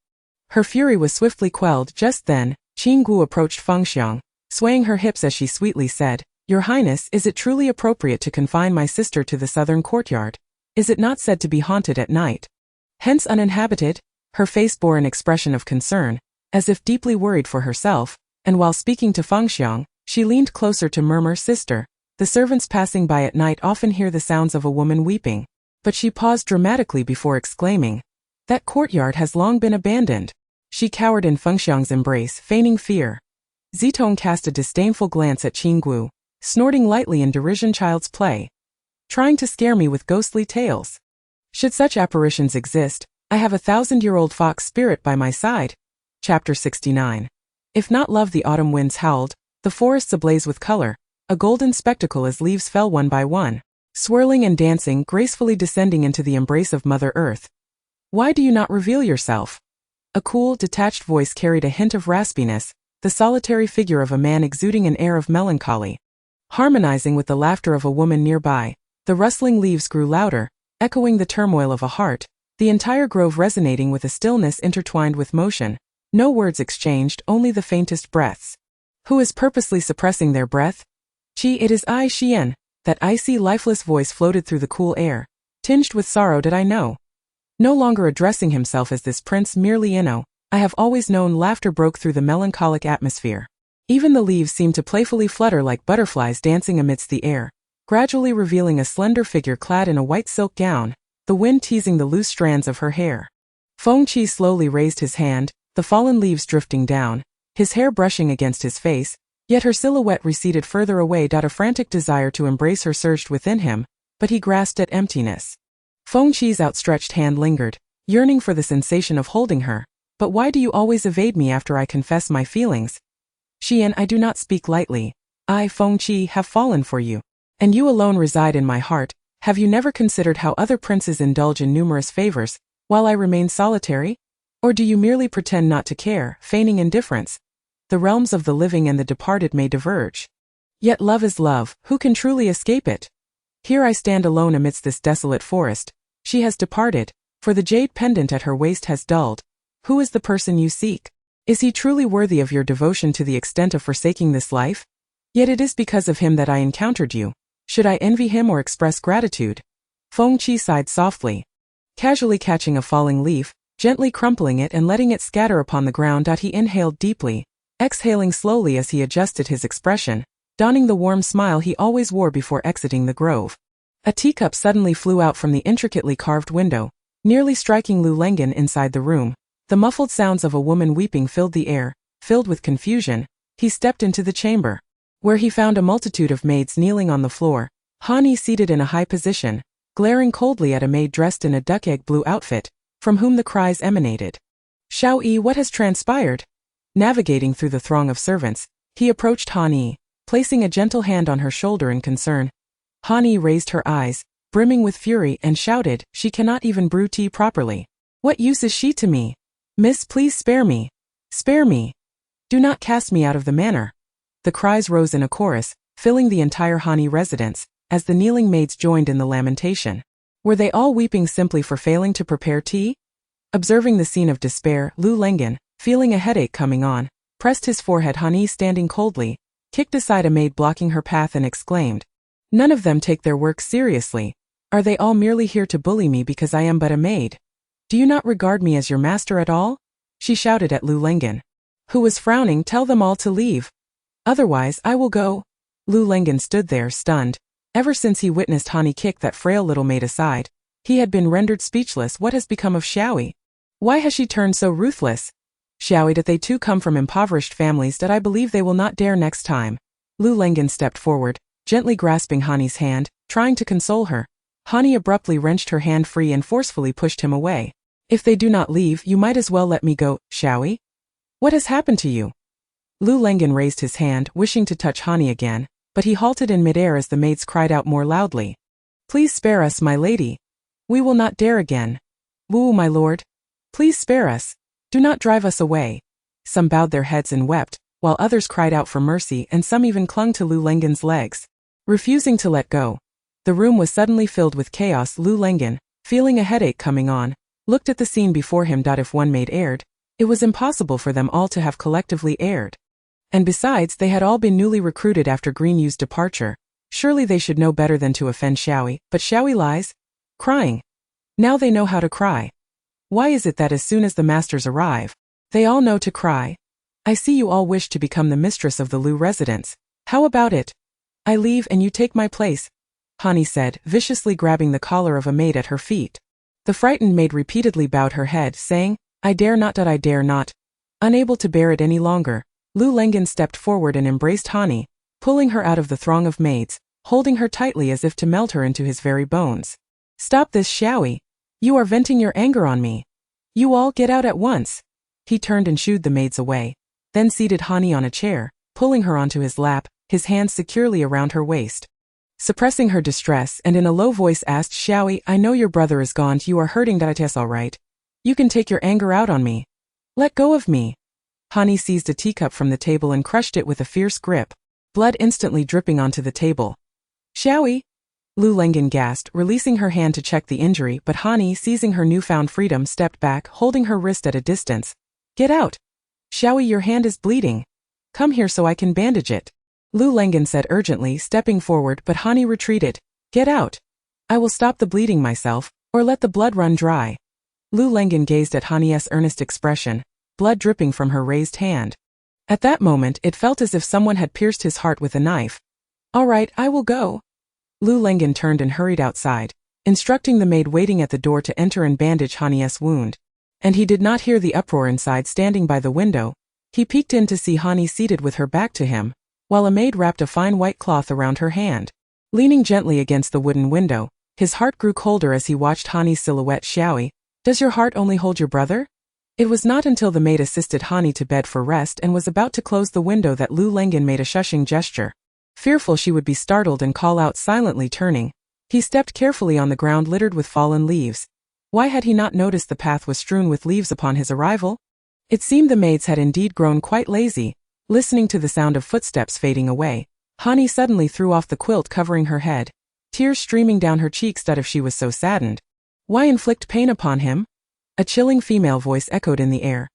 her fury was swiftly quelled. Just then, Qinggu approached Fengxiang, swaying her hips as she sweetly said, Your Highness, is it truly appropriate to confine my sister to the southern courtyard? Is it not said to be haunted at night, hence uninhabited? Her face bore an expression of concern, as if deeply worried for herself, and while speaking to Fengxiang, she leaned closer to murmur, Sister, the servants passing by at night often hear the sounds of a woman weeping. But she paused dramatically before exclaiming, That courtyard has long been abandoned. She cowered in Fengxiang's embrace, feigning fear. Zitong cast a disdainful glance at Qinggu, snorting lightly in derision. Child's play. Trying to scare me with ghostly tales. Should such apparitions exist, I have a 1,000-year-old fox spirit by my side. Chapter 69. If not love, the autumn winds howled, the forests ablaze with color, a golden spectacle as leaves fell one by one, swirling and dancing, gracefully descending into the embrace of Mother Earth. Why do you not reveal yourself? A cool, detached voice carried a hint of raspiness, the solitary figure of a man exuding an air of melancholy. Harmonizing with the laughter of a woman nearby, the rustling leaves grew louder, echoing the turmoil of a heart, the entire grove resonating with a stillness intertwined with motion. No words exchanged, only the faintest breaths. Who is purposely suppressing their breath? It is I, Xian. That icy, lifeless voice floated through the cool air, tinged with sorrow. Did I know? No longer addressing himself as this prince, merely Inno, I have always known. Laughter broke through the melancholic atmosphere. Even the leaves seemed to playfully flutter like butterflies dancing amidst the air, gradually revealing a slender figure clad in a white silk gown, the wind teasing the loose strands of her hair. Fengqi slowly raised his hand, the fallen leaves drifting down, his hair brushing against his face, yet her silhouette receded further away. A frantic desire to embrace her surged within him, but he grasped at emptiness. Fengqi's outstretched hand lingered, yearning for the sensation of holding her. But why do you always evade me after I confess my feelings? Xian, I do not speak lightly. I, Fengqi, have fallen for you. And you alone reside in my heart. Have you never considered how other princes indulge in numerous favors, while I remain solitary? Or do you merely pretend not to care, feigning indifference? The realms of the living and the departed may diverge. Yet love is love, who can truly escape it? Here I stand alone amidst this desolate forest. She has departed, for the jade pendant at her waist has dulled. Who is the person you seek? Is he truly worthy of your devotion to the extent of forsaking this life? Yet it is because of him that I encountered you. Should I envy him or express gratitude? Fengyu sighed softly, casually catching a falling leaf, gently crumpling it and letting it scatter upon the ground. He inhaled deeply, exhaling slowly as he adjusted his expression, donning the warm smile he always wore before exiting the grove. A teacup suddenly flew out from the intricately carved window, nearly striking Lu Lengen inside the room. The muffled sounds of a woman weeping filled the air. Filled with confusion, he stepped into the chamber, where he found a multitude of maids kneeling on the floor, Hani seated in a high position, glaring coldly at a maid dressed in a duck-egg blue outfit, from whom the cries emanated. Xiao-yi, what has transpired? Navigating through the throng of servants, he approached Hani, placing a gentle hand on her shoulder in concern. Hani raised her eyes, brimming with fury, and shouted, she cannot even brew tea properly. What use is she to me? Miss, please spare me. Spare me. Do not cast me out of the manor. The cries rose in a chorus, filling the entire Hani residence, as the kneeling maids joined in the lamentation. Were they all weeping simply for failing to prepare tea? Observing the scene of despair, Lu Lengen, feeling a headache coming on, pressed his forehead. Hani, standing coldly, kicked aside a maid blocking her path and exclaimed, none of them take their work seriously. Are they all merely here to bully me because I am but a maid? Do you not regard me as your master at all? She shouted at Lu Lengen, who was frowning. Tell them all to leave. Otherwise, I will go. Lu Lengen stood there, stunned. Ever since he witnessed Hani kick that frail little maid aside, he had been rendered speechless. What has become of Xiaoyi? Why has she turned so ruthless? Xiaoyi, that they too come from impoverished families, that I believe they will not dare next time. Lu Lengen stepped forward, gently grasping Hani's hand, trying to console her. Hani abruptly wrenched her hand free and forcefully pushed him away. If they do not leave, you might as well let me go, Xiaoyi. What has happened to you? Lu Lengen raised his hand, wishing to touch Hani again, but he halted in midair as the maids cried out more loudly. Please spare us, my lady. We will not dare again. Woo, my lord. Please spare us. Do not drive us away. Some bowed their heads and wept, while others cried out for mercy, and some even clung to Lu Lengen's legs, refusing to let go. The room was suddenly filled with chaos. Lu Lengen, feeling a headache coming on, looked at the scene before him. If one maid erred, it was impossible for them all to have collectively erred. And besides, they had all been newly recruited after Green Yu's departure. Surely they should know better than to offend Xiaoyi, but Xiaoyi lies? Crying. Now they know how to cry. Why is it that as soon as the masters arrive, they all know to cry? I see you all wish to become the mistress of the Lu residence. How about it? I leave and you take my place, Hani said, viciously grabbing the collar of a maid at her feet. The frightened maid repeatedly bowed her head, saying, I dare not. I dare not. Unable to bear it any longer, Lu Lengen stepped forward and embraced Hani, pulling her out of the throng of maids, holding her tightly as if to melt her into his very bones. Stop this, Xiaoyi. You are venting your anger on me. You all get out at once. He turned and shooed the maids away, then seated Hani on a chair, pulling her onto his lap, his hands securely around her waist. Suppressing her distress and in a low voice asked, Xiaoyi, I know your brother is gone. You are hurting. That is all right. You can take your anger out on me. Let go of me. Hani seized a teacup from the table and crushed it with a fierce grip, blood instantly dripping onto the table. Xiaoyi? Lu Lengen gasped, releasing her hand to check the injury, but Hani, seizing her newfound freedom, stepped back, holding her wrist at a distance. Get out. Xiaoyi, your hand is bleeding. Come here so I can bandage it. Lu Lengen said urgently, stepping forward, but Hani retreated. Get out. I will stop the bleeding myself, or let the blood run dry. Lu Lengen gazed at Hani's earnest expression, blood dripping from her raised hand. At that moment, it felt as if someone had pierced his heart with a knife. All right, I will go. Lu Lengen turned and hurried outside, instructing the maid waiting at the door to enter and bandage Hani's wound. And he did not hear the uproar inside. Standing by the window, he peeked in to see Hani seated with her back to him, while a maid wrapped a fine white cloth around her hand. Leaning gently against the wooden window, his heart grew colder as he watched Hani's silhouette. Xiaoyi, does your heart only hold your brother? It was not until the maid assisted Hani to bed for rest and was about to close the window that Lu Lengen made a shushing gesture. Fearful she would be startled and call out. Silently turning, he stepped carefully on the ground littered with fallen leaves. Why had he not noticed the path was strewn with leaves upon his arrival? It seemed the maids had indeed grown quite lazy. Listening to the sound of footsteps fading away, Hani suddenly threw off the quilt covering her head, tears streaming down her cheeks. That if she was so saddened, why inflict pain upon him? A chilling female voice echoed in the air.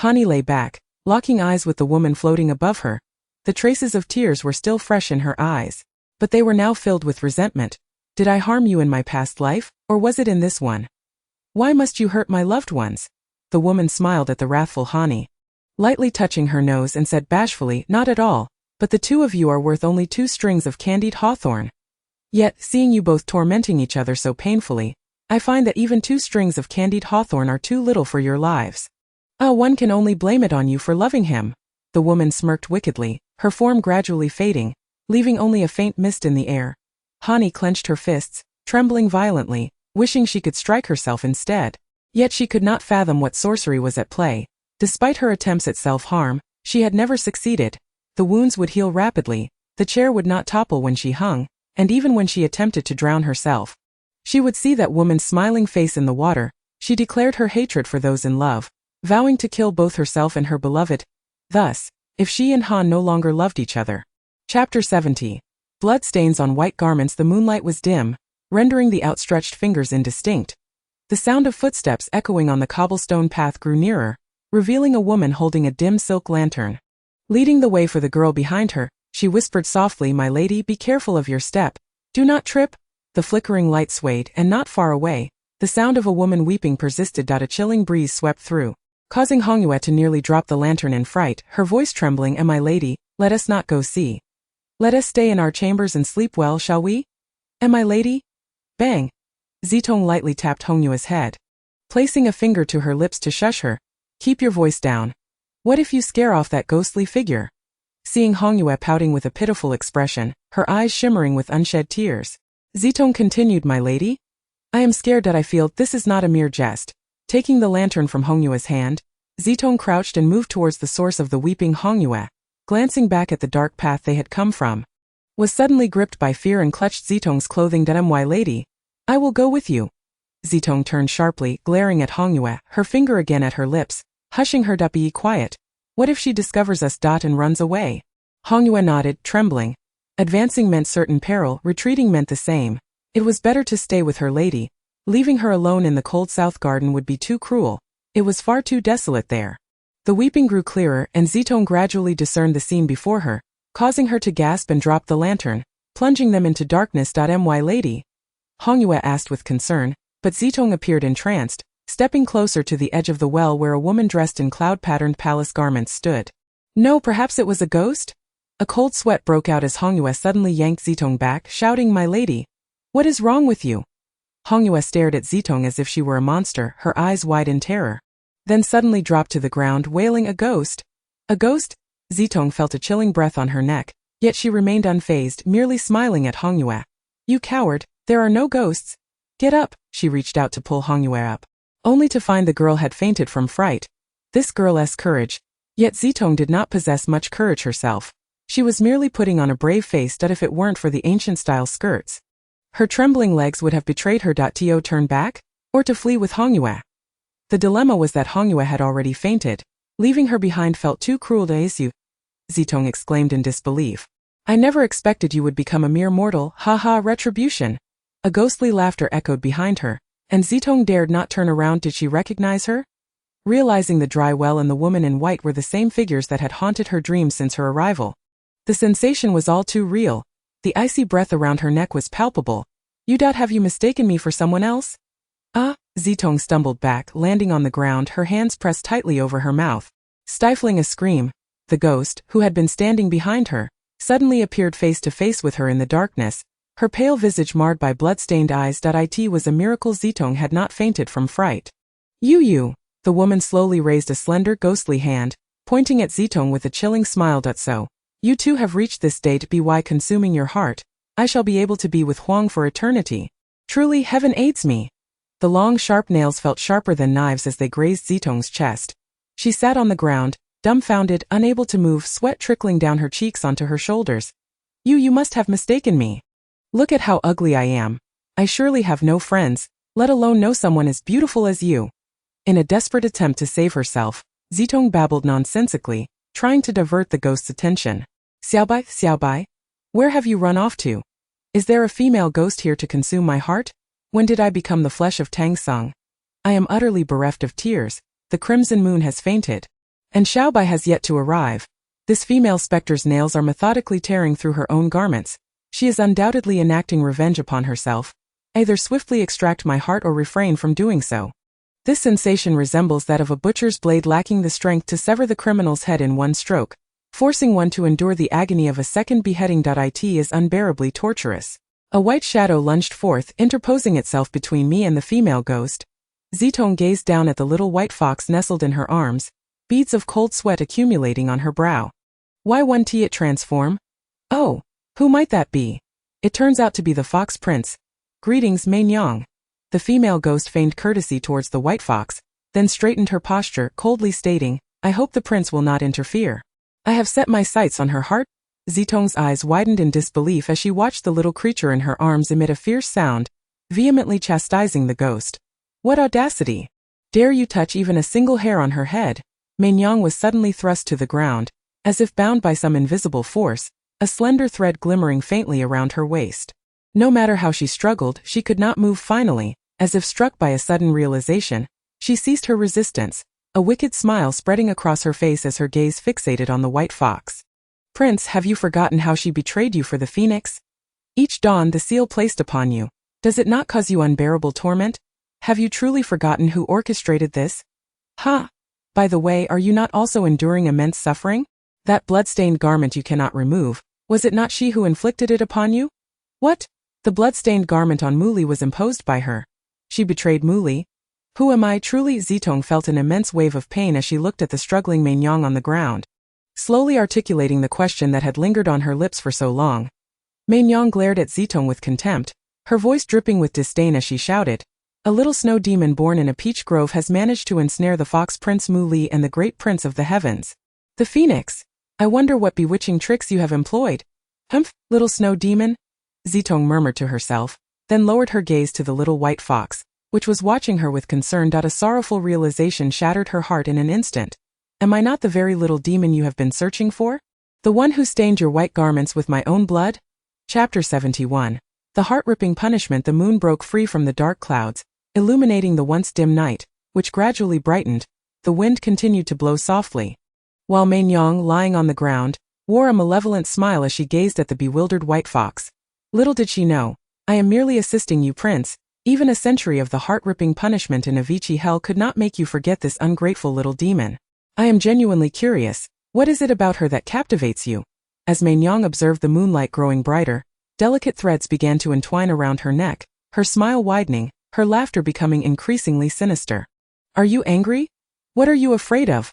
Hani lay back, locking eyes with the woman floating above her. The traces of tears were still fresh in her eyes, but they were now filled with resentment. Did I harm you in my past life, or was it in this one? Why must you hurt my loved ones? The woman smiled at the wrathful Hani, lightly touching her nose, and said bashfully, not at all, but the two of you are worth only 2 strings of candied hawthorn. Yet, seeing you both tormenting each other so painfully, I find that even 2 strings of candied hawthorn are too little for your lives. One can only blame it on you for loving him. The woman smirked wickedly, her form gradually fading, leaving only a faint mist in the air. Hani clenched her fists, trembling violently, wishing she could strike herself instead. Yet she could not fathom what sorcery was at play. Despite her attempts at self-harm, she had never succeeded. The wounds would heal rapidly, the chair would not topple when she hung, and even when she attempted to drown herself, she would see that woman's smiling face in the water. She declared her hatred for those in love, vowing to kill both herself and her beloved. Thus, if she and Han no longer loved each other. Chapter 70. Bloodstains on white garments. The moonlight was dim, rendering the outstretched fingers indistinct. The sound of footsteps echoing on the cobblestone path grew nearer, revealing a woman holding a dim silk lantern. Leading the way for the girl behind her, she whispered softly, my lady, be careful of your step. Do not trip. The flickering light swayed, and not far away, the sound of a woman weeping persisted. A chilling breeze swept through, causing Hongyue to nearly drop the lantern in fright, her voice trembling, and my lady, let us not go see. Let us stay in our chambers and sleep well, shall we? And my lady? Bang! Zitong lightly tapped Hongyue's head, placing a finger to her lips to shush her. Keep your voice down. What if you scare off that ghostly figure? Seeing Hongyue pouting with a pitiful expression, her eyes shimmering with unshed tears, Zitong continued, my lady? I am scared that I feel this is not a mere jest. Taking the lantern from Hongyue's hand, Zitong crouched and moved towards the source of the weeping Hongyue, glancing back at the dark path they had come from. Was suddenly gripped by fear and clutched Zitong's clothing. My lady, I will go with you. Zitong turned sharply, glaring at Hongyue, her finger again at her lips, hushing her. Be quiet. What if she discovers us? And runs away? Hongyue nodded, trembling. Advancing meant certain peril, retreating meant the same. It was better to stay with her lady. Leaving her alone in the cold south garden would be too cruel. It was far too desolate there. The weeping grew clearer, and Zitong gradually discerned the scene before her, causing her to gasp and drop the lantern, plunging them into darkness. My lady? Hongyue asked with concern, but Zitong appeared entranced, stepping closer to the edge of the well where a woman dressed in cloud-patterned palace garments stood. No, perhaps it was a ghost? A cold sweat broke out as Hongyue suddenly yanked Zitong back, shouting, my lady, what is wrong with you? Hongyue stared at Zitong as if she were a monster, her eyes wide in terror. Then suddenly dropped to the ground, wailing, a ghost? A ghost? Zitong felt a chilling breath on her neck, yet she remained unfazed, merely smiling at Hongyue. You coward, there are no ghosts. Get up. She reached out to pull Hongyue up, only to find the girl had fainted from fright. This girl's courage. Yet Zitong did not possess much courage herself. She was merely putting on a brave face. If it weren't for the ancient-style skirts, her trembling legs would have betrayed her. To turn back? Or to flee with Hongyue? The dilemma was that Hongyue had already fainted. Leaving her behind felt too cruel. You, Zitong exclaimed in disbelief. I never expected you would become a mere mortal. Ha ha, retribution. A ghostly laughter echoed behind her, and Zitong dared not turn around. Did she recognize her? Realizing the dry well and the woman in white were the same figures that had haunted her dreams since her arrival, the sensation was all too real. The icy breath around her neck was palpable. Have you mistaken me for someone else? Zitong stumbled back, landing on the ground, her hands pressed tightly over her mouth, stifling a scream. The ghost, who had been standing behind her, suddenly appeared face to face with her in the darkness, her pale visage marred by blood-stained eyes. It was a miracle Zitong had not fainted from fright. You. The woman slowly raised a slender, ghostly hand, pointing at Zitong with a chilling smile. So, you too have reached this day. By consuming your heart, I shall be able to be with Huang for eternity. Truly, heaven aids me. The long, sharp nails felt sharper than knives as they grazed Zitong's chest. She sat on the ground, dumbfounded, unable to move, sweat trickling down her cheeks onto her shoulders. You must have mistaken me. Look at how ugly I am. I surely have no friends, let alone know someone as beautiful as you. In a desperate attempt to save herself, Zitong babbled nonsensically, trying to divert the ghost's attention. Xiaobai, Xiaobai, where have you run off to? Is there a female ghost here to consume my heart? When did I become the flesh of Tang Sung? I am utterly bereft of tears. The crimson moon has fainted. And Xiaobai has yet to arrive. This female spectre's nails are methodically tearing through her own garments. She is undoubtedly enacting revenge upon herself. Either swiftly extract my heart or refrain from doing so. This sensation resembles that of a butcher's blade lacking the strength to sever the criminal's head in one stroke. Forcing one to endure the agony of a second beheading. It is unbearably torturous. A white shadow lunged forth, interposing itself between me and the female ghost. Zitong gazed down at the little white fox nestled in her arms, beads of cold sweat accumulating on her brow. Why won't it transform? Oh, who might that be? It turns out to be the fox prince. Greetings, Meinyang. The female ghost feigned courtesy towards the white fox, then straightened her posture, coldly stating, I hope the prince will not interfere. I have set my sights on her heart. Zitong's eyes widened in disbelief as she watched the little creature in her arms emit a fierce sound, vehemently chastising the ghost. What audacity! Dare you touch even a single hair on her head? Meinyang was suddenly thrust to the ground, as if bound by some invisible force, a slender thread glimmering faintly around her waist. No matter how she struggled, she could not move. Finally, as if struck by a sudden realization, she ceased her resistance, a wicked smile spreading across her face as her gaze fixated on the white fox. Prince, have you forgotten how she betrayed you for the phoenix? Each dawn the seal placed upon you. Does it not cause you unbearable torment? Have you truly forgotten who orchestrated this? Ha! By the way, are you not also enduring immense suffering? That blood-stained garment you cannot remove, was it not she who inflicted it upon you? What? The blood-stained garment on Muli was imposed by her. She betrayed Muli. Who am I truly? Zitong felt an immense wave of pain as she looked at the struggling Meinyang on the ground. Slowly articulating the question that had lingered on her lips for so long, Meinyang glared at Zitong with contempt, her voice dripping with disdain as she shouted, a little snow demon born in a peach grove has managed to ensnare the fox prince Muli and the great prince of the heavens. The phoenix! I wonder what bewitching tricks you have employed. Humph, little snow demon? Zitong murmured to herself, then lowered her gaze to the little white fox, which was watching her with concern. A sorrowful realization shattered her heart in an instant. Am I not the very little demon you have been searching for? The one who stained your white garments with my own blood? Chapter 71. The heart-ripping punishment. The moon broke free from the dark clouds, illuminating the once dim night, which gradually brightened. The wind continued to blow softly. While Meinyang, lying on the ground, wore a malevolent smile as she gazed at the bewildered white fox. Little did she know, I am merely assisting you, prince. Even a century of the heart-ripping punishment in Avicii hell could not make you forget this ungrateful little demon. I am genuinely curious, what is it about her that captivates you? As Meinyang observed the moonlight growing brighter, delicate threads began to entwine around her neck, her smile widening, her laughter becoming increasingly sinister. Are you angry? What are you afraid of?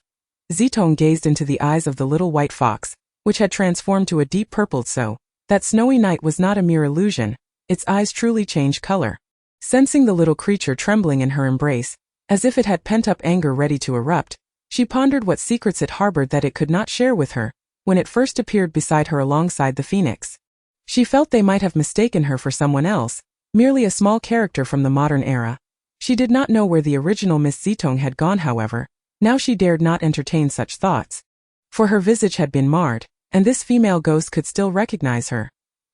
Zitong gazed into the eyes of the little white fox, which had transformed to a deep purple so that snowy night was not a mere illusion, its eyes truly changed color. Sensing the little creature trembling in her embrace, as if it had pent-up anger ready to erupt, she pondered what secrets it harbored that it could not share with her, when it first appeared beside her alongside the phoenix. She felt they might have mistaken her for someone else, merely a small character from the modern era. She did not know where the original Miss Zitong had gone, however. Now she dared not entertain such thoughts. For her visage had been marred, and this female ghost could still recognize her.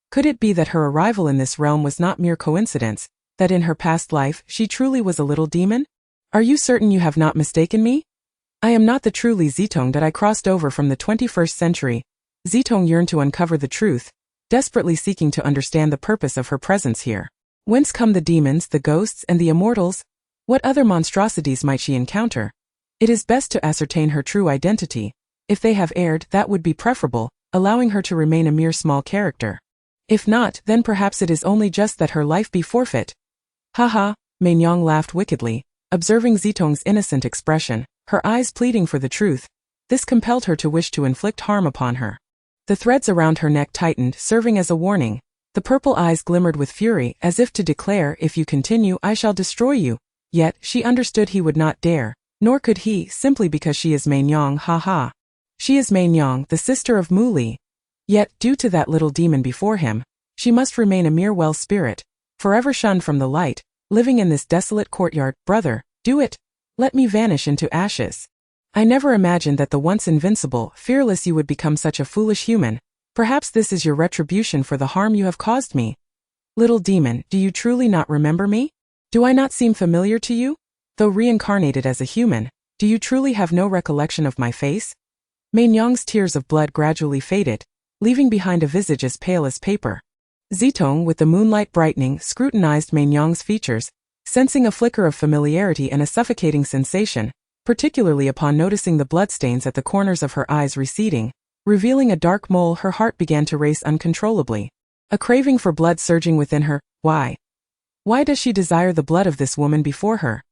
Could it be that her arrival in this realm was not mere coincidence, that in her past life she truly was a little demon? Are you certain you have not mistaken me? I am not the truly Zitong that I crossed over from the 21st century. Zitong yearned to uncover the truth, desperately seeking to understand the purpose of her presence here. Whence come the demons, the ghosts, and the immortals? What other monstrosities might she encounter? It is best to ascertain her true identity. If they have erred, that would be preferable, allowing her to remain a mere small character. If not, then perhaps it is only just that her life be forfeit. Ha, Meinyang laughed wickedly, observing Zitong's innocent expression, her eyes pleading for the truth. This compelled her to wish to inflict harm upon her. The threads around her neck tightened, serving as a warning. The purple eyes glimmered with fury, as if to declare, if you continue, I shall destroy you. Yet, she understood he would not dare, nor could he, simply because she is Meinyang. Ha. She is Meinyang, the sister of Muli. Yet, due to that little demon before him, she must remain a mere well spirit, forever shunned from the light, living in this desolate courtyard. Brother, do it. Let me vanish into ashes. I never imagined that the once invincible, fearless you would become such a foolish human. Perhaps this is your retribution for the harm you have caused me. Little demon, do you truly not remember me? Do I not seem familiar to you? Though reincarnated as a human, do you truly have no recollection of my face? Mainyang's tears of blood gradually faded, leaving behind a visage as pale as paper. Zitong, with the moonlight brightening, scrutinized Mainyang's features, sensing a flicker of familiarity and a suffocating sensation, particularly upon noticing the bloodstains at the corners of her eyes receding, revealing a dark mole. Her heart began to race uncontrollably. A craving for blood surging within her. Why? Why does she desire the blood of this woman before her?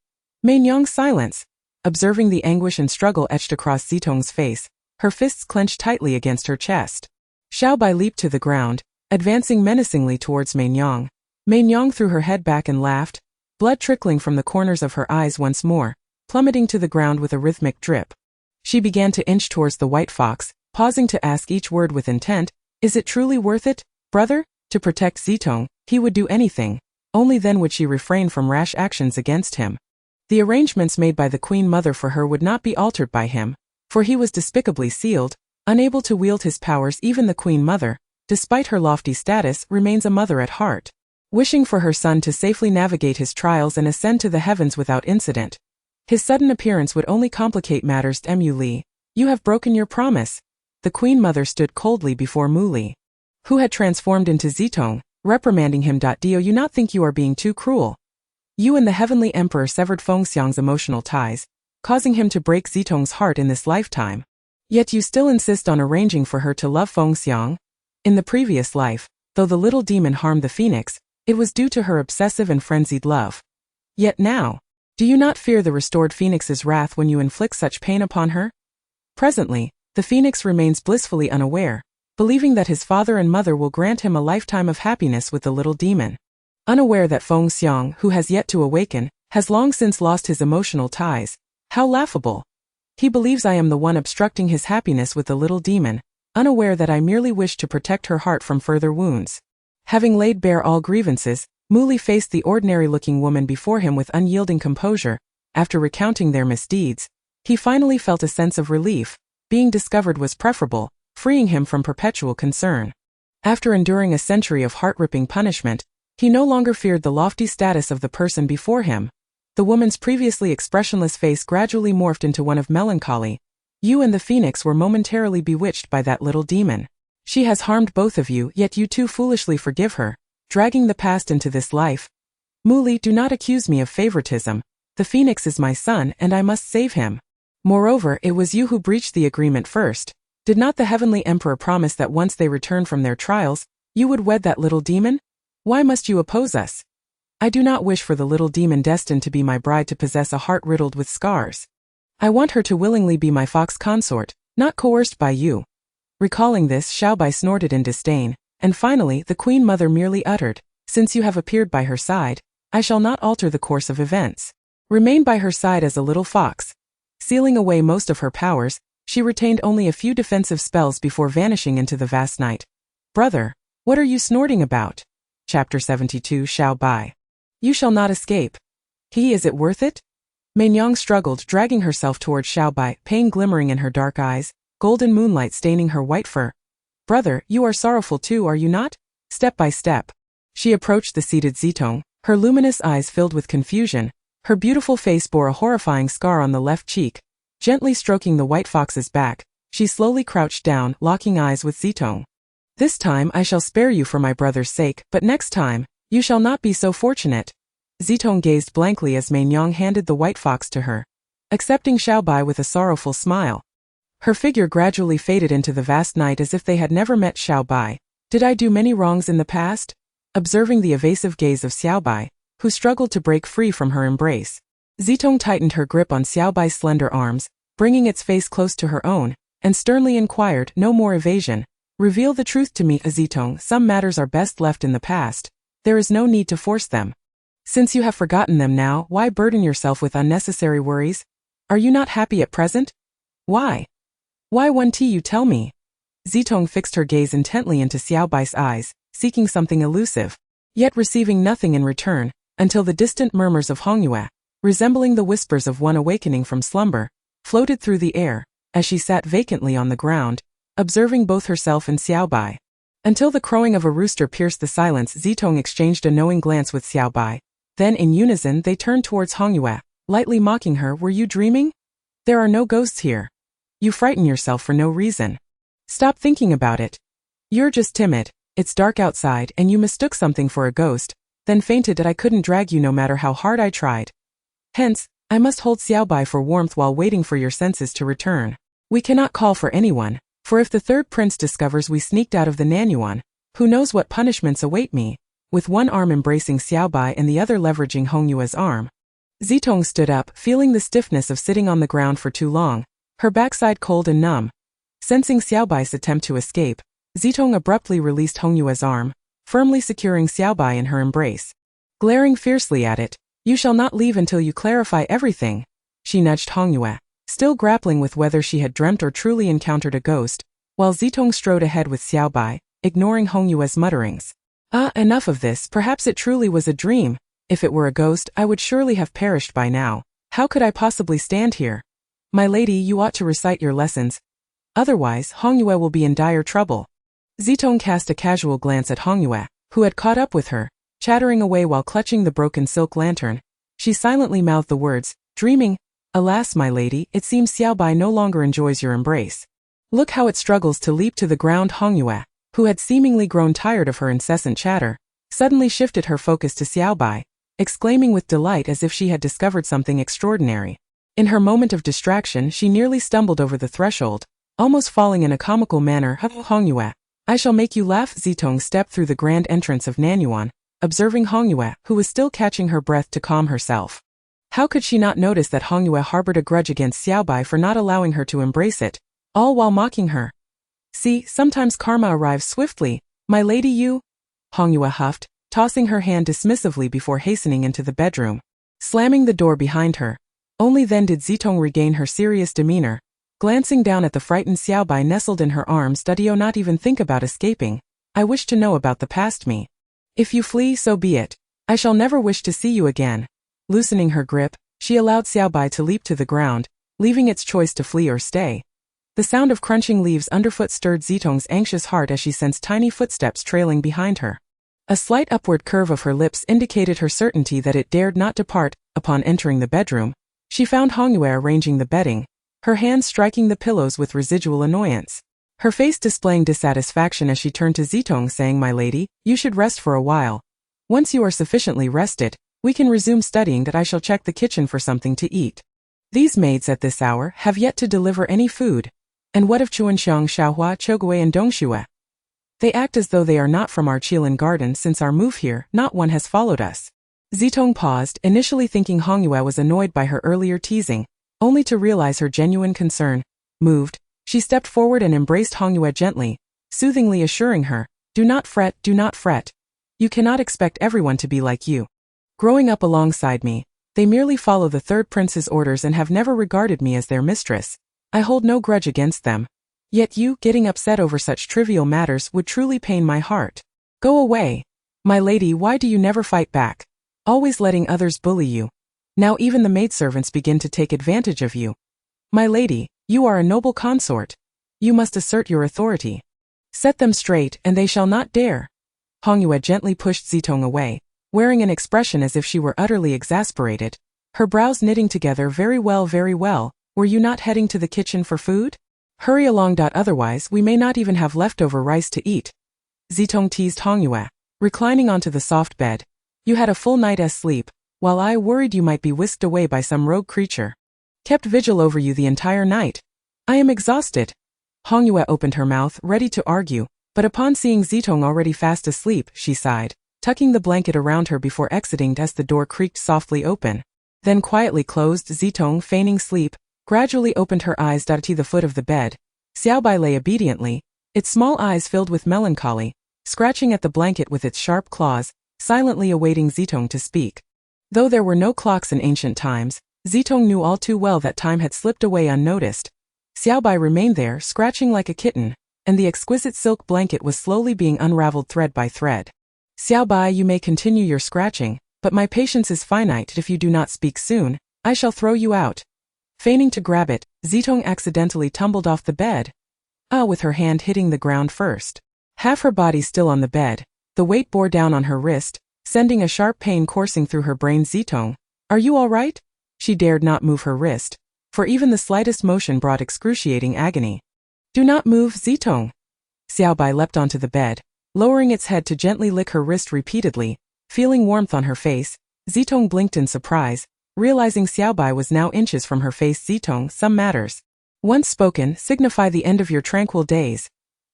Mainyang's silence, observing the anguish and struggle etched across Zitong's face, her fists clenched tightly against her chest. Xiaobai leaped to the ground, advancing menacingly towards Mainyang. Mainyang threw her head back and laughed, blood trickling from the corners of her eyes once more, plummeting to the ground with a rhythmic drip. She began to inch towards the white fox, pausing to ask each word with intent. Is it truly worth it, brother? To protect Zitong, he would do anything. Only then would she refrain from rash actions against him. The arrangements made by the Queen Mother for her would not be altered by him, for he was despicably sealed, unable to wield his powers. Even the Queen Mother, despite her lofty status, remains a mother at heart, wishing for her son to safely navigate his trials and ascend to the heavens without incident. His sudden appearance would only complicate matters. Mu Li, you have broken your promise. The Queen Mother stood coldly before Mu Li, who had transformed into Zitong, reprimanding him. Do you not think you are being too cruel? You and the Heavenly Emperor severed Fengxiang's emotional ties, causing him to break Zitong's heart in this lifetime. Yet you still insist on arranging for her to love Fengxiang? In the previous life, though the little demon harmed the phoenix, it was due to her obsessive and frenzied love. Yet now, do you not fear the restored phoenix's wrath when you inflict such pain upon her? Presently, the phoenix remains blissfully unaware, believing that his father and mother will grant him a lifetime of happiness with the little demon. Unaware that Fengxiang, who has yet to awaken, has long since lost his emotional ties. How laughable! He believes I am the one obstructing his happiness with the little demon, unaware that I merely wish to protect her heart from further wounds. Having laid bare all grievances, Mu Li faced the ordinary-looking woman before him with unyielding composure. After recounting their misdeeds, he finally felt a sense of relief. Being discovered was preferable, freeing him from perpetual concern. After enduring a century of heart-ripping punishment, he no longer feared the lofty status of the person before him. The woman's previously expressionless face gradually morphed into one of melancholy. You and the phoenix were momentarily bewitched by that little demon. She has harmed both of you, yet you too foolishly forgive her, dragging the past into this life. Mu Li, do not accuse me of favoritism. The phoenix is my son and I must save him. Moreover, it was you who breached the agreement first. Did not the Heavenly Emperor promise that once they return from their trials, you would wed that little demon? Why must you oppose us? I do not wish for the little demon destined to be my bride to possess a heart riddled with scars. I want her to willingly be my fox consort, not coerced by you. Recalling this, Xiaobai snorted in disdain, and finally the Queen Mother merely uttered, since you have appeared by her side, I shall not alter the course of events. Remain by her side as a little fox. Sealing away most of her powers, she retained only a few defensive spells before vanishing into the vast night. Brother, what are you snorting about? Chapter 72. Xiaobai. You shall not escape. Is it worth it? Mainyang struggled, dragging herself towards Xiaobai, pain glimmering in her dark eyes, golden moonlight staining her white fur. Brother, you are sorrowful too, are you not? Step by step, she approached the seated Zitong, her luminous eyes filled with confusion. Her beautiful face bore a horrifying scar on the left cheek. Gently stroking the white fox's back, she slowly crouched down, locking eyes with Zitong. This time I shall spare you for my brother's sake, but next time, you shall not be so fortunate. Zitong gazed blankly as Mainyang handed the white fox to her, accepting Xiaobai with a sorrowful smile. Her figure gradually faded into the vast night as if they had never met. Xiaobai, did I do many wrongs in the past? Observing the evasive gaze of Xiaobai, who struggled to break free from her embrace, Zitong tightened her grip on Xiaobai's slender arms, bringing its face close to her own, and sternly inquired, no more evasion. Reveal the truth to me, Zitong. Some matters are best left in the past. There is no need to force them. Since you have forgotten them now, why burden yourself with unnecessary worries? Are you not happy at present? Why? Why won't you tell me? Zitong fixed her gaze intently into Xiaobai's eyes, seeking something elusive, yet receiving nothing in return, until the distant murmurs of Hongyue, resembling the whispers of one awakening from slumber, floated through the air, as she sat vacantly on the ground, observing both herself and Xiaobai. Until the crowing of a rooster pierced the silence, Zitong exchanged a knowing glance with Xiaobai. Then in unison they turned towards Hongyue, lightly mocking her. Were you dreaming? There are no ghosts here. You frighten yourself for no reason. Stop thinking about it. You're just timid. It's dark outside and you mistook something for a ghost, then fainted that I couldn't drag you no matter how hard I tried. Hence, I must hold Xiaobai for warmth while waiting for your senses to return. We cannot call for anyone, for if the third prince discovers we sneaked out of the Nanyuan, who knows what punishments await me. With one arm embracing Xiaobai and the other leveraging Hongyue's arm, Zitong stood up, feeling the stiffness of sitting on the ground for too long, her backside cold and numb. Sensing Xiaobai's attempt to escape, Zitong abruptly released Hongyue's arm, firmly securing Xiaobai in her embrace. Glaring fiercely at it, you shall not leave until you clarify everything. She nudged Hongyue, still grappling with whether she had dreamt or truly encountered a ghost, while Zitong strode ahead with Xiaobai, ignoring Hongyue's mutterings. Enough of this. Perhaps it truly was a dream. If it were a ghost, I would surely have perished by now. How could I possibly stand here? My lady, you ought to recite your lessons. Otherwise, Hongyue will be in dire trouble. Zitong cast a casual glance at Hongyue, who had caught up with her, chattering away while clutching the broken silk lantern. She silently mouthed the words, dreaming. Alas, my lady, it seems Xiaobai no longer enjoys your embrace. Look how it struggles to leap to the ground. Hongyue, who had seemingly grown tired of her incessant chatter, suddenly shifted her focus to Xiaobai, exclaiming with delight as if she had discovered something extraordinary. In her moment of distraction, she nearly stumbled over the threshold, almost falling in a comical manner. Hongyue, I shall make you laugh. Zitong stepped through the grand entrance of Nanyuan, observing Hongyue, who was still catching her breath to calm herself. How could she not notice that Hongyue harbored a grudge against Xiaobai for not allowing her to embrace it, all while mocking her? See, sometimes karma arrives swiftly, my lady. You? Hongyue huffed, tossing her hand dismissively before hastening into the bedroom, slamming the door behind her. Only then did Zitong regain her serious demeanor, glancing down at the frightened Xiaobai nestled in her arms. Dudio, not even think about escaping. I wish to know about the past me. If you flee, so be it. I shall never wish to see you again. Loosening her grip, she allowed Xiaobai to leap to the ground, leaving its choice to flee or stay. The sound of crunching leaves underfoot stirred Zitong's anxious heart as she sensed tiny footsteps trailing behind her. A slight upward curve of her lips indicated her certainty that it dared not depart. Upon entering the bedroom, she found Hongyue arranging the bedding, her hands striking the pillows with residual annoyance. Her face displaying dissatisfaction as she turned to Zitong, saying, My lady, you should rest for a while. Once you are sufficiently rested, we can resume studying. That I shall check the kitchen for something to eat. These maids at this hour have yet to deliver any food. And what of Chuanxiang, Xiaohua, Chogui and Dongxue? They act as though they are not from our Qilin garden. Since our move here, not one has followed us. Zitong paused, initially thinking Hongyue was annoyed by her earlier teasing, only to realize her genuine concern. Moved, she stepped forward and embraced Hongyue gently, soothingly assuring her, Do not fret, do not fret. You cannot expect everyone to be like you. Growing up alongside me, they merely follow the third prince's orders and have never regarded me as their mistress. I hold no grudge against them. Yet you, getting upset over such trivial matters, would truly pain my heart. Go away. My lady, why do you never fight back? Always letting others bully you. Now even the maidservants begin to take advantage of you. My lady, you are a noble consort. You must assert your authority. Set them straight, and they shall not dare. Hongyue gently pushed Zitong away, wearing an expression as if she were utterly exasperated, her brows knitting together. Very well, very well. Were you not heading to the kitchen for food? Hurry along. Otherwise we may not even have leftover rice to eat. Zitong teased Hongyue, reclining onto the soft bed. You had a full night's sleep, while I worried you might be whisked away by some rogue creature. Kept vigil over you the entire night. I am exhausted. Hongyue opened her mouth, ready to argue, but upon seeing Zitong already fast asleep, she sighed, tucking the blanket around her before exiting as the door creaked softly open. Then quietly closed. Zitong, feigning sleep, gradually opened her eyes. To the foot of the bed, Xiaobai lay obediently, its small eyes filled with melancholy, scratching at the blanket with its sharp claws, silently awaiting Zitong to speak. Though there were no clocks in ancient times, Zitong knew all too well that time had slipped away unnoticed. Xiaobai remained there, scratching like a kitten, and the exquisite silk blanket was slowly being unraveled thread by thread. Xiaobai, you may continue your scratching, but my patience is finite. If you do not speak soon, I shall throw you out. Feigning to grab it, Zitong accidentally tumbled off the bed. With her hand hitting the ground first. Half her body still on the bed, the weight bore down on her wrist, sending a sharp pain coursing through her brain. Zitong, are you all right? She dared not move her wrist, for even the slightest motion brought excruciating agony. Do not move, Zitong. Xiaobai leapt onto the bed, lowering its head to gently lick her wrist repeatedly. Feeling warmth on her face, Zitong blinked in surprise, realizing Xiaobai was now inches from her face. Zitong, some matters, once spoken, signify the end of your tranquil days.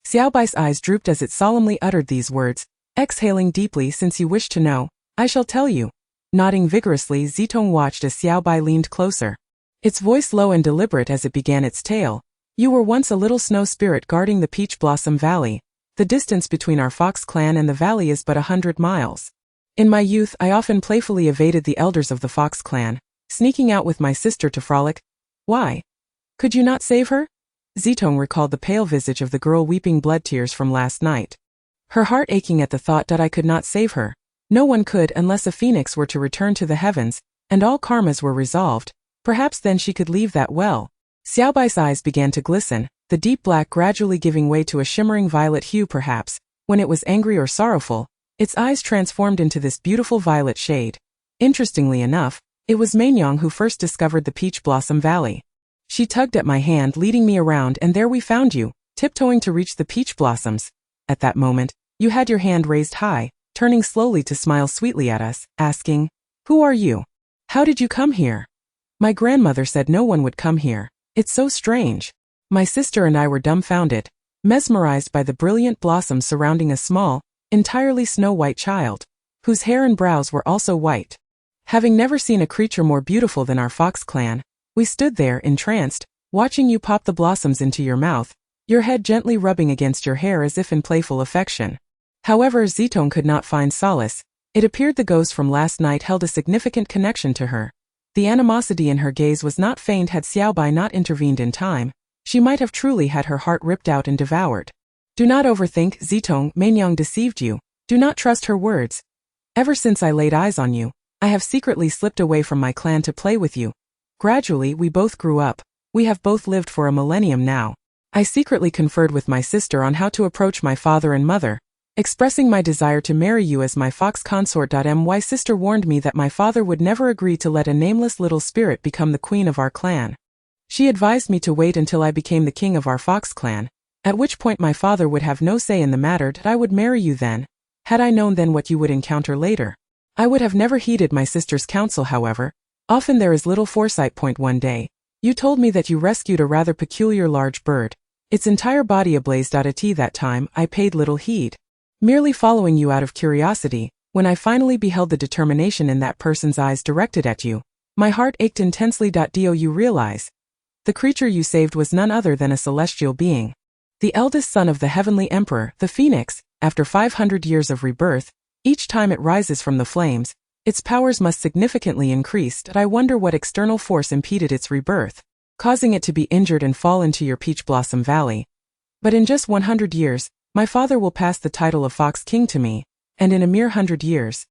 Xiaobai's eyes drooped as it solemnly uttered these words, exhaling deeply. Since you wish to know, I shall tell you. Nodding vigorously, Zitong watched as Xiaobai leaned closer. Its voice low and deliberate as it began its tale. You were once a little snow spirit guarding the Peach Blossom Valley. The distance between our fox clan and the valley is but 100 miles. In my youth, I often playfully evaded the elders of the fox clan, sneaking out with my sister to frolic. Why? Could you not save her? Zitong recalled the pale visage of the girl weeping blood tears from last night. Her heart aching at the thought that I could not save her. No one could unless a phoenix were to return to the heavens, and all karmas were resolved. Perhaps then she could leave that well. Xiaobai's eyes began to glisten, the deep black gradually giving way to a shimmering violet hue. Perhaps, when it was angry or sorrowful, its eyes transformed into this beautiful violet shade. Interestingly enough, it was Mainyong who first discovered the Peach Blossom Valley. She tugged at my hand, leading me around, and there we found you, tiptoeing to reach the peach blossoms. At that moment, you had your hand raised high, turning slowly to smile sweetly at us, asking, "Who are you? How did you come here?" My grandmother said no one would come here. It's so strange. My sister and I were dumbfounded, mesmerized by the brilliant blossoms surrounding a small, entirely snow-white child, whose hair and brows were also white. Having never seen a creature more beautiful than our fox clan, we stood there entranced, watching you pop the blossoms into your mouth, your head gently rubbing against your hair as if in playful affection. However, Zitong could not find solace. It appeared the ghost from last night held a significant connection to her. The animosity in her gaze was not feigned. Had Xiaobai not intervened in time, she might have truly had her heart ripped out and devoured. Do not overthink, Zitong. Mainyong deceived you. Do not trust her words. Ever since I laid eyes on you, I have secretly slipped away from my clan to play with you. Gradually, we both grew up. We have both lived for a millennium now. I secretly conferred with my sister on how to approach my father and mother, expressing my desire to marry you as my fox consort. My sister warned me that my father would never agree to let a nameless little spirit become the queen of our clan. She advised me to wait until I became the king of our fox clan, at which point my father would have no say in the matter. I would marry you then. Had I known then what you would encounter later, I would have never heeded my sister's counsel. However, often there is little foresight. One day, you told me that you rescued a rather peculiar large bird, its entire body ablaze. At that time, I paid little heed, merely following you out of curiosity. When I finally beheld the determination in that person's eyes directed at you, my heart ached intensely. Do you realize? The creature you saved was none other than a celestial being, the eldest son of the heavenly emperor, the phoenix. After 500 years of rebirth, each time it rises from the flames, its powers must significantly increase. I wonder what external force impeded its rebirth, causing it to be injured and fall into your Peach Blossom Valley. But in just 100 years, my father will pass the title of Fox King to me, and in a mere 100 years,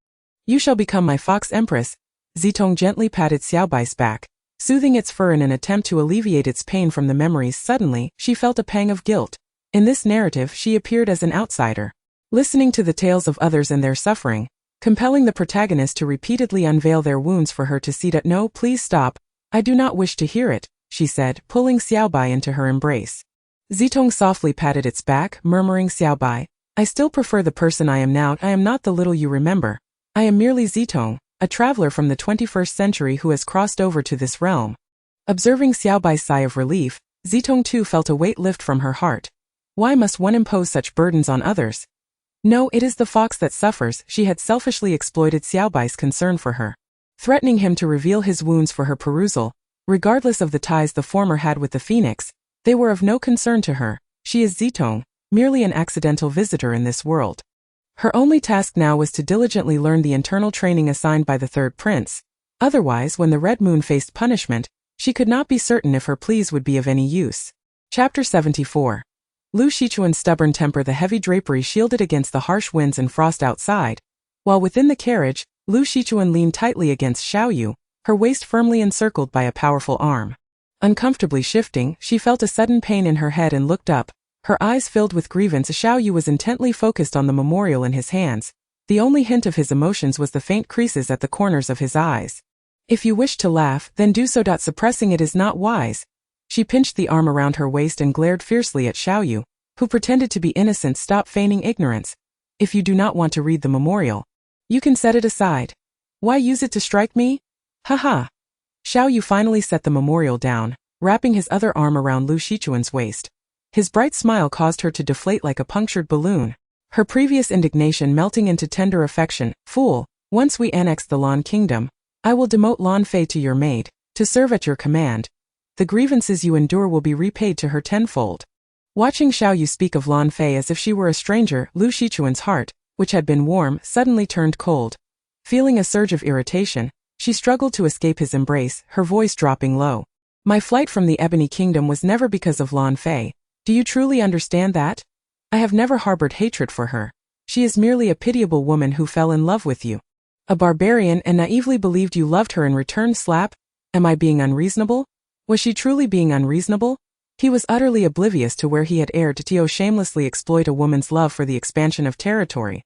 you shall become my Fox Empress. Zitong gently patted Xiaobai's back, soothing its fur in an attempt to alleviate its pain from the memories. Suddenly, she felt a pang of guilt. In this narrative, she appeared as an outsider, listening to the tales of others and their suffering, compelling the protagonist to repeatedly unveil their wounds for her to see. No, please stop. I do not wish to hear it, she said, pulling Xiaobai into her embrace. Zitong softly patted its back, murmuring, Xiaobai, I still prefer the person I am now. I am not the little you remember. I am merely Zitong, a traveler from the 21st century who has crossed over to this realm. Observing Xiaobai's sigh of relief, Zitong too felt a weight lift from her heart. Why must one impose such burdens on others? No, it is the fox that suffers. She had selfishly exploited Xiaobai's concern for her, threatening him to reveal his wounds for her perusal. Regardless of the ties the former had with the phoenix, they were of no concern to her. She is Zitong, merely an accidental visitor in this world. Her only task now was to diligently learn the internal training assigned by the third prince. Otherwise, when the Red Moon faced punishment, she could not be certain if her pleas would be of any use. Chapter 74. Lu Shichuan's stubborn temper. The heavy drapery shielded against the harsh winds and frost outside, while within the carriage, Lu Shichuan leaned tightly against Xiaoyu, her waist firmly encircled by a powerful arm. Uncomfortably shifting, she felt a sudden pain in her head and looked up, her eyes filled with grievance. Xiao Yu was intently focused on the memorial in his hands. The only hint of his emotions was the faint creases at the corners of his eyes. If you wish to laugh, then do so. Suppressing it is not wise. She pinched the arm around her waist and glared fiercely at Xiao Yu, who pretended to be innocent. Stop feigning ignorance. If you do not want to read the memorial, you can set it aside. Why use it to strike me? Haha. Xiao Yu finally set the memorial down, wrapping his other arm around Lu Shichuan's waist. His bright smile caused her to deflate like a punctured balloon, her previous indignation melting into tender affection. Fool, once we annex the Lan Kingdom, I will demote Lan Fei to your maid, to serve at your command. The grievances you endure will be repaid to her tenfold. Watching Xiao Yu speak of Lan Fei as if she were a stranger, Lu Shichuan's heart, which had been warm, suddenly turned cold. Feeling a surge of irritation, she struggled to escape his embrace, her voice dropping low. My flight from the Ebony Kingdom was never because of Lan Fei. Do you truly understand that? I have never harbored hatred for her. She is merely a pitiable woman who fell in love with you. A barbarian and naively believed you loved her in return. Slap? Am I being unreasonable? Was she truly being unreasonable? He was utterly oblivious to where he had erred to shamelessly exploit a woman's love for the expansion of territory.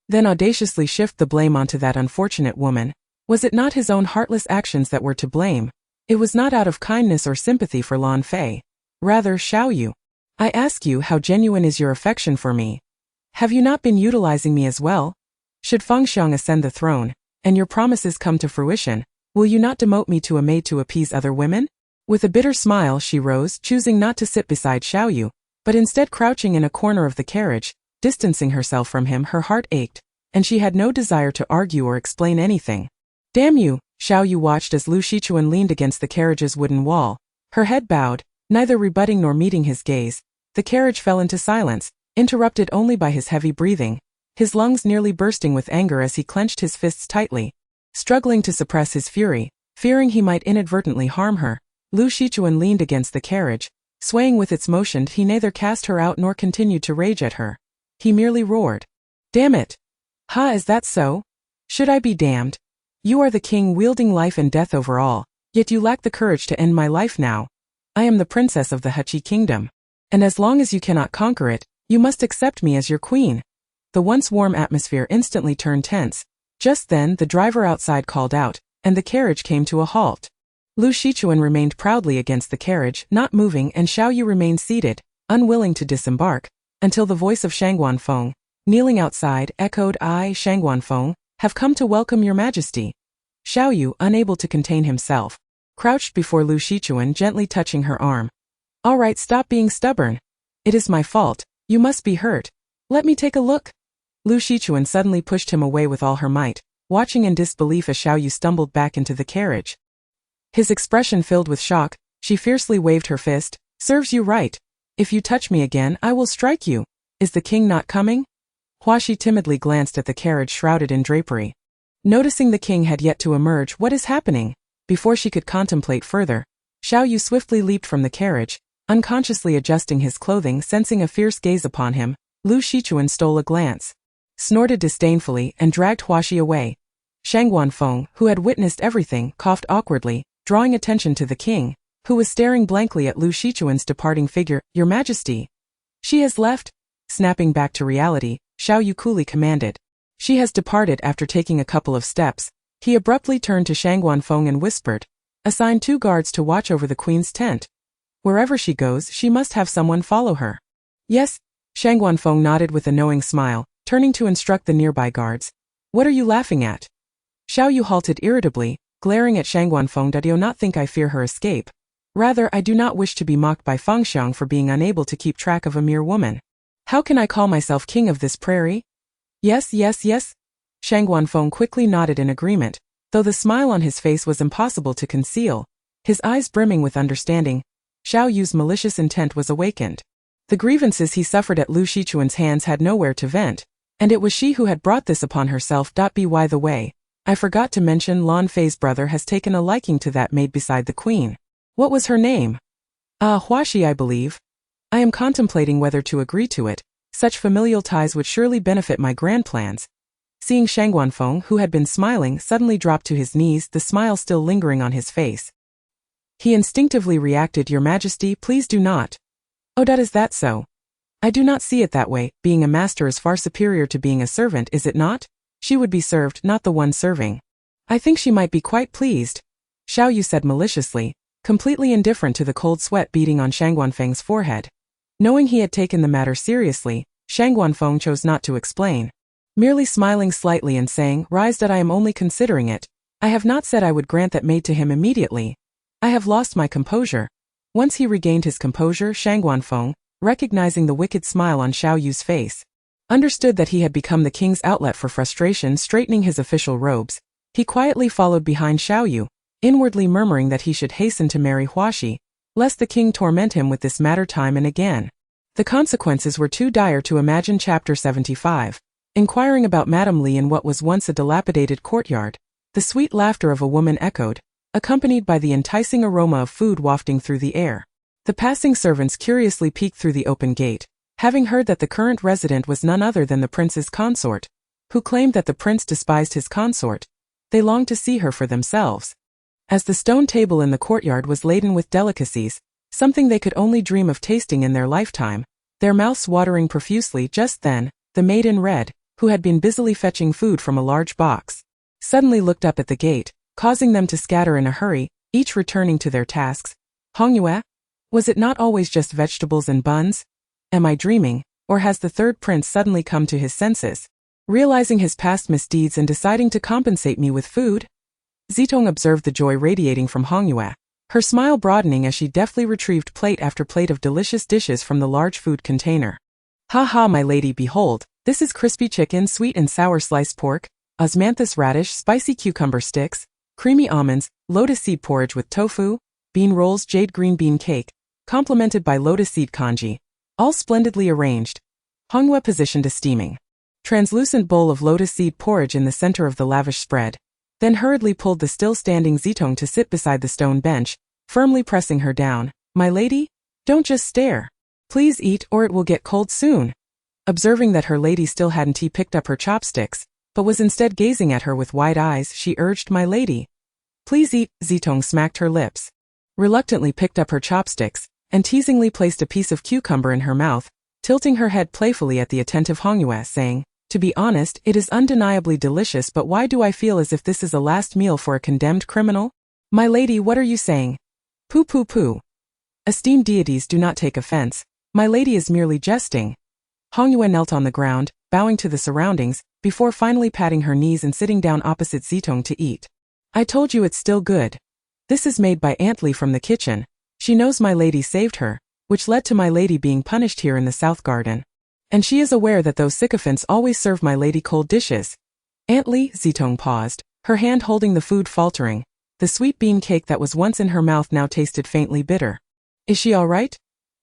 Then audaciously shift the blame onto that unfortunate woman. Was it not his own heartless actions that were to blame? It was not out of kindness or sympathy for Lan Fei. Rather, Xiao Yu. I ask you, how genuine is your affection for me? Have you not been utilizing me as well? Should Fengxiang ascend the throne, and your promises come to fruition, will you not demote me to a maid to appease other women? With a bitter smile she rose, choosing not to sit beside Xiao Yu, but instead crouching in a corner of the carriage, distancing herself from him. Her heart ached, and she had no desire to argue or explain anything. Damn you! Xiao Yu watched as Lu Shichuan leaned against the carriage's wooden wall, her head bowed, neither rebutting nor meeting his gaze. The carriage fell into silence, interrupted only by his heavy breathing, his lungs nearly bursting with anger as he clenched his fists tightly. Struggling to suppress his fury, fearing he might inadvertently harm her, Lu Shichuan leaned against the carriage, swaying with its motion. He neither cast her out nor continued to rage at her. He merely roared. Damn it! Ha, is that so? Should I be damned? You are the king wielding life and death over all, yet you lack the courage to end my life now. I am the princess of the Hechi Kingdom, and as long as you cannot conquer it, you must accept me as your queen. The once warm atmosphere instantly turned tense. Just then the driver outside called out, and the carriage came to a halt. Lu Shichuan remained proudly against the carriage, not moving, and Xiao Yu remained seated, unwilling to disembark, until the voice of Shangguan Feng, kneeling outside, echoed, I, Shangguan Feng, have come to welcome your majesty. Xiao Yu, unable to contain himself, crouched before Lu Shichuan, gently touching her arm. All right, stop being stubborn. It is my fault. You must be hurt. Let me take a look. Lu Shichuan suddenly pushed him away with all her might, watching in disbelief as Xiao Yu stumbled back into the carriage. His expression filled with shock, she fiercely waved her fist. Serves you right. If you touch me again, I will strike you. Is the king not coming? Huaxi timidly glanced at the carriage shrouded in drapery. Noticing the king had yet to emerge. What is happening? Before she could contemplate further, Xiao Yu swiftly leaped from the carriage, unconsciously adjusting his clothing. Sensing a fierce gaze upon him, Lu Shichuan stole a glance, snorted disdainfully, and dragged Huaxi away. Shangguan Feng, who had witnessed everything, coughed awkwardly, drawing attention to the king, who was staring blankly at Lu Shichuan's departing figure. Your Majesty. She has left. Snapping back to reality, Xiao Yu coolly commanded. She has departed. After taking a couple of steps, he abruptly turned to Shangguan Feng and whispered, assign 2 guards to watch over the queen's tent. Wherever she goes, she must have someone follow her. Yes, Shangguan Feng nodded with a knowing smile, turning to instruct the nearby guards. What are you laughing at? Xiao Yu halted irritably, glaring at Shangguan Feng. Do you not think I fear her escape? Rather, I do not wish to be mocked by Fengxiang for being unable to keep track of a mere woman. How can I call myself king of this prairie? Yes, yes, yes. Shangguan Feng quickly nodded in agreement, though the smile on his face was impossible to conceal, his eyes brimming with understanding. Xiao Yu's malicious intent was awakened. The grievances he suffered at Lu Shichuan's hands had nowhere to vent, and it was she who had brought this upon herself. By the way, I forgot to mention Lan Fei's brother has taken a liking to that maid beside the queen. What was her name? Huaxi, I believe. I am contemplating whether to agree to it. Such familial ties would surely benefit my grand plans. Seeing Shangguan Feng, who had been smiling, suddenly dropped to his knees, the smile still lingering on his face. He instinctively reacted, Your Majesty, please do not. Oh, is that so? I do not see it that way. Being a master is far superior to being a servant, is it not? She would be served, not the one serving. I think she might be quite pleased. Xiao Yu said maliciously, completely indifferent to the cold sweat beating on Shang Guanfeng's forehead. Knowing he had taken the matter seriously, Shang Guanfeng chose not to explain. Merely smiling slightly and saying, Rise, that I am only considering it. I have not said I would grant that maid to him immediately. I have lost my composure. Once he regained his composure, Shang Guanfeng, recognizing the wicked smile on Xiao Yu's face, understood that he had become the king's outlet for frustration. Straightening his official robes, he quietly followed behind Xiao Yu, inwardly murmuring that he should hasten to marry Huaxi, lest the king torment him with this matter time and again. The consequences were too dire to imagine. Chapter 75. Inquiring about Madame Li in what was once a dilapidated courtyard, the sweet laughter of a woman echoed, accompanied by the enticing aroma of food wafting through the air. The passing servants curiously peeked through the open gate, having heard that the current resident was none other than the prince's consort, who claimed that the prince despised his consort. They longed to see her for themselves. As the stone table in the courtyard was laden with delicacies, something they could only dream of tasting in their lifetime, their mouths watering profusely. Just then, the maid in red, who had been busily fetching food from a large box, suddenly looked up at the gate, causing them to scatter in a hurry, each returning to their tasks. Hongyue? Was it not always just vegetables and buns? Am I dreaming, or has the third prince suddenly come to his senses, realizing his past misdeeds and deciding to compensate me with food? Zitong observed the joy radiating from Hongyue, her smile broadening as she deftly retrieved plate after plate of delicious dishes from the large food container. Ha ha, my lady, behold, this is crispy chicken, sweet and sour sliced pork, osmanthus radish, spicy cucumber sticks, creamy almonds, lotus seed porridge with tofu, bean rolls, jade green bean cake, complemented by lotus seed congee, all splendidly arranged. Hongyue positioned a steaming, translucent bowl of lotus seed porridge in the center of the lavish spread, then hurriedly pulled the still-standing Zitong to sit beside the stone bench, firmly pressing her down. My lady? Don't just stare. Please eat, or it will get cold soon. Observing that her lady still hadn't picked up her chopsticks, but was instead gazing at her with wide eyes, she urged, My lady, please eat. Zitong smacked her lips, reluctantly picked up her chopsticks, and teasingly placed a piece of cucumber in her mouth, tilting her head playfully at the attentive Hongyue, saying, To be honest, it is undeniably delicious, but why do I feel as if this is a last meal for a condemned criminal? My lady, what are you saying? Pooh pooh pooh. Esteemed deities, do not take offense. My lady is merely jesting. Hongyue knelt on the ground, bowing to the surroundings, before finally patting her knees and sitting down opposite Zitong to eat. I told you it's still good. This is made by Aunt Li from the kitchen. She knows my lady saved her, which led to my lady being punished here in the South Garden. And she is aware that those sycophants always serve my lady cold dishes. Aunt Li, Zitong paused, her hand holding the food faltering. The sweet bean cake that was once in her mouth now tasted faintly bitter. Is she all right?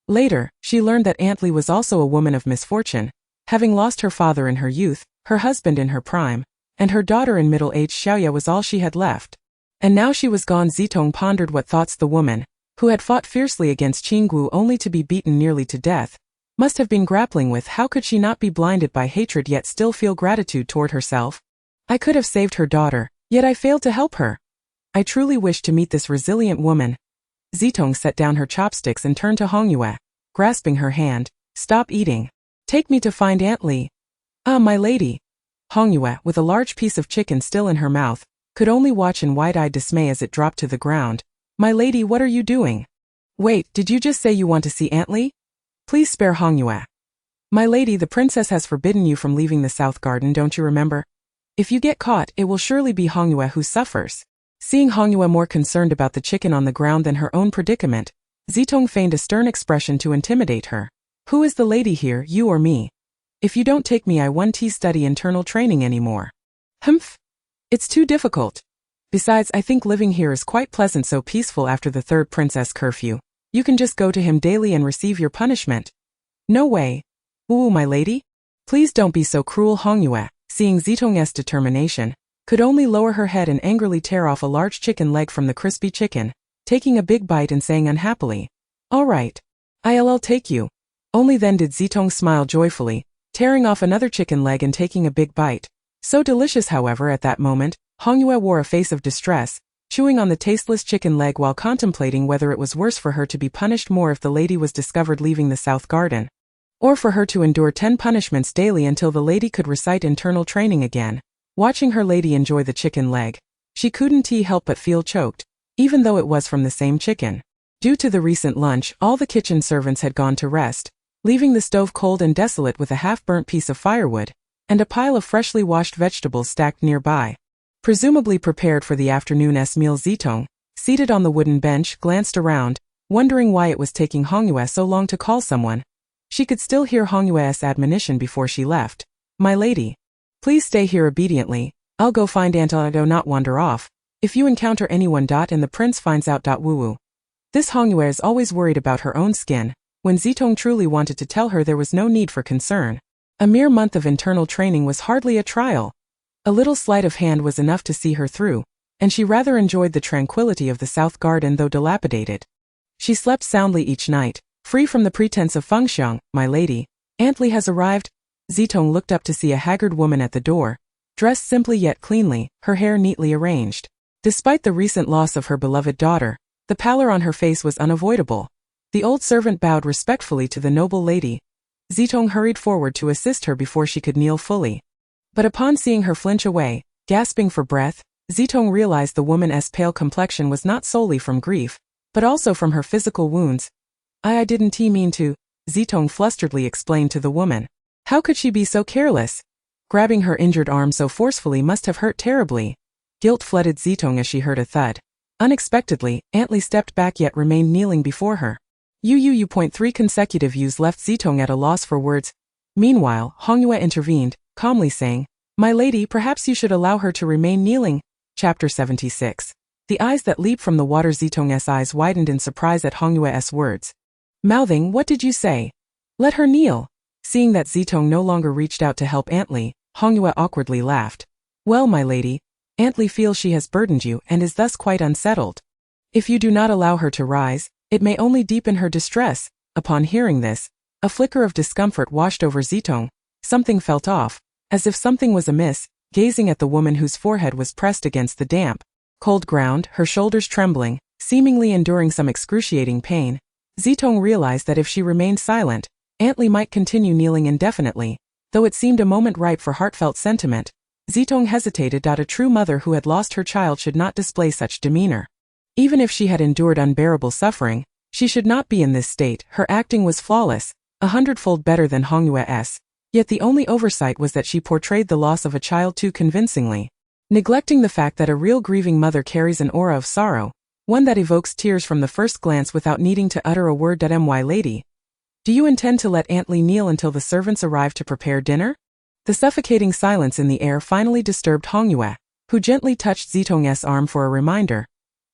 Later, she learned that Aunt Li was also a woman of misfortune, having lost her father in her youth, her husband in her prime, and her daughter in middle age. Xiaoya was all she had left. And now she was gone. Zitong pondered what thoughts the woman, who had fought fiercely against Qinggu only to be beaten nearly to death, must have been grappling with. How could she not be blinded by hatred yet still feel gratitude toward herself? I could have saved her daughter, yet I failed to help her. I truly wish to meet this resilient woman. Zitong set down her chopsticks and turned to Hongyue, grasping her hand. Stop eating. Take me to find Aunt Li. Ah, my lady. Hongyue, with a large piece of chicken still in her mouth, could only watch in wide-eyed dismay as it dropped to the ground. My lady, what are you doing? Wait, did you just say you want to see Aunt Li? Please spare Hongyue. My lady, the princess has forbidden you from leaving the South Garden, don't you remember? If you get caught, it will surely be Hongyue who suffers. Seeing Hongyue more concerned about the chicken on the ground than her own predicament, Zitong feigned a stern expression to intimidate her. Who is the lady here, you or me? If you don't take me, I won't study internal training anymore. Humph. It's too difficult. Besides, I think living here is quite pleasant, so peaceful after the third princess curfew. You can just go to him daily and receive your punishment. No way. Ooh, my lady? Please don't be so cruel. Hongyue, seeing Zitong's determination, could only lower her head and angrily tear off a large chicken leg from the crispy chicken, taking a big bite and saying unhappily, All right. I'll take you. Only then did Zitong smile joyfully, tearing off another chicken leg and taking a big bite. So delicious, however, at that moment, Hongyue wore a face of distress, chewing on the tasteless chicken leg while contemplating whether it was worse for her to be punished more if the lady was discovered leaving the South Garden, or for her to endure 10 punishments daily until the lady could recite internal training again. Watching her lady enjoy the chicken leg, she couldn't help but feel choked, even though it was from the same chicken. Due to the recent lunch, all the kitchen servants had gone to rest, leaving the stove cold and desolate with a half-burnt piece of firewood, and a pile of freshly washed vegetables stacked nearby. Presumably prepared for the afternoon's meal, Zitong, seated on the wooden bench, glanced around, wondering why it was taking Hongyue so long to call someone. She could still hear Hongyue's admonition before she left. "My lady, please stay here obediently. I'll go find Aunt. Do not wander off. If you encounter anyone. And the prince finds out. Woo-woo." This Hongyue is always worried about her own skin. When Zitong truly wanted to tell her there was no need for concern. A mere month of internal training was hardly a trial. A little sleight of hand was enough to see her through, and she rather enjoyed the tranquility of the South Garden though dilapidated. She slept soundly each night, free from the pretense of fengxiang. "My lady, Aunt Li has arrived." Zitong looked up to see a haggard woman at the door, dressed simply yet cleanly, her hair neatly arranged. Despite the recent loss of her beloved daughter, the pallor on her face was unavoidable. The old servant bowed respectfully to the noble lady. Zitong hurried forward to assist her before she could kneel fully. But upon seeing her flinch away, gasping for breath, Zitong realized the woman's pale complexion was not solely from grief, but also from her physical wounds. I didn't mean to," Zitong flusteredly explained to the woman. How could she be so careless? Grabbing her injured arm so forcefully must have hurt terribly. Guilt flooded Zitong as she heard a thud. Unexpectedly, Aunt Li stepped back yet remained kneeling before her. Three consecutive U's left Zitong at a loss for words. Meanwhile, Hongyue intervened, calmly saying, "My lady, perhaps you should allow her to remain kneeling." Chapter 76. The eyes that leaped from the water. Zitong's eyes widened in surprise at Hongyue's words. Mouthing, "What did you say? Let her kneel." Seeing that Zitong no longer reached out to help Aunt Li, Hongyue awkwardly laughed. "Well, my lady, Aunt Li feels she has burdened you and is thus quite unsettled. If you do not allow her to rise, it may only deepen her distress." Upon hearing this, a flicker of discomfort washed over Zitong. Something felt off, as if something was amiss. Gazing at the woman whose forehead was pressed against the damp, cold ground, her shoulders trembling, seemingly enduring some excruciating pain, Zitong realized that if she remained silent, Aunt Li might continue kneeling indefinitely. Though it seemed a moment ripe for heartfelt sentiment, Zitong hesitated. A true mother who had lost her child should not display such demeanor. Even if she had endured unbearable suffering, she should not be in this state. Her acting was flawless, 100-fold better than Hongyue's. Yet the only oversight was that she portrayed the loss of a child too convincingly, neglecting the fact that a real grieving mother carries an aura of sorrow, one that evokes tears from the first glance without needing to utter a word. My lady, do you intend to let Aunt Li kneel until the servants arrive to prepare dinner? The suffocating silence in the air finally disturbed Hongyue, who gently touched Zitong's arm for a reminder.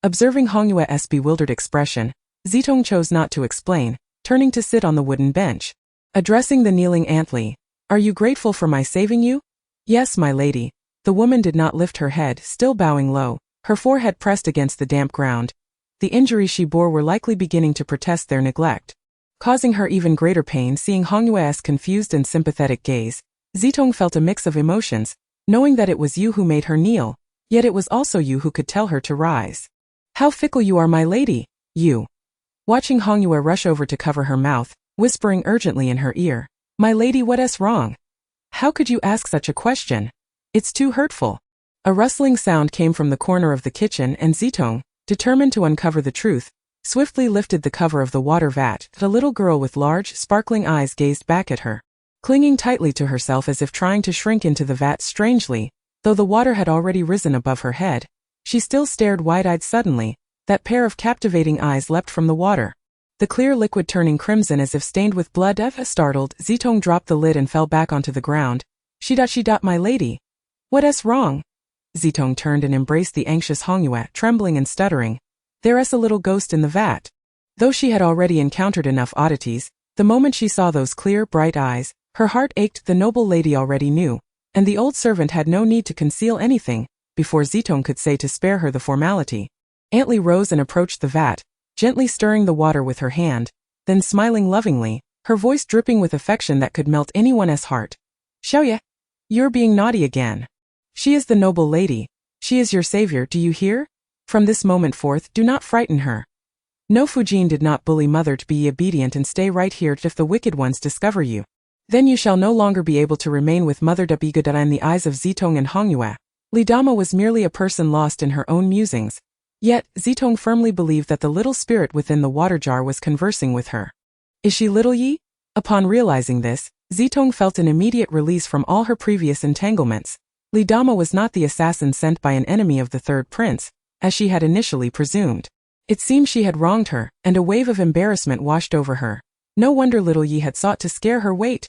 Observing Hongyue's bewildered expression, Zitong chose not to explain, turning to sit on the wooden bench. Addressing the kneeling Aunt Li, "Are you grateful for my saving you?" "Yes, my lady." The woman did not lift her head, still bowing low, her forehead pressed against the damp ground. The injuries she bore were likely beginning to protest their neglect, causing her even greater pain. Seeing Hongyue's confused and sympathetic gaze, Zitong felt a mix of emotions, knowing that it was you who made her kneel, yet it was also you who could tell her to rise. "How fickle you are, my lady, you." Watching Hongyue rush over to cover her mouth, whispering urgently in her ear, "My lady, what's wrong? How could you ask such a question? It's too hurtful." A rustling sound came from the corner of the kitchen and Zitong, determined to uncover the truth, swiftly lifted the cover of the water vat. The little girl with large, sparkling eyes gazed back at her, clinging tightly to herself as if trying to shrink into the vat. Strangely, though the water had already risen above her head, she still stared wide-eyed. Suddenly, that pair of captivating eyes leapt from the water, the clear liquid turning crimson as if stained with blood. Startled, Zitong dropped the lid and fell back onto the ground. She. My lady, what's wrong?" Zitong turned and embraced the anxious Hongyue, trembling and stuttering. "There's a little ghost in the vat." Though she had already encountered enough oddities, the moment she saw those clear, bright eyes, her heart ached. The noble lady already knew, and the old servant had no need to conceal anything. Before Zitong could say to spare her the formality, Aunt Li rose and approached the vat, gently stirring the water with her hand, then smiling lovingly, her voice dripping with affection that could melt anyone's heart. "Xiaoye, you're being naughty again. She is the noble lady. She is your savior, do you hear? From this moment forth, do not frighten her. No, Fujin did not bully mother to be obedient and stay right here if the wicked ones discover you. Then you shall no longer be able to remain with mother Bigodara in the eyes of Zitong and Hongyue. Lidama was merely a person lost in her own musings. Yet, Zitong firmly believed that the little spirit within the water jar was conversing with her. Is she little Yi? Upon realizing this, Zitong felt an immediate release from all her previous entanglements. Lidama was not the assassin sent by an enemy of the third prince, as she had initially presumed. It seemed she had wronged her, and a wave of embarrassment washed over her. No wonder little Yi had sought to scare her. Wait.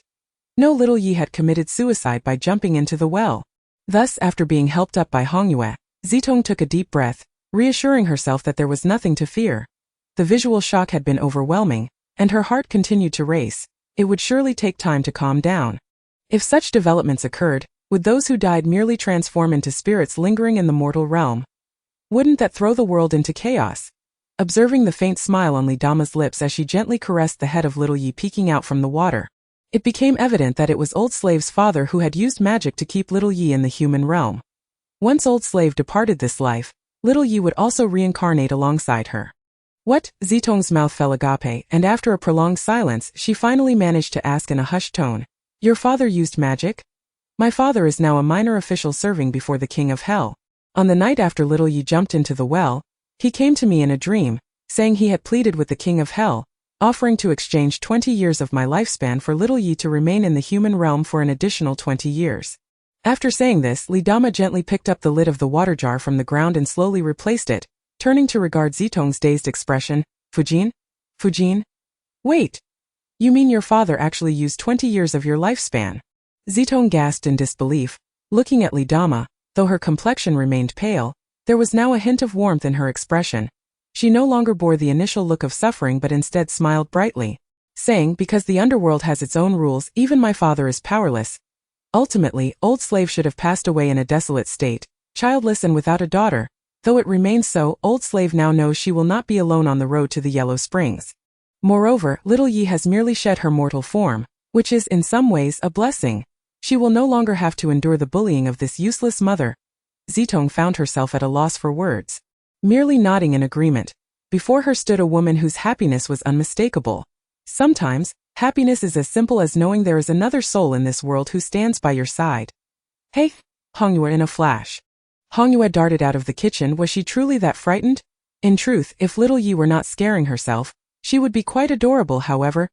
No, little Yi had committed suicide by jumping into the well. Thus, after being helped up by Hongyue, Zitong took a deep breath, reassuring herself that there was nothing to fear. The visual shock had been overwhelming, and her heart continued to race. It would surely take time to calm down. If such developments occurred, would those who died merely transform into spirits lingering in the mortal realm? Wouldn't that throw the world into chaos? Observing the faint smile on Lidama's lips as she gently caressed the head of little Yi peeking out from the water, it became evident that it was Old Slave's father who had used magic to keep little Yi in the human realm. Once Old Slave departed this life, little Yi would also reincarnate alongside her. What? Zitong's mouth fell agape, and after a prolonged silence, she finally managed to ask in a hushed tone, Your father used magic? My father is now a minor official serving before the King of Hell. On the night after little Yi jumped into the well, he came to me in a dream, saying he had pleaded with the King of Hell, offering to exchange 20 years of my lifespan for little Yi to remain in the human realm for an additional 20 years. After saying this, Lidama gently picked up the lid of the water jar from the ground and slowly replaced it, turning to regard Zitong's dazed expression. Fujin? Fujin? Wait! You mean your father actually used 20 years of your lifespan? Zitong gasped in disbelief, looking at Lidama. Though her complexion remained pale, there was now a hint of warmth in her expression. She no longer bore the initial look of suffering but instead smiled brightly, saying, Because the underworld has its own rules, even my father is powerless. Ultimately, Old Slave should have passed away in a desolate state, childless and without a daughter. Though it remains so, Old Slave now knows she will not be alone on the road to the Yellow Springs. Moreover, little Yi has merely shed her mortal form, which is, in some ways, a blessing. She will no longer have to endure the bullying of this useless mother. Zitong found herself at a loss for words. Merely nodding in agreement. Before her stood a woman whose happiness was unmistakable. Sometimes, happiness is as simple as knowing there is another soul in this world who stands by your side. Hey! Hongyue in a flash. Hongyue darted out of the kitchen. Was she truly that frightened? In truth, if little Yi were not scaring herself, she would be quite adorable. However,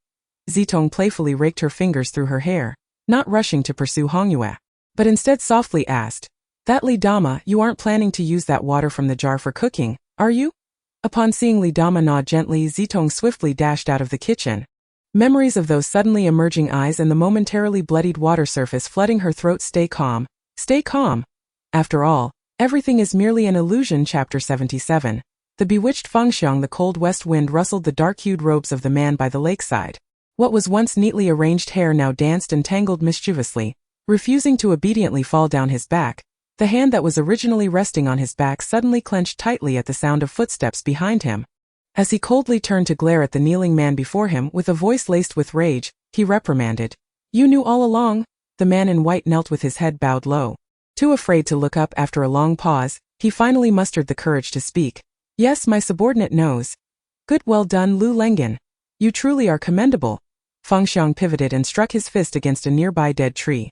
Zitong playfully raked her fingers through her hair, not rushing to pursue Hongyue, but instead softly asked, That Lidama, you aren't planning to use that water from the jar for cooking, are you? Upon seeing Lidama nod gently, Zitong swiftly dashed out of the kitchen. Memories of those suddenly emerging eyes and the momentarily bloodied water surface flooding her throat. Stay calm. Stay calm. After all, everything is merely an illusion. Chapter 77. The bewitched Fengxiang. The cold west wind rustled the dark-hued robes of the man by the lakeside. What was once neatly arranged hair now danced and tangled mischievously, refusing to obediently fall down his back. The hand that was originally resting on his back suddenly clenched tightly at the sound of footsteps behind him. As he coldly turned to glare at the kneeling man before him with a voice laced with rage, he reprimanded. You knew all along? The man in white knelt with his head bowed low. Too afraid to look up after a long pause, he finally mustered the courage to speak. Yes, my subordinate knows. Good, well done, Lu Lengen. You truly are commendable. Fengxiang pivoted and struck his fist against a nearby dead tree,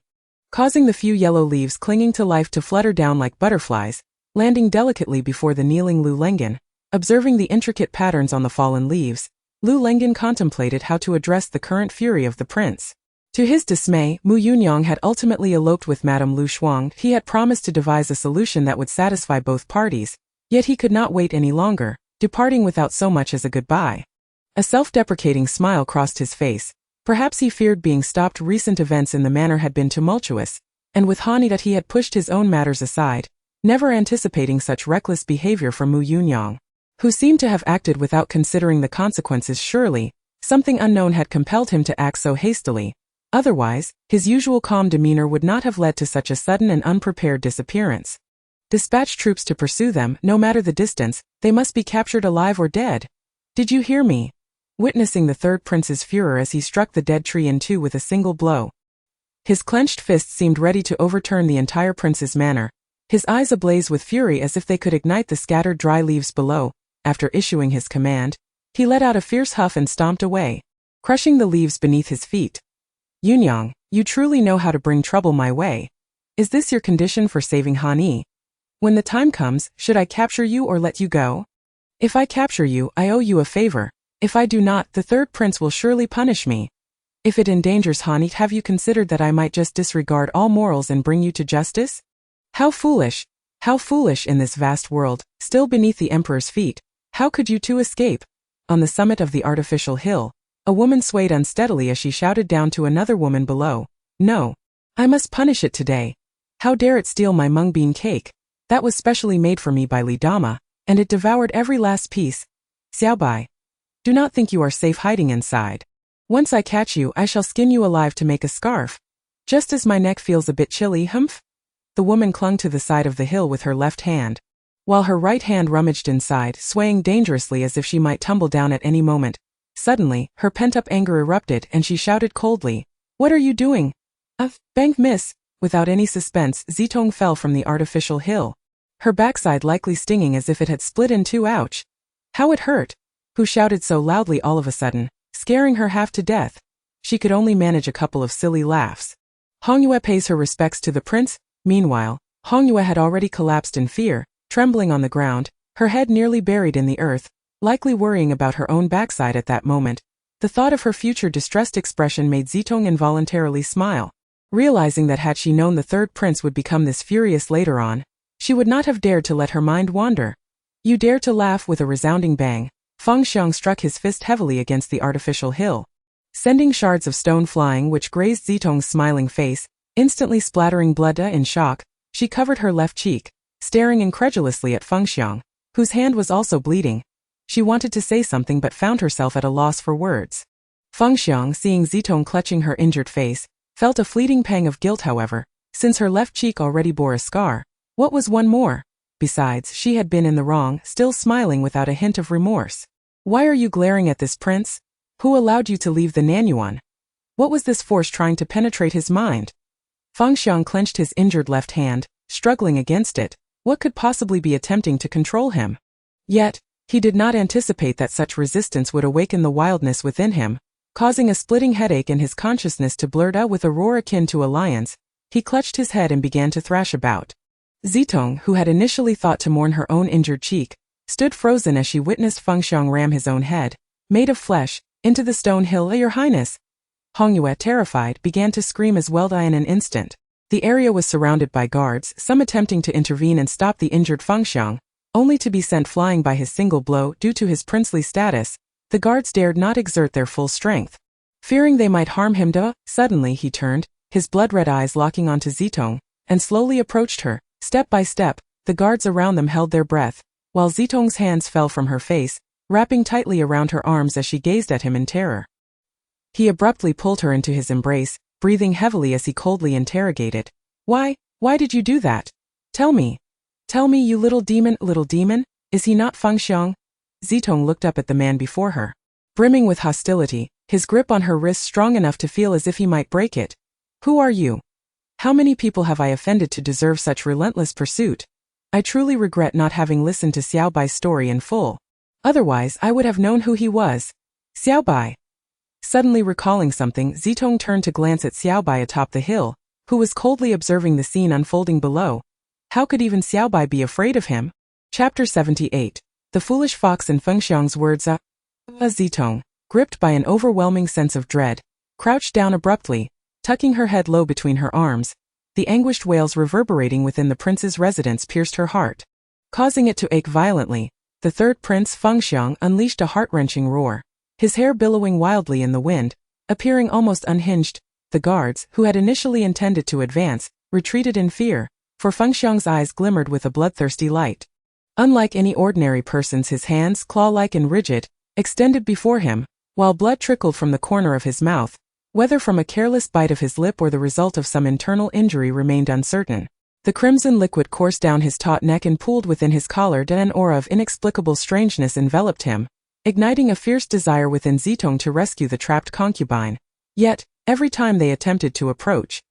causing the few yellow leaves clinging to life to flutter down like butterflies, landing delicately before the kneeling Lu Lengen. Observing the intricate patterns on the fallen leaves, Lu Lengen contemplated how to address the current fury of the prince. To his dismay, Mu Yunyang had ultimately eloped with Madame Lu Shuang. He had promised to devise a solution that would satisfy both parties, yet he could not wait any longer, departing without so much as a goodbye. A self-deprecating smile crossed his face. Perhaps he feared being stopped. Recent events in the manor had been tumultuous, and with Hanidat he had pushed his own matters aside, never anticipating such reckless behavior from Mu Yunyang, who seemed to have acted without considering the consequences. Surely, something unknown had compelled him to act so hastily. Otherwise, his usual calm demeanor would not have led to such a sudden and unprepared disappearance. Dispatch troops to pursue them, no matter the distance. They must be captured alive or dead. Did you hear me? Witnessing the third prince's furor as he struck the dead tree in two with a single blow. His clenched fist seemed ready to overturn the entire prince's manor. his eyes ablaze with fury as if they could ignite the scattered dry leaves below. After issuing his command, he let out a fierce huff and stomped away, crushing the leaves beneath his feet. Yunyang, you truly know how to bring trouble my way. Is this your condition for saving Han Yi? When the time comes, should I capture you or let you go? If I capture you, I owe you a favor. If I do not, the third prince will surely punish me. If it endangers Han Yi, have you considered that I might just disregard all morals and bring you to justice? How foolish in this vast world, still beneath the emperor's feet. How could you two escape? On the summit of the artificial hill, a woman swayed unsteadily as she shouted down to another woman below. No. I must punish it today. How dare it steal my mung bean cake? That was specially made for me by Li Dama, and it devoured every last piece. Xiaobai. Do not think you are safe hiding inside. Once I catch you, I shall skin you alive to make a scarf. Just as my neck feels a bit chilly, humph? The woman clung to the side of the hill with her left hand, while her right hand rummaged inside, swaying dangerously as if she might tumble down at any moment. Suddenly, her pent-up anger erupted and she shouted coldly, "What are you doing?" Bang miss. Without any suspense, Zitong fell from the artificial hill, her backside likely stinging as if it had split in two. Ouch! How it hurt! Who shouted so loudly all of a sudden, scaring her half to death? She could only manage a couple of silly laughs. Hongyue pays her respects to the prince. Meanwhile, Hongyue had already collapsed in fear, trembling on the ground, her head nearly buried in the earth, likely worrying about her own backside at that moment. The thought of her future distressed expression made Zitong involuntarily smile, realizing that had she known the third prince would become this furious later on, she would not have dared to let her mind wander. You dare to laugh? With a resounding bang, Feng Xiang struck his fist heavily against the artificial hill, sending shards of stone flying which grazed Zitong's smiling face, instantly splattering blood. In shock, she covered her left cheek, staring incredulously at Feng Xiang, whose hand was also bleeding. She wanted to say something but found herself at a loss for words. Feng Xiang, seeing Zitong clutching her injured face, felt a fleeting pang of guilt. However, since her left cheek already bore a scar, what was one more? Besides, she had been in the wrong, still smiling without a hint of remorse. Why are you glaring at this prince? Who allowed you to leave the Nanyuan? What was this force trying to penetrate his mind? Feng Xiang clenched his injured left hand, struggling against it. What could possibly be attempting to control him? Yet, he did not anticipate that such resistance would awaken the wildness within him, causing a splitting headache and his consciousness to blurt out with a roar akin to a lion's. He clutched his head and began to thrash about. Zitong, who had initially thought to mourn her own injured cheek, stood frozen as she witnessed Feng Xiang ram his own head, made of flesh, into the stone hill. Your Highness! Hongyue, terrified, began to scream as well. In an instant, the area was surrounded by guards, some attempting to intervene and stop the injured Feng Xiang, only to be sent flying by his single blow. Due to his princely status, the guards dared not exert their full strength, fearing they might harm him. Suddenly he turned, his blood-red eyes locking onto Zitong, and slowly approached her. Step by step, the guards around them held their breath, while Zitong's hands fell from her face, wrapping tightly around her arms as she gazed at him in terror. He abruptly pulled her into his embrace, breathing heavily as he coldly interrogated. Why did you do that? Tell me, you little demon, is he not Feng Xiang? Zitong looked up at the man before her, brimming with hostility, his grip on her wrist strong enough to feel as if he might break it. Who are you? How many people have I offended to deserve such relentless pursuit? I truly regret not having listened to Xiaobai's story in full. Otherwise, I would have known who he was. Xiaobai. Suddenly recalling something, Zitong turned to glance at Xiaobai atop the hill, who was coldly observing the scene unfolding below. How could even Xiaobai be afraid of him? Chapter 78. The Foolish Fox and Feng Xiang's Words. Zitong, gripped by an overwhelming sense of dread, crouched down abruptly, tucking her head low between her arms. The anguished wails reverberating within the prince's residence pierced her heart, causing it to ache violently. The third prince, Feng Xiang, unleashed a heart-wrenching roar, his hair billowing wildly in the wind, appearing almost unhinged. The guards, who had initially intended to advance, retreated in fear, for Feng Xiang's eyes glimmered with a bloodthirsty light. Unlike any ordinary person's, his hands, claw-like and rigid, extended before him, while blood trickled from the corner of his mouth. Whether from a careless bite of his lip or the result of some internal injury remained uncertain. The crimson liquid coursed down his taut neck and pooled within his collar. An aura of inexplicable strangeness enveloped him, igniting a fierce desire within Zitong to rescue the trapped concubine. Yet, every time they attempted to approach,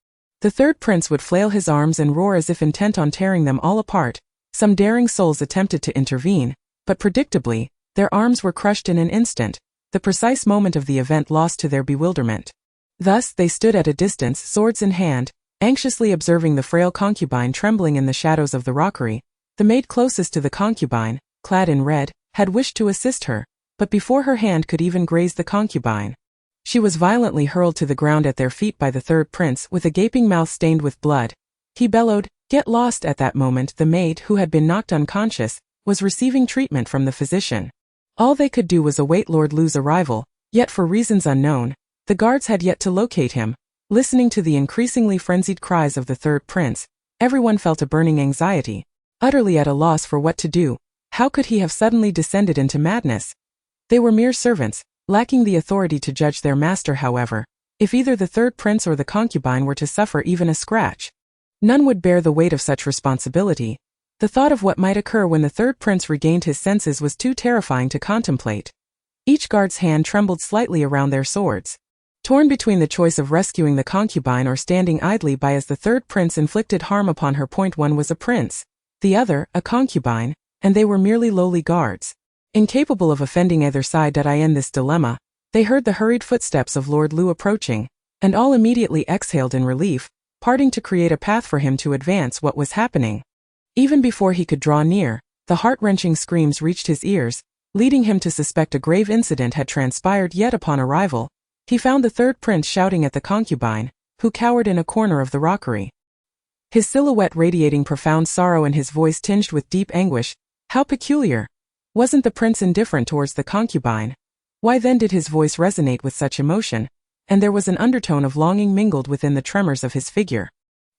The third prince would flail his arms and roar as if intent on tearing them all apart. Some daring souls attempted to intervene, but predictably, their arms were crushed in an instant, the precise moment of the event lost to their bewilderment. Thus they stood at a distance, swords in hand, anxiously observing the frail concubine trembling in the shadows of the rockery. The maid closest to the concubine, clad in red, had wished to assist her, but before her hand could even graze the concubine, she was violently hurled to the ground at their feet by the third prince with a gaping mouth stained with blood. He bellowed, "Get lost!" At that moment the maid, who had been knocked unconscious, was receiving treatment from the physician. All they could do was await Lord Lu's arrival, yet for reasons unknown, the guards had yet to locate him. Listening to the increasingly frenzied cries of the third prince, everyone felt a burning anxiety. Utterly at a loss for what to do, how could he have suddenly descended into madness? They were mere servants, lacking the authority to judge their master. However, if either the third prince or the concubine were to suffer even a scratch, none would bear the weight of such responsibility. The thought of what might occur when the third prince regained his senses was too terrifying to contemplate. Each guard's hand trembled slightly around their swords, torn between the choice of rescuing the concubine or standing idly by as the third prince inflicted harm upon her. One was a prince, the other, a concubine, and they were merely lowly guards, incapable of offending either side. In this dilemma, they heard the hurried footsteps of Lord Lu approaching, and all immediately exhaled in relief, parting to create a path for him to advance. What was happening? Even before he could draw near, the heart-wrenching screams reached his ears, leading him to suspect a grave incident had transpired. Yet upon arrival, he found the third prince shouting at the concubine, who cowered in a corner of the rockery, his silhouette radiating profound sorrow and his voice tinged with deep anguish. How peculiar! Wasn't the prince indifferent towards the concubine? Why then did his voice resonate with such emotion? And there was an undertone of longing mingled within the tremors of his figure.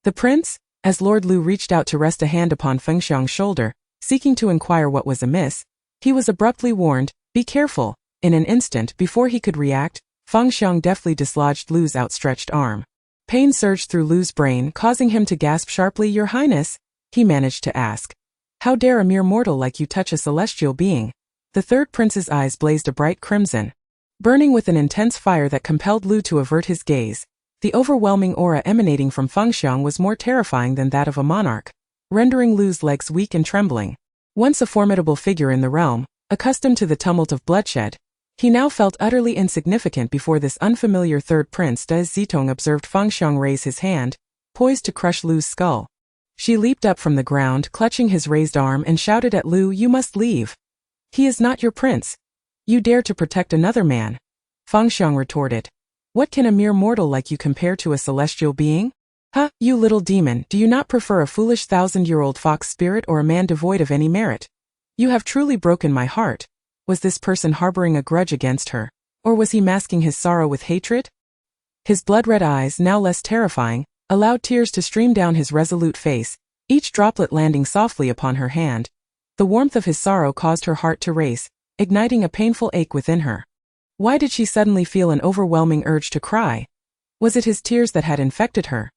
The prince? As Lord Lu reached out to rest a hand upon Fengxiang's shoulder, seeking to inquire what was amiss, he was abruptly warned, "Be careful." In an instant before he could react, Fengxiang deftly dislodged Lu's outstretched arm. Pain surged through Lu's brain, causing him to gasp sharply. "Your Highness?" he managed to ask. "How dare a mere mortal like you touch a celestial being?" The third prince's eyes blazed a bright crimson, burning with an intense fire that compelled Lu to avert his gaze. The overwhelming aura emanating from Fengxiang was more terrifying than that of a monarch, rendering Lu's legs weak and trembling. Once a formidable figure in the realm, accustomed to the tumult of bloodshed, he now felt utterly insignificant before this unfamiliar third prince. Zitong observed Fengxiang raise his hand, poised to crush Lu's skull. She leaped up from the ground, clutching his raised arm, and shouted at Lu, "You must leave. He is not your prince. You dare to protect another man." Fengxiang retorted, "What can a mere mortal like you compare to a celestial being? Ha, you little demon, do you not prefer a foolish 1,000-year-old fox spirit or a man devoid of any merit? You have truly broken my heart." Was this person harboring a grudge against her, or was he masking his sorrow with hatred? His blood-red eyes, now less terrifying, allowed tears to stream down his resolute face, each droplet landing softly upon her hand. The warmth of his sorrow caused her heart to race, igniting a painful ache within her. Why did she suddenly feel an overwhelming urge to cry? Was it his tears that had infected her?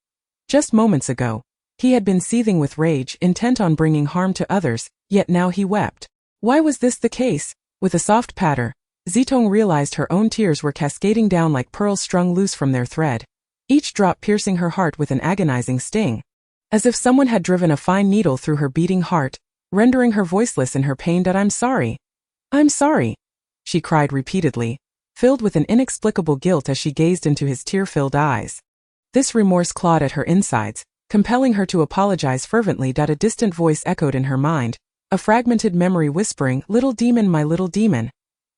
Just moments ago, he had been seething with rage, intent on bringing harm to others, yet now he wept. Why was this the case? With a soft patter, Zitong realized her own tears were cascading down like pearls strung loose from their thread, each drop piercing her heart with an agonizing sting. As if someone had driven a fine needle through her beating heart, rendering her voiceless in her pain. "I'm sorry. I'm sorry," she cried repeatedly, filled with an inexplicable guilt as she gazed into his tear-filled eyes. This remorse clawed at her insides, compelling her to apologize fervently. A distant voice echoed in her mind, a fragmented memory whispering, "Little demon, my little demon."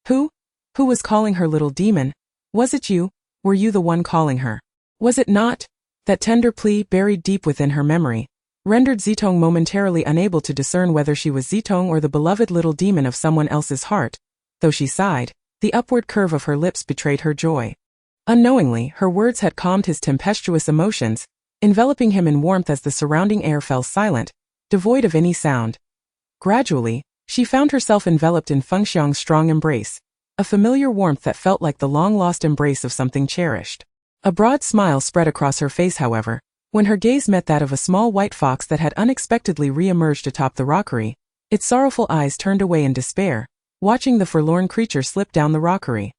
Who was calling her little demon? Was it you? Were you the one calling her? Was it not? That tender plea, buried deep within her memory, rendered Zitong momentarily unable to discern whether she was Zitong or the beloved little demon of someone else's heart. Though she sighed, the upward curve of her lips betrayed her joy. Unknowingly, her words had calmed his tempestuous emotions, enveloping him in warmth as the surrounding air fell silent, devoid of any sound. Gradually, she found herself enveloped in Fengxiang's strong embrace, a familiar warmth that felt like the long-lost embrace of something cherished. A broad smile spread across her face, however, when her gaze met that of a small white fox that had unexpectedly re-emerged atop the rockery. Its sorrowful eyes turned away in despair, watching the forlorn creature slip down the rockery.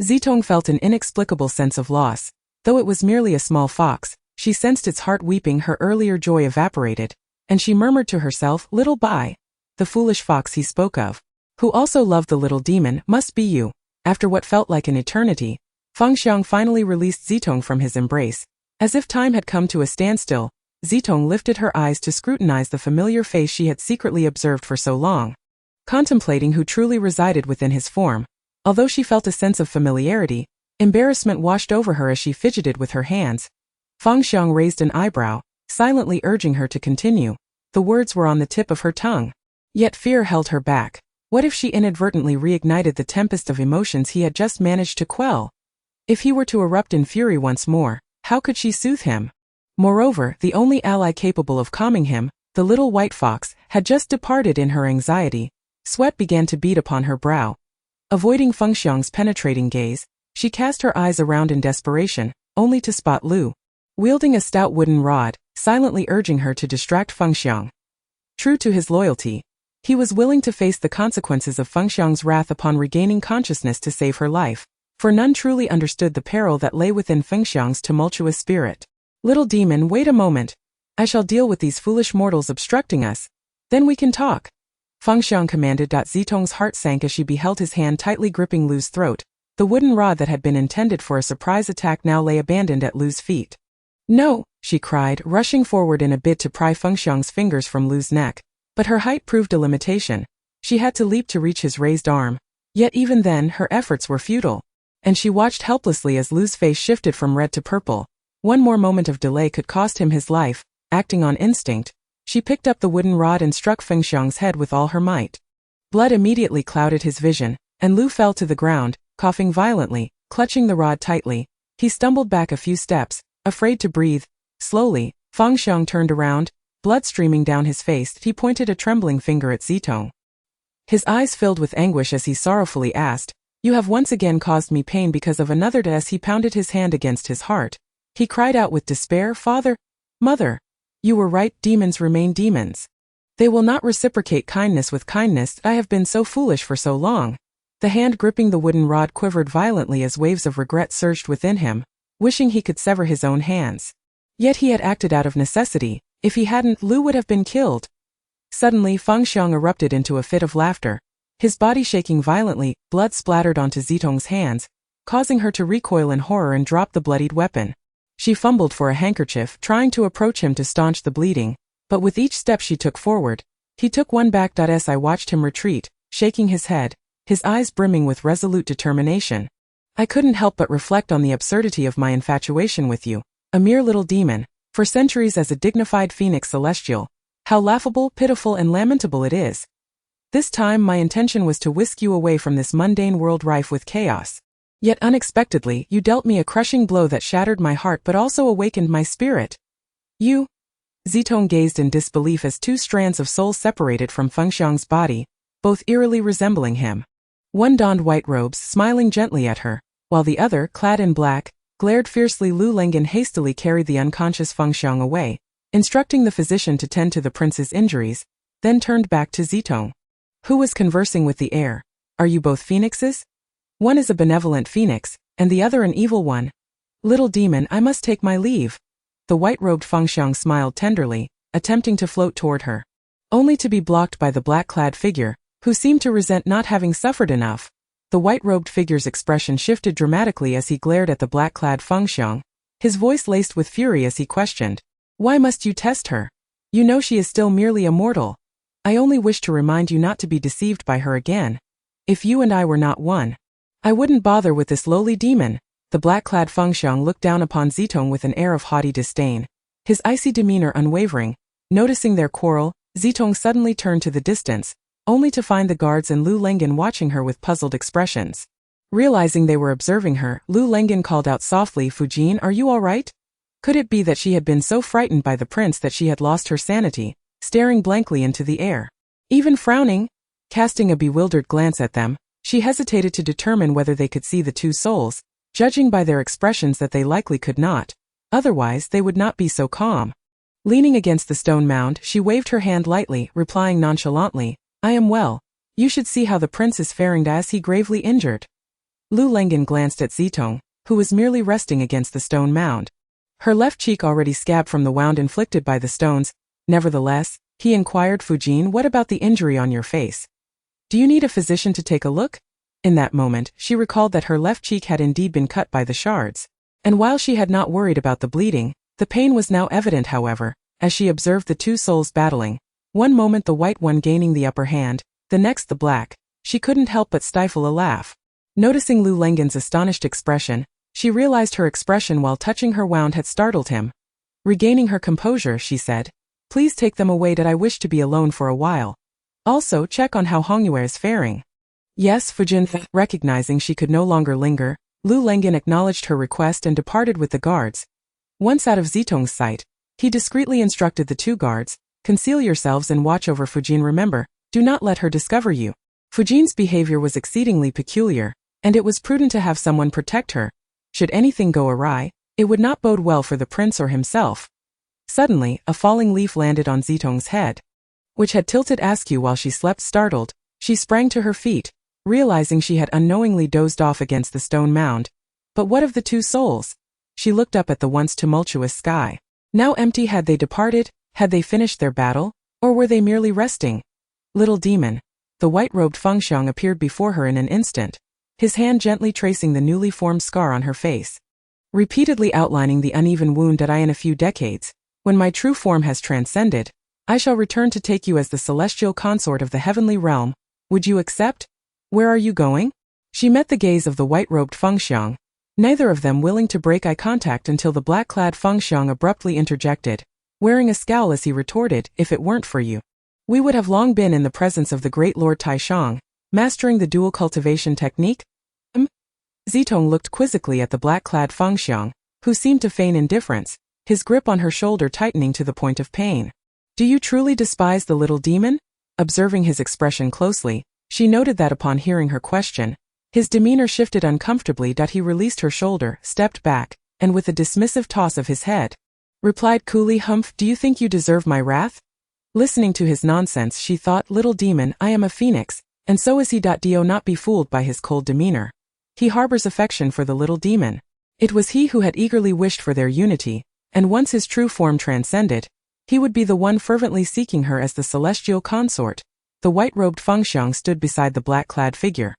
Zitong felt an inexplicable sense of loss. Though it was merely a small fox, She sensed its heart weeping, her earlier joy evaporated, and she murmured to herself, "Little Bai, the foolish fox he spoke of, who also loved the little demon, must be you." After what felt like an eternity, Fengxiang finally released Zitong from his embrace. As if time had come to a standstill, Zitong lifted her eyes to scrutinize the familiar face she had secretly observed for so long. Contemplating who truly resided within his form, although she felt a sense of familiarity, embarrassment washed over her as she fidgeted with her hands. Fengxiang raised an eyebrow, silently urging her to continue. The words were on the tip of her tongue. Yet fear held her back. What if she inadvertently reignited the tempest of emotions he had just managed to quell? If he were to erupt in fury once more, how could she soothe him? Moreover, the only ally capable of calming him, the little white fox, had just departed. In her anxiety, sweat began to bead upon her brow. Avoiding Fengxiang's penetrating gaze, she cast her eyes around in desperation, only to spot Lu, wielding a stout wooden rod, silently urging her to distract Fengxiang. True to his loyalty, he was willing to face the consequences of Fengxiang's wrath upon regaining consciousness to save her life, for none truly understood the peril that lay within Fengxiang's tumultuous spirit. "Little demon, wait a moment. I shall deal with these foolish mortals obstructing us. Then we can talk," Fengxiang commanded. Zitong's heart sank as she beheld his hand tightly gripping Lu's throat. The wooden rod that had been intended for a surprise attack now lay abandoned at Lu's feet. "No," she cried, rushing forward in a bid to pry Fengxiang's fingers from Lu's neck. But her height proved a limitation. She had to leap to reach his raised arm. Yet even then, her efforts were futile. And she watched helplessly as Lu's face shifted from red to purple. One more moment of delay could cost him his life. Acting on instinct, she picked up the wooden rod and struck Fengxiang's head with all her might. Blood immediately clouded his vision, and Lu fell to the ground, coughing violently, clutching the rod tightly. He stumbled back a few steps, afraid to breathe. Slowly, Fengxiang turned around, blood streaming down his face. He pointed a trembling finger at Zitong. His eyes filled with anguish as he sorrowfully asked, "You have once again caused me pain because of another." As he pounded his hand against his heart, he cried out with despair, "Father, Mother, you were right. Demons remain demons. They will not reciprocate kindness with kindness. I have been so foolish for so long." The hand gripping the wooden rod quivered violently as waves of regret surged within him, wishing he could sever his own hands. Yet he had acted out of necessity. If he hadn't, Lu would have been killed. Suddenly, Fengxiang erupted into a fit of laughter. His body shaking violently, blood splattered onto Zitong's hands, causing her to recoil in horror and drop the bloodied weapon. She fumbled for a handkerchief, trying to approach him to staunch the bleeding, but with each step she took forward, he took one back. As I watched him retreat, shaking his head, his eyes brimming with resolute determination, I couldn't help but reflect on the absurdity of my infatuation with you, a mere little demon, for centuries as a dignified phoenix celestial. How laughable, pitiful, and lamentable it is. This time my intention was to whisk you away from this mundane world rife with chaos. Yet unexpectedly, you dealt me a crushing blow that shattered my heart but also awakened my spirit. You? Zitong gazed in disbelief as two strands of soul separated from Fengxiang's body, both eerily resembling him. One donned white robes, smiling gently at her, while the other, clad in black, glared fiercely. Lu Lengan hastily carried the unconscious Fengxiang away, instructing the physician to tend to the prince's injuries, then turned back to Zitong, who was conversing with the air. "Are you both phoenixes? One is a benevolent phoenix, and the other an evil one. Little demon, I must take my leave." The white-robed Fengxiang smiled tenderly, attempting to float toward her, only to be blocked by the black-clad figure, who seemed to resent not having suffered enough. The white-robed figure's expression shifted dramatically as he glared at the black-clad Fengxiang, his voice laced with fury as he questioned, "Why must you test her? You know she is still merely a mortal. I only wish to remind you not to be deceived by her again. If you and I were not one, I wouldn't bother with this lowly demon." The black-clad Fengxiang looked down upon Zitong with an air of haughty disdain, his icy demeanor unwavering. Noticing their quarrel, Zitong suddenly turned to the distance, only to find the guards and Lu Lengan watching her with puzzled expressions. Realizing they were observing her, Lu Lengan called out softly, "Fujin, are you all right?" Could it be that she had been so frightened by the prince that she had lost her sanity, staring blankly into the air? Even frowning, casting a bewildered glance at them, she hesitated to determine whether they could see the two souls, judging by their expressions that they likely could not. Otherwise, they would not be so calm. Leaning against the stone mound, she waved her hand lightly, replying nonchalantly, "I am well. You should see how the prince is faring." As he gravely injured. Lu Lengan glanced at Zitong, who was merely resting against the stone mound. her left cheek already scabbed from the wound inflicted by the stones. Nevertheless, he inquired, Fujin, what about the injury on your face? Do you need a physician to take a look? In that moment, she recalled that her left cheek had indeed been cut by the shards. And while she had not worried about the bleeding, the pain was now evident, however, as she observed the two souls battling. One moment the white one gaining the upper hand, the next the black. She couldn't help but stifle a laugh. Noticing Lu Lengen's astonished expression, she realized her expression while touching her wound had startled him. Regaining her composure, she said, "Please take them away, that I wish to be alone for a while. Also, check on how Hongyue is faring." Yes, Fujin. Recognizing she could no longer linger, Lu Lengen acknowledged her request and departed with the guards. Once out of Zitong's sight, he discreetly instructed the two guards, "Conceal yourselves and watch over Fujin. Remember, do not let her discover you." Fujin's behavior was exceedingly peculiar, and it was prudent to have someone protect her. Should anything go awry, it would not bode well for the prince or himself. Suddenly, a falling leaf landed on Zitong's head, which had tilted askew while she slept. Startled, she sprang to her feet, realizing she had unknowingly dozed off against the stone mound. But what of the two souls? She looked up at the once tumultuous sky. Now empty. Had they departed? Had they finished their battle? Or were they merely resting? Little demon. The white-robed Fengxiang appeared before her in an instant, his hand gently tracing the newly formed scar on her face, repeatedly outlining the uneven wound. That in a few decades, when my true form has transcended, I shall return to take you as the celestial consort of the heavenly realm. Would you accept? Where are you going? She met the gaze of the white-robed Fengxiang, neither of them willing to break eye contact until the black-clad Fengxiang abruptly interjected, wearing a scowl as he retorted, "If it weren't for you, we would have long been in the presence of the great Lord Taishang, mastering the dual cultivation technique." Zitong looked quizzically at the black-clad Fengxiang, who seemed to feign indifference, his grip on her shoulder tightening to the point of pain. "Do you truly despise the little demon?" Observing his expression closely, she noted that upon hearing her question, his demeanor shifted uncomfortably. He released her shoulder, stepped back, and with a dismissive toss of his head, replied coolly, "Humph, do you think you deserve my wrath?" Listening to his nonsense, she thought, "Little demon, I am a phoenix, and so is he. Do not be fooled by his cold demeanor. He harbors affection for the little demon." It was he who had eagerly wished for their unity, and once his true form transcended, he would be the one fervently seeking her as the celestial consort. The white-robed Fengxiang stood beside the black-clad figure,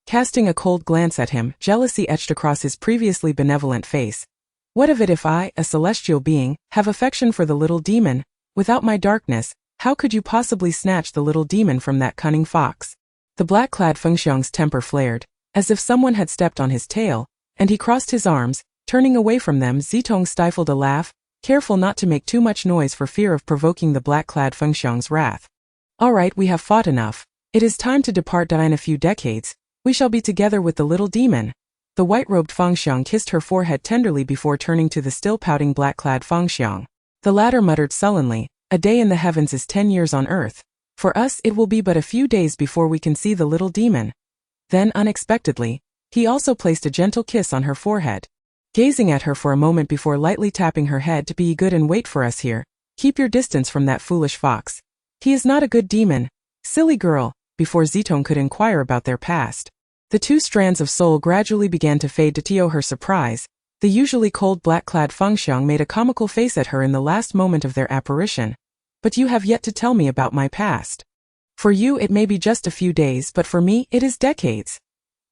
casting a cold glance at him, jealousy etched across his previously benevolent face. "What of it if I, a celestial being, have affection for the little demon? Without my darkness, how could you possibly snatch the little demon from that cunning fox?" The black-clad Fengxiang's temper flared, as if someone had stepped on his tail, and he crossed his arms, turning away from them. Zitong stifled a laugh, careful not to make too much noise for fear of provoking the black-clad Fengxiang's wrath. "All right, we have fought enough. It is time to depart. In a few decades, we shall be together with the little demon." The white-robed Fengxiang kissed her forehead tenderly before turning to the still pouting black-clad Fengxiang. The latter muttered sullenly, "A day in the heavens is 10 years on earth. For us it will be but a few days before we can see the little demon." Then, unexpectedly, he also placed a gentle kiss on her forehead, gazing at her for a moment before lightly tapping her head. "Be good and wait for us here. Keep your distance from that foolish fox. He is not a good demon." "Silly girl." Before Zitong could inquire about their past, the two strands of soul gradually began to fade. To her surprise, the usually cold black-clad Fengxiang made a comical face at her in the last moment of their apparition. "But you have yet to tell me about my past. For you it may be just a few days, but for me it is decades."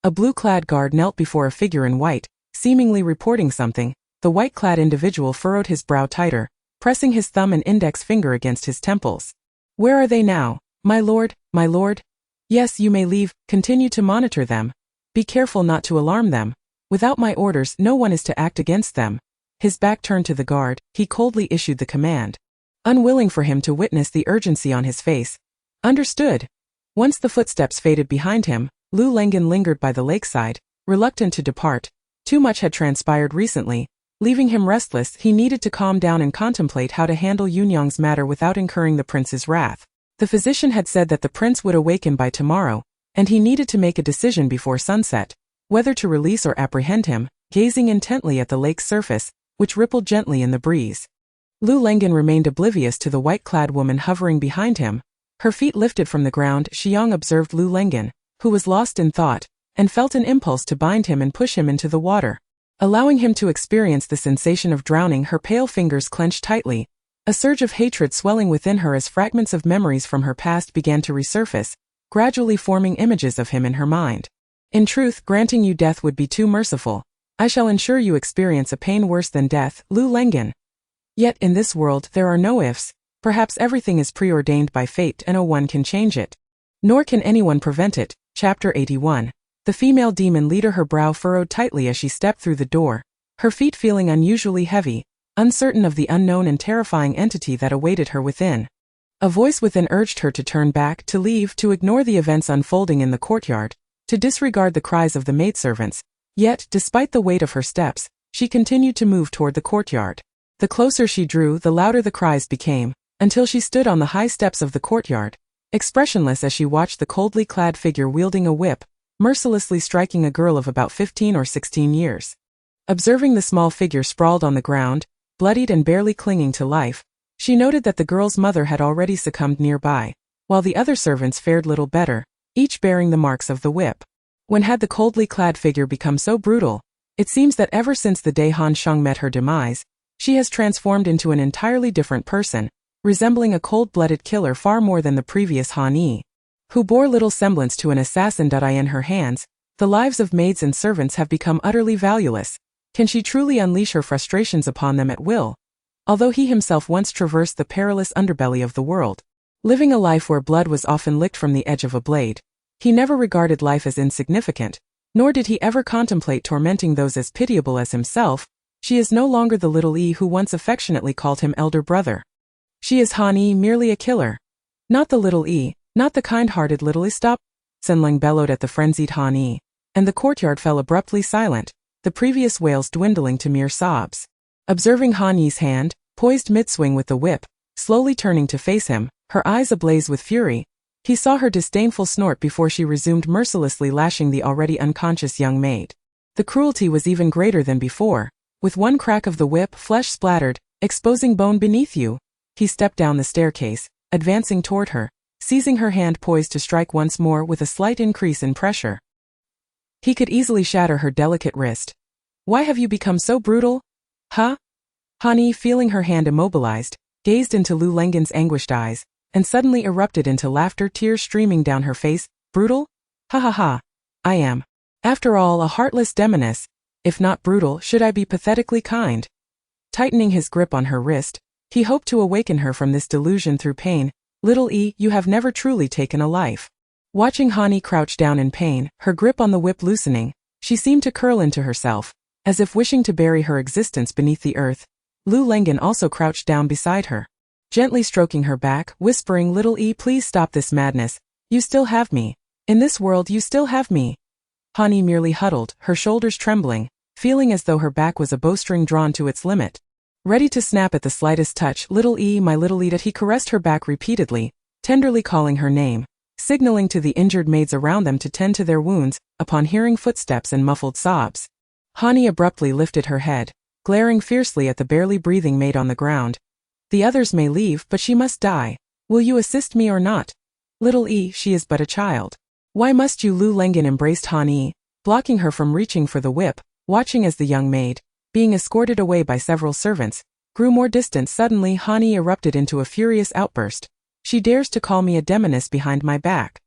A blue-clad guard knelt before a figure in white, seemingly reporting something. The white-clad individual furrowed his brow tighter, pressing his thumb and index finger against his temples. "Where are they now, my lord, my lord?" "Yes, you may leave. Continue to monitor them. Be careful not to alarm them. Without my orders, no one is to act against them." His back turned to the guard, he coldly issued the command, unwilling for him to witness the urgency on his face. "Understood." Once the footsteps faded behind him, Lu Lengen lingered by the lakeside, reluctant to depart. Too much had transpired recently. Leaving him restless, he needed to calm down and contemplate how to handle Yunyang's matter without incurring the prince's wrath. The physician had said that the prince would awaken by tomorrow, and he needed to make a decision before sunset, whether to release or apprehend him. Gazing intently at the lake's surface, which rippled gently in the breeze, Lu Lengen remained oblivious to the white-clad woman hovering behind him. Her feet lifted from the ground, Xiang observed Lu Lengen, who was lost in thought, and felt an impulse to bind him and push him into the water. Allowing him to experience the sensation of drowning, her pale fingers clenched tightly, a surge of hatred swelling within her as fragments of memories from her past began to resurface, gradually forming images of him in her mind. In truth, granting you death would be too merciful. I shall ensure you experience a pain worse than death, Lu Lengen. Yet in this world there are no ifs. Perhaps everything is preordained by fate and no one can change it. Nor can anyone prevent it. Chapter 81. The female demon leader, her brow furrowed tightly as she stepped through the door, her feet feeling unusually heavy, uncertain of the unknown and terrifying entity that awaited her within. A voice within urged her to turn back, to leave, to ignore the events unfolding in the courtyard, to disregard the cries of the maidservants. Yet, despite the weight of her steps, she continued to move toward the courtyard. The closer she drew, the louder the cries became, until she stood on the high steps of the courtyard, expressionless as she watched the coldly clad figure wielding a whip, mercilessly striking a girl of about 15 or 16 years. Observing the small figure sprawled on the ground, bloodied and barely clinging to life, she noted that the girl's mother had already succumbed nearby, while the other servants fared little better, each bearing the marks of the whip. When had the coldly clad figure become so brutal? It seems that ever since the day Han Sheng met her demise, she has transformed into an entirely different person, resembling a cold-blooded killer far more than the previous Han Yi, who bore little semblance to an assassin. In her hands, the lives of maids and servants have become utterly valueless. Can she truly unleash her frustrations upon them at will? Although he himself once traversed the perilous underbelly of the world, living a life where blood was often licked from the edge of a blade, he never regarded life as insignificant, nor did he ever contemplate tormenting those as pitiable as himself. She is no longer the little E who once affectionately called him elder brother. She is Han Yi, merely a killer. Not the little E, not the kind-hearted little E. Stop! Senleng bellowed at the frenzied Han Yi, and the courtyard fell abruptly silent, the previous wails dwindling to mere sobs. Observing Han Yi's hand, poised mid-swing with the whip, slowly turning to face him, her eyes ablaze with fury, he saw her disdainful snort before she resumed mercilessly lashing the already unconscious young maid. The cruelty was even greater than before. With one crack of the whip, flesh splattered, exposing bone beneath you. He stepped down the staircase, advancing toward her, seizing her hand poised to strike once more with a slight increase in pressure. He could easily shatter her delicate wrist. Why have you become so brutal? Huh? Han Yi, feeling her hand immobilized, gazed into Lu Lengen's anguished eyes, and suddenly erupted into laughter, tears streaming down her face. Brutal? Ha ha ha. I am. After all, a heartless demoness. If not brutal, should I be pathetically kind? Tightening his grip on her wrist, he hoped to awaken her from this delusion through pain. Little E, you have never truly taken a life. Watching Han Yi crouch down in pain, her grip on the whip loosening, she seemed to curl into herself, as if wishing to bury her existence beneath the earth. Lu Lengen also crouched down beside her, gently stroking her back, whispering, Little E, please stop this madness. You still have me. In this world you still have me. Han Yi merely huddled, her shoulders trembling, feeling as though her back was a bowstring drawn to its limit, ready to snap at the slightest touch. Little E, my little E. He caressed her back repeatedly, tenderly calling her name, signaling to the injured maids around them to tend to their wounds. Upon hearing footsteps and muffled sobs, Han Yi abruptly lifted her head, glaring fiercely at the barely breathing maid on the ground. The others may leave, but she must die. Will you assist me or not? Little E, she is but a child. Why must you? Lu Lengen embraced Han Yi, blocking her from reaching for the whip, watching as the young maid, being escorted away by several servants, grew more distant. Suddenly Han Yi erupted into a furious outburst. She dares to call me a demoness behind my back.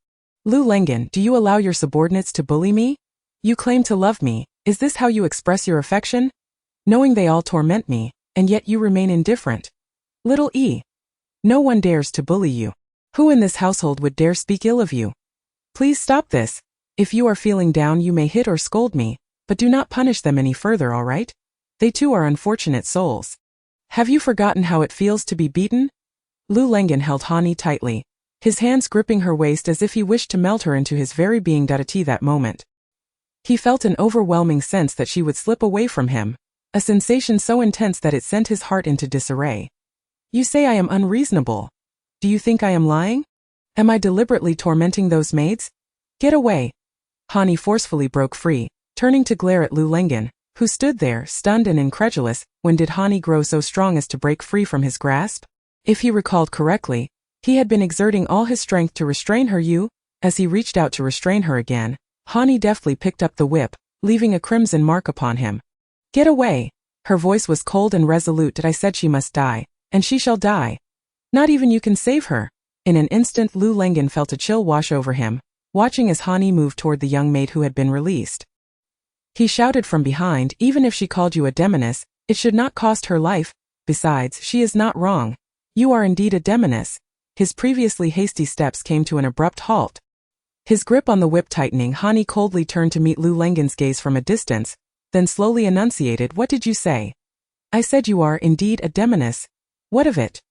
Lu Lengen, do you allow your subordinates to bully me? You claim to love me. Is this how you express your affection? Knowing they all torment me, and yet you remain indifferent. Little E. No one dares to bully you. Who in this household would dare speak ill of you? Please stop this. If you are feeling down you may hit or scold me, but do not punish them any further, all right? They too are unfortunate souls. Have you forgotten how it feels to be beaten? Lu Lengen held Han Yi tightly, his hands gripping her waist as if he wished to melt her into his very being. At that moment, he felt an overwhelming sense that she would slip away from him, a sensation so intense that it sent his heart into disarray. You say I am unreasonable. Do you think I am lying? Am I deliberately tormenting those maids? Get away. Han Yi forcefully broke free, turning to glare at Lu Lengen, who stood there, stunned and incredulous. When did Han Yi grow so strong as to break free from his grasp? If he recalled correctly, he had been exerting all his strength to restrain her. As he reached out to restrain her again, Han Yi deftly picked up the whip, leaving a crimson mark upon him. Get away. Her voice was cold and resolute. That I said she must die, and she shall die. Not even you can save her. In an instant Lu Lengen felt a chill wash over him, watching as Hani moved toward the young maid who had been released. He shouted from behind, even if she called you a demoness, it should not cost her life. Besides, she is not wrong. You are indeed a demoness. His previously hasty steps came to an abrupt halt. His grip on the whip tightening, Hani coldly turned to meet Lu Lengen's gaze from a distance, then slowly enunciated, What did you say? I said you are indeed a demoness. What of it?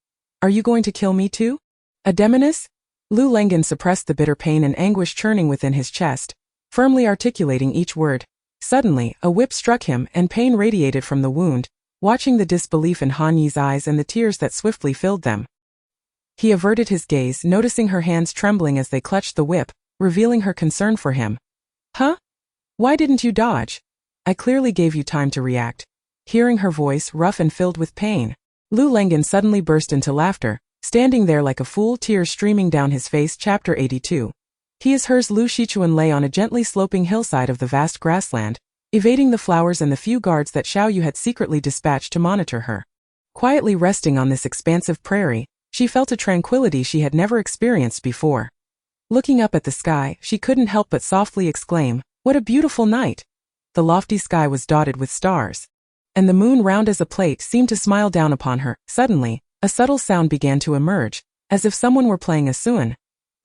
Are you going to kill me too? A demoness? Lu Lengen suppressed the bitter pain and anguish churning within his chest, firmly articulating each word. Suddenly, a whip struck him and pain radiated from the wound, watching the disbelief in Han Yi's eyes and the tears that swiftly filled them. He averted his gaze, noticing her hands trembling as they clutched the whip, revealing her concern for him. Huh? Why didn't you dodge? I clearly gave you time to react. Hearing her voice, rough and filled with pain, Lu Lengen suddenly burst into laughter, standing there like a fool, tears streaming down his face. Chapter 82. He is hers. Lu Shichuan lay on a gently sloping hillside of the vast grassland, evading the flowers and the few guards that Xiao Yu had secretly dispatched to monitor her. Quietly resting on this expansive prairie, she felt a tranquility she had never experienced before. Looking up at the sky, she couldn't help but softly exclaim, What a beautiful night! The lofty sky was dotted with stars, and the moon, round as a plate, seemed to smile down upon her. Suddenly, a subtle sound began to emerge, as if someone were playing a suan.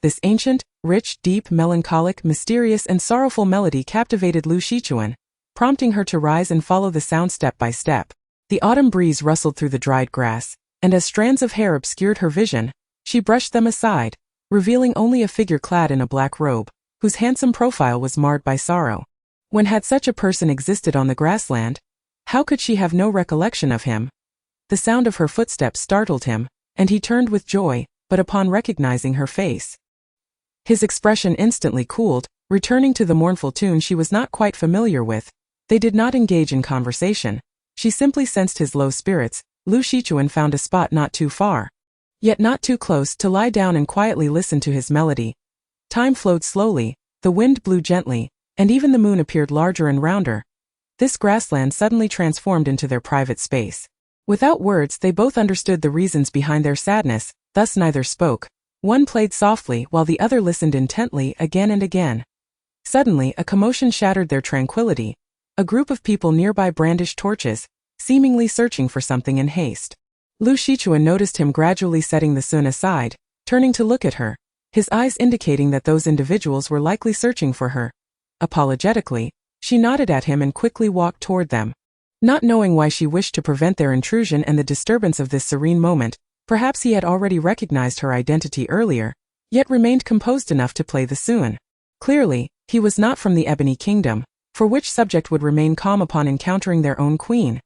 This ancient, rich, deep, melancholic, mysterious and sorrowful melody captivated Lu Shichuan, prompting her to rise and follow the sound step by step. The autumn breeze rustled through the dried grass, and as strands of hair obscured her vision, she brushed them aside, revealing only a figure clad in a black robe, whose handsome profile was marred by sorrow. When had such a person existed on the grassland? How could she have no recollection of him? The sound of her footsteps startled him, and he turned with joy, but upon recognizing her face, his expression instantly cooled, returning to the mournful tune she was not quite familiar with. They did not engage in conversation. She simply sensed his low spirits. Lu Shichuan found a spot not too far, yet not too close, to lie down and quietly listen to his melody. Time flowed slowly, the wind blew gently, and even the moon appeared larger and rounder. This grassland suddenly transformed into their private space. Without words, they both understood the reasons behind their sadness, thus neither spoke. One played softly while the other listened intently, again and again. Suddenly, a commotion shattered their tranquility. A group of people nearby brandished torches, seemingly searching for something in haste. Lu Shichuan noticed him gradually setting the sun aside, turning to look at her, his eyes indicating that those individuals were likely searching for her. Apologetically, she nodded at him and quickly walked toward them. Not knowing why she wished to prevent their intrusion and the disturbance of this serene moment, perhaps he had already recognized her identity earlier, yet remained composed enough to play the suan. Clearly, he was not from the Ebony Kingdom, for which subject would remain calm upon encountering their own queen.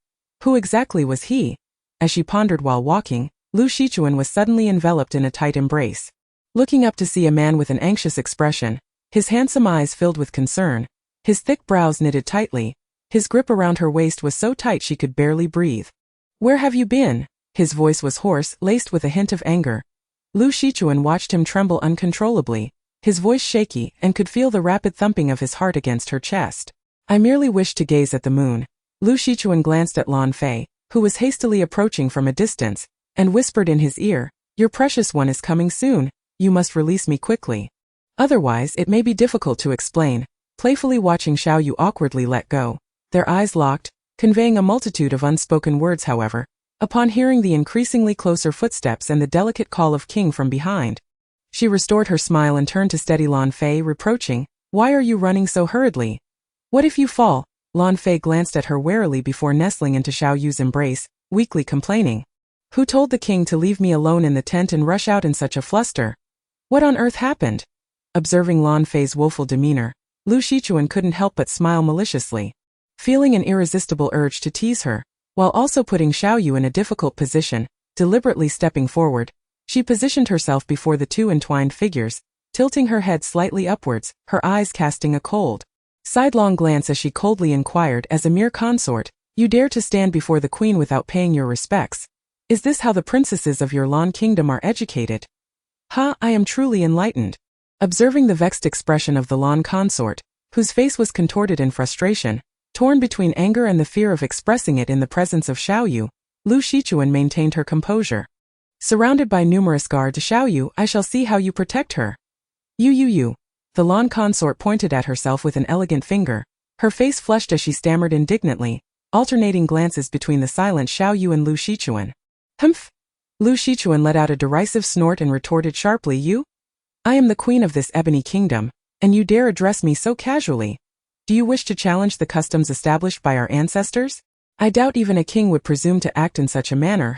Who exactly was he? As she pondered while walking, Lu Shichuan was suddenly enveloped in a tight embrace. Looking up to see a man with an anxious expression, his handsome eyes filled with concern, his thick brows knitted tightly, his grip around her waist was so tight she could barely breathe. Where have you been? His voice was hoarse, laced with a hint of anger. Lu Shichuan watched him tremble uncontrollably, his voice shaky, and could feel the rapid thumping of his heart against her chest. I merely wished to gaze at the moon. Lu Shichuan glanced at Lan Fei, who was hastily approaching from a distance, and whispered in his ear, Your precious one is coming soon, you must release me quickly. Otherwise it may be difficult to explain. Playfully watching Xiao Yu awkwardly let go, their eyes locked, conveying a multitude of unspoken words. However, upon hearing the increasingly closer footsteps and the delicate call of King from behind, she restored her smile and turned to steady Lan Fei, reproaching, Why are you running so hurriedly? What if you fall? Lan Fei glanced at her warily before nestling into Xiao Yu's embrace, weakly complaining. Who told the king to leave me alone in the tent and rush out in such a fluster? What on earth happened? Observing Lan Fei's woeful demeanor, Lu Shichuan couldn't help but smile maliciously. Feeling an irresistible urge to tease her, while also putting Xiao Yu in a difficult position, deliberately stepping forward, she positioned herself before the two entwined figures, tilting her head slightly upwards, her eyes casting a cold, sidelong glance as she coldly inquired, As a mere consort, you dare to stand before the queen without paying your respects? Is this how the princesses of your Lan Kingdom are educated? Ha, I am truly enlightened. Observing the vexed expression of the Lan consort, whose face was contorted in frustration, Torn between anger and the fear of expressing it in the presence of Xiaoyu, Lu Shichuan maintained her composure. Surrounded by numerous guards, Xiaoyu, I shall see how you protect her. You. The Lan consort pointed at herself with an elegant finger. Her face flushed as she stammered indignantly, alternating glances between the silent Xiaoyu and Lu Shichuan. Humph! Lu Shichuan let out a derisive snort and retorted sharply, You? I am the queen of this ebony kingdom, and you dare address me so casually. Do you wish to challenge the customs established by our ancestors? I doubt even a king would presume to act in such a manner,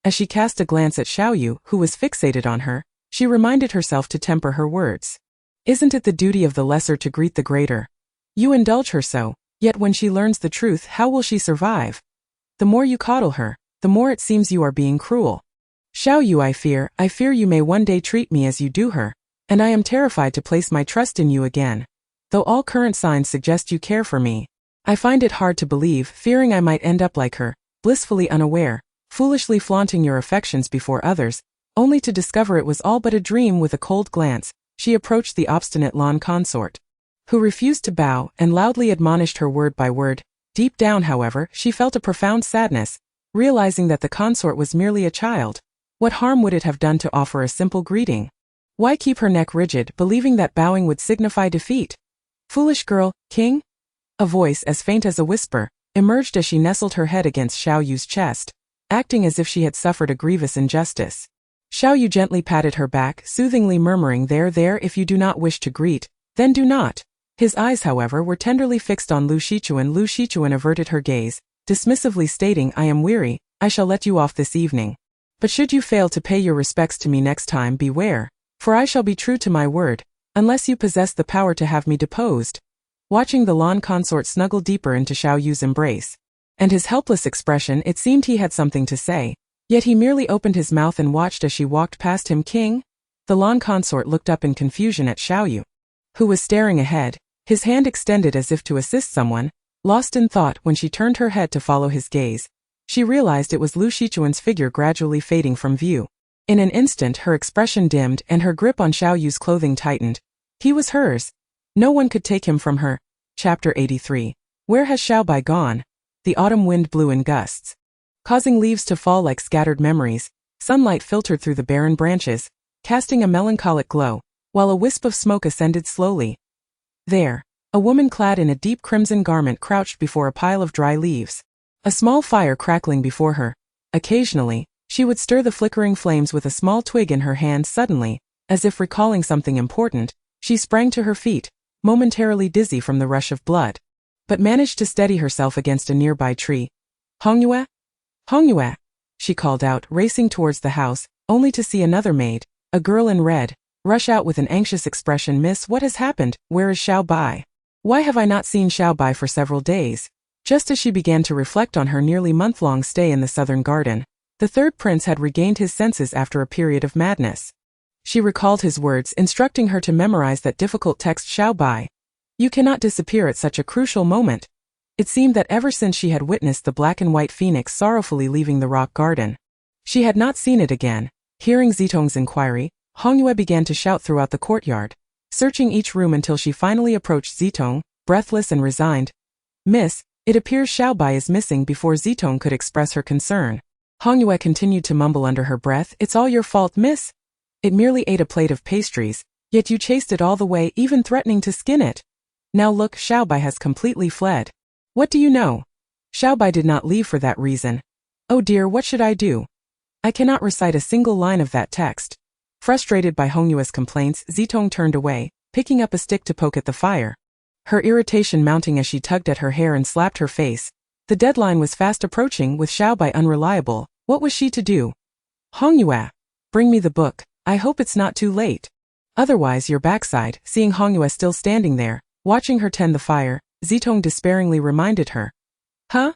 As she cast a glance at Xiaoyu, who was fixated on her, she reminded herself to temper her words. Isn't it the duty of the lesser to greet the greater? You indulge her so, yet when she learns the truth, how will she survive? The more you coddle her, the more it seems you are being cruel. Xiaoyu, I fear you may one day treat me as you do her, and I am terrified to place my trust in you again. Though all current signs suggest you care for me, I find it hard to believe, fearing I might end up like her, blissfully unaware, foolishly flaunting your affections before others, only to discover it was all but a dream. With a cold glance, she approached the obstinate Lan consort, who refused to bow and loudly admonished her word by word. Deep down, however, she felt a profound sadness, realizing that the consort was merely a child. What harm would it have done to offer a simple greeting? Why keep her neck rigid, believing that bowing would signify defeat? Foolish girl, king? A voice as faint as a whisper emerged as she nestled her head against Xiaoyu's chest, acting as if she had suffered a grievous injustice. Xiaoyu gently patted her back, soothingly murmuring, There, if you do not wish to greet, then do not. His eyes, however, were tenderly fixed on Lu Shichuan. Lu Shichuan averted her gaze, dismissively stating, I am weary, I shall let you off this evening. But should you fail to pay your respects to me next time, beware, for I shall be true to my word, unless you possess the power to have me deposed. Watching the Lan consort snuggle deeper into Xiaoyu's embrace, and his helpless expression, it seemed he had something to say, yet he merely opened his mouth and watched as she walked past him. King? The Lan consort looked up in confusion at Xiaoyu, who was staring ahead, his hand extended as if to assist someone. Lost in thought, when she turned her head to follow his gaze, she realized it was Lu Shichuan's figure gradually fading from view. In an instant her expression dimmed and her grip on Xiaoyu's clothing tightened. He was hers. No one could take him from her. Chapter 83. Where has Xiaobai gone? The autumn wind blew in gusts, causing leaves to fall like scattered memories. Sunlight filtered through the barren branches, casting a melancholic glow, while a wisp of smoke ascended slowly. There, a woman clad in a deep crimson garment crouched before a pile of dry leaves, a small fire crackling before her. Occasionally, she would stir the flickering flames with a small twig in her hand. Suddenly, as if recalling something important, she sprang to her feet, momentarily dizzy from the rush of blood, but managed to steady herself against a nearby tree. Hongyue? Hongyue! She called out, racing towards the house, only to see another maid, a girl in red, rush out with an anxious expression. Miss, what has happened? Where is Xiaobai? Why have I not seen Xiaobai for several days? Just as she began to reflect on her nearly month-long stay in the southern garden, the third prince had regained his senses after a period of madness. She recalled his words, instructing her to memorize that difficult text. Xiaobai, you cannot disappear at such a crucial moment. It seemed that ever since she had witnessed the black and white phoenix sorrowfully leaving the rock garden, she had not seen it again. Hearing Zitong's inquiry, Hongyue began to shout throughout the courtyard, searching each room until she finally approached Zitong, breathless and resigned. Miss, it appears Xiaobai is missing. Before Zitong could express her concern, Hongyue continued to mumble under her breath, It's all your fault, miss. It merely ate a plate of pastries, yet you chased it all the way, even threatening to skin it. Now look, Xiaobai has completely fled. What do you know? Xiaobai did not leave for that reason. Oh dear, what should I do? I cannot recite a single line of that text. Frustrated by Hongyue's complaints, Zitong turned away, picking up a stick to poke at the fire, her irritation mounting as she tugged at her hair and slapped her face. The deadline was fast approaching. With Xiaobai unreliable, what was she to do? Hongyue, bring me the book. I hope it's not too late. Otherwise your backside. Seeing Hongyue still standing there, watching her tend the fire, Zitong despairingly reminded her. Huh?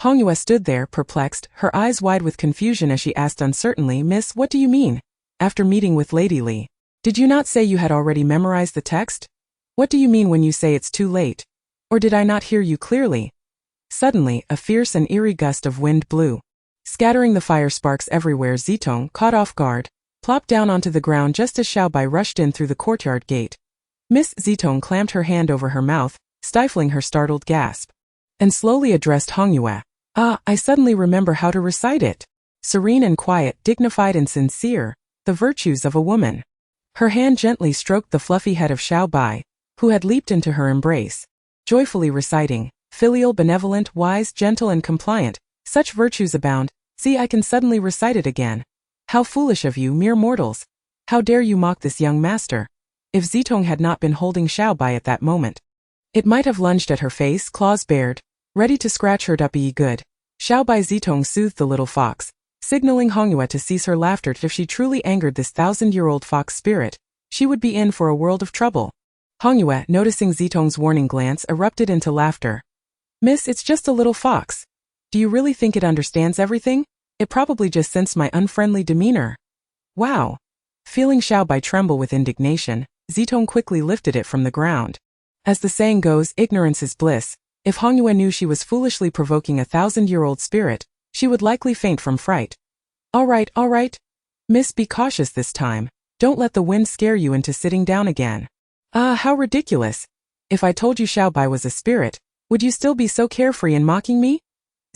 Hongyue stood there, perplexed, her eyes wide with confusion as she asked uncertainly, Miss, what do you mean? After meeting with Lady Li, did you not say you had already memorized the text? What do you mean when you say it's too late? Or did I not hear you clearly? Suddenly, a fierce and eerie gust of wind blew, scattering the fire sparks everywhere. Zitong, caught off guard, plopped down onto the ground just as Xiaobai rushed in through the courtyard gate. Miss, Zitong clamped her hand over her mouth, stifling her startled gasp. and slowly addressed Hongyue. Ah, I suddenly remember how to recite it. Serene and quiet, dignified and sincere, the virtues of a woman. Her hand gently stroked the fluffy head of Xiao Bai, who had leaped into her embrace, joyfully reciting, filial, benevolent, wise, gentle and compliant, such virtues abound. See, I can suddenly recite it again. How foolish of you, mere mortals. How dare you mock this young master? If Zitong had not been holding Xiao Bai at that moment, it might have lunged at her face, claws bared, ready to scratch her up. Good. Xiao Bai. Zitong soothed the little fox, signaling Hongyue to cease her laughter. If she truly angered this 1,000-year-old fox spirit, she would be in for a world of trouble. Hongyue, noticing Zitong's warning glance, erupted into laughter. Miss, it's just a little fox. Do you really think it understands everything? It probably just sensed my unfriendly demeanor. Wow. Feeling Xiao Bai tremble with indignation, Zitong quickly lifted it from the ground. As the saying goes, ignorance is bliss. If Hongyue knew she was foolishly provoking a 1,000-year-old spirit, she would likely faint from fright. All right. Miss, be cautious this time. Don't let the wind scare you into sitting down again. Ah, how ridiculous. If I told you Xiao Bai was a spirit, would you still be so carefree in mocking me?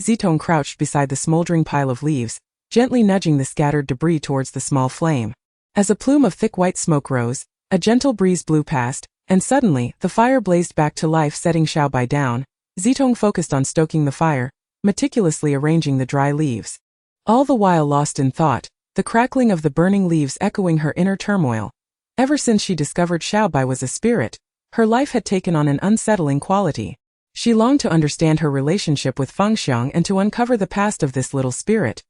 Zitong crouched beside the smoldering pile of leaves, gently nudging the scattered debris towards the small flame. As a plume of thick white smoke rose, a gentle breeze blew past, and suddenly, the fire blazed back to life, setting Xiao Bai down. Zitong focused on stoking the fire, meticulously arranging the dry leaves. All the while lost in thought, the crackling of the burning leaves echoing her inner turmoil. Ever since she discovered Xiao Bai was a spirit, her life had taken on an unsettling quality. She longed to understand her relationship with Fengxiang and to uncover the past of this little spirit.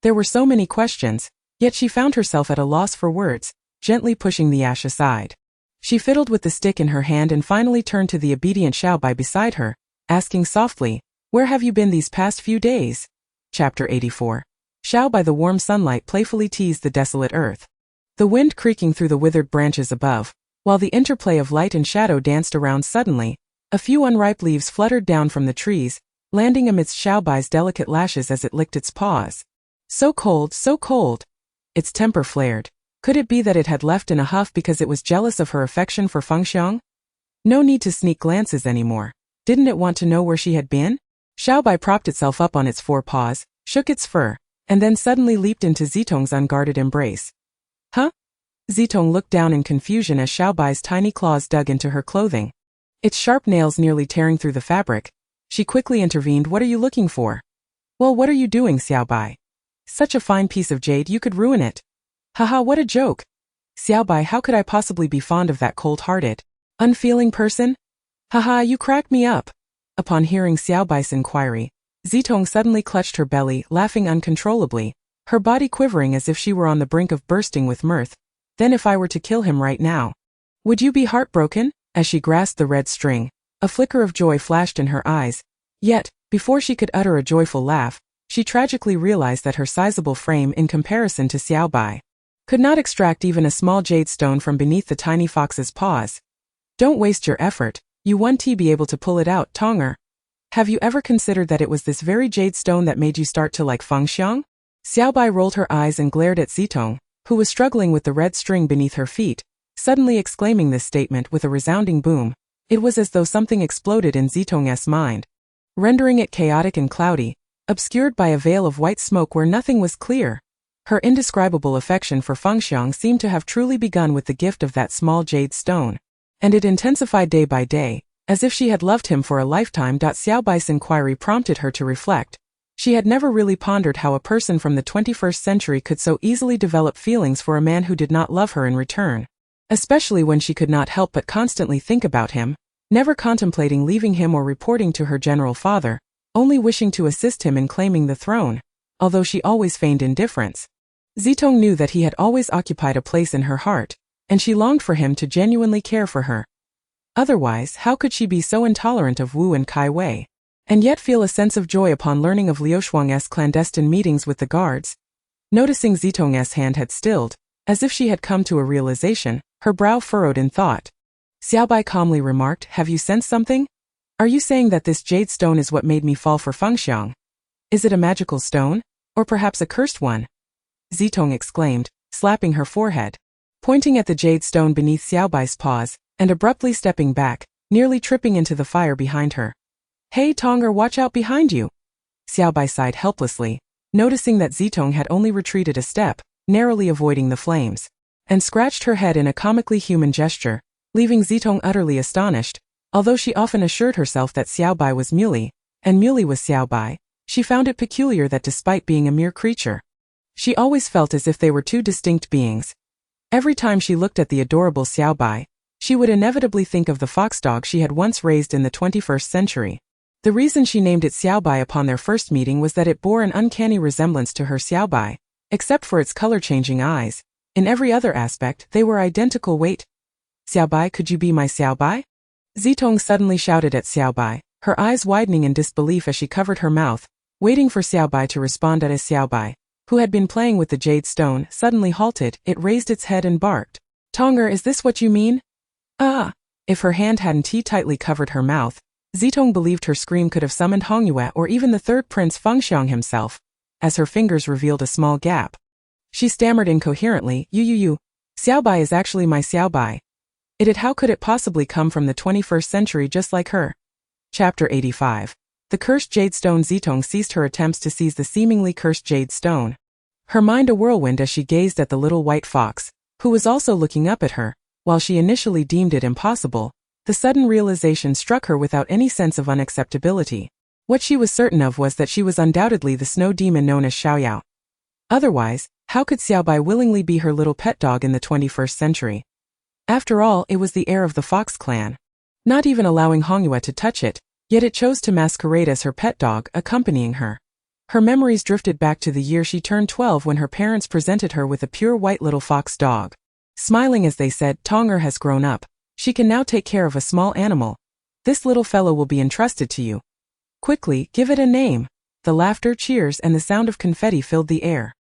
There were so many questions, yet she found herself at a loss for words, gently pushing the ash aside. She fiddled with the stick in her hand and finally turned to the obedient Xiao Bai beside her, asking softly, "Where have you been these past few days?" Chapter 84. Xiao Bai. The warm sunlight playfully teased the desolate earth. The wind creaking through the withered branches above, while the interplay of light and shadow danced around. Suddenly, a few unripe leaves fluttered down from the trees, landing amidst Xiao Bai's delicate lashes as it licked its paws. So cold, so cold. Its temper flared. Could it be that it had left in a huff because it was jealous of her affection for Fengxiang? No need to sneak glances anymore. Didn't it want to know where she had been? Xiao Bai propped itself up on its four paws, shook its fur, and then suddenly leaped into Zitong's unguarded embrace. Huh? Zitong looked down in confusion as Xiao Bai's tiny claws dug into her clothing, its sharp nails nearly tearing through the fabric. She quickly intervened. What are you looking for? Well, what are you doing, Xiao Bai? Such a fine piece of jade, you could ruin it. Haha, what a joke. Xiao Bai, how could I possibly be fond of that cold-hearted, unfeeling person? Haha, you crack me up. Upon hearing Xiao Bai's inquiry, Zitong suddenly clutched her belly, laughing uncontrollably, her body quivering as if she were on the brink of bursting with mirth. Then if I were to kill him right now, would you be heartbroken? As she grasped the red string, a flicker of joy flashed in her eyes. Yet, before she could utter a joyful laugh, she tragically realized that her sizable frame in comparison to Xiao Bai could not extract even a small jade stone from beneath the tiny fox's paws. Don't waste your effort, you won't be able to pull it out, Tonger. Have you ever considered that it was this very jade stone that made you start to like Fengxiang? Xiao Bai rolled her eyes and glared at Zitong, who was struggling with the red string beneath her feet, suddenly exclaiming this statement with a resounding boom. It was as though something exploded in Zitong's mind, rendering it chaotic and cloudy, obscured by a veil of white smoke where nothing was clear. Her indescribable affection for Fengxiang seemed to have truly begun with the gift of that small jade stone, and it intensified day by day, as if she had loved him for a lifetime. Xiao Bai's inquiry prompted her to reflect. She had never really pondered how a person from the 21st century could so easily develop feelings for a man who did not love her in return, especially when she could not help but constantly think about him, never contemplating leaving him or reporting to her general father, only wishing to assist him in claiming the throne, although she always feigned indifference. Zitong knew that he had always occupied a place in her heart, and she longed for him to genuinely care for her. Otherwise, how could she be so intolerant of Wu and Kai Wei, and yet feel a sense of joy upon learning of Liu Shuang's clandestine meetings with the guards? Noticing Zitong's hand had stilled, as if she had come to a realization, her brow furrowed in thought. Xiao Bai calmly remarked, "Have you sensed something? Are you saying that this jade stone is what made me fall for Fengxiang? Is it a magical stone, or perhaps a cursed one?" Zitong exclaimed, slapping her forehead, pointing at the jade stone beneath Xiao Bai's paws, and abruptly stepping back, nearly tripping into the fire behind her. Hey Tonger, watch out behind you. Xiaobai sighed helplessly, noticing that Zitong had only retreated a step, narrowly avoiding the flames, and scratched her head in a comically human gesture, leaving Zitong utterly astonished. Although she often assured herself that Xiaobai was Muley, and Muley was Xiaobai, she found it peculiar that despite being a mere creature, she always felt as if they were two distinct beings. Every time she looked at the adorable Xiaobai, she would inevitably think of the foxdog she had once raised in the 21st century. The reason she named it Xiaobai upon their first meeting was that it bore an uncanny resemblance to her Xiaobai, except for its color-changing eyes. In every other aspect, they were identical. Wait. Xiaobai, could you be my Xiaobai? Zitong suddenly shouted at Xiaobai, her eyes widening in disbelief as she covered her mouth, waiting for Xiaobai to respond. As Xiaobai, who had been playing with the jade stone, suddenly halted, it raised its head and barked. Tonger, is this what you mean? Ah! If her hand hadn't tightly covered her mouth, Zitong believed her scream could have summoned Hongyue or even the third prince Fengxiang himself, as her fingers revealed a small gap. She stammered incoherently, you. Xiaobai is actually my Xiaobai. How could it possibly come from the 21st century just like her? Chapter 85. The Cursed Jade Stone. Zitong ceased her attempts to seize the seemingly cursed jade stone, her mind a whirlwind as she gazed at the little white fox, who was also looking up at her. While she initially deemed it impossible, the sudden realization struck her without any sense of unacceptability. What she was certain of was that she was undoubtedly the snow demon known as Xiaoyao. Otherwise, how could Xiaobai willingly be her little pet dog in the 21st century? After all, it was the heir of the Fox clan, not even allowing Hongyue to touch it, yet it chose to masquerade as her pet dog, accompanying her. Her memories drifted back to the year she turned 12 when her parents presented her with a pure white little fox dog. Smiling as they said, Tonger has grown up. She can now take care of a small animal. This little fellow will be entrusted to you. Quickly, give it a name. The laughter, cheers, and the sound of confetti filled the air.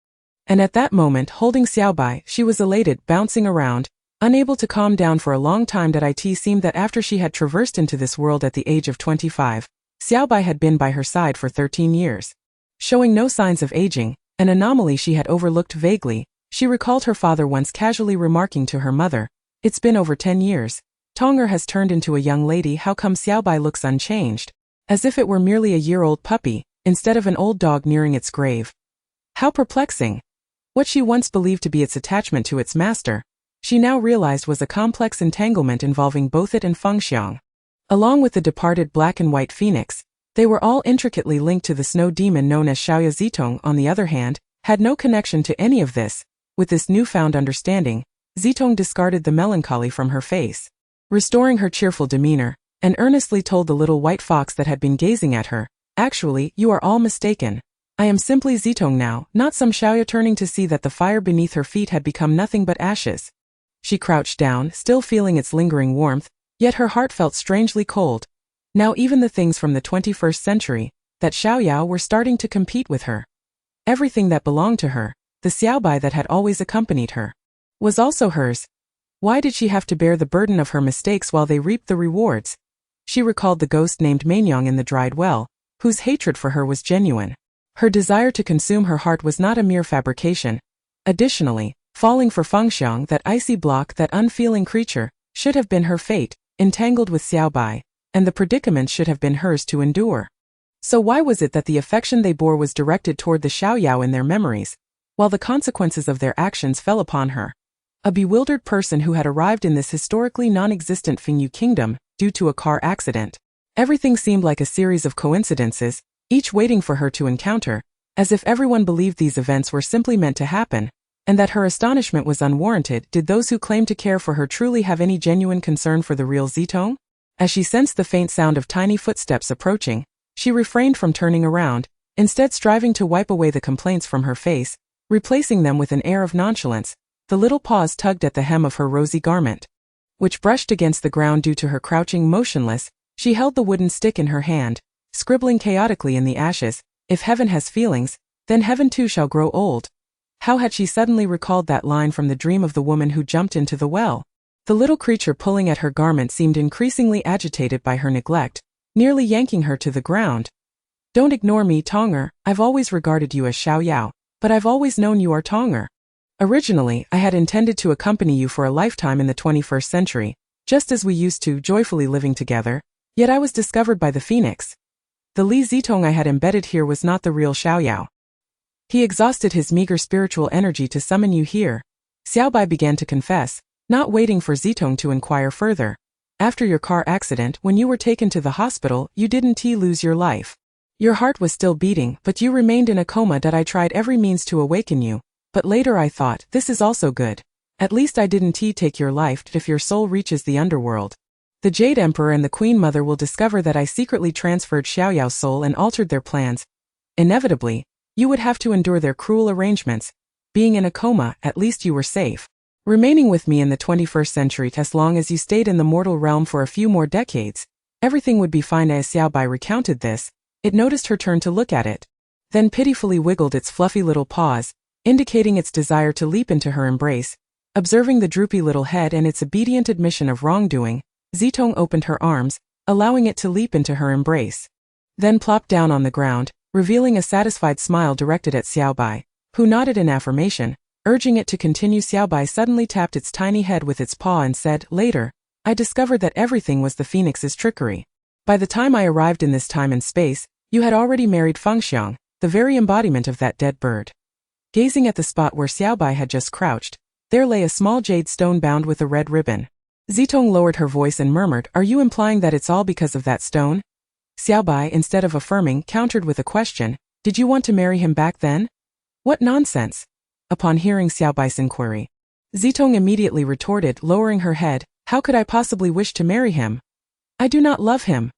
And at that moment, holding Xiaobai, she was elated, bouncing around, unable to calm down for a long time. It seemed that after she had traversed into this world at the age of 25, Xiaobai had been by her side for 13 years. Showing no signs of aging, an anomaly she had overlooked vaguely, she recalled her father once casually remarking to her mother, "It's been over 10 years. Tonger has turned into a young lady. How come Xiaobai looks unchanged? As if it were merely a year-old puppy, instead of an old dog nearing its grave." How perplexing! What she once believed to be its attachment to its master, she now realized was a complex entanglement involving both it and Fengxiang. Along with the departed black and white phoenix, they were all intricately linked to the snow demon known as Xiaoya. Zitong, on the other hand, had no connection to any of this. With this newfound understanding, Zitong discarded the melancholy from her face, restoring her cheerful demeanor, and earnestly told the little white fox that had been gazing at her, "Actually, you are all mistaken. I am simply Zitong now, not some Xiaoya." Turning to see that the fire beneath her feet had become nothing but ashes, she crouched down, still feeling its lingering warmth, yet her heart felt strangely cold. Now even the things from the 21st century, that Xiaoyao, were starting to compete with her. Everything that belonged to her, the Xiaobai that had always accompanied her, was also hers. Why did she have to bear the burden of her mistakes while they reaped the rewards? She recalled the ghost named Mainyang in the dried well, whose hatred for her was genuine. Her desire to consume her heart was not a mere fabrication. Additionally, falling for Fengxiang, that icy block, that unfeeling creature, should have been her fate, entangled with Xiaobai, and the predicament should have been hers to endure. So why was it that the affection they bore was directed toward the Xiaoyao in their memories, while the consequences of their actions fell upon her? A bewildered person who had arrived in this historically non-existent Fengyu Kingdom due to a car accident. Everything seemed like a series of coincidences, each waiting for her to encounter, as if everyone believed these events were simply meant to happen, and that her astonishment was unwarranted. Did those who claimed to care for her truly have any genuine concern for the real Zitong? As she sensed the faint sound of tiny footsteps approaching, she refrained from turning around, instead striving to wipe away the complaints from her face, replacing them with an air of nonchalance. The little paws tugged at the hem of her rosy garment, which brushed against the ground due to her crouching motionless. She held the wooden stick in her hand, scribbling chaotically in the ashes, "If heaven has feelings, then heaven too shall grow old." How had she suddenly recalled that line from the dream of the woman who jumped into the well? The little creature pulling at her garment seemed increasingly agitated by her neglect, nearly yanking her to the ground. "Don't ignore me, Tonger. I've always regarded you as Xiaoyao, but I've always known you are Tonger. Originally, I had intended to accompany you for a lifetime in the 21st century, just as we used to, joyfully living together, yet I was discovered by the Phoenix. The Li Zitong I had embedded here was not the real Xiaoyao. He exhausted his meager spiritual energy to summon you here. Xiaobai began to confess, not waiting for Zitong to inquire further. After your car accident, when you were taken to the hospital, you didn't lose your life. Your heart was still beating, but you remained in a coma that I tried every means to awaken you. But later I thought, this is also good. At least I didn't take your life if your soul reaches the underworld. The Jade Emperor and the Queen Mother will discover that I secretly transferred Xiaoyao's soul and altered their plans. Inevitably, you would have to endure their cruel arrangements. Being in a coma, at least you were safe. Remaining with me in the 21st century as long as you stayed in the mortal realm for a few more decades, everything would be fine. As Xiaobai recounted this, it noticed her turn to look at it. Then pitifully wiggled its fluffy little paws, indicating its desire to leap into her embrace. Observing the droopy little head and its obedient admission of wrongdoing, Zitong opened her arms, allowing it to leap into her embrace. Then plopped down on the ground, revealing a satisfied smile directed at Xiaobai, who nodded in affirmation, urging it to continue. Xiaobai suddenly tapped its tiny head with its paw and said, later, I discovered that everything was the phoenix's trickery. By the time I arrived in this time and space, you had already married Fengxiang, the very embodiment of that dead bird. Gazing at the spot where Xiaobai had just crouched, there lay a small jade stone bound with a red ribbon. Zitong lowered her voice and murmured, are you implying that it's all because of that stone? Xiaobai, instead of affirming, countered with a question, did you want to marry him back then? What nonsense! Upon hearing Xiaobai's inquiry, Zitong immediately retorted, lowering her head, how could I possibly wish to marry him? I do not love him.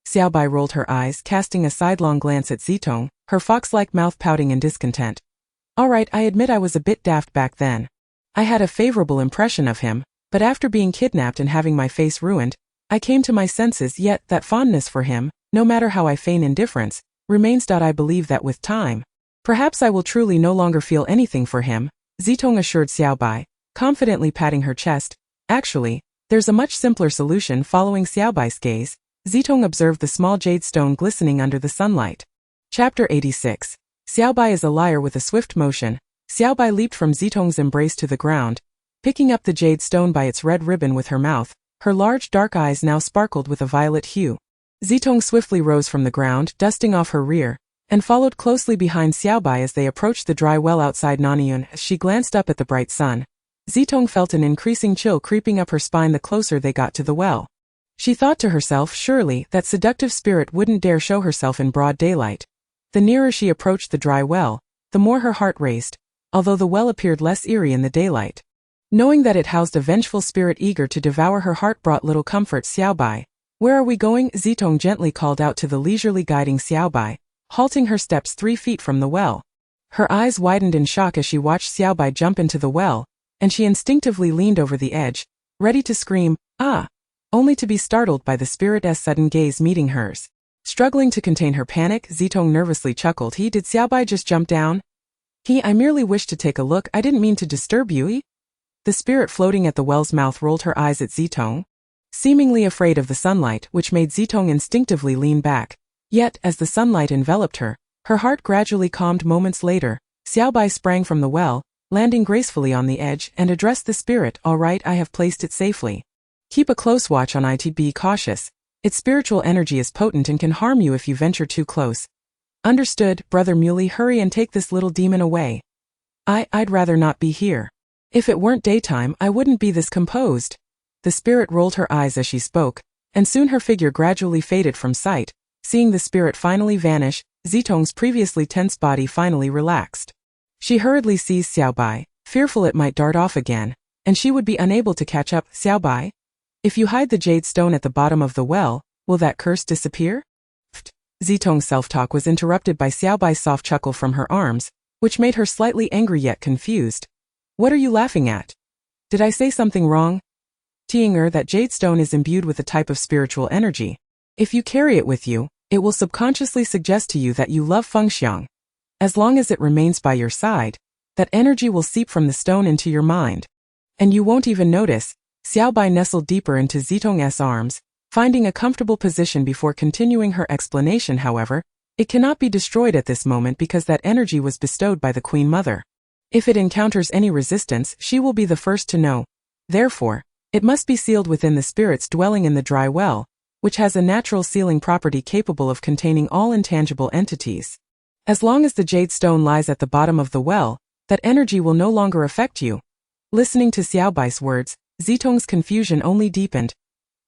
Xiaobai rolled her eyes, casting a sidelong glance at Zitong, her fox-like mouth pouting in discontent. All right, I admit I was a bit daft back then. I had a favorable impression of him, but after being kidnapped and having my face ruined, I came to my senses. Yet that fondness for him, no matter how I feign indifference, remains. I believe that with time, perhaps I will truly no longer feel anything for him, Zitong assured Xiaobai, confidently patting her chest. Actually, there's a much simpler solution. Following Xiaobai's gaze, Zitong observed the small jade stone glistening under the sunlight. Chapter 86. Xiaobai is a liar. With a swift motion, Xiaobai leaped from Zitong's embrace to the ground, picking up the jade stone by its red ribbon with her mouth. Her large dark eyes now sparkled with a violet hue. Zitong swiftly rose from the ground, dusting off her rear, and followed closely behind Xiaobai as they approached the dry well outside Nanyun. As she glanced up at the bright sun, Zitong felt an increasing chill creeping up her spine the closer they got to the well. She thought to herself, surely that seductive spirit wouldn't dare show herself in broad daylight. The nearer she approached the dry well, the more her heart raced, although the well appeared less eerie in the daylight. Knowing that it housed a vengeful spirit eager to devour her heart brought little comfort. Xiaobai, where are we going? Zitong gently called out to the leisurely guiding Xiaobai, halting her steps 3 feet from the well. Her eyes widened in shock as she watched Xiaobai jump into the well, and she instinctively leaned over the edge, ready to scream, ah! Only to be startled by the spirit's sudden gaze meeting hers. Struggling to contain her panic, Zitong nervously chuckled. Did Xiaobai just jump down? I merely wished to take a look. I didn't mean to disturb you. The spirit floating at the well's mouth rolled her eyes at Zitong, seemingly afraid of the sunlight, which made Zitong instinctively lean back. Yet, as the sunlight enveloped her, her heart gradually calmed. Moments later, Xiaobai sprang from the well, landing gracefully on the edge, and addressed the spirit, all right, I have placed it safely. Keep a close watch on it. Be cautious. Its spiritual energy is potent and can harm you if you venture too close. Understood, Brother Muley. Hurry and take this little demon away. I'd rather not be here. If it weren't daytime, I wouldn't be this composed. The spirit rolled her eyes as she spoke, and soon her figure gradually faded from sight. Seeing the spirit finally vanish, Zitong's previously tense body finally relaxed. She hurriedly seized Xiaobai, fearful it might dart off again, and she would be unable to catch up. Xiaobai? If you hide the jade stone at the bottom of the well, will that curse disappear? Zitong's self-talk was interrupted by Xiaobai's soft chuckle from her arms, which made her slightly angry yet confused. What are you laughing at? Did I say something wrong? That jade stone is imbued with a type of spiritual energy. If you carry it with you, it will subconsciously suggest to you that you love Fengxiang. As long as it remains by your side, that energy will seep from the stone into your mind. And you won't even notice. Xiaobai nestled deeper into Zitong's arms, finding a comfortable position before continuing her explanation. However, it cannot be destroyed at this moment because that energy was bestowed by the Queen Mother. If it encounters any resistance, she will be the first to know. Therefore, it must be sealed within the spirits dwelling in the dry well. which has a natural sealing property capable of containing all intangible entities. As long as the jade stone lies at the bottom of the well, that energy will no longer affect you. Listening to Xiaobai's words, Zitong's confusion only deepened.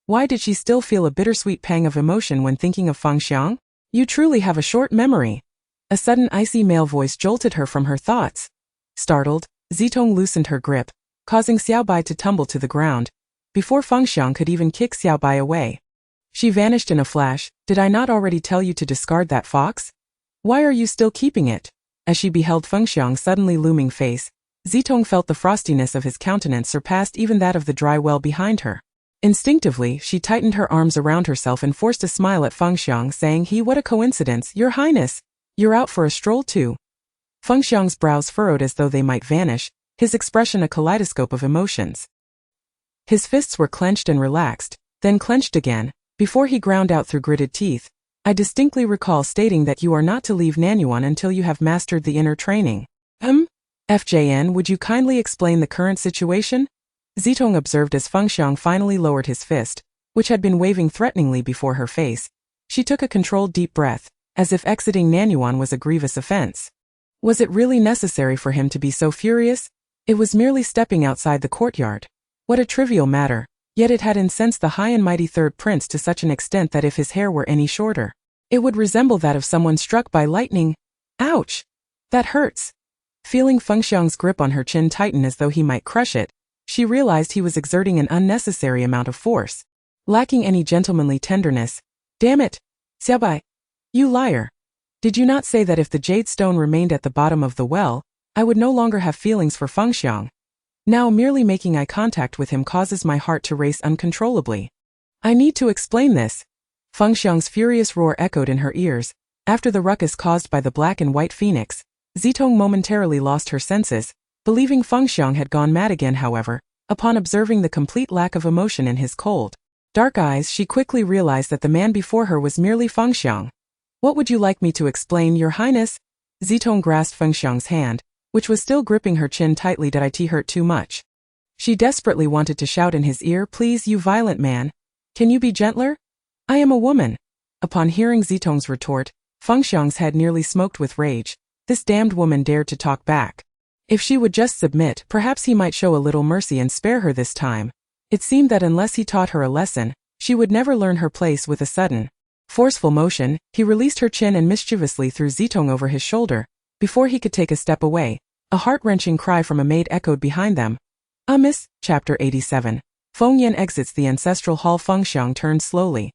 Why did she still feel a bittersweet pang of emotion when thinking of Fengxiang? You truly have a short memory. A sudden icy male voice jolted her from her thoughts. Startled, Zitong loosened her grip, causing Xiaobai to tumble to the ground, before Fengxiang could even kick Xiaobai away. She vanished in a flash. Did I not already tell you to discard that fox? Why are you still keeping it? As she beheld Fengxiang's suddenly looming face, Zitong felt the frostiness of his countenance surpassed even that of the dry well behind her. Instinctively, she tightened her arms around herself and forced a smile at Fengxiang, saying, What a coincidence, Your Highness! You're out for a stroll too. Fengxiang's brows furrowed as though they might vanish, his expression a kaleidoscope of emotions. His fists were clenched and relaxed, then clenched again, before he ground out through gritted teeth. I distinctly recall stating that you are not to leave Nanyuan until you have mastered the inner training. FJN, would you kindly explain the current situation? Zitong observed as Fengxiang finally lowered his fist, which had been waving threateningly before her face. She took a controlled deep breath, as if exiting Nanyuan was a grievous offense. Was it really necessary for him to be so furious? It was merely stepping outside the courtyard. What a trivial matter, yet it had incensed the high and mighty third prince to such an extent that if his hair were any shorter, it would resemble that of someone struck by lightning. Ouch! That hurts. Feeling Fengxiang's grip on her chin tighten as though he might crush it, she realized he was exerting an unnecessary amount of force. Lacking any gentlemanly tenderness. Damn it! Xiaobai! You liar! Did you not say that if the jade stone remained at the bottom of the well, I would no longer have feelings for Fengxiang? Now merely making eye contact with him causes my heart to race uncontrollably. I need to explain this. Fengxiang's furious roar echoed in her ears. After the ruckus caused by the black and white phoenix, Zitong momentarily lost her senses, believing Fengxiang had gone mad again. However, upon observing the complete lack of emotion in his cold, dark eyes, she quickly realized that the man before her was merely Fengxiang. What would you like me to explain, Your Highness? Zitong grasped Fengxiang's hand, which was still gripping her chin tightly. Did it hurt too much? She desperately wanted to shout in his ear, Please, you violent man. Can you be gentler? I am a woman. Upon hearing Zitong's retort, Fengxiang's head nearly smoked with rage. This damned woman dared to talk back. If she would just submit, perhaps he might show a little mercy and spare her this time. It seemed that unless he taught her a lesson, she would never learn her place. With a sudden, forceful motion, he released her chin and mischievously threw Zitong over his shoulder. Before he could take a step away, a heart-wrenching cry from a maid echoed behind them. Miss, Chapter 87. Fengyan exits the ancestral hall. Fengxiang turned slowly,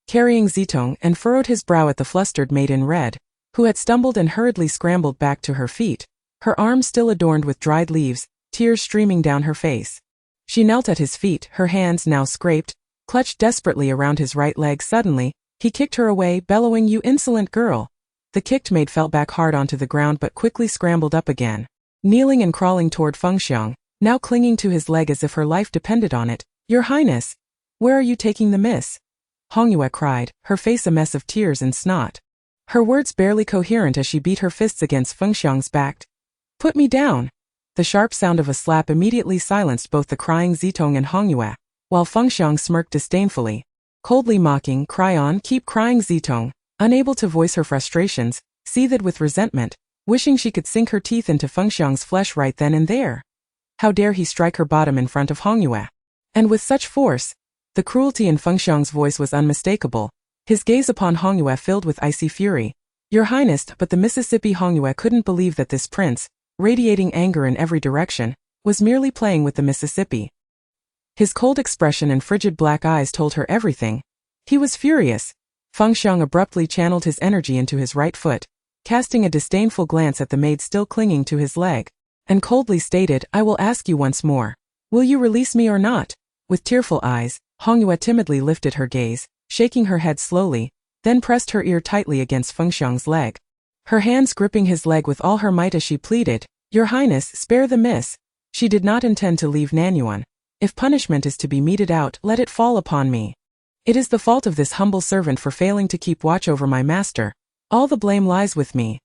carrying Zitong, and furrowed his brow at the flustered maid in red, who had stumbled and hurriedly scrambled back to her feet, her arms still adorned with dried leaves, tears streaming down her face. She knelt at his feet, her hands now scraped, clutched desperately around his right leg. Suddenly, he kicked her away, bellowing, You insolent girl! The kicked maid fell back hard onto the ground but quickly scrambled up again, kneeling and crawling toward Fengxiang, now clinging to his leg as if her life depended on it. Your Highness! Where are you taking the miss? Hongyue cried, her face a mess of tears and snot. Her words barely coherent as she beat her fists against Fengxiang's back. Put me down! The sharp sound of a slap immediately silenced both the crying Zitong and Hongyue, while Fengxiang smirked disdainfully. Coldly mocking, Cry on, keep crying. Zitong, unable to voice her frustrations, seethed with resentment, wishing she could sink her teeth into Fengxiang's flesh right then and there. How dare he strike her bottom in front of Hongyue? And with such force! The cruelty in Fengxiang's voice was unmistakable, his gaze upon Hongyue filled with icy fury. Your Highness, but the Mississippi. Hongyue couldn't believe that this prince, radiating anger in every direction, was merely playing with the Mississippi. His cold expression and frigid black eyes told her everything. He was furious. Fengxiang abruptly channeled his energy into his right foot, casting a disdainful glance at the maid still clinging to his leg, and coldly stated, I will ask you once more. Will you release me or not? With tearful eyes, Hongyue timidly lifted her gaze, shaking her head slowly, then pressed her ear tightly against Fengxiang's leg, her hands gripping his leg with all her might as she pleaded, Your Highness, spare the miss. She did not intend to leave Nanyuan. If punishment is to be meted out, let it fall upon me. It is the fault of this humble servant for failing to keep watch over my master. All the blame lies with me.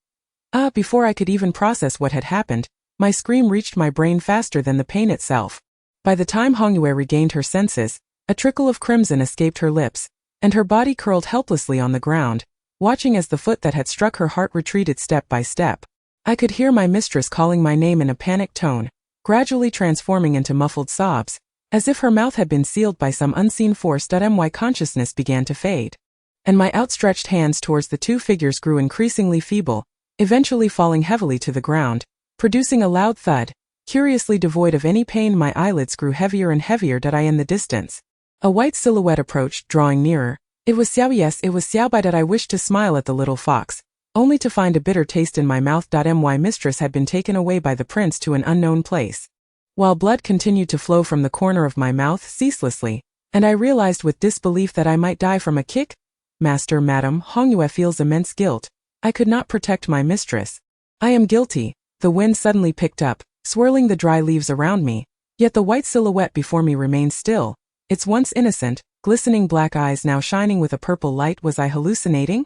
Before I could even process what had happened, my scream reached my brain faster than the pain itself. By the time Hongyue regained her senses, a trickle of crimson escaped her lips, and her body curled helplessly on the ground, watching as the foot that had struck her heart retreated step by step. I could hear my mistress calling my name in a panicked tone, gradually transforming into muffled sobs, as if her mouth had been sealed by some unseen force. My consciousness began to fade, and my outstretched hands towards the two figures grew increasingly feeble, eventually falling heavily to the ground, producing a loud thud. Curiously devoid of any pain, my eyelids grew heavier and heavier. In the distance, a white silhouette approached, drawing nearer. It was Xiao. Yes, it was Xiao. I wished to smile at the little fox, only to find a bitter taste in my mouth. My mistress had been taken away by the prince to an unknown place, while blood continued to flow from the corner of my mouth ceaselessly, and I realized with disbelief that I might die from a kick. Master, Madam, Hongyue feels immense guilt. I could not protect my mistress. I am guilty. The wind suddenly picked up, swirling the dry leaves around me, yet the white silhouette before me remained still, its once innocent, glistening black eyes now shining with a purple light. Was I hallucinating?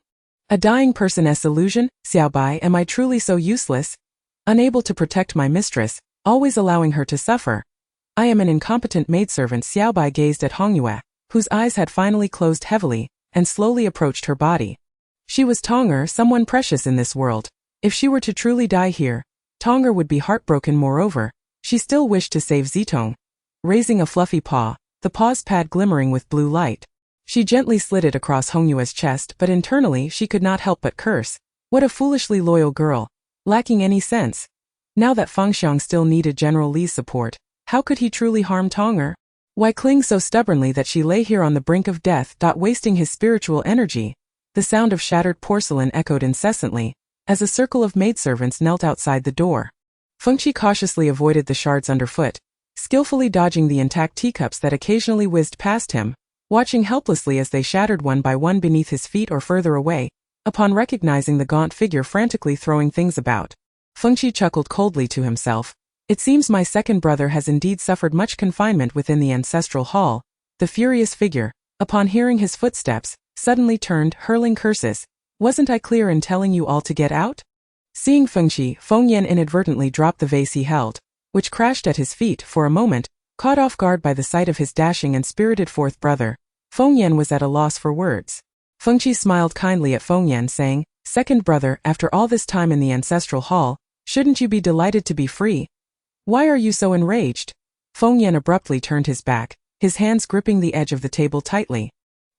A dying person's illusion? Xiaobai, am I truly so useless? Unable to protect my mistress, always allowing her to suffer. I am an incompetent maidservant. Xiaobai gazed at Hongyue, whose eyes had finally closed heavily, and slowly approached her body. She was Tonger, someone precious in this world. If she were to truly die here, Tonger would be heartbroken. Moreover, she still wished to save Zitong. Raising a fluffy paw, the paw's pad glimmering with blue light, she gently slid it across Hongyue's chest, but internally she could not help but curse. What a foolishly loyal girl, lacking any sense. Now that Fengxiang still needed General Li's support, how could he truly harm Tonger? Why cling so stubbornly that she lay here on the brink of death, wasting his spiritual energy? The sound of shattered porcelain echoed incessantly, as a circle of maidservants knelt outside the door. Fengqi cautiously avoided the shards underfoot, skillfully dodging the intact teacups that occasionally whizzed past him, watching helplessly as they shattered one by one beneath his feet or further away. Upon recognizing the gaunt figure frantically throwing things about, Fengqi chuckled coldly to himself. It seems my second brother has indeed suffered much confinement within the ancestral hall. The furious figure, upon hearing his footsteps, suddenly turned, hurling curses. Wasn't I clear in telling you all to get out? Seeing Fengqi, Fengyan inadvertently dropped the vase he held, which crashed at his feet. For a moment, caught off guard by the sight of his dashing and spirited fourth brother, Fengyan was at a loss for words. Fengqi smiled kindly at Fengyan, saying, "Second brother, after all this time in the ancestral hall, shouldn't you be delighted to be free? Why are you so enraged?" Fengyan abruptly turned his back, his hands gripping the edge of the table tightly.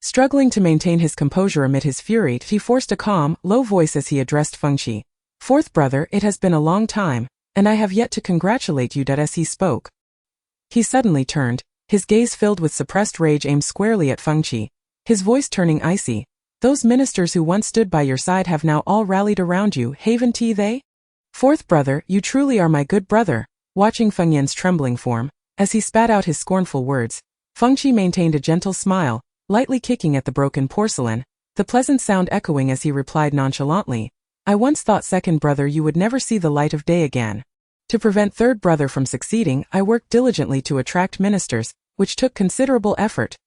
Struggling to maintain his composure amid his fury, he forced a calm, low voice as he addressed Fengqi. "Fourth brother, it has been a long time, and I have yet to congratulate you." As he spoke, he suddenly turned, his gaze filled with suppressed rage aimed squarely at Fengqi, his voice turning icy. "Those ministers who once stood by your side have now all rallied around you, haven't they? Fourth brother, you truly are my good brother." Watching Fengyan's trembling form, as he spat out his scornful words, Fengqi maintained a gentle smile, lightly kicking at the broken porcelain, the pleasant sound echoing as he replied nonchalantly, "I once thought second brother you would never see the light of day again. To prevent third brother from succeeding, I worked diligently to attract ministers, which took considerable effort.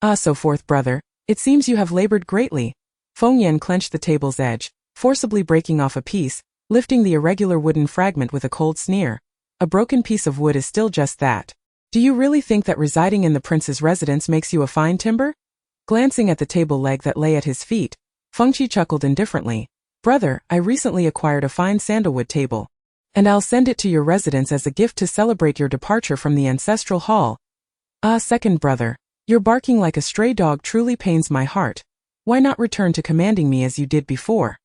Ah, so fourth brother, it seems you have labored greatly." Fengyan clenched the table's edge, forcibly breaking off a piece, lifting the irregular wooden fragment with a cold sneer. "A broken piece of wood is still just that. Do you really think that residing in the prince's residence makes you a fine timber?" Glancing at the table leg that lay at his feet, Fengqi chuckled indifferently. "Brother, I recently acquired a fine sandalwood table, and I'll send it to your residence as a gift to celebrate your departure from the ancestral hall." "Ah, second brother, your barking like a stray dog truly pains my heart. Why not return to commanding me as you did before?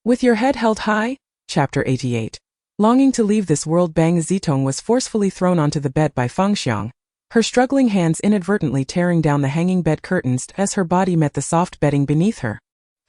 With your head held high?" Chapter 88. Longing to leave this world, Bang Zitong was forcefully thrown onto the bed by Fengxiang, her struggling hands inadvertently tearing down the hanging bed curtains as her body met the soft bedding beneath her.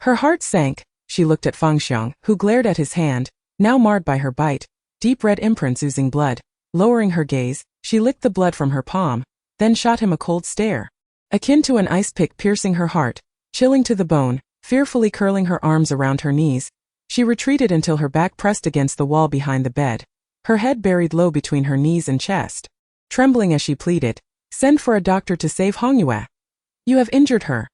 Her heart sank. She looked at Fengxiang, who glared at his hand, now marred by her bite, deep red imprints oozing blood. Lowering her gaze, she licked the blood from her palm, then shot him a cold stare, akin to an ice pick piercing her heart, chilling to the bone. Fearfully curling her arms around her knees, she retreated until her back pressed against the wall behind the bed, her head buried low between her knees and chest. Trembling as she pleaded, "Send for a doctor to save Hongyue. You have injured her."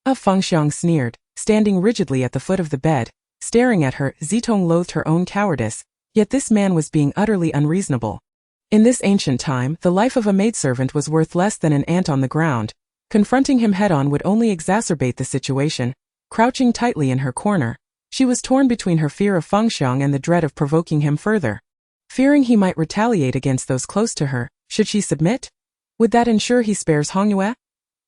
Fengxiang sneered, standing rigidly at the foot of the bed, staring at her. Zitong loathed her own cowardice, yet this man was being utterly unreasonable. In this ancient time, the life of a maidservant was worth less than an ant on the ground. Confronting him head-on would only exacerbate the situation. Crouching tightly in her corner, she was torn between her fear of Fengxiang and the dread of provoking him further. Fearing he might retaliate against those close to her, should she submit? Would that ensure he spares Hongyue?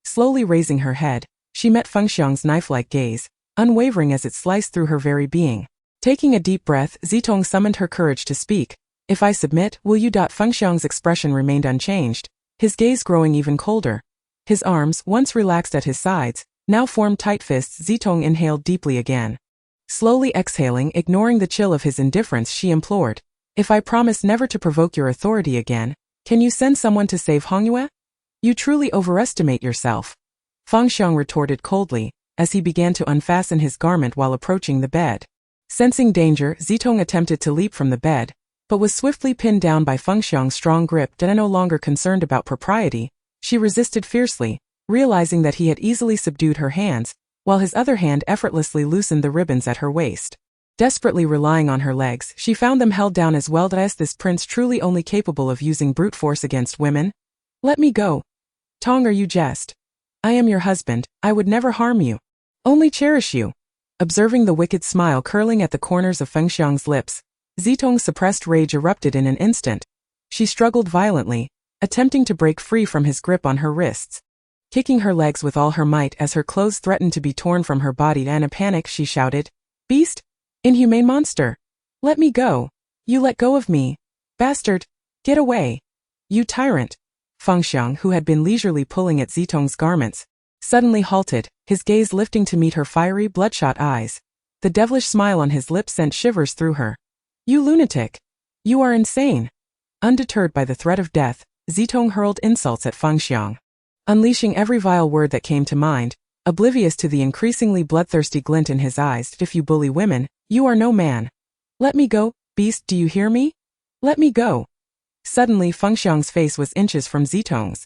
Slowly raising her head, she met Fengxiang's knife-like gaze, unwavering as it sliced through her very being. Taking a deep breath, Zitong summoned her courage to speak. If I submit, will you? Fengxiang's expression remained unchanged, his gaze growing even colder. His arms, once relaxed at his sides, now formed tight fists. Zitong inhaled deeply again. Slowly exhaling, ignoring the chill of his indifference, she implored, if I promise never to provoke your authority again, can you send someone to save Hongyue? You truly overestimate yourself. Fengxiang retorted coldly, as he began to unfasten his garment while approaching the bed. Sensing danger, Zitong attempted to leap from the bed, but was swiftly pinned down by Fengxiang's strong grip. No longer concerned about propriety, she resisted fiercely, realizing that he had easily subdued her hands, while his other hand effortlessly loosened the ribbons at her waist. Desperately relying on her legs, she found them held down as well. Is this prince truly only capable of using brute force against women? Let me go. Tong, are you jest? I am your husband, I would never harm you. Only cherish you. Observing the wicked smile curling at the corners of Fengxiang's lips, Zitong's suppressed rage erupted in an instant. She struggled violently, attempting to break free from his grip on her wrists. Kicking her legs with all her might as her clothes threatened to be torn from her body, in a panic she shouted, Beast! Inhumane monster! Let me go! You let go of me! Bastard! Get away! You tyrant! Fengxiang, who had been leisurely pulling at Zitong's garments, suddenly halted, his gaze lifting to meet her fiery, bloodshot eyes. The devilish smile on his lips sent shivers through her. You lunatic! You are insane! Undeterred by the threat of death, Zitong hurled insults at Fengxiang, unleashing every vile word that came to mind, oblivious to the increasingly bloodthirsty glint in his eyes. If you bully women, you are no man. Let me go, beast, do you hear me? Let me go. Suddenly Fengxiang's face was inches from Zitong's.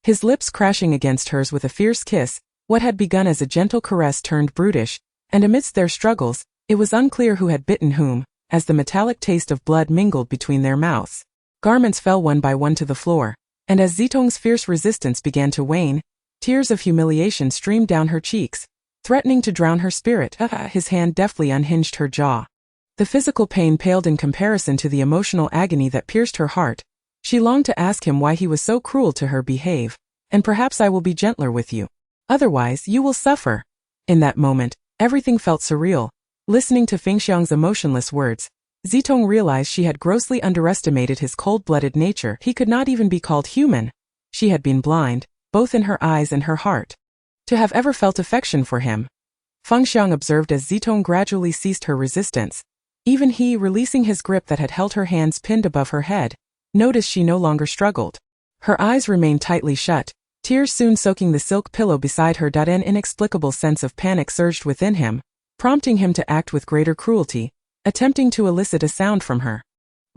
His lips crashing against hers with a fierce kiss, what had begun as a gentle caress turned brutish, and amidst their struggles, it was unclear who had bitten whom, as the metallic taste of blood mingled between their mouths. Garments fell one by one to the floor, and as Zitong's fierce resistance began to wane, tears of humiliation streamed down her cheeks, threatening to drown her spirit. His hand deftly unhinged her jaw. The physical pain paled in comparison to the emotional agony that pierced her heart. She longed to ask him why he was so cruel to her. Behave, and perhaps I will be gentler with you. Otherwise, you will suffer. In that moment, everything felt surreal. Listening to Fengxiang's emotionless words, Zitong realized she had grossly underestimated his cold-blooded nature. He could not even be called human. She had been blind, both in her eyes and her heart, to have ever felt affection for him. Fengxiang observed as Zitong gradually ceased her resistance. Even he, releasing his grip that had held her hands pinned above her head, noticed she no longer struggled. Her eyes remained tightly shut, tears soon soaking the silk pillow beside her. An inexplicable sense of panic surged within him, prompting him to act with greater cruelty, attempting to elicit a sound from her,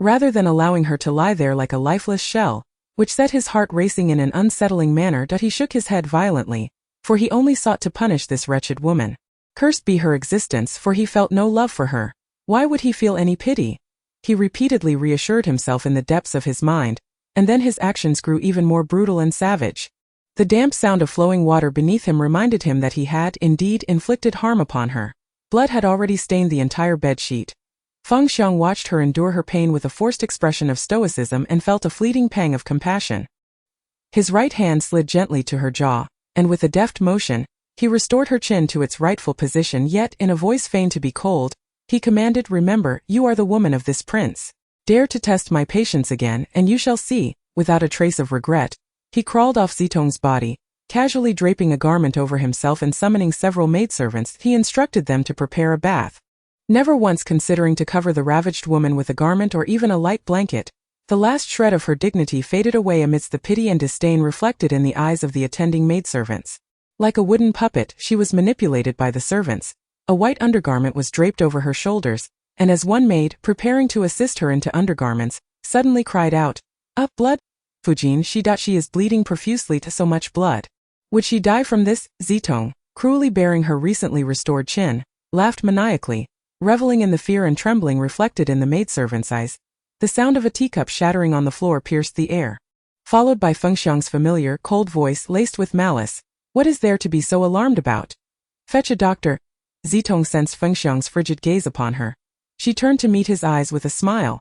rather than allowing her to lie there like a lifeless shell, which set his heart racing in an unsettling manner. He shook his head violently, for he only sought to punish this wretched woman. Cursed be her existence, for he felt no love for her. Why would he feel any pity? He repeatedly reassured himself in the depths of his mind, and then his actions grew even more brutal and savage. The damp sound of flowing water beneath him reminded him that he had, indeed, inflicted harm upon her. Blood had already stained the entire bedsheet. Fengxiang watched her endure her pain with a forced expression of stoicism and felt a fleeting pang of compassion. His right hand slid gently to her jaw, and with a deft motion, he restored her chin to its rightful position. Yet, in a voice feigned to be cold, he commanded, remember, you are the woman of this prince. Dare to test my patience again, and you shall see. Without a trace of regret, he crawled off Zitong's body, casually draping a garment over himself and summoning several maidservants. He instructed them to prepare a bath. Never once considering to cover the ravaged woman with a garment or even a light blanket, the last shred of her dignity faded away amidst the pity and disdain reflected in the eyes of the attending maidservants. Like a wooden puppet, she was manipulated by the servants. A white undergarment was draped over her shoulders, and as one maid, preparing to assist her into undergarments, suddenly cried out, "Up, blood! Fujin, she is bleeding profusely to so much blood. Would she die from this?" Zitong, cruelly baring her recently restored chin, laughed maniacally, reveling in the fear and trembling reflected in the maidservant's eyes. The sound of a teacup shattering on the floor pierced the air. followed by Fengxiang's familiar, cold voice laced with malice. What is there to be so alarmed about? Fetch a doctor. Zitong sensed Fengxiang's frigid gaze upon her. She turned to meet his eyes with a smile,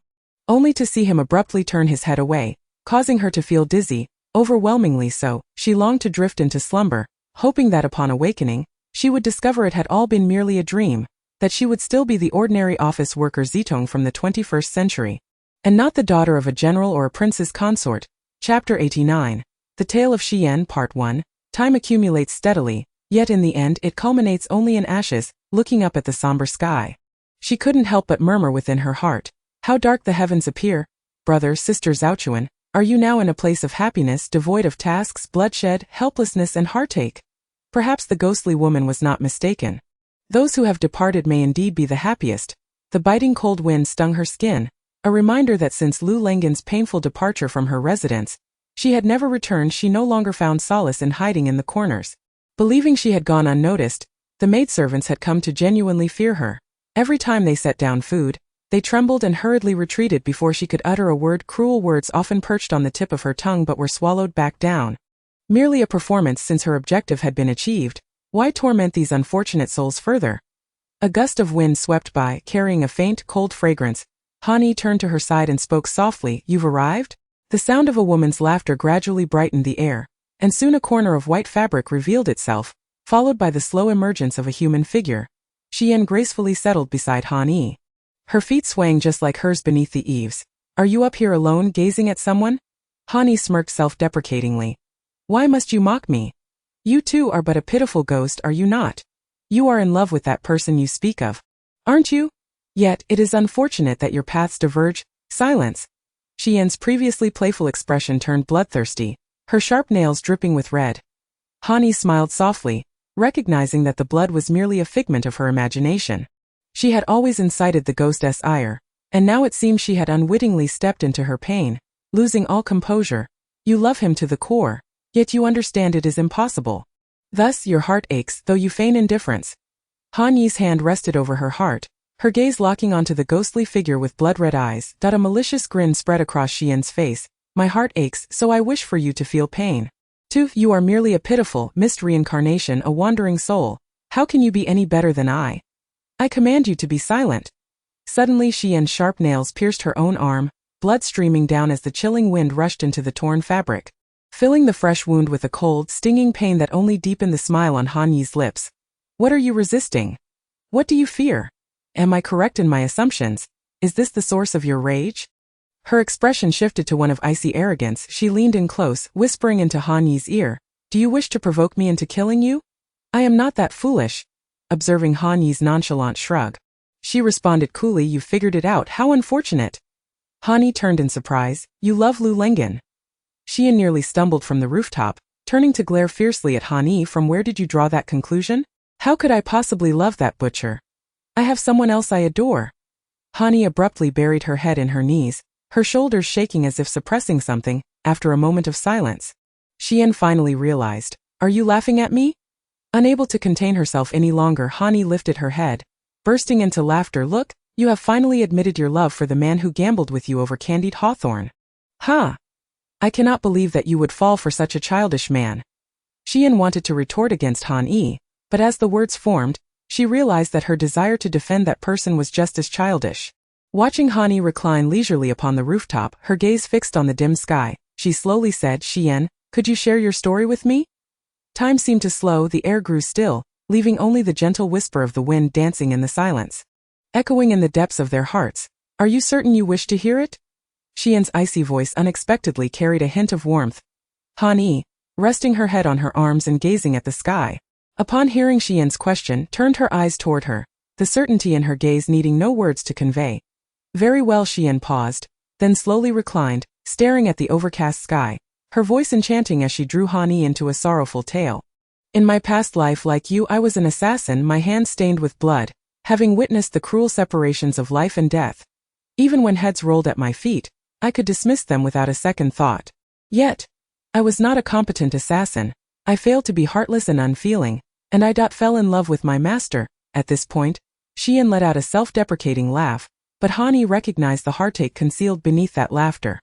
only to see him abruptly turn his head away, causing her to feel dizzy, overwhelmingly so. She longed to drift into slumber, hoping that upon awakening, she would discover it had all been merely a dream, that she would still be the ordinary office worker Zitong from the 21st century, and not the daughter of a general or a prince's consort. Chapter 89. The Tale of Xian Part 1. Time accumulates steadily, yet in the end it culminates only in ashes. Looking up at the somber sky, she couldn't help but murmur within her heart, how dark the heavens appear. Brother, sister Zhaochuan, are you now in a place of happiness devoid of tasks, bloodshed, helplessness and heartache? Perhaps the ghostly woman was not mistaken. Those who have departed may indeed be the happiest. The biting cold wind stung her skin, a reminder that since Lu Lengen's painful departure from her residence, she had never returned. She no longer found solace in hiding in the corners. Believing she had gone unnoticed, the maidservants had come to genuinely fear her. Every time they set down food, they trembled and hurriedly retreated before she could utter a word. Cruel words often perched on the tip of her tongue but were swallowed back down. Merely a performance since her objective had been achieved. Why torment these unfortunate souls further? A gust of wind swept by, carrying a faint, cold fragrance. Hani turned to her side and spoke softly. You've arrived? The sound of a woman's laughter gradually brightened the air, and soon a corner of white fabric revealed itself, followed by the slow emergence of a human figure. Xian gracefully settled beside Hani, her feet swaying just like hers beneath the eaves. Are you up here alone gazing at someone? Hani smirked self-deprecatingly. Why must you mock me? You too are but a pitiful ghost, are you not? You are in love with that person you speak of, aren't you? Yet, it is unfortunate that your paths diverge. Silence. Xian's previously playful expression turned bloodthirsty, her sharp nails dripping with red. Hani smiled softly, recognizing that the blood was merely a figment of her imagination. She had always incited the ghost's ire, and now it seemed she had unwittingly stepped into her pain, losing all composure. You love him to the core, yet you understand it is impossible. Thus your heart aches, though you feign indifference. Han Yi's hand rested over her heart, her gaze locking onto the ghostly figure with blood-red eyes. A malicious grin spread across Xian's face. My heart aches, so I wish for you to feel pain. Toof, you are merely a pitiful, missed reincarnation, a wandering soul. How can you be any better than I? I command you to be silent. Suddenly Xian's sharp nails pierced her own arm, blood streaming down as the chilling wind rushed into the torn fabric, filling the fresh wound with a cold, stinging pain that only deepened the smile on Han Yi's lips. What are you resisting? What do you fear? Am I correct in my assumptions? Is this the source of your rage? Her expression shifted to one of icy arrogance. She leaned in close, whispering into Han Yi's ear. Do you wish to provoke me into killing you? I am not that foolish. Observing Han Yi's nonchalant shrug, she responded coolly. You figured it out. How unfortunate. Han Yi turned in surprise. You love Lu Lengen. Xian nearly stumbled from the rooftop, turning to glare fiercely at Han Yi. From where did you draw that conclusion? How could I possibly love that butcher? I have someone else I adore. Han Yi abruptly buried her head in her knees, her shoulders shaking as if suppressing something. After a moment of silence, Xian finally realized. Are you laughing at me? Unable to contain herself any longer, Han Yi lifted her head, bursting into laughter. Look, you have finally admitted your love for the man who gambled with you over candied hawthorn. Ha! I cannot believe that you would fall for such a childish man. Xian wanted to retort against Han Yi, but as the words formed, she realized that her desire to defend that person was just as childish. Watching Han Yi recline leisurely upon the rooftop, her gaze fixed on the dim sky, she slowly said, Xian, could you share your story with me? Time seemed to slow, the air grew still, leaving only the gentle whisper of the wind dancing in the silence, echoing in the depths of their hearts. Are you certain you wish to hear it? Xian's icy voice unexpectedly carried a hint of warmth. Han Yi, resting her head on her arms and gazing at the sky, upon hearing Xian's question, turned her eyes toward her, the certainty in her gaze needing no words to convey. Very well. Xian paused, then slowly reclined, staring at the overcast sky, her voice enchanting as she drew Han Yi into a sorrowful tale. In my past life, like you, I was an assassin, my hands stained with blood, having witnessed the cruel separations of life and death. Even when heads rolled at my feet, I could dismiss them without a second thought. Yet, I was not a competent assassin. I failed to be heartless and unfeeling, and I fell in love with my master. At this point, Xian let out a self-deprecating laugh, but Han Yi recognized the heartache concealed beneath that laughter.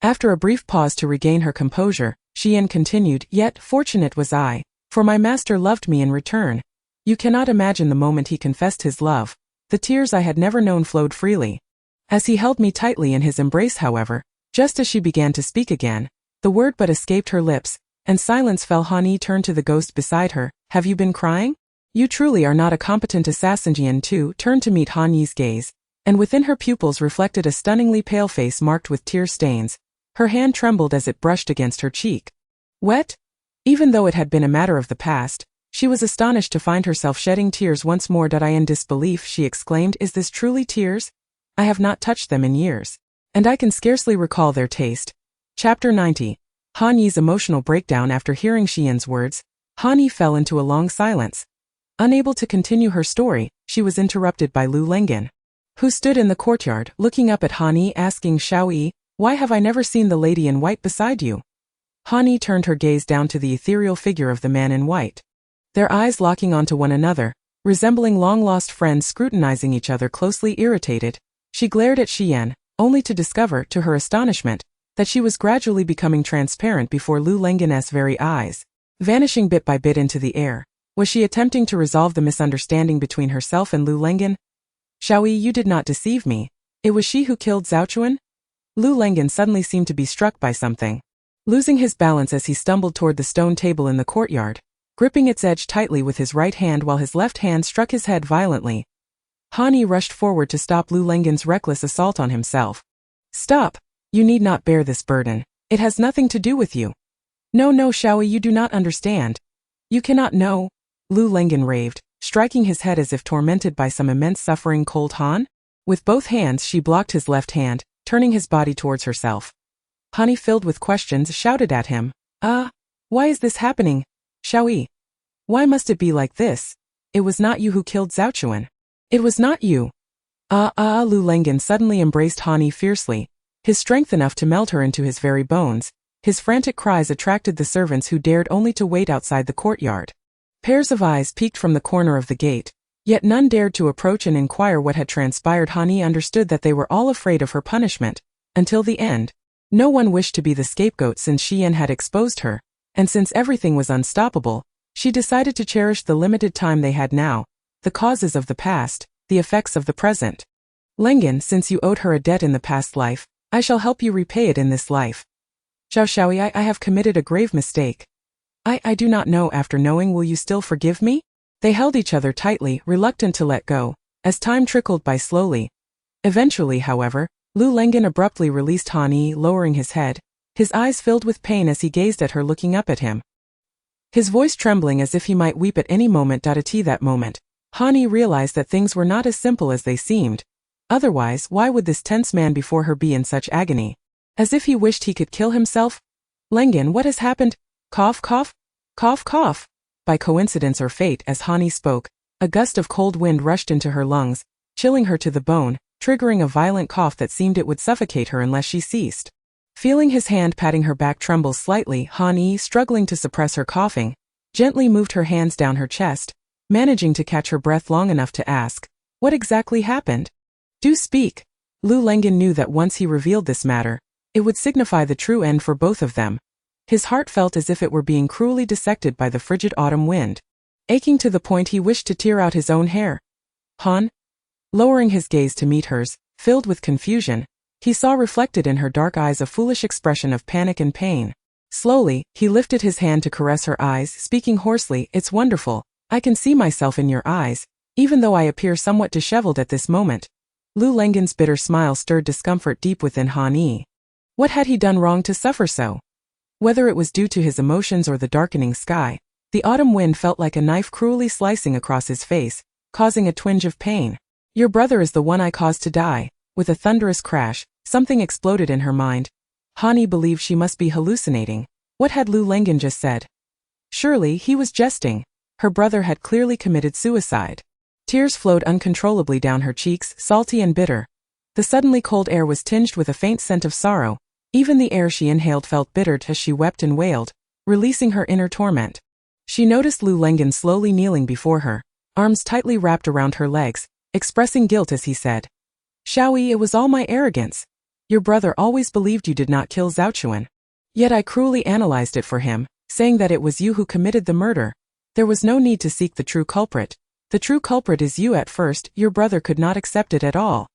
After a brief pause to regain her composure, Xian continued, "Yet, fortunate was I, for my master loved me in return. You cannot imagine the moment he confessed his love. The tears I had never known flowed freely. As he held me tightly in his embrace, however, just as she began to speak again, the word but escaped her lips, and silence fell. Han Yi turned to the ghost beside her. Have you been crying? You truly are not a competent assassin." Jian too turned to meet Han Yi's gaze, and within her pupils reflected a stunningly pale face marked with tear stains. Her hand trembled as it brushed against her cheek. Wet? Even though it had been a matter of the past, she was astonished to find herself shedding tears once more. "I in disbelief," she exclaimed. "Is this truly tears? I have not touched them in years, and I can scarcely recall their taste." Chapter 90. Han Yi's emotional breakdown. After hearing Xian's words, Han Yi fell into a long silence. Unable to continue her story, she was interrupted by Lu Lengan, who stood in the courtyard, looking up at Han Yi, asking, "Xiao Yi, why have I never seen the lady in white beside you?" Han Yi turned her gaze down to the ethereal figure of the man in white, their eyes locking onto one another, resembling long-lost friends scrutinizing each other closely. Irritated, she glared at Xian, only to discover, to her astonishment, that she was gradually becoming transparent before Lu Lengan's very eyes, vanishing bit by bit into the air. Was she attempting to resolve the misunderstanding between herself and Lu Lengan? "Xiao Yi, you did not deceive me. It was she who killed Zhaochuan?" Lu Lengan suddenly seemed to be struck by something, losing his balance as he stumbled toward the stone table in the courtyard, gripping its edge tightly with his right hand while his left hand struck his head violently. Han Yi rushed forward to stop Lu Lengan's reckless assault on himself. "Stop! You need not bear this burden. It has nothing to do with you." No, Xiao Yi, you do not understand. You cannot know," Lu Lengan raved, striking his head as if tormented by some immense suffering. "Cold Han?" With both hands she blocked his left hand, turning his body towards herself. Han Yi, filled with questions, shouted at him, why is this happening? Xiao Yi, why must it be like this? It was not you who killed Zhaochuan. It was not you." Lu Lengan suddenly embraced Han Yi fiercely, his strength enough to melt her into his very bones. His frantic cries attracted the servants who dared only to wait outside the courtyard. Pairs of eyes peeked from the corner of the gate, yet none dared to approach and inquire what had transpired. Han Yi understood that they were all afraid of her punishment, until the end. No one wished to be the scapegoat since Xian had exposed her, and since everything was unstoppable, she decided to cherish the limited time they had now, the causes of the past, the effects of the present. "Lengan, since you owed her a debt in the past life, I shall help you repay it in this life." "Xiao Yi, I have committed a grave mistake. I do not know. After knowing, will you still forgive me?" They held each other tightly, reluctant to let go, as time trickled by slowly. Eventually, however, Lu Lengan abruptly released Han Yi, lowering his head, his eyes filled with pain as he gazed at her, looking up at him, his voice trembling as if he might weep at any moment. At that moment, Han Yi realized that things were not as simple as they seemed. Otherwise, why would this tense man before her be in such agony? As if he wished he could kill himself? "Lengan, what has happened?" Cough, cough, cough, cough. By coincidence or fate, as Han Yi spoke, a gust of cold wind rushed into her lungs, chilling her to the bone, triggering a violent cough that seemed it would suffocate her unless she ceased. Feeling his hand patting her back tremble slightly, Han Yi, struggling to suppress her coughing, gently moved her hands down her chest, managing to catch her breath long enough to ask, "What exactly happened? Do speak." Lu Lengan knew that once he revealed this matter, it would signify the true end for both of them. His heart felt as if it were being cruelly dissected by the frigid autumn wind, aching to the point he wished to tear out his own hair. "Han?" Lowering his gaze to meet hers, filled with confusion, he saw reflected in her dark eyes a foolish expression of panic and pain. Slowly, he lifted his hand to caress her eyes, speaking hoarsely, "It's wonderful. I can see myself in your eyes, even though I appear somewhat disheveled at this moment." Lu Lengan's bitter smile stirred discomfort deep within Han Yi. What had he done wrong to suffer so? Whether it was due to his emotions or the darkening sky, the autumn wind felt like a knife cruelly slicing across his face, causing a twinge of pain. "Your brother is the one I caused to die." With a thunderous crash, something exploded in her mind. Han Yi believed she must be hallucinating. What had Lu Lengan just said? Surely he was jesting. Her brother had clearly committed suicide. Tears flowed uncontrollably down her cheeks, salty and bitter. The suddenly cold air was tinged with a faint scent of sorrow. Even the air she inhaled felt bitter as she wept and wailed, releasing her inner torment. She noticed Lu Lengan slowly kneeling before her, arms tightly wrapped around her legs, expressing guilt as he said, "Xiao Yi, it was all my arrogance. Your brother always believed you did not kill Zhaochuan. Yet I cruelly analyzed it for him, saying that it was you who committed the murder. There was no need to seek the true culprit. The true culprit is you. At first, your brother could not accept it at all.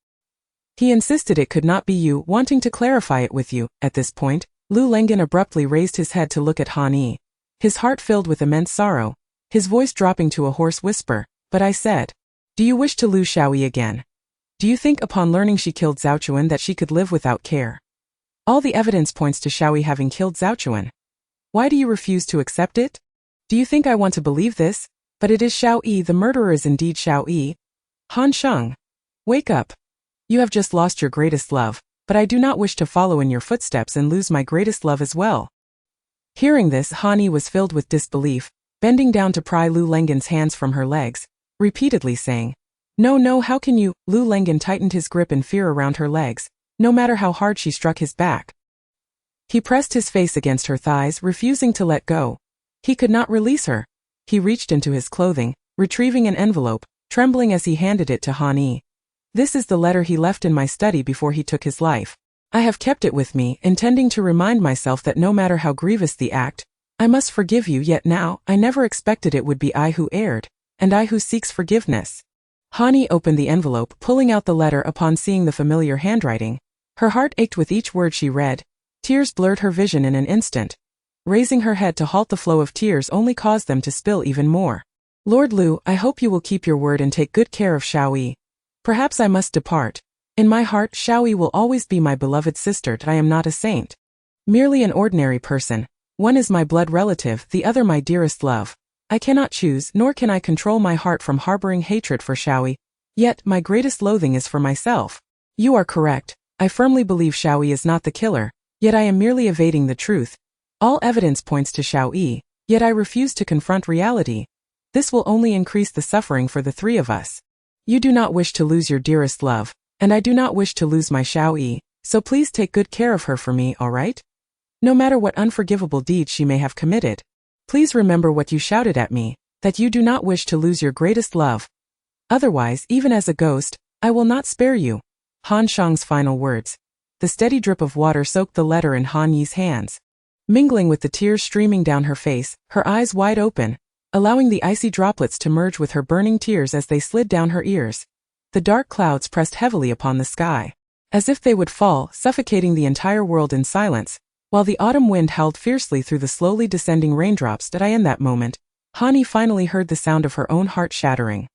He insisted it could not be you, wanting to clarify it with you. At this point, Lu Lengan abruptly raised his head to look at Han Yi. His heart filled with immense sorrow, his voice dropping to a hoarse whisper. But I said, do you wish to lose Xiaoyi again? Do you think upon learning she killed Zhaochuan that she could live without care? All the evidence points to Xiaoyi having killed Zhaochuan. Why do you refuse to accept it? Do you think I want to believe this? But it is Xiaoyi, the murderer is indeed Xiaoyi. Han Sheng, wake up. You have just lost your greatest love, but I do not wish to follow in your footsteps and lose my greatest love as well. Hearing this, Han Yi was filled with disbelief, bending down to pry Lu Lengan's hands from her legs, repeatedly saying, no, how can you? Lu Lengan tightened his grip in fear around her legs, no matter how hard she struck his back. He pressed his face against her thighs, refusing to let go. He could not release her. He reached into his clothing, retrieving an envelope, trembling as he handed it to Han Yi. This is the letter he left in my study before he took his life. I have kept it with me, intending to remind myself that no matter how grievous the act, I must forgive you. Yet now, I never expected it would be I who erred, and I who seeks forgiveness. Han Yi opened the envelope, pulling out the letter upon seeing the familiar handwriting. Her heart ached with each word she read. Tears blurred her vision in an instant. Raising her head to halt the flow of tears only caused them to spill even more. Lord Lu, I hope you will keep your word and take good care of Xiaoyi. Perhaps I must depart. In my heart, Xiaoyi will always be my beloved sister. I am not a saint. Merely an ordinary person. One is my blood relative, the other my dearest love. I cannot choose, nor can I control my heart from harboring hatred for Xiaoyi. Yet, my greatest loathing is for myself. You are correct. I firmly believe Xiaoyi is not the killer, yet I am merely evading the truth. All evidence points to Xiaoyi, yet I refuse to confront reality. This will only increase the suffering for the three of us. You do not wish to lose your dearest love, and I do not wish to lose my Xiaoyi, so please take good care of her for me, alright? No matter what unforgivable deeds she may have committed. Please remember what you shouted at me, that you do not wish to lose your greatest love. Otherwise, even as a ghost, I will not spare you. Han Sheng's final words. The steady drip of water soaked the letter in Han Yi's hands. Mingling with the tears streaming down her face, her eyes wide open, allowing the icy droplets to merge with her burning tears as they slid down her ears. The dark clouds pressed heavily upon the sky, as if they would fall, suffocating the entire world in silence, while the autumn wind howled fiercely through the slowly descending raindrops. In that moment, Han Yi finally heard the sound of her own heart shattering.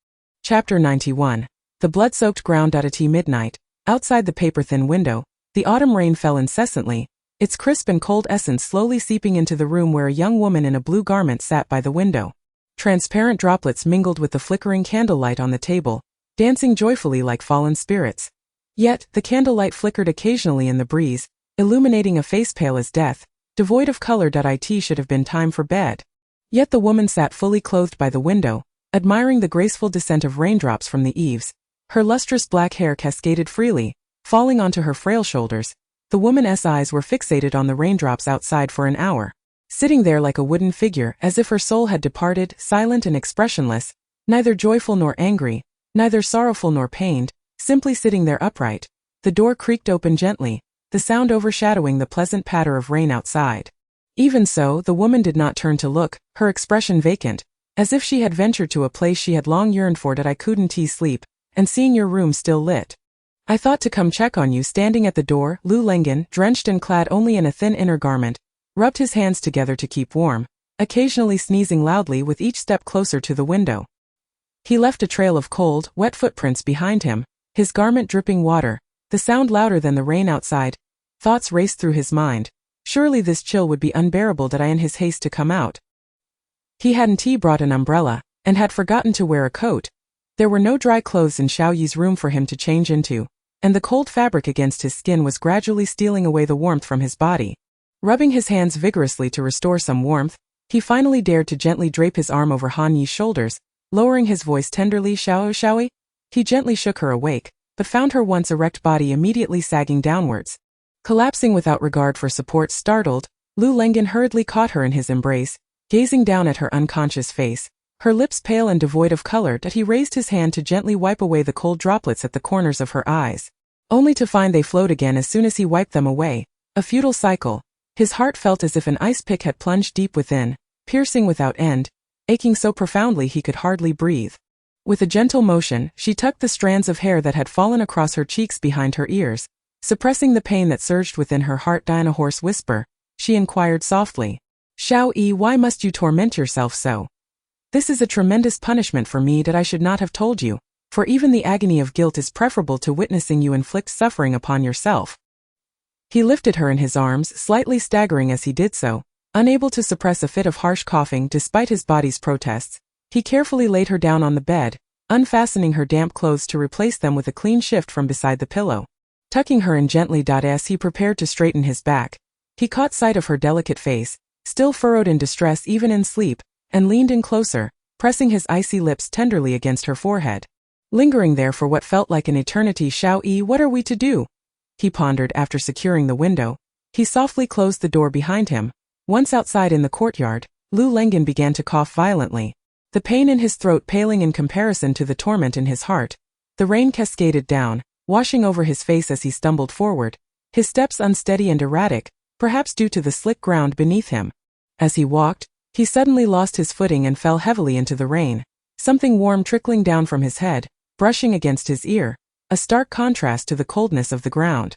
Chapter 91. The blood-soaked ground. At midnight, outside the paper-thin window, the autumn rain fell incessantly, its crisp and cold essence slowly seeping into the room where a young woman in a blue garment sat by the window. Transparent droplets mingled with the flickering candlelight on the table, dancing joyfully like fallen spirits. Yet, the candlelight flickered occasionally in the breeze, illuminating a face pale as death, devoid of color. It should have been time for bed. Yet the woman sat fully clothed by the window, admiring the graceful descent of raindrops from the eaves. Her lustrous black hair cascaded freely, falling onto her frail shoulders. The woman's eyes were fixated on the raindrops outside for an hour. Sitting there like a wooden figure, as if her soul had departed, silent and expressionless, neither joyful nor angry, neither sorrowful nor pained, simply sitting there upright. The door creaked open gently, the sound overshadowing the pleasant patter of rain outside. Even so, the woman did not turn to look, her expression vacant, as if she had ventured to a place she had long yearned for. I couldn't sleep, and seeing your room still lit. I thought to come check on you. Standing at the door, Lu Lengan, drenched and clad only in a thin inner garment, rubbed his hands together to keep warm, occasionally sneezing loudly with each step closer to the window. He left a trail of cold, wet footprints behind him, his garment dripping water, the sound louder than the rain outside. Thoughts raced through his mind. Surely this chill would be unbearable. In his haste to come out, he hadn't brought an umbrella, and had forgotten to wear a coat. There were no dry clothes in Xiaoyi's room for him to change into, and the cold fabric against his skin was gradually stealing away the warmth from his body. Rubbing his hands vigorously to restore some warmth, he finally dared to gently drape his arm over Han Yi's shoulders, lowering his voice tenderly. Xiaoyi? He gently shook her awake, but found her once erect body immediately sagging downwards. Collapsing without regard for support. Startled, Lu Lengan hurriedly caught her in his embrace, gazing down at her unconscious face, her lips pale and devoid of color. He raised his hand to gently wipe away the cold droplets at the corners of her eyes. only to find they flowed again as soon as he wiped them away. A futile cycle. His heart felt as if an ice pick had plunged deep within, piercing without end, aching so profoundly he could hardly breathe. With a gentle motion, she tucked the strands of hair that had fallen across her cheeks behind her ears, suppressing the pain that surged within her heart. In a hoarse whisper, she inquired softly, "Xiao-Yi, why must you torment yourself so? This is a tremendous punishment for me that I should not have told you, for even the agony of guilt is preferable to witnessing you inflict suffering upon yourself." He lifted her in his arms, slightly staggering as he did so. Unable to suppress a fit of harsh coughing despite his body's protests, he carefully laid her down on the bed, unfastening her damp clothes to replace them with a clean shift from beside the pillow. Tucking her in gently. As he prepared to straighten his back, he caught sight of her delicate face, still furrowed in distress even in sleep, and leaned in closer, pressing his icy lips tenderly against her forehead. Lingering there for what felt like an eternity. "Xiao-Yi, what are we to do?" he pondered after securing the window. He softly closed the door behind him. Once outside in the courtyard, Lu Lengen began to cough violently, the pain in his throat paling in comparison to the torment in his heart. The rain cascaded down, washing over his face as he stumbled forward, his steps unsteady and erratic, perhaps due to the slick ground beneath him. As he walked, he suddenly lost his footing and fell heavily into the rain, something warm trickling down from his head, brushing against his ear, a stark contrast to the coldness of the ground.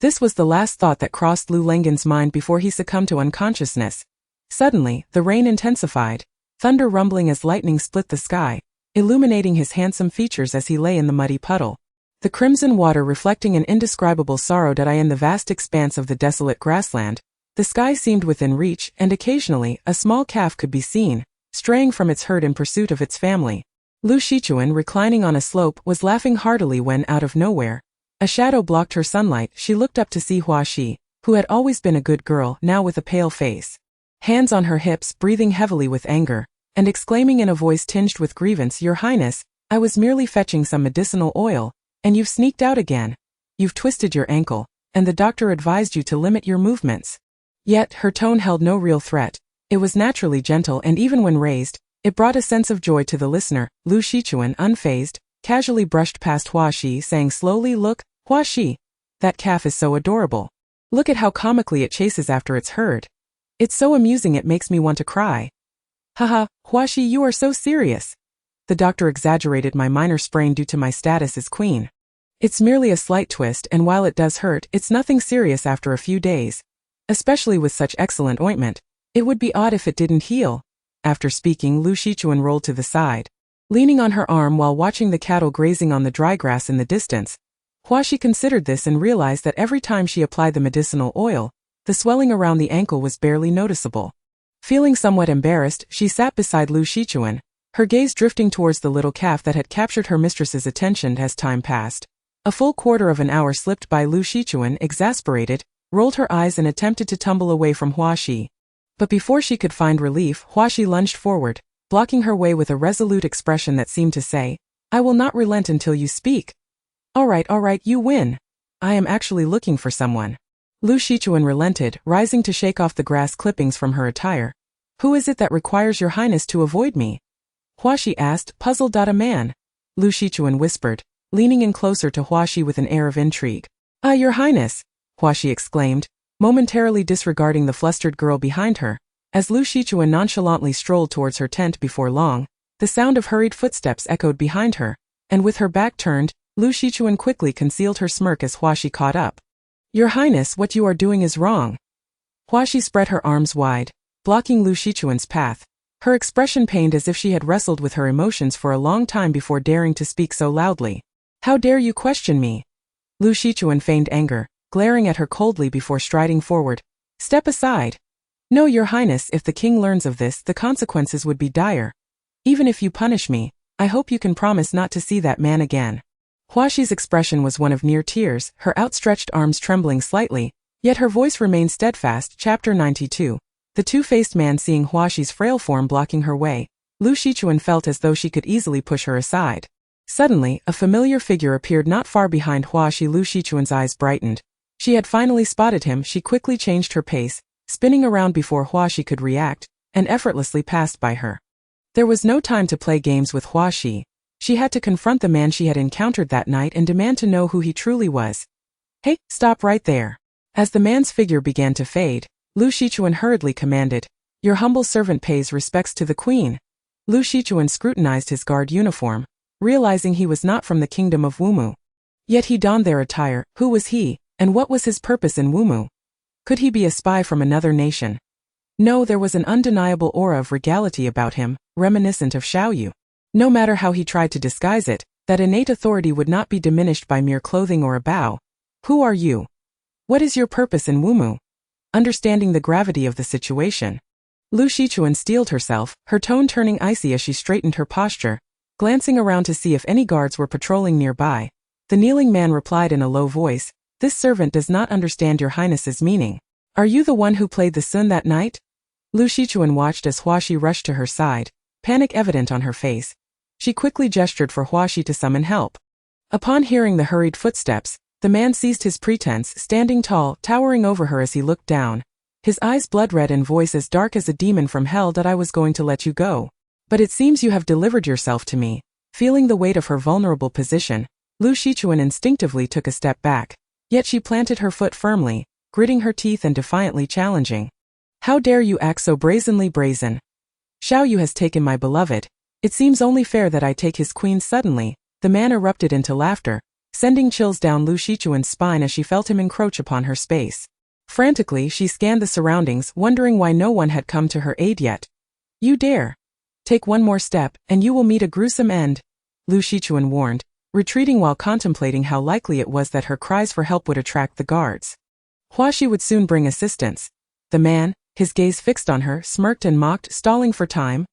This was the last thought that crossed Lu Lengen's mind before he succumbed to unconsciousness. Suddenly, the rain intensified, thunder rumbling as lightning split the sky, illuminating his handsome features as he lay in the muddy puddle. The crimson water reflecting an indescribable sorrow. In the vast expanse of the desolate grassland, the sky seemed within reach, and occasionally, a small calf could be seen, straying from its herd in pursuit of its family. Lu Shichuan, reclining on a slope, was laughing heartily when, out of nowhere, a shadow blocked her sunlight. She looked up to see Hua Shi, who had always been a good girl, now with a pale face, hands on her hips, breathing heavily with anger, and exclaiming in a voice tinged with grievance, "Your Highness, I was merely fetching some medicinal oil, and you've sneaked out again. You've twisted your ankle, and the doctor advised you to limit your movements." Yet, her tone held no real threat. It was naturally gentle, and even when raised, it brought a sense of joy to the listener. Lu Shichuan, unfazed, casually brushed past Hua Shi, saying slowly, "Look, Hua Shi, that calf is so adorable. Look at how comically it chases after its herd. It's so amusing it makes me want to cry." "Haha, Hua Shi, you are so serious. The doctor exaggerated my minor sprain due to my status as queen. It's merely a slight twist, and while it does hurt, it's nothing serious after a few days. Especially with such excellent ointment. It would be odd if it didn't heal." After speaking, Lu Shichuan rolled to the side, leaning on her arm while watching the cattle grazing on the dry grass in the distance. Hua Shi considered this and realized that every time she applied the medicinal oil, the swelling around the ankle was barely noticeable. Feeling somewhat embarrassed, she sat beside Lu Shichuan, her gaze drifting towards the little calf that had captured her mistress's attention. As time passed, a full quarter of an hour slipped by. Lu Shichuan, exasperated, rolled her eyes and attempted to tumble away from Hua Shi. But before she could find relief, Hua Shi lunged forward, blocking her way with a resolute expression that seemed to say, "I will not relent until you speak." All right, you win. I am actually looking for someone." Lu Shichuan relented, rising to shake off the grass clippings from her attire. "Who is it that requires your highness to avoid me?" Hua Shi asked, puzzled. "A man," Lu Shichuan whispered, leaning in closer to Hua Shi with an air of intrigue. "Ah, your highness," Hua Shi exclaimed, momentarily disregarding the flustered girl behind her. As Lu Shichuan nonchalantly strolled towards her tent before long, the sound of hurried footsteps echoed behind her, and with her back turned, Lu Shichuan quickly concealed her smirk as Hua Shi caught up. "Your Highness, what you are doing is wrong." Hua Shi spread her arms wide, blocking Lu Shichuan's path, her expression pained as if she had wrestled with her emotions for a long time before daring to speak so loudly. "How dare you question me?" Lu Shichuan feigned anger, glaring at her coldly before striding forward. "Step aside." "No, your highness, if the king learns of this, the consequences would be dire. Even if you punish me, I hope you can promise not to see that man again." Hua Shi's expression was one of near tears, her outstretched arms trembling slightly, yet her voice remained steadfast. Chapter 92. The two-faced man. Seeing Hua Shi's frail form blocking her way, Lu Shichuan felt as though she could easily push her aside. Suddenly, a familiar figure appeared not far behind Hua Shi. Lu Shichuan's eyes brightened. She had finally spotted him. She quickly changed her pace, spinning around before Hua Shi could react, and effortlessly passed by her. There was no time to play games with Hua Shi. She had to confront the man she had encountered that night and demand to know who he truly was. Hey, stop right there. As the man's figure began to fade, Lu Shichuan hurriedly commanded, Your humble servant pays respects to the queen. Lu Shichuan scrutinized his guard uniform, realizing he was not from the kingdom of Wumu. Yet he donned their attire. Who was he, and what was his purpose in Wumu? Could he be a spy from another nation? No, there was an undeniable aura of regality about him, reminiscent of Xiaoyu. No matter how he tried to disguise it, that innate authority would not be diminished by mere clothing or a bow. Who are you? What is your purpose in Wumu? Understanding the gravity of the situation, Lu Shichuan steeled herself, her tone turning icy as she straightened her posture, glancing around to see if any guards were patrolling nearby. The kneeling man replied in a low voice, This servant does not understand your highness's meaning. Are you the one who played the sun that night? Lu Shichuan watched as Huaxi rushed to her side, panic evident on her face. She quickly gestured for Huaxi to summon help. Upon hearing the hurried footsteps, the man ceased his pretense, standing tall, towering over her as he looked down. His eyes blood-red and voice as dark as a demon from hell. That I was going to let you go. But it seems you have delivered yourself to me. Feeling the weight of her vulnerable position, Lu Shichuan instinctively took a step back. Yet she planted her foot firmly, gritting her teeth and defiantly challenging. How dare you act so brazenly brazen? Xiaoyu has taken my beloved. It seems only fair that I take his queen suddenly. The man erupted into laughter, sending chills down Lu Shichuan's spine as she felt him encroach upon her space. Frantically, she scanned the surroundings, wondering why no one had come to her aid yet. You dare. Take one more step, and you will meet a gruesome end, Lu Shichuan warned, retreating while contemplating how likely it was that her cries for help would attract the guards. Huaxi would soon bring assistance. The man, his gaze fixed on her, smirked and mocked, stalling for time.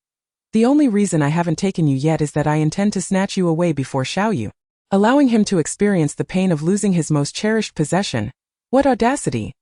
The only reason I haven't taken you yet is that I intend to snatch you away before Xiaoyu, allowing him to experience the pain of losing his most cherished possession. What audacity!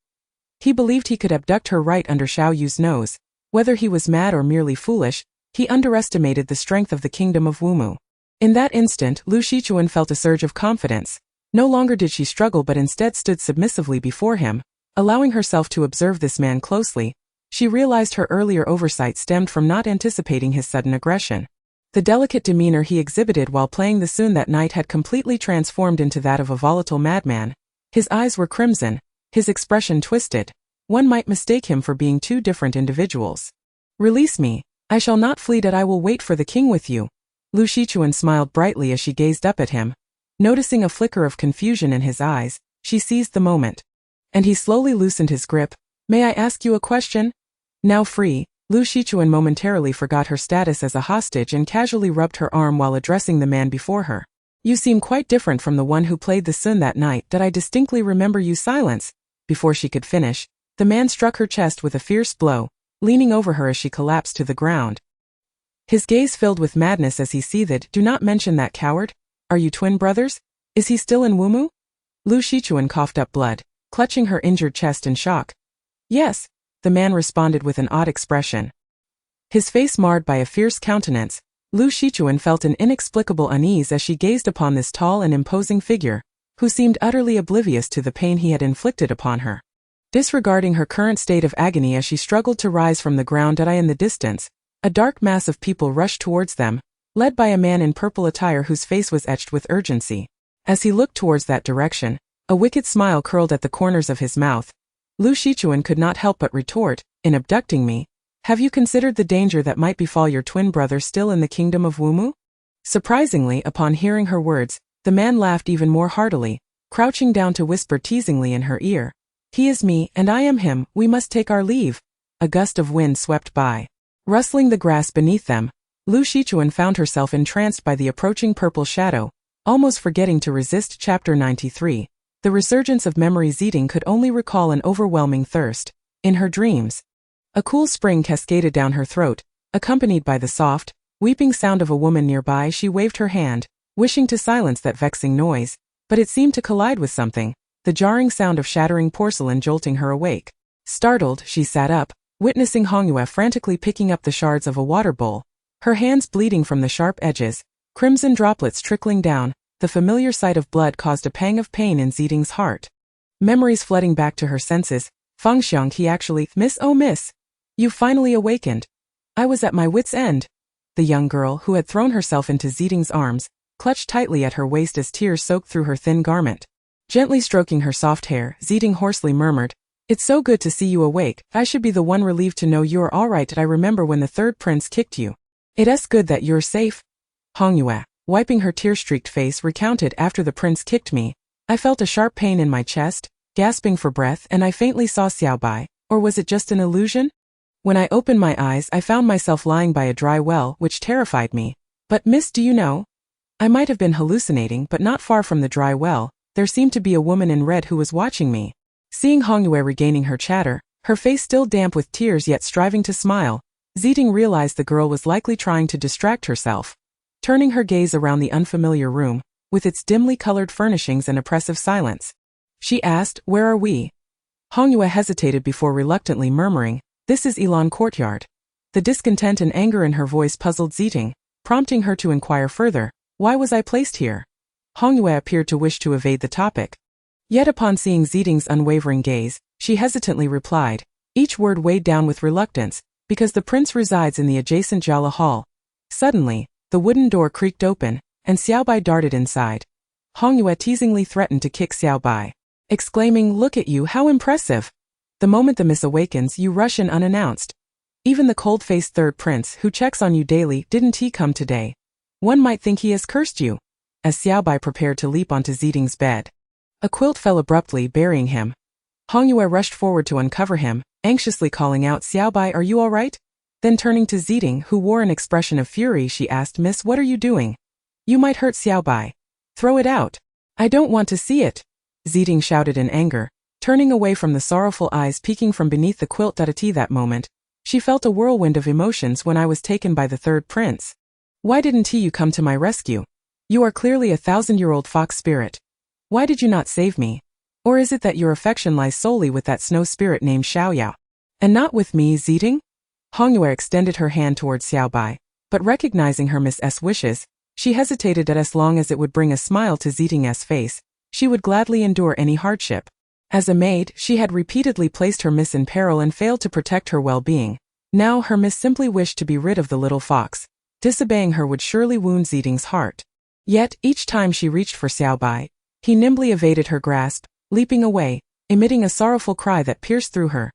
He believed he could abduct her right under Xiaoyu's nose. Whether he was mad or merely foolish, he underestimated the strength of the kingdom of Wumu. In that instant, Lu Shichuan felt a surge of confidence. No longer did she struggle but instead stood submissively before him, allowing herself to observe this man closely. She realized her earlier oversight stemmed from not anticipating his sudden aggression. The delicate demeanor he exhibited while playing the Sun that night had completely transformed into that of a volatile madman. His eyes were crimson, his expression twisted. One might mistake him for being two different individuals. Release me. I shall not flee. That I will wait for the king with you. Lu Shichuan smiled brightly as she gazed up at him. Noticing a flicker of confusion in his eyes, she seized the moment. And he slowly loosened his grip. May I ask you a question? Now free, Lu Shichuan momentarily forgot her status as a hostage and casually rubbed her arm while addressing the man before her. You seem quite different from the one who played the Sun that night. That I distinctly remember you. Silence. Before she could finish, the man struck her chest with a fierce blow, leaning over her as she collapsed to the ground. His gaze filled with madness as he seethed. Do not mention that coward. Are you twin brothers? Is he still in Wumu? Lu Shichuan coughed up blood, clutching her injured chest in shock. Yes, the man responded with an odd expression. His face marred by a fierce countenance, Lu Shichuan felt an inexplicable unease as she gazed upon this tall and imposing figure, who seemed utterly oblivious to the pain he had inflicted upon her. Disregarding her current state of agony as she struggled to rise from the ground, in the distance, a dark mass of people rushed towards them, led by a man in purple attire whose face was etched with urgency. As he looked towards that direction, a wicked smile curled at the corners of his mouth. Lu Shichuan could not help but retort, In abducting me, have you considered the danger that might befall your twin brother still in the kingdom of Wumu? Surprisingly, upon hearing her words, the man laughed even more heartily, crouching down to whisper teasingly in her ear. He is me, and I am him. We must take our leave. A gust of wind swept by, rustling the grass beneath them. Lu Shichuan found herself entranced by the approaching purple shadow, almost forgetting to resist. Chapter 93. The resurgence of memory. Zitong could only recall an overwhelming thirst. In her dreams, a cool spring cascaded down her throat, accompanied by the soft, weeping sound of a woman nearby. She waved her hand, wishing to silence that vexing noise, but it seemed to collide with something, the jarring sound of shattering porcelain jolting her awake. Startled, she sat up, witnessing Hongyue frantically picking up the shards of a water bowl, her hands bleeding from the sharp edges, crimson droplets trickling down. The familiar sight of blood caused a pang of pain in Zitong's heart. Memories flooding back to her senses. Fengxiang, he actually, Miss, oh miss, you've finally awakened. I was at my wit's end. The young girl, who had thrown herself into Zitong's arms, clutched tightly at her waist as tears soaked through her thin garment. Gently stroking her soft hair, Zitong hoarsely murmured, "It's so good to see you awake. I should be the one relieved to know you're all right. Did I remember when the third prince kicked you? It's good that you're safe." Hongyue, wiping her tear-streaked face, recounted, "After the prince kicked me, I felt a sharp pain in my chest, gasping for breath, and I faintly saw Xiaobai. Or was it just an illusion? When I opened my eyes, I found myself lying by a dry well, which terrified me. But miss, do you know? I might have been hallucinating, but not far from the dry well, there seemed to be a woman in red who was watching me." Seeing Hongyue regaining her chatter, her face still damp with tears yet striving to smile, Zitong realized the girl was likely trying to distract herself. Turning her gaze around the unfamiliar room, with its dimly colored furnishings and oppressive silence, she asked, "Where are we?" Hongyue hesitated before reluctantly murmuring, "This is Elan Courtyard." The discontent and anger in her voice puzzled Zitong, prompting her to inquire further, "Why was I placed here?" Hongyue appeared to wish to evade the topic. Yet upon seeing Zitong's unwavering gaze, she hesitantly replied, each word weighed down with reluctance, "Because the prince resides in the adjacent Jala Hall." Suddenly, the wooden door creaked open, and Xiaobai darted inside. Hongyue teasingly threatened to kick Xiaobai, exclaiming, "Look at you, how impressive! The moment the miss awakens, you rush in unannounced. Even the cold-faced third prince who checks on you daily, didn't he come today? One might think he has cursed you." As Xiaobai prepared to leap onto Zitong's bed, a quilt fell abruptly, burying him. Hongyue rushed forward to uncover him, anxiously calling out, "Xiaobai, are you all right?" Then turning to Zitong, who wore an expression of fury, she asked, "Miss, what are you doing? You might hurt Xiaobai. Throw it out." "I don't want to see it," Zitong shouted in anger, turning away from the sorrowful eyes peeking from beneath the quilt. At that moment, she felt a whirlwind of emotions. "When I was taken by the third prince, why didn't you come to my rescue? You are clearly a 1,000-year-old fox spirit. Why did you not save me? Or is it that your affection lies solely with that snow spirit named Xiaoyao, and not with me, Zitong?" Hongyue extended her hand towards Xiaobai, but recognizing her Miss' wishes, she hesitated. As long as it would bring a smile to Zitong's face, she would gladly endure any hardship. As a maid, she had repeatedly placed her miss in peril and failed to protect her well-being. Now her miss simply wished to be rid of the little fox. Disobeying her would surely wound Zitong's heart. Yet, each time she reached for Xiaobai, he nimbly evaded her grasp, leaping away, emitting a sorrowful cry that pierced through her.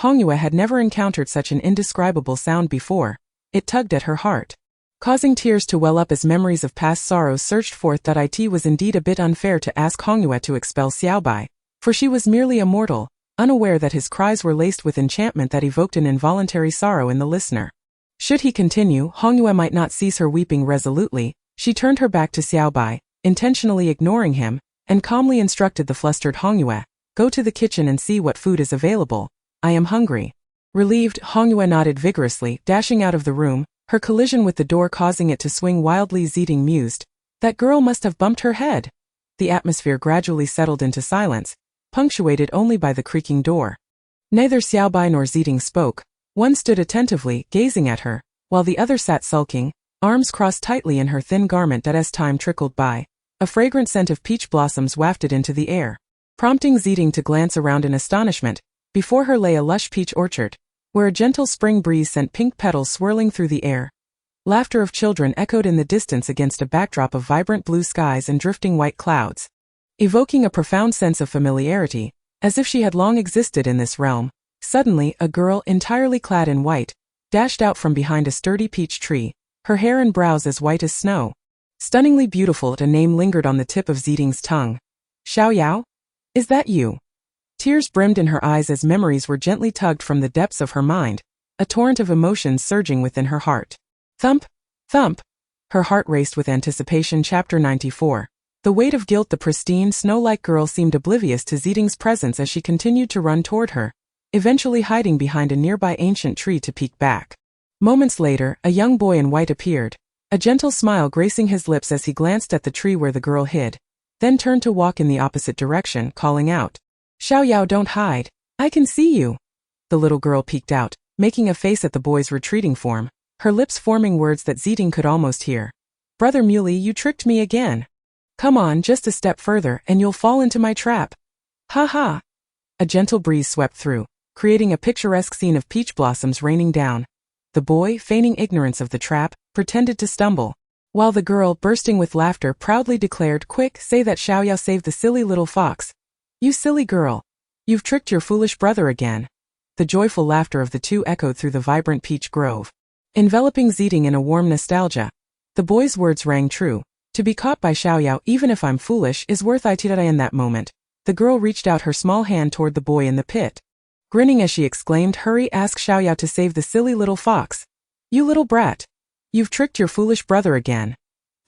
Hongyue had never encountered such an indescribable sound before. It tugged at her heart, causing tears to well up as memories of past sorrows surged forth. It was indeed a bit unfair to ask Hongyue to expel Xiaobai, for she was merely a mortal, unaware that his cries were laced with enchantment that evoked an involuntary sorrow in the listener. Should he continue, Hongyue might not cease her weeping. Resolutely, she turned her back to Xiaobai, intentionally ignoring him, and calmly instructed the flustered Hongyue, "Go to the kitchen and see what food is available. I am hungry." Relieved, Hongyue nodded vigorously, dashing out of the room, her collision with the door causing it to swing wildly. Zitong mused, "That girl must have bumped her head." The atmosphere gradually settled into silence, punctuated only by the creaking door. Neither Xiaobai nor Zitong spoke. One stood attentively, gazing at her, while the other sat sulking, arms crossed tightly in her thin garment. As time trickled by, a fragrant scent of peach blossoms wafted into the air, prompting Zitong to glance around in astonishment. Before her lay a lush peach orchard, where a gentle spring breeze sent pink petals swirling through the air. Laughter of children echoed in the distance against a backdrop of vibrant blue skies and drifting white clouds, evoking a profound sense of familiarity, as if she had long existed in this realm. Suddenly, a girl, entirely clad in white, dashed out from behind a sturdy peach tree, her hair and brows as white as snow. Stunningly beautiful, a name lingered on the tip of Zitong's tongue. "Xiaoyao? Is that you?" Tears brimmed in her eyes as memories were gently tugged from the depths of her mind, a torrent of emotions surging within her heart. Thump! Thump! Her heart raced with anticipation. Chapter 94. The weight of guilt. The pristine, snow-like girl seemed oblivious to Zitong's presence as she continued to run toward her, eventually hiding behind a nearby ancient tree to peek back. Moments later, a young boy in white appeared, a gentle smile gracing his lips as he glanced at the tree where the girl hid, then turned to walk in the opposite direction, calling out, "Xiaoyao, don't hide. I can see you." The little girl peeked out, making a face at the boy's retreating form, her lips forming words that Zitong could almost hear. "Brother Muley, you tricked me again. Come on, just a step further and you'll fall into my trap. Ha ha." A gentle breeze swept through, creating a picturesque scene of peach blossoms raining down. The boy, feigning ignorance of the trap, pretended to stumble, While the girl, bursting with laughter, proudly declared, "Quick, say that Xiaoyao saved the silly little fox. You silly girl. You've tricked your foolish brother again." The joyful laughter of the two echoed through the vibrant peach grove, enveloping Zitong in a warm nostalgia. The boy's words rang true. To be caught by Xiaoyao, even if I'm foolish, is worth it. In that moment, the girl reached out her small hand toward the boy in the pit. Grinning as she exclaimed, "Hurry, ask Xiaoyao to save the silly little fox. You little brat. You've tricked your foolish brother again."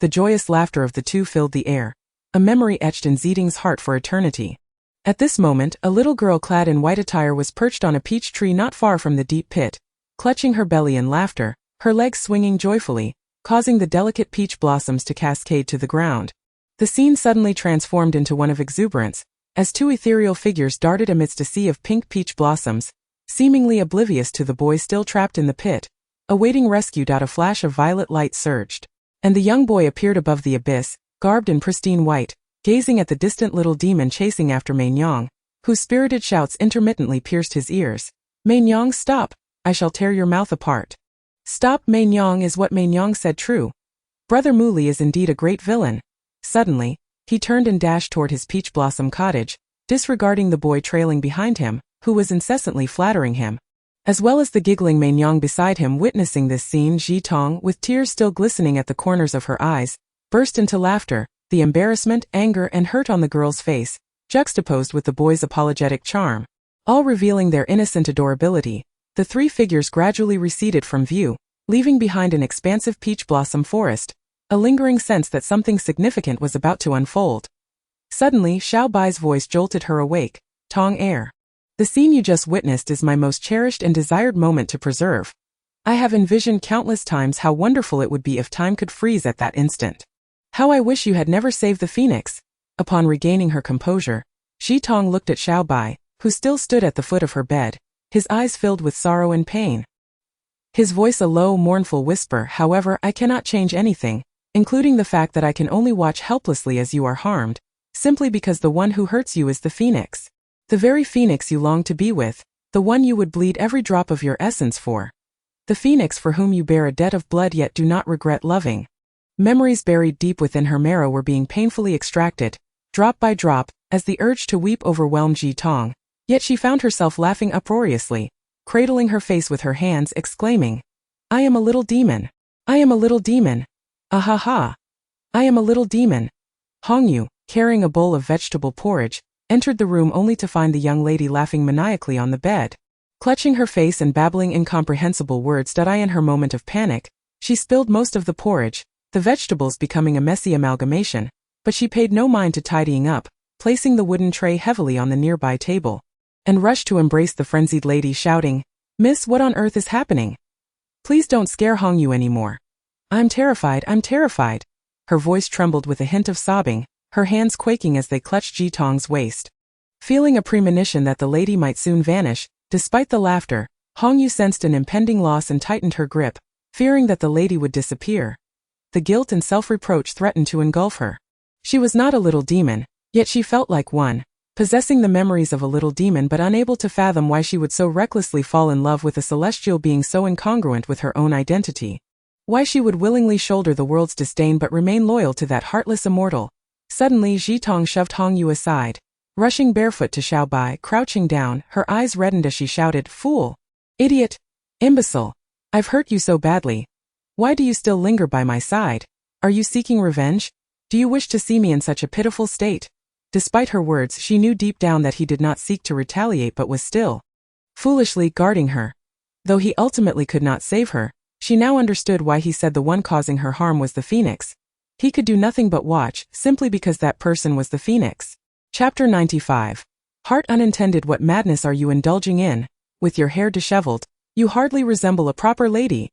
The joyous laughter of the two filled the air, a memory etched in Zitong's heart for eternity. At this moment, a little girl clad in white attire was perched on a peach tree not far from the deep pit, clutching her belly in laughter, her legs swinging joyfully, causing the delicate peach blossoms to cascade to the ground. The scene suddenly transformed into one of exuberance, as two ethereal figures darted amidst a sea of pink peach blossoms, seemingly oblivious to the boy still trapped in the pit, awaiting rescue. A flash of violet light surged, and the young boy appeared above the abyss, garbed in pristine white, gazing at the distant little demon chasing after Mainyang, whose spirited shouts intermittently pierced his ears. "Mainyang, stop! I shall tear your mouth apart." "Stop, Mainyang, is what Mainyang said true? Brother Muli is indeed a great villain." Suddenly, he turned and dashed toward his peach blossom cottage, disregarding the boy trailing behind him, who was incessantly flattering him, as well as the giggling Mainyang beside him. Witnessing this scene, Zitong, with tears still glistening at the corners of her eyes, burst into laughter, the embarrassment, anger, and hurt on the girl's face, juxtaposed with the boy's apologetic charm, all revealing their innocent adorability. The three figures gradually receded from view, leaving behind an expansive peach blossom forest, a lingering sense that something significant was about to unfold. Suddenly, Xiao Bai's voice jolted her awake. "Tong heir. The scene you just witnessed is my most cherished and desired moment to preserve. I have envisioned countless times how wonderful it would be if time could freeze at that instant. How I wish you had never saved the phoenix." Upon regaining her composure, Zitong looked at Xiao Bai, who still stood at the foot of her bed, his eyes filled with sorrow and pain. His voice a low, mournful whisper, "However, I cannot change anything, including the fact that I can only watch helplessly as you are harmed, simply because the one who hurts you is the phoenix. The very phoenix you long to be with, the one you would bleed every drop of your essence for. The phoenix for whom you bear a debt of blood yet do not regret loving." Memories buried deep within her marrow were being painfully extracted, drop by drop, as the urge to weep overwhelmed Zitong. Yet she found herself laughing uproariously, cradling her face with her hands, exclaiming, "I am a little demon. I am a little demon. Ah ha ha. I am a little demon." Hongyu, carrying a bowl of vegetable porridge, entered the room only to find the young lady laughing maniacally on the bed. Clutching her face and babbling incomprehensible words. In her moment of panic, she spilled most of the porridge, the vegetables becoming a messy amalgamation, but she paid no mind to tidying up, placing the wooden tray heavily on the nearby table, and rushed to embrace the frenzied lady, shouting, "Miss, what on earth is happening? Please don't scare Hongyu anymore. I'm terrified, I'm terrified." Her voice trembled with a hint of sobbing, her hands quaking as they clutched Zitong's waist. Feeling a premonition that the lady might soon vanish, despite the laughter, Hongyu sensed an impending loss and tightened her grip, fearing that the lady would disappear. The guilt and self-reproach threatened to engulf her. She was not a little demon, yet she felt like one, possessing the memories of a little demon but unable to fathom why she would so recklessly fall in love with a celestial being so incongruent with her own identity. Why she would willingly shoulder the world's disdain but remain loyal to that heartless immortal. Suddenly Zitong shoved Hongyu aside, rushing barefoot to Xiao Bai, crouching down, her eyes reddened as she shouted, "Fool! Idiot! Imbecile! I've hurt you so badly. Why do you still linger by my side? Are you seeking revenge? Do you wish to see me in such a pitiful state?" Despite her words, she knew deep down that he did not seek to retaliate but was still foolishly guarding her. Though he ultimately could not save her, she now understood why he said the one causing her harm was the phoenix. He could do nothing but watch, simply because that person was the phoenix. Chapter 95. Heart unintended. What madness are you indulging in? With your hair disheveled, you hardly resemble a proper lady.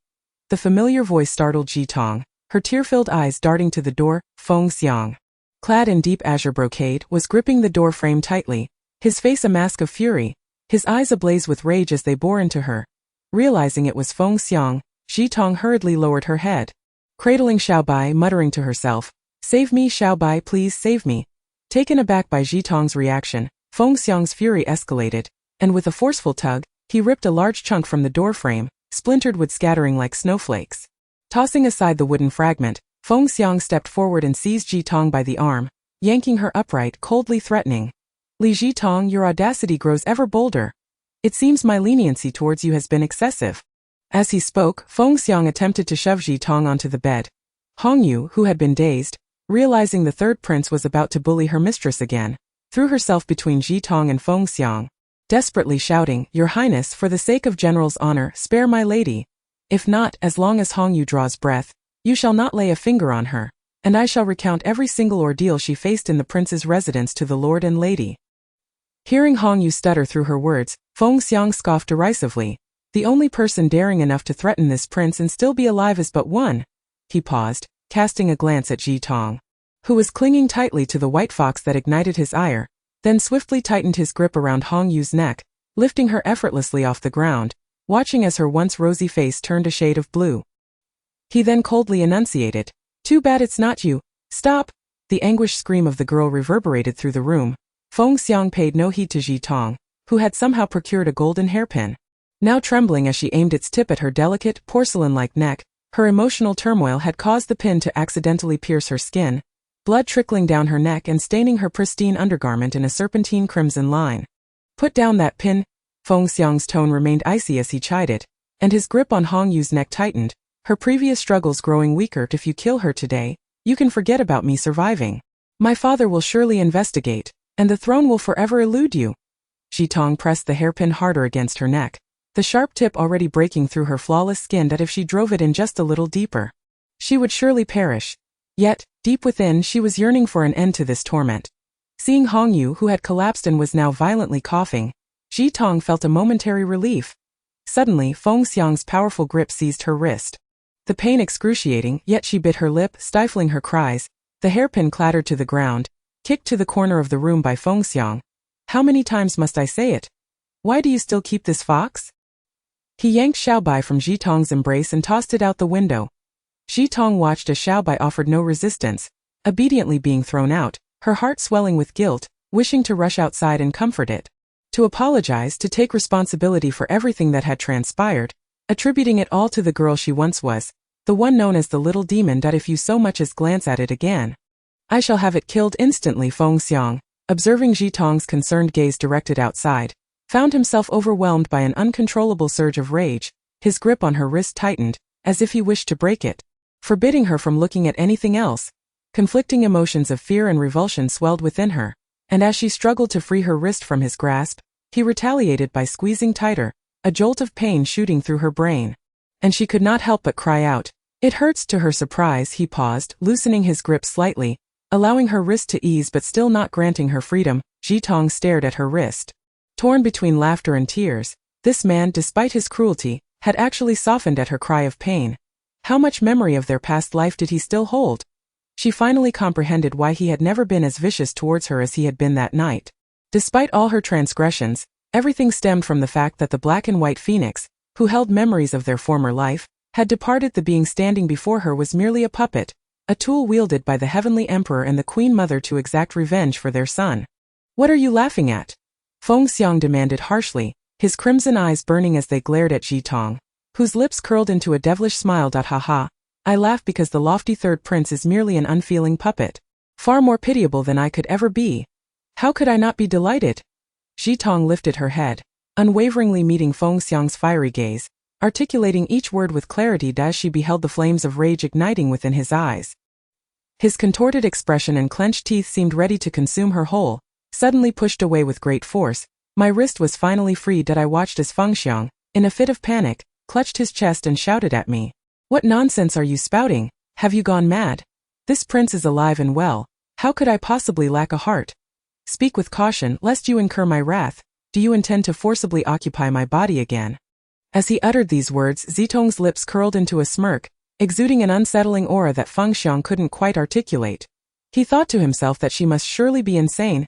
The familiar voice startled Zitong, her tear-filled eyes darting to the door. Feng Xiang, clad in deep azure brocade, was gripping the door frame tightly, his face a mask of fury, his eyes ablaze with rage as they bore into her. Realizing it was Feng Xiang, Zitong hurriedly lowered her head, cradling Xiao Bai, muttering to herself, "Save me, Xiao Bai, please save me." Taken aback by Zitong's reaction, Feng Xiang's fury escalated, and with a forceful tug, he ripped a large chunk from the door frame, splintered wood scattering like snowflakes. Tossing aside the wooden fragment, Fengxiang stepped forward and seized Zitong by the arm, yanking her upright, coldly threatening. Li Zitong, your audacity grows ever bolder. It seems my leniency towards you has been excessive. As he spoke, Fengxiang attempted to shove Zitong onto the bed. Hongyu, who had been dazed, realizing the third prince was about to bully her mistress again, threw herself between Zitong and Fengxiang, desperately shouting, Your Highness, for the sake of General's honor, spare my lady. If not, as long as Hongyu draws breath, you shall not lay a finger on her, and I shall recount every single ordeal she faced in the prince's residence to the lord and lady. Hearing Hongyu stutter through her words, Fengxiang scoffed derisively. The only person daring enough to threaten this prince and still be alive is but one. He paused, casting a glance at Zitong, who was clinging tightly to the white fox that ignited his ire, then swiftly tightened his grip around Hongyu's neck, lifting her effortlessly off the ground, watching as her once rosy face turned a shade of blue. He then coldly enunciated, Too bad it's not you. Stop! The anguished scream of the girl reverberated through the room. Fengxiang paid no heed to Zitong, who had somehow procured a golden hairpin. Now trembling as she aimed its tip at her delicate, porcelain-like neck, her emotional turmoil had caused the pin to accidentally pierce her skin, blood trickling down her neck and staining her pristine undergarment in a serpentine crimson line. Put down that pin. Fengxiang's tone remained icy as he chided, and his grip on Hongyu's neck tightened, her previous struggles growing weaker. If you kill her today, you can forget about me surviving. My father will surely investigate, and the throne will forever elude you. Zitong pressed the hairpin harder against her neck, the sharp tip already breaking through her flawless skin that if she drove it in just a little deeper, she would surely perish. Yet, deep within she was yearning for an end to this torment. Seeing Hongyu, who had collapsed and was now violently coughing, Zitong felt a momentary relief. Suddenly, Fengxiang's powerful grip seized her wrist. The pain excruciating, yet she bit her lip, stifling her cries. The hairpin clattered to the ground, kicked to the corner of the room by Fengxiang. How many times must I say it? Why do you still keep this fox? He yanked Xiaobai from Zitong's embrace and tossed it out the window. Zitong watched as Xiaobai offered no resistance, obediently being thrown out, her heart swelling with guilt, wishing to rush outside and comfort it. To apologize, to take responsibility for everything that had transpired, attributing it all to the girl she once was, the one known as the little demon. If you so much as glance at it again, I shall have it killed instantly. Fengxiang, observing Zitong's concerned gaze directed outside, found himself overwhelmed by an uncontrollable surge of rage. His grip on her wrist tightened, as if he wished to break it, forbidding her from looking at anything else. Conflicting emotions of fear and revulsion swelled within her, and as she struggled to free her wrist from his grasp, he retaliated by squeezing tighter, a jolt of pain shooting through her brain. And she could not help but cry out. It hurts. To her surprise, he paused, loosening his grip slightly, allowing her wrist to ease but still not granting her freedom. Zitong stared at her wrist. Torn between laughter and tears, this man, despite his cruelty, had actually softened at her cry of pain. How much memory of their past life did he still hold? She finally comprehended why he had never been as vicious towards her as he had been that night. Despite all her transgressions, everything stemmed from the fact that the black and white phoenix, who held memories of their former life, had departed. The being standing before her was merely a puppet, a tool wielded by the heavenly emperor and the queen mother to exact revenge for their son. What are you laughing at? Fengxiang demanded harshly, his crimson eyes burning as they glared at Zitong, whose lips curled into a devilish smile. Ha ha, I laugh because the lofty third prince is merely an unfeeling puppet, far more pitiable than I could ever be. How could I not be delighted? Zitong lifted her head, unwaveringly meeting Fengxiang's fiery gaze, articulating each word with clarity as she beheld the flames of rage igniting within his eyes. His contorted expression and clenched teeth seemed ready to consume her whole. Suddenly pushed away with great force, my wrist was finally freed. I watched as Fengxiang, in a fit of panic, clutched his chest and shouted at me. What nonsense are you spouting? Have you gone mad? This prince is alive and well. How could I possibly lack a heart? Speak with caution, lest you incur my wrath. Do you intend to forcibly occupy my body again? As he uttered these words, Zitong's lips curled into a smirk, exuding an unsettling aura that Fengxiang couldn't quite articulate. He thought to himself that she must surely be insane.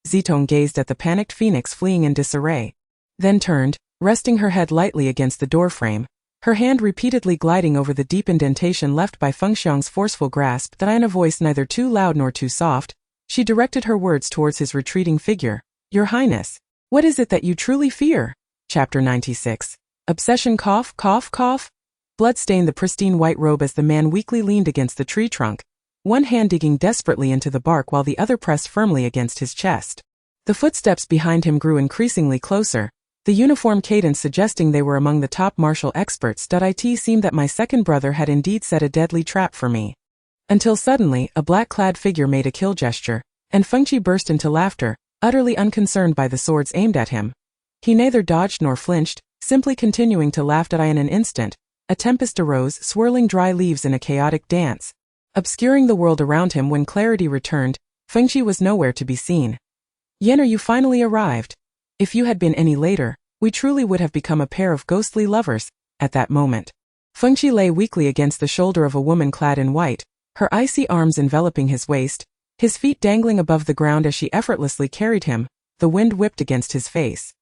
Zitong gazed at the panicked phoenix fleeing in disarray, then turned, resting her head lightly against the doorframe, her hand repeatedly gliding over the deep indentation left by Fengxiang's forceful grasp. In a voice neither too loud nor too soft, she directed her words towards his retreating figure. Your Highness, what is it that you truly fear? Chapter 96. Obsession. Cough, cough, cough. Blood stained the pristine white robe as the man weakly leaned against the tree trunk, one hand digging desperately into the bark while the other pressed firmly against his chest. The footsteps behind him grew increasingly closer, the uniform cadence suggesting they were among the top martial experts. It seemed that my second brother had indeed set a deadly trap for me. Until suddenly, a black-clad figure made a kill gesture, and Fengyu burst into laughter, utterly unconcerned by the swords aimed at him. He neither dodged nor flinched, simply continuing to laugh. In an instant, a tempest arose, swirling dry leaves in a chaotic dance, obscuring the world around him. When clarity returned, Fengyu was nowhere to be seen. "Yenner, you finally arrived. If you had been any later, we truly would have become a pair of ghostly lovers." At that moment, Fengyu lay weakly against the shoulder of a woman clad in white, her icy arms enveloping his waist, his feet dangling above the ground as she effortlessly carried him. The wind whipped against his face,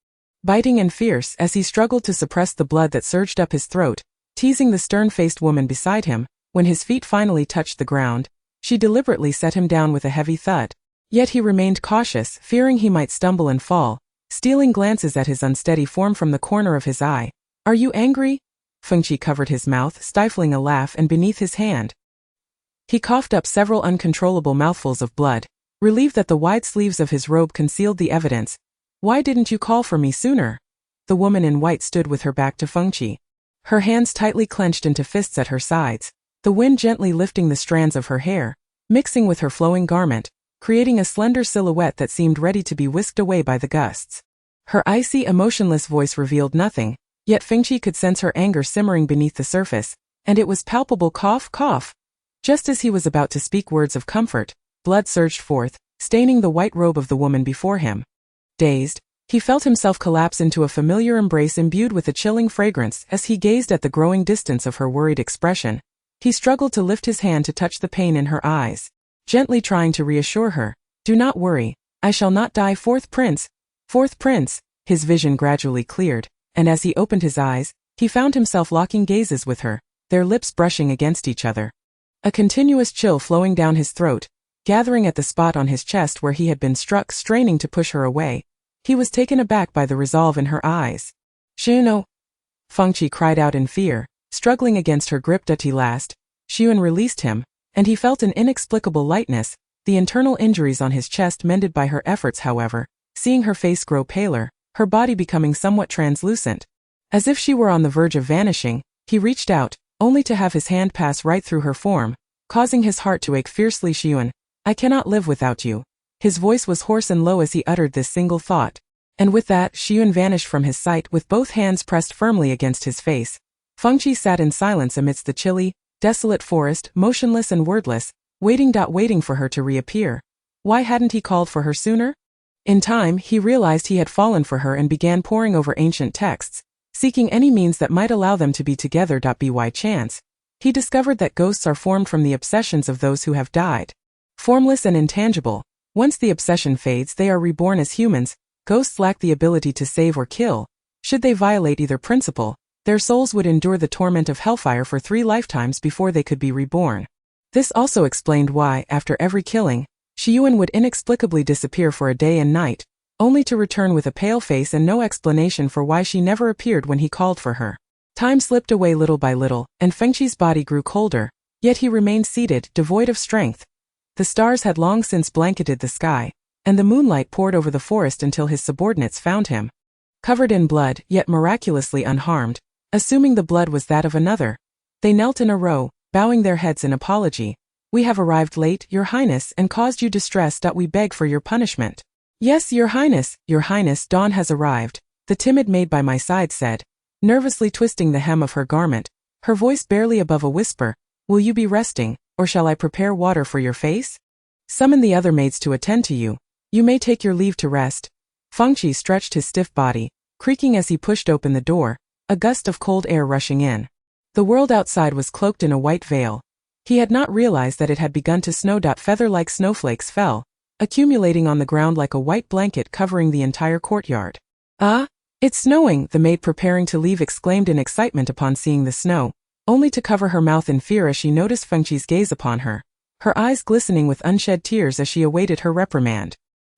biting and fierce as he struggled to suppress the blood that surged up his throat, teasing the stern-faced woman beside him. When his feet finally touched the ground, she deliberately set him down with a heavy thud. Yet he remained cautious, fearing he might stumble and fall, stealing glances at his unsteady form from the corner of his eye. "Are you angry?" Fengyu covered his mouth, stifling a laugh, and beneath his hand, he coughed up several uncontrollable mouthfuls of blood, relieved that the wide sleeves of his robe concealed the evidence. "Why didn't you call for me sooner?" The woman in white stood with her back to Fengyu, her hands tightly clenched into fists at her sides, the wind gently lifting the strands of her hair, mixing with her flowing garment, creating a slender silhouette that seemed ready to be whisked away by the gusts. Her icy, emotionless voice revealed nothing, yet Fengyu could sense her anger simmering beneath the surface, and it was palpable. Cough, cough. Just as he was about to speak words of comfort, blood surged forth, staining the white robe of the woman before him. Dazed, he felt himself collapse into a familiar embrace imbued with a chilling fragrance. As he gazed at the growing distance of her worried expression, he struggled to lift his hand to touch the pain in her eyes, gently trying to reassure her. "Do not worry, I shall not die." "Fourth prince! Fourth prince!" His vision gradually cleared, and as he opened his eyes, he found himself locking gazes with her, their lips brushing against each other. A continuous chill flowing down his throat, gathering at the spot on his chest where he had been struck. Straining to push her away, he was taken aback by the resolve in her eyes. "Shuno!" Fengyu cried out in fear, struggling against her grip. At last, Xian released him, and he felt an inexplicable lightness, the internal injuries on his chest mended by her efforts. However, seeing her face grow paler, her body becoming somewhat translucent, as if she were on the verge of vanishing, he reached out, only to have his hand pass right through her form, causing his heart to ache fiercely. "Xian, I cannot live without you." His voice was hoarse and low as he uttered this single thought, and with that, Xian vanished from his sight with both hands pressed firmly against his face. Fengyu sat in silence amidst the chilly, desolate forest, motionless and wordless, waiting for her to reappear. Why hadn't he called for her sooner? In time, he realized he had fallen for her and began poring over ancient texts, seeking any means that might allow them to be together. By chance, he discovered that ghosts are formed from the obsessions of those who have died. Formless and intangible, once the obsession fades, they are reborn as humans. Ghosts lack the ability to save or kill. Should they violate either principle, their souls would endure the torment of hellfire for 3 lifetimes before they could be reborn. This also explained why, after every killing, Xian would inexplicably disappear for a day and night, only to return with a pale face and no explanation for why she never appeared when he called for her. Time slipped away little by little, and Fengyu's body grew colder, yet he remained seated, devoid of strength. The stars had long since blanketed the sky, and the moonlight poured over the forest until his subordinates found him, covered in blood, yet miraculously unharmed, assuming the blood was that of another. They knelt in a row, bowing their heads in apology. "We have arrived late, Your Highness, and caused you distress. We beg for your punishment." "Yes, Your Highness, dawn has arrived," the timid maid by my side said, nervously twisting the hem of her garment, her voice barely above a whisper. "Will you be resting, or shall I prepare water for your face? Summon the other maids to attend to you. You may take your leave to rest." Fengyu stretched his stiff body, creaking as he pushed open the door, a gust of cold air rushing in. The world outside was cloaked in a white veil. He had not realized that it had begun to snow. Feather-like snowflakes fell, accumulating on the ground like a white blanket covering the entire courtyard. "Ah, it's snowing," the maid preparing to leave exclaimed in excitement upon seeing the snow, only to cover her mouth in fear as she noticed Fengyu's gaze upon her, her eyes glistening with unshed tears as she awaited her reprimand.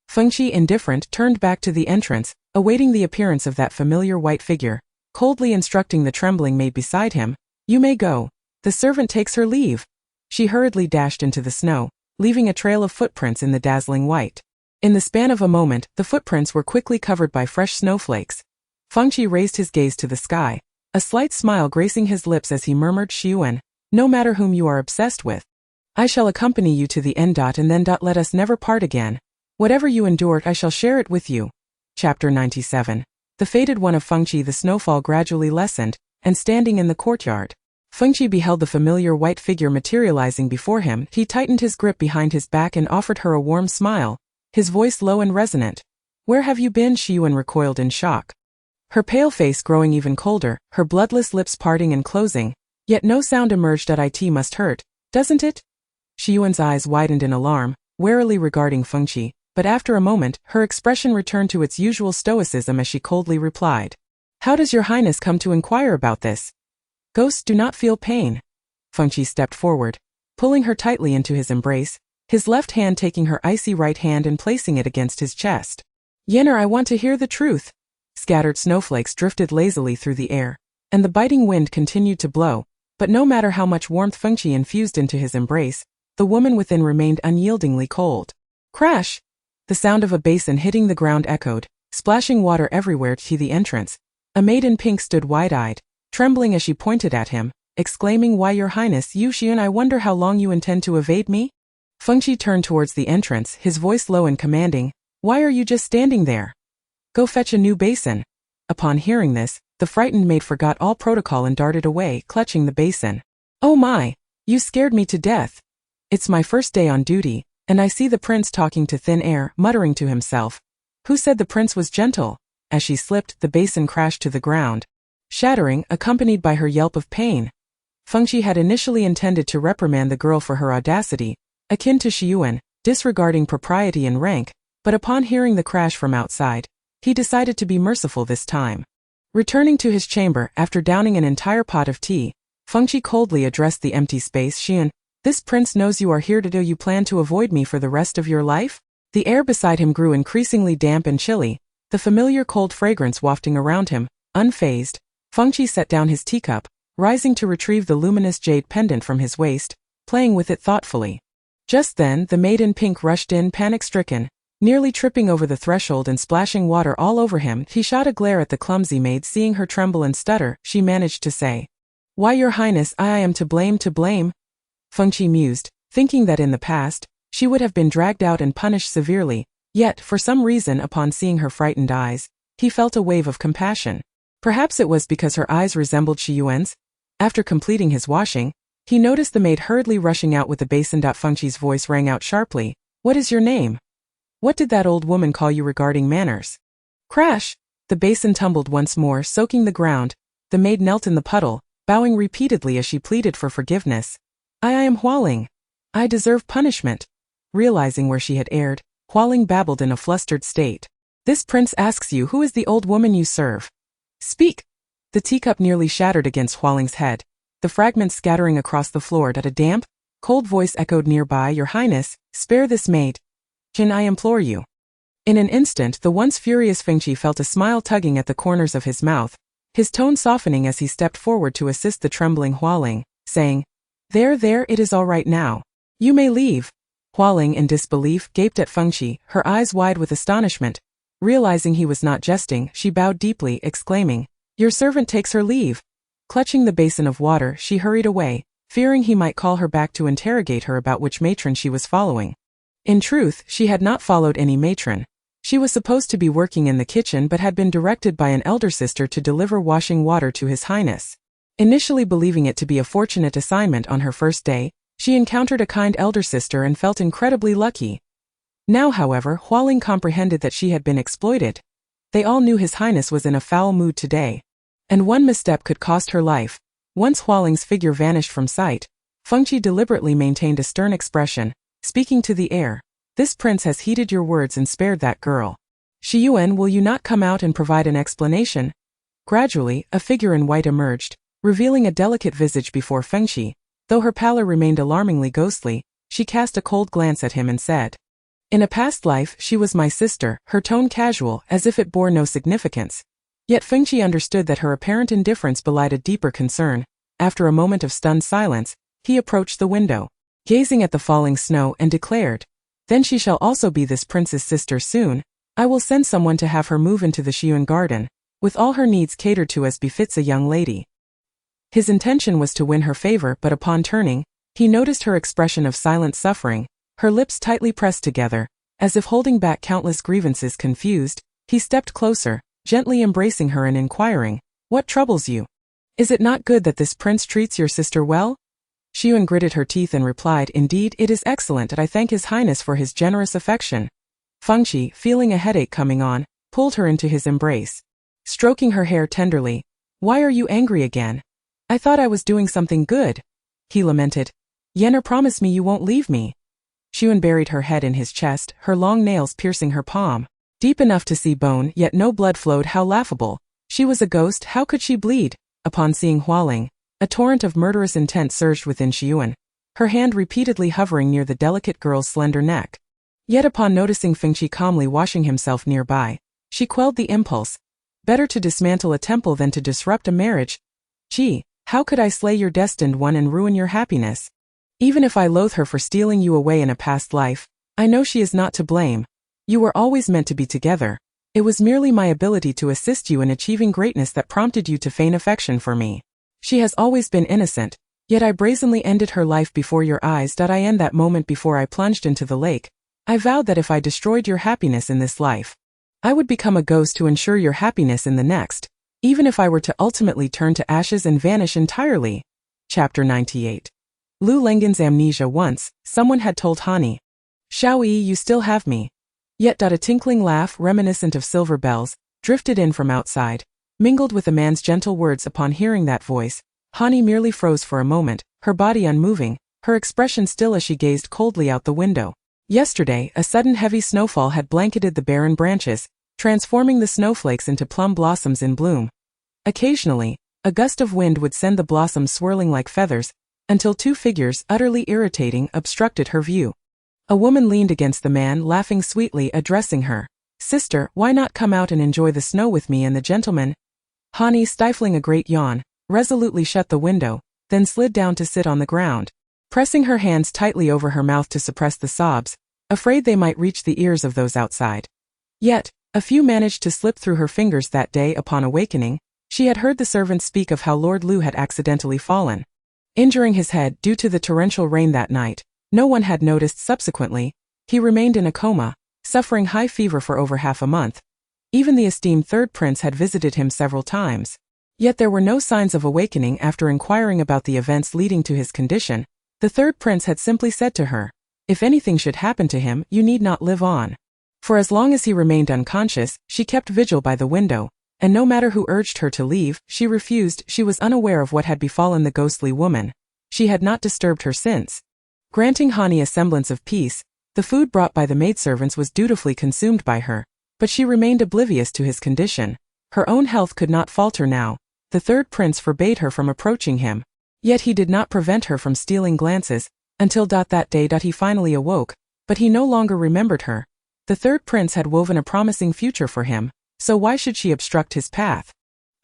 Fengyu, indifferent, turned back to the entrance, awaiting the appearance of that familiar white figure, coldly instructing the trembling maid beside him, You may go. The servant takes her leave. She hurriedly dashed into the snow, leaving a trail of footprints in the dazzling white. In the span of a moment, the footprints were quickly covered by fresh snowflakes. Fengyu raised his gaze to the sky, a slight smile gracing his lips as he murmured, Shiyuan, no matter whom you are obsessed with, I shall accompany you to the end. And then let us never part again. Whatever you endure, I shall share it with you. Chapter 97. The fated one of Fengyu. The snowfall gradually lessened, and standing in the courtyard, Fengyu beheld the familiar white figure materializing before him. He tightened his grip behind his back and offered her a warm smile, his voice low and resonant. Where have you been? Shiyuan recoiled in shock, her pale face growing even colder, her bloodless lips parting and closing, yet no sound emerged. It must hurt, doesn't it? Shiyuan's eyes widened in alarm, warily regarding Fengyu, but after a moment, her expression returned to its usual stoicism as she coldly replied, How does your highness come to inquire about this? Ghosts do not feel pain. Fengyu stepped forward, pulling her tightly into his embrace, his left hand taking her icy right hand and placing it against his chest. Yenner, I want to hear the truth. Scattered snowflakes drifted lazily through the air, and the biting wind continued to blow, but no matter how much warmth Fengyu infused into his embrace, the woman within remained unyieldingly cold. Crash! The sound of a basin hitting the ground echoed, splashing water everywhere to the entrance. A maid in pink stood wide-eyed, trembling as she pointed at him, exclaiming, Why, your highness, Yu Xian, I wonder how long you intend to evade me? Fengyu turned towards the entrance, his voice low and commanding, Why are you just standing there? Go fetch a new basin. Upon hearing this, the frightened maid forgot all protocol and darted away, clutching the basin. Oh my! You scared me to death. It's my first day on duty, and I see the prince talking to thin air, muttering to himself. Who said the prince was gentle? As she slipped, the basin crashed to the ground, shattering, accompanied by her yelp of pain. Fengyu had initially intended to reprimand the girl for her audacity, akin to Shiyuan, disregarding propriety and rank, but upon hearing the crash from outside, he decided to be merciful this time. Returning to his chamber after downing an entire pot of tea, Fengyu coldly addressed the empty space. Xian, this prince knows you are here. Do you plan to avoid me for the rest of your life? The air beside him grew increasingly damp and chilly, the familiar cold fragrance wafting around him. Unfazed, Fengyu set down his teacup, rising to retrieve the luminous jade pendant from his waist, playing with it thoughtfully. Just then, the maid in pink rushed in, panic-stricken, nearly tripping over the threshold and splashing water all over him. He shot a glare at the clumsy maid. Seeing her tremble and stutter, she managed to say, Why, your highness, I am to blame. Fengyu mused, thinking that in the past, she would have been dragged out and punished severely, yet, for some reason, upon seeing her frightened eyes, he felt a wave of compassion. Perhaps it was because her eyes resembled Shiyuan's. After completing his washing, he noticed the maid hurriedly rushing out with the basin. Fengyu's voice rang out sharply, What is your name? What did that old woman call you regarding manners? Crash! The basin tumbled once more, soaking the ground. The maid knelt in the puddle, bowing repeatedly as she pleaded for forgiveness. I am Hualing. I deserve punishment. Realizing where she had erred, Hualing babbled in a flustered state. This prince asks you who is the old woman you serve. Speak! The teacup nearly shattered against Hualing's head, the fragments scattering across the floor. A damp, cold voice echoed nearby, Your highness, spare this maid. Jin, I implore you. In an instant, the once furious Fengyu felt a smile tugging at the corners of his mouth, his tone softening as he stepped forward to assist the trembling Hualing, saying, There, it is all right now. You may leave. Hualing, in disbelief, gaped at Fengyu, her eyes wide with astonishment. Realizing he was not jesting, she bowed deeply, exclaiming, Your servant takes her leave. Clutching the basin of water, she hurried away, fearing he might call her back to interrogate her about which matron she was following. In truth, she had not followed any matron. She was supposed to be working in the kitchen but had been directed by an elder sister to deliver washing water to His Highness. Initially believing it to be a fortunate assignment on her first day, she encountered a kind elder sister and felt incredibly lucky. Now, however, Hualing comprehended that she had been exploited. They all knew His Highness was in a foul mood today, and one misstep could cost her life. Once Hualing's figure vanished from sight, Fengyu deliberately maintained a stern expression, speaking to the air. This prince has heeded your words and spared that girl. Shiyuan, will you not come out and provide an explanation? Gradually, a figure in white emerged, revealing a delicate visage before Fengyu. Though her pallor remained alarmingly ghostly, she cast a cold glance at him and said, In a past life, she was my sister, her tone casual, as if it bore no significance. Yet Fengyu understood that her apparent indifference belied a deeper concern. After a moment of stunned silence, he approached the window, gazing at the falling snow, and declared, "Then she shall also be this prince's sister soon. I will send someone to have her move into the Xiun garden, with all her needs catered to as befits a young lady." His intention was to win her favor, but upon turning, he noticed her expression of silent suffering, her lips tightly pressed together, as if holding back countless grievances. Confused, he stepped closer, gently embracing her and inquiring, "What troubles you? Is it not good that this prince treats your sister well?" Xiun gritted her teeth and replied, "Indeed, it is excellent, and I thank His Highness for his generous affection." Fengyu, feeling a headache coming on, pulled her into his embrace, stroking her hair tenderly. "Why are you angry again? I thought I was doing something good," he lamented. "Yenner, promise me you won't leave me." Xiun buried her head in his chest, her long nails piercing her palm, deep enough to see bone, yet no blood flowed. How laughable. She was a ghost, how could she bleed? Upon seeing Hualing, a torrent of murderous intent surged within Xiun, her hand repeatedly hovering near the delicate girl's slender neck. Yet upon noticing Fengyu calmly washing himself nearby, she quelled the impulse. Better to dismantle a temple than to disrupt a marriage. "Gee, how could I slay your destined one and ruin your happiness? Even if I loathe her for stealing you away in a past life, I know she is not to blame. You were always meant to be together. It was merely my ability to assist you in achieving greatness that prompted you to feign affection for me. She has always been innocent, yet I brazenly ended her life before your eyes. I end that moment before I plunged into the lake. I vowed that if I destroyed your happiness in this life, I would become a ghost to ensure your happiness in the next, even if I were to ultimately turn to ashes and vanish entirely." Chapter 98. Lu Lengen's amnesia. Once, someone had told Hani, "Xiaoyi, you still have me." Yet a tinkling laugh reminiscent of silver bells drifted in from outside, mingled with a man's gentle words. Upon hearing that voice, Hani merely froze for a moment, her body unmoving, her expression still as she gazed coldly out the window. Yesterday, a sudden heavy snowfall had blanketed the barren branches, transforming the snowflakes into plum blossoms in bloom. Occasionally, a gust of wind would send the blossoms swirling like feathers, until two figures, utterly irritating, obstructed her view. A woman leaned against the man, laughing sweetly, addressing her, "Sister, why not come out and enjoy the snow with me and the gentleman?" Hani, stifling a great yawn, resolutely shut the window, then slid down to sit on the ground, pressing her hands tightly over her mouth to suppress the sobs, afraid they might reach the ears of those outside. Yet, a few managed to slip through her fingers that day. Upon awakening, she had heard the servants speak of how Lord Lu had accidentally fallen, injuring his head due to the torrential rain that night. No one had noticed subsequently. He remained in a coma, suffering high fever for over half a month. Even the esteemed third prince had visited him several times. Yet there were no signs of awakening. After inquiring about the events leading to his condition, the third prince had simply said to her, "If anything should happen to him, you need not live on." For as long as he remained unconscious, she kept vigil by the window, and no matter who urged her to leave, she refused. She was unaware of what had befallen the ghostly woman. She had not disturbed her since. Granting Hani a semblance of peace, the food brought by the maidservants was dutifully consumed by her, but she remained oblivious to his condition. Her own health could not falter now. The third prince forbade her from approaching him, yet he did not prevent her from stealing glances, until that day he finally awoke, but he no longer remembered her. The third prince had woven a promising future for him, so why should she obstruct his path?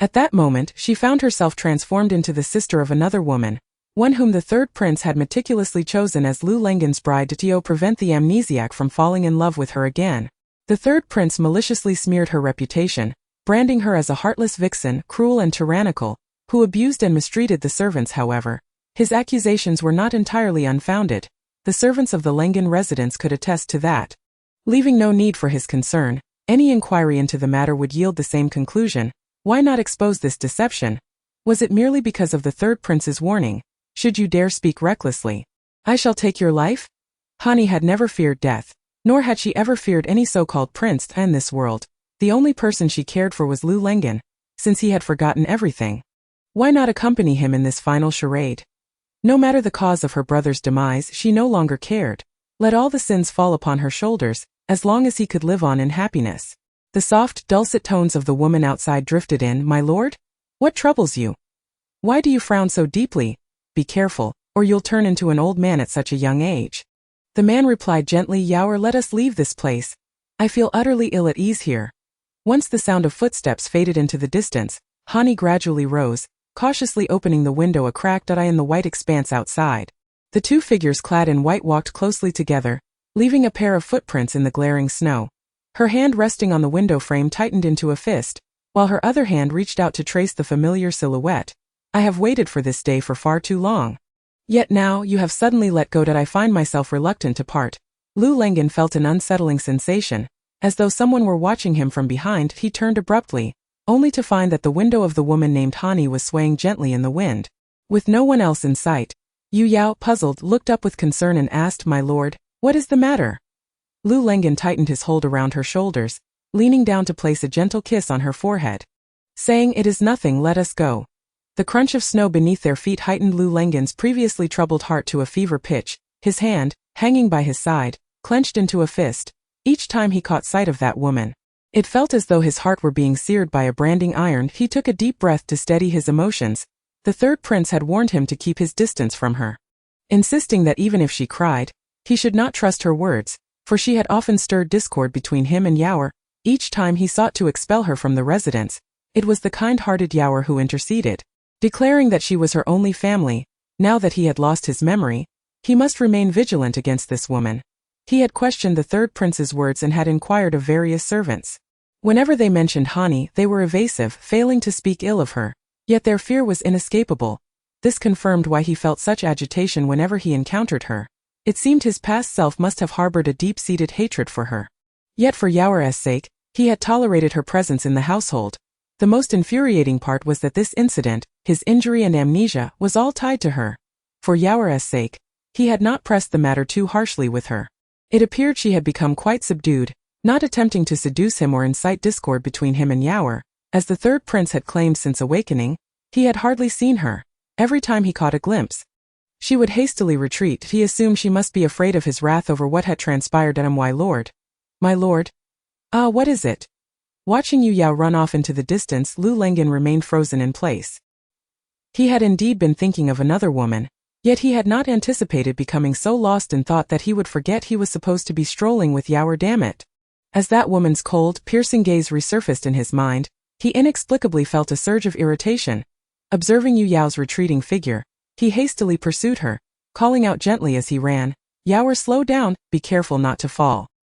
At that moment, she found herself transformed into the sister of another woman, one whom the third prince had meticulously chosen as Lu Lengen's bride to prevent the amnesiac from falling in love with her again. The third prince maliciously smeared her reputation, branding her as a heartless vixen, cruel and tyrannical, who abused and mistreated the servants. However, his accusations were not entirely unfounded. The servants of the Lengen residence could attest to that. Leaving no need for his concern, any inquiry into the matter would yield the same conclusion. Why not expose this deception? Was it merely because of the third prince's warning? "Should you dare speak recklessly, I shall take your life?" Hani had never feared death, nor had she ever feared any so-called prince in this world. The only person she cared for was Lu Lengen, since he had forgotten everything. Why not accompany him in this final charade? No matter the cause of her brother's demise, she no longer cared. Let all the sins fall upon her shoulders, as long as he could live on in happiness. The soft, dulcet tones of the woman outside drifted in. "My lord? What troubles you? Why do you frown so deeply? Be careful, or you'll turn into an old man at such a young age." The man replied gently, "Yaoer, let us leave this place. I feel utterly ill at ease here." Once the sound of footsteps faded into the distance, Hani gradually rose, cautiously opening the window a cracked eye in the white expanse outside. The two figures clad in white walked closely together, leaving a pair of footprints in the glaring snow. Her hand resting on the window frame tightened into a fist, while her other hand reached out to trace the familiar silhouette. I have waited for this day for far too long. Yet now you have suddenly let go that I find myself reluctant to part. Lu Lengen felt an unsettling sensation. As though someone were watching him from behind, he turned abruptly, only to find that the window of the woman named Hani was swaying gently in the wind. With no one else in sight, Yu Yao, puzzled, looked up with concern and asked, "My lord, what is the matter?" Lu Lengen tightened his hold around her shoulders, leaning down to place a gentle kiss on her forehead. Saying, "It is nothing, let us go." The crunch of snow beneath their feet heightened Lu Lengen's previously troubled heart to a fever pitch. His hand, hanging by his side, clenched into a fist, each time he caught sight of that woman. It felt as though his heart were being seared by a branding iron. He took a deep breath to steady his emotions. The third prince had warned him to keep his distance from her, insisting that even if she cried, he should not trust her words, for she had often stirred discord between him and Yaoer. Each time he sought to expel her from the residence, it was the kind-hearted Yaoer who interceded, declaring that she was her only family. Now that he had lost his memory, he must remain vigilant against this woman. He had questioned the third prince's words and had inquired of various servants. Whenever they mentioned Hani, they were evasive, failing to speak ill of her. Yet their fear was inescapable. This confirmed why he felt such agitation whenever he encountered her. It seemed his past self must have harbored a deep-seated hatred for her. Yet for Yaoer's sake, he had tolerated her presence in the household. The most infuriating part was that this incident, his injury and amnesia, was all tied to her. For Yaoer's sake, he had not pressed the matter too harshly with her. It appeared she had become quite subdued, not attempting to seduce him or incite discord between him and Yaoer. As the third prince had claimed since awakening, he had hardly seen her. Every time he caught a glimpse, she would hastily retreat. He assumed she must be afraid of his wrath over what had transpired. My lord. My lord? Ah, what is it? Watching Yu Yao run off into the distance, Lu Lengen remained frozen in place. He had indeed been thinking of another woman, yet he had not anticipated becoming so lost in thought that he would forget he was supposed to be strolling with Yaoer. Damn it. As that woman's cold, piercing gaze resurfaced in his mind, he inexplicably felt a surge of irritation. Observing Yu Yao's retreating figure, he hastily pursued her, calling out gently as he ran, "Yaoer, slow down, be careful not to fall."